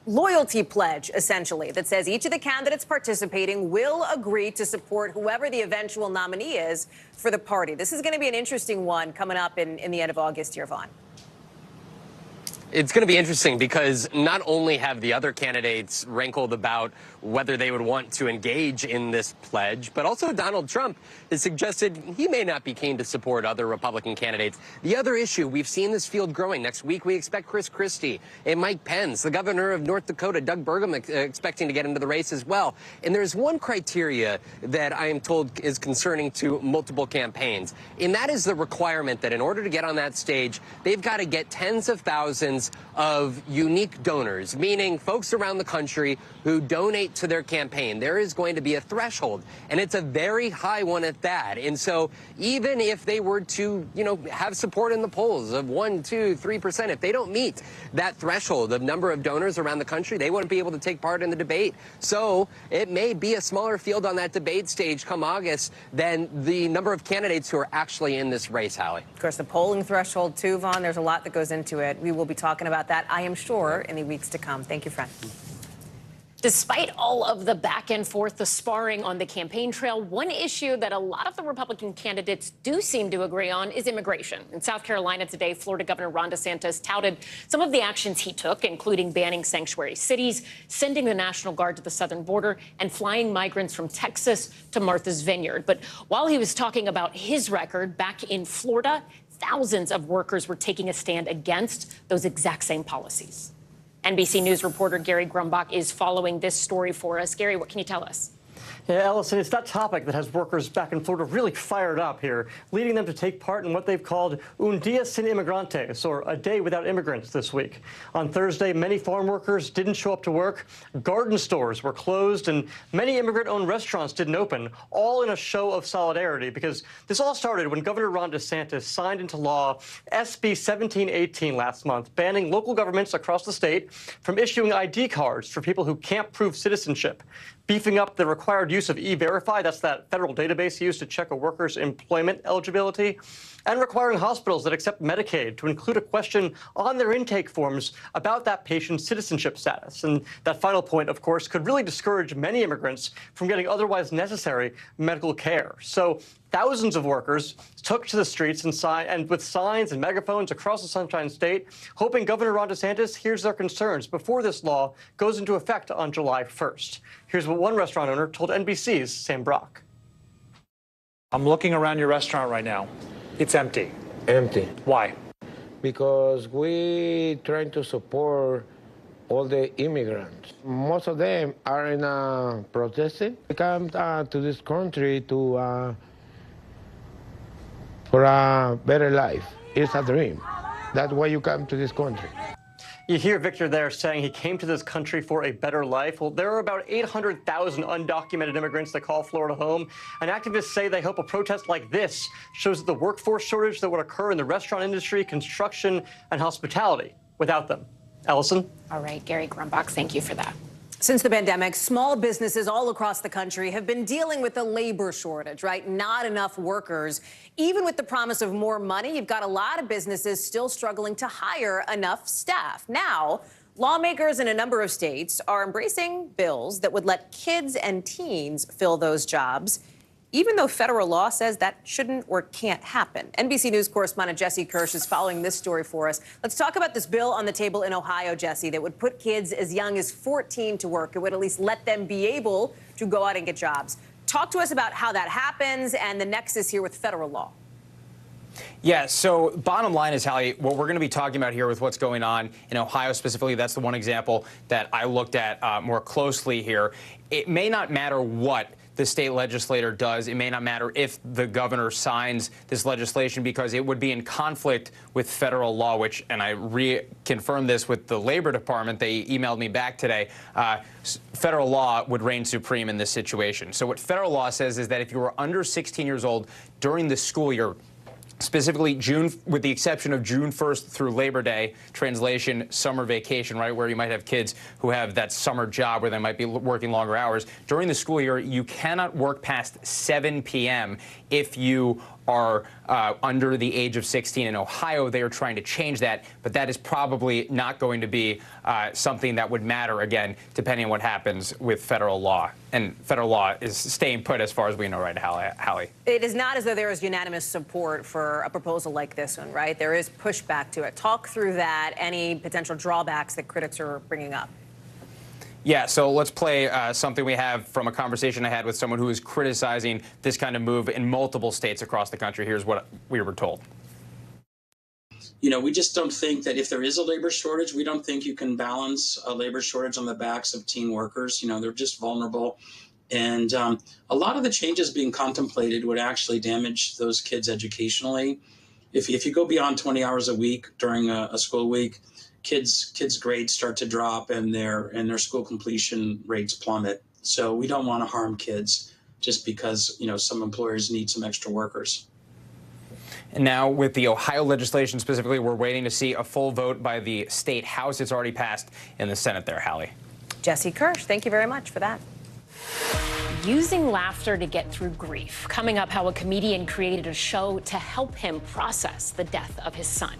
loyalty pledge, essentially, that says each of the candidates participating will agree to support whoever the eventual nominee is for the party. This is going to be an interesting one coming up in the end of August here, Vaughn. It's going to be interesting because not only have the other candidates rankled about whether they would want to engage in this pledge, but also Donald Trump has suggested he may not be keen to support other Republican candidates. The other issue, we've seen this field growing. Next week, we expect Chris Christie and Mike Pence, the governor of North Dakota, Doug Burgum, expecting to get into the race as well. And there's one criteria that I am told is concerning to multiple campaigns, and that is the requirement that in order to get on that stage, they've got to get tens of thousands of unique donors, meaning folks around the country who donate to their campaign. There is going to be a threshold, and it's a very high one at that. And so even if they were to, have support in the polls of 1%, 2%, 3%, if they don't meet that threshold of number of donors around the country, they wouldn't be able to take part in the debate. So it may be a smaller field on that debate stage come August than the number of candidates who are actually in this race, Hallie. Of course, the polling threshold, too, Vaughn, there's a lot that goes into it. We will be talking about that, I am sure, in the weeks to come. Thank you, friend. Despite all of the back and forth, the sparring on the campaign trail, one issue that a lot of the Republican candidates do seem to agree on is immigration. In South Carolina today, Florida Governor Ron DeSantis touted some of the actions he took, including banning sanctuary cities, sending the National Guard to the southern border, and flying migrants from Texas to Martha's Vineyard. But while he was talking about his record back in Florida, thousands of workers were taking a stand against those exact same policies. NBC News reporter Gary Grumbach is following this story for us. Gary, what can you tell us? Yeah, Ellison, it's that topic that has workers back in Florida really fired up here, leading them to take part in what they've called Un Día Sin Inmigrantes, or a day without immigrants this week. On Thursday, many farm workers didn't show up to work, garden stores were closed, and many immigrant-owned restaurants didn't open, all in a show of solidarity, because this all started when Governor Ron DeSantis signed into law SB 1718 last month, banning local governments across the state from issuing ID cards for people who can't prove citizenship, beefing up the required use of E-Verify, that's that federal database used to check a worker's employment eligibility, and requiring hospitals that accept Medicaid to include a question on their intake forms about that patient's citizenship status. And that final point, of course, could really discourage many immigrants from getting otherwise necessary medical care. So thousands of workers took to the streets and with signs and megaphones across the Sunshine State, hoping Governor Ron DeSantis hears their concerns before this law goes into effect on July 1st. Here's what one restaurant owner told NBC's Sam Brock. I'm looking around your restaurant right now. It's empty. Empty. Why? Because we trying to support all the immigrants. Most of them are in protesting. They come to this country to for a better life. It's a dream. That's why you come to this country. You hear Victor there saying he came to this country for a better life. Well, there are about 800,000 undocumented immigrants that call Florida home, and activists say they hope a protest like this shows the workforce shortage that would occur in the restaurant industry, construction, and hospitality without them. Ellison? All right, Gary Grumbach, thank you for that. Since the pandemic, small businesses all across the country have been dealing with a labor shortage, right? Not enough workers. Even with the promise of more money, you've got a lot of businesses still struggling to hire enough staff. Now, lawmakers in a number of states are embracing bills that would let kids and teens fill those jobs, even though federal law says that shouldn't or can't happen. NBC News correspondent Jesse Kirsch is following this story for us. Let's talk about this bill on the table in Ohio, Jesse, that would put kids as young as 14 to work. It would at least let them be able to go out and get jobs. Talk to us about how that happens and the nexus here with federal law. Yeah, so bottom line is, Hallie, what we're going to be talking about here with what's going on in Ohio specifically, that's the one example that I looked at more closely here. It may not matter what the state legislator does. It may not matter if the governor signs this legislation because it would be in conflict with federal law, which, and I reconfirmed this with the Labor Department, they emailed me back today, federal law would reign supreme in this situation. So what federal law says is that if you were under 16 years old during the school year, specifically June, with the exception of June 1st through Labor Day, translation, summer vacation, right, where you might have kids who have that summer job where they might be working longer hours. During the school year, you cannot work past 7 p.m. if you are under the age of 16. In Ohio, they are trying to change that, but that is probably not going to be something that would matter, again, depending on what happens with federal law. And federal law is staying put as far as we know right now, Hallie. It is not as though there is unanimous support for a proposal like this one, right? There is pushback to it. Talk through that, any potential drawbacks that critics are bringing up. Yeah, so let's play something we have from a conversation I had with someone who is criticizing this kind of move in multiple states across the country. Here's what we were told. You know, we just don't think that if there is a labor shortage, we don't think you can balance a labor shortage on the backs of teen workers. You know, they're just vulnerable. And a lot of the changes being contemplated would actually damage those kids educationally. If you go beyond 20 hours a week during a school week, kids' grades start to drop and their school completion rates plummet. So we don't want to harm kids just because, you know, some employers need some extra workers. And now with the Ohio legislation specifically, we're waiting to see a full vote by the state house. It's already passed in the Senate there, Hallie. Jesse Kirsch, thank you very much for that. Using laughter to get through grief. Coming up, how a comedian created a show to help him process the death of his son.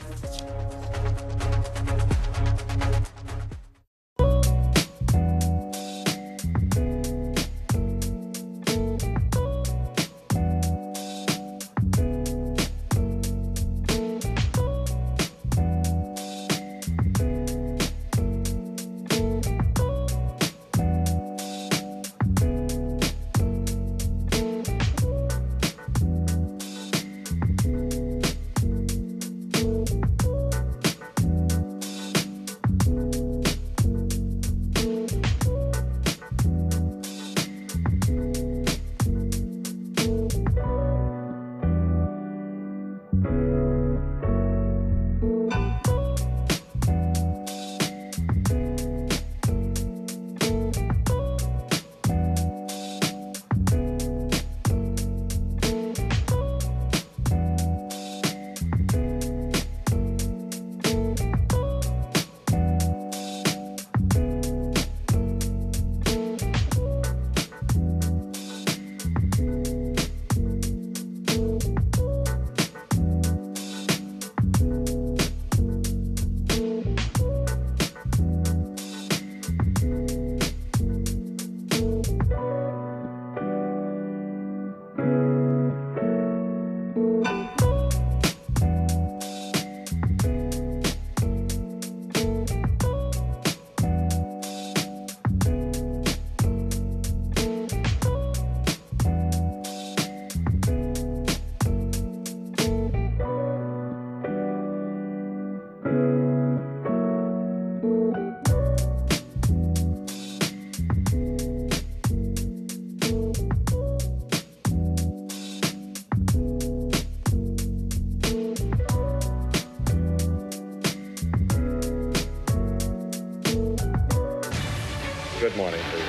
Good morning, please.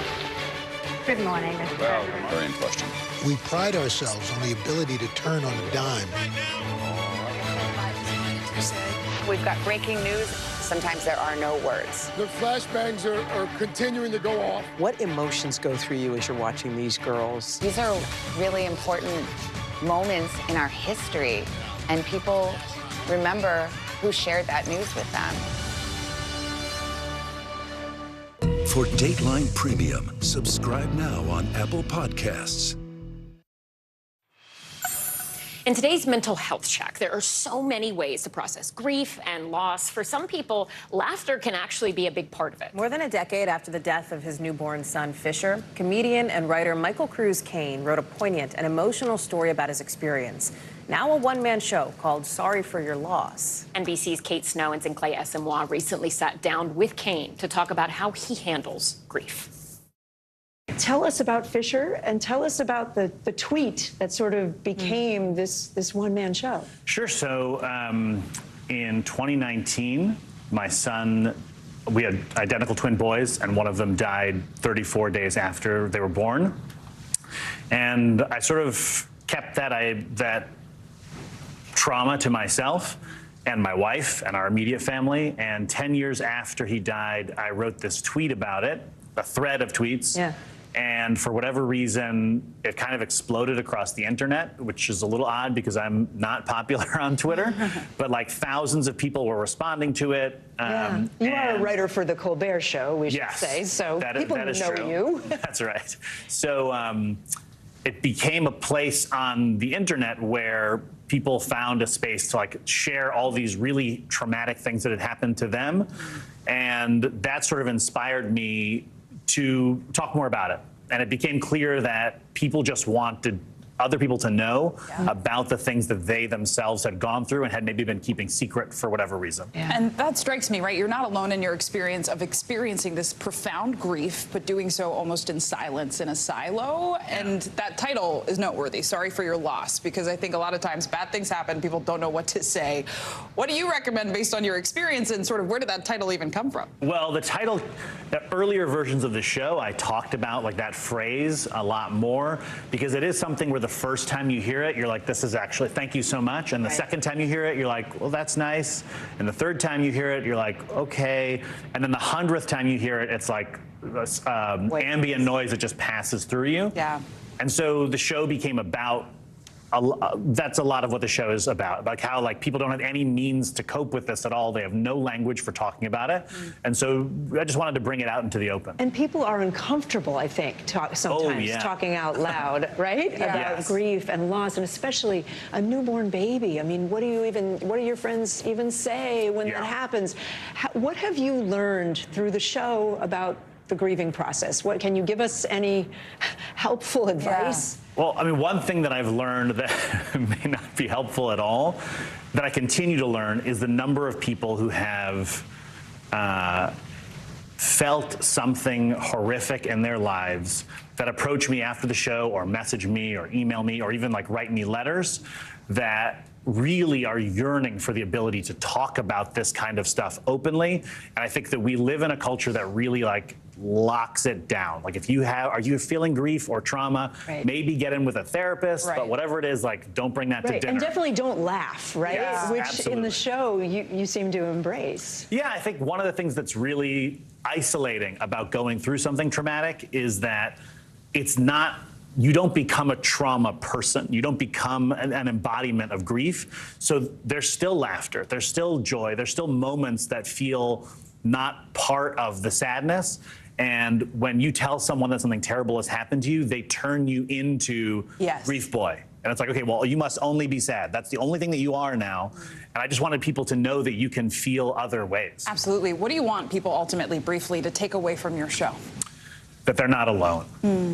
Good morning, Mr. President. Very in question. We pride ourselves on the ability to turn on a dime. We've got breaking news. Sometimes there are no words. The flashbangs are continuing to go off. What emotions go through you as you're watching these girls? These are really important moments in our history, and people remember who shared that news with them. For Dateline Premium, subscribe now on Apple Podcasts. In today's mental health check, there are so many ways to process grief and loss. For some people, laughter can actually be a big part of it. More than a decade after the death of his newborn son, Fisher, comedian and writer Michael Cruz Kane wrote a poignant and emotional story about his experience. Now a one-man show called Sorry for Your Loss. NBC's Kate Snow and Sinclair Esamoah recently sat down with Kane to talk about how he handles grief. Tell us about Fisher and tell us about the tweet that sort of became this one-man show. Sure. So in 2019, my son, we had identical twin boys, and one of them died 34 days after they were born. And I sort of kept that trauma to myself and my wife and our immediate family. And 10 years after he died, I wrote this tweet about it, a thread of tweets. Yeah. And for whatever reason, it kind of exploded across the internet, which is a little odd because I'm not popular on Twitter. But like thousands of people were responding to it. You are a writer for The Colbert Show, we should say, so people know true. you. That's right. So it became a place on the internet where people found a space to like share all these really traumatic things that had happened to them. And that sort of inspired me to talk more about it. And it became clear that people just wanted other people to know about the things that they themselves had gone through and had maybe been keeping secret for whatever reason. And that strikes me, right? You're not alone in your experience of experiencing this profound grief, but doing so almost in silence in a silo. And that title is noteworthy. Sorry for your loss, because I think a lot of times bad things happen. People don't know what to say. What do you recommend based on your experience, and sort of where did that title even come from? Well, the title, the earlier versions of the show, I talked about like that phrase a lot more, because it is something where the first time you hear it, you're like, this is actually, thank you so much. And the second time you hear it, you're like, well, that's nice. And the third time you hear it, you're like, okay. And then the 100th time you hear it, it's like ambient noise that just passes through you. Yeah. And so the show became about, that's a lot of what the show is about, like how like people don't have any means to cope with this at all. They have no language for talking about it. And so I just wanted to bring it out into the open. And people are uncomfortable, I think, sometimes talking out loud, right? About grief and loss, and especially a newborn baby. I mean, what do your friends even say when that happens? What have you learned through the show about the grieving process? What can you give us any helpful advice? Well, I mean, one thing that I've learned that may not be helpful at all, that I continue to learn, is the number of people who have felt something horrific in their lives that approach me after the show or message me or email me or even like write me letters that really are yearning for the ability to talk about this kind of stuff openly. And I think that we live in a culture that really like locks it down. Like if you are you feeling grief or trauma, maybe get in with a therapist, but whatever it is, like don't bring that to dinner. And definitely don't laugh, right? Yes, Which absolutely. in the show you seem to embrace. Yeah, I think one of the things that's really isolating about going through something traumatic is that it's not, you don't become a trauma person. You don't become an embodiment of grief. So there's still laughter, there's still joy, there's still moments that feel not part of the sadness. And when you tell someone that something terrible has happened to you, they turn you into grief boy. And it's like, okay, well, you must only be sad. That's the only thing that you are now. And I just wanted people to know that you can feel other ways. Absolutely. What do you want people ultimately, briefly, to take away from your show? That they're not alone.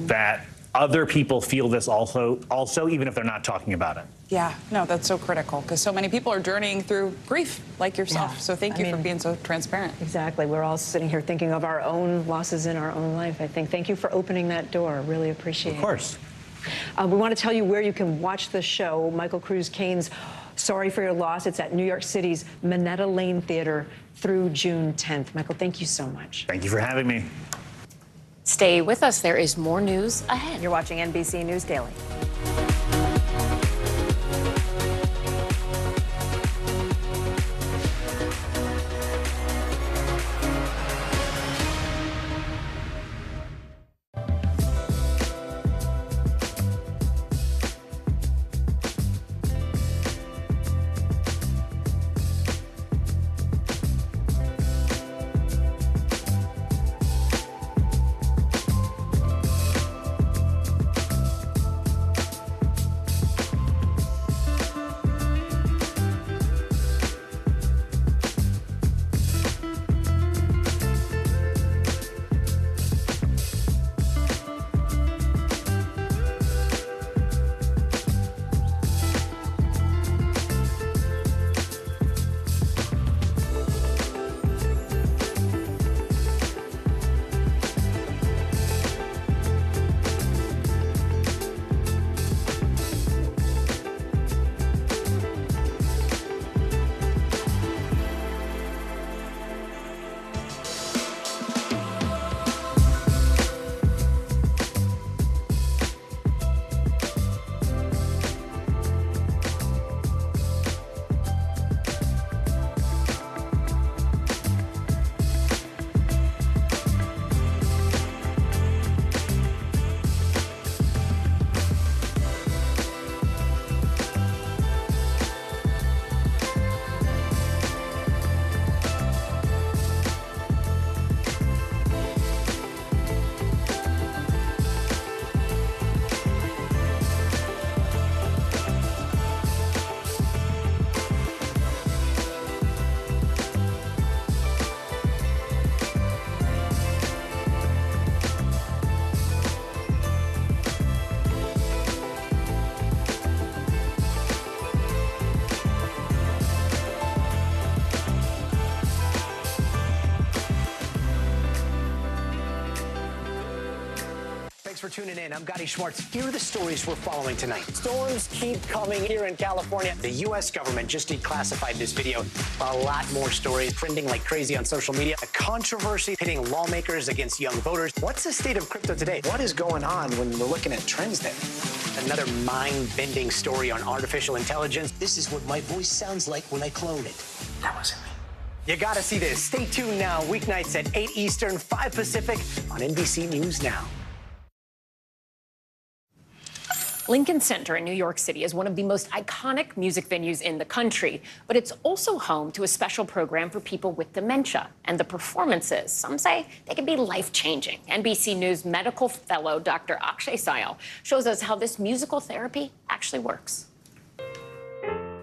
That other people feel this also, even if they're not talking about it. Yeah, no, that's so critical, because so many people are journeying through grief like yourself. So thank you for being so transparent. Exactly. We're all sitting here thinking of our own losses in our own life, I think. Thank you for opening that door. Really appreciate it. Of course. We want to tell you where you can watch the show, Michael Cruz Kane's Sorry for Your Loss. It's at New York City's Minetta Lane Theater through June 10th. Michael, thank you so much. Thank you for having me. Stay with us. There is more news ahead. You're watching NBC News Daily. for tuning in. I'm Gotti Schwartz. Here are the stories we're following tonight. Storms keep coming here in California. The U.S. government just declassified this video. A lot more stories trending like crazy on social media. A controversy pitting lawmakers against young voters. What's the state of crypto today? What is going on when we're looking at trends there? Another mind-bending story on artificial intelligence. This is what my voice sounds like when I clone it. That wasn't me. You gotta see this. Stay tuned now, weeknights at 8 Eastern, 5 Pacific on NBC News Now. Lincoln Center in New York City is one of the most iconic music venues in the country, but it's also home to a special program for people with dementia. And the performances, some say they can be life-changing. NBC News medical fellow Dr. Akshay Syal shows us how this musical therapy actually works.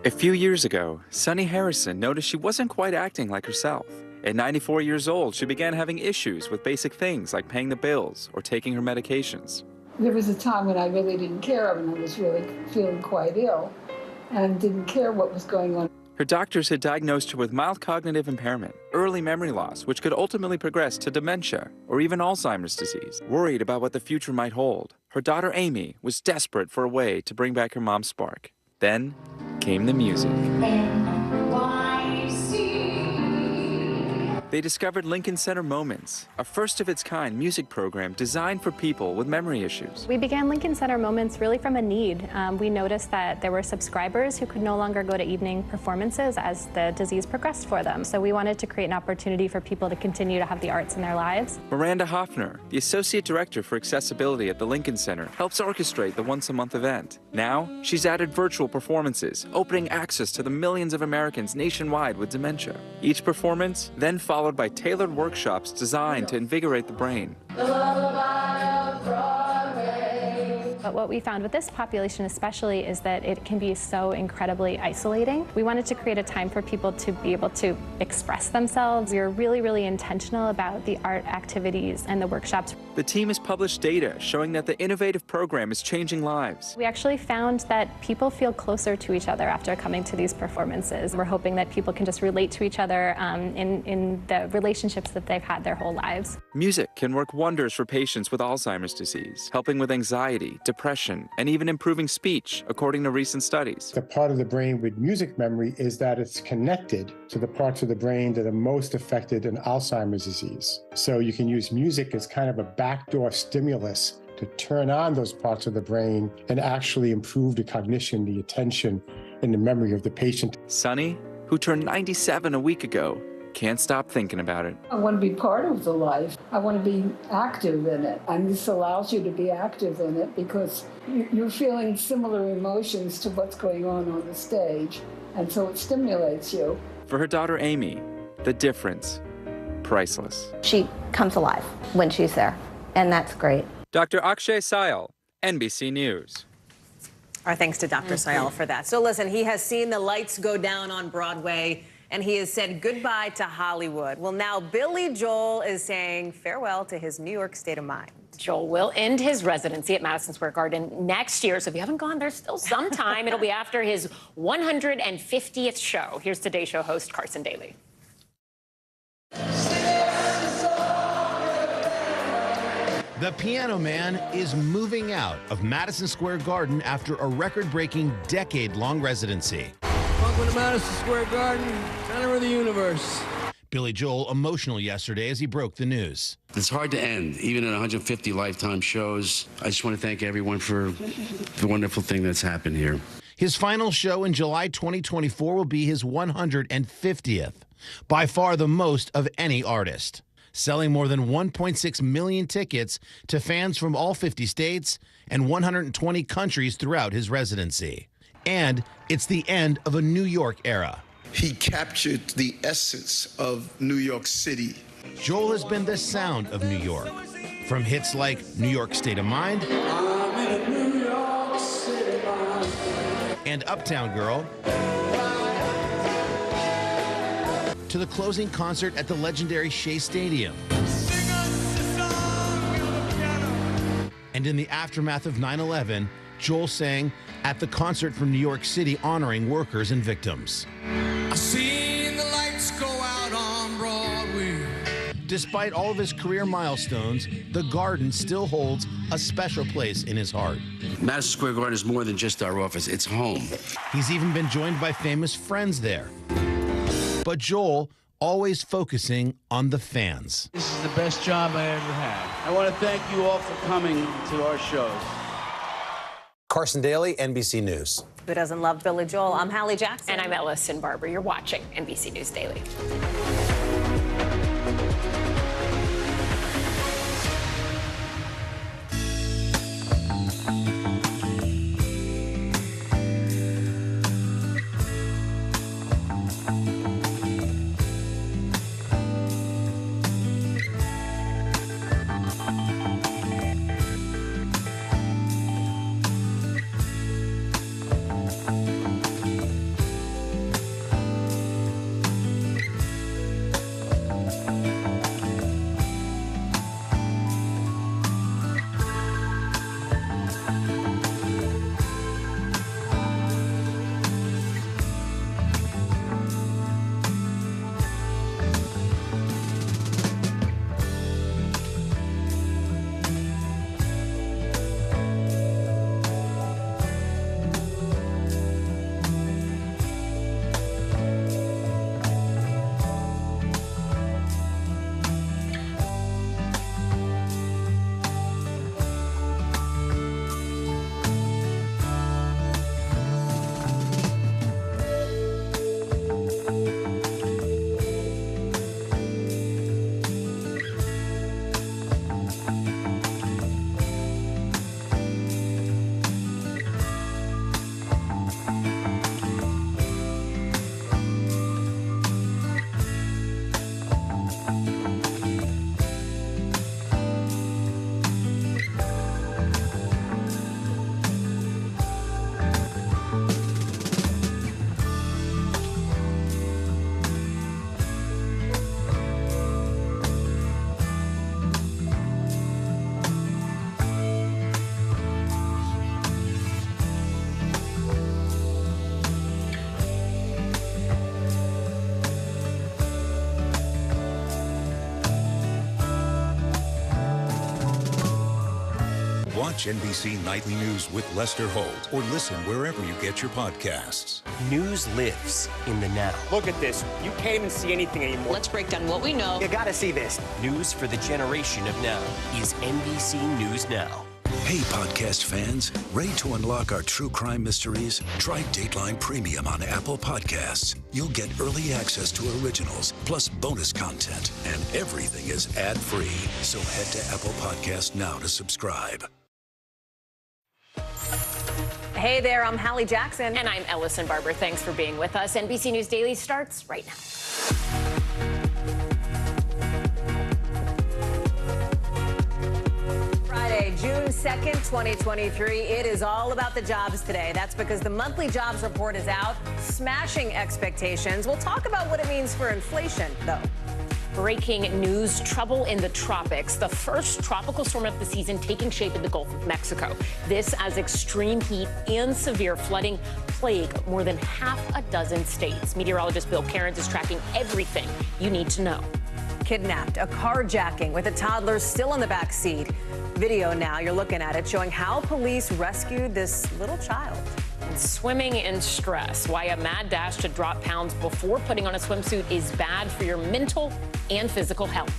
A few years ago, Sunny Harrison noticed she wasn't quite acting like herself. At 94 years old, she began having issues with basic things like paying the bills or taking her medications. There was a time when I really didn't care and I was really feeling quite ill and didn't care what was going on. Her doctors had diagnosed her with mild cognitive impairment, early memory loss, which could ultimately progress to dementia or even Alzheimer's disease. Worried about what the future might hold, her daughter Amy was desperate for a way to bring back her mom's spark. Then came the music. They discovered Lincoln Center Moments, a first-of-its-kind music program designed for people with memory issues. We began Lincoln Center Moments really from a need. We noticed that there were subscribers who could no longer go to evening performances as the disease progressed for them. So we wanted to create an opportunity for people to continue to have the arts in their lives. Miranda Hoffner, the Associate Director for Accessibility at the Lincoln Center, helps orchestrate the once-a-month event. Now, she's added virtual performances, opening access to the millions of Americans nationwide with dementia. Each performance then followed by tailored workshops designed to invigorate the brain. But what we found with this population especially is that it can be so incredibly isolating. We wanted to create a time for people to be able to express themselves. We were really, really intentional about the art activities and the workshops. The team has published data showing that the innovative program is changing lives. We actually found that people feel closer to each other after coming to these performances. We're hoping that people can just relate to each other in the relationships that they've had their whole lives. Music can work wonders for patients with Alzheimer's disease, helping with anxiety, depression, and even improving speech, according to recent studies. The part of the brain with music memory is that it's connected to the parts of the brain that are most affected in Alzheimer's disease. So you can use music as kind of a backdoor stimulus to turn on those parts of the brain and actually improve the cognition, the attention, and the memory of the patient. Sunny, who turned 97 a week ago, can't stop thinking about it. I want to be part of the life. I want to be active in it. And this allows you to be active in it because you're feeling similar emotions to what's going on the stage. And so it stimulates you. For her daughter Amy, the difference, priceless. She comes alive when she's there, and that's great. Dr. Akshay Syal, NBC News. Our thanks to Dr. Syal for that. So listen, he has seen the lights go down on Broadway, and he has said goodbye to Hollywood. Well, now Billy Joel is saying farewell to his New York state of mind. Joel will end his residency at Madison Square Garden next year. So if you haven't gone, there's still some time. It'll be after his 150th show. Here's Today Show host Carson Daly. The Piano Man is moving out of Madison Square Garden after a record-breaking decade-long residency. Welcome to Madison Square Garden, center of the universe. Billy Joel emotional yesterday as he broke the news. It's hard to end, even at 150 lifetime shows. I just want to thank everyone for the wonderful thing that's happened here. His final show in July 2024 will be his 150th, by far the most of any artist, selling more than 1.6 million tickets to fans from all 50 states and 120 countries throughout his residency. And it's the end of a New York era. He captured the essence of New York City. Joel has been the sound of New York. From hits like New York State of Mind and Uptown Girl to the closing concert at the legendary Shea Stadium. And in the aftermath of 9/11, Joel sang at the concert from New York City honoring workers and victims. I seen the lights go out on Broadway. Despite all of his career milestones, the Garden still holds a special place in his heart. Madison Square Garden is more than just our office. It's home. He's even been joined by famous friends there. But Joel always focusing on the fans. This is the best job I ever had. I want to thank you all for coming to our shows. Carson Daly, NBC News. Who doesn't love Billy Joel? I'm Hallie Jackson. And I'm Ellison Barber. You're watching NBC News Daily. Watch NBC Nightly News with Lester Holt or listen wherever you get your podcasts. News lives in the now. Look at this. You can't even see anything anymore. Let's break down what we know. You gotta see this. News for the generation of now is NBC News Now. Hey, podcast fans, ready to unlock our true crime mysteries? Try Dateline Premium on Apple Podcasts. You'll get early access to originals, plus bonus content, and everything is ad-free. So head to Apple Podcasts now to subscribe. Hey there, I'm Hallie Jackson. And I'm Ellison Barber. Thanks for being with us. NBC News Daily starts right now. Friday, June 2nd, 2023. It is all about the jobs today. That's because the monthly jobs report is out, smashing expectations. We'll talk about what it means for inflation, though. Breaking news, trouble in the tropics. The first tropical storm of the season taking shape in the Gulf of Mexico. This as extreme heat and severe flooding plague more than half a dozen states. Meteorologist Bill Cairns is tracking everything you need to know. Kidnapped, a carjacking with a toddler still in the back seat. Video now, you're looking at it, showing how police rescued this little child. And swimming in stress, why a mad dash to drop pounds before putting on a swimsuit is bad for your mental and physical health.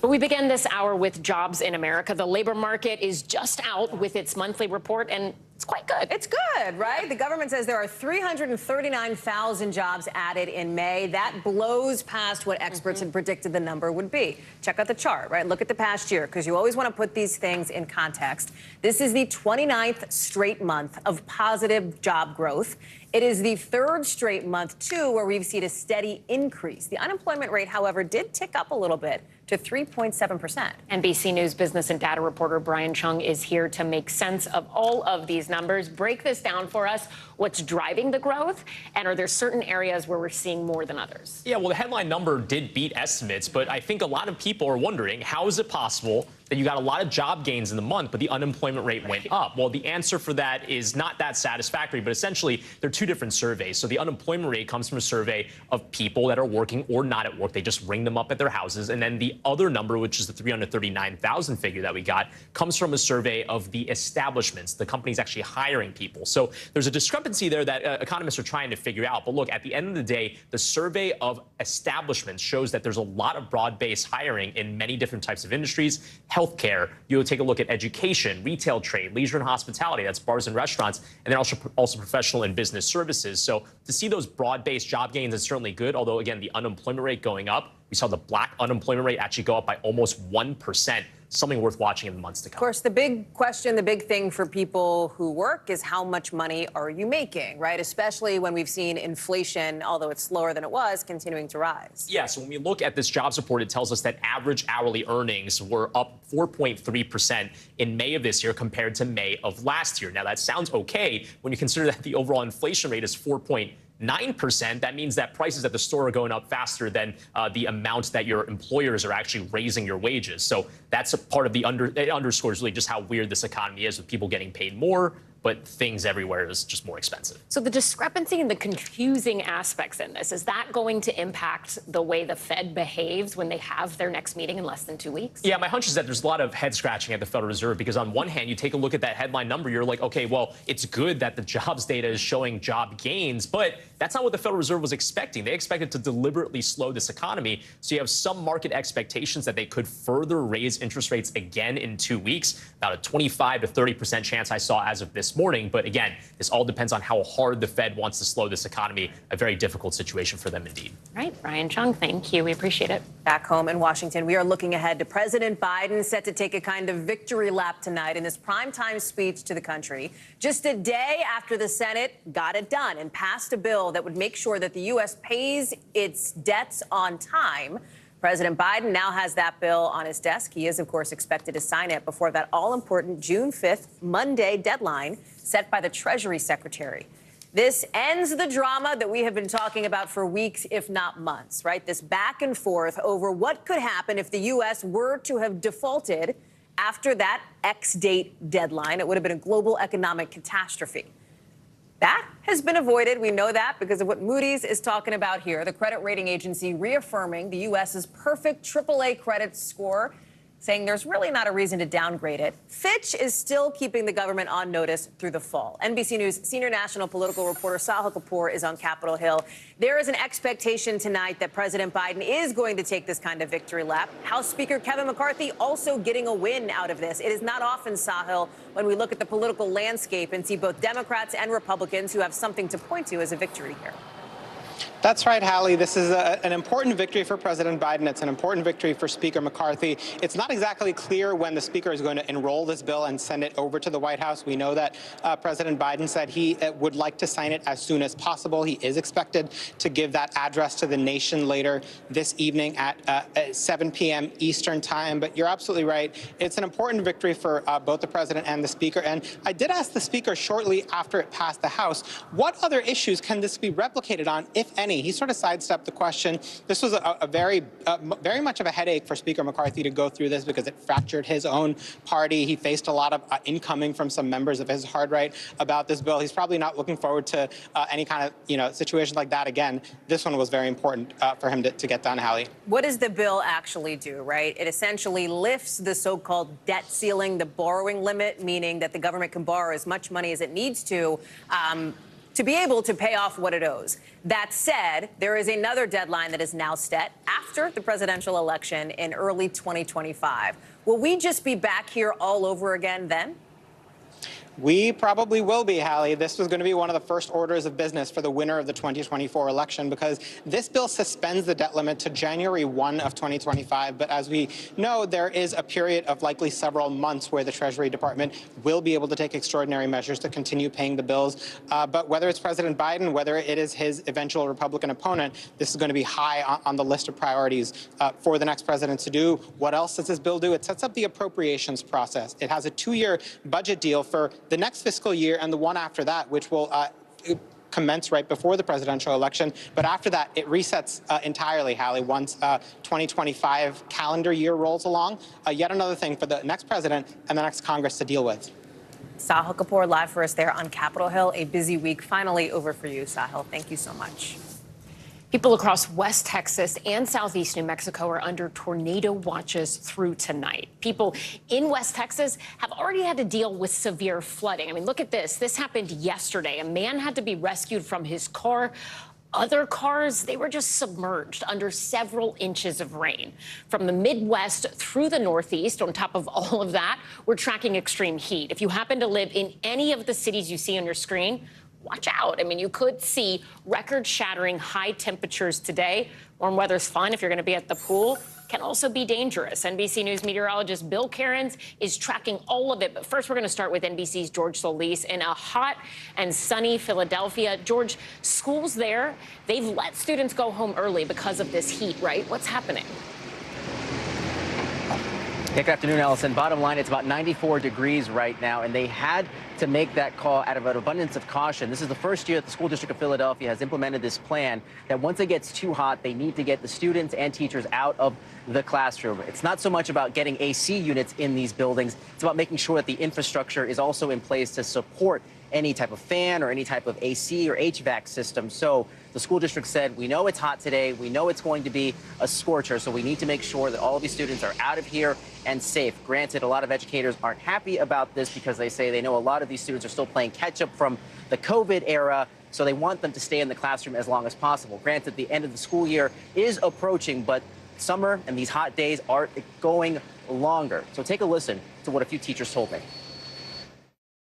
But we begin this hour with jobs in America. The labor market is just out with its monthly report, and it's quite good. It's good, right? The government says there are 339,000 jobs added in May. That blows past what experts had predicted the number would be. Check out the chart, right? Look at the past year, because you always want to put these things in context. This is the 29th straight month of positive job growth. It is the third straight month, too, where we've seen a steady increase. The unemployment rate, however, did tick up a little bit to 3.7%. NBC News business and data reporter Brian Chung is here to make sense of all of these numbers. Break this down for us. What's driving the growth? And are there certain areas where we're seeing more than others? Yeah, well, the headline number did beat estimates, but I think a lot of people are wondering, how is it possible that you got a lot of job gains in the month, but the unemployment rate went up. Well, the answer for that is not that satisfactory, but essentially they're two different surveys. So the unemployment rate comes from a survey of people that are working or not at work. They just ring them up at their houses. And then the other number, which is the 339,000 figure that we got, comes from a survey of the establishments, the companies actually hiring people. So there's a discrepancy there that economists are trying to figure out. But look, at the end of the day, the survey of establishments shows that there's a lot of broad-based hiring in many different types of industries. Healthcare, you'll take a look at education, retail trade, leisure and hospitality, that's bars and restaurants, and then also professional and business services. So to see those broad-based job gains is certainly good, although, again, the unemployment rate going up, we saw the black unemployment rate actually go up by almost 1%. Something worth watching in the months to come. Of course, the big question, the big thing for people who work is how much money are you making, right? Especially when we've seen inflation, although it's slower than it was, continuing to rise. Yeah, so when we look at this jobs report, it tells us that average hourly earnings were up 4.3% in May of this year compared to May of last year. Now, that sounds okay when you consider that the overall inflation rate is 4.9%. That means that prices at the store are going up faster than the amount that your employers are actually raising your wages. So that's a part of it underscores really just how weird this economy is, with people getting paid more, but things everywhere is just more expensive. So the discrepancy and the confusing aspects in this, is that going to impact the way the Fed behaves when they have their next meeting in less than 2 weeks? Yeah, my hunch is that there's a lot of head scratching at the Federal Reserve, because on one hand, you take a look at that headline number, you're like, okay, well, it's good that the jobs data is showing job gains, but that's not what the Federal Reserve was expecting. They expected to deliberately slow this economy. So you have some market expectations that they could further raise interest rates again in 2 weeks, about a 25 to 30% chance I saw as of this morning. But again, this all depends on how hard the Fed wants to slow this economy. A very difficult situation for them indeed. Right, Brian Chung, thank you. We appreciate it. Back home in Washington, we are looking ahead to President Biden, set to take a kind of victory lap tonight in this primetime speech to the country, just a day after the Senate got it done and passed a bill that would make sure that the U.S. pays its debts on time. President Biden now has that bill on his desk. He is, of course, expected to sign it before that all-important June 5th, Monday deadline set by the Treasury Secretary. This ends the drama that we have been talking about for weeks, if not months, right? This back and forth over what could happen if the U.S. were to have defaulted after that X-date deadline. It would have been a global economic catastrophe. That has been avoided. We know that because of what Moody's is talking about here. The credit rating agency reaffirming the U.S.'s perfect AAA credit score, saying there's really not a reason to downgrade it. Fitch is still keeping the government on notice through the fall. NBC News senior national political reporter Sahil Kapoor is on Capitol Hill. There is an expectation tonight that President Biden is going to take this kind of victory lap. House Speaker Kevin McCarthy also getting a win out of this. It is not often, Sahil, when we look at the political landscape and see both Democrats and Republicans who have something to point to as a victory here. That's right, Hallie. This is an important victory for President Biden. It's an important victory for Speaker McCarthy. It's not exactly clear when the Speaker is going to enroll this bill and send it over to the White House. We know that President Biden said he would like to sign it as soon as possible. He is expected to give that address to the nation later this evening at 7 p.m. Eastern time. But you're absolutely right. It's an important victory for both the President and the Speaker. And I did ask the Speaker shortly after it passed the House, what other issues can this be replicated on, if any? He sort of sidestepped the question. This was a very much of a headache for Speaker McCarthy to go through this because it fractured his own party. He faced a lot of incoming from some members of his hard right about this bill. He's probably not looking forward to any kind of situation like that again. This one was very important for him to get done, Hallie. What does the bill actually do, right? It essentially lifts the so-called debt ceiling, the borrowing limit, meaning that the government can borrow as much money as it needs to be able to pay off what it owes. That said, there is another deadline that is now set after the presidential election in early 2025. Will we just be back here all over again then? We probably will be, Hallie. This was going to be one of the first orders of business for the winner of the 2024 election because this bill suspends the debt limit to January 1 of 2025. But as we know, there is a period of likely several months where the Treasury Department will be able to take extraordinary measures to continue paying the bills. But whether it's President Biden, whether it is his eventual Republican opponent, this is going to be high on the list of priorities for the next president to do. What else does this bill do? It sets up the appropriations process. It has a 2-year budget deal for the next fiscal year and the one after that, which will commence right before the presidential election. But after that, it resets entirely, Hallie, once 2025 calendar year rolls along. Yet another thing for the next president and the next Congress to deal with. Sahil Kapoor live for us there on Capitol Hill. A busy week finally over for you, Sahil. Thank you so much. People across West Texas and Southeast New Mexico are under tornado watches through tonight. People in West Texas have already had to deal with severe flooding. I mean, look at this. This happened yesterday. A man had to be rescued from his car. Other cars, they were just submerged under several inches of rain. From the Midwest through the Northeast, on top of all of that, we're tracking extreme heat. If you happen to live in any of the cities you see on your screen, watch out. I mean, you could see record-shattering high temperatures today. Warm weather's fun if you're going to be at the pool. Can also be dangerous. NBC News meteorologist Bill Cairns is tracking all of it. But first, we're going to start with NBC's George Solis in a hot and sunny Philadelphia. George, schools there, they've let students go home early because of this heat, right? What's happening? Good afternoon, Allison. Bottom line, it's about 94 degrees right now, and they had to make that call out of an abundance of caution. This is the first year that the School District of Philadelphia has implemented this plan that once it gets too hot, they need to get the students and teachers out of the classroom. It's not so much about getting AC units in these buildings. It's about making sure that the infrastructure is also in place to support any type of fan or any type of AC or HVAC system. So the school district said, we know it's hot today. We know it's going to be a scorcher. So we need to make sure that all of these students are out of here and safe. Granted, a lot of educators aren't happy about this because they say they know a lot of these students are still playing catch up from the COVID era. So they want them to stay in the classroom as long as possible. Granted, the end of the school year is approaching, but summer and these hot days are going longer. So take a listen to what a few teachers told me.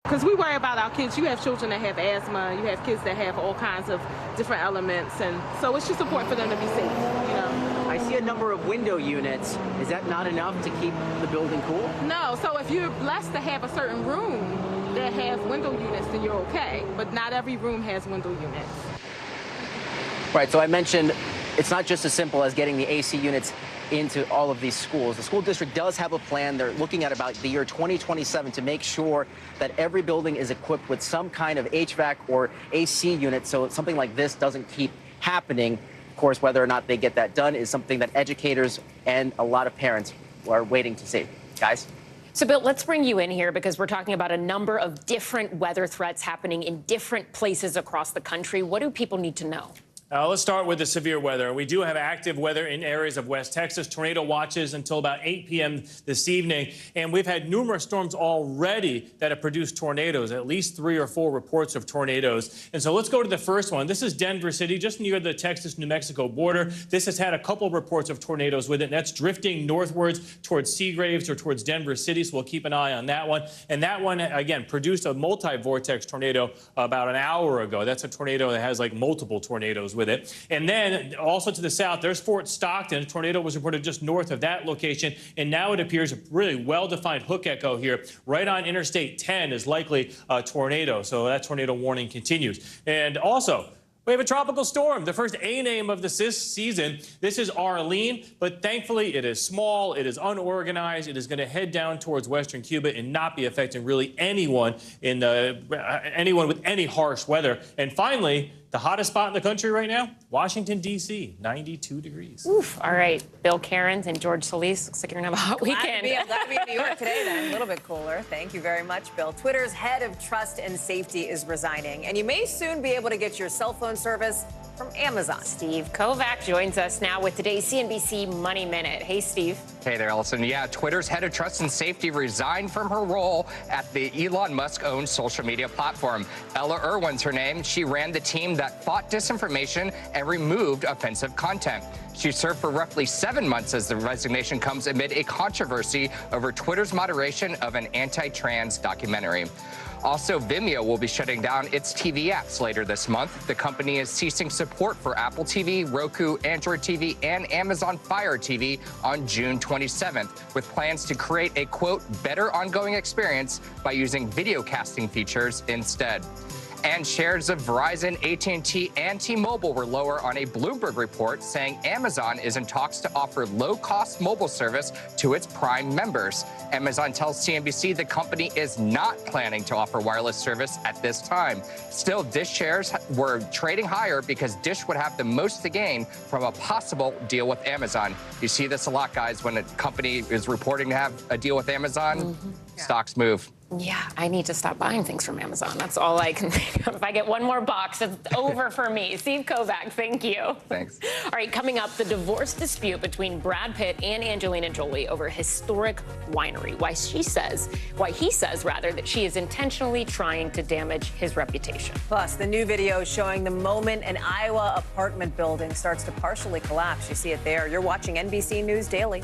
Because we worry about our kids. You have children that have asthma, you have kids that have all kinds of different elements, and so it's just important for them to be safe, you know. I see a number of window units. Is that not enough to keep the building cool? No, so if you're blessed to have a certain room that has window units, then you're okay, but not every room has window units. Right, so I mentioned it's not just as simple as getting the AC units into all of these schools. The school district does have a plan. They're looking at about the year 2027 to make sure that every building is equipped with some kind of HVAC or AC unit so something like this doesn't keep happening. Of course, whether or not they get that done is something that educators and a lot of parents are waiting to see. Guys? So, Bill, let's bring you in here because we're talking about a number of different weather threats happening in different places across the country. What do people need to know? Let's start with the severe weather. We do have active weather in areas of West Texas, tornado watches until about 8 p.m. this evening. And we've had numerous storms already that have produced tornadoes, at least 3 or 4 reports of tornadoes. And so let's go to the first one. This is Denver City, just near the Texas-New Mexico border. This has had a couple reports of tornadoes with it, and that's drifting northwards towards Seagraves or towards Denver City, so we'll keep an eye on that one. And that one, again, produced a multi-vortex tornado about an hour ago. That's a tornado that has like multiple tornadoes with it. And then also to the south, there's Fort Stockton. A tornado was reported just north of that location. And now it appears a really well-defined hook echo here. Right on Interstate 10 is likely a tornado. So that tornado warning continues. And also, we have a tropical storm, the first A name of the season. This is Arlene, but thankfully it is small, it is unorganized, it is going to head down towards western Cuba and not be affecting really anyone with any harsh weather. And finally, the hottest spot in the country right now, Washington, D.C., 92 degrees. Oof. All right. Bill Cairns and George Solis. Looks like you're going to have a hot weekend. I'm glad to be in New York today, then. A little bit cooler. Thank you very much, Bill. Twitter's head of trust and safety is resigning, and you may soon be able to get your cell phone service from Amazon. Steve Kovac joins us now with today's CNBC Money Minute. Hey, Steve. Hey there, Ellison. Yeah, Twitter's head of trust and safety resigned from her role at the Elon Musk-owned social media platform. Ella Irwin's her name. She ran the team that fought disinformation and removed offensive content. She served for roughly 7 months as the resignation comes amid a controversy over Twitter's moderation of an anti-trans documentary. Also, Vimeo will be shutting down its TV apps later this month. The company is ceasing support for Apple TV, Roku, Android TV, and Amazon Fire TV on June 27th, with plans to create a, quote, better ongoing experience by using video casting features instead. And shares of Verizon, AT&T, and T-Mobile were lower on a Bloomberg report saying Amazon is in talks to offer low-cost mobile service to its Prime members. Amazon tells CNBC the company is not planning to offer wireless service at this time. Still, Dish shares were trading higher because Dish would have the most to gain from a possible deal with Amazon. You see this a lot, guys, when a company is reporting to have a deal with Amazon, stocks move. Yeah, I need to stop buying things from Amazon. That's all I can think of. If I get one more box, it's over for me. Steve Kovac, thank you. Thanks. All right, coming up, the divorce dispute between Brad Pitt and Angelina Jolie over a historic winery. Why he says that she is intentionally trying to damage his reputation. Plus, the new video showing the moment an Iowa apartment building starts to partially collapse. You see it there. You're watching NBC News Daily.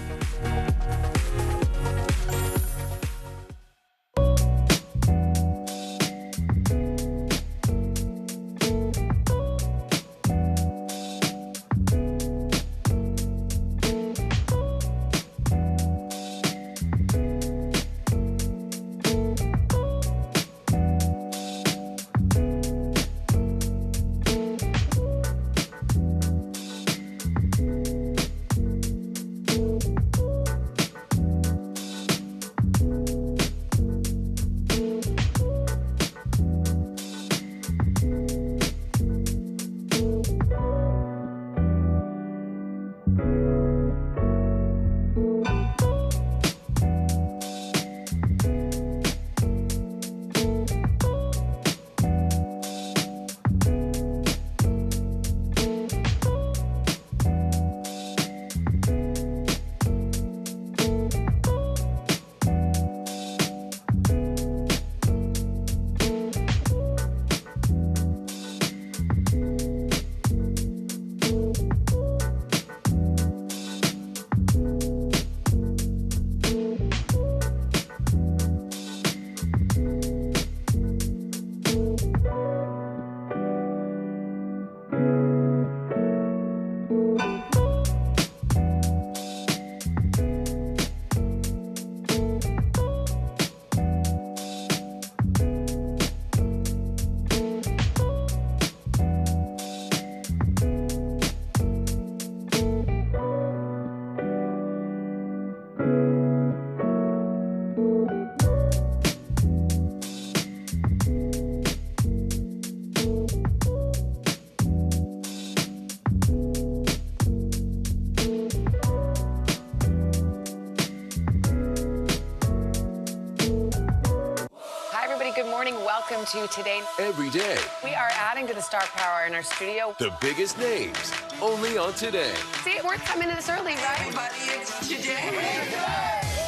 Good morning. Welcome to Today. Every day, We are adding to the star power in our studio. the biggest names, only on Today. See, it worth coming in this early, right? Everybody, it's Today.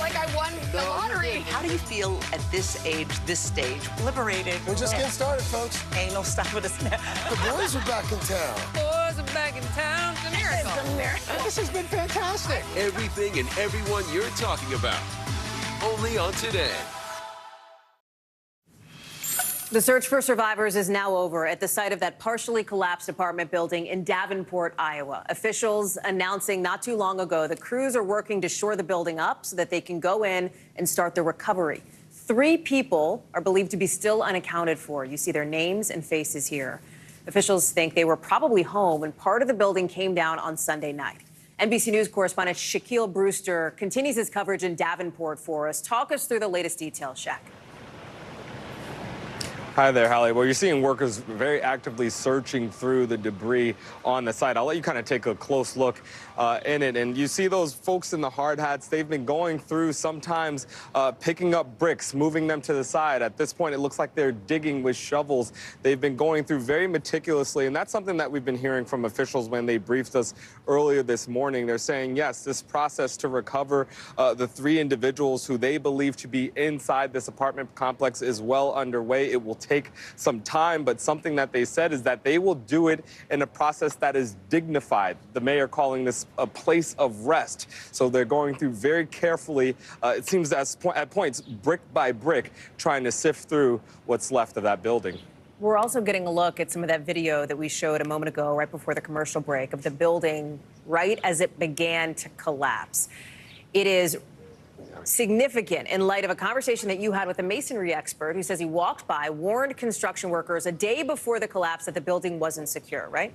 Like I won the lottery. How do you feel at this age, this stage? Liberated. We're just getting started, folks. Ain't no stopping us now. The boys are back in town. Boys are back in town. It's a miracle. It's a miracle. This has been fantastic. Everything and everyone you're talking about, only on Today. The search for survivors is now over at the site of that partially collapsed apartment building in Davenport, Iowa. Officials announcing not too long ago the crews are working to shore the building up so that they can go in and start the recovery. 3 people are believed to be still unaccounted for. You see their names and faces here. Officials think they were probably home when part of the building came down on Sunday night. NBC News correspondent Shaquille Brewster continues his coverage in Davenport for us. Talk us through the latest details, Shaq. Hi there, Hallie. Well, you're seeing workers very actively searching through the debris on the site. I'll let you kind of take a close look in it. And you see those folks in the hard hats. They've been going through, sometimes picking up bricks, moving them to the side. At this point, it looks like they're digging with shovels. They've been going through very meticulously. And that's something that we've been hearing from officials when they briefed us earlier this morning. They're saying, yes, this process to recover the 3 individuals who they believe to be inside this apartment complex is well underway. It will take some time, but something that they said is that they will do it in a process that is dignified. The mayor calling this a place of rest. So they're going through very carefully, it seems at points, brick by brick, trying to sift through what's left of that building. We're also getting a look at some of that video that we showed a moment ago, right before the commercial break, of the building right as it began to collapse. It is Significant in light of a conversation that you had with a masonry expert who says he walked by, warned construction workers a day before the collapse that the building wasn't secure, right?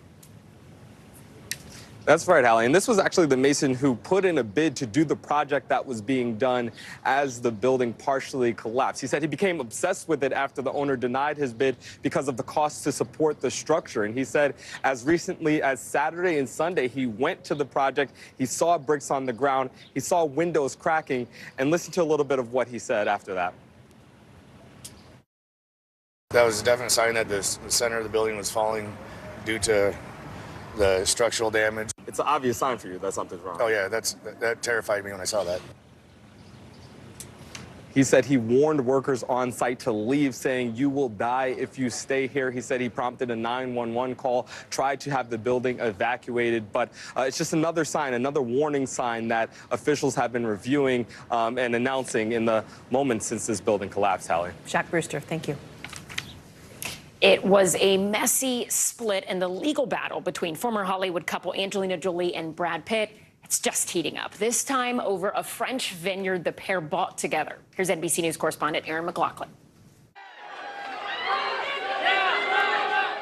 That's right, Hallie. And this was actually the mason who put in a bid to do the project that was being done as the building partially collapsed. He said he became obsessed with it after the owner denied his bid because of the cost to support the structure. And he said as recently as Saturday and Sunday, he went to the project. He saw bricks on the ground. He saw windows cracking. And listen to a little bit of what he said after that. That was a definite sign that the center of the building was falling due to the structural damage. It's an obvious sign for you that something's wrong. Oh yeah, that terrified me when I saw that. He said he warned workers on site to leave, saying, "You will die if you stay here." He said he prompted a 911 call, tried to have the building evacuated, but it's just another sign, another warning sign that officials have been reviewing and announcing in the moments since this building collapsed, Hallie. Shaq Brewster, thank you. It was a messy split in the legal battle between former Hollywood couple Angelina Jolie and Brad Pitt. It's just heating up, this time over a French vineyard the pair bought together. Here's NBC News correspondent Erin McLaughlin.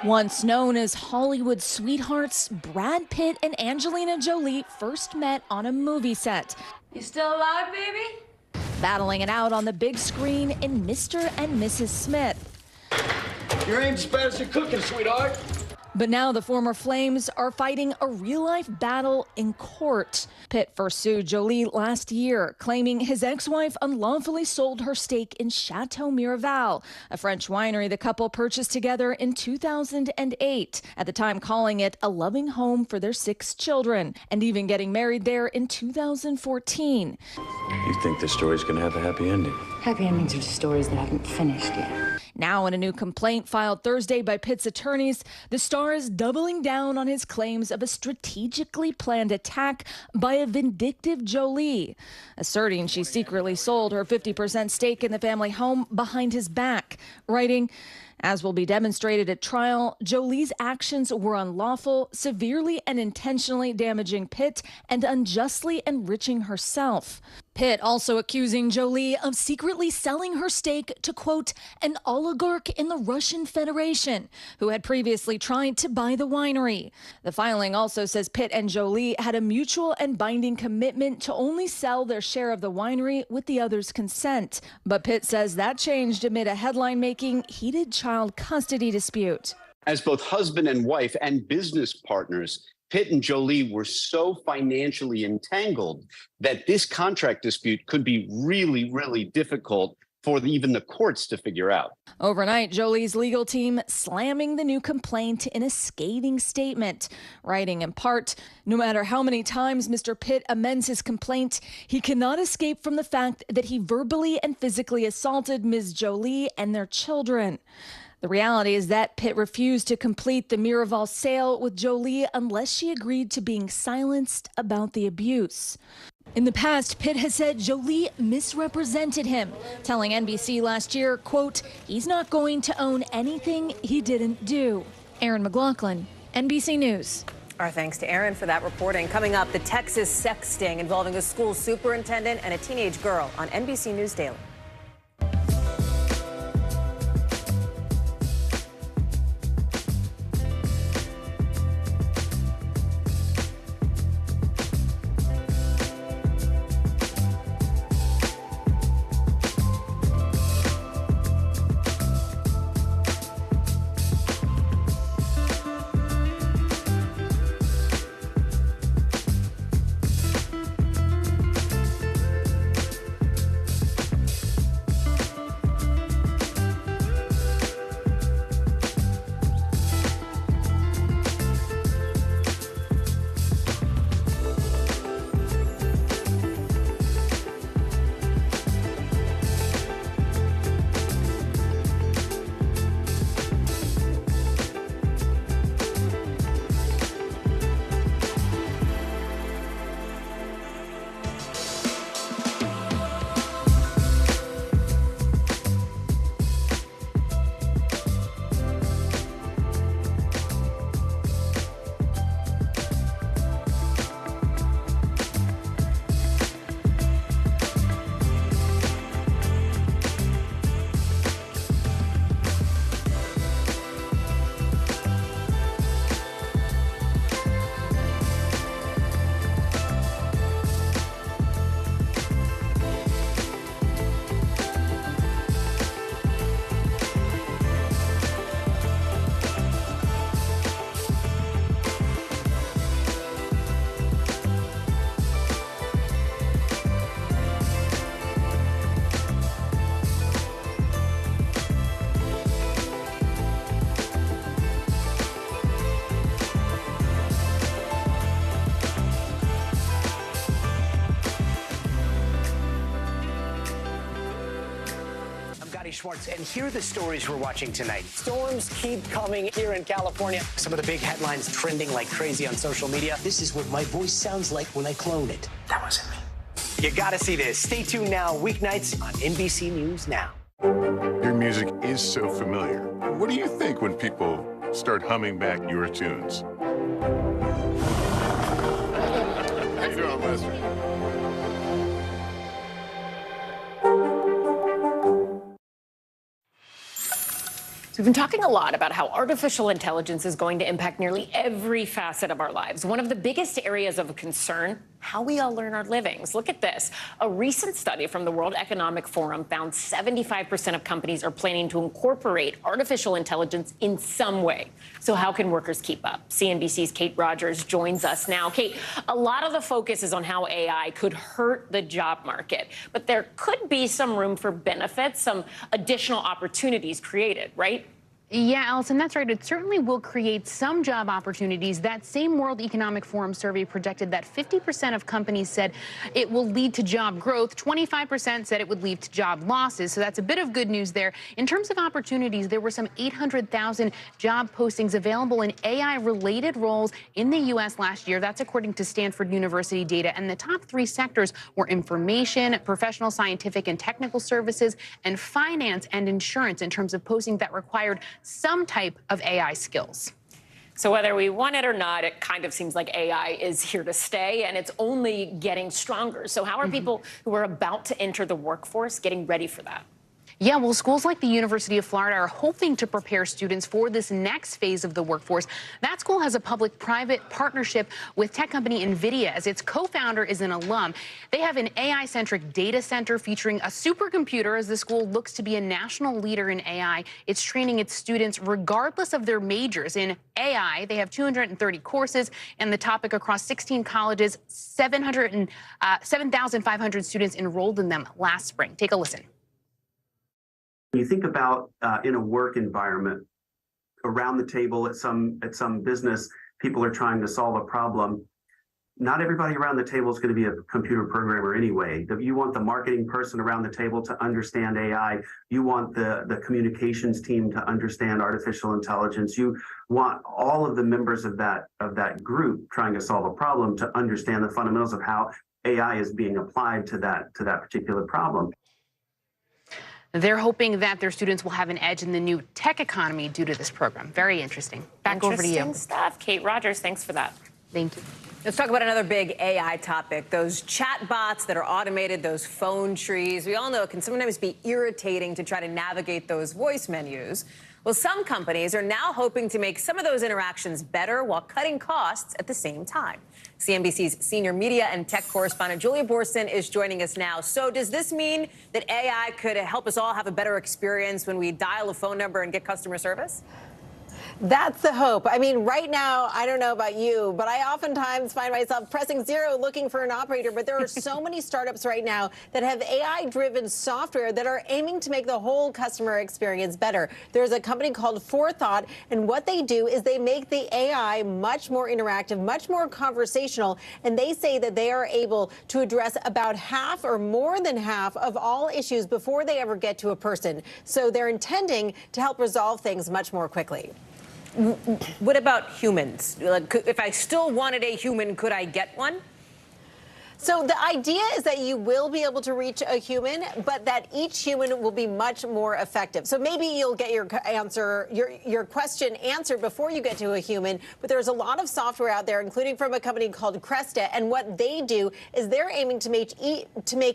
Once known as Hollywood sweethearts, Brad Pitt and Angelina Jolie first met on a movie set. You still alive, baby? Battling it out on the big screen in Mr. and Mrs. Smith. You ain't as bad as you're cooking, sweetheart. But now the former flames are fighting a real-life battle in court. Pitt first sued Jolie last year, claiming his ex-wife unlawfully sold her stake in Chateau Miraval, a French winery the couple purchased together in 2008, at the time calling it a loving home for their 6 children, and even getting married there in 2014. You think this story's gonna have a happy ending? Happy endings are just stories that haven't finished yet. Now, in a new complaint filed Thursday by Pitt's attorneys, the star is doubling down on his claims of a strategically planned attack by a vindictive Jolie, asserting she secretly sold her 50% stake in the family home behind his back, writing, "As will be demonstrated at trial, Jolie's actions were unlawful, severely and intentionally damaging Pitt and unjustly enriching herself." Pitt also accusing Jolie of secretly selling her stake to, quote, an oligarch in the Russian Federation who had previously tried to buy the winery. The filing also says Pitt and Jolie had a mutual and binding commitment to only sell their share of the winery with the other's consent. But Pitt says that changed amid a headline-making, heated child custody dispute. As both husband and wife and business partners, Pitt and Jolie were so financially entangled that this contract dispute could be really, really difficult for even the courts to figure out. Overnight, Jolie's legal team slamming the new complaint in a scathing statement, writing in part, "No matter how many times Mr. Pitt amends his complaint, he cannot escape from the fact that he verbally and physically assaulted Ms. Jolie and their children." The reality is that Pitt refused to complete the Miraval sale with Jolie unless she agreed to being silenced about the abuse. In the past, Pitt has said Jolie misrepresented him, telling NBC last year, quote, "He's not going to own anything he didn't do." Erin McLaughlin, NBC News. Our thanks to Erin for that reporting. Coming up, the Texas sex sting involving a school superintendent and a teenage girl on NBC News Daily. Patty Schwartz, and here are the stories we're watching tonight. Storms keep coming here in California. Some of the big headlines trending like crazy on social media. This is what my voice sounds like when I clone it. That wasn't me. You gotta see this. Stay tuned now, weeknights on NBC News Now. Your music is so familiar. What do you think when people start humming back your tunes? How you doing, Lester? We've been talking a lot about how artificial intelligence is going to impact nearly every facet of our lives. One of the biggest areas of concern, how we all learn our livings. Look at this. A recent study from the World Economic Forum found 75% of companies are planning to incorporate artificial intelligence in some way. So how can workers keep up? CNBC's Kate Rogers joins us now. Kate, a lot of the focus is on how AI could hurt the job market, but there could be some room for benefits, some additional opportunities created, right? Yeah, Allison, that's right. It certainly will create some job opportunities. That same World Economic Forum survey projected that 50% of companies said it will lead to job growth. 25% said it would lead to job losses. So that's a bit of good news there. In terms of opportunities, there were some 800,000 job postings available in AI-related roles in the U.S. last year. That's according to Stanford University data. And the top three sectors were information, professional, scientific, and technical services, and finance and insurance in terms of postings that required some type of AI skills. So whether we want it or not, it kind of seems like AI is here to stay, and it's only getting stronger. So how are people who are about to enter the workforce getting ready for that? Yeah, well, schools like the University of Florida are hoping to prepare students for this next phase of the workforce. That school has a public-private partnership with tech company NVIDIA, as its co-founder is an alum. They have an AI-centric data center featuring a supercomputer as the school looks to be a national leader in AI. It's training its students regardless of their majors. In AI, they have 230 courses, and the topic across 16 colleges, 7,500 students enrolled in them last spring. Take a listen. When you think about in a work environment, around the table at some business, people are trying to solve a problem. Not everybody around the table is going to be a computer programmer anyway. You want the marketing person around the table to understand AI. You want the communications team to understand artificial intelligence. You want all of the members of that group trying to solve a problem to understand the fundamentals of how AI is being applied to that particular problem. They're hoping that their students will have an edge in the new tech economy due to this program. Very interesting. Back over to you. Interesting stuff. Kate Rogers, thanks for that. Thank you. Let's talk about another big AI topic, those chat bots that are automated, those phone trees. We all know it can sometimes be irritating to try to navigate those voice menus. Well, some companies are now hoping to make some of those interactions better while cutting costs at the same time. CNBC's senior media and tech correspondent Julia Boorstin is joining us now. So does this mean that AI could help us all have a better experience when we dial a phone number and get customer service? That's the hope. I mean, right now, I don't know about you, but I oftentimes find myself pressing 0 looking for an operator. But there are so many startups right now that have AI-driven software that are aiming to make the whole customer experience better. There's a company called Forethought, and what they do is they make the AI much more interactive, much more conversational, and they say that they are able to address about half or more than half of all issues before they ever get to a person. So they're intending to help resolve things much more quickly. What about humans? Like, if I still wanted a human, could I get one? So the idea is that you will be able to reach a human, but that each human will be much more effective. So maybe you'll get your answer, your question answered before you get to a human. But there's a lot of software out there, including from a company called Cresta, and what they do is they're aiming to make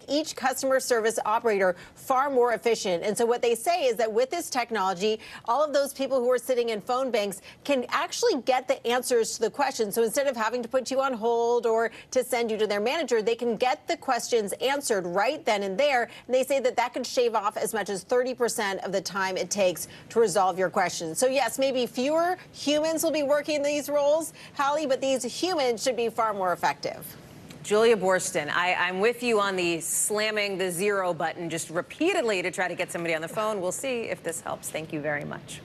each customer service operator far more efficient. And so what they say is that with this technology, all of those people who are sitting in phone banks can actually get the answers to the questions. So instead of having to put you on hold or to send you to their manager, they can get the questions answered right then and there. And they say that that could shave off as much as 30% of the time it takes to resolve your questions. So yes, maybe fewer humans will be working these roles, Hallie, but these humans should be far more effective. Julia Boorstin, I'm with you on the slamming the 0 button just repeatedly to try to get somebody on the phone. We'll see if this helps. Thank you very much.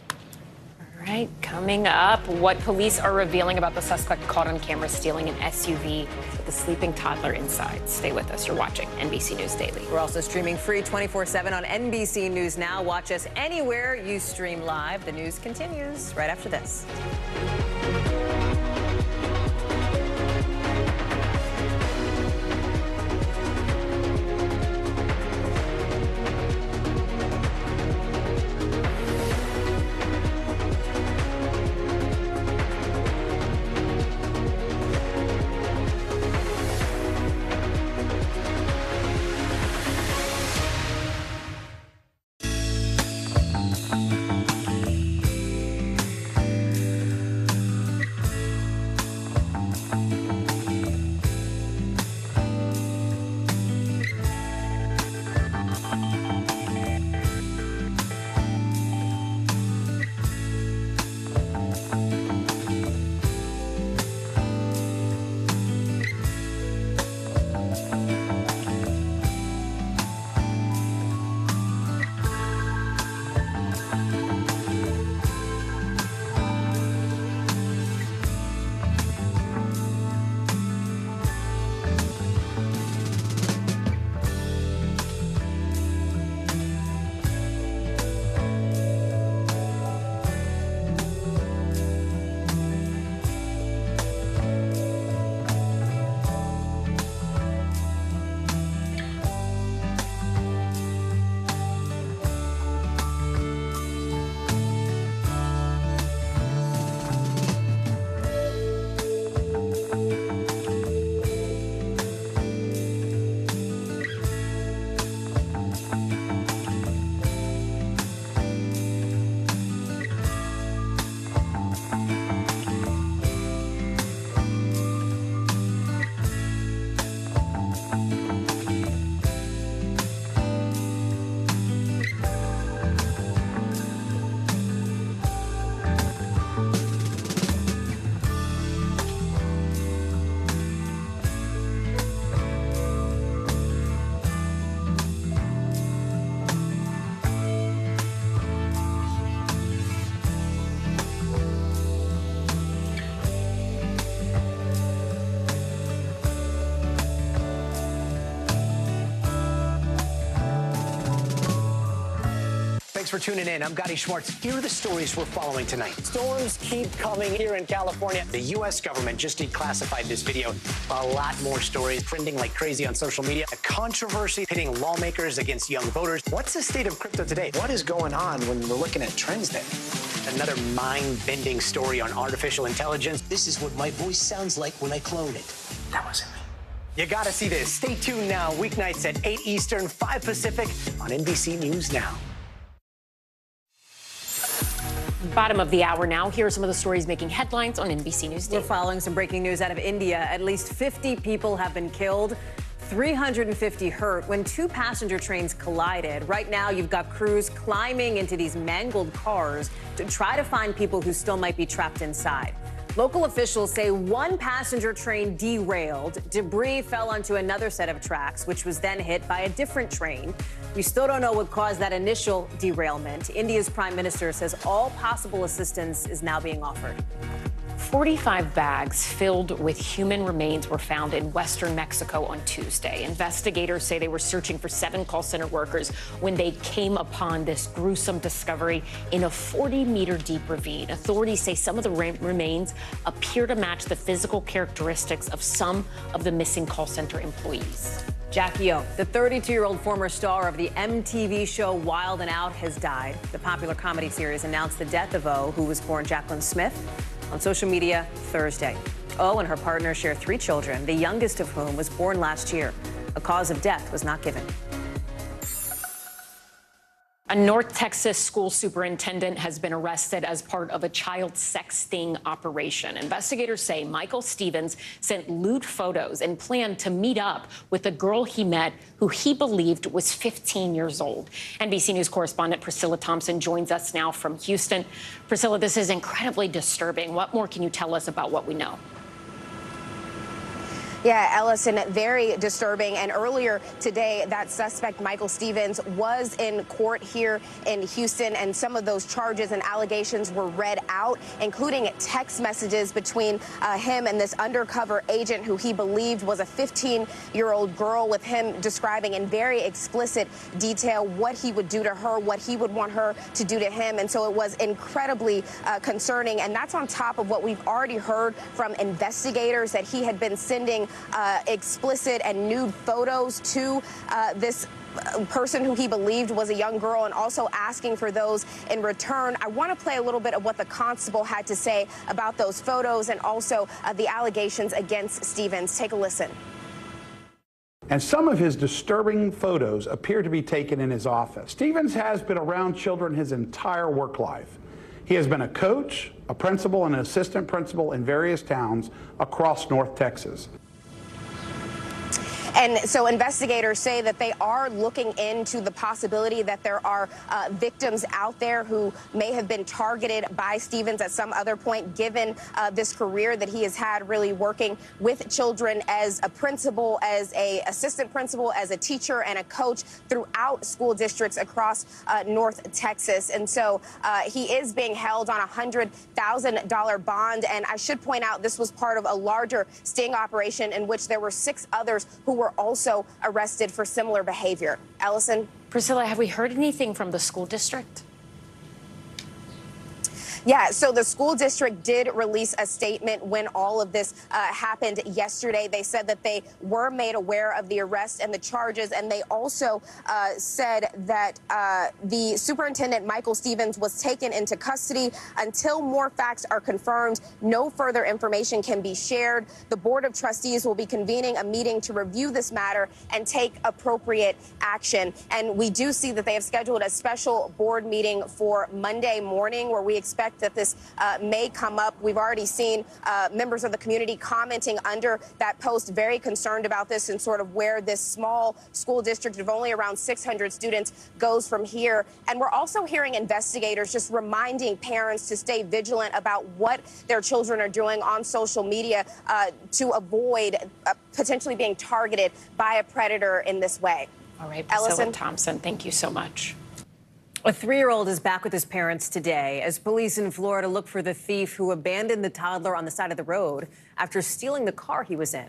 All right, coming up, what police are revealing about the suspect caught on camera stealing an SUV with a sleeping toddler inside. Stay with us. You're watching NBC News Daily. We're also streaming free 24/7 on NBC News Now. Watch us anywhere you stream live. The news continues right after this. Thanks for tuning in. I'm Gotti Schwartz. Here are the stories we're following tonight. Storms keep coming here in California. The U.S. government just declassified this video. A lot more stories trending like crazy on social media. A controversy pitting lawmakers against young voters. What's the state of crypto today? What is going on when we're looking at trends there? Another mind-bending story on artificial intelligence. This is what my voice sounds like when I clone it. That wasn't me. You gotta see this. Stay tuned now. Weeknights at 8 Eastern, 5 Pacific on NBC News Now. Bottom of the hour now. Here are some of the stories making headlines on NBC News Digital. We're following some breaking news out of India. At least 50 people have been killed, 350 hurt when two passenger trains collided. Right now, you've got crews climbing into these mangled cars to try to find people who still might be trapped inside. Local officials say one passenger train derailed. Debris fell onto another set of tracks, which was then hit by a different train. We still don't know what caused that initial derailment. India's prime minister says all possible assistance is now being offered. 45 bags filled with human remains were found in western Mexico on Tuesday. Investigators say they were searching for 7 call center workers when they came upon this gruesome discovery in a 40-meter deep ravine. Authorities say some of the remains appear to match the physical characteristics of some of the missing call center employees. Jackie O, the 32-year-old former star of the MTV show Wild and Out, has died. The popular comedy series announced the death of O, who was born Jacqueline Smith, on social media Thursday. O and her partner share 3 children, the youngest of whom was born last year. A cause of death was not given. A North Texas school superintendent has been arrested as part of a child sex sting operation. Investigators say Michael Stevens sent lewd photos and planned to meet up with a girl he met who he believed was 15 years old. NBC News correspondent Priscilla Thompson joins us now from Houston. Priscilla, this is incredibly disturbing. What more can you tell us about what we know? Yeah, Ellison, very disturbing. And earlier today, that suspect, Michael Stevens, was in court here in Houston, and some of those charges and allegations were read out, including text messages between him and this undercover agent who he believed was a 15-year-old girl, with him describing in very explicit detail what he would do to her, what he would want her to do to him. And so it was incredibly concerning. And that's on top of what we've already heard from investigators, that he had been sending explicit and nude photos to this person who he believed was a young girl, and also asking for those in return. I want to play a little bit of what the constable had to say about those photos and also the allegations against Stevens. Take a listen. And some of his disturbing photos appear to be taken in his office. Stevens has been around children his entire work life. He has been a coach, a principal, and an assistant principal in various towns across North Texas. And so investigators say that they are looking into the possibility that there are victims out there who may have been targeted by Stevens at some other point, given this career that he has had, really working with children as a principal, as a assistant principal, as a teacher and a coach throughout school districts across North Texas. And so he is being held on a $100,000 bond. And I should point out, this was part of a larger sting operation in which there were 6 others who were also arrested for similar behavior. Ellison? Priscilla, have we heard anything from the school district? Yeah, so the school district did release a statement when all of this happened yesterday. They said that they were made aware of the arrest and the charges, and they also said that the superintendent, Michael Stevens, was taken into custody. Until more facts are confirmed, no further information can be shared. The Board of Trustees will be convening a meeting to review this matter and take appropriate action. And we do see that they have scheduled a special board meeting for Monday morning, where we expect that this may come up. We've already seen members of the community commenting under that post, very concerned about this and sort of where this small school district of only around 600 students goes from here. And we're also hearing investigators just reminding parents to stay vigilant about what their children are doing on social media to avoid potentially being targeted by a predator in this way. All right, Priscilla Ellison Thompson, thank you so much. A 3-year-old is back with his parents today as police in Florida look for the thief who abandoned the toddler on the side of the road after stealing the car he was in.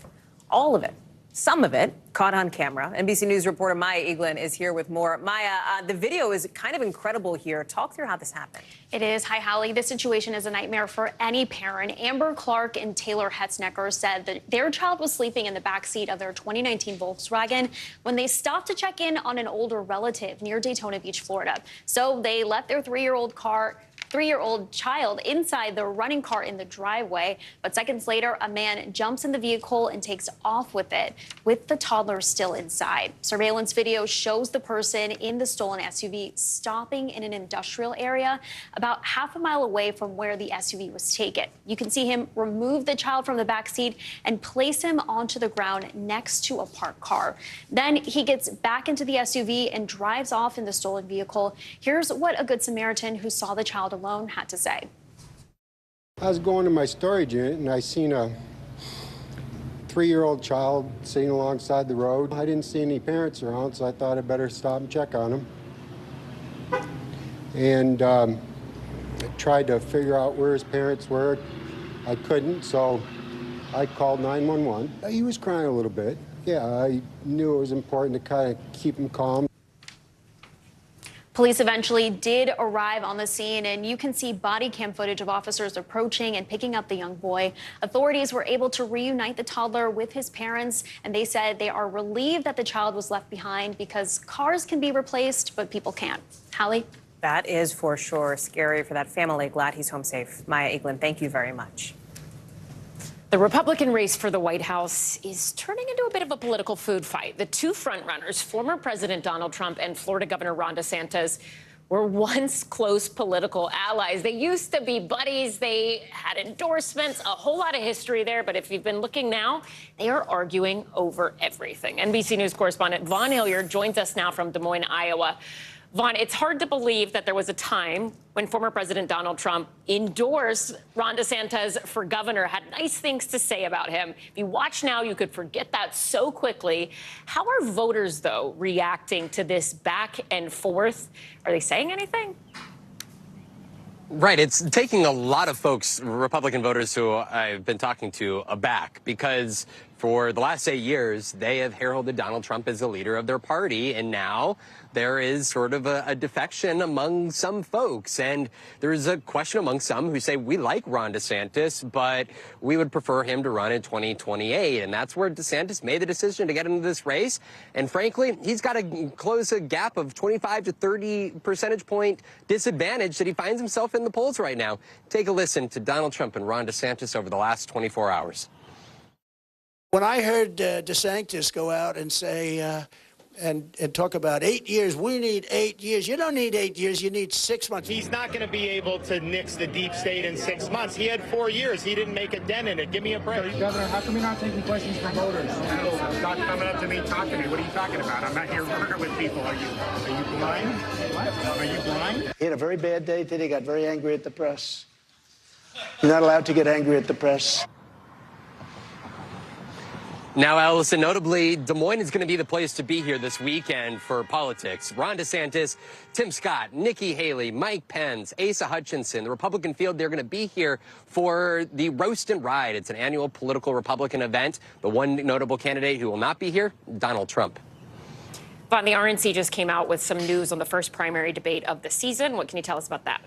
All of it, some of it, caught on camera. NBC News reporter Maya Eaglin is here with more. Maya, the video is kind of incredible here. Talk through how this happened. It is. Hi, Holly. This situation is a nightmare for any parent. Amber Clark and Taylor Hetznecker said that their child was sleeping in the backseat of their 2019 Volkswagen when they stopped to check in on an older relative near Daytona Beach, Florida. So they left their 3-year-old child inside the running car in the driveway. But seconds later, a man jumps in the vehicle and takes off with it, with the toddler still inside. Surveillance video shows the person in the stolen SUV stopping in an industrial area about half a mile away from where the SUV was taken. You can see him remove the child from the back seat and place him onto the ground next to a parked car. Then he gets back into the SUV and drives off in the stolen vehicle. Here's what a Good Samaritan who saw the child alone had to say. I was going to my storage unit and I seen a 3-year-old child sitting alongside the road. I didn't see any parents around, so I thought I'd better stop and check on him. And I tried to figure out where his parents were. I couldn't, so I called 911. He was crying a little bit. Yeah, I knew it was important to kind of keep him calm. Police eventually did arrive on the scene, and you can see body cam footage of officers approaching and picking up the young boy. Authorities were able to reunite the toddler with his parents, and they said they are relieved that the child was left behind because cars can be replaced, but people can't. Hallie? That is for sure scary for that family. Glad he's home safe. Maya Eaglin, thank you very much. The Republican race for the White House is turning into a bit of a political food fight. The two frontrunners, former President Donald Trump and Florida Governor Ron DeSantis, were once close political allies. They used to be buddies. They had endorsements, a whole lot of history there. But if you've been looking now, they are arguing over everything. NBC News correspondent Vaughn Hilliard joins us now from Des Moines, Iowa. Vaughn, it's hard to believe that there was a time when former President Donald Trump endorsed Ron DeSantis for governor, had nice things to say about him. If you watch now, you could forget that so quickly. How are voters, though, reacting to this back and forth? Are they saying anything? Right. It's taking a lot of folks, Republican voters who I've been talking to, aback because for the last 8 years, they have heralded Donald Trump as the leader of their party. And now there is sort of a defection among some folks. And there's a question among some who say, we like Ron DeSantis, but we would prefer him to run in 2028. And that's where DeSantis made the decision to get into this race. And frankly, he's got to close a gap of 25 to 30 percentage point disadvantage that he finds himself in the polls right now. Take a listen to Donald Trump and Ron DeSantis over the last 24 hours. When I heard DeSantis go out and say and talk about 8 years, we need 8 years. You don't need 8 years. You need 6 months. He's not going to be able to nix the deep state in 6 months. He had 4 years. He didn't make a dent in it. Give me a break. Governor, how come you're not taking questions from voters? Not coming up to me, talk to me. What are you talking about? I'm not here working with people. Are you blind? What? Are you blind? He had a very bad day today. He got very angry at the press. You're not allowed to get angry at the press. Now, Allison, notably, Des Moines is going to be the place to be here this weekend for politics. Ron DeSantis, Tim Scott, Nikki Haley, Mike Pence, Asa Hutchinson, the Republican field, they're going to be here for the Roast and Ride. It's an annual political Republican event. The one notable candidate who will not be here, Donald Trump. Vaughn, the RNC just came out with some news on the first primary debate of the season. What can you tell us about that?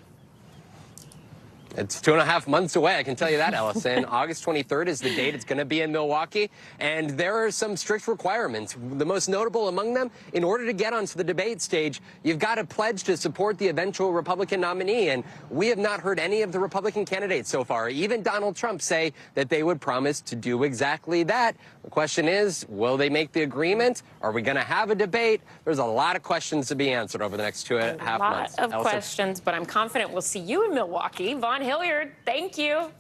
It's 2.5 months away, I can tell you that, Allison. August 23rd is the date. It's going to be in Milwaukee. And there are some strict requirements. The most notable among them, in order to get onto the debate stage, you've got to pledge to support the eventual Republican nominee. And we have not heard any of the Republican candidates so far, even Donald Trump, say that they would promise to do exactly that. The question is, will they make the agreement? Are we going to have a debate? There's a lot of questions to be answered over the next 2.5 months. A lot of questions, but I'm confident we'll see you in Milwaukee. Vaughn Hilliard, thank you.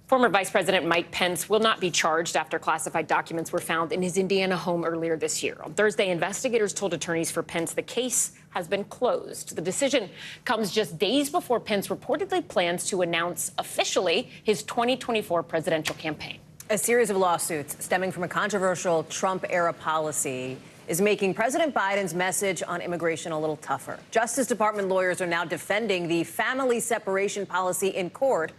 Former Vice President Mike Pence will not be charged after classified documents were found in his Indiana home earlier this year. On Thursday, investigators told attorneys for Pence the case has been closed. The decision comes just days before Pence reportedly plans to announce officially his 2024 presidential campaign. A series of lawsuits stemming from a controversial Trump-era policy is making President Biden's message on immigration a little tougher. Justice Department lawyers are now defending the family separation policy in court,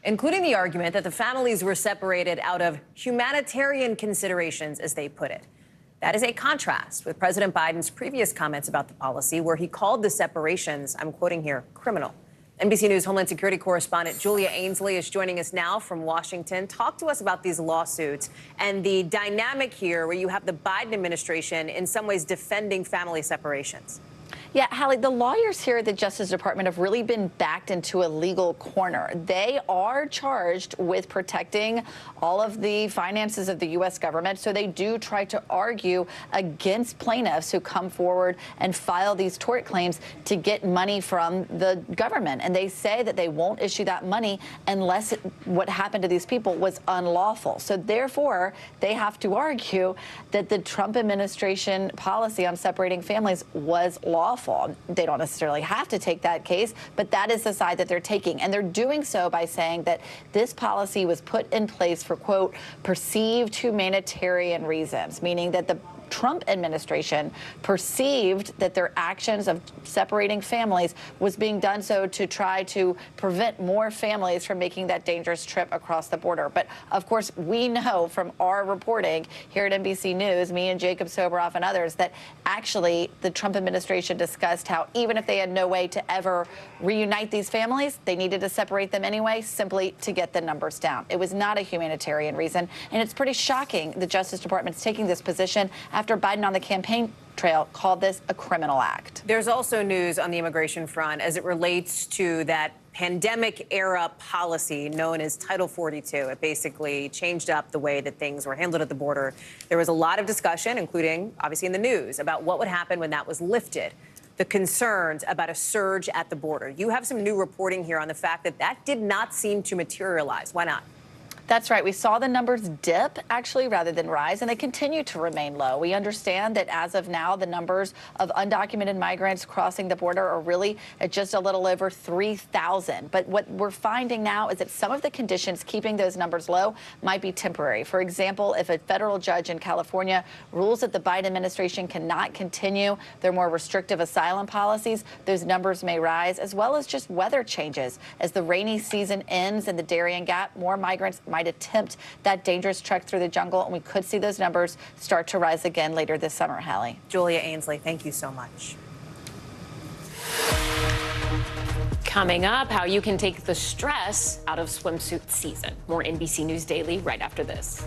including the argument that the families were separated out of humanitarian considerations, as they put it. That is a contrast with President Biden's previous comments about the policy, where he called the separations, I'm quoting here, criminal. NBC News Homeland Security correspondent Julia Ainsley is joining us now from Washington. Talk to us about these lawsuits and the dynamic here where you have the Biden administration in some ways defending family separations. Yeah, Hallie, the lawyers here at the Justice Department have really been backed into a legal corner. They are charged with protecting all of the finances of the U.S. government, so they do try to argue against plaintiffs who come forward and file these tort claims to get money from the government. And they say that they won't issue that money unless what happened to these people was unlawful. So therefore, they have to argue that the Trump administration policy on separating families was lawful. They don't necessarily have to take that case, but that is the side that they're taking. And they're doing so by saying that this policy was put in place for, quote, perceived humanitarian reasons, meaning that the Trump administration perceived that their actions of separating families was being done so to try to prevent more families from making that dangerous trip across the border. But of course, we know from our reporting here at NBC News, me and Jacob Soboroff and others, that actually the Trump administration discussed how even if they had no way to ever reunite these families, they needed to separate them anyway, simply to get the numbers down. It was not a humanitarian reason. And it's pretty shocking the Justice Department's taking this position after Biden on the campaign trail called this a criminal act. There's also news on the immigration front as it relates to that pandemic-era policy known as Title 42. It basically changed up the way that things were handled at the border. There was a lot of discussion, including, obviously, in the news, about what would happen when that was lifted. The concerns about a surge at the border. You have some new reporting here on the fact that that did not seem to materialize. Why not? That's right. We saw the numbers dip, actually, rather than rise, and they continue to remain low. We understand that as of now, the numbers of undocumented migrants crossing the border are really at just a little over 3,000. But what we're finding now is that some of the conditions keeping those numbers low might be temporary. For example, if a federal judge in California rules that the Biden administration cannot continue their more restrictive asylum policies, those numbers may rise, as well as just weather changes. As the rainy season ends in the Darien Gap, more migrants might attempt that dangerous trek through the jungle, and we could see those numbers start to rise again later this summer, Hallie. Julia Ainsley, thank you so much. Coming up, how you can take the stress out of swimsuit season. More NBC News Daily right after this.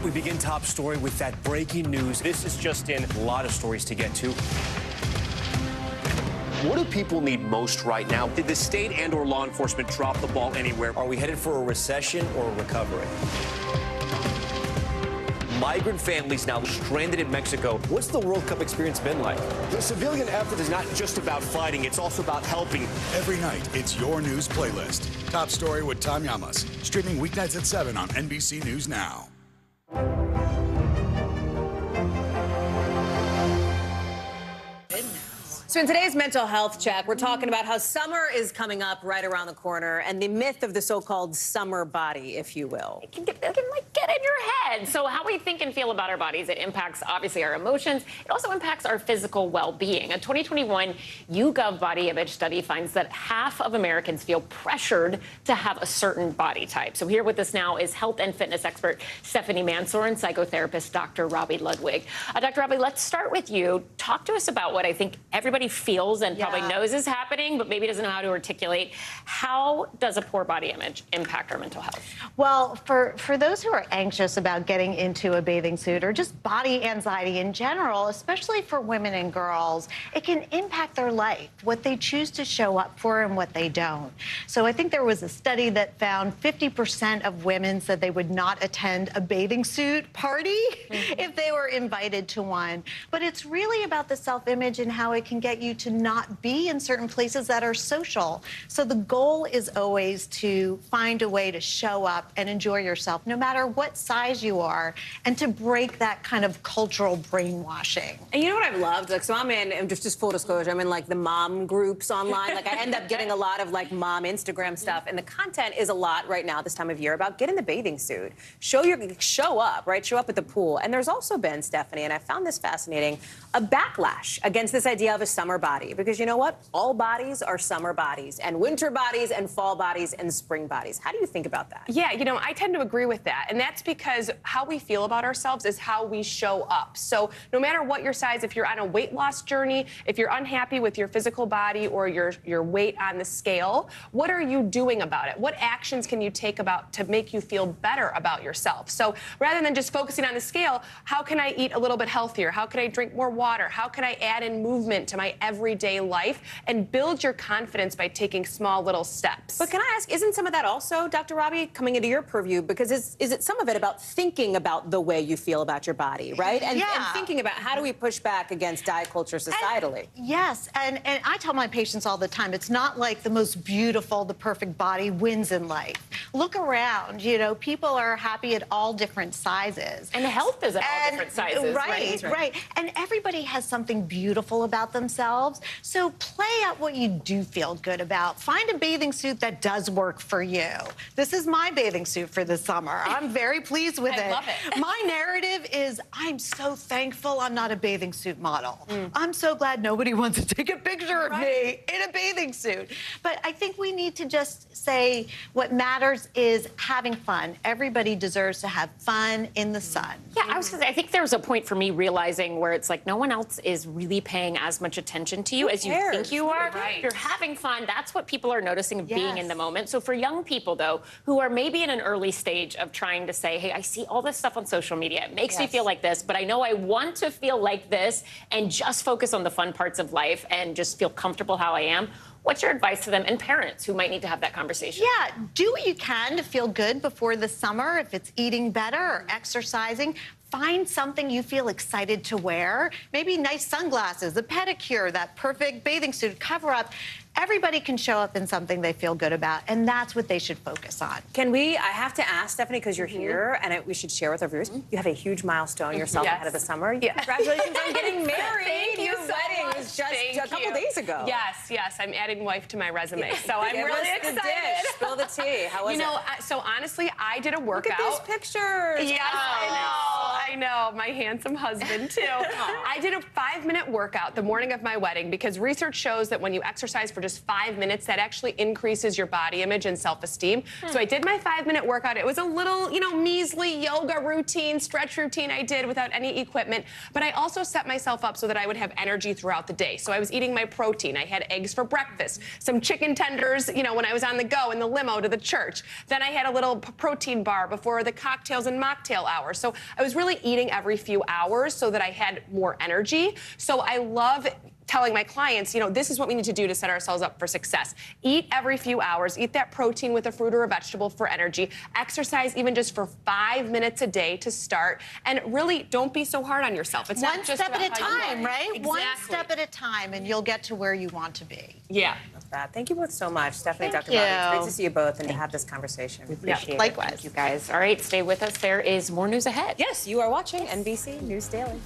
We begin top story with that breaking news. This is just in, a lot of stories to get to. What do people need most right now? Did the state and/or law enforcement drop the ball anywhere? Are we headed for a recession or a recovery? Migrant families now stranded in Mexico. What's the World Cup experience been like? The civilian effort is not just about fighting, it's also about helping. Every night, it's your news playlist. Top Story with Tom Llamas. Streaming weeknights at 7 on NBC News Now. So in today's mental health check, we're talking about how summer is coming up right around the corner and the myth of the so-called summer body, if you will. It can get in your head. So how we think and feel about our bodies, it impacts obviously our emotions. It also impacts our physical well-being. A 2021 YouGov body image study finds that half of Americans feel pressured to have a certain body type. So here with us now is health and fitness expert Stephanie Mansour and psychotherapist Dr. Robbie Ludwig. Dr. Robbie, let's start with you. Talk to us about what I think everybody feels and probably knows is happening, but maybe doesn't know how to articulate. How does a poor body image impact our mental health? Well, for those who are anxious about getting into a bathing suit or just body anxiety in general, especially for women and girls, it can impact their life, what they choose to show up for and what they don't. So I think there was a study that found 50% of women said they would not attend a bathing suit party if they were invited to one. But it's really about the self-image and how it can get you to not be in certain places that are social. So the goal is always to find a way to show up and enjoy yourself, no matter what what size you are and to break that kind of cultural brainwashing. And you know what I've loved? Like, so I'm in, and just full disclosure, I'm in like the mom groups online. Like, I end up getting a lot of like mom Instagram stuff, and the content is a lot right now this time of year about get in the bathing suit, show up, right? Show up at the pool. And there's also been, Stephanie, and I found this fascinating, a backlash against this idea of a summer body, because you know what? All bodies are summer bodies, and winter bodies, and fall bodies, and spring bodies. How do you think about that? Yeah, you know, I tend to agree with that, and that's because how we feel about ourselves is how we show up. So no matter what your size, if you're on a weight loss journey, if you're unhappy with your physical body or your weight on the scale, what are you doing about it? What actions can you take to make you feel better about yourself? So rather than just focusing on the scale, how can I eat a little bit healthier? How can I drink more water? How can I add in movement to my everyday life and build your confidence by taking small little steps? But can I ask, isn't some of that also, Dr. Robbie, coming into your purview? Because is it some of it about thinking about the way you feel about your body, right? And thinking about how do we push back against diet culture societally? Yes, and I tell my patients all the time, it's not like the most beautiful, the perfect body wins in life. Look around, you know, people are happy at all different sizes. And the health is at all different sizes. Right. And everybody has something beautiful about themselves. So play out what you do feel good about. Find a bathing suit that does work for you. This is my bathing suit for the summer. I'm very pleased with it. I love it. My narrative is I'm so thankful I'm not a bathing suit model. I'm so glad nobody wants to take a picture of me in a bathing suit. But I think we need to just say what matters is having fun. Everybody deserves to have fun in the sun. Yeah, I was gonna say, I think there was a point for me realizing where it's like no one else is really paying as much attention to you as you think you are. Right. You're having fun. That's what people are noticing of being in the moment. So for young people, though, who are maybe in an early stage of trying to say, hey, I see all this stuff on social media. It makes me feel like this, but I know I want to feel like this and just focus on the fun parts of life and just feel comfortable how I am. What's your advice to them and parents who might need to have that conversation? Yeah, do what you can to feel good before the summer. If it's eating better or exercising, find something you feel excited to wear. Maybe nice sunglasses, a pedicure, that perfect bathing suit, cover up. Everybody can show up in something they feel good about, and that's what they should focus on. I have to ask, Stephanie, because you're here, and we should share with our viewers, you have a huge milestone yourself ahead of the summer. Congratulations on getting married. Thank you Your so wedding much. was just Thank a couple days ago. Yes, I'm adding wife to my resume, so I'm Give really us excited. the dish. Spill the tea. How was it? You know, so honestly, I did a workout. Look at these pictures. Yes, I know. My handsome husband, too. I did a 5-minute workout the morning of my wedding because research shows that when you exercise for just 5 minutes, that actually increases your body image and self-esteem. So I did my 5-minute workout. It was a little, measly yoga routine, stretch routine I did without any equipment. But I also set myself up so that I would have energy throughout the day. So I was eating my protein. I had eggs for breakfast, some chicken tenders, when I was on the go in the limo to the church. Then I had a little protein bar before the cocktails and mocktail hour. So I was really eating every few hours so that I had more energy. So I love telling my clients, this is what we need to do to set ourselves up for success. Eat every few hours, eat that protein with a fruit or a vegetable for energy, exercise even just for 5 minutes a day to start, and really don't be so hard on yourself. It's one step at a time, right? Exactly. One step at a time, and you'll get to where you want to be. Yeah. Love that. Thank you both so much, Stephanie, Thank Dr. Robbie. It's you. great to see you both and to have this conversation. We appreciate it. Likewise. Thank you guys. All right, stay with us. There is more news ahead. Yes, you are watching NBC News Daily.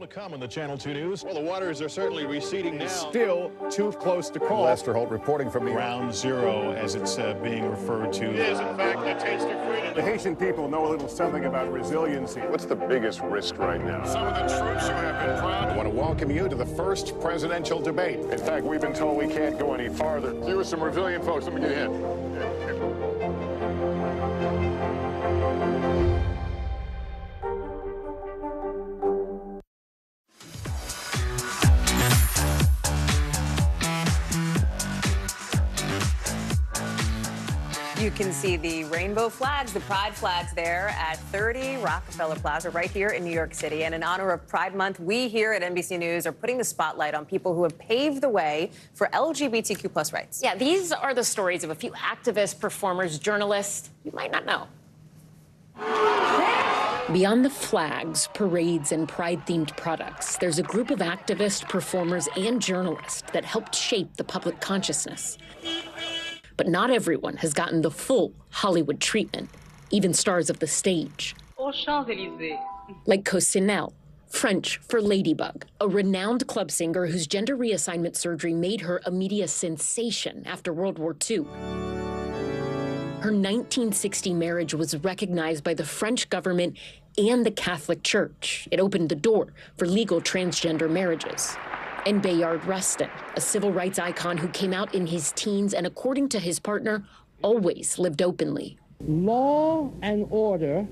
to come on the Channel 2 News. Well, the waters are certainly receding now. Still too close to call. Lester Holt reporting from Ground Zero, as it's being referred to. It is, in fact, a taste of freedom. The Haitian people know a little something about resiliency. What's the biggest risk right now? Some of the troops who have been proud. I want to welcome you to the first presidential debate. In fact, we've been told we can't go any farther. Here are some resilient folks. Let me get in. You can see the rainbow flags, the pride flags there at 30 Rockefeller Plaza right here in New York City. And in honor of Pride Month, we here at NBC News are putting the spotlight on people who have paved the way for LGBTQ+ rights. Yeah, these are the stories of a few activists, performers, journalists you might not know. Beyond the flags, parades, and pride-themed products, there's a group of activists, performers, and journalists that helped shape the public consciousness. But not everyone has gotten the full Hollywood treatment, even stars of the stage. Like Cosinelle, French for Ladybug, a renowned club singer whose gender reassignment surgery made her a media sensation after World War II. Her 1960 marriage was recognized by the French government and the Catholic Church. It opened the door for legal transgender marriages. And Bayard Rustin, a civil rights icon who came out in his teens and, according to his partner, always lived openly. Law and order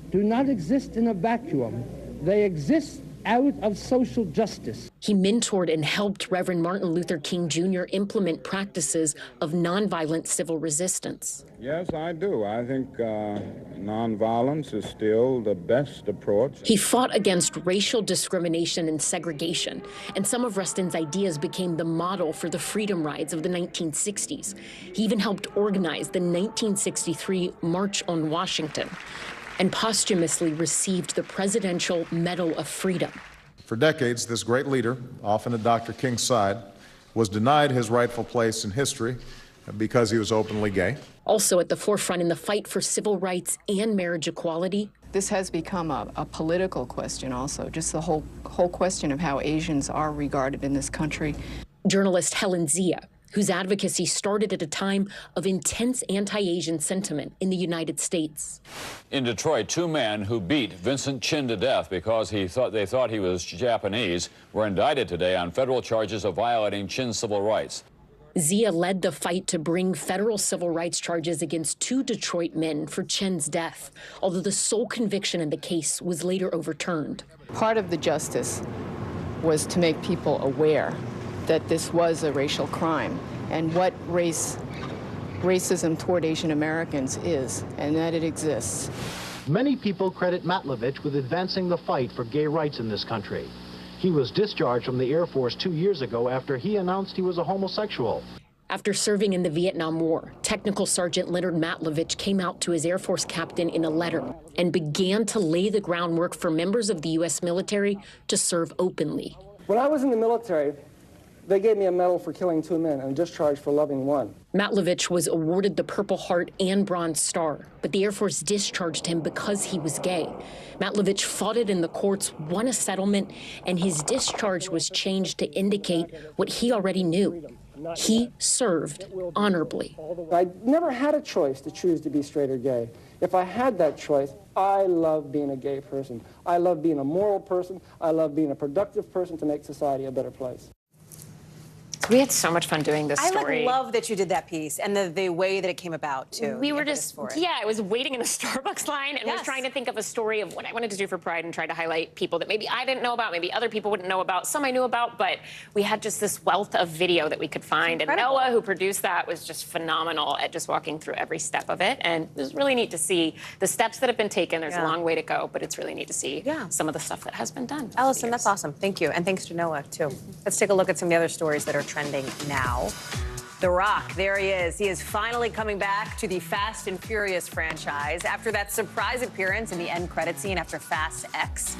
do not exist in a vacuum. They exist out of social justice. He mentored and helped Reverend Martin Luther King Jr. implement practices of nonviolent civil resistance. Yes, I do. I think nonviolence is still the best approach. He fought against racial discrimination and segregation, and some of Rustin's ideas became the model for the freedom rides of the 1960s. He even helped organize the 1963 March on Washington, and posthumously received the Presidential Medal of Freedom. For decades, this great leader, often at Dr. King's side, was denied his rightful place in history because he was openly gay. Also at the forefront in the fight for civil rights and marriage equality. This has become a political question also, just the whole question of how Asians are regarded in this country. Journalist Helen Zia, whose advocacy started at a time of intense anti-Asian sentiment in the United States. In Detroit, two men who beat Vincent Chin to death because they thought he was Japanese were indicted today on federal charges of violating Chin's civil rights. Zia led the fight to bring federal civil rights charges against two Detroit men for Chin's death, although the sole conviction in the case was later overturned. Part of the justice was to make people aware that this was a racial crime and what racism toward Asian Americans is, and that it exists. Many people credit Matlovich with advancing the fight for gay rights in this country. He was discharged from the Air Force 2 years ago after he announced he was a homosexual. After serving in the Vietnam War, Technical Sergeant Leonard Matlovich came out to his Air Force captain in a letter and began to lay the groundwork for members of the U.S. military to serve openly. When I was in the military, they gave me a medal for killing 2 men and a discharge for loving 1. Matlovich was awarded the Purple Heart and Bronze Star, but the Air Force discharged him because he was gay. Matlovich fought it in the courts, won a settlement, and his discharge was changed to indicate what he already knew. He served honorably. I never had a choice to choose to be straight or gay. If I had that choice, I love being a gay person. I love being a moral person. I love being a productive person to make society a better place. We had so much fun doing this story. I love that you did that piece and the way that it came about, too. We were just, I was waiting in the Starbucks line and was trying to think of a story of what I wanted to do for Pride and try to highlight people that maybe I didn't know about, maybe other people wouldn't know about, some I knew about, but we had just this wealth of video that we could find. And Noah, who produced that, was just phenomenal at just walking through every step of it. And it was really neat to see the steps that have been taken. There's a long way to go, but it's really neat to see some of the stuff that has been done. Allison, that's awesome. Thank you. And thanks to Noah, too. Let's take a look at some of the other stories that are trending now. The Rock, there he is. He is finally coming back to the Fast and Furious franchise after that surprise appearance in the end credit scene after Fast X.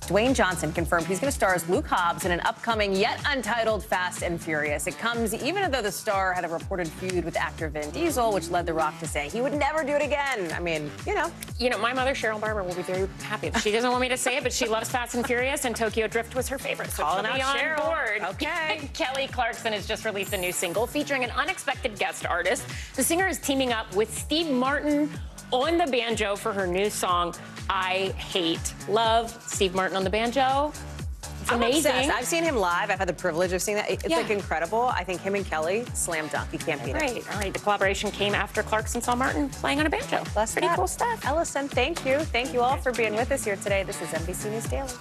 Dwayne Johnson confirmed he's going to star as Luke Hobbs in an upcoming yet untitled Fast and Furious. It comes even though the star had a reported feud with actor Vin Diesel, which led The Rock to say he would never do it again. I mean, you know. You know, my mother, Cheryl Barber, will be very happy. She doesn't want me to say it, but she loves Fast and Furious, and Tokyo Drift was her favorite. So Calling she'll be out on Cheryl. board. Okay. Kelly Clarkson has just released a new single featuring an unexpected guest artist. The singer is teaming up with Steve Martin on the banjo for her new song, I Hate Love. Steve Martin on the banjo. It's amazing. I'm obsessed. I've seen him live. I've had the privilege of seeing that. It's like incredible. I think him and Kelly, slam dunk. You can't beat it. All right. The collaboration came after Clarkson saw Martin playing on a banjo. Pretty cool stuff. Ellison, thank you. Thank you all for being with us here today. This is NBC News Daily.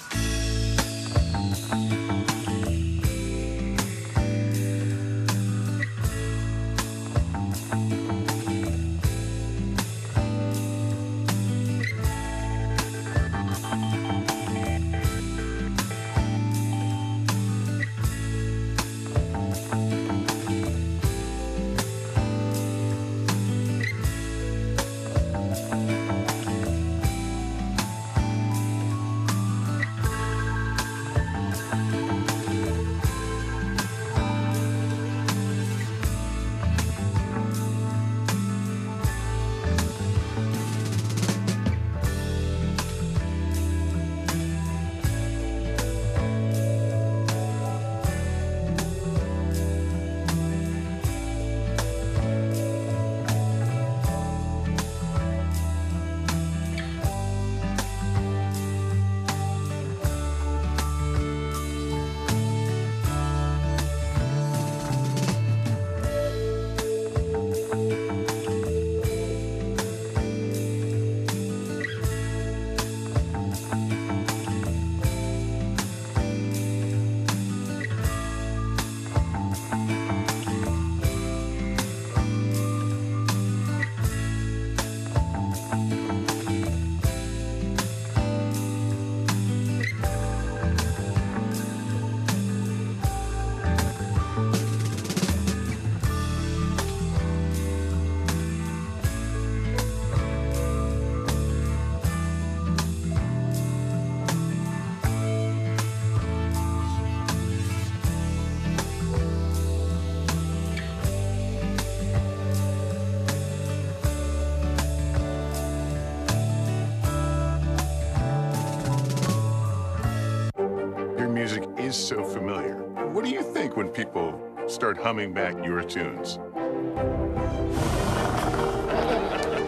So familiar. What do you think when people start humming back your tunes?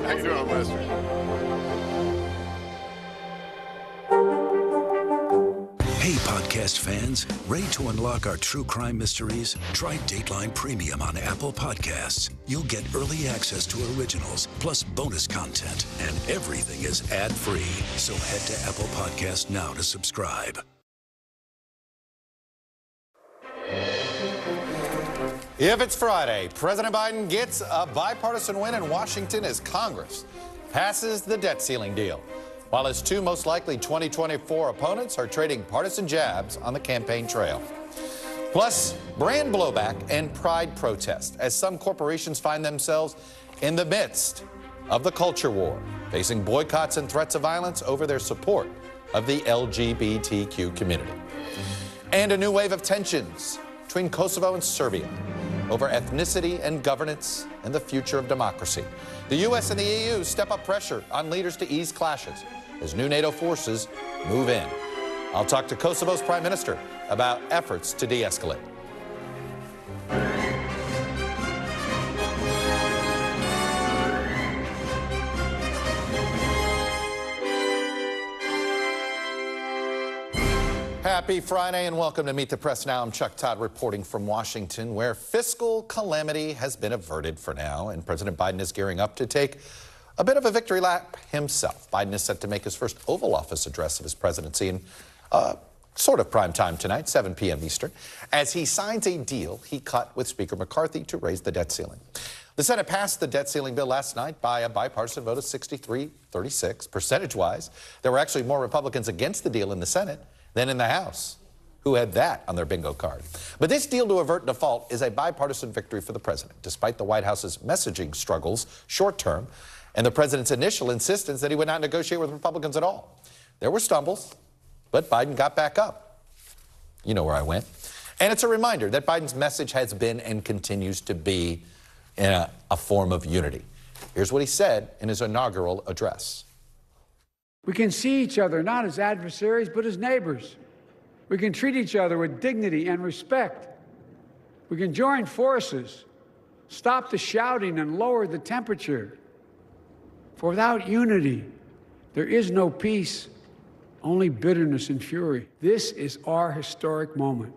How you doing, Lester? Hey, podcast fans, ready to unlock our true crime mysteries? Try Dateline Premium on Apple Podcasts. You'll get early access to originals, plus bonus content, and everything is ad-free. So head to Apple Podcasts now to subscribe. If it's Friday, President Biden gets a bipartisan win in Washington as Congress passes the debt ceiling deal, while his two most likely 2024 opponents are trading partisan jabs on the campaign trail. Plus, brand blowback and pride protest as some corporations find themselves in the midst of the culture war, facing boycotts and threats of violence over their support of the LGBTQ community. And a new wave of tensions between Kosovo and Serbia over ethnicity and governance and the future of democracy. The U.S. and the EU step up pressure on leaders to ease clashes as new NATO forces move in. I'll talk to Kosovo's Prime Minister about efforts to de-escalate. Happy Friday and welcome to Meet the Press Now. I'm Chuck Todd reporting from Washington, where fiscal calamity has been averted for now, and President Biden is gearing up to take a bit of a victory lap himself. Biden is set to make his first Oval Office address of his presidency in sort of prime time tonight, 7 p.m. Eastern, as he signs a deal he cut with Speaker McCarthy to raise the debt ceiling. The Senate passed the debt ceiling bill last night by a bipartisan vote of 63-36. Percentage-wise, there were actually more Republicans against the deal in the Senate than in the House. Who had that on their bingo card? But this deal to avert default is a bipartisan victory for the president, despite the White House's messaging struggles short term and the president's initial insistence that he would not negotiate with Republicans at all. There were stumbles, But Biden got back up. You know where I went. And it's a reminder that Biden's message has been and continues to be a form of unity. Here's what he said in his inaugural address. We can see each other not as adversaries, but as neighbors. We can treat each other with dignity and respect. We can join forces, stop the shouting, and lower the temperature. For without unity, there is no peace, only bitterness and fury. This is our historic moment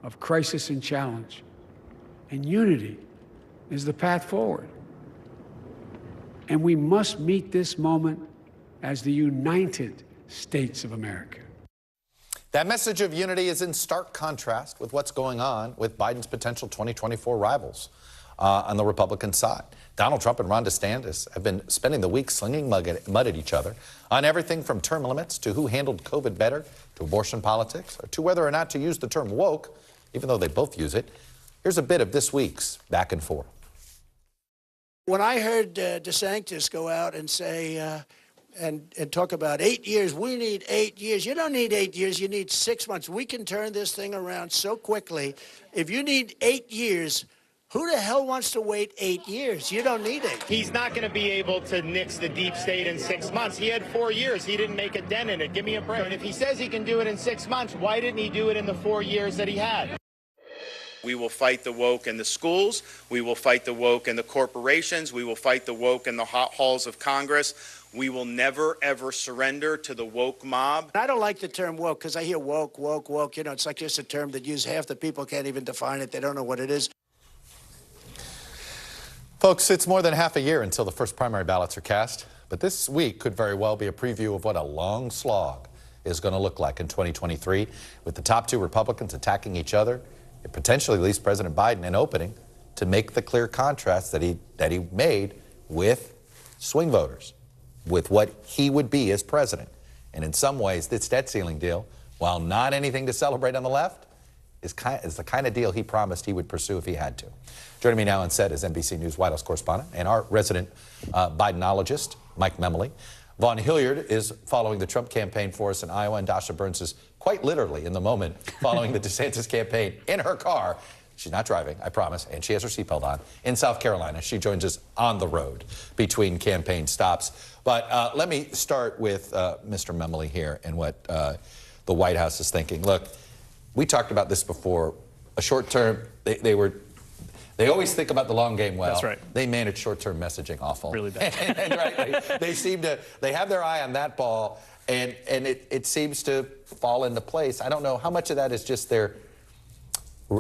of crisis and challenge, and unity is the path forward. And we must meet this moment as the United States of America. That message of unity is in stark contrast with what's going on with Biden's potential 2024 rivals on the Republican side. Donald Trump and Ron DeSantis have been spending the week slinging mud at each other on everything from term limits to who handled COVID better to abortion politics or to whether or not to use the term woke, even though they both use it. Here's a bit of this week's back and forth. When I heard DeSantis go out and say, and talk about 8 years, we need 8 years. You don't need 8 years, you need 6 months. We can turn this thing around so quickly. If you need 8 years, who the hell wants to wait 8 years? You don't need it. He's not going to be able to nix the deep state in 6 months. He had 4 years. He didn't make a dent in it. Give me a break. And if he says he can do it in 6 months, why didn't he do it in the 4 years that he had? We will fight the woke in the schools. We will fight the woke in the corporations. We will fight the woke in the halls of Congress. We will never, ever surrender to the woke mob. I don't like the term woke because I hear woke, woke, woke. You know, it's like just a term that half the people can't even define it. They don't know what it is. Folks, it's more than half a year until the first primary ballots are cast, but this week could very well be a preview of what a long slog is going to look like in 2023, with the top two Republicans attacking each other. It potentially leaves President Biden an opening to make the clear contrast that he made with swing voters, with what he would be as president. And in some ways, this debt ceiling deal, while not anything to celebrate on the left, is the kind of deal he promised he would pursue if he had to. Joining me now on set is NBC News White House correspondent and our resident Bidenologist, Mike Memoli. Vaughn Hilliard is following the Trump campaign for us in Iowa, and Dasha Burns is quite literally in the moment following the DeSantis campaign in her car. She's not driving, I promise, and she has her seatbelt on in South Carolina. She joins us on the road between campaign stops. But let me start with Mr. Memoli here and what the White House is thinking. Look, we talked about this before. A short term, they always think about the long game well. That's right. They manage short-term messaging awful. Really bad. And right, they have their eye on that ball, and it seems to fall into place. I don't know how much of that is just their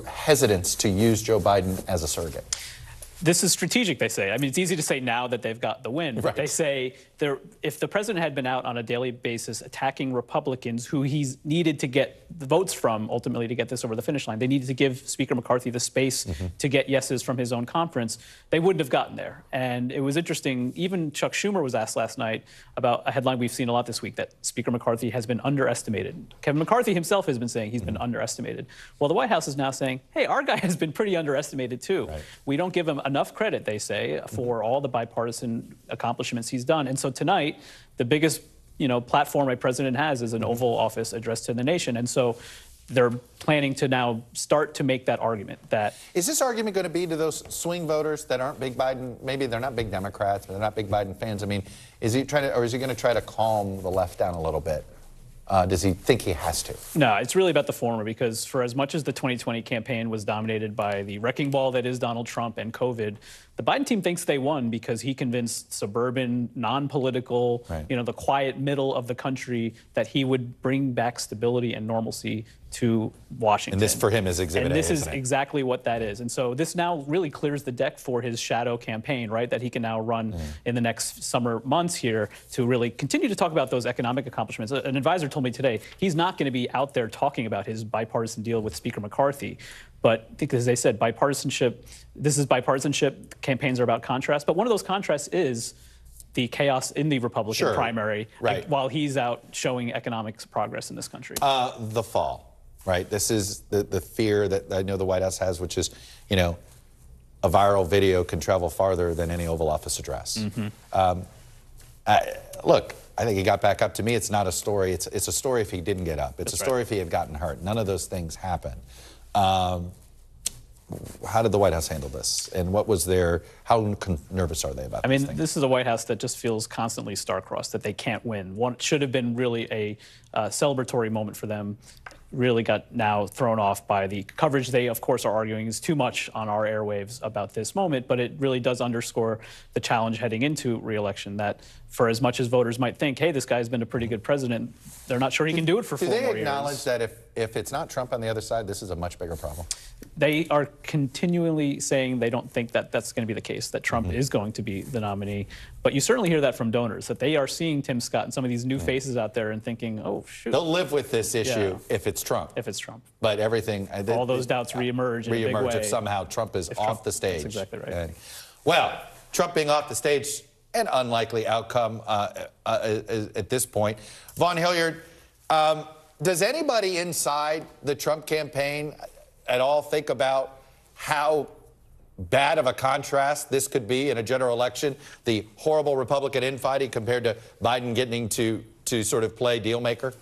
hesitance to use Joe Biden as a surrogate. This is strategic, they say. I mean, it's easy to say now that they've got the win. But Right. They say if the president had been out on a daily basis attacking Republicans who he's needed to get the votes from, ultimately, to get this over the finish line, they needed to give Speaker McCarthy the space to get yeses from his own conference, they wouldn't have gotten there. And it was interesting, even Chuck Schumer was asked last night about a headline we've seen a lot this week, that Speaker McCarthy has been underestimated. Kevin McCarthy himself has been saying he's been underestimated. Well, the White House is now saying, hey, our guy has been pretty underestimated too. Right. We don't give him enough credit, they say, for all the bipartisan accomplishments he's done. And so tonight, the biggest platform a president has is an Oval Office address to the nation. And so they're planning to now start to make that argument. That is this argument going to be to those swing voters that aren't big Biden? Maybe they're not big Democrats, but they're not big Biden fans. I mean, is he going to try to calm the left down a little bit? Does he think he has to? No, it's really about the former, because for as much as the 2020 campaign was dominated by the wrecking ball that is Donald Trump and COVID, the Biden team thinks they won because he convinced suburban, non-political, the quiet middle of the country that he would bring back stability and normalcy to Washington. And this for him is Exhibit A, And this is isn't it? exactly what that is. And so this now really clears the deck for his shadow campaign, right, that he can now run in the next summer months here to really continue to talk about those economic accomplishments. An advisor told me today he's not going to be out there talking about his bipartisan deal with Speaker McCarthy. But because they said bipartisanship, this is bipartisanship, campaigns are about contrast. But one of those contrasts is the chaos in the Republican primary, while he's out showing economic progress in this country. The fall. Right. This is the fear that I know the White House has, which is, a viral video can travel farther than any Oval Office address. Look, I think he got back up. To me, it's not a story. It's a story if he didn't get up. It's a story if he had gotten hurt. None of those things happened. How did the White House handle this? And what was how nervous are they about this thing? This is a White House that just feels constantly star-crossed, that they can't win. It should have been really a celebratory moment for them. Really got now thrown off by the coverage. They, of course, are arguing is too much on our airwaves about this moment, but it really does underscore the challenge heading into re-election, that for as much as voters might think, hey, this guy's been a pretty good president, they're not sure he can do it for 4 more years. Do they acknowledge that if it's not Trump on the other side, this is a much bigger problem? They are continually saying they don't think that that's going to be the case, that Trump is going to be the nominee. But you certainly hear that from donors, that they are seeing Tim Scott and some of these new faces out there and thinking, oh, shoot. They'll live with this issue if it's Trump. If it's Trump. But everything... all those doubts reemerge in a big way. If somehow Trump is off the stage. That's exactly right. Well, Trump being off the stage, an unlikely outcome at this point. Vaughn Hilliard, does anybody inside the Trump campaign at all think about how bad of a contrast this could be in a general election? The horrible Republican infighting compared to Biden getting to sort of play deal maker?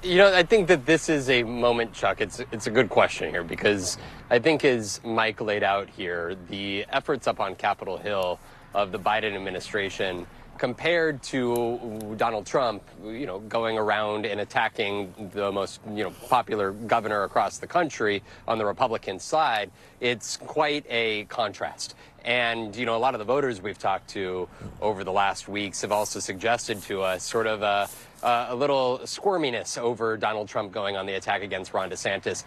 You know, I think that this is a moment, Chuck. It's a good question here, because I think as Mike laid out here, the efforts up on Capitol Hill of the Biden administration compared to Donald Trump, you know, going around and attacking the most, popular governor across the country on the Republican side, it's quite a contrast. And, a lot of the voters we've talked to over the last weeks have also suggested to us sort of a little squirminess over Donald Trump going on the attack against Ron DeSantis.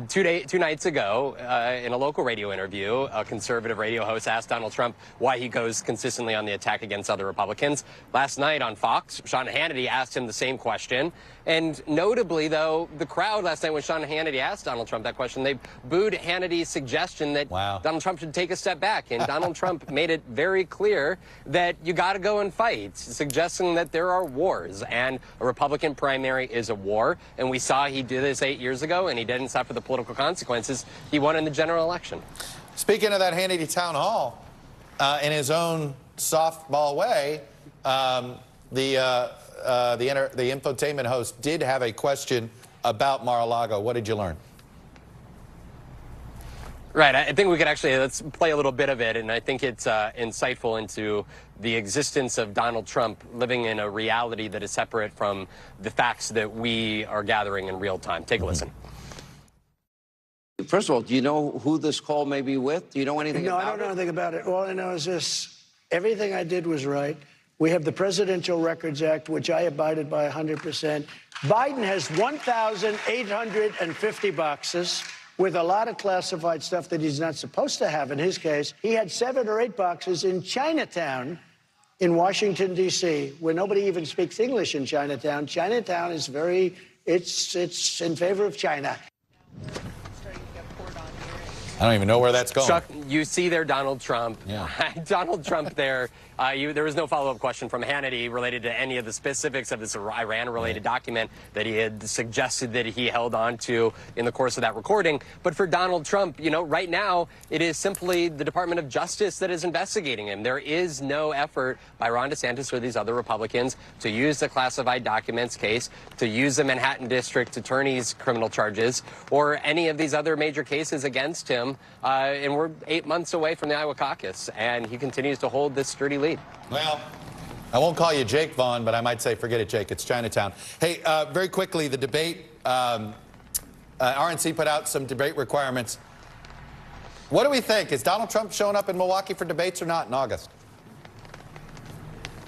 Two nights ago, in a local radio interview, a conservative radio host asked Donald Trump why he goes consistently on the attack against other Republicans. Last night on Fox, Sean Hannity asked him the same question. And notably, though, the crowd last night when Sean Hannity asked Donald Trump that question, they booed Hannity's suggestion that Donald Trump should take a step back. And Donald Trump made it very clear that you got to go and fight, suggesting that there are wars. And a Republican primary is a war. And we saw he did this 8 years ago, and he didn't suffer the political consequences. He won in the general election. Speaking of that Hannity town hall, in his own softball way, the infotainment host did have a question about Mar-a-Lago. What did you learn? Right. I think we could actually, let's play a little bit of it, and I think it's insightful into the existence of Donald Trump living in a reality that is separate from the facts that we are gathering in real time. Take a listen. First of all, do you know who this call may be with? Do you know anything about it? No, I don't know anything about it. All I know is this. Everything I did was right. We have the Presidential Records Act, which I abided by 100%. Biden has 1,850 boxes with a lot of classified stuff that he's not supposed to have in his case. He had 7 or 8 boxes in Chinatown in Washington, D.C., where nobody even speaks English in Chinatown. Chinatown is it's in favor of China. I don't even know where that's going. Chuck, you see there Donald Trump. Yeah. Donald Trump there. There was no follow-up question from Hannity related to any of the specifics of this Iran-related document that he had suggested that he held on to in the course of that recording. But for Donald Trump, right now, it is simply the Department of Justice that is investigating him. There is no effort by Ron DeSantis or these other Republicans to use the classified documents case, to use the Manhattan District Attorney's criminal charges, or any of these other major cases against him. And we're 8 months away from the Iowa caucus, and he continues to hold this sturdy lead. Well, I won't call you Jake Vaughn, but I might say, forget it, Jake. It's Chinatown. Hey, very quickly, the debate, RNC put out some debate requirements. What do we think? Is Donald Trump showing up in Milwaukee for debates or not in August?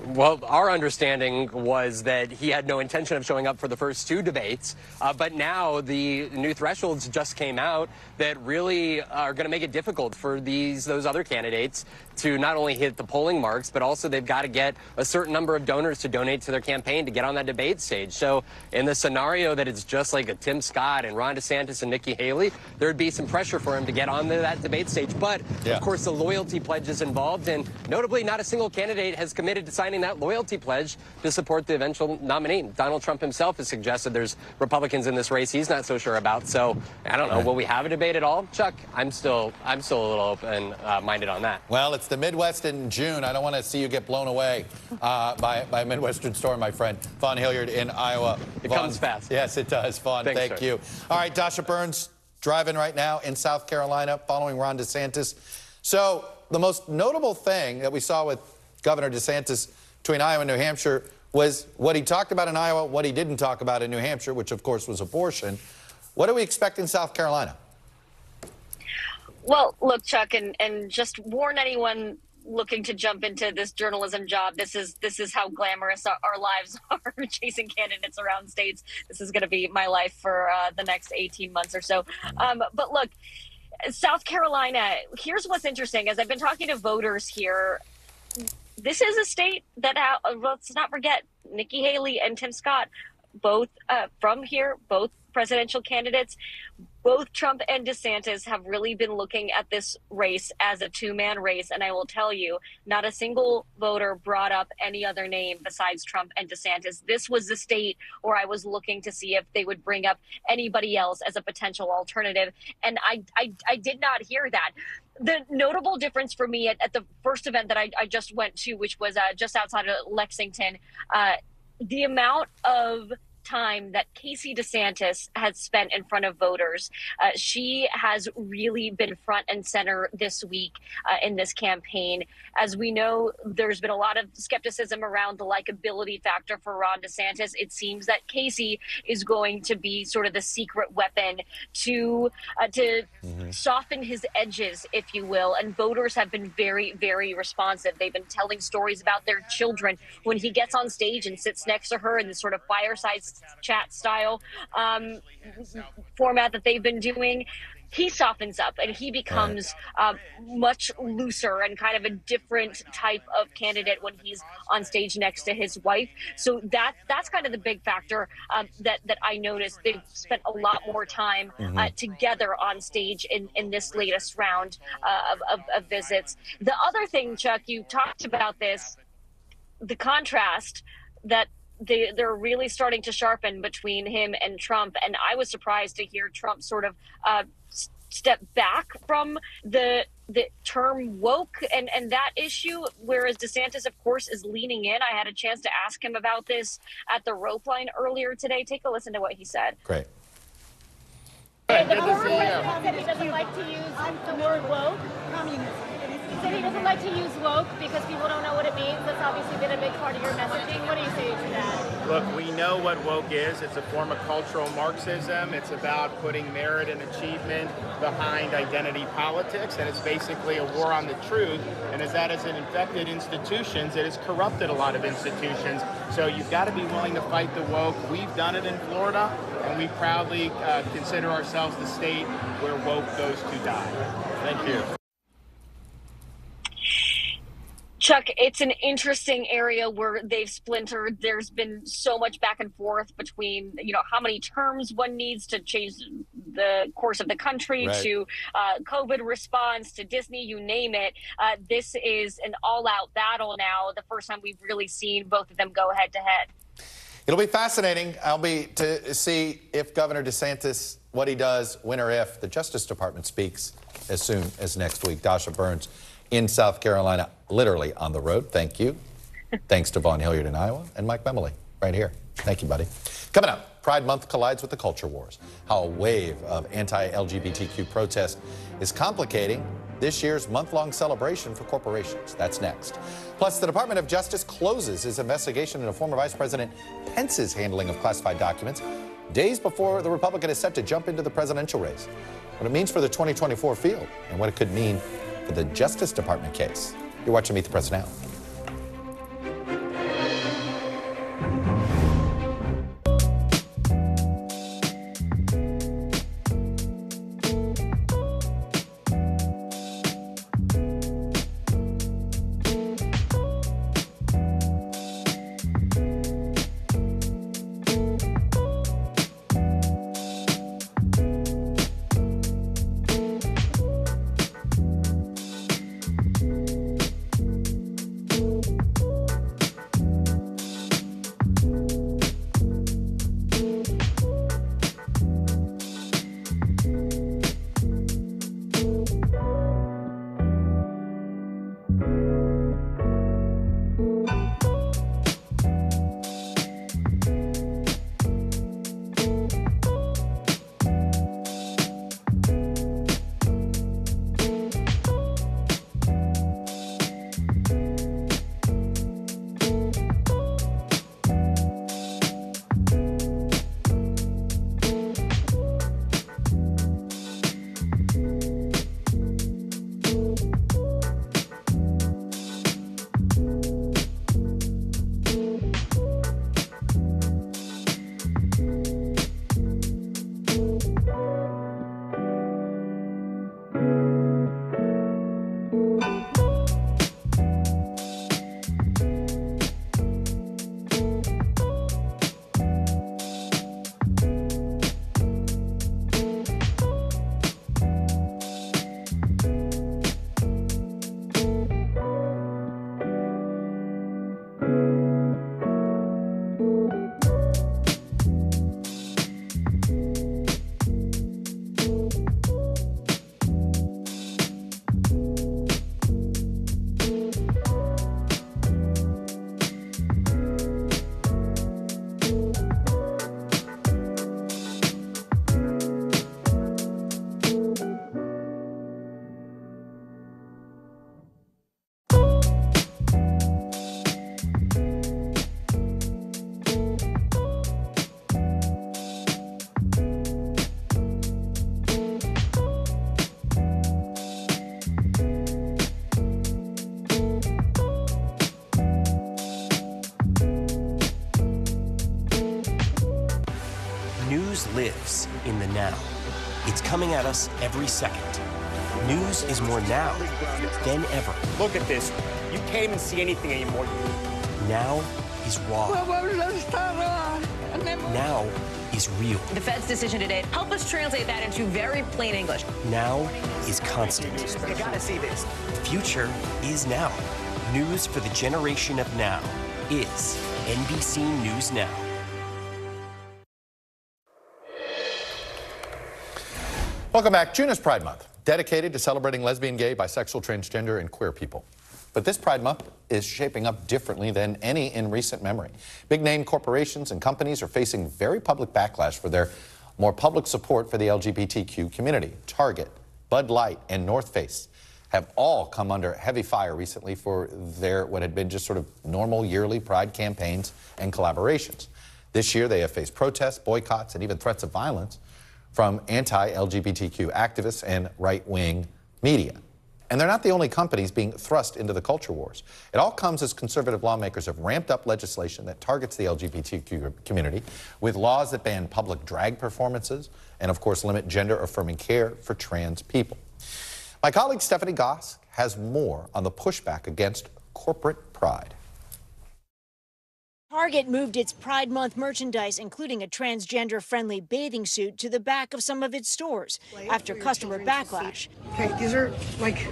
Well, our understanding was that he had no intention of showing up for the first 2 debates, but now the new thresholds just came out that really are going to make it difficult for those other candidates to not only hit the polling marks, but also they've got to get a certain number of donors to donate to their campaign to get on that debate stage. So in the scenario that it's just like a Tim Scott and Ron DeSantis and Nikki Haley, there would be some pressure for him to get on that debate stage. But, of course, the loyalty pledge is involved, and notably not a single candidate has committed to signing signing that loyalty pledge to support the eventual nominee. Donald Trump himself has suggested there's Republicans in this race he's not so sure about. So I don't know. Will we have a debate at all, Chuck? I'm still a little open-minded on that. Well, it's the Midwest in June. I don't want to see you get blown away by a Midwestern storm, my friend. Vaughn Hilliard in Iowa. It comes fast. Yes, it does. Vaughn, thank you. All right, Dasha Burns driving right now in South Carolina following Ron DeSantis. So the most notable thing that we saw with Governor DeSantis between Iowa and New Hampshire was what he talked about in Iowa, what he didn't talk about in New Hampshire, which of course was abortion. What do we expect in South Carolina? Well, look, Chuck, and just warn anyone looking to jump into this journalism job. This is how glamorous our lives are, chasing candidates around states. This is going to be my life for the next 18 months or so. But look, South Carolina, here's what's interesting. As I've been talking to voters here, this is a state that, let's not forget, Nikki Haley and Tim Scott, both from here, both presidential candidates. Both Trump and DeSantis have really been looking at this race as a two-man race. And I will tell you, not a single voter brought up any other name besides Trump and DeSantis. This was the state where I was looking to see if they would bring up anybody else as a potential alternative. And I did not hear that. The notable difference for me at the first event that I just went to, which was just outside of Lexington, the amount of time that Casey DeSantis has spent in front of voters. She has really been front and center this week in this campaign. As we know, there's been a lot of skepticism around the likability factor for Ron DeSantis. It seems that Casey is going to be sort of the secret weapon to soften his edges, if you will. And voters have been very, very responsive. They've been telling stories about their children when he gets on stage and sits next to her in this sort of fireside chat style format that they've been doing. He softens up and he becomes much looser and kind of a different type of candidate when he's on stage next to his wife. So that's kind of the big factor that I noticed. They've spent a lot more time together on stage in this latest round of visits. The other thing, Chuck, you talked about this, the contrast that they're really starting to sharpen between him and Trump. And I was surprised to hear Trump sort of step back from the term woke and that issue, whereas DeSantis, of course, is leaning in. I had a chance to ask him about this at the rope line earlier today. Take a listen to what he said. Great. The former president said he doesn't like to use the word woke. He said he doesn't like to use woke because people don't know what it means. That's obviously been a big part of your messaging. What do you say to that? Look, we know what woke is. It's a form of cultural Marxism. It's about putting merit and achievement behind identity politics, and it's basically a war on the truth. And as that has infected institutions, it has corrupted a lot of institutions. So you've got to be willing to fight the woke. We've done it in Florida, and we proudly consider ourselves the state where woke goes to die. Thank you. Chuck, it's an interesting area where they've splintered. There's been so much back and forth between, how many terms one needs to change the course of the country, to COVID response, to Disney, you name it. This is an all-out battle now, the first time we've really seen both of them go head-to-head. It'll be fascinating, Albie, to see if Governor DeSantis, what he does, when or if the Justice Department speaks as soon as next week. Dasha Burns in South Carolina, literally on the road. Thank you. Thanks to Vaughn Hilliard in Iowa and Mike Memoli right here. Thank you, buddy. Coming up, Pride Month collides with the culture wars. How a wave of anti-LGBTQ protest is complicating this year's month-long celebration for corporations. That's next. Plus, the Department of Justice closes its investigation into former Vice President Pence's handling of classified documents days before the Republican is set to jump into the presidential race. What it means for the 2024 field and what it could mean for the Justice Department case. You're watching Meet the Press Now. News lives in the now. It's coming at us every second. News is more now than ever. Look at this. You can't even see anything anymore. Now is raw. Now is real. The Fed's decision today, help us translate that into very plain English. Now is constant. You gotta see this. The future is now. News for the generation of now is NBC News Now. Welcome back. June is Pride Month, dedicated to celebrating lesbian, gay, bisexual, transgender, and queer people. But this Pride Month is shaping up differently than any in recent memory. Big-name corporations and companies are facing very public backlash for their more public support for the LGBTQ community. Target, Bud Light, and North Face have all come under heavy fire recently for their what had been just sort of normal yearly Pride campaigns and collaborations. This year, they have faced protests, boycotts, and even threats of violence from anti-LGBTQ activists and right-wing media. And they're not the only companies being thrust into the culture wars. It all comes as conservative lawmakers have ramped up legislation that targets the LGBTQ community with laws that ban public drag performances and, of course, limit gender-affirming care for trans people. My colleague Stephanie Goss has more on the pushback against corporate pride. Target moved its Pride Month merchandise, including a transgender-friendly bathing suit, to the back of some of its stores after customer backlash. Okay, these are like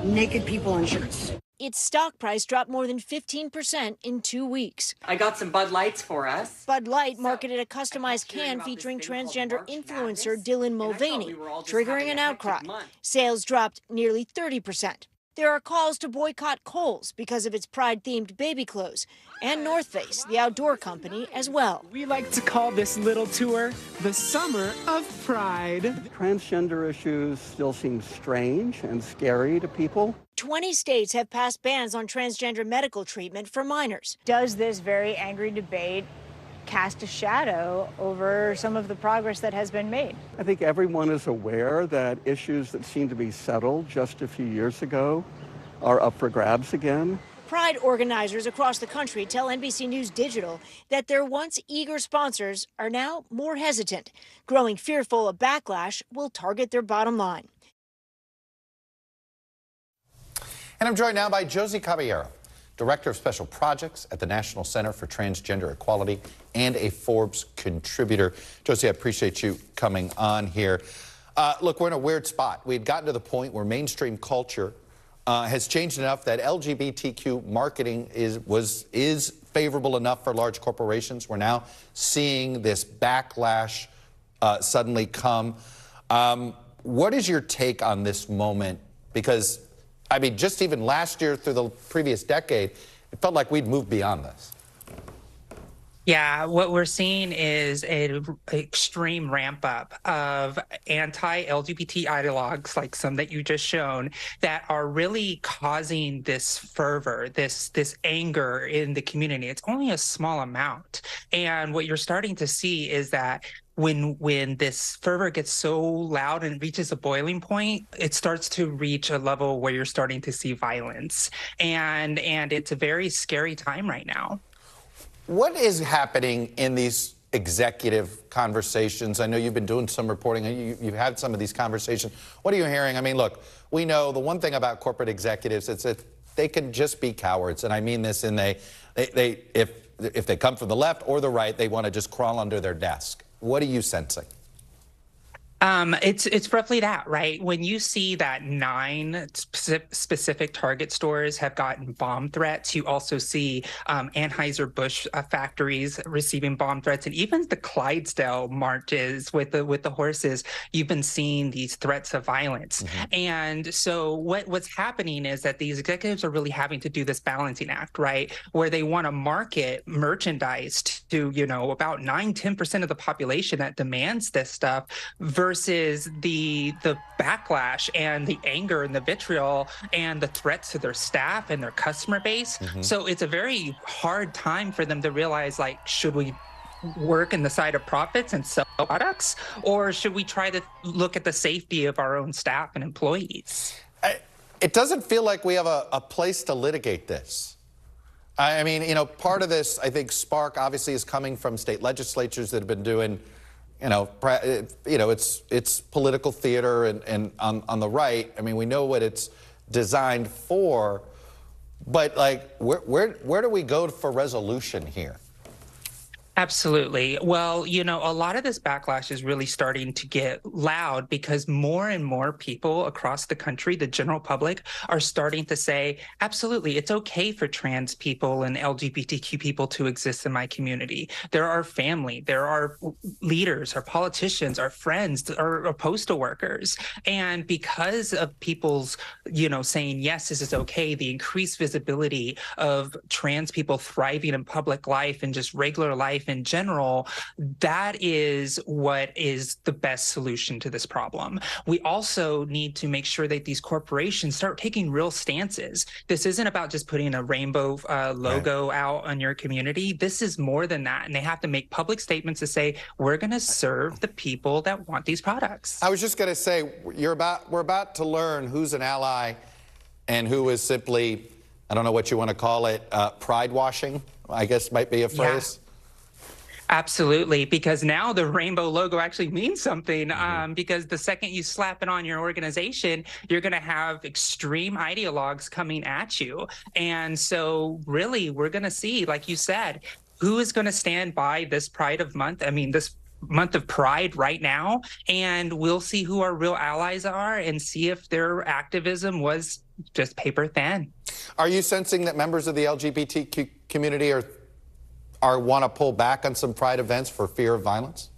naked people in shirts. Its stock price dropped more than 15% in 2 weeks. I got some Bud Lights for us. Bud Light marketed a customized can featuring transgender influencer Dylan Mulvaney, triggering an outcry. Sales dropped nearly 30%. There are calls to boycott Kohl's because of its Pride-themed baby clothes, and North Face, the outdoor company, as well. We like to call this little tour the Summer of Pride. Transgender issues still seem strange and scary to people. 20 states have passed bans on transgender medical treatment for minors. Does this very angry debate cast a shadow over some of the progress that has been made? I think everyone is aware that issues that seemed to be settled just a few years ago are up for grabs again. Pride organizers across the country tell NBC News Digital that their once eager sponsors are now more hesitant, growing fearful a backlash will target their bottom line. And I'm joined now by Josie Caballero, Director of Special Projects at the National Center for Transgender Equality and a Forbes contributor. Josie, I appreciate you coming on here. Look, we're in a weird spot. We had gotten to the point where mainstream culture has changed enough that LGBTQ marketing is favorable enough for large corporations. We're now seeing this backlash suddenly come. What is your take on this moment? Because, I mean, just even last year through the previous decade, it felt like we'd moved beyond this. Yeah, what we're seeing is an extreme ramp up of anti-LGBT ideologues, like some that you just shown, that are really causing this fervor, this anger in the community. It's only a small amount. And what you're starting to see is that when this fervor gets so loud and reaches a boiling point, it starts to reach a level where you're starting to see violence. And it's a very scary time right now. What is happening in these executive conversations? I know you've been doing some reporting. You've had some of these conversations. What are you hearing? I mean, look, we know the one thing about corporate executives is that they can just be cowards. And I mean this in if they come from the left or the right, they want to just crawl under their desk. What are you sensing? It's roughly that, right? When you see that 9 specific Target stores have gotten bomb threats, you also see Anheuser-Busch factories receiving bomb threats, and even the Clydesdale marches with the horses. You've been seeing these threats of violence, and so what's happening is that these executives are really having to do this balancing act, right? Where they want to market merchandise to about 9-10% of the population that demands this stuff, versus the backlash and the anger and the vitriol and the threats to their staff and their customer base. So it's a very hard time for them to realize, like, should we work in the side of profits and sell products, or should we try to look at the safety of our own staff and employees? It doesn't feel like we have a place to litigate this. I mean, part of this, I think, spark obviously is coming from state legislatures that have been doing, it's political theater and on the right. I mean, we know what it's designed for, but like, where do we go for resolution here? Absolutely. Well, a lot of this backlash is really starting to get loud because more and more people across the country, the general public, are starting to say, absolutely, it's okay for trans people and LGBTQ people to exist in my community. They're our family. They're our leaders, our politicians, our friends, our postal workers. And because of people's, saying, yes, this is okay, the increased visibility of trans people thriving in public life and just regular life in general, that is what is the best solution to this problem. We also need to make sure that these corporations start taking real stances. This isn't about just putting a rainbow logo out on your community. This is more than that. And they have to make public statements to say, we're going to serve the people that want these products. I was just going to say, we're about to learn who's an ally and who is simply, I don't know what you want to call it, pride washing, I guess might be a phrase. Yeah. Absolutely, because now the rainbow logo actually means something, because the second you slap it on your organization, you're going to have extreme ideologues coming at you. And so really, we're going to see, like you said, who is going to stand by this this month of Pride right now, and we'll see who our real allies are and see if their activism was just paper thin. Are you sensing that members of the LGBTQ community want to pull back on some Pride events for fear of violence?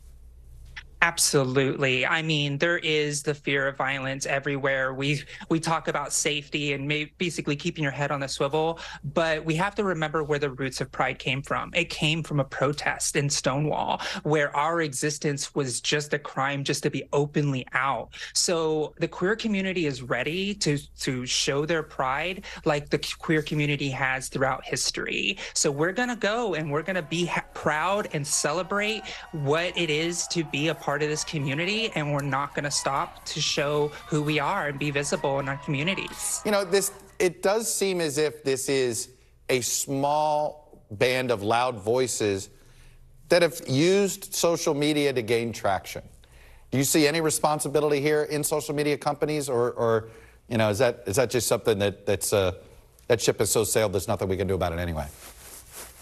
Absolutely. I mean, there is the fear of violence everywhere. We talk about safety and basically keeping your head on the swivel, but we have to remember where the roots of Pride came from. It came from a protest in Stonewall, where our existence was just a crime just to be openly out. So the queer community is ready to show their pride like the queer community has throughout history. So we're going to go and we're going to be proud and celebrate what it is to be a part of this community, and we're not going to stop to show who we are and be visible in our communities. It does seem as if this is a small band of loud voices that have used social media to gain traction. Do you see any responsibility here in social media companies, or is that just something that ship has so sailed there's nothing we can do about it anyway?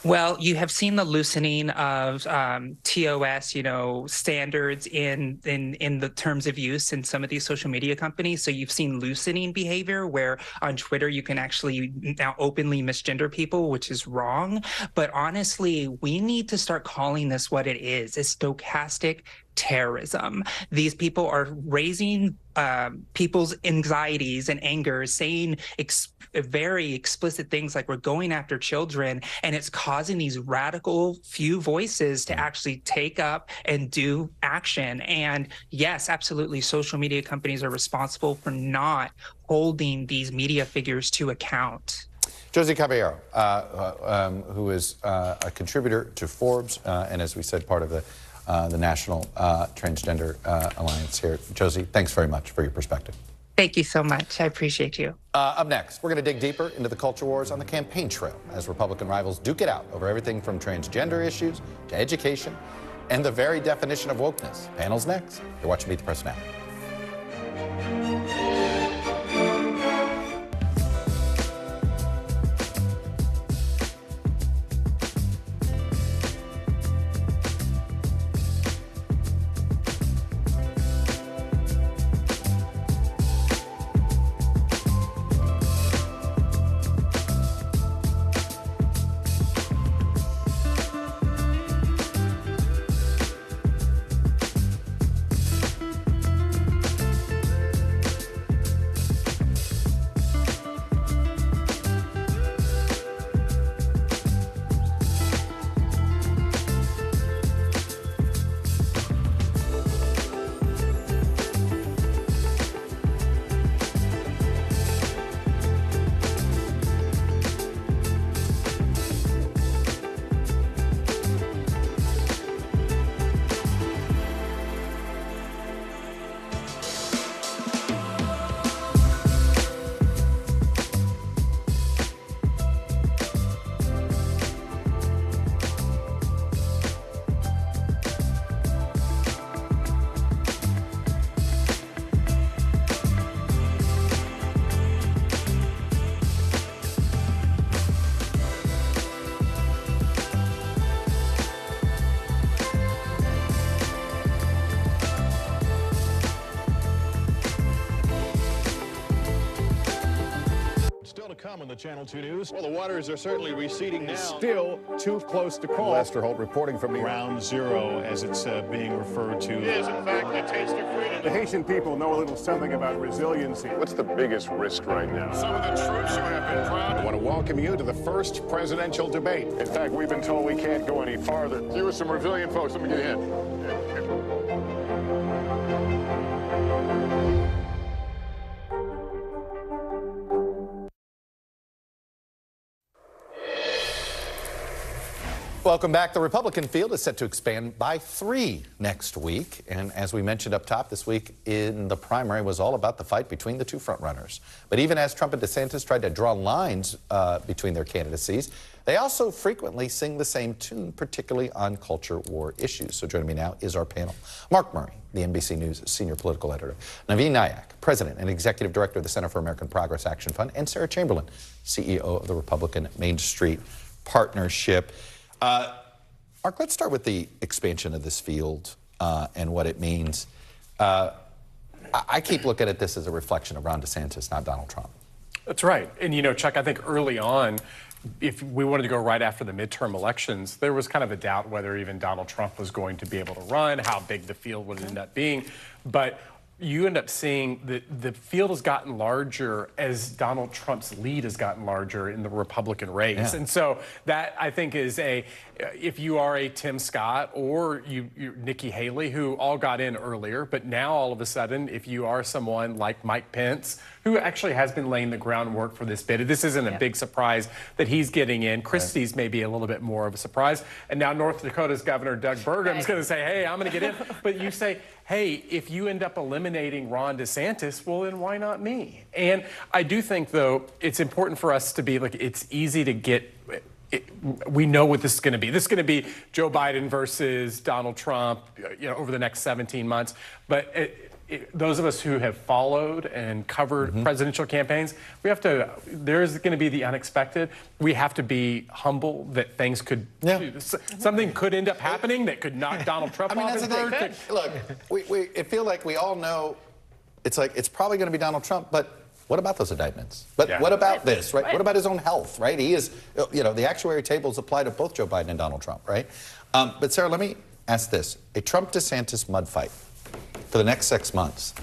Well, you have seen the loosening of TOS, standards in the terms of use in some of these social media companies. So you've seen loosening behavior where on Twitter you can actually now openly misgender people, which is wrong. But honestly, we need to start calling this what it is. It's stochastic terrorism. These people are raising people's anxieties and anger, saying very explicit things like we're going after children, and it's causing these radical few voices to actually take up and do action. And yes, absolutely, social media companies are responsible for not holding these media figures to account. Josie Caballero, who is a contributor to Forbes, and as we said, part of the National Transgender Alliance here. Josie, thanks very much for your perspective. Thank you so much. I appreciate you. Up next, we're going to dig deeper into the culture wars on the campaign trail as Republican rivals duke it out over everything from transgender issues to education and the very definition of wokeness. Panel's next. You're watching Meet the Press Now. Channel 2 News. Well, the waters are certainly receding now. Still too close to call. Lester Holt reporting from Ground Zero, as it's being referred to. It is, in fact, the taste of freedom. The Haitian people know a little something about resiliency. What's the biggest risk right now? Some of the troops who have been proud. I want to welcome you to the first presidential debate. In fact, we've been told we can't go any farther. You were some resilient folks. Let me get a hint. Welcome back. The Republican field is set to expand by 3 next week. And as we mentioned up top, this week in the primary was all about the fight between the 2 frontrunners. But even as Trump and DeSantis tried to draw lines between their candidacies, they also frequently sing the same tune, particularly on culture war issues. So joining me now is our panel. Mark Murray, the NBC News senior political editor. Naveen Nayak, president and executive director of the Center for American Progress Action Fund. And Sarah Chamberlain, CEO of the Republican Main Street Partnership. Mark, let's start with the expansion of this field and what it means. I keep looking at this as a reflection of Ron DeSantis, not Donald Trump. That's right. And, you know, Chuck, I think early on, if we wanted to go right after the midterm elections, there was kind of a doubt whether even Donald Trump was going to be able to run, how big the field would end up being. But you end up seeing that the field has gotten larger as Donald Trump's lead has gotten larger in the Republican race. Yeah. And so that, I think, is if you are a Tim Scott or you Nikki Haley, who all got in earlier, but now all of a sudden, if you are someone like Mike Pence, who actually has been laying the groundwork for this bid, this isn't a big surprise that he's getting in. Christie's maybe a little bit more of a surprise. And now North Dakota's Governor Doug Burgum is going to say, hey, I'm going to get in. But you say, hey, if you end up eliminating Ron DeSantis, well, then why not me? And I do think, though, it's important for us to be like, it's easy to get. We know what this is going to be. This is going to be Joe Biden versus Donald Trump, you know, over the next 17 months. But those of us who have followed and covered presidential campaigns, we have to. There's going to be the unexpected. We have to be humble that things could. Something could end up happening that could knock Donald Trump off his bird. Look, it feels like we all know. It's like it's probably going to be Donald Trump, but. What about those indictments? But what about this, right? What about his own health, right? He is, you know, the actuary tables apply to both Joe Biden and Donald Trump, right? But Sarah, let me ask this. A Trump-DeSantis mud fight for the next 6 months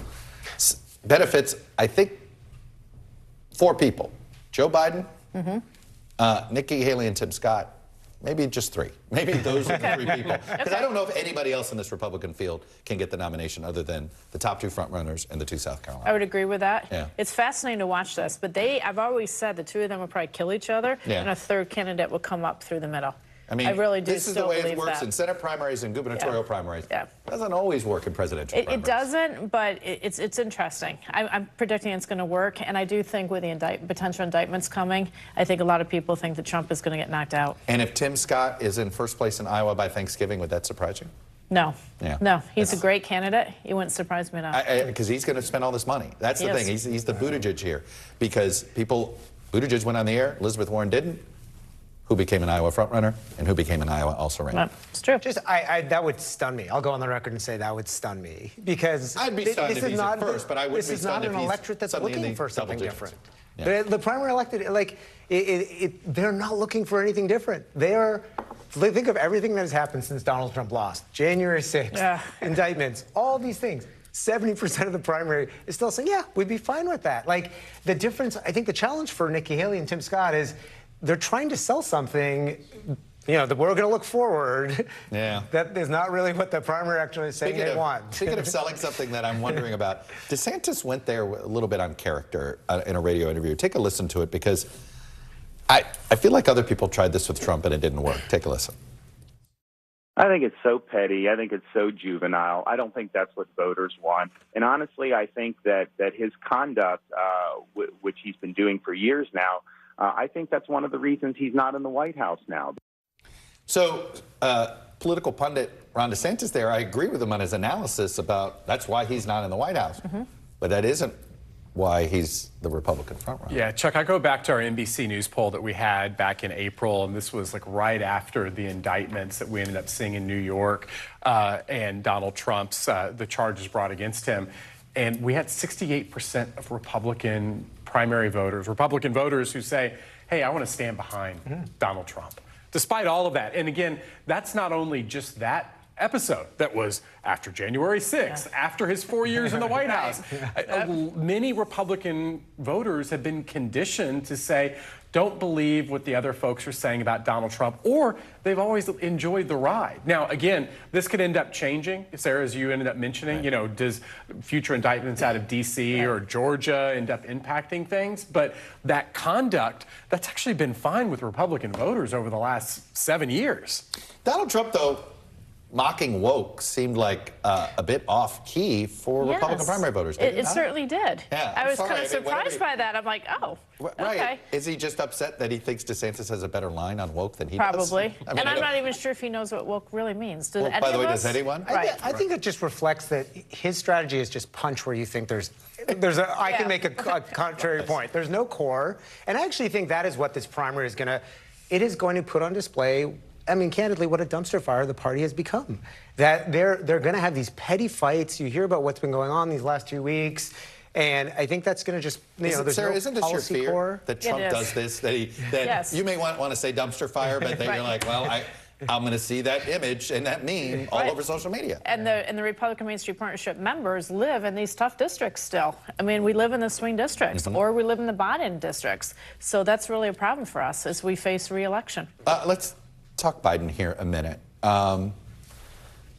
benefits, I think, 4 people. Joe Biden, Nikki Haley, and Tim Scott. Maybe just 3. Maybe those are the 3 people. Because I don't know if anybody else in this Republican field can get the nomination other than the top 2 frontrunners and the 2 South Carolina. I would agree with that. Yeah. It's fascinating to watch this, but I've always said the 2 of them would probably kill each other, and a 3rd candidate will come up through the middle. I mean, I really do this is the way it works that. in Senate primaries and gubernatorial primaries. It doesn't always work in presidential primaries. It doesn't, but it's interesting. I'm predicting it's going to work, and I do think with the potential indictments coming, I think a lot of people think that Trump is going to get knocked out. And if Tim Scott is in first place in Iowa by Thanksgiving, would that surprise you? No. Yeah. No, he's a great candidate. He wouldn't surprise me at all. Because he's going to spend all this money. That's the thing. He's the Buttigieg here. Because Buttigieg went on the air, Elizabeth Warren didn't. Who became an Iowa frontrunner and who became an Iowa also ran. It's true. That would stun me. I'll go on the record and say that would stun me because I'd be stunned if he's at first, but I wouldn't be stunned if he's not an electorate that's looking for something different. Yeah. The primary elected, they're not looking for anything different. Think of everything that has happened since Donald Trump lost. January 6th, indictments, all these things. 70% of the primary is still saying, yeah, we'd be fine with that. Like the difference, I think the challenge for Nikki Haley and Tim Scott is they're trying to sell something, you know, that we're going to look forward. Yeah. That is not really what the primary actually is saying they want. Speaking of selling something that I'm wondering about, DeSantis went there a little bit on character in a radio interview. Take a listen to it because I feel like other people tried this with Trump and it didn't work. Take a listen. I think it's so petty. I think it's so juvenile. I don't think that's what voters want. And honestly, I think that his conduct, which he's been doing for years now, I think that's one of the reasons he's not in the White House now. So, political pundit Ron DeSantis there, I agree with him on his analysis about that's why he's not in the White House. But that isn't why he's the Republican frontrunner. Yeah, Chuck, I go back to our NBC News poll that we had back in April, and this was like right after the indictments that we ended up seeing in New York and Donald Trump's, the charges brought against him. And we had 68% of Republican primary voters, Republican voters who say, hey, I want to stand behind Donald Trump. Despite all of that, and again, that's not only just that episode that was after January 6th, after his 4 years in the White House. Many Republican voters have been conditioned to say, don't believe what the other folks are saying about Donald Trump, or they've always enjoyed the ride. Now, again, this could end up changing. Sarah, as you ended up mentioning, you know, does future indictments out of D.C. or Georgia end up impacting things? But that conduct, that's actually been fine with Republican voters over the last 7 years. Donald Trump, though, mocking woke seemed like a bit off-key for Republican primary voters. It certainly did. Yeah, I was kind of surprised by that. I'm like, oh, right. Okay. Is he just upset that he thinks DeSantis has a better line on woke than he Probably. does? Probably. And I'm not even sure if he knows what woke really means. Well, by the way, does anyone? I think it just reflects that his strategy is just punch where you think there's I can make a contrary point. There's no core. And I actually think that is what this primary is going to put on display. I mean, candidly, what a dumpster fire the party has become. That they're going to have these petty fights. You hear about what's been going on these last 2 weeks, and I think that's going to just, there's Sarah, no isn't this your fear core. that Trump does this? That you may want to say dumpster fire, but then you're like, well, I'm going to see that image and that meme all over social media. And the Republican Main Street Partnership members live in these tough districts still. I mean, we live in the swing districts, or we live in the Biden districts. So that's really a problem for us as we face re-election. Let's talk Biden here a minute. I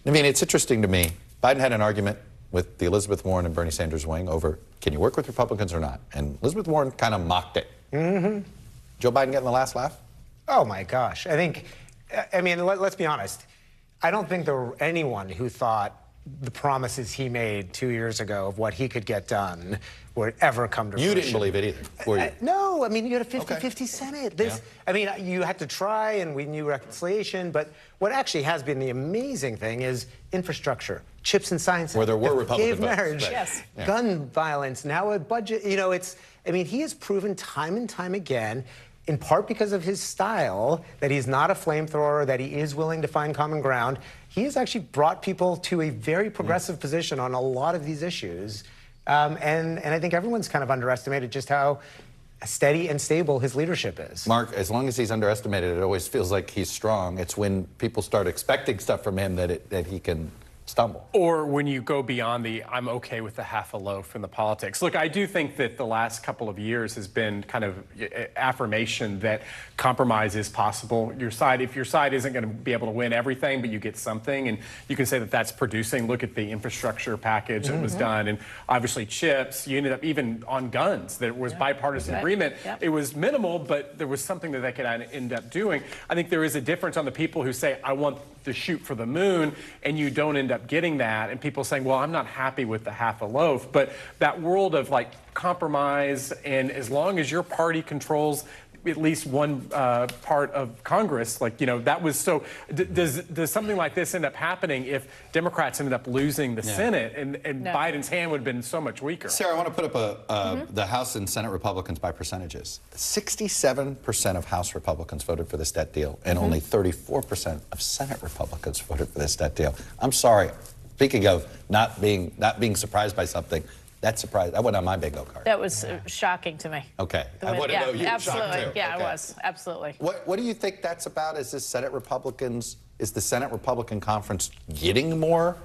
mean, it's interesting to me. Biden had an argument with the Elizabeth Warren and Bernie Sanders wing over, can you work with Republicans or not? And Elizabeth Warren kind of mocked it. Joe Biden getting the last laugh? Oh, my gosh. I mean, let's be honest. I don't think there were anyone who thought the promises he made 2 years ago of what he could get done would ever come to fruition. You didn't believe it either, were you? No, I mean, you had a 50-50 Senate. I mean, you had to try, and we knew reconciliation, but what actually has been the amazing thing is infrastructure, chips and science. Where there were Republican gay marriage, votes. gun violence, now a budget. You know, I mean, he has proven time and time again, in part because of his style, that he's not a flamethrower, that he is willing to find common ground. He has actually brought people to a very progressive position on a lot of these issues. And I think everyone's kind of underestimated just how steady and stable his leadership is. Mark, as long as he's underestimated, it always feels like he's strong. It's when people start expecting stuff from him that he can stumble. Or when you go beyond the I'm okay with the half a loaf in the politics. Look, I do think that the last couple of years has been kind of affirmation that compromise is possible. If your side isn't going to be able to win everything, but you get something, and you can say that that's producing. Look at the infrastructure package that was done, and obviously chips. You ended up even on guns. There was bipartisan agreement. It was minimal, but there was something that they could end up doing. I think there is a difference on the people who say, I want to shoot for the moon, and you don't end up getting that, and people saying, well, I'm not happy with the half a loaf. But that world of like compromise, and as long as your party controls at least one part of Congress, like, you know, that was so. Does something like this end up happening if Democrats ended up losing the Senate, and Biden's hand would have been so much weaker? Sarah, I want to put up the House and Senate Republicans by percentages. 67% of House Republicans voted for this debt deal, and only 34% of Senate Republicans voted for this debt deal. I'm sorry. Speaking of not being surprised by something, that surprised. That went on my bingo card. That was shocking to me. Okay. I want to know you were shocked too. Yeah, I was. Absolutely. What do you think that's about? Is the Senate Republican Conference getting more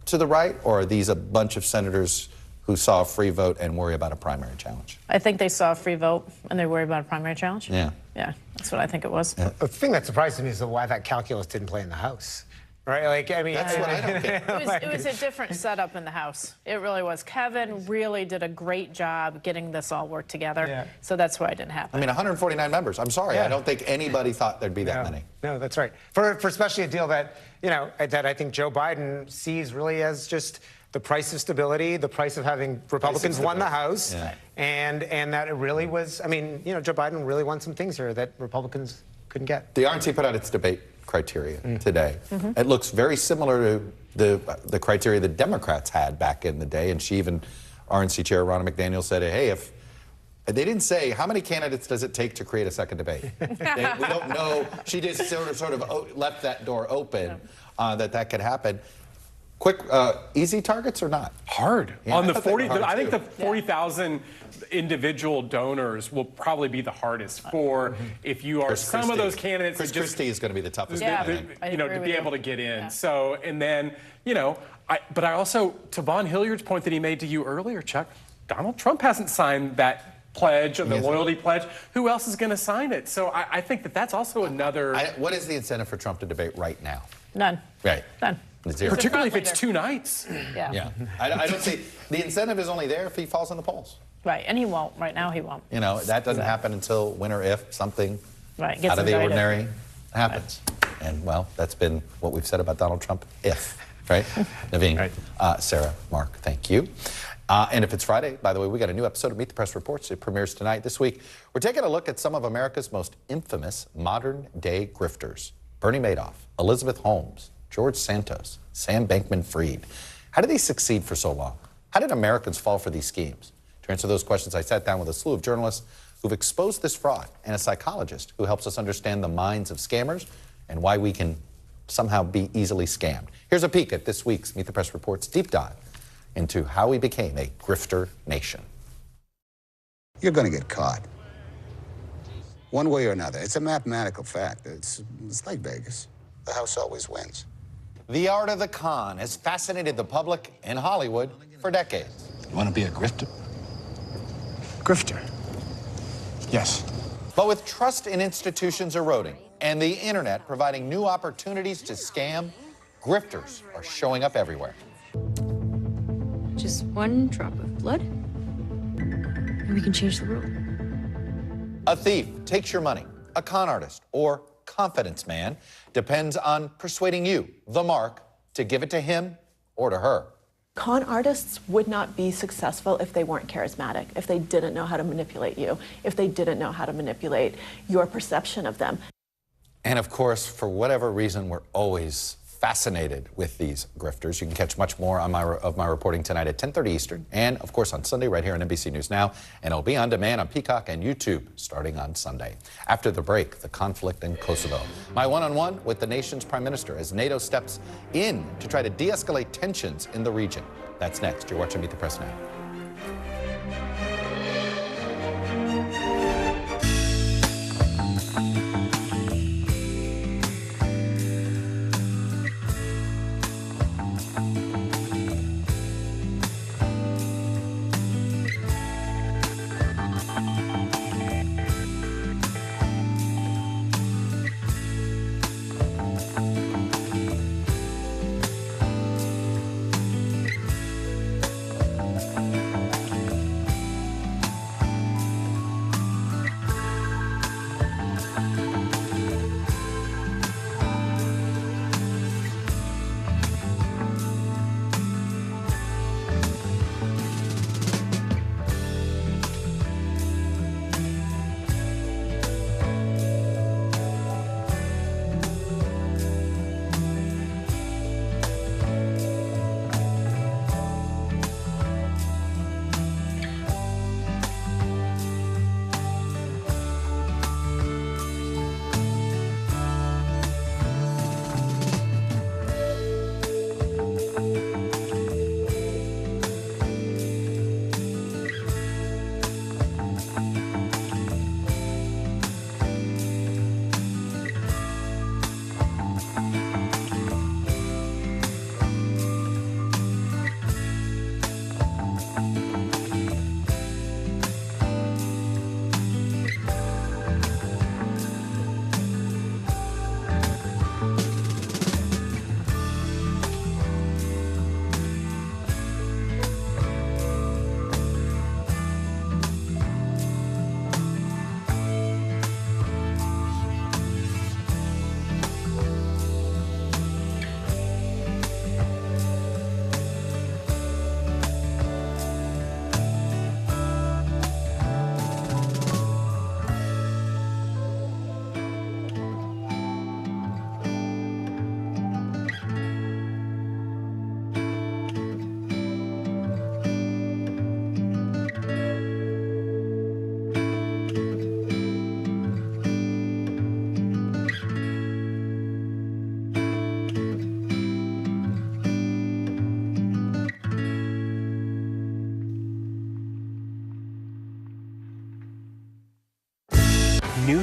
to the right, or are these a bunch of senators who saw a free vote and worry about a primary challenge? I think they saw a free vote and they worry about a primary challenge. Yeah. Yeah, that's what I think it was. The thing that surprised me is why that calculus didn't play in the House. Right, like, I mean, that's what I don't get. It was a different setup in the House. It really was. Kevin really did a great job getting this all worked together. So that's why it didn't happen. I mean, 149 members. I'm sorry. I don't think anybody thought there'd be that many. No, that's right. For especially a deal that, you know, that I think Joe Biden sees really as just the price of stability, the price of having Republicans won the House, and that it really was. I mean, you know, Joe Biden really won some things here that Republicans couldn't get. The RNC put out its debate criteria today. It looks very similar to the criteria that Democrats had back in the day, and RNC Chair Ronna McDaniel said, hey, if they didn't say how many candidates does it take to create a second debate. We don't know. She just sort of left that door open that could happen. Quick, easy targets or not? Hard. Yeah, On the I 40, hard I think too. the 40,000 individual donors will probably be the hardest for if you are some of those candidates. Chris Christie is going to be the toughest. Yeah, you know, to be able to get in. Yeah. So, and then, you know, but I also, to Von Hilliard's point that he made to you earlier, Chuck, Donald Trump hasn't signed that pledge or the loyalty pledge. Who else is going to sign it? So I think that that's also another. What is the incentive for Trump to debate right now? None. Right. None. Zero. Particularly if it's 2 nights. Yeah. Yeah. I don't see, the incentive is only there if he falls in the polls. Right, and he won't. Right now, he won't. You know, that doesn't happen until when or if something gets out of the indicted. ordinary happens. Right. And, well, that's been what we've said about Donald Trump, if, right? Naveen, Sarah, Mark, thank you. And if it's Friday, by the way, we got a new episode of Meet the Press Reports. It premieres tonight. This week, we're taking a look at some of America's most infamous modern-day grifters. Bernie Madoff, Elizabeth Holmes, George Santos, Sam Bankman-Fried. How did they succeed for so long? How did Americans fall for these schemes? To answer those questions, I sat down with a slew of journalists who've exposed this fraud and a psychologist who helps us understand the minds of scammers and why we can somehow be easily scammed. Here's a peek at this week's Meet the Press Reports deep dive into how we became a grifter nation. You're going to get caught. One way or another. It's a mathematical fact. It's like Vegas. The house always wins. The art of the con has fascinated the public in Hollywood for decades. You want to be a grifter? Grifter? Yes. But with trust in institutions eroding and the internet providing new opportunities to scam, grifters are showing up everywhere. Just one drop of blood, and we can change the world. A thief takes your money. A con artist or confidence man depends on persuading you, the mark, to give it to him or to her. Con artists would not be successful if they weren't charismatic, if they didn't know how to manipulate you, if they didn't know how to manipulate your perception of them. And of course, for whatever reason, we're always fascinated with these grifters. You can catch much more on my reporting tonight at 10:30 Eastern, and of course on Sunday right here on NBC News Now, and it'll be on demand on Peacock and YouTube starting on Sunday. After the break, the conflict in Kosovo. My one-on-one with the nation's prime minister as NATO steps in to try to de-escalate tensions in the region. That's next. You're watching Meet the Press Now.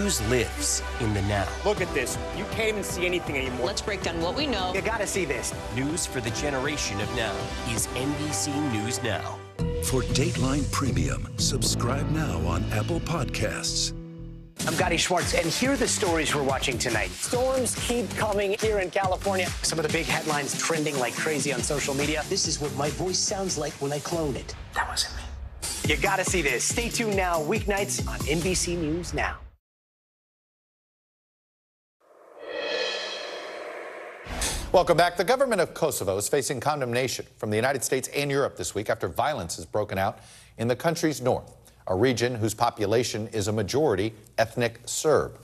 News lives in the now. Look at this. You can't even see anything anymore. Let's break down what we know. You gotta see this. News for the generation of now is NBC News Now. For Dateline Premium, subscribe now on Apple Podcasts. I'm Gotti Schwartz, and here are the stories we're watching tonight. Storms keep coming here in California. Some of the big headlines trending like crazy on social media. This is what my voice sounds like when I clone it. That wasn't me. You gotta see this. Stay tuned now, weeknights on NBC News Now. Welcome back. The government of Kosovo is facing condemnation from the United States and Europe this week after violence has broken out in the country's north, a region whose population is a majority ethnic Serb.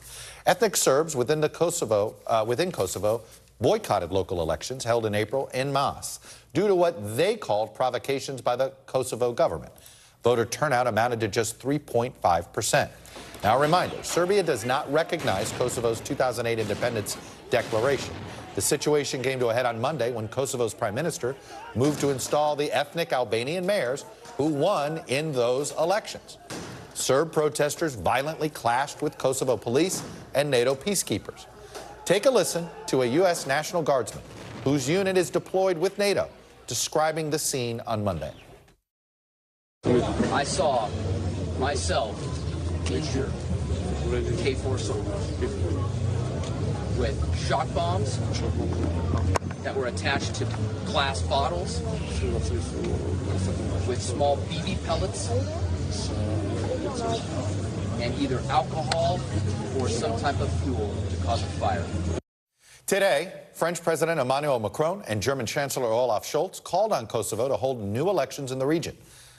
Ethnic Serbs within Kosovo boycotted local elections held in April en masse due to what they called provocations by the Kosovo government. Voter turnout amounted to just 3.5%. Now, a reminder, Serbia does not recognize Kosovo's 2008 independence declaration. The situation came to a head on Monday when Kosovo's prime minister moved to install the ethnic Albanian mayors who won in those elections. Serb protesters violently clashed with Kosovo police and NATO peacekeepers. Take a listen to a U.S. National Guardsman whose unit is deployed with NATO, describing the scene on Monday. I saw myself injure K4 soldiers with shock bombs that were attached to glass bottles with small BB pellets and either alcohol or some type of fuel to cause a fire. Today, French President Emmanuel Macron and German Chancellor Olaf Scholz called on Kosovo to hold new elections in the region,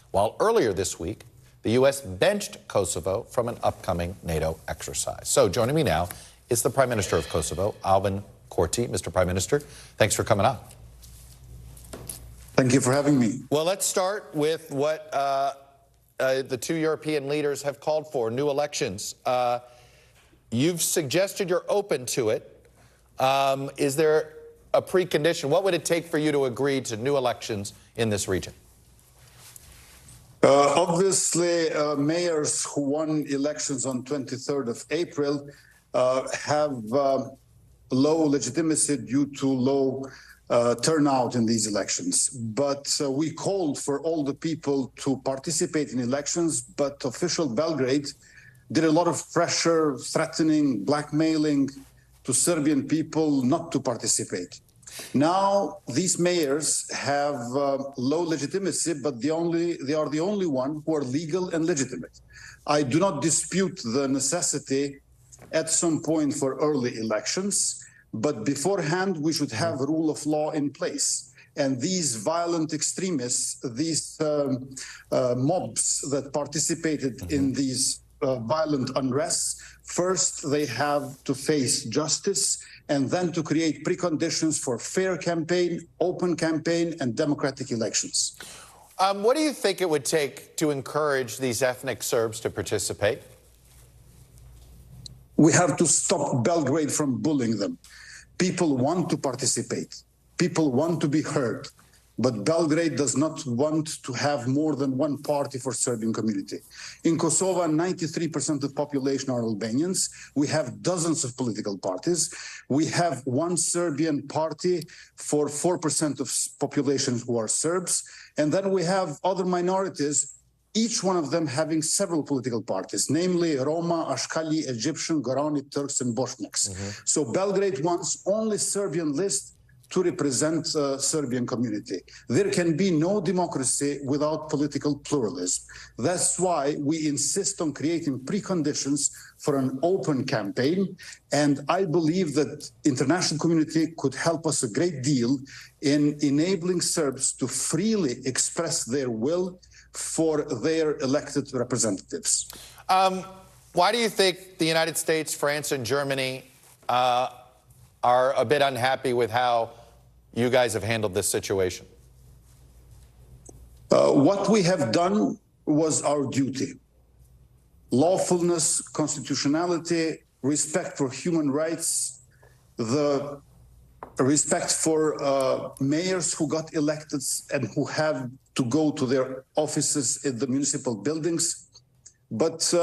while earlier this week, the U.S. benched Kosovo from an upcoming NATO exercise. So joining me now is the Prime Minister of Kosovo, Albin Kurti. Mr. Prime Minister, thanks for coming on. Thank you for having me. Well, let's start with what the two European leaders have called for, new elections. You've suggested you're open to it. Is there a precondition? What would it take for you to agree to new elections in this region? Obviously, mayors who won elections on 23rd of April have low legitimacy due to low turnout in these elections. But we called for all the people to participate in elections, but official Belgrade did a lot of pressure, threatening, blackmailing to Serbian people not to participate. Now, these mayors have low legitimacy, but they are the only one who are legal and legitimate. I do not dispute the necessity at some point for early elections, but beforehand, we should have a rule of law in place. And these violent extremists, these mobs that participated in these violent unrests, first they have to face justice and then to create preconditions for fair campaign, open campaign, and democratic elections. What do you think it would take to encourage these ethnic Serbs to participate? We have to stop Belgrade from bullying them. People want to participate. People want to be heard. But Belgrade does not want to have more than one party for Serbian community. In Kosovo, 93% of the population are Albanians. We have dozens of political parties. We have one Serbian party for 4% of population who are Serbs. And then we have other minorities, each one of them having several political parties, namely Roma, Ashkali, Egyptian, Gorani, Turks, and Bosniaks. So Belgrade wants only Serbian list to represent Serbian community. There can be no democracy without political pluralism. That's why we insist on creating preconditions for an open campaign. And I believe that international community could help us a great deal in enabling Serbs to freely express their will for their elected representatives. Why do you think the United States, France, and Germany are a bit unhappy with how you guys have handled this situation? What we have done was our duty. Lawfulness, constitutionality, respect for human rights, the respect for mayors who got elected and who have to go to their offices in the municipal buildings. But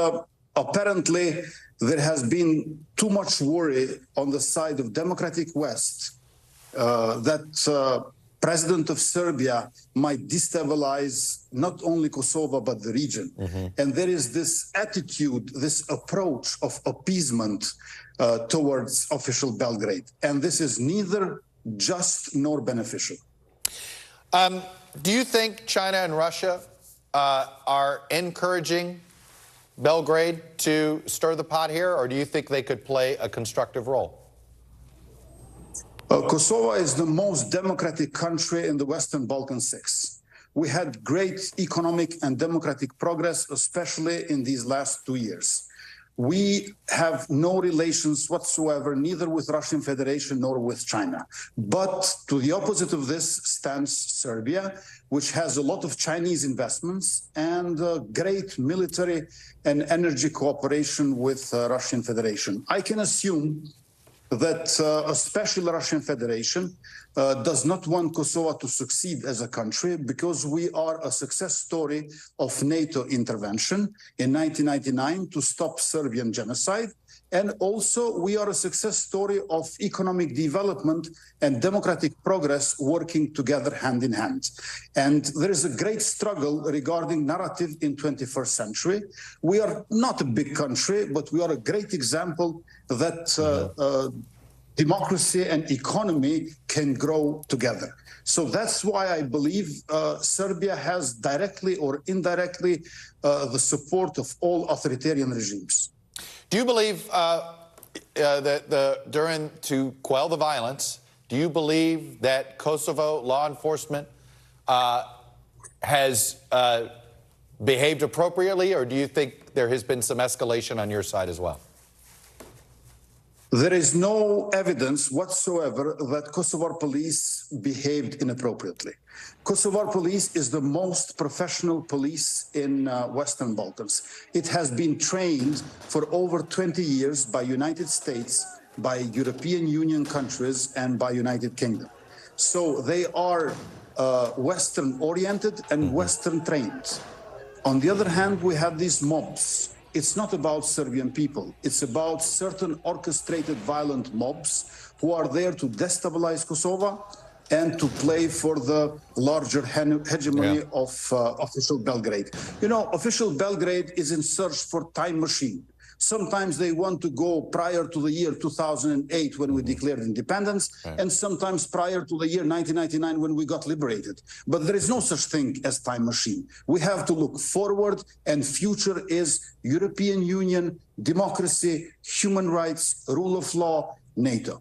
apparently, there has been too much worry on the side of democratic West that president of Serbia might destabilize not only Kosovo, but the region. And there is this attitude, this approach of appeasement towards official Belgrade. And this is neither just nor beneficial. Do you think China and Russia are encouraging Belgrade to stir the pot here, or do you think they could play a constructive role? Kosovo is the most democratic country in the Western Balkan Six. We had great economic and democratic progress, especially in these last 2 years. We have no relations whatsoever, neither with Russian Federation nor with China. But to the opposite of this stands Serbia, which has a lot of Chinese investments and great military and energy cooperation with Russian Federation. I can assume that especially the Russian Federation does not want Kosovo to succeed as a country, because we are a success story of NATO intervention in 1999 to stop Serbian genocide. And also we are a success story of economic development and democratic progress working together hand in hand. And there is a great struggle regarding narrative in 21st century. We are not a big country, but we are a great example that democracy and economy can grow together. So that's why I believe Serbia has directly or indirectly the support of all authoritarian regimes. Do you believe that to quell the violence, do you believe that Kosovo law enforcement has behaved appropriately, or do you think there has been some escalation on your side as well? There is no evidence whatsoever that Kosovar police behaved inappropriately. Kosovar police is the most professional police in Western Balkans. It has been trained for over 20 years by United States, by European Union countries, and by United Kingdom. So they are Western-oriented and Western-trained. On the other hand, we have these mobs. It's not about Serbian people. It's about certain orchestrated violent mobs who are there to destabilize Kosovo and to play for the larger hegemony of official Belgrade. You know, official Belgrade is in search for time machine. Sometimes they want to go prior to the year 2008 when we declared independence, and sometimes prior to the year 1999 when we got liberated. But there is no such thing as time machine. We have to look forward, and future is European Union, democracy, human rights, rule of law, NATO.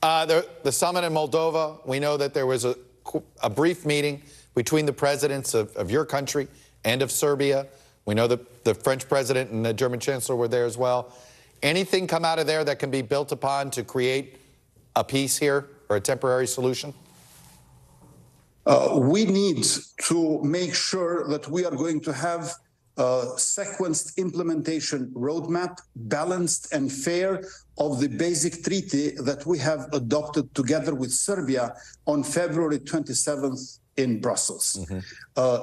The summit in Moldova, we know that there was a brief meeting between the presidents of your country and of Serbia. We know that the French president and the German chancellor were there as well. Anything come out of there that can be built upon to create a peace here or a temporary solution? We need to make sure that we are going to have a sequenced implementation roadmap, balanced and fair, of the basic treaty that we have adopted together with Serbia on February 27th in Brussels.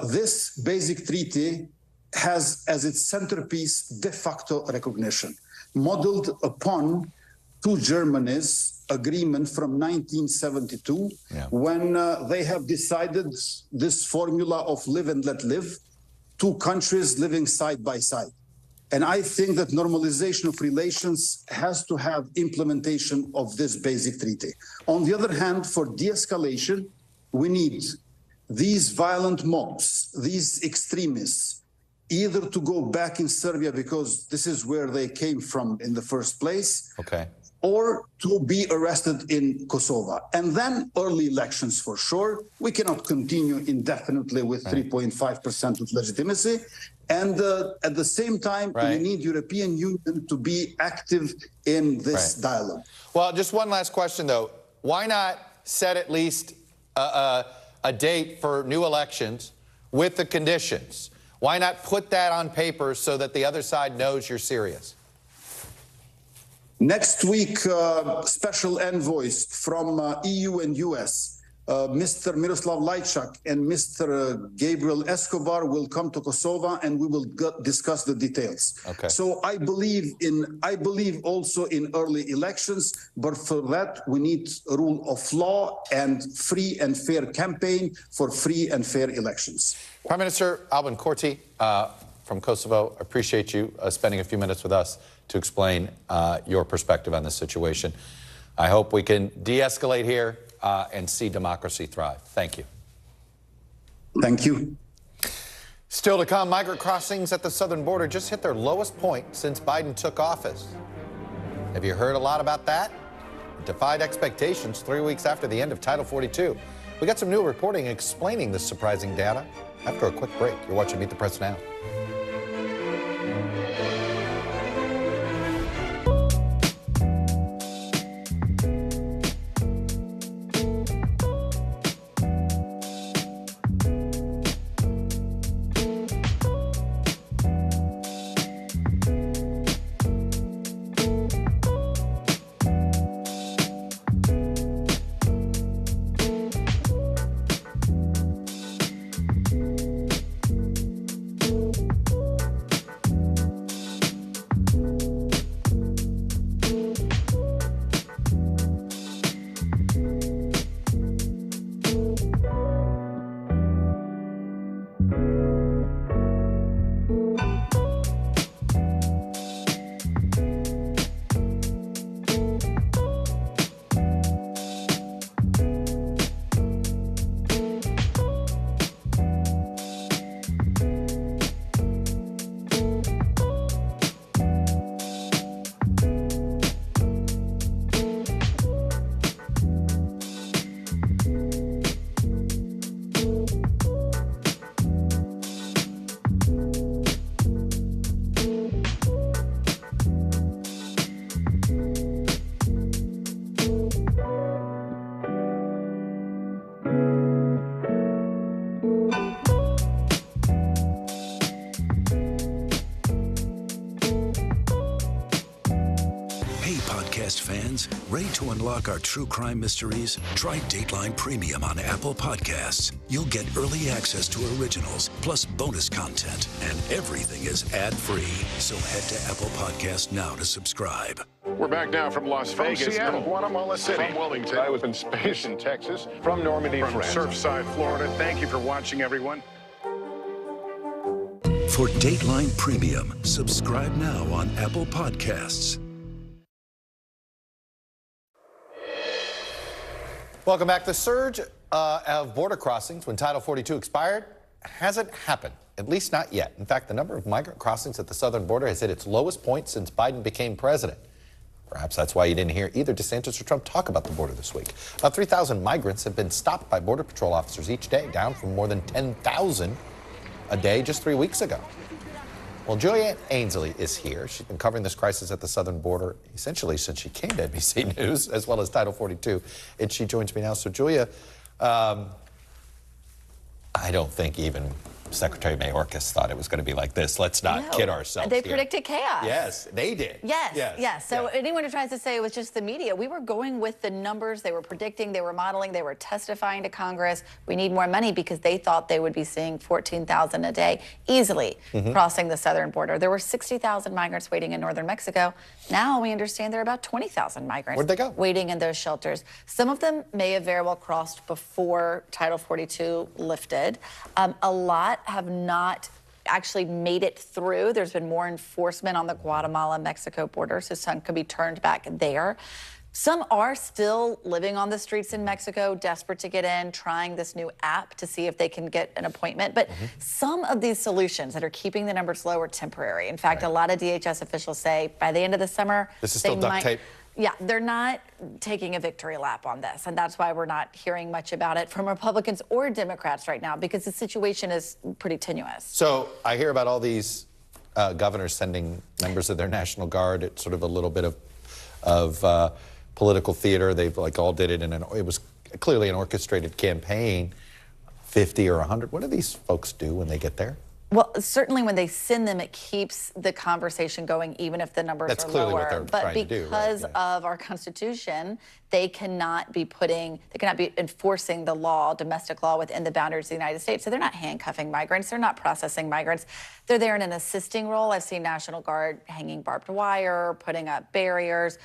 This basic treaty has as its centerpiece de facto recognition, modeled upon two Germany's agreement from 1972, when they have decided this formula of live and let live, two countries living side by side. And I think that normalization of relations has to have implementation of this basic treaty. On the other hand, for de-escalation, we need these violent mobs, these extremists, either to go back in Serbia because this is where they came from in the first place, or to be arrested in Kosovo. And then early elections for sure. We cannot continue indefinitely with 3.5% of legitimacy. And at the same time, we need European Union to be active in this dialogue. Well, just one last question, though. Why not set at least a date for new elections with the conditions? Why not put that on paper so that the other side knows you're serious? Next week, special envoys from EU and US Mr. Miroslav Lajčák and Mr. Gabriel Escobar will come to Kosovo, and we will discuss the details. Okay. So I believe also in early elections, but for that we need a rule of law and free and fair campaign for free and fair elections. Prime Minister Albin Kurti from Kosovo, appreciate you spending a few minutes with us to explain your perspective on this situation. I hope we can de-escalate here and see democracy thrive. Thank you. Thank you. Still to come, migrant crossings at the southern border just hit their lowest point since Biden took office. Have you heard a lot about that? It defied expectations 3 weeks after the end of Title 42. We got some new reporting explaining this surprising data after a quick break. You're watching Meet the Press Now. Fans, ready to unlock our true crime mysteries? Try Dateline Premium on Apple Podcasts. You'll get early access to originals, plus bonus content, and everything is ad-free. So head to Apple Podcasts now to subscribe. We're back now from Las Vegas, Seattle, from Guatemala City, from Wilmington, I was in space in Texas, from Normandy, from France, Surfside, Florida. Thank you for watching, everyone. For Dateline Premium, subscribe now on Apple Podcasts. Welcome back. The surge of border crossings when Title 42 expired hasn't happened, at least not yet. In fact, the number of migrant crossings at the southern border has hit its lowest point since Biden became president. Perhaps that's why you didn't hear either DeSantis or Trump talk about the border this week. About 3,000 migrants have been stopped by Border Patrol officers each day, down from more than 10,000 a day just 3 weeks ago. Well, Julia Ainsley is here. She's been covering this crisis at the southern border essentially since she came to NBC News, as well as Title 42, and she joins me now. So, Julia, I don't think even Secretary Mayorkas thought it was going to be like this. Let's not kid ourselves. They predicted chaos. Yes, they did. Yes. So anyone who tries to say it was just the media, we were going with the numbers they were predicting, they were modeling, they were testifying to Congress. We need more money because they thought they would be seeing 14,000 a day easily crossing the southern border. There were 60,000 migrants waiting in northern Mexico. Now we understand there are about 20,000 migrants Where'd they go? waiting in those shelters. Some of them may have very well crossed before Title 42 lifted. A lot have not actually made it through. There's been more enforcement on the Guatemala-Mexico border, so some could be turned back there. Some are still living on the streets in Mexico, desperate to get in, trying this new app to see if they can get an appointment. But some of these solutions that are keeping the numbers low are temporary. In fact, a lot of DHS officials say by the end of the summer, this is still duct tape. Yeah, they're not taking a victory lap on this, and that's why we're not hearing much about it from Republicans or Democrats right now, because the situation is pretty tenuous. So I hear about all these governors sending members of their National Guard. It's sort of a little bit of political theater. They've all did it, and it was clearly an orchestrated campaign. 50 or 100. What do these folks do when they get there? Well, certainly when they send them, it keeps the conversation going, even if the numbers That's are clearly lower. what they're But trying to do, right? because of our Constitution, they cannot be enforcing the law, domestic law, within the boundaries of the United States. So they're not handcuffing migrants. They're not processing migrants. They're there in an assisting role. I've seen National Guard hanging barbed wire, putting up barriers,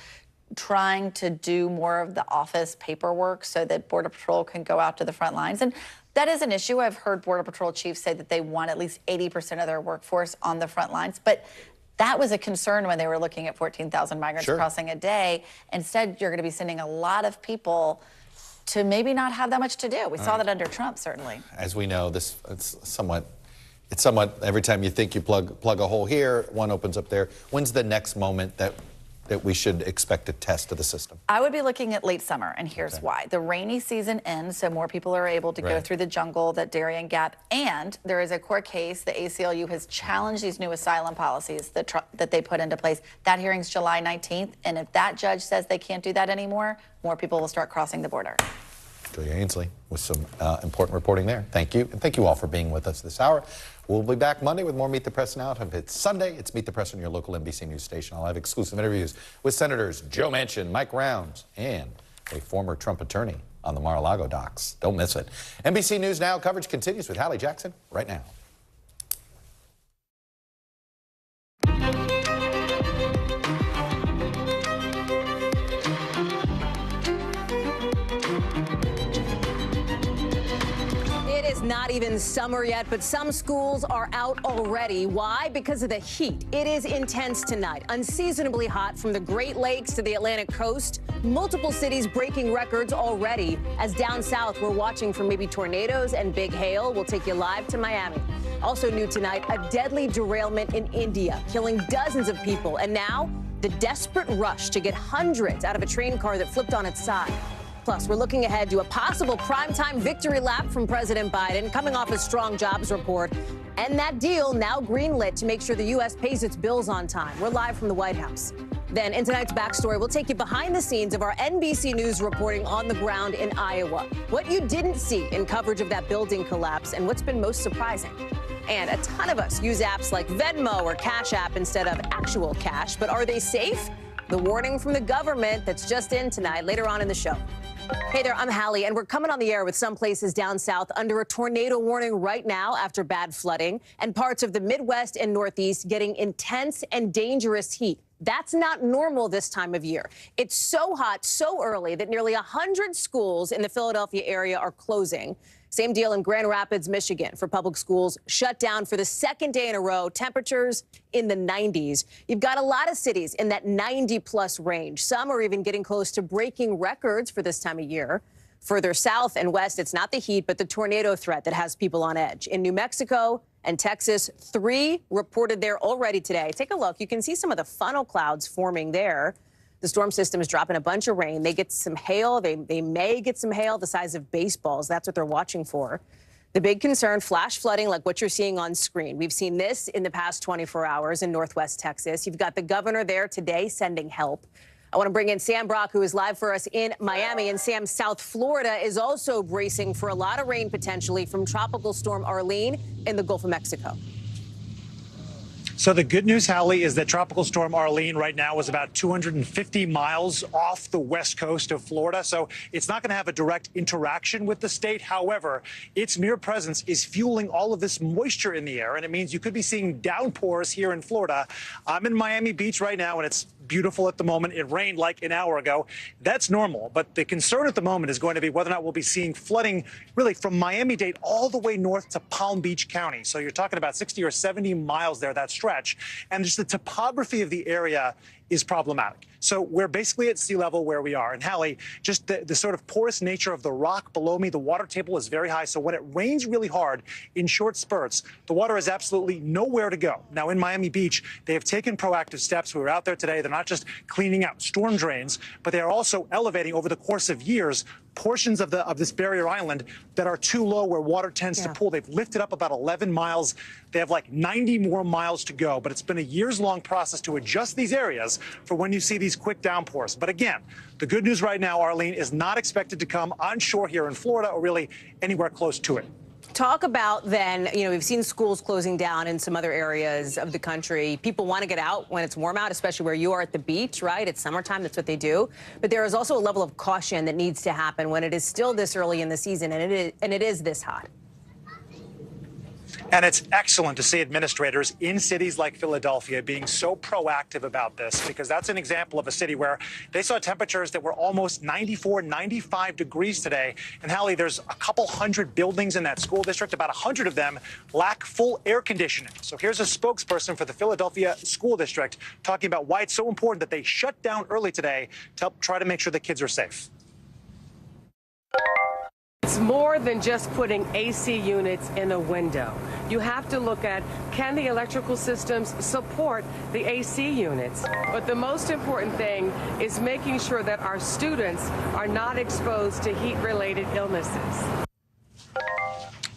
trying to do more of the office paperwork so that Border Patrol can go out to the front lines. And that is an issue. I've heard Border Patrol chiefs say that they want at least 80% of their workforce on the front lines. But that was a concern when they were looking at 14,000 migrants crossing a day. Instead, you're going to be sending a lot of people to maybe not have that much to do. We saw that under Trump, certainly. As we know, it's somewhat every time you think you plug a hole here, one opens up there. When's the next moment that we should expect a test of the system? I would be looking at late summer, and here's why. The rainy season ends, so more people are able to go through the jungle, that Darien Gap, and there is a court case. The ACLU has challenged these new asylum policies that they put into place. That hearing's July 19th, and if that judge says they can't do that anymore, more people will start crossing the border. Julia Ainsley with some important reporting there. Thank you, and thank you all for being with us this hour. We'll be back Monday with more Meet the Press Now. If it's Sunday, it's Meet the Press on your local NBC News station. I'll have exclusive interviews with Senators Joe Manchin, Mike Rounds, and a former Trump attorney on the Mar-a-Lago docks. Don't miss it. NBC News Now coverage continues with Hallie Jackson right now. Not even summer yet, but some schools are out already. Why? Because of the heat. It is intense tonight. Unseasonably hot from the Great Lakes to the Atlantic coast. Multiple cities breaking records already. As down south, we're watching for maybe tornadoes and big hail. We'll take you live to Miami. Also new tonight, a deadly derailment in India, killing dozens of people. And now, the desperate rush to get hundreds out of a train car that flipped on its side. Plus, we're looking ahead to a possible primetime victory lap from President Biden, coming off a strong jobs report, and that deal now greenlit to make sure the U.S. pays its bills on time. We're live from the White House. Then, in tonight's Backstory, we'll take you behind the scenes of our NBC News reporting on the ground in Iowa. What you didn't see in coverage of that building collapse, and what's been most surprising. And a ton of us use apps like Venmo or Cash App instead of actual cash, but are they safe? The warning from the government that's just in tonight, later on in the show. Hey there, I'm Hallie, and we're coming on the air with some places down south under a tornado warning right now after bad flooding, and parts of the Midwest and Northeast getting intense and dangerous heat. That's not normal this time of year. It's so hot so early that nearly 100 schools in the Philadelphia area are closing. Same deal in Grand Rapids, Michigan, for public schools shut down for the second day in a row. Temperatures in the 90s. You've got a lot of cities in that 90-plus range. Some are even getting close to breaking records for this time of year. Further south and west, it's not the heat, but the tornado threat that has people on edge. In New Mexico and Texas, 3 reported there already today. Take a look. You can see some of the funnel clouds forming there. The storm system is dropping a bunch of rain. They get some hail. They may get some hail the size of baseballs. That's what they're watching for. The big concern, flash flooding like what you're seeing on screen. We've seen this in the past 24 hours in Northwest Texas. You've got the governor there today sending help. I want to bring in Sam Brock, who is live for us in Miami. And Sam, South Florida is also bracing for a lot of rain potentially from Tropical Storm Arlene in the Gulf of Mexico. So the good news, Hallie, is that Tropical Storm Arlene right now is about 250 miles off the west coast of Florida. So it's not going to have a direct interaction with the state. However, its mere presence is fueling all of this moisture in the air. And it means you could be seeing downpours here in Florida. I'm in Miami Beach right now, and it's beautiful at the moment. It rained like an hour ago. That's normal. But the concern at the moment is going to be whether or not we'll be seeing flooding really from Miami-Dade all the way north to Palm Beach County. So you're talking about 60 or 70 miles there, that stretch. And just the topography of the area is problematic. So we're basically at sea level where we are. And Hallie, just the sort of porous nature of the rock below me, the water table is very high. So when it rains really hard in short spurts, the water has absolutely nowhere to go. Now in Miami Beach, they have taken proactive steps. We were out there today. They're not just cleaning out storm drains, but they are also elevating over the course of years portions of this barrier island that are too low where water tends to pool. They've lifted up about 11 miles. They have like 90 more miles to go, but it's been a years-long process to adjust these areas for when you see these quick downpours. But again, the good news right now, Arlene, is not expected to come onshore here in Florida or really anywhere close to it. talk about then, we've seen schools closing down in some other areas of the country. People want to get out when it's warm out, especially where you are at the beach, right? It's summertime, that's what they do. But there is also a level of caution that needs to happen when it is still this early in the season and it is this hot. And it's excellent to see administrators in cities like Philadelphia being so proactive about this, because that's an example of a city where they saw temperatures that were almost 94, 95 degrees today. And Hallie, there's a couple hundred buildings in that school district. About 100 of them lack full air conditioning. So here's a spokesperson for the Philadelphia School District talking about why it's so important that they shut down early today to help try to make sure the kids are safe. It's more than just putting AC units in a window. You have to look at, can the electrical systems support the AC units? But the most important thing is making sure that our students are not exposed to heat-related illnesses.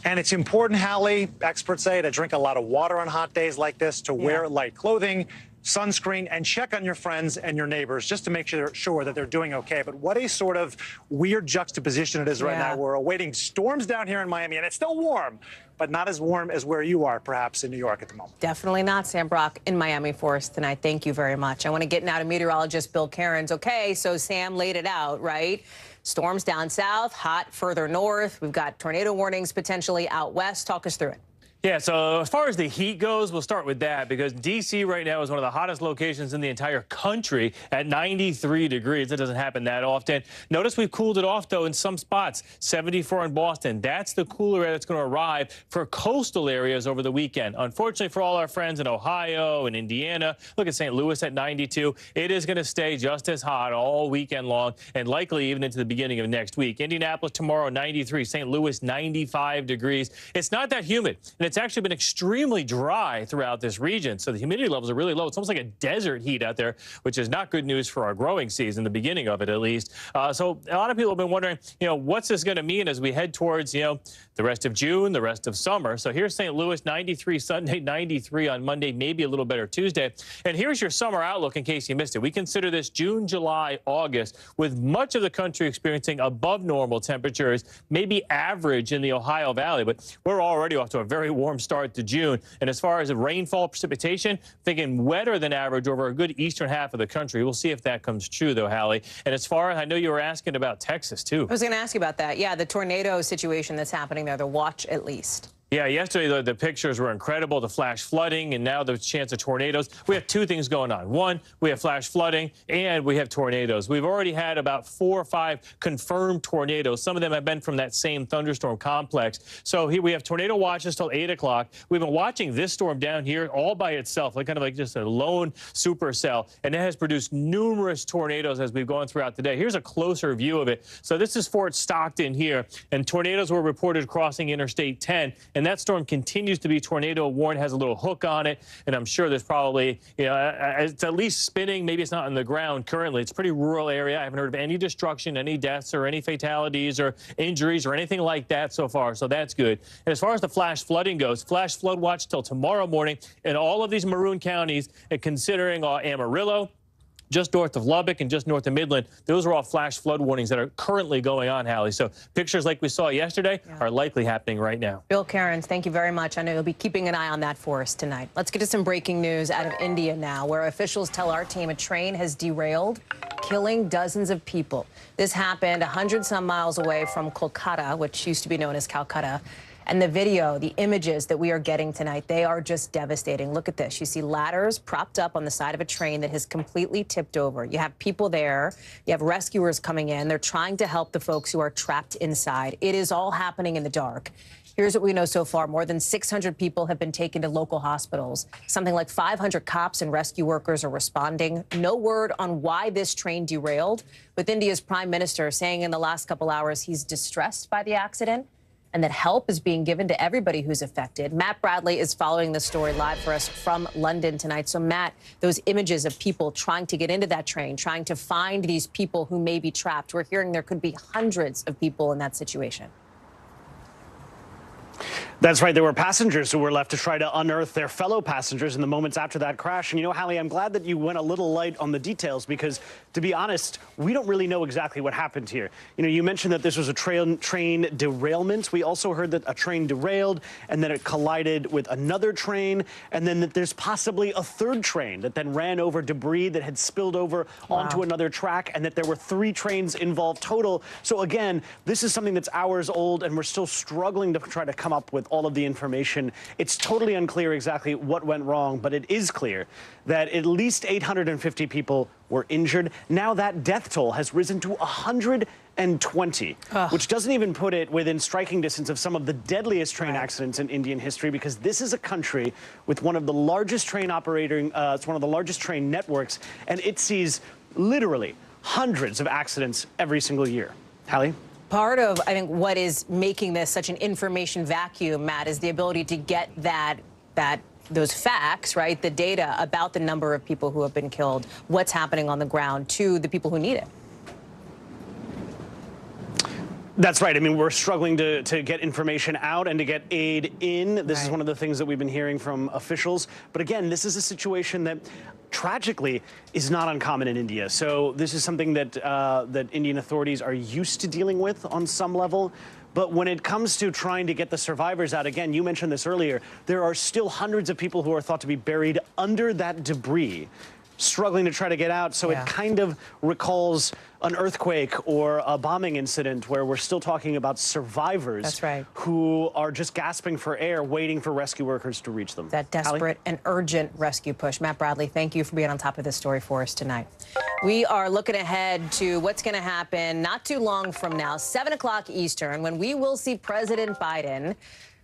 And it's important, Hallie, experts say, to drink a lot of water on hot days like this, to wear light clothing, sunscreen, and check on your friends and your neighbors just to make sure that they're doing okay. But what a sort of weird juxtaposition it is right now. We're awaiting storms down here in Miami, and it's still warm, but not as warm as where you are, perhaps, in New York at the moment. Definitely not, Sam Brock, in Miami for us tonight. Thank you very much. I want to get now to meteorologist Bill Cairns. Okay, so Sam laid it out, right? Storms down south, hot further north. We've got tornado warnings potentially out west. Talk us through it. Yeah, so as far as the heat goes, we'll start with that because D.C. right now is one of the hottest locations in the entire country at 93 degrees. That doesn't happen that often. Notice we've cooled it off, though, in some spots. 74 in Boston. That's the cooler air that's going to arrive for coastal areas over the weekend. Unfortunately for all our friends in Ohio and Indiana, look at St. Louis at 92. It is going to stay just as hot all weekend long and likely even into the beginning of next week. Indianapolis tomorrow, 93. St. Louis, 95 degrees. It's not that humid. And it's actually been extremely dry throughout this region, so the humidity levels are really low. It's almost like a desert heat out there, which is not good news for our growing season, the beginning of it at least. So a lot of people have been wondering, what's this going to mean as we head towards, the rest of June, the rest of summer. So here's St. Louis, 93 Sunday, 93 on Monday, maybe a little better Tuesday. And here's your summer outlook in case you missed it. We consider this June, July, August, with much of the country experiencing above normal temperatures, maybe average in the Ohio Valley, but we're already off to a very warm start to June. And as far as the rainfall precipitation, thinking wetter than average over a good eastern half of the country. We'll see if that comes true, though, Hallie. And as far as I know, you were asking about Texas, too. I was going to ask you about that. Yeah, the tornado situation that's happening there, the watch at least. Yeah, yesterday the pictures were incredible, the flash flooding, and now the chance of tornadoes. We have two things going on. One, we have flash flooding, and we have tornadoes. We've already had about 4 or 5 confirmed tornadoes. Some of them have been from that same thunderstorm complex. So here we have tornado watches till 8 o'clock. We've been watching this storm down here all by itself, kind of like just a lone supercell, and it has produced numerous tornadoes as we've gone throughout the day. Here's a closer view of it. So this is Fort Stockton here, and tornadoes were reported crossing Interstate 10. And that storm continues to be tornado warned, has a little hook on it, and I'm sure there's probably, it's at least spinning. Maybe it's not on the ground currently. It's a pretty rural area. I haven't heard of any destruction, any deaths, or any fatalities or injuries or anything like that so far, so that's good. And as far as the flash flooding goes, flash flood watch till tomorrow morning in all of these maroon counties, and considering Amarillo, just north of Lubbock and just north of Midland, those are all flash flood warnings that are currently going on, Hallie. So pictures like we saw yesterday are likely happening right now. Bill Cairns, thank you very much. I know you'll be keeping an eye on that for us tonight. Let's get to some breaking news out of India now, where officials tell our team a train has derailed, killing dozens of people. This happened 100-some miles away from Kolkata, which used to be known as Calcutta. And the video, the images that we are getting tonight, they are just devastating. Look at this. You see ladders propped up on the side of a train that has completely tipped over. You have people there. You have rescuers coming in. They're trying to help the folks who are trapped inside. It is all happening in the dark. Here's what we know so far. More than 600 people have been taken to local hospitals. Something like 500 cops and rescue workers are responding. No word on why this train derailed, with India's prime minister saying in the last couple hours he's distressed by the accident and that help is being given to everybody who's affected. Matt Bradley is following the story live for us from London tonight. So, Matt, those images of people trying to get into that train, trying to find these people who may be trapped, we're hearing there could be hundreds of people in that situation. That's right. There were passengers who were left to try to unearth their fellow passengers in the moments after that crash. And, you know, Hallie, I'm glad that you went a little light on the details because, to be honest, we don't really know exactly what happened here. You know, you mentioned that this was a train derailment. We also heard that a train derailed and then it collided with another train, and then that there's possibly a third train that then ran over debris that had spilled over onto another track, and that there were 3 trains involved total. So, again, this is something that's hours old, and we're still struggling to try to come up with all of the information. It's totally unclear exactly what went wrong, but it is clear that at least 850 people were injured. Now that death toll has risen to 120, which doesn't even put it within striking distance of some of the deadliest train accidents in Indian history, because this is a country with one of the largest train it's one of the largest train networks, and it sees literally hundreds of accidents every single year. Hallie? Part of, I think, what is making this such an information vacuum, Matt, is the ability to get those facts, right, the data about the number of people who have been killed, what's happening on the ground, to the people who need it. That's right. I mean, we're struggling to get information out and to get aid in. This is one of the things that we've been hearing from officials. But again, this is a situation that tragically is not uncommon in India. So this is something that that Indian authorities are used to dealing with on some level. But when it comes to trying to get the survivors out, again, you mentioned this earlier, there are still hundreds of people who are thought to be buried under that debris, struggling to try to get out. So it kind of recalls an earthquake or a bombing incident where we're still talking about survivors who are just gasping for air, waiting for rescue workers to reach them. That desperate and urgent rescue push. Matt Bradley, thank you for being on top of this story for us tonight. We are looking ahead to what's going to happen not too long from now, 7 o'clock Eastern, when we will see President Biden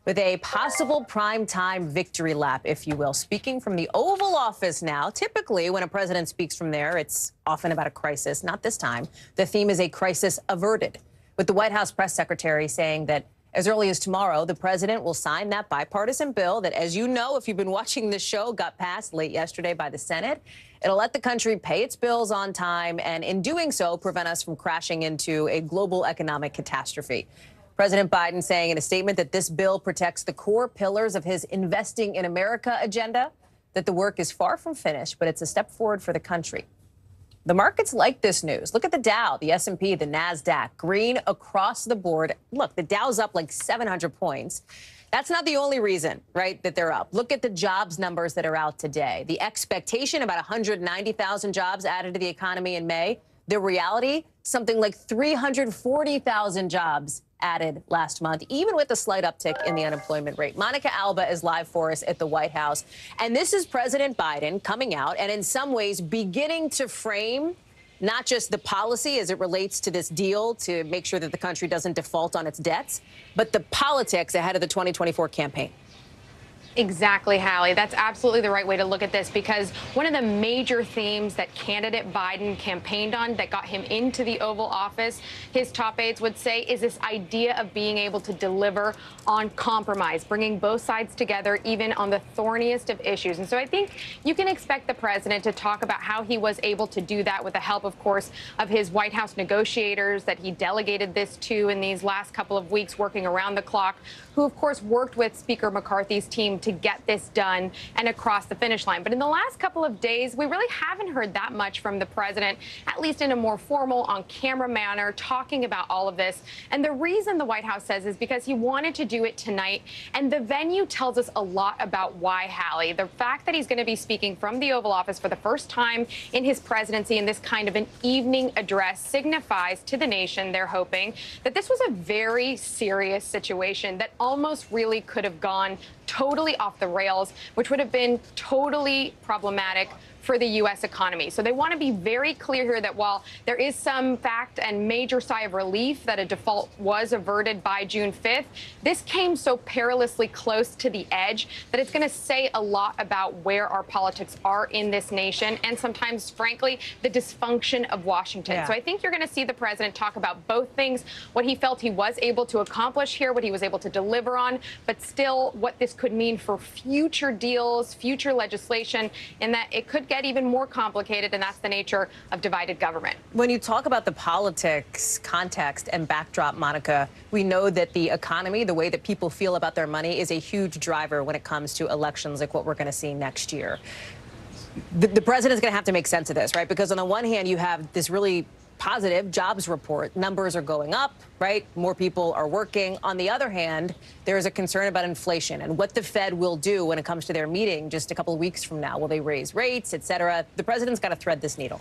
with a possible primetime victory lap, if you will. Speaking from the Oval Office now, typically when a president speaks from there, it's often about a crisis. Not this time. The theme is a crisis averted, with the White House press secretary saying that as early as tomorrow, the president will sign that bipartisan bill that, as you know, if you've been watching this show, got passed late yesterday by the Senate. It'll let the country pay its bills on time and, in doing so, prevent us from crashing into a global economic catastrophe. President Biden saying in a statement that this bill protects the core pillars of his Investing in America agenda, that the work is far from finished, but it's a step forward for the country. The markets like this news. Look at the Dow, the S&P, the NASDAQ, green across the board. Look, the Dow's up like 700 points. That's not the only reason, right, that they're up. Look at the jobs numbers that are out today. The expectation, about 190,000 jobs added to the economy in May. The reality, something like 340,000 jobs added last month, even with a slight uptick in the unemployment rate. Monica Alba is live for us at the White House. And this is President Biden coming out and in some ways beginning to frame not just the policy as it relates to this deal to make sure that the country doesn't default on its debts, but the politics ahead of the 2024 campaign. Exactly, Hallie. That's absolutely the right way to look at this, because one of the major themes that candidate Biden campaigned on that got him into the Oval Office, his top aides would say, is this idea of being able to deliver on compromise, bringing both sides together, even on the thorniest of issues. And so I think you can expect the president to talk about how he was able to do that with the help, of course, of his White House negotiators that he delegated this to in these last couple of weeks, working around the clock, who, of course, worked with Speaker McCarthy's team to get this done and across the finish line. But in the last couple of days, we really haven't heard that much from the president, at least in a more formal, on-camera manner, talking about all of this. And the reason the White House says is because he wanted to do it tonight. And the venue tells us a lot about why, Hallie. The fact that he's going to be speaking from the Oval Office for the first time in his presidency in this kind of an evening address signifies to the nation, they're hoping, that this was a very serious situation that almost really could have gone totally off the rails, which would have been totally problematic for the U.S. economy. So they want to be very clear here that while there is some fact and major sigh of relief that a default was averted by June 5th, this came so perilously close to the edge that it's going to say a lot about where our politics are in this nation and sometimes, frankly, the dysfunction of Washington. So I think you're going to see the president talk about both things, what he felt he was able to accomplish here, what he was able to deliver on, but still what this could mean for future deals, future legislation, and that it could get get even more complicated, and that's the nature of divided government. When you talk about the politics, context, and backdrop, Monica, we know that the economy, the way that people feel about their money, is a huge driver when it comes to elections like what we're going to see next year. The president's going to have to make sense of this, right? Because on the one hand, you have this really positive jobs report. Numbers are going up, right? More people are working. On the other hand, there is a concern about inflation and what the Fed will do when it comes to their meeting just a couple of weeks from now. Will they raise rates, et cetera? The president's got to thread this needle.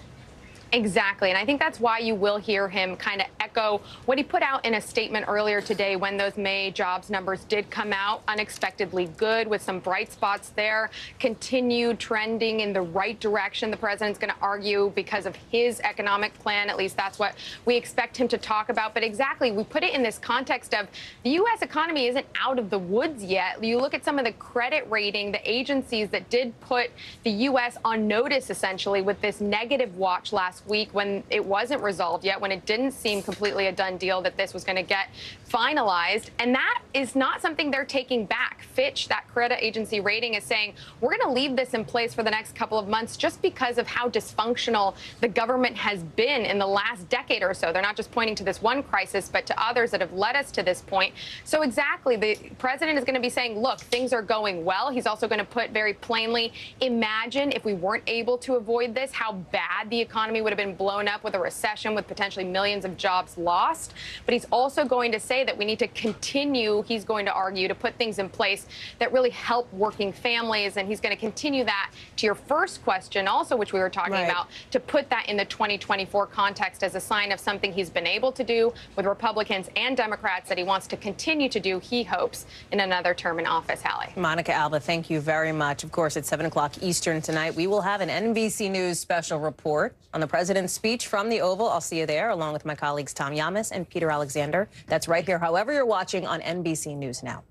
Exactly. And I think that's why you will hear him kind of echo what he put out in a statement earlier today when those May jobs numbers did come out. Unexpectedly good, with some bright spots there. Continued trending in the right direction, the president's going to argue, because of his economic plan. At least that's what we expect him to talk about. But exactly, we put it in this context of the U.S. economy isn't out of the woods yet. You look at some of the credit rating, the agencies that did put the U.S. on notice, essentially, with this negative watch last week when it wasn't resolved yet, when it didn't seem completely a done deal that this was going to get finalized. And that is not something they're taking back. Fitch, that credit agency rating, is saying we're going to leave this in place for the next couple of months just because of how dysfunctional the government has been in the last decade or so. They're not just pointing to this one crisis, but to others that have led us to this point. So exactly, the president is going to be saying, look, things are going well. He's also going to put very plainly, imagine if we weren't able to avoid this, how bad the economy would have been blown up with a recession, with potentially millions of jobs lost. But he's also going to say that we need to continue, he's going to argue, to put things in place that really help working families. And he's going to continue that to your first question also, which we were talking about, to put that in the 2024 context as a sign of something he's been able to do with Republicans and Democrats that he wants to continue to do, he hopes, in another term in office. Hallie. Monica Alba, thank you very much. Of course, at 7 o'clock Eastern tonight, we will have an NBC News special report on the president's speech from the Oval. I'll see you there, along with my colleagues Tom Yamas and Peter Alexander. That's right here, however you're watching on NBC News Now.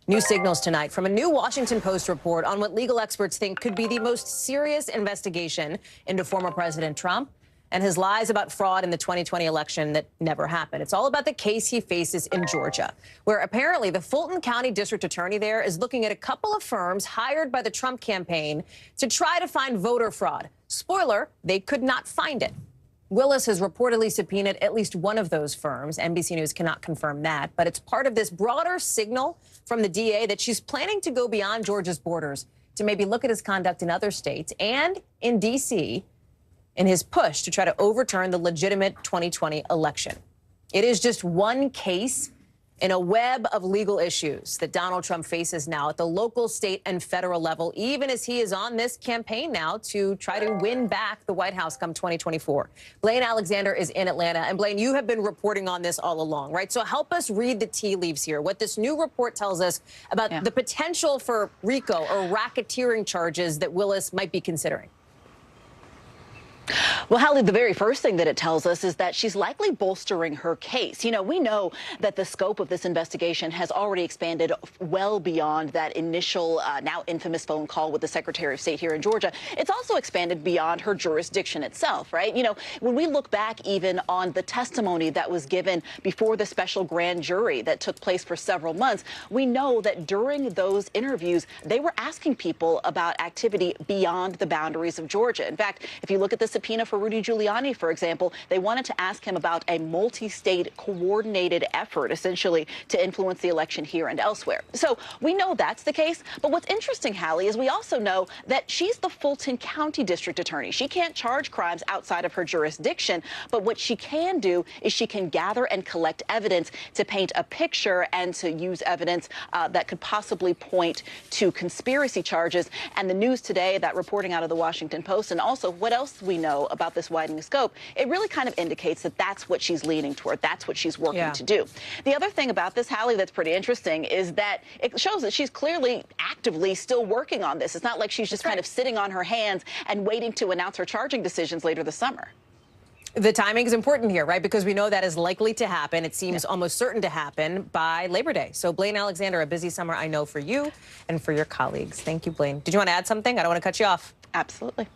New signals tonight from a new Washington Post report on what legal experts think could be the most serious investigation into former President Trump and his lies about fraud in the 2020 election that never happened. It's all about the case he faces in Georgia, where apparently the Fulton County District Attorney there is looking at a couple of firms hired by the Trump campaign to try to find voter fraud. Spoiler, they could not find it. Willis has reportedly subpoenaed at least one of those firms. NBC News cannot confirm that, but it's part of this broader signal from the DA that she's planning to go beyond Georgia's borders to maybe look at his conduct in other states and in D.C. in his push to try to overturn the legitimate 2020 election. It is just one case in a web of legal issues that Donald Trump faces now at the local, state, and federal level, even as he is on this campaign now to try to win back the White House come 2024. Blaine Alexander is in Atlanta. And Blaine, you have been reporting on this all along, right? So help us read the tea leaves here, what this new report tells us about the potential for RICO or racketeering charges that Willis might be considering. Well, Hallie, the very first thing that it tells us is that she's likely bolstering her case. You know, we know that the scope of this investigation has already expanded well beyond that initial, now infamous phone call with the Secretary of State here in Georgia. It's also expanded beyond her jurisdiction itself, right? You know, when we look back even on the testimony that was given before the special grand jury that took place for several months, we know that during those interviews, they were asking people about activity beyond the boundaries of Georgia. In fact, if you look at the subpoena for Rudy Giuliani, for example, they wanted to ask him about a multi-state coordinated effort, essentially, to influence the election here and elsewhere. So we know that's the case. But what's interesting, Hallie, is we also know that she's the Fulton County District Attorney. She can't charge crimes outside of her jurisdiction. But what she can do is she can gather and collect evidence to paint a picture and to use evidence that could possibly point to conspiracy charges. And the news today, that reporting out of the Washington Post, and also what else we know about this widening scope, it really kind of indicates that that's what she's leaning toward. That's what she's working to do. The other thing about this, Hallie, that's pretty interesting is that it shows that she's clearly actively still working on this. It's not like she's just kind of sitting on her hands and waiting to announce her charging decisions later this summer. The timing is important here, right? Because we know that is likely to happen. It seems almost certain to happen by Labor Day. So, Blaine Alexander, a busy summer, I know, for you and for your colleagues. Thank you, Blaine. Did you want to add something? I don't want to cut you off. Absolutely.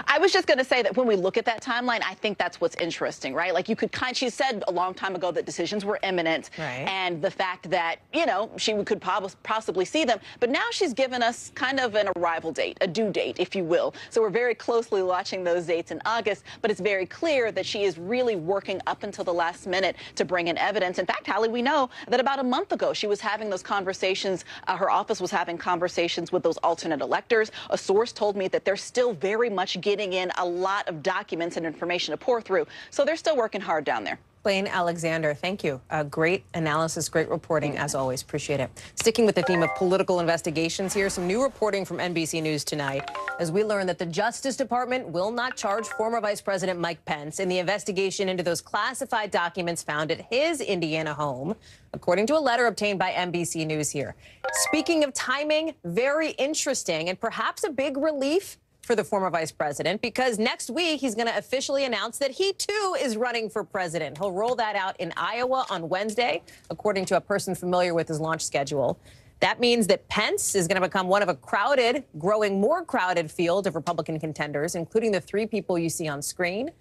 I was just going to say that when we look at that timeline, I think that's what's interesting, right? Like you could she said a long time ago that decisions were imminent, right, and the fact that, you know, she could possibly see them. But now she's given us kind of an arrival date, a due date, if you will. So we're very closely watching those dates in August, but it's very clear that she is really working up until the last minute to bring in evidence. In fact, Hallie, we know that about a month ago, she was having those conversations. Her office was having conversations with those alternate electors. A source told me that they're still very much getting in a lot of documents and information to pour through. So they're still working hard down there. Blaine Alexander, thank you. Great analysis, great reporting, as always. Appreciate it. Sticking with the theme of political investigations here, some new reporting from NBC News tonight as we learn that the Justice Department will not charge former Vice President Mike Pence in the investigation into those classified documents found at his Indiana home, according to a letter obtained by NBC News here. Speaking of timing, very interesting and perhaps a big relief for the former vice president, because next week he's going to officially announce that he, too, is running for president. He'll roll that out in Iowa on Wednesday, according to a person familiar with his launch schedule. That means that Pence is going to become one of a crowded, growing more crowded field of Republican contenders, including the three people you see on screen.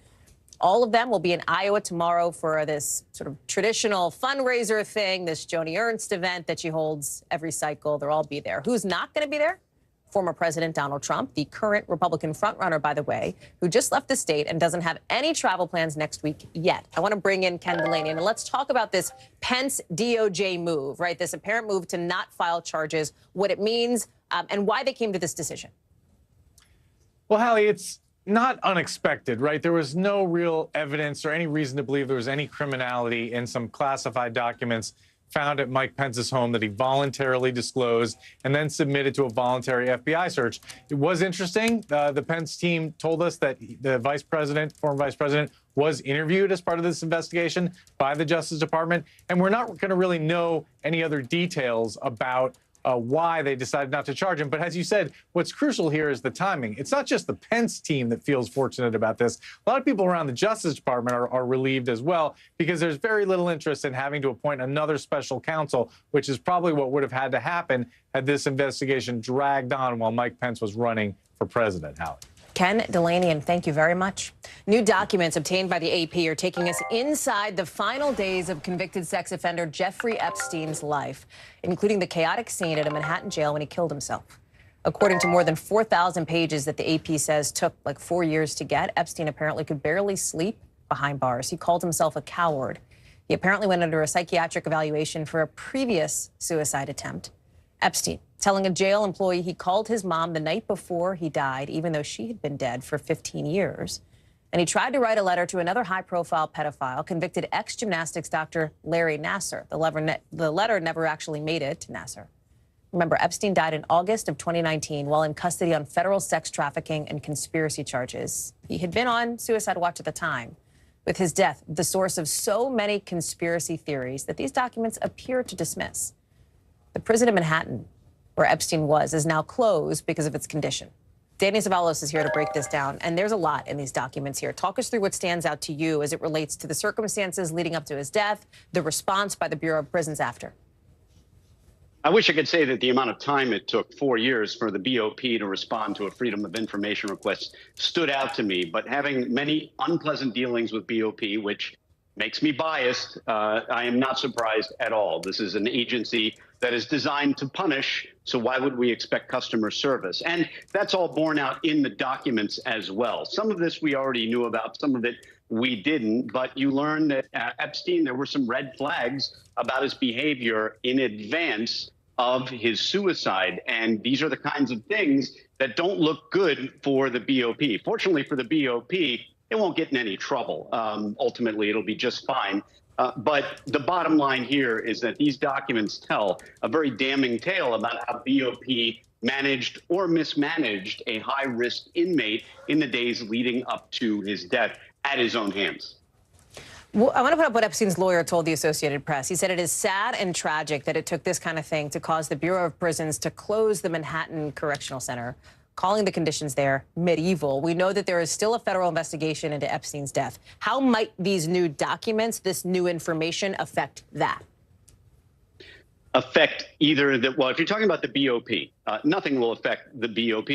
All of them will be in Iowa tomorrow for this sort of traditional fundraiser thing, this Joni Ernst event that she holds every cycle. They'll all be there. Who's not going to be there? Former President Donald Trump, the current Republican frontrunner, by the way, who just left the state and doesn't have any travel plans next week yet. I want to bring in Ken Delaney, and let's talk about this Pence DOJ move, right? This apparent move to not file charges, what it means, and why they came to this decision. Well, Hallie, it's not unexpected, right? There was no real evidence or any reason to believe there was any criminality in some classified documents found at Mike Pence's home that he voluntarily disclosed and then submitted to a voluntary FBI search. It was interesting. The Pence team told us that the former vice president, was interviewed as part of this investigation by the Justice Department, and we're not going to really know any other details about why they decided not to charge him. But as you said, what's crucial here is the timing. It's not just the Pence team that feels fortunate about this. A lot of people around the Justice Department are relieved as well, because there's very little interest in having to appoint another special counsel, which is probably what would have had to happen had this investigation dragged on while Mike Pence was running for president. Hallie. Ken Delaney, and thank you very much. New documents obtained by the AP are taking us inside the final days of convicted sex offender Jeffrey Epstein's life, including the chaotic scene at a Manhattan jail when he killed himself. According to more than 4,000 pages that the AP says took like 4 years to get, Epstein apparently could barely sleep behind bars. He called himself a coward. He apparently went under a psychiatric evaluation for a previous suicide attempt. Epstein telling a jail employee he called his mom the night before he died, even though she had been dead for 15 years. And he tried to write a letter to another high-profile pedophile, convicted ex-gymnastics doctor Larry Nassar. The letter never actually made it to Nassar. Remember, Epstein died in August of 2019 while in custody on federal sex trafficking and conspiracy charges. He had been on suicide watch at the time. With his death, the source of so many conspiracy theories that these documents appear to dismiss. The prison in Manhattan, where Epstein was, is now closed because of its condition. Danny Zavalos is here to break this down, and there's a lot in these documents here. Talk us through what stands out to you as it relates to the circumstances leading up to his death, the response by the Bureau of Prisons after. I wish I could say that the amount of time it took, 4 years, for the BOP to respond to a Freedom of Information request stood out to me. But having many unpleasant dealings with BOP, which makes me biased, I am not surprised at all. This is an agency that is designed to punish, so why would we expect customer service? And that's all borne out in the documents as well. Some of this we already knew about, some of it we didn't, but you learn that Epstein, there were some red flags about his behavior in advance of his suicide. And these are the kinds of things that don't look good for the BOP. Fortunately for the BOP, it won't get in any trouble. Ultimately, it'll be just fine. But the bottom line here is that these documents tell a very damning tale about how BOP managed or mismanaged a high-risk inmate in the days leading up to his death at his own hands. Well, I want to put up what Epstein's lawyer told the Associated Press. He said it is sad and tragic that it took this kind of thing to cause the Bureau of Prisons to close the Manhattan Correctional Center, calling the conditions there medieval. We know that there is still a federal investigation into Epstein's death. How might these new documents, this new information, affect that? affect either the, well, if you're talking about the BOP, nothing will affect the BOP.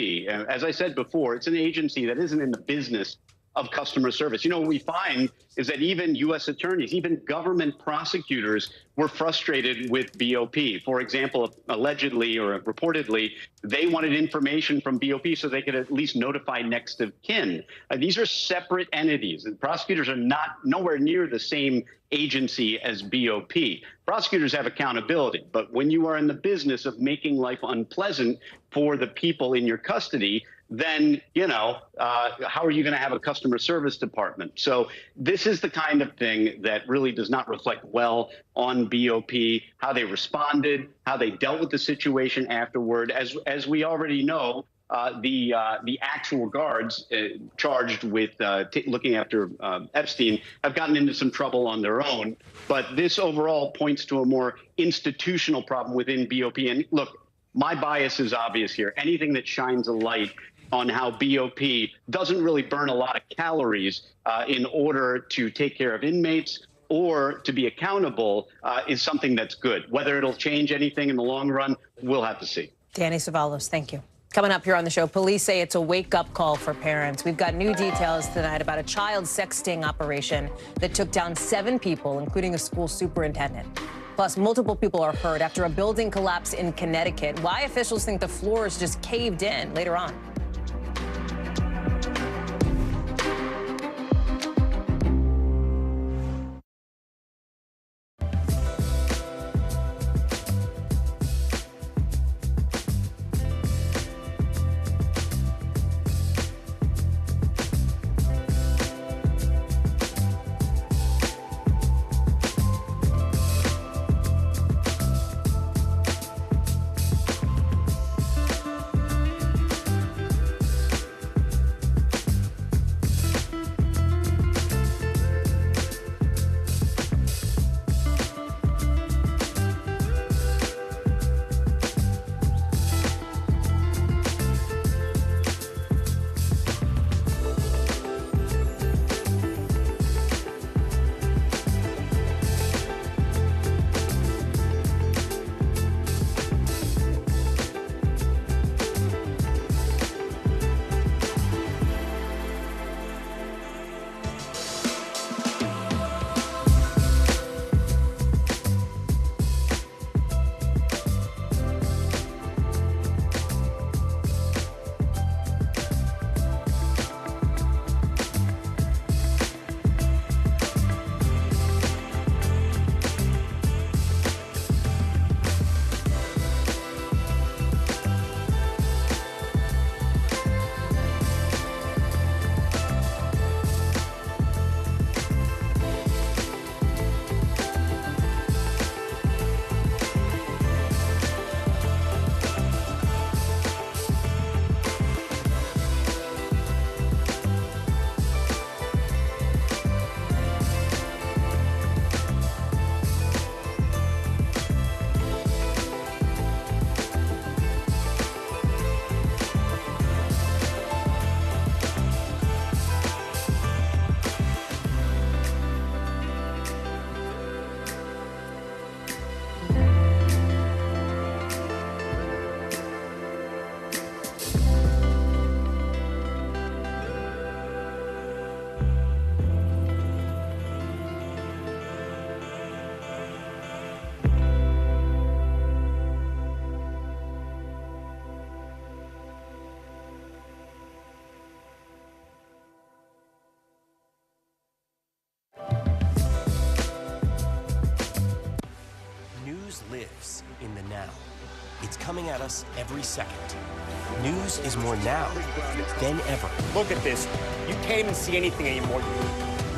As I said before, it's an agency that isn't in the business of customer service. You know, what we find is that even U.S. attorneys, even government prosecutors were frustrated with BOP. For example, allegedly or reportedly, they wanted information from BOP so they could at least notify next of kin. These are separate entities, and prosecutors are nowhere near the same agency as BOP. Prosecutors have accountability, but when you are in the business of making life unpleasant for the people in your custody, then, you know, how are you going to have a customer service department? So this is the kind of thing that really does not reflect well on BOP, how they responded, how they dealt with the situation afterward. As we already know, the actual guards charged with looking after Epstein have gotten into some trouble on their own. But this overall points to a more institutional problem within BOP. And look, my bias is obvious here. Anything that shines a light on how BOP doesn't really burn a lot of calories in order to take care of inmates or to be accountable is something that's good. Whether it'll change anything in the long run, we'll have to see. Danny Savalos, thank you. Coming up here on the show, police say it's a wake-up call for parents. We've got new details tonight about a child sex sting operation that took down 7 people, including a school superintendent. Plus, multiple people are hurt after a building collapse in Connecticut. Why officials think the floors just caved in later on. Lives in the now. It's coming at us every second. News is more now than ever. Look at this. You can't even see anything anymore.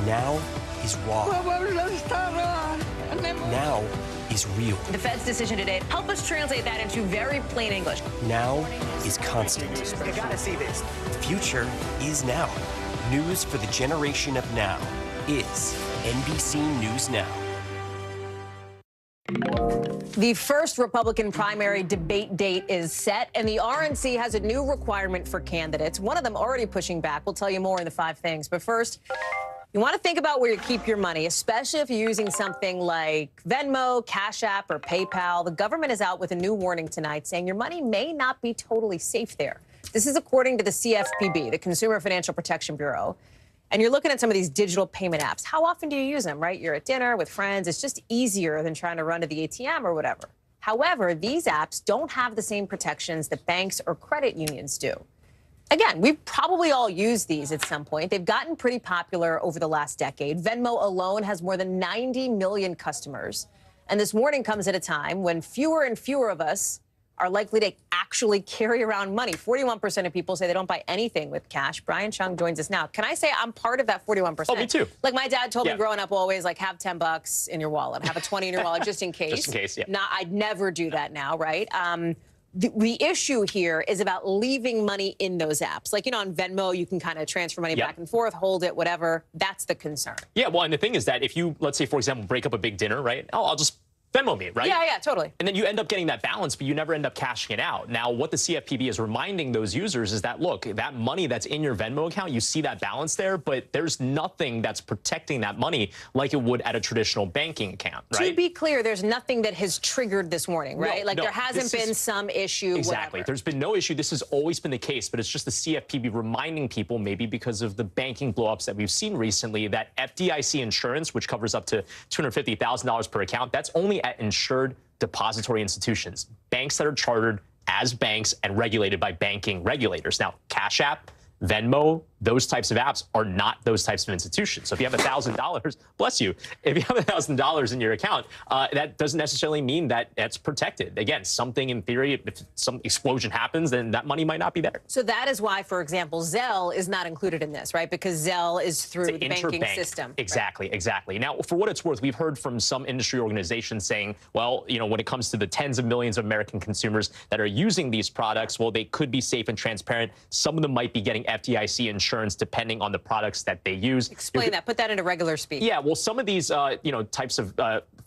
Now is raw. Now is real. The Fed's decision today, help us translate that into very plain English. Now is constant. You gotta see this. The future is now. News for the generation of now is NBC News Now. The first Republican primary debate date is set, and the RNC has a new requirement for candidates. One of them already pushing back. We'll tell you more in the 5 things. But first, You want to think about where you keep your money, especially if you're using something like Venmo, Cash App, or PayPal. The government is out with a new warning tonight saying your money may not be totally safe there. This is according to the CFPB, the Consumer Financial Protection Bureau. And you're looking at some of these digital payment apps. How often do you use them, right? You're at dinner with friends. It's just easier than trying to run to the ATM or whatever. However, these apps don't have the same protections that banks or credit unions do. Again, we've probably all used these at some point. They've gotten pretty popular over the last decade. Venmo alone has more than 90 million customers. And this warning comes at a time when fewer and fewer of us are likely to actually carry around money. 41% of people say they don't buy anything with cash. Brian Chung joins us now. Can I say I'm part of that 41%? Oh, me too. Like my dad told me growing up always, like, have $10 in your wallet, have a 20 in your wallet just in case. Just in case, yeah. I'd never do that now, right? The issue here is about leaving money in those apps. Like, you know, on Venmo, you can kind of transfer money back and forth, hold it, whatever. That's the concern. Yeah, well, and the thing is that if you, let's say, for example, break up a big dinner, right? Oh, I'll just Venmo me, right? Yeah, totally. And then you end up getting that balance, but you never end up cashing it out. Now, what the CFPB is reminding those users is that, look, that money that's in your Venmo account, you see that balance there, but there's nothing that's protecting that money like it would at a traditional banking account, right? To be clear, there's nothing that has triggered this warning, right? There hasn't been some issue, Exactly. whatever. There's been no issue. This has always been the case, but it's just the CFPB reminding people, maybe because of the banking blowups that we've seen recently, that FDIC insurance, which covers up to $250,000 per account, that's only at insured depository institutions, banks that are chartered as banks and regulated by banking regulators. Now, Cash App, Venmo, those types of apps are not those types of institutions. So if you have $1,000, bless you, if you have $1,000 in your account, that doesn't necessarily mean that it's protected. Again, something in theory, if some explosion happens, then that money might not be there. So that is why, for example, Zelle is not included in this, right? Because Zelle is through the banking system. Exactly, exactly. Now, for what it's worth, we've heard from some industry organizations saying, well, you know, when it comes to the tens of millions of American consumers that are using these products, well, they could be safe and transparent. Some of them might be getting FDIC insurance depending on the products that they use. Explain that. Put that into regular speak. Yeah, well, some of these, you know, types of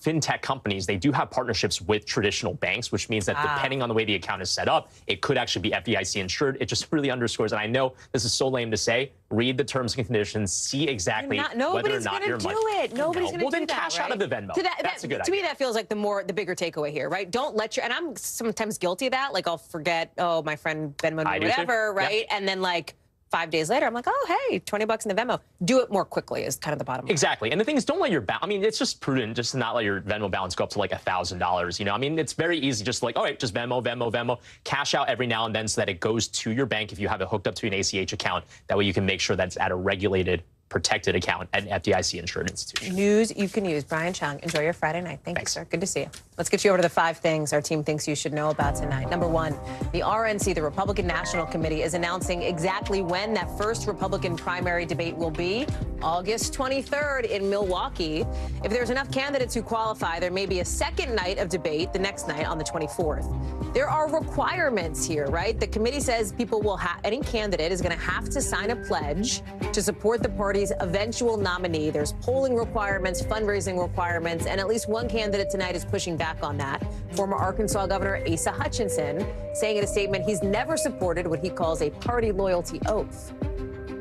fintech companies, they do have partnerships with traditional banks, which means that depending on the way the account is set up, it could actually be FDIC insured. It just really underscores, and I know this is so lame to say, read the terms and conditions, see exactly whether or not your money. Nobody's going to do it. Well, then cash out of the Venmo. That's a good idea. To me, that feels like the bigger takeaway here, right? Don't let your, and I'm sometimes guilty of that. Like, I'll forget, oh, my friend Venmo me whatever, right? Yeah. And then, like, 5 days later, I'm like, oh, hey, $20 in the Venmo. Do it more quickly is kind of the bottom line. Exactly. And the thing is, don't let your I mean, it's just prudent just to not let your Venmo balance go up to like $1,000. You know, I mean, it's very easy just like, all right, just Venmo, cash out every now and then so that it goes to your bank if you have it hooked up to an ACH account. That way you can make sure that it's at a regulated, protected account at an FDIC insured institution. News you can use. Brian Chung, enjoy your Friday night. Thanks, you, sir. Good to see you. Let's get you over to the 5 things our team thinks you should know about tonight. Number 1, the RNC, the Republican National Committee, is announcing exactly when that first Republican primary debate will be. August 23rd in Milwaukee. If there's enough candidates who qualify, there may be a second night of debate the next night on the 24th. There are requirements here, right? The committee says people will any candidate is going to have to sign a pledge to support the party's eventual nominee. There's polling requirements, fundraising requirements, and at least one candidate tonight is pushing back on that. Former Arkansas Governor Asa Hutchinson saying in a statement he's never supported what he calls a party loyalty oath.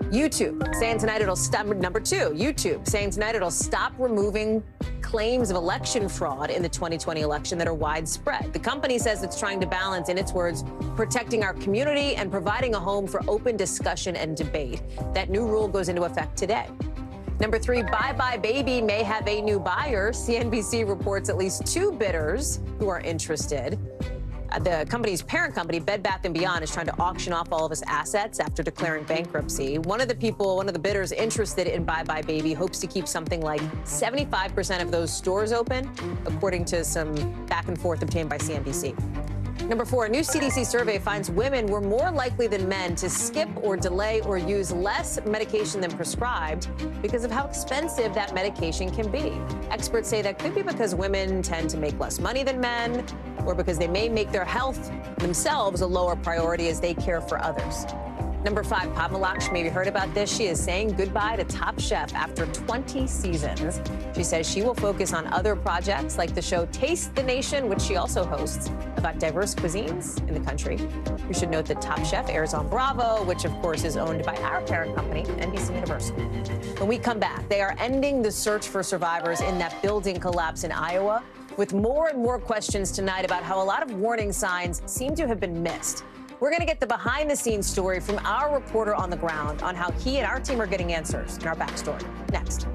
YouTube saying tonight it'll stop. Number 2, YouTube saying tonight it'll stop removing claims of election fraud in the 2020 election that are widespread. The company says it's trying to balance, in its words, protecting our community and providing a home for open discussion and debate. That new rule goes into effect today. Number 3, Bye Bye Baby may have a new buyer. CNBC reports at least 2 bidders who are interested. The company's parent company, Bed Bath & Beyond, is trying to auction off all of its assets after declaring bankruptcy. One of the bidders interested in Bye Bye Baby hopes to keep something like 75% of those stores open, according to some back and forth obtained by CNBC. Number 4, a new CDC survey finds women were more likely than men to skip or delay or use less medication than prescribed because of how expensive that medication can be. Experts say that could be because women tend to make less money than men, or because they may make their health themselves a lower priority as they care for others. Number 5, Padma Lakshmi, you heard about this. She is saying goodbye to Top Chef after 20 seasons. She says she will focus on other projects like the show Taste the Nation, which she also hosts, about diverse cuisines in the country. You should note that Top Chef airs on Bravo, which of course is owned by our parent company, NBC Universal. When we come back, they are ending the search for survivors in that building collapse in Iowa, with more and more questions tonight about how a lot of warning signs seem to have been missed. We're going to get the behind-the-scenes story from our reporter on the ground on how he and our team are getting answers in our backstory. Next.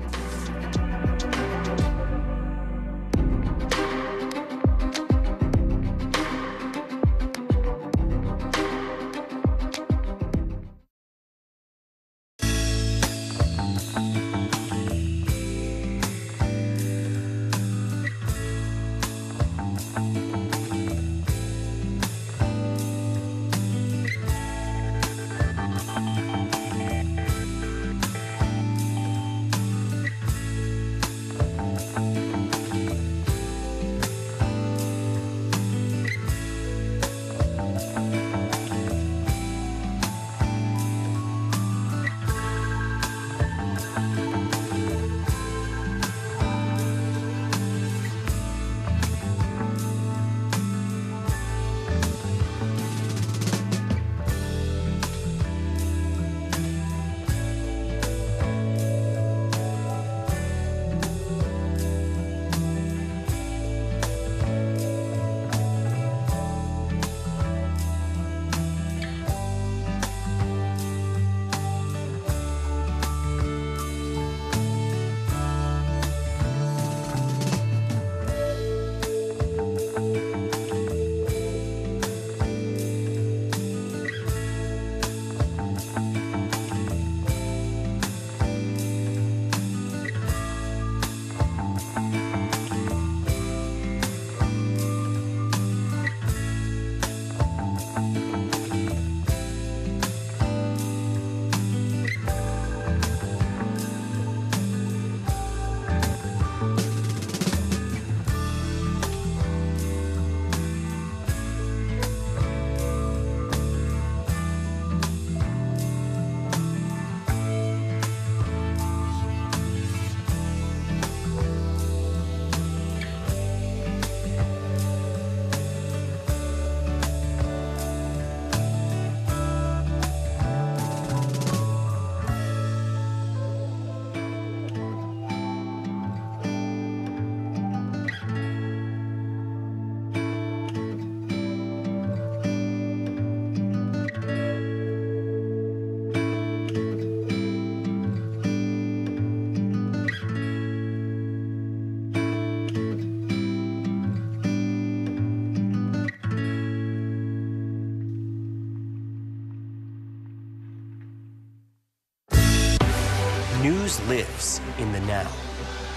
News lives in the now.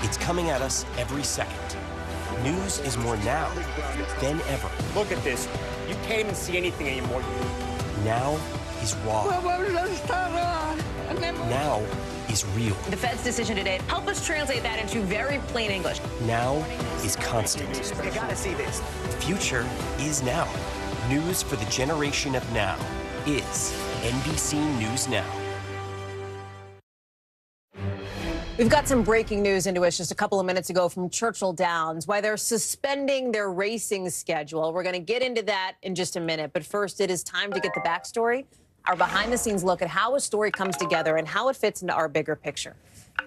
It's coming at us every second. News is more now than ever. Look at this. You can't even see anything anymore. Now is raw. Now is real. The Fed's decision today, help us translate that into very plain English. Now is constant. You gotta see this. Future is now. News for the generation of now is NBC News Now. We've got some breaking news into us just a couple of minutes ago from Churchill Downs, why they're suspending their racing schedule. We're going to get into that in just a minute. But first, it is time to get the backstory, our behind-the-scenes look at how a story comes together and how it fits into our bigger picture.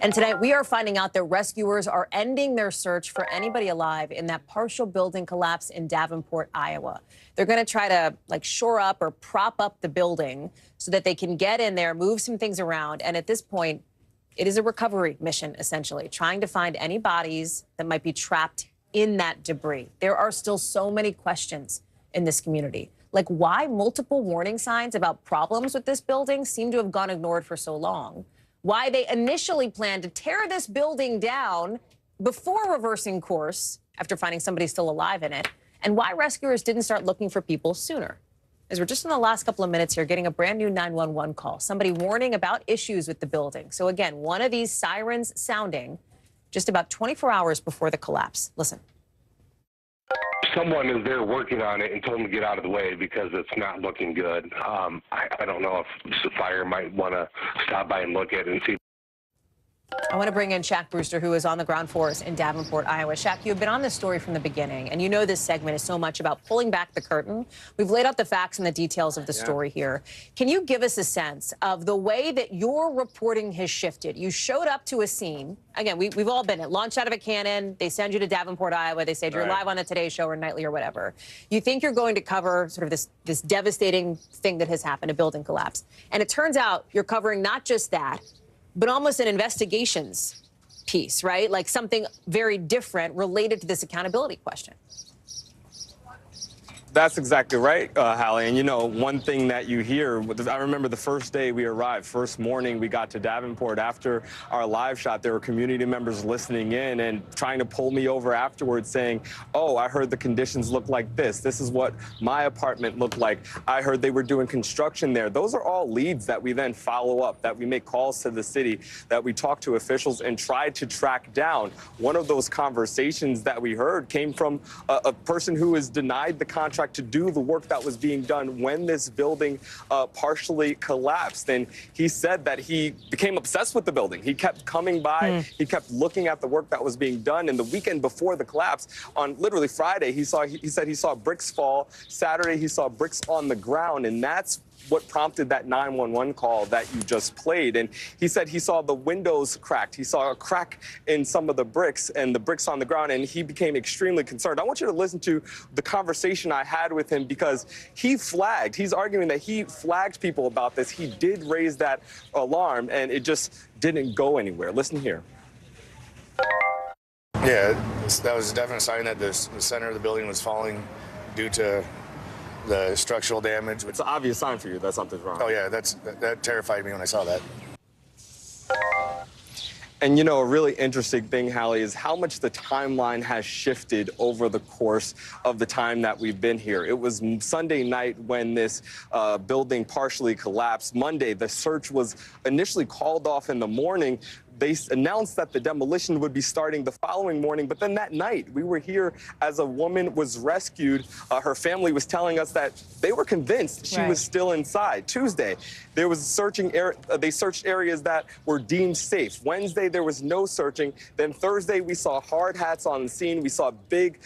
And tonight, we are finding out that rescuers are ending their search for anybody alive in that partial building collapse in Davenport, Iowa. They're going to try to, shore up or prop up the building so that they can get in there, move some things around. And at this point, it is a recovery mission, essentially, trying to find any bodies that might be trapped in that debris. There are still so many questions in this community, like why multiple warning signs about problems with this building seem to have gone ignored for so long, why they initially planned to tear this building down before reversing course after finding somebody still alive in it, and why rescuers didn't start looking for people sooner. As we're just in the last couple of minutes here getting a brand new 911 call, somebody warning about issues with the building. So again, one of these sirens sounding just about 24 hours before the collapse. Listen. someone is there working on it and told them to get out of the way because it's not looking good. I don't know if the fire might want to stop by and look at it and see. I want to bring in Shaq Brewster, who is on the ground for us in Davenport, Iowa. Shaq, you've been on this story from the beginning, and you know this segment is so much about pulling back the curtain. We've laid out the facts and the details of the story here. Can you give us a sense of the way that your reporting has shifted? You showed up to a scene. Again, we've all been it. Launched out of a cannon. They send you to Davenport, Iowa. They say you're live on the Today Show or Nightly or whatever. You think you're going to cover sort of this devastating thing that has happened, a building collapse. And it turns out you're covering not just that, but almost an investigations piece, right? Like something very different related to this accountability question. That's exactly right, Hallie. And, you know, one thing that you hear, I remember the first day we arrived, first morning we got to Davenport after our live shot, there were community members listening in and trying to pull me over afterwards saying, oh, I heard the conditions look like this. This is what my apartment looked like. I heard they were doing construction there. Those are all leads that we then follow up, that we make calls to the city, that we talk to officials and try to track down. One of those conversations that we heard came from a person who was denied the contract to do the work that was being done when this building partially collapsed. And he said that he became obsessed with the building. He kept coming by. He kept looking at the work that was being done. And the weekend before the collapse, on literally Friday, he said he saw bricks fall. Saturday, he saw bricks on the ground. And that's what prompted that 911 call that you just played. And he said he saw the windows cracked. He saw a crack in some of the bricks and the bricks on the ground, and he became extremely concerned. I want you to listen to the conversation I had with him because he's arguing that he flagged people about this. He did raise that alarm, and it just didn't go anywhere. Listen here. Yeah, that was a definite sign that the center of the building was falling due to the structural damage. It's an obvious sign for you that something's wrong. Oh, yeah, that terrified me when I saw that. And, you know, a really interesting thing, Hallie, is how much the timeline has shifted over the course of the time that we've been here. It was Sunday night when this building partially collapsed. Monday, the search was initially called off in the morning. They announced that the demolition would be starting the following morning, but then that night we were here as a woman was rescued. Her family was telling us that they were convinced she was still inside. Tuesday, there was they searched areas that were deemed safe. Wednesday, there was no searching. Then Thursday, we saw hard hats on the scene. We saw big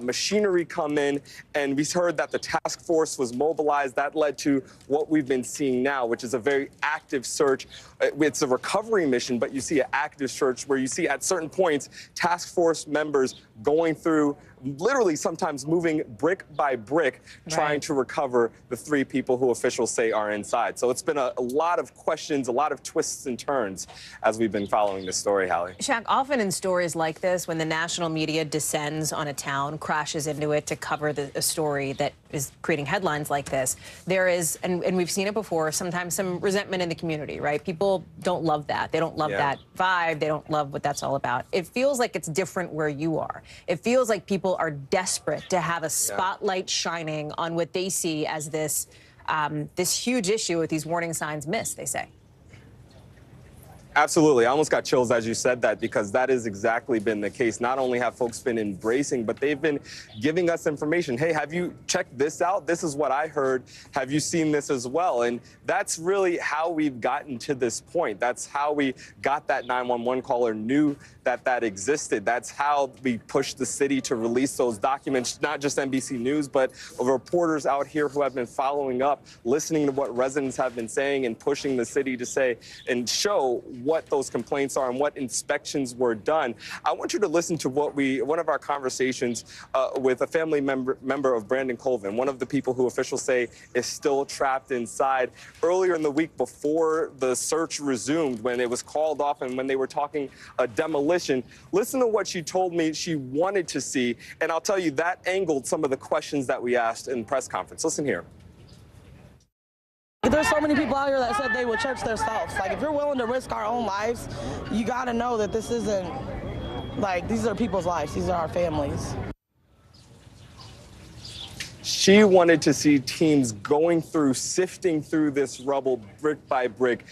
machinery come in, and we heard that the task force was mobilized. That led to what we've been seeing now, which is a very active search. It's a recovery mission, but you see an active search where you see at certain points task force members going through, literally sometimes moving brick by brick, trying to recover the 3 people who officials say are inside. So it's been a lot of questions, a lot of twists and turns as we've been following this story, Hallie. Shaq, often in stories like this, when the national media descends on a town, crashes into it to cover a story that is creating headlines like this, there is, and we've seen it before, sometimes some resentment in the community, right? People don't love that. They don't love that vibe. They don't love what that's all about. It feels like it's different where you are. It feels like people are desperate to have a spotlight shining on what they see as this huge issue with these warning signs missed, they say. Absolutely. I almost got chills as you said that, because that has exactly been the case. Not only have folks been embracing, but they've been giving us information. Hey, have you checked this out? This is what I heard. Have you seen this as well? And that's really how we've gotten to this point. That's how we got that 911 caller, knew that that existed. That's how we pushed the city to release those documents, not just NBC News, but reporters out here who have been following up, listening to what residents have been saying and pushing the city to say and show what those complaints are and what inspections were done. I want you to listen to one of our conversations with a family member of Brandon Colvin, one of the people who officials say is still trapped inside. Earlier in the week before the search resumed, when it was called off and when they were talking demolition, listen to what she told me she wanted to see. And I'll tell you, that angled some of the questions that we asked in press conference. Listen here. There's so many people out here that said they would church themselves. Like, if you're willing to risk our own lives, you got to know that this isn't, like, these are people's lives. These are our families. She wanted to see teams going through, sifting through this rubble brick by brick,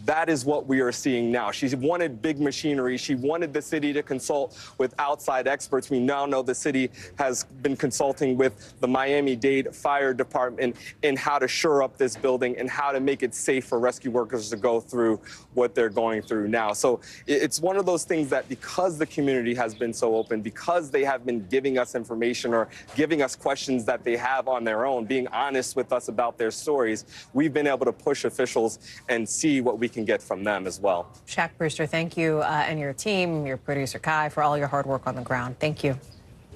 That is what we are seeing now. She wanted big machinery. She wanted the city to consult with outside experts. We now know the city has been consulting with the Miami-Dade Fire Department in how to shore up this building and how to make it safe for rescue workers to go through what they're going through now. So it's one of those things that because the community has been so open, because they have been giving us information or giving us questions that they have on their own, being honest with us about their stories, we've been able to push officials and see what we can get from them as well. Shaq Brewster, thank you, and your team, your producer Kai, for all your hard work on the ground. Thank you.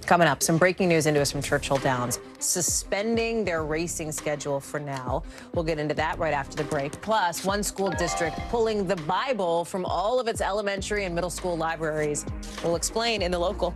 Coming up, some breaking news into us from Churchill Downs, suspending their racing schedule for now. We'll get into that right after the break. Plus, one school district pulling the Bible from all of its elementary and middle school libraries. We'll explain in the local.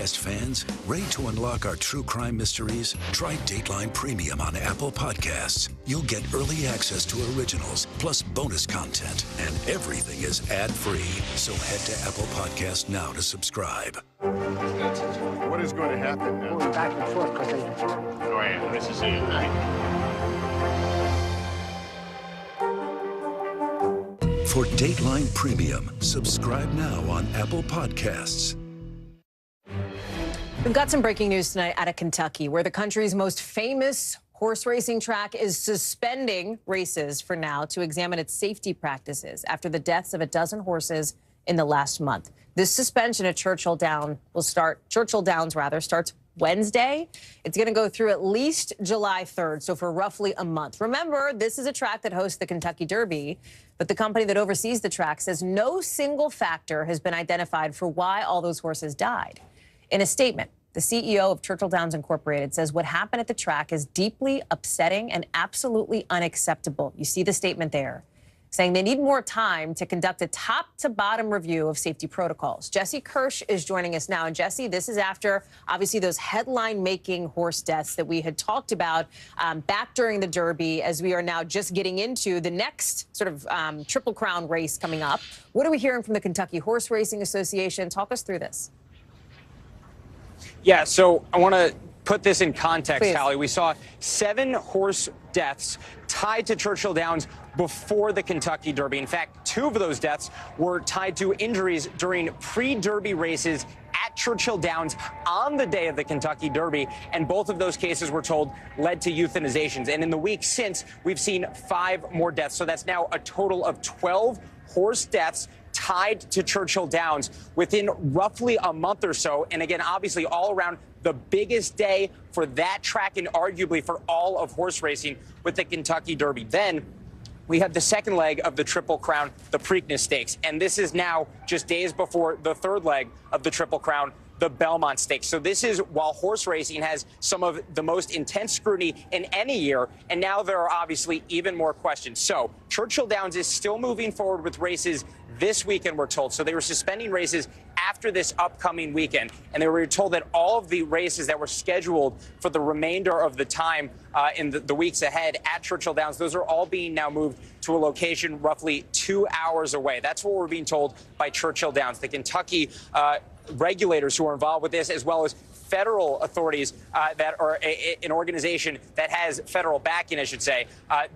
Fans, ready to unlock our true crime mysteries? Try Dateline Premium on Apple Podcasts. You'll get early access to originals, plus bonus content, and everything is ad-free. So head to Apple Podcasts now to subscribe. What is going to happen now? Going back and forth because they... Oh, yeah, this is it, right? For Dateline Premium, subscribe now on Apple Podcasts. We've got some breaking news tonight out of Kentucky, where the country's most famous horse racing track is suspending races for now to examine its safety practices after the deaths of a dozen horses in the last month. This suspension at Churchill Downs starts Wednesday. It's going to go through at least July 3rd, so for roughly a month. Remember, this is a track that hosts the Kentucky Derby, but the company that oversees the track says no single factor has been identified for why all those horses died. In a statement, the CEO of Churchill Downs Incorporated says what happened at the track is deeply upsetting and absolutely unacceptable. You see the statement there, saying they need more time to conduct a top-to-bottom review of safety protocols. Jesse Kirsch is joining us now. And Jesse, this is after, obviously, those headline-making horse deaths that we had talked about back during the Derby, as we are now just getting into the next sort of Triple Crown race coming up. What are we hearing from the Kentucky Horse Racing Association? Talk us through this. Yeah, so I want to put this in context, Please. Hallie. We saw 7 horse deaths tied to Churchill Downs before the Kentucky Derby. In fact, 2 of those deaths were tied to injuries during pre-Derby races at Churchill Downs on the day of the Kentucky Derby, and both of those cases, we're told, led to euthanizations. And in the week since, we've seen 5 more deaths. So that's now a total of 12 horse deaths tied to Churchill Downs within roughly a month or so. And again, obviously all around the biggest day for that track and arguably for all of horse racing with the Kentucky Derby. Then we have the second leg of the Triple Crown, the Preakness Stakes. And this is now just days before the third leg of the Triple Crown, the Belmont Stakes. So this is while horse racing has some of the most intense scrutiny in any year, and now there are obviously even more questions. So Churchill Downs is still moving forward with races this weekend, we're told. So they were suspending races after this upcoming weekend, and they were told that all of the races that were scheduled for the remainder of the time in the weeks ahead at Churchill Downs, those are all being now moved to a location roughly 2 hours away. That's what we're being told by Churchill Downs. The Kentucky regulators who are involved with this, as well as federal authorities that are an organization that has federal backing, I should say,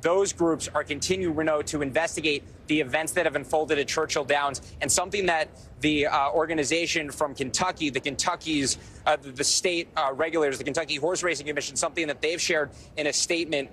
those groups are continuing, Renaud, to investigate the events that have unfolded at Churchill Downs. And something that the organization from Kentucky, the state regulators, the Kentucky Horse Racing Commission, something that they've shared in a statement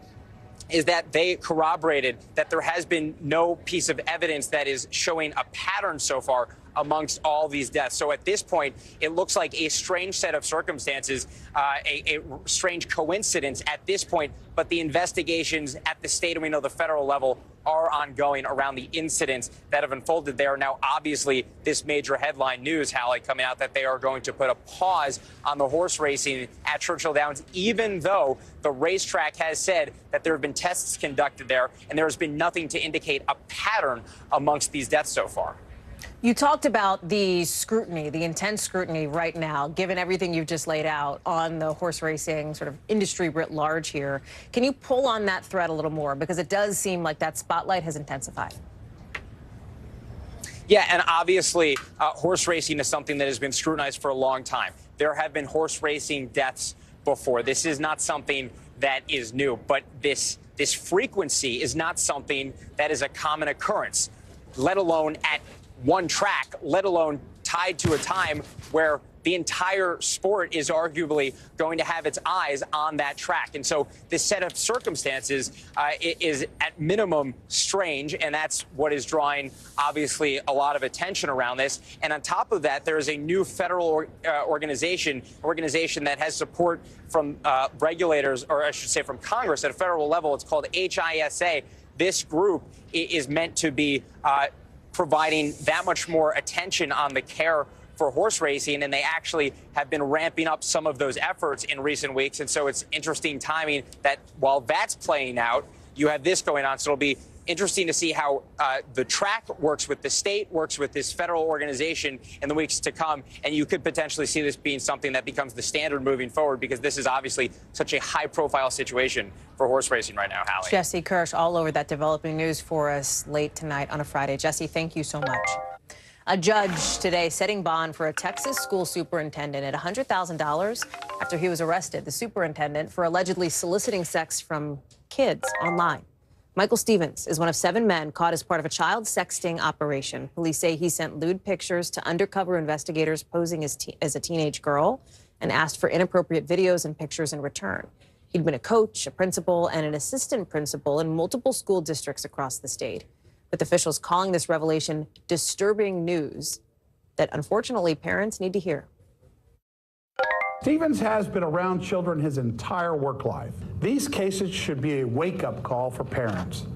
is that they corroborated that there has been no piece of evidence that is showing a pattern so far amongst all these deaths. So at this point, it looks like a strange set of circumstances, a strange coincidence at this point, but the investigations at the state and we know the federal level are ongoing around the incidents that have unfolded there. Now, obviously, this major headline news, Hallie, coming out that they are going to put a pause on the horse racing at Churchill Downs, even though the racetrack has said that there have been tests conducted there and there has been nothing to indicate a pattern amongst these deaths so far. You talked about the scrutiny, the intense scrutiny right now, given everything you've just laid out on the horse racing sort of industry writ large here. Can you pull on that thread a little more? Because it does seem like that spotlight has intensified. Yeah, and obviously, horse racing is something that has been scrutinized for a long time. There have been horse racing deaths before. This is not something that is new, but this frequency is not something that is a common occurrence, let alone at one track, let alone tied to a time where the entire sport is arguably going to have its eyes on that track. And so this set of circumstances is at minimum strange, and that's what is drawing, obviously, a lot of attention around this. And on top of that, there is a new federal organization that has support from regulators, or I should say from Congress at a federal level. It's called HISA. This group is meant to be providing that much more attention on the care for horse racing, and they actually have been ramping up some of those efforts in recent weeks. And so it's interesting timing that while that's playing out, you have this going on. So it'll be interesting to see how the track works with the state, works with this federal organization in the weeks to come. And you could potentially see this being something that becomes the standard moving forward, because this is obviously such a high-profile situation for horse racing right now, Hallie. Jesse Kirsch all over that developing news for us late tonight on a Friday. Jesse, thank you so much. A judge today setting bond for a Texas school superintendent at $100,000 after he was arrested, the superintendent, for allegedly soliciting sex from kids online. Michael Stevens is one of 7 men caught as part of a child sexting operation. Police say he sent lewd pictures to undercover investigators posing as a teenage girl and asked for inappropriate videos and pictures in return. He'd been a coach, a principal, and an assistant principal in multiple school districts across the state, with officials calling this revelation disturbing news that, unfortunately, parents need to hear. Stevens has been around children his entire work life. These cases should be a wake-up call for parents.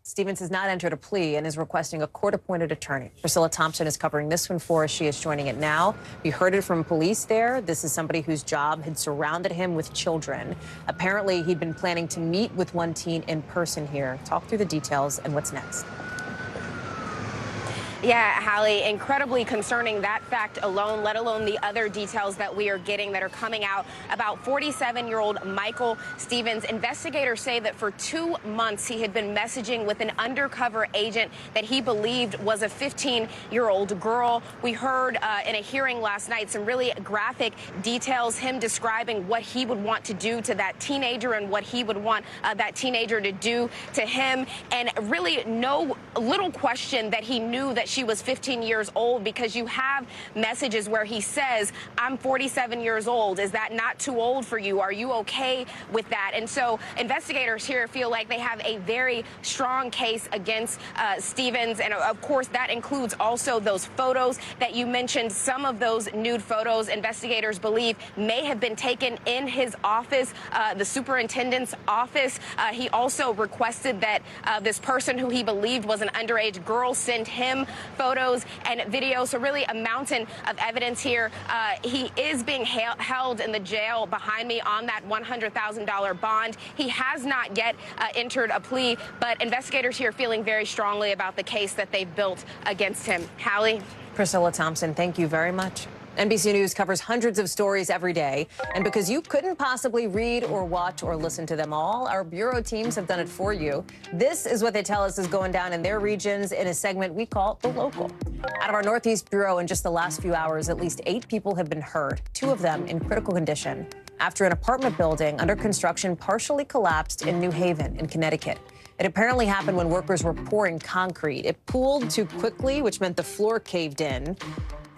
Stevens has not entered a plea and is requesting a court-appointed attorney. Priscilla Thompson is covering this one for us. She is joining it now. We heard it from police there. This is somebody whose job had surrounded him with children. Apparently, he'd been planning to meet with one teen in person here. Talk through the details and what's next. Yeah, Hallie, incredibly concerning, that fact alone, let alone the other details that we are getting that are coming out about 47-year-old Michael Stevens. Investigators say that for 2 months he had been messaging with an undercover agent that he believed was a 15-year-old girl. We heard in a hearing last night some really graphic details, him describing what he would want to do to that teenager and what he would want that teenager to do to him. And really no little question that he knew that she was 15 years old, because you have messages where he says, I'm 47 years old. Is that not too old for you? Are you okay with that? And so investigators here feel like they have a very strong case against Stevens. And of course, that includes also those photos that you mentioned. Some of those nude photos, investigators believe, may have been taken in his office, the superintendent's office. He also requested that this person who he believed was an underage girl send him photos and videos. So really a mountain of evidence here. He is being held in the jail behind me on that $100,000 bond. He has not yet entered a plea, but investigators here feeling very strongly about the case that they've built against him. Hallie? Priscilla Thompson, thank you very much. NBC News covers hundreds of stories every day, and because you couldn't possibly read or watch or listen to them all, our bureau teams have done it for you. This is what they tell us is going down in their regions in a segment we call The Local. Out of our Northeast Bureau, in just the last few hours, at least 8 people have been hurt, 2 of them in critical condition, after an apartment building under construction partially collapsed in New Haven in Connecticut. It apparently happened when workers were pouring concrete. It pooled too quickly, which meant the floor caved in.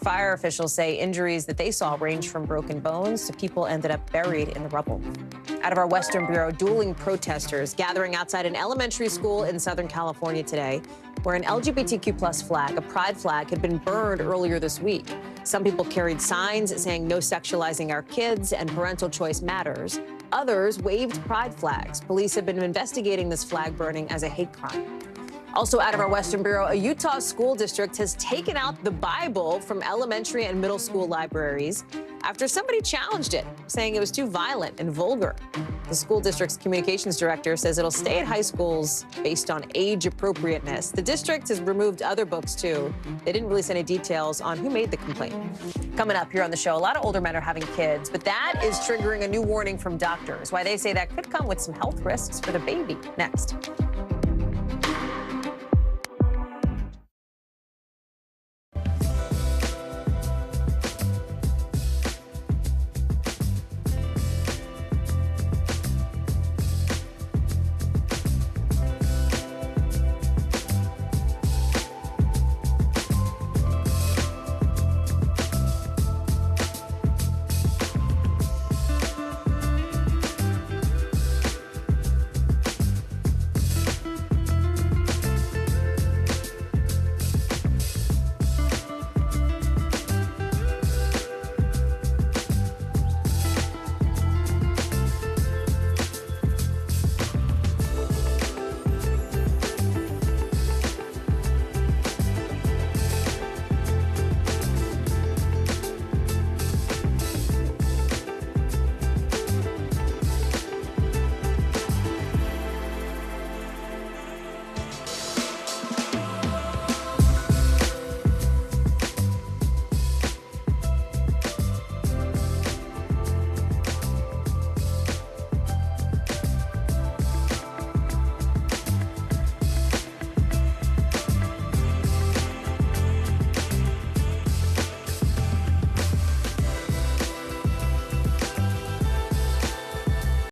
Fire officials say injuries that they saw range from broken bones to people ended up buried in the rubble. Out of our Western Bureau, dueling protesters gathering outside an elementary school in Southern California today, where an LGBTQ+ flag, a pride flag, had been burned earlier this week. Some people carried signs saying no sexualizing our kids and parental choice matters. Others waved pride flags. Police have been investigating this flag burning as a hate crime. Also out of our Western Bureau, a Utah school district has taken out the Bible from elementary and middle school libraries after somebody challenged it, saying it was too violent and vulgar. The school district's communications director says it'll stay at high schools based on age appropriateness. The district has removed other books, too. They didn't release any details on who made the complaint. Coming up here on the show, a lot of older men are having kids, but that is triggering a new warning from doctors, why they say that could come with some health risks for the baby. Next.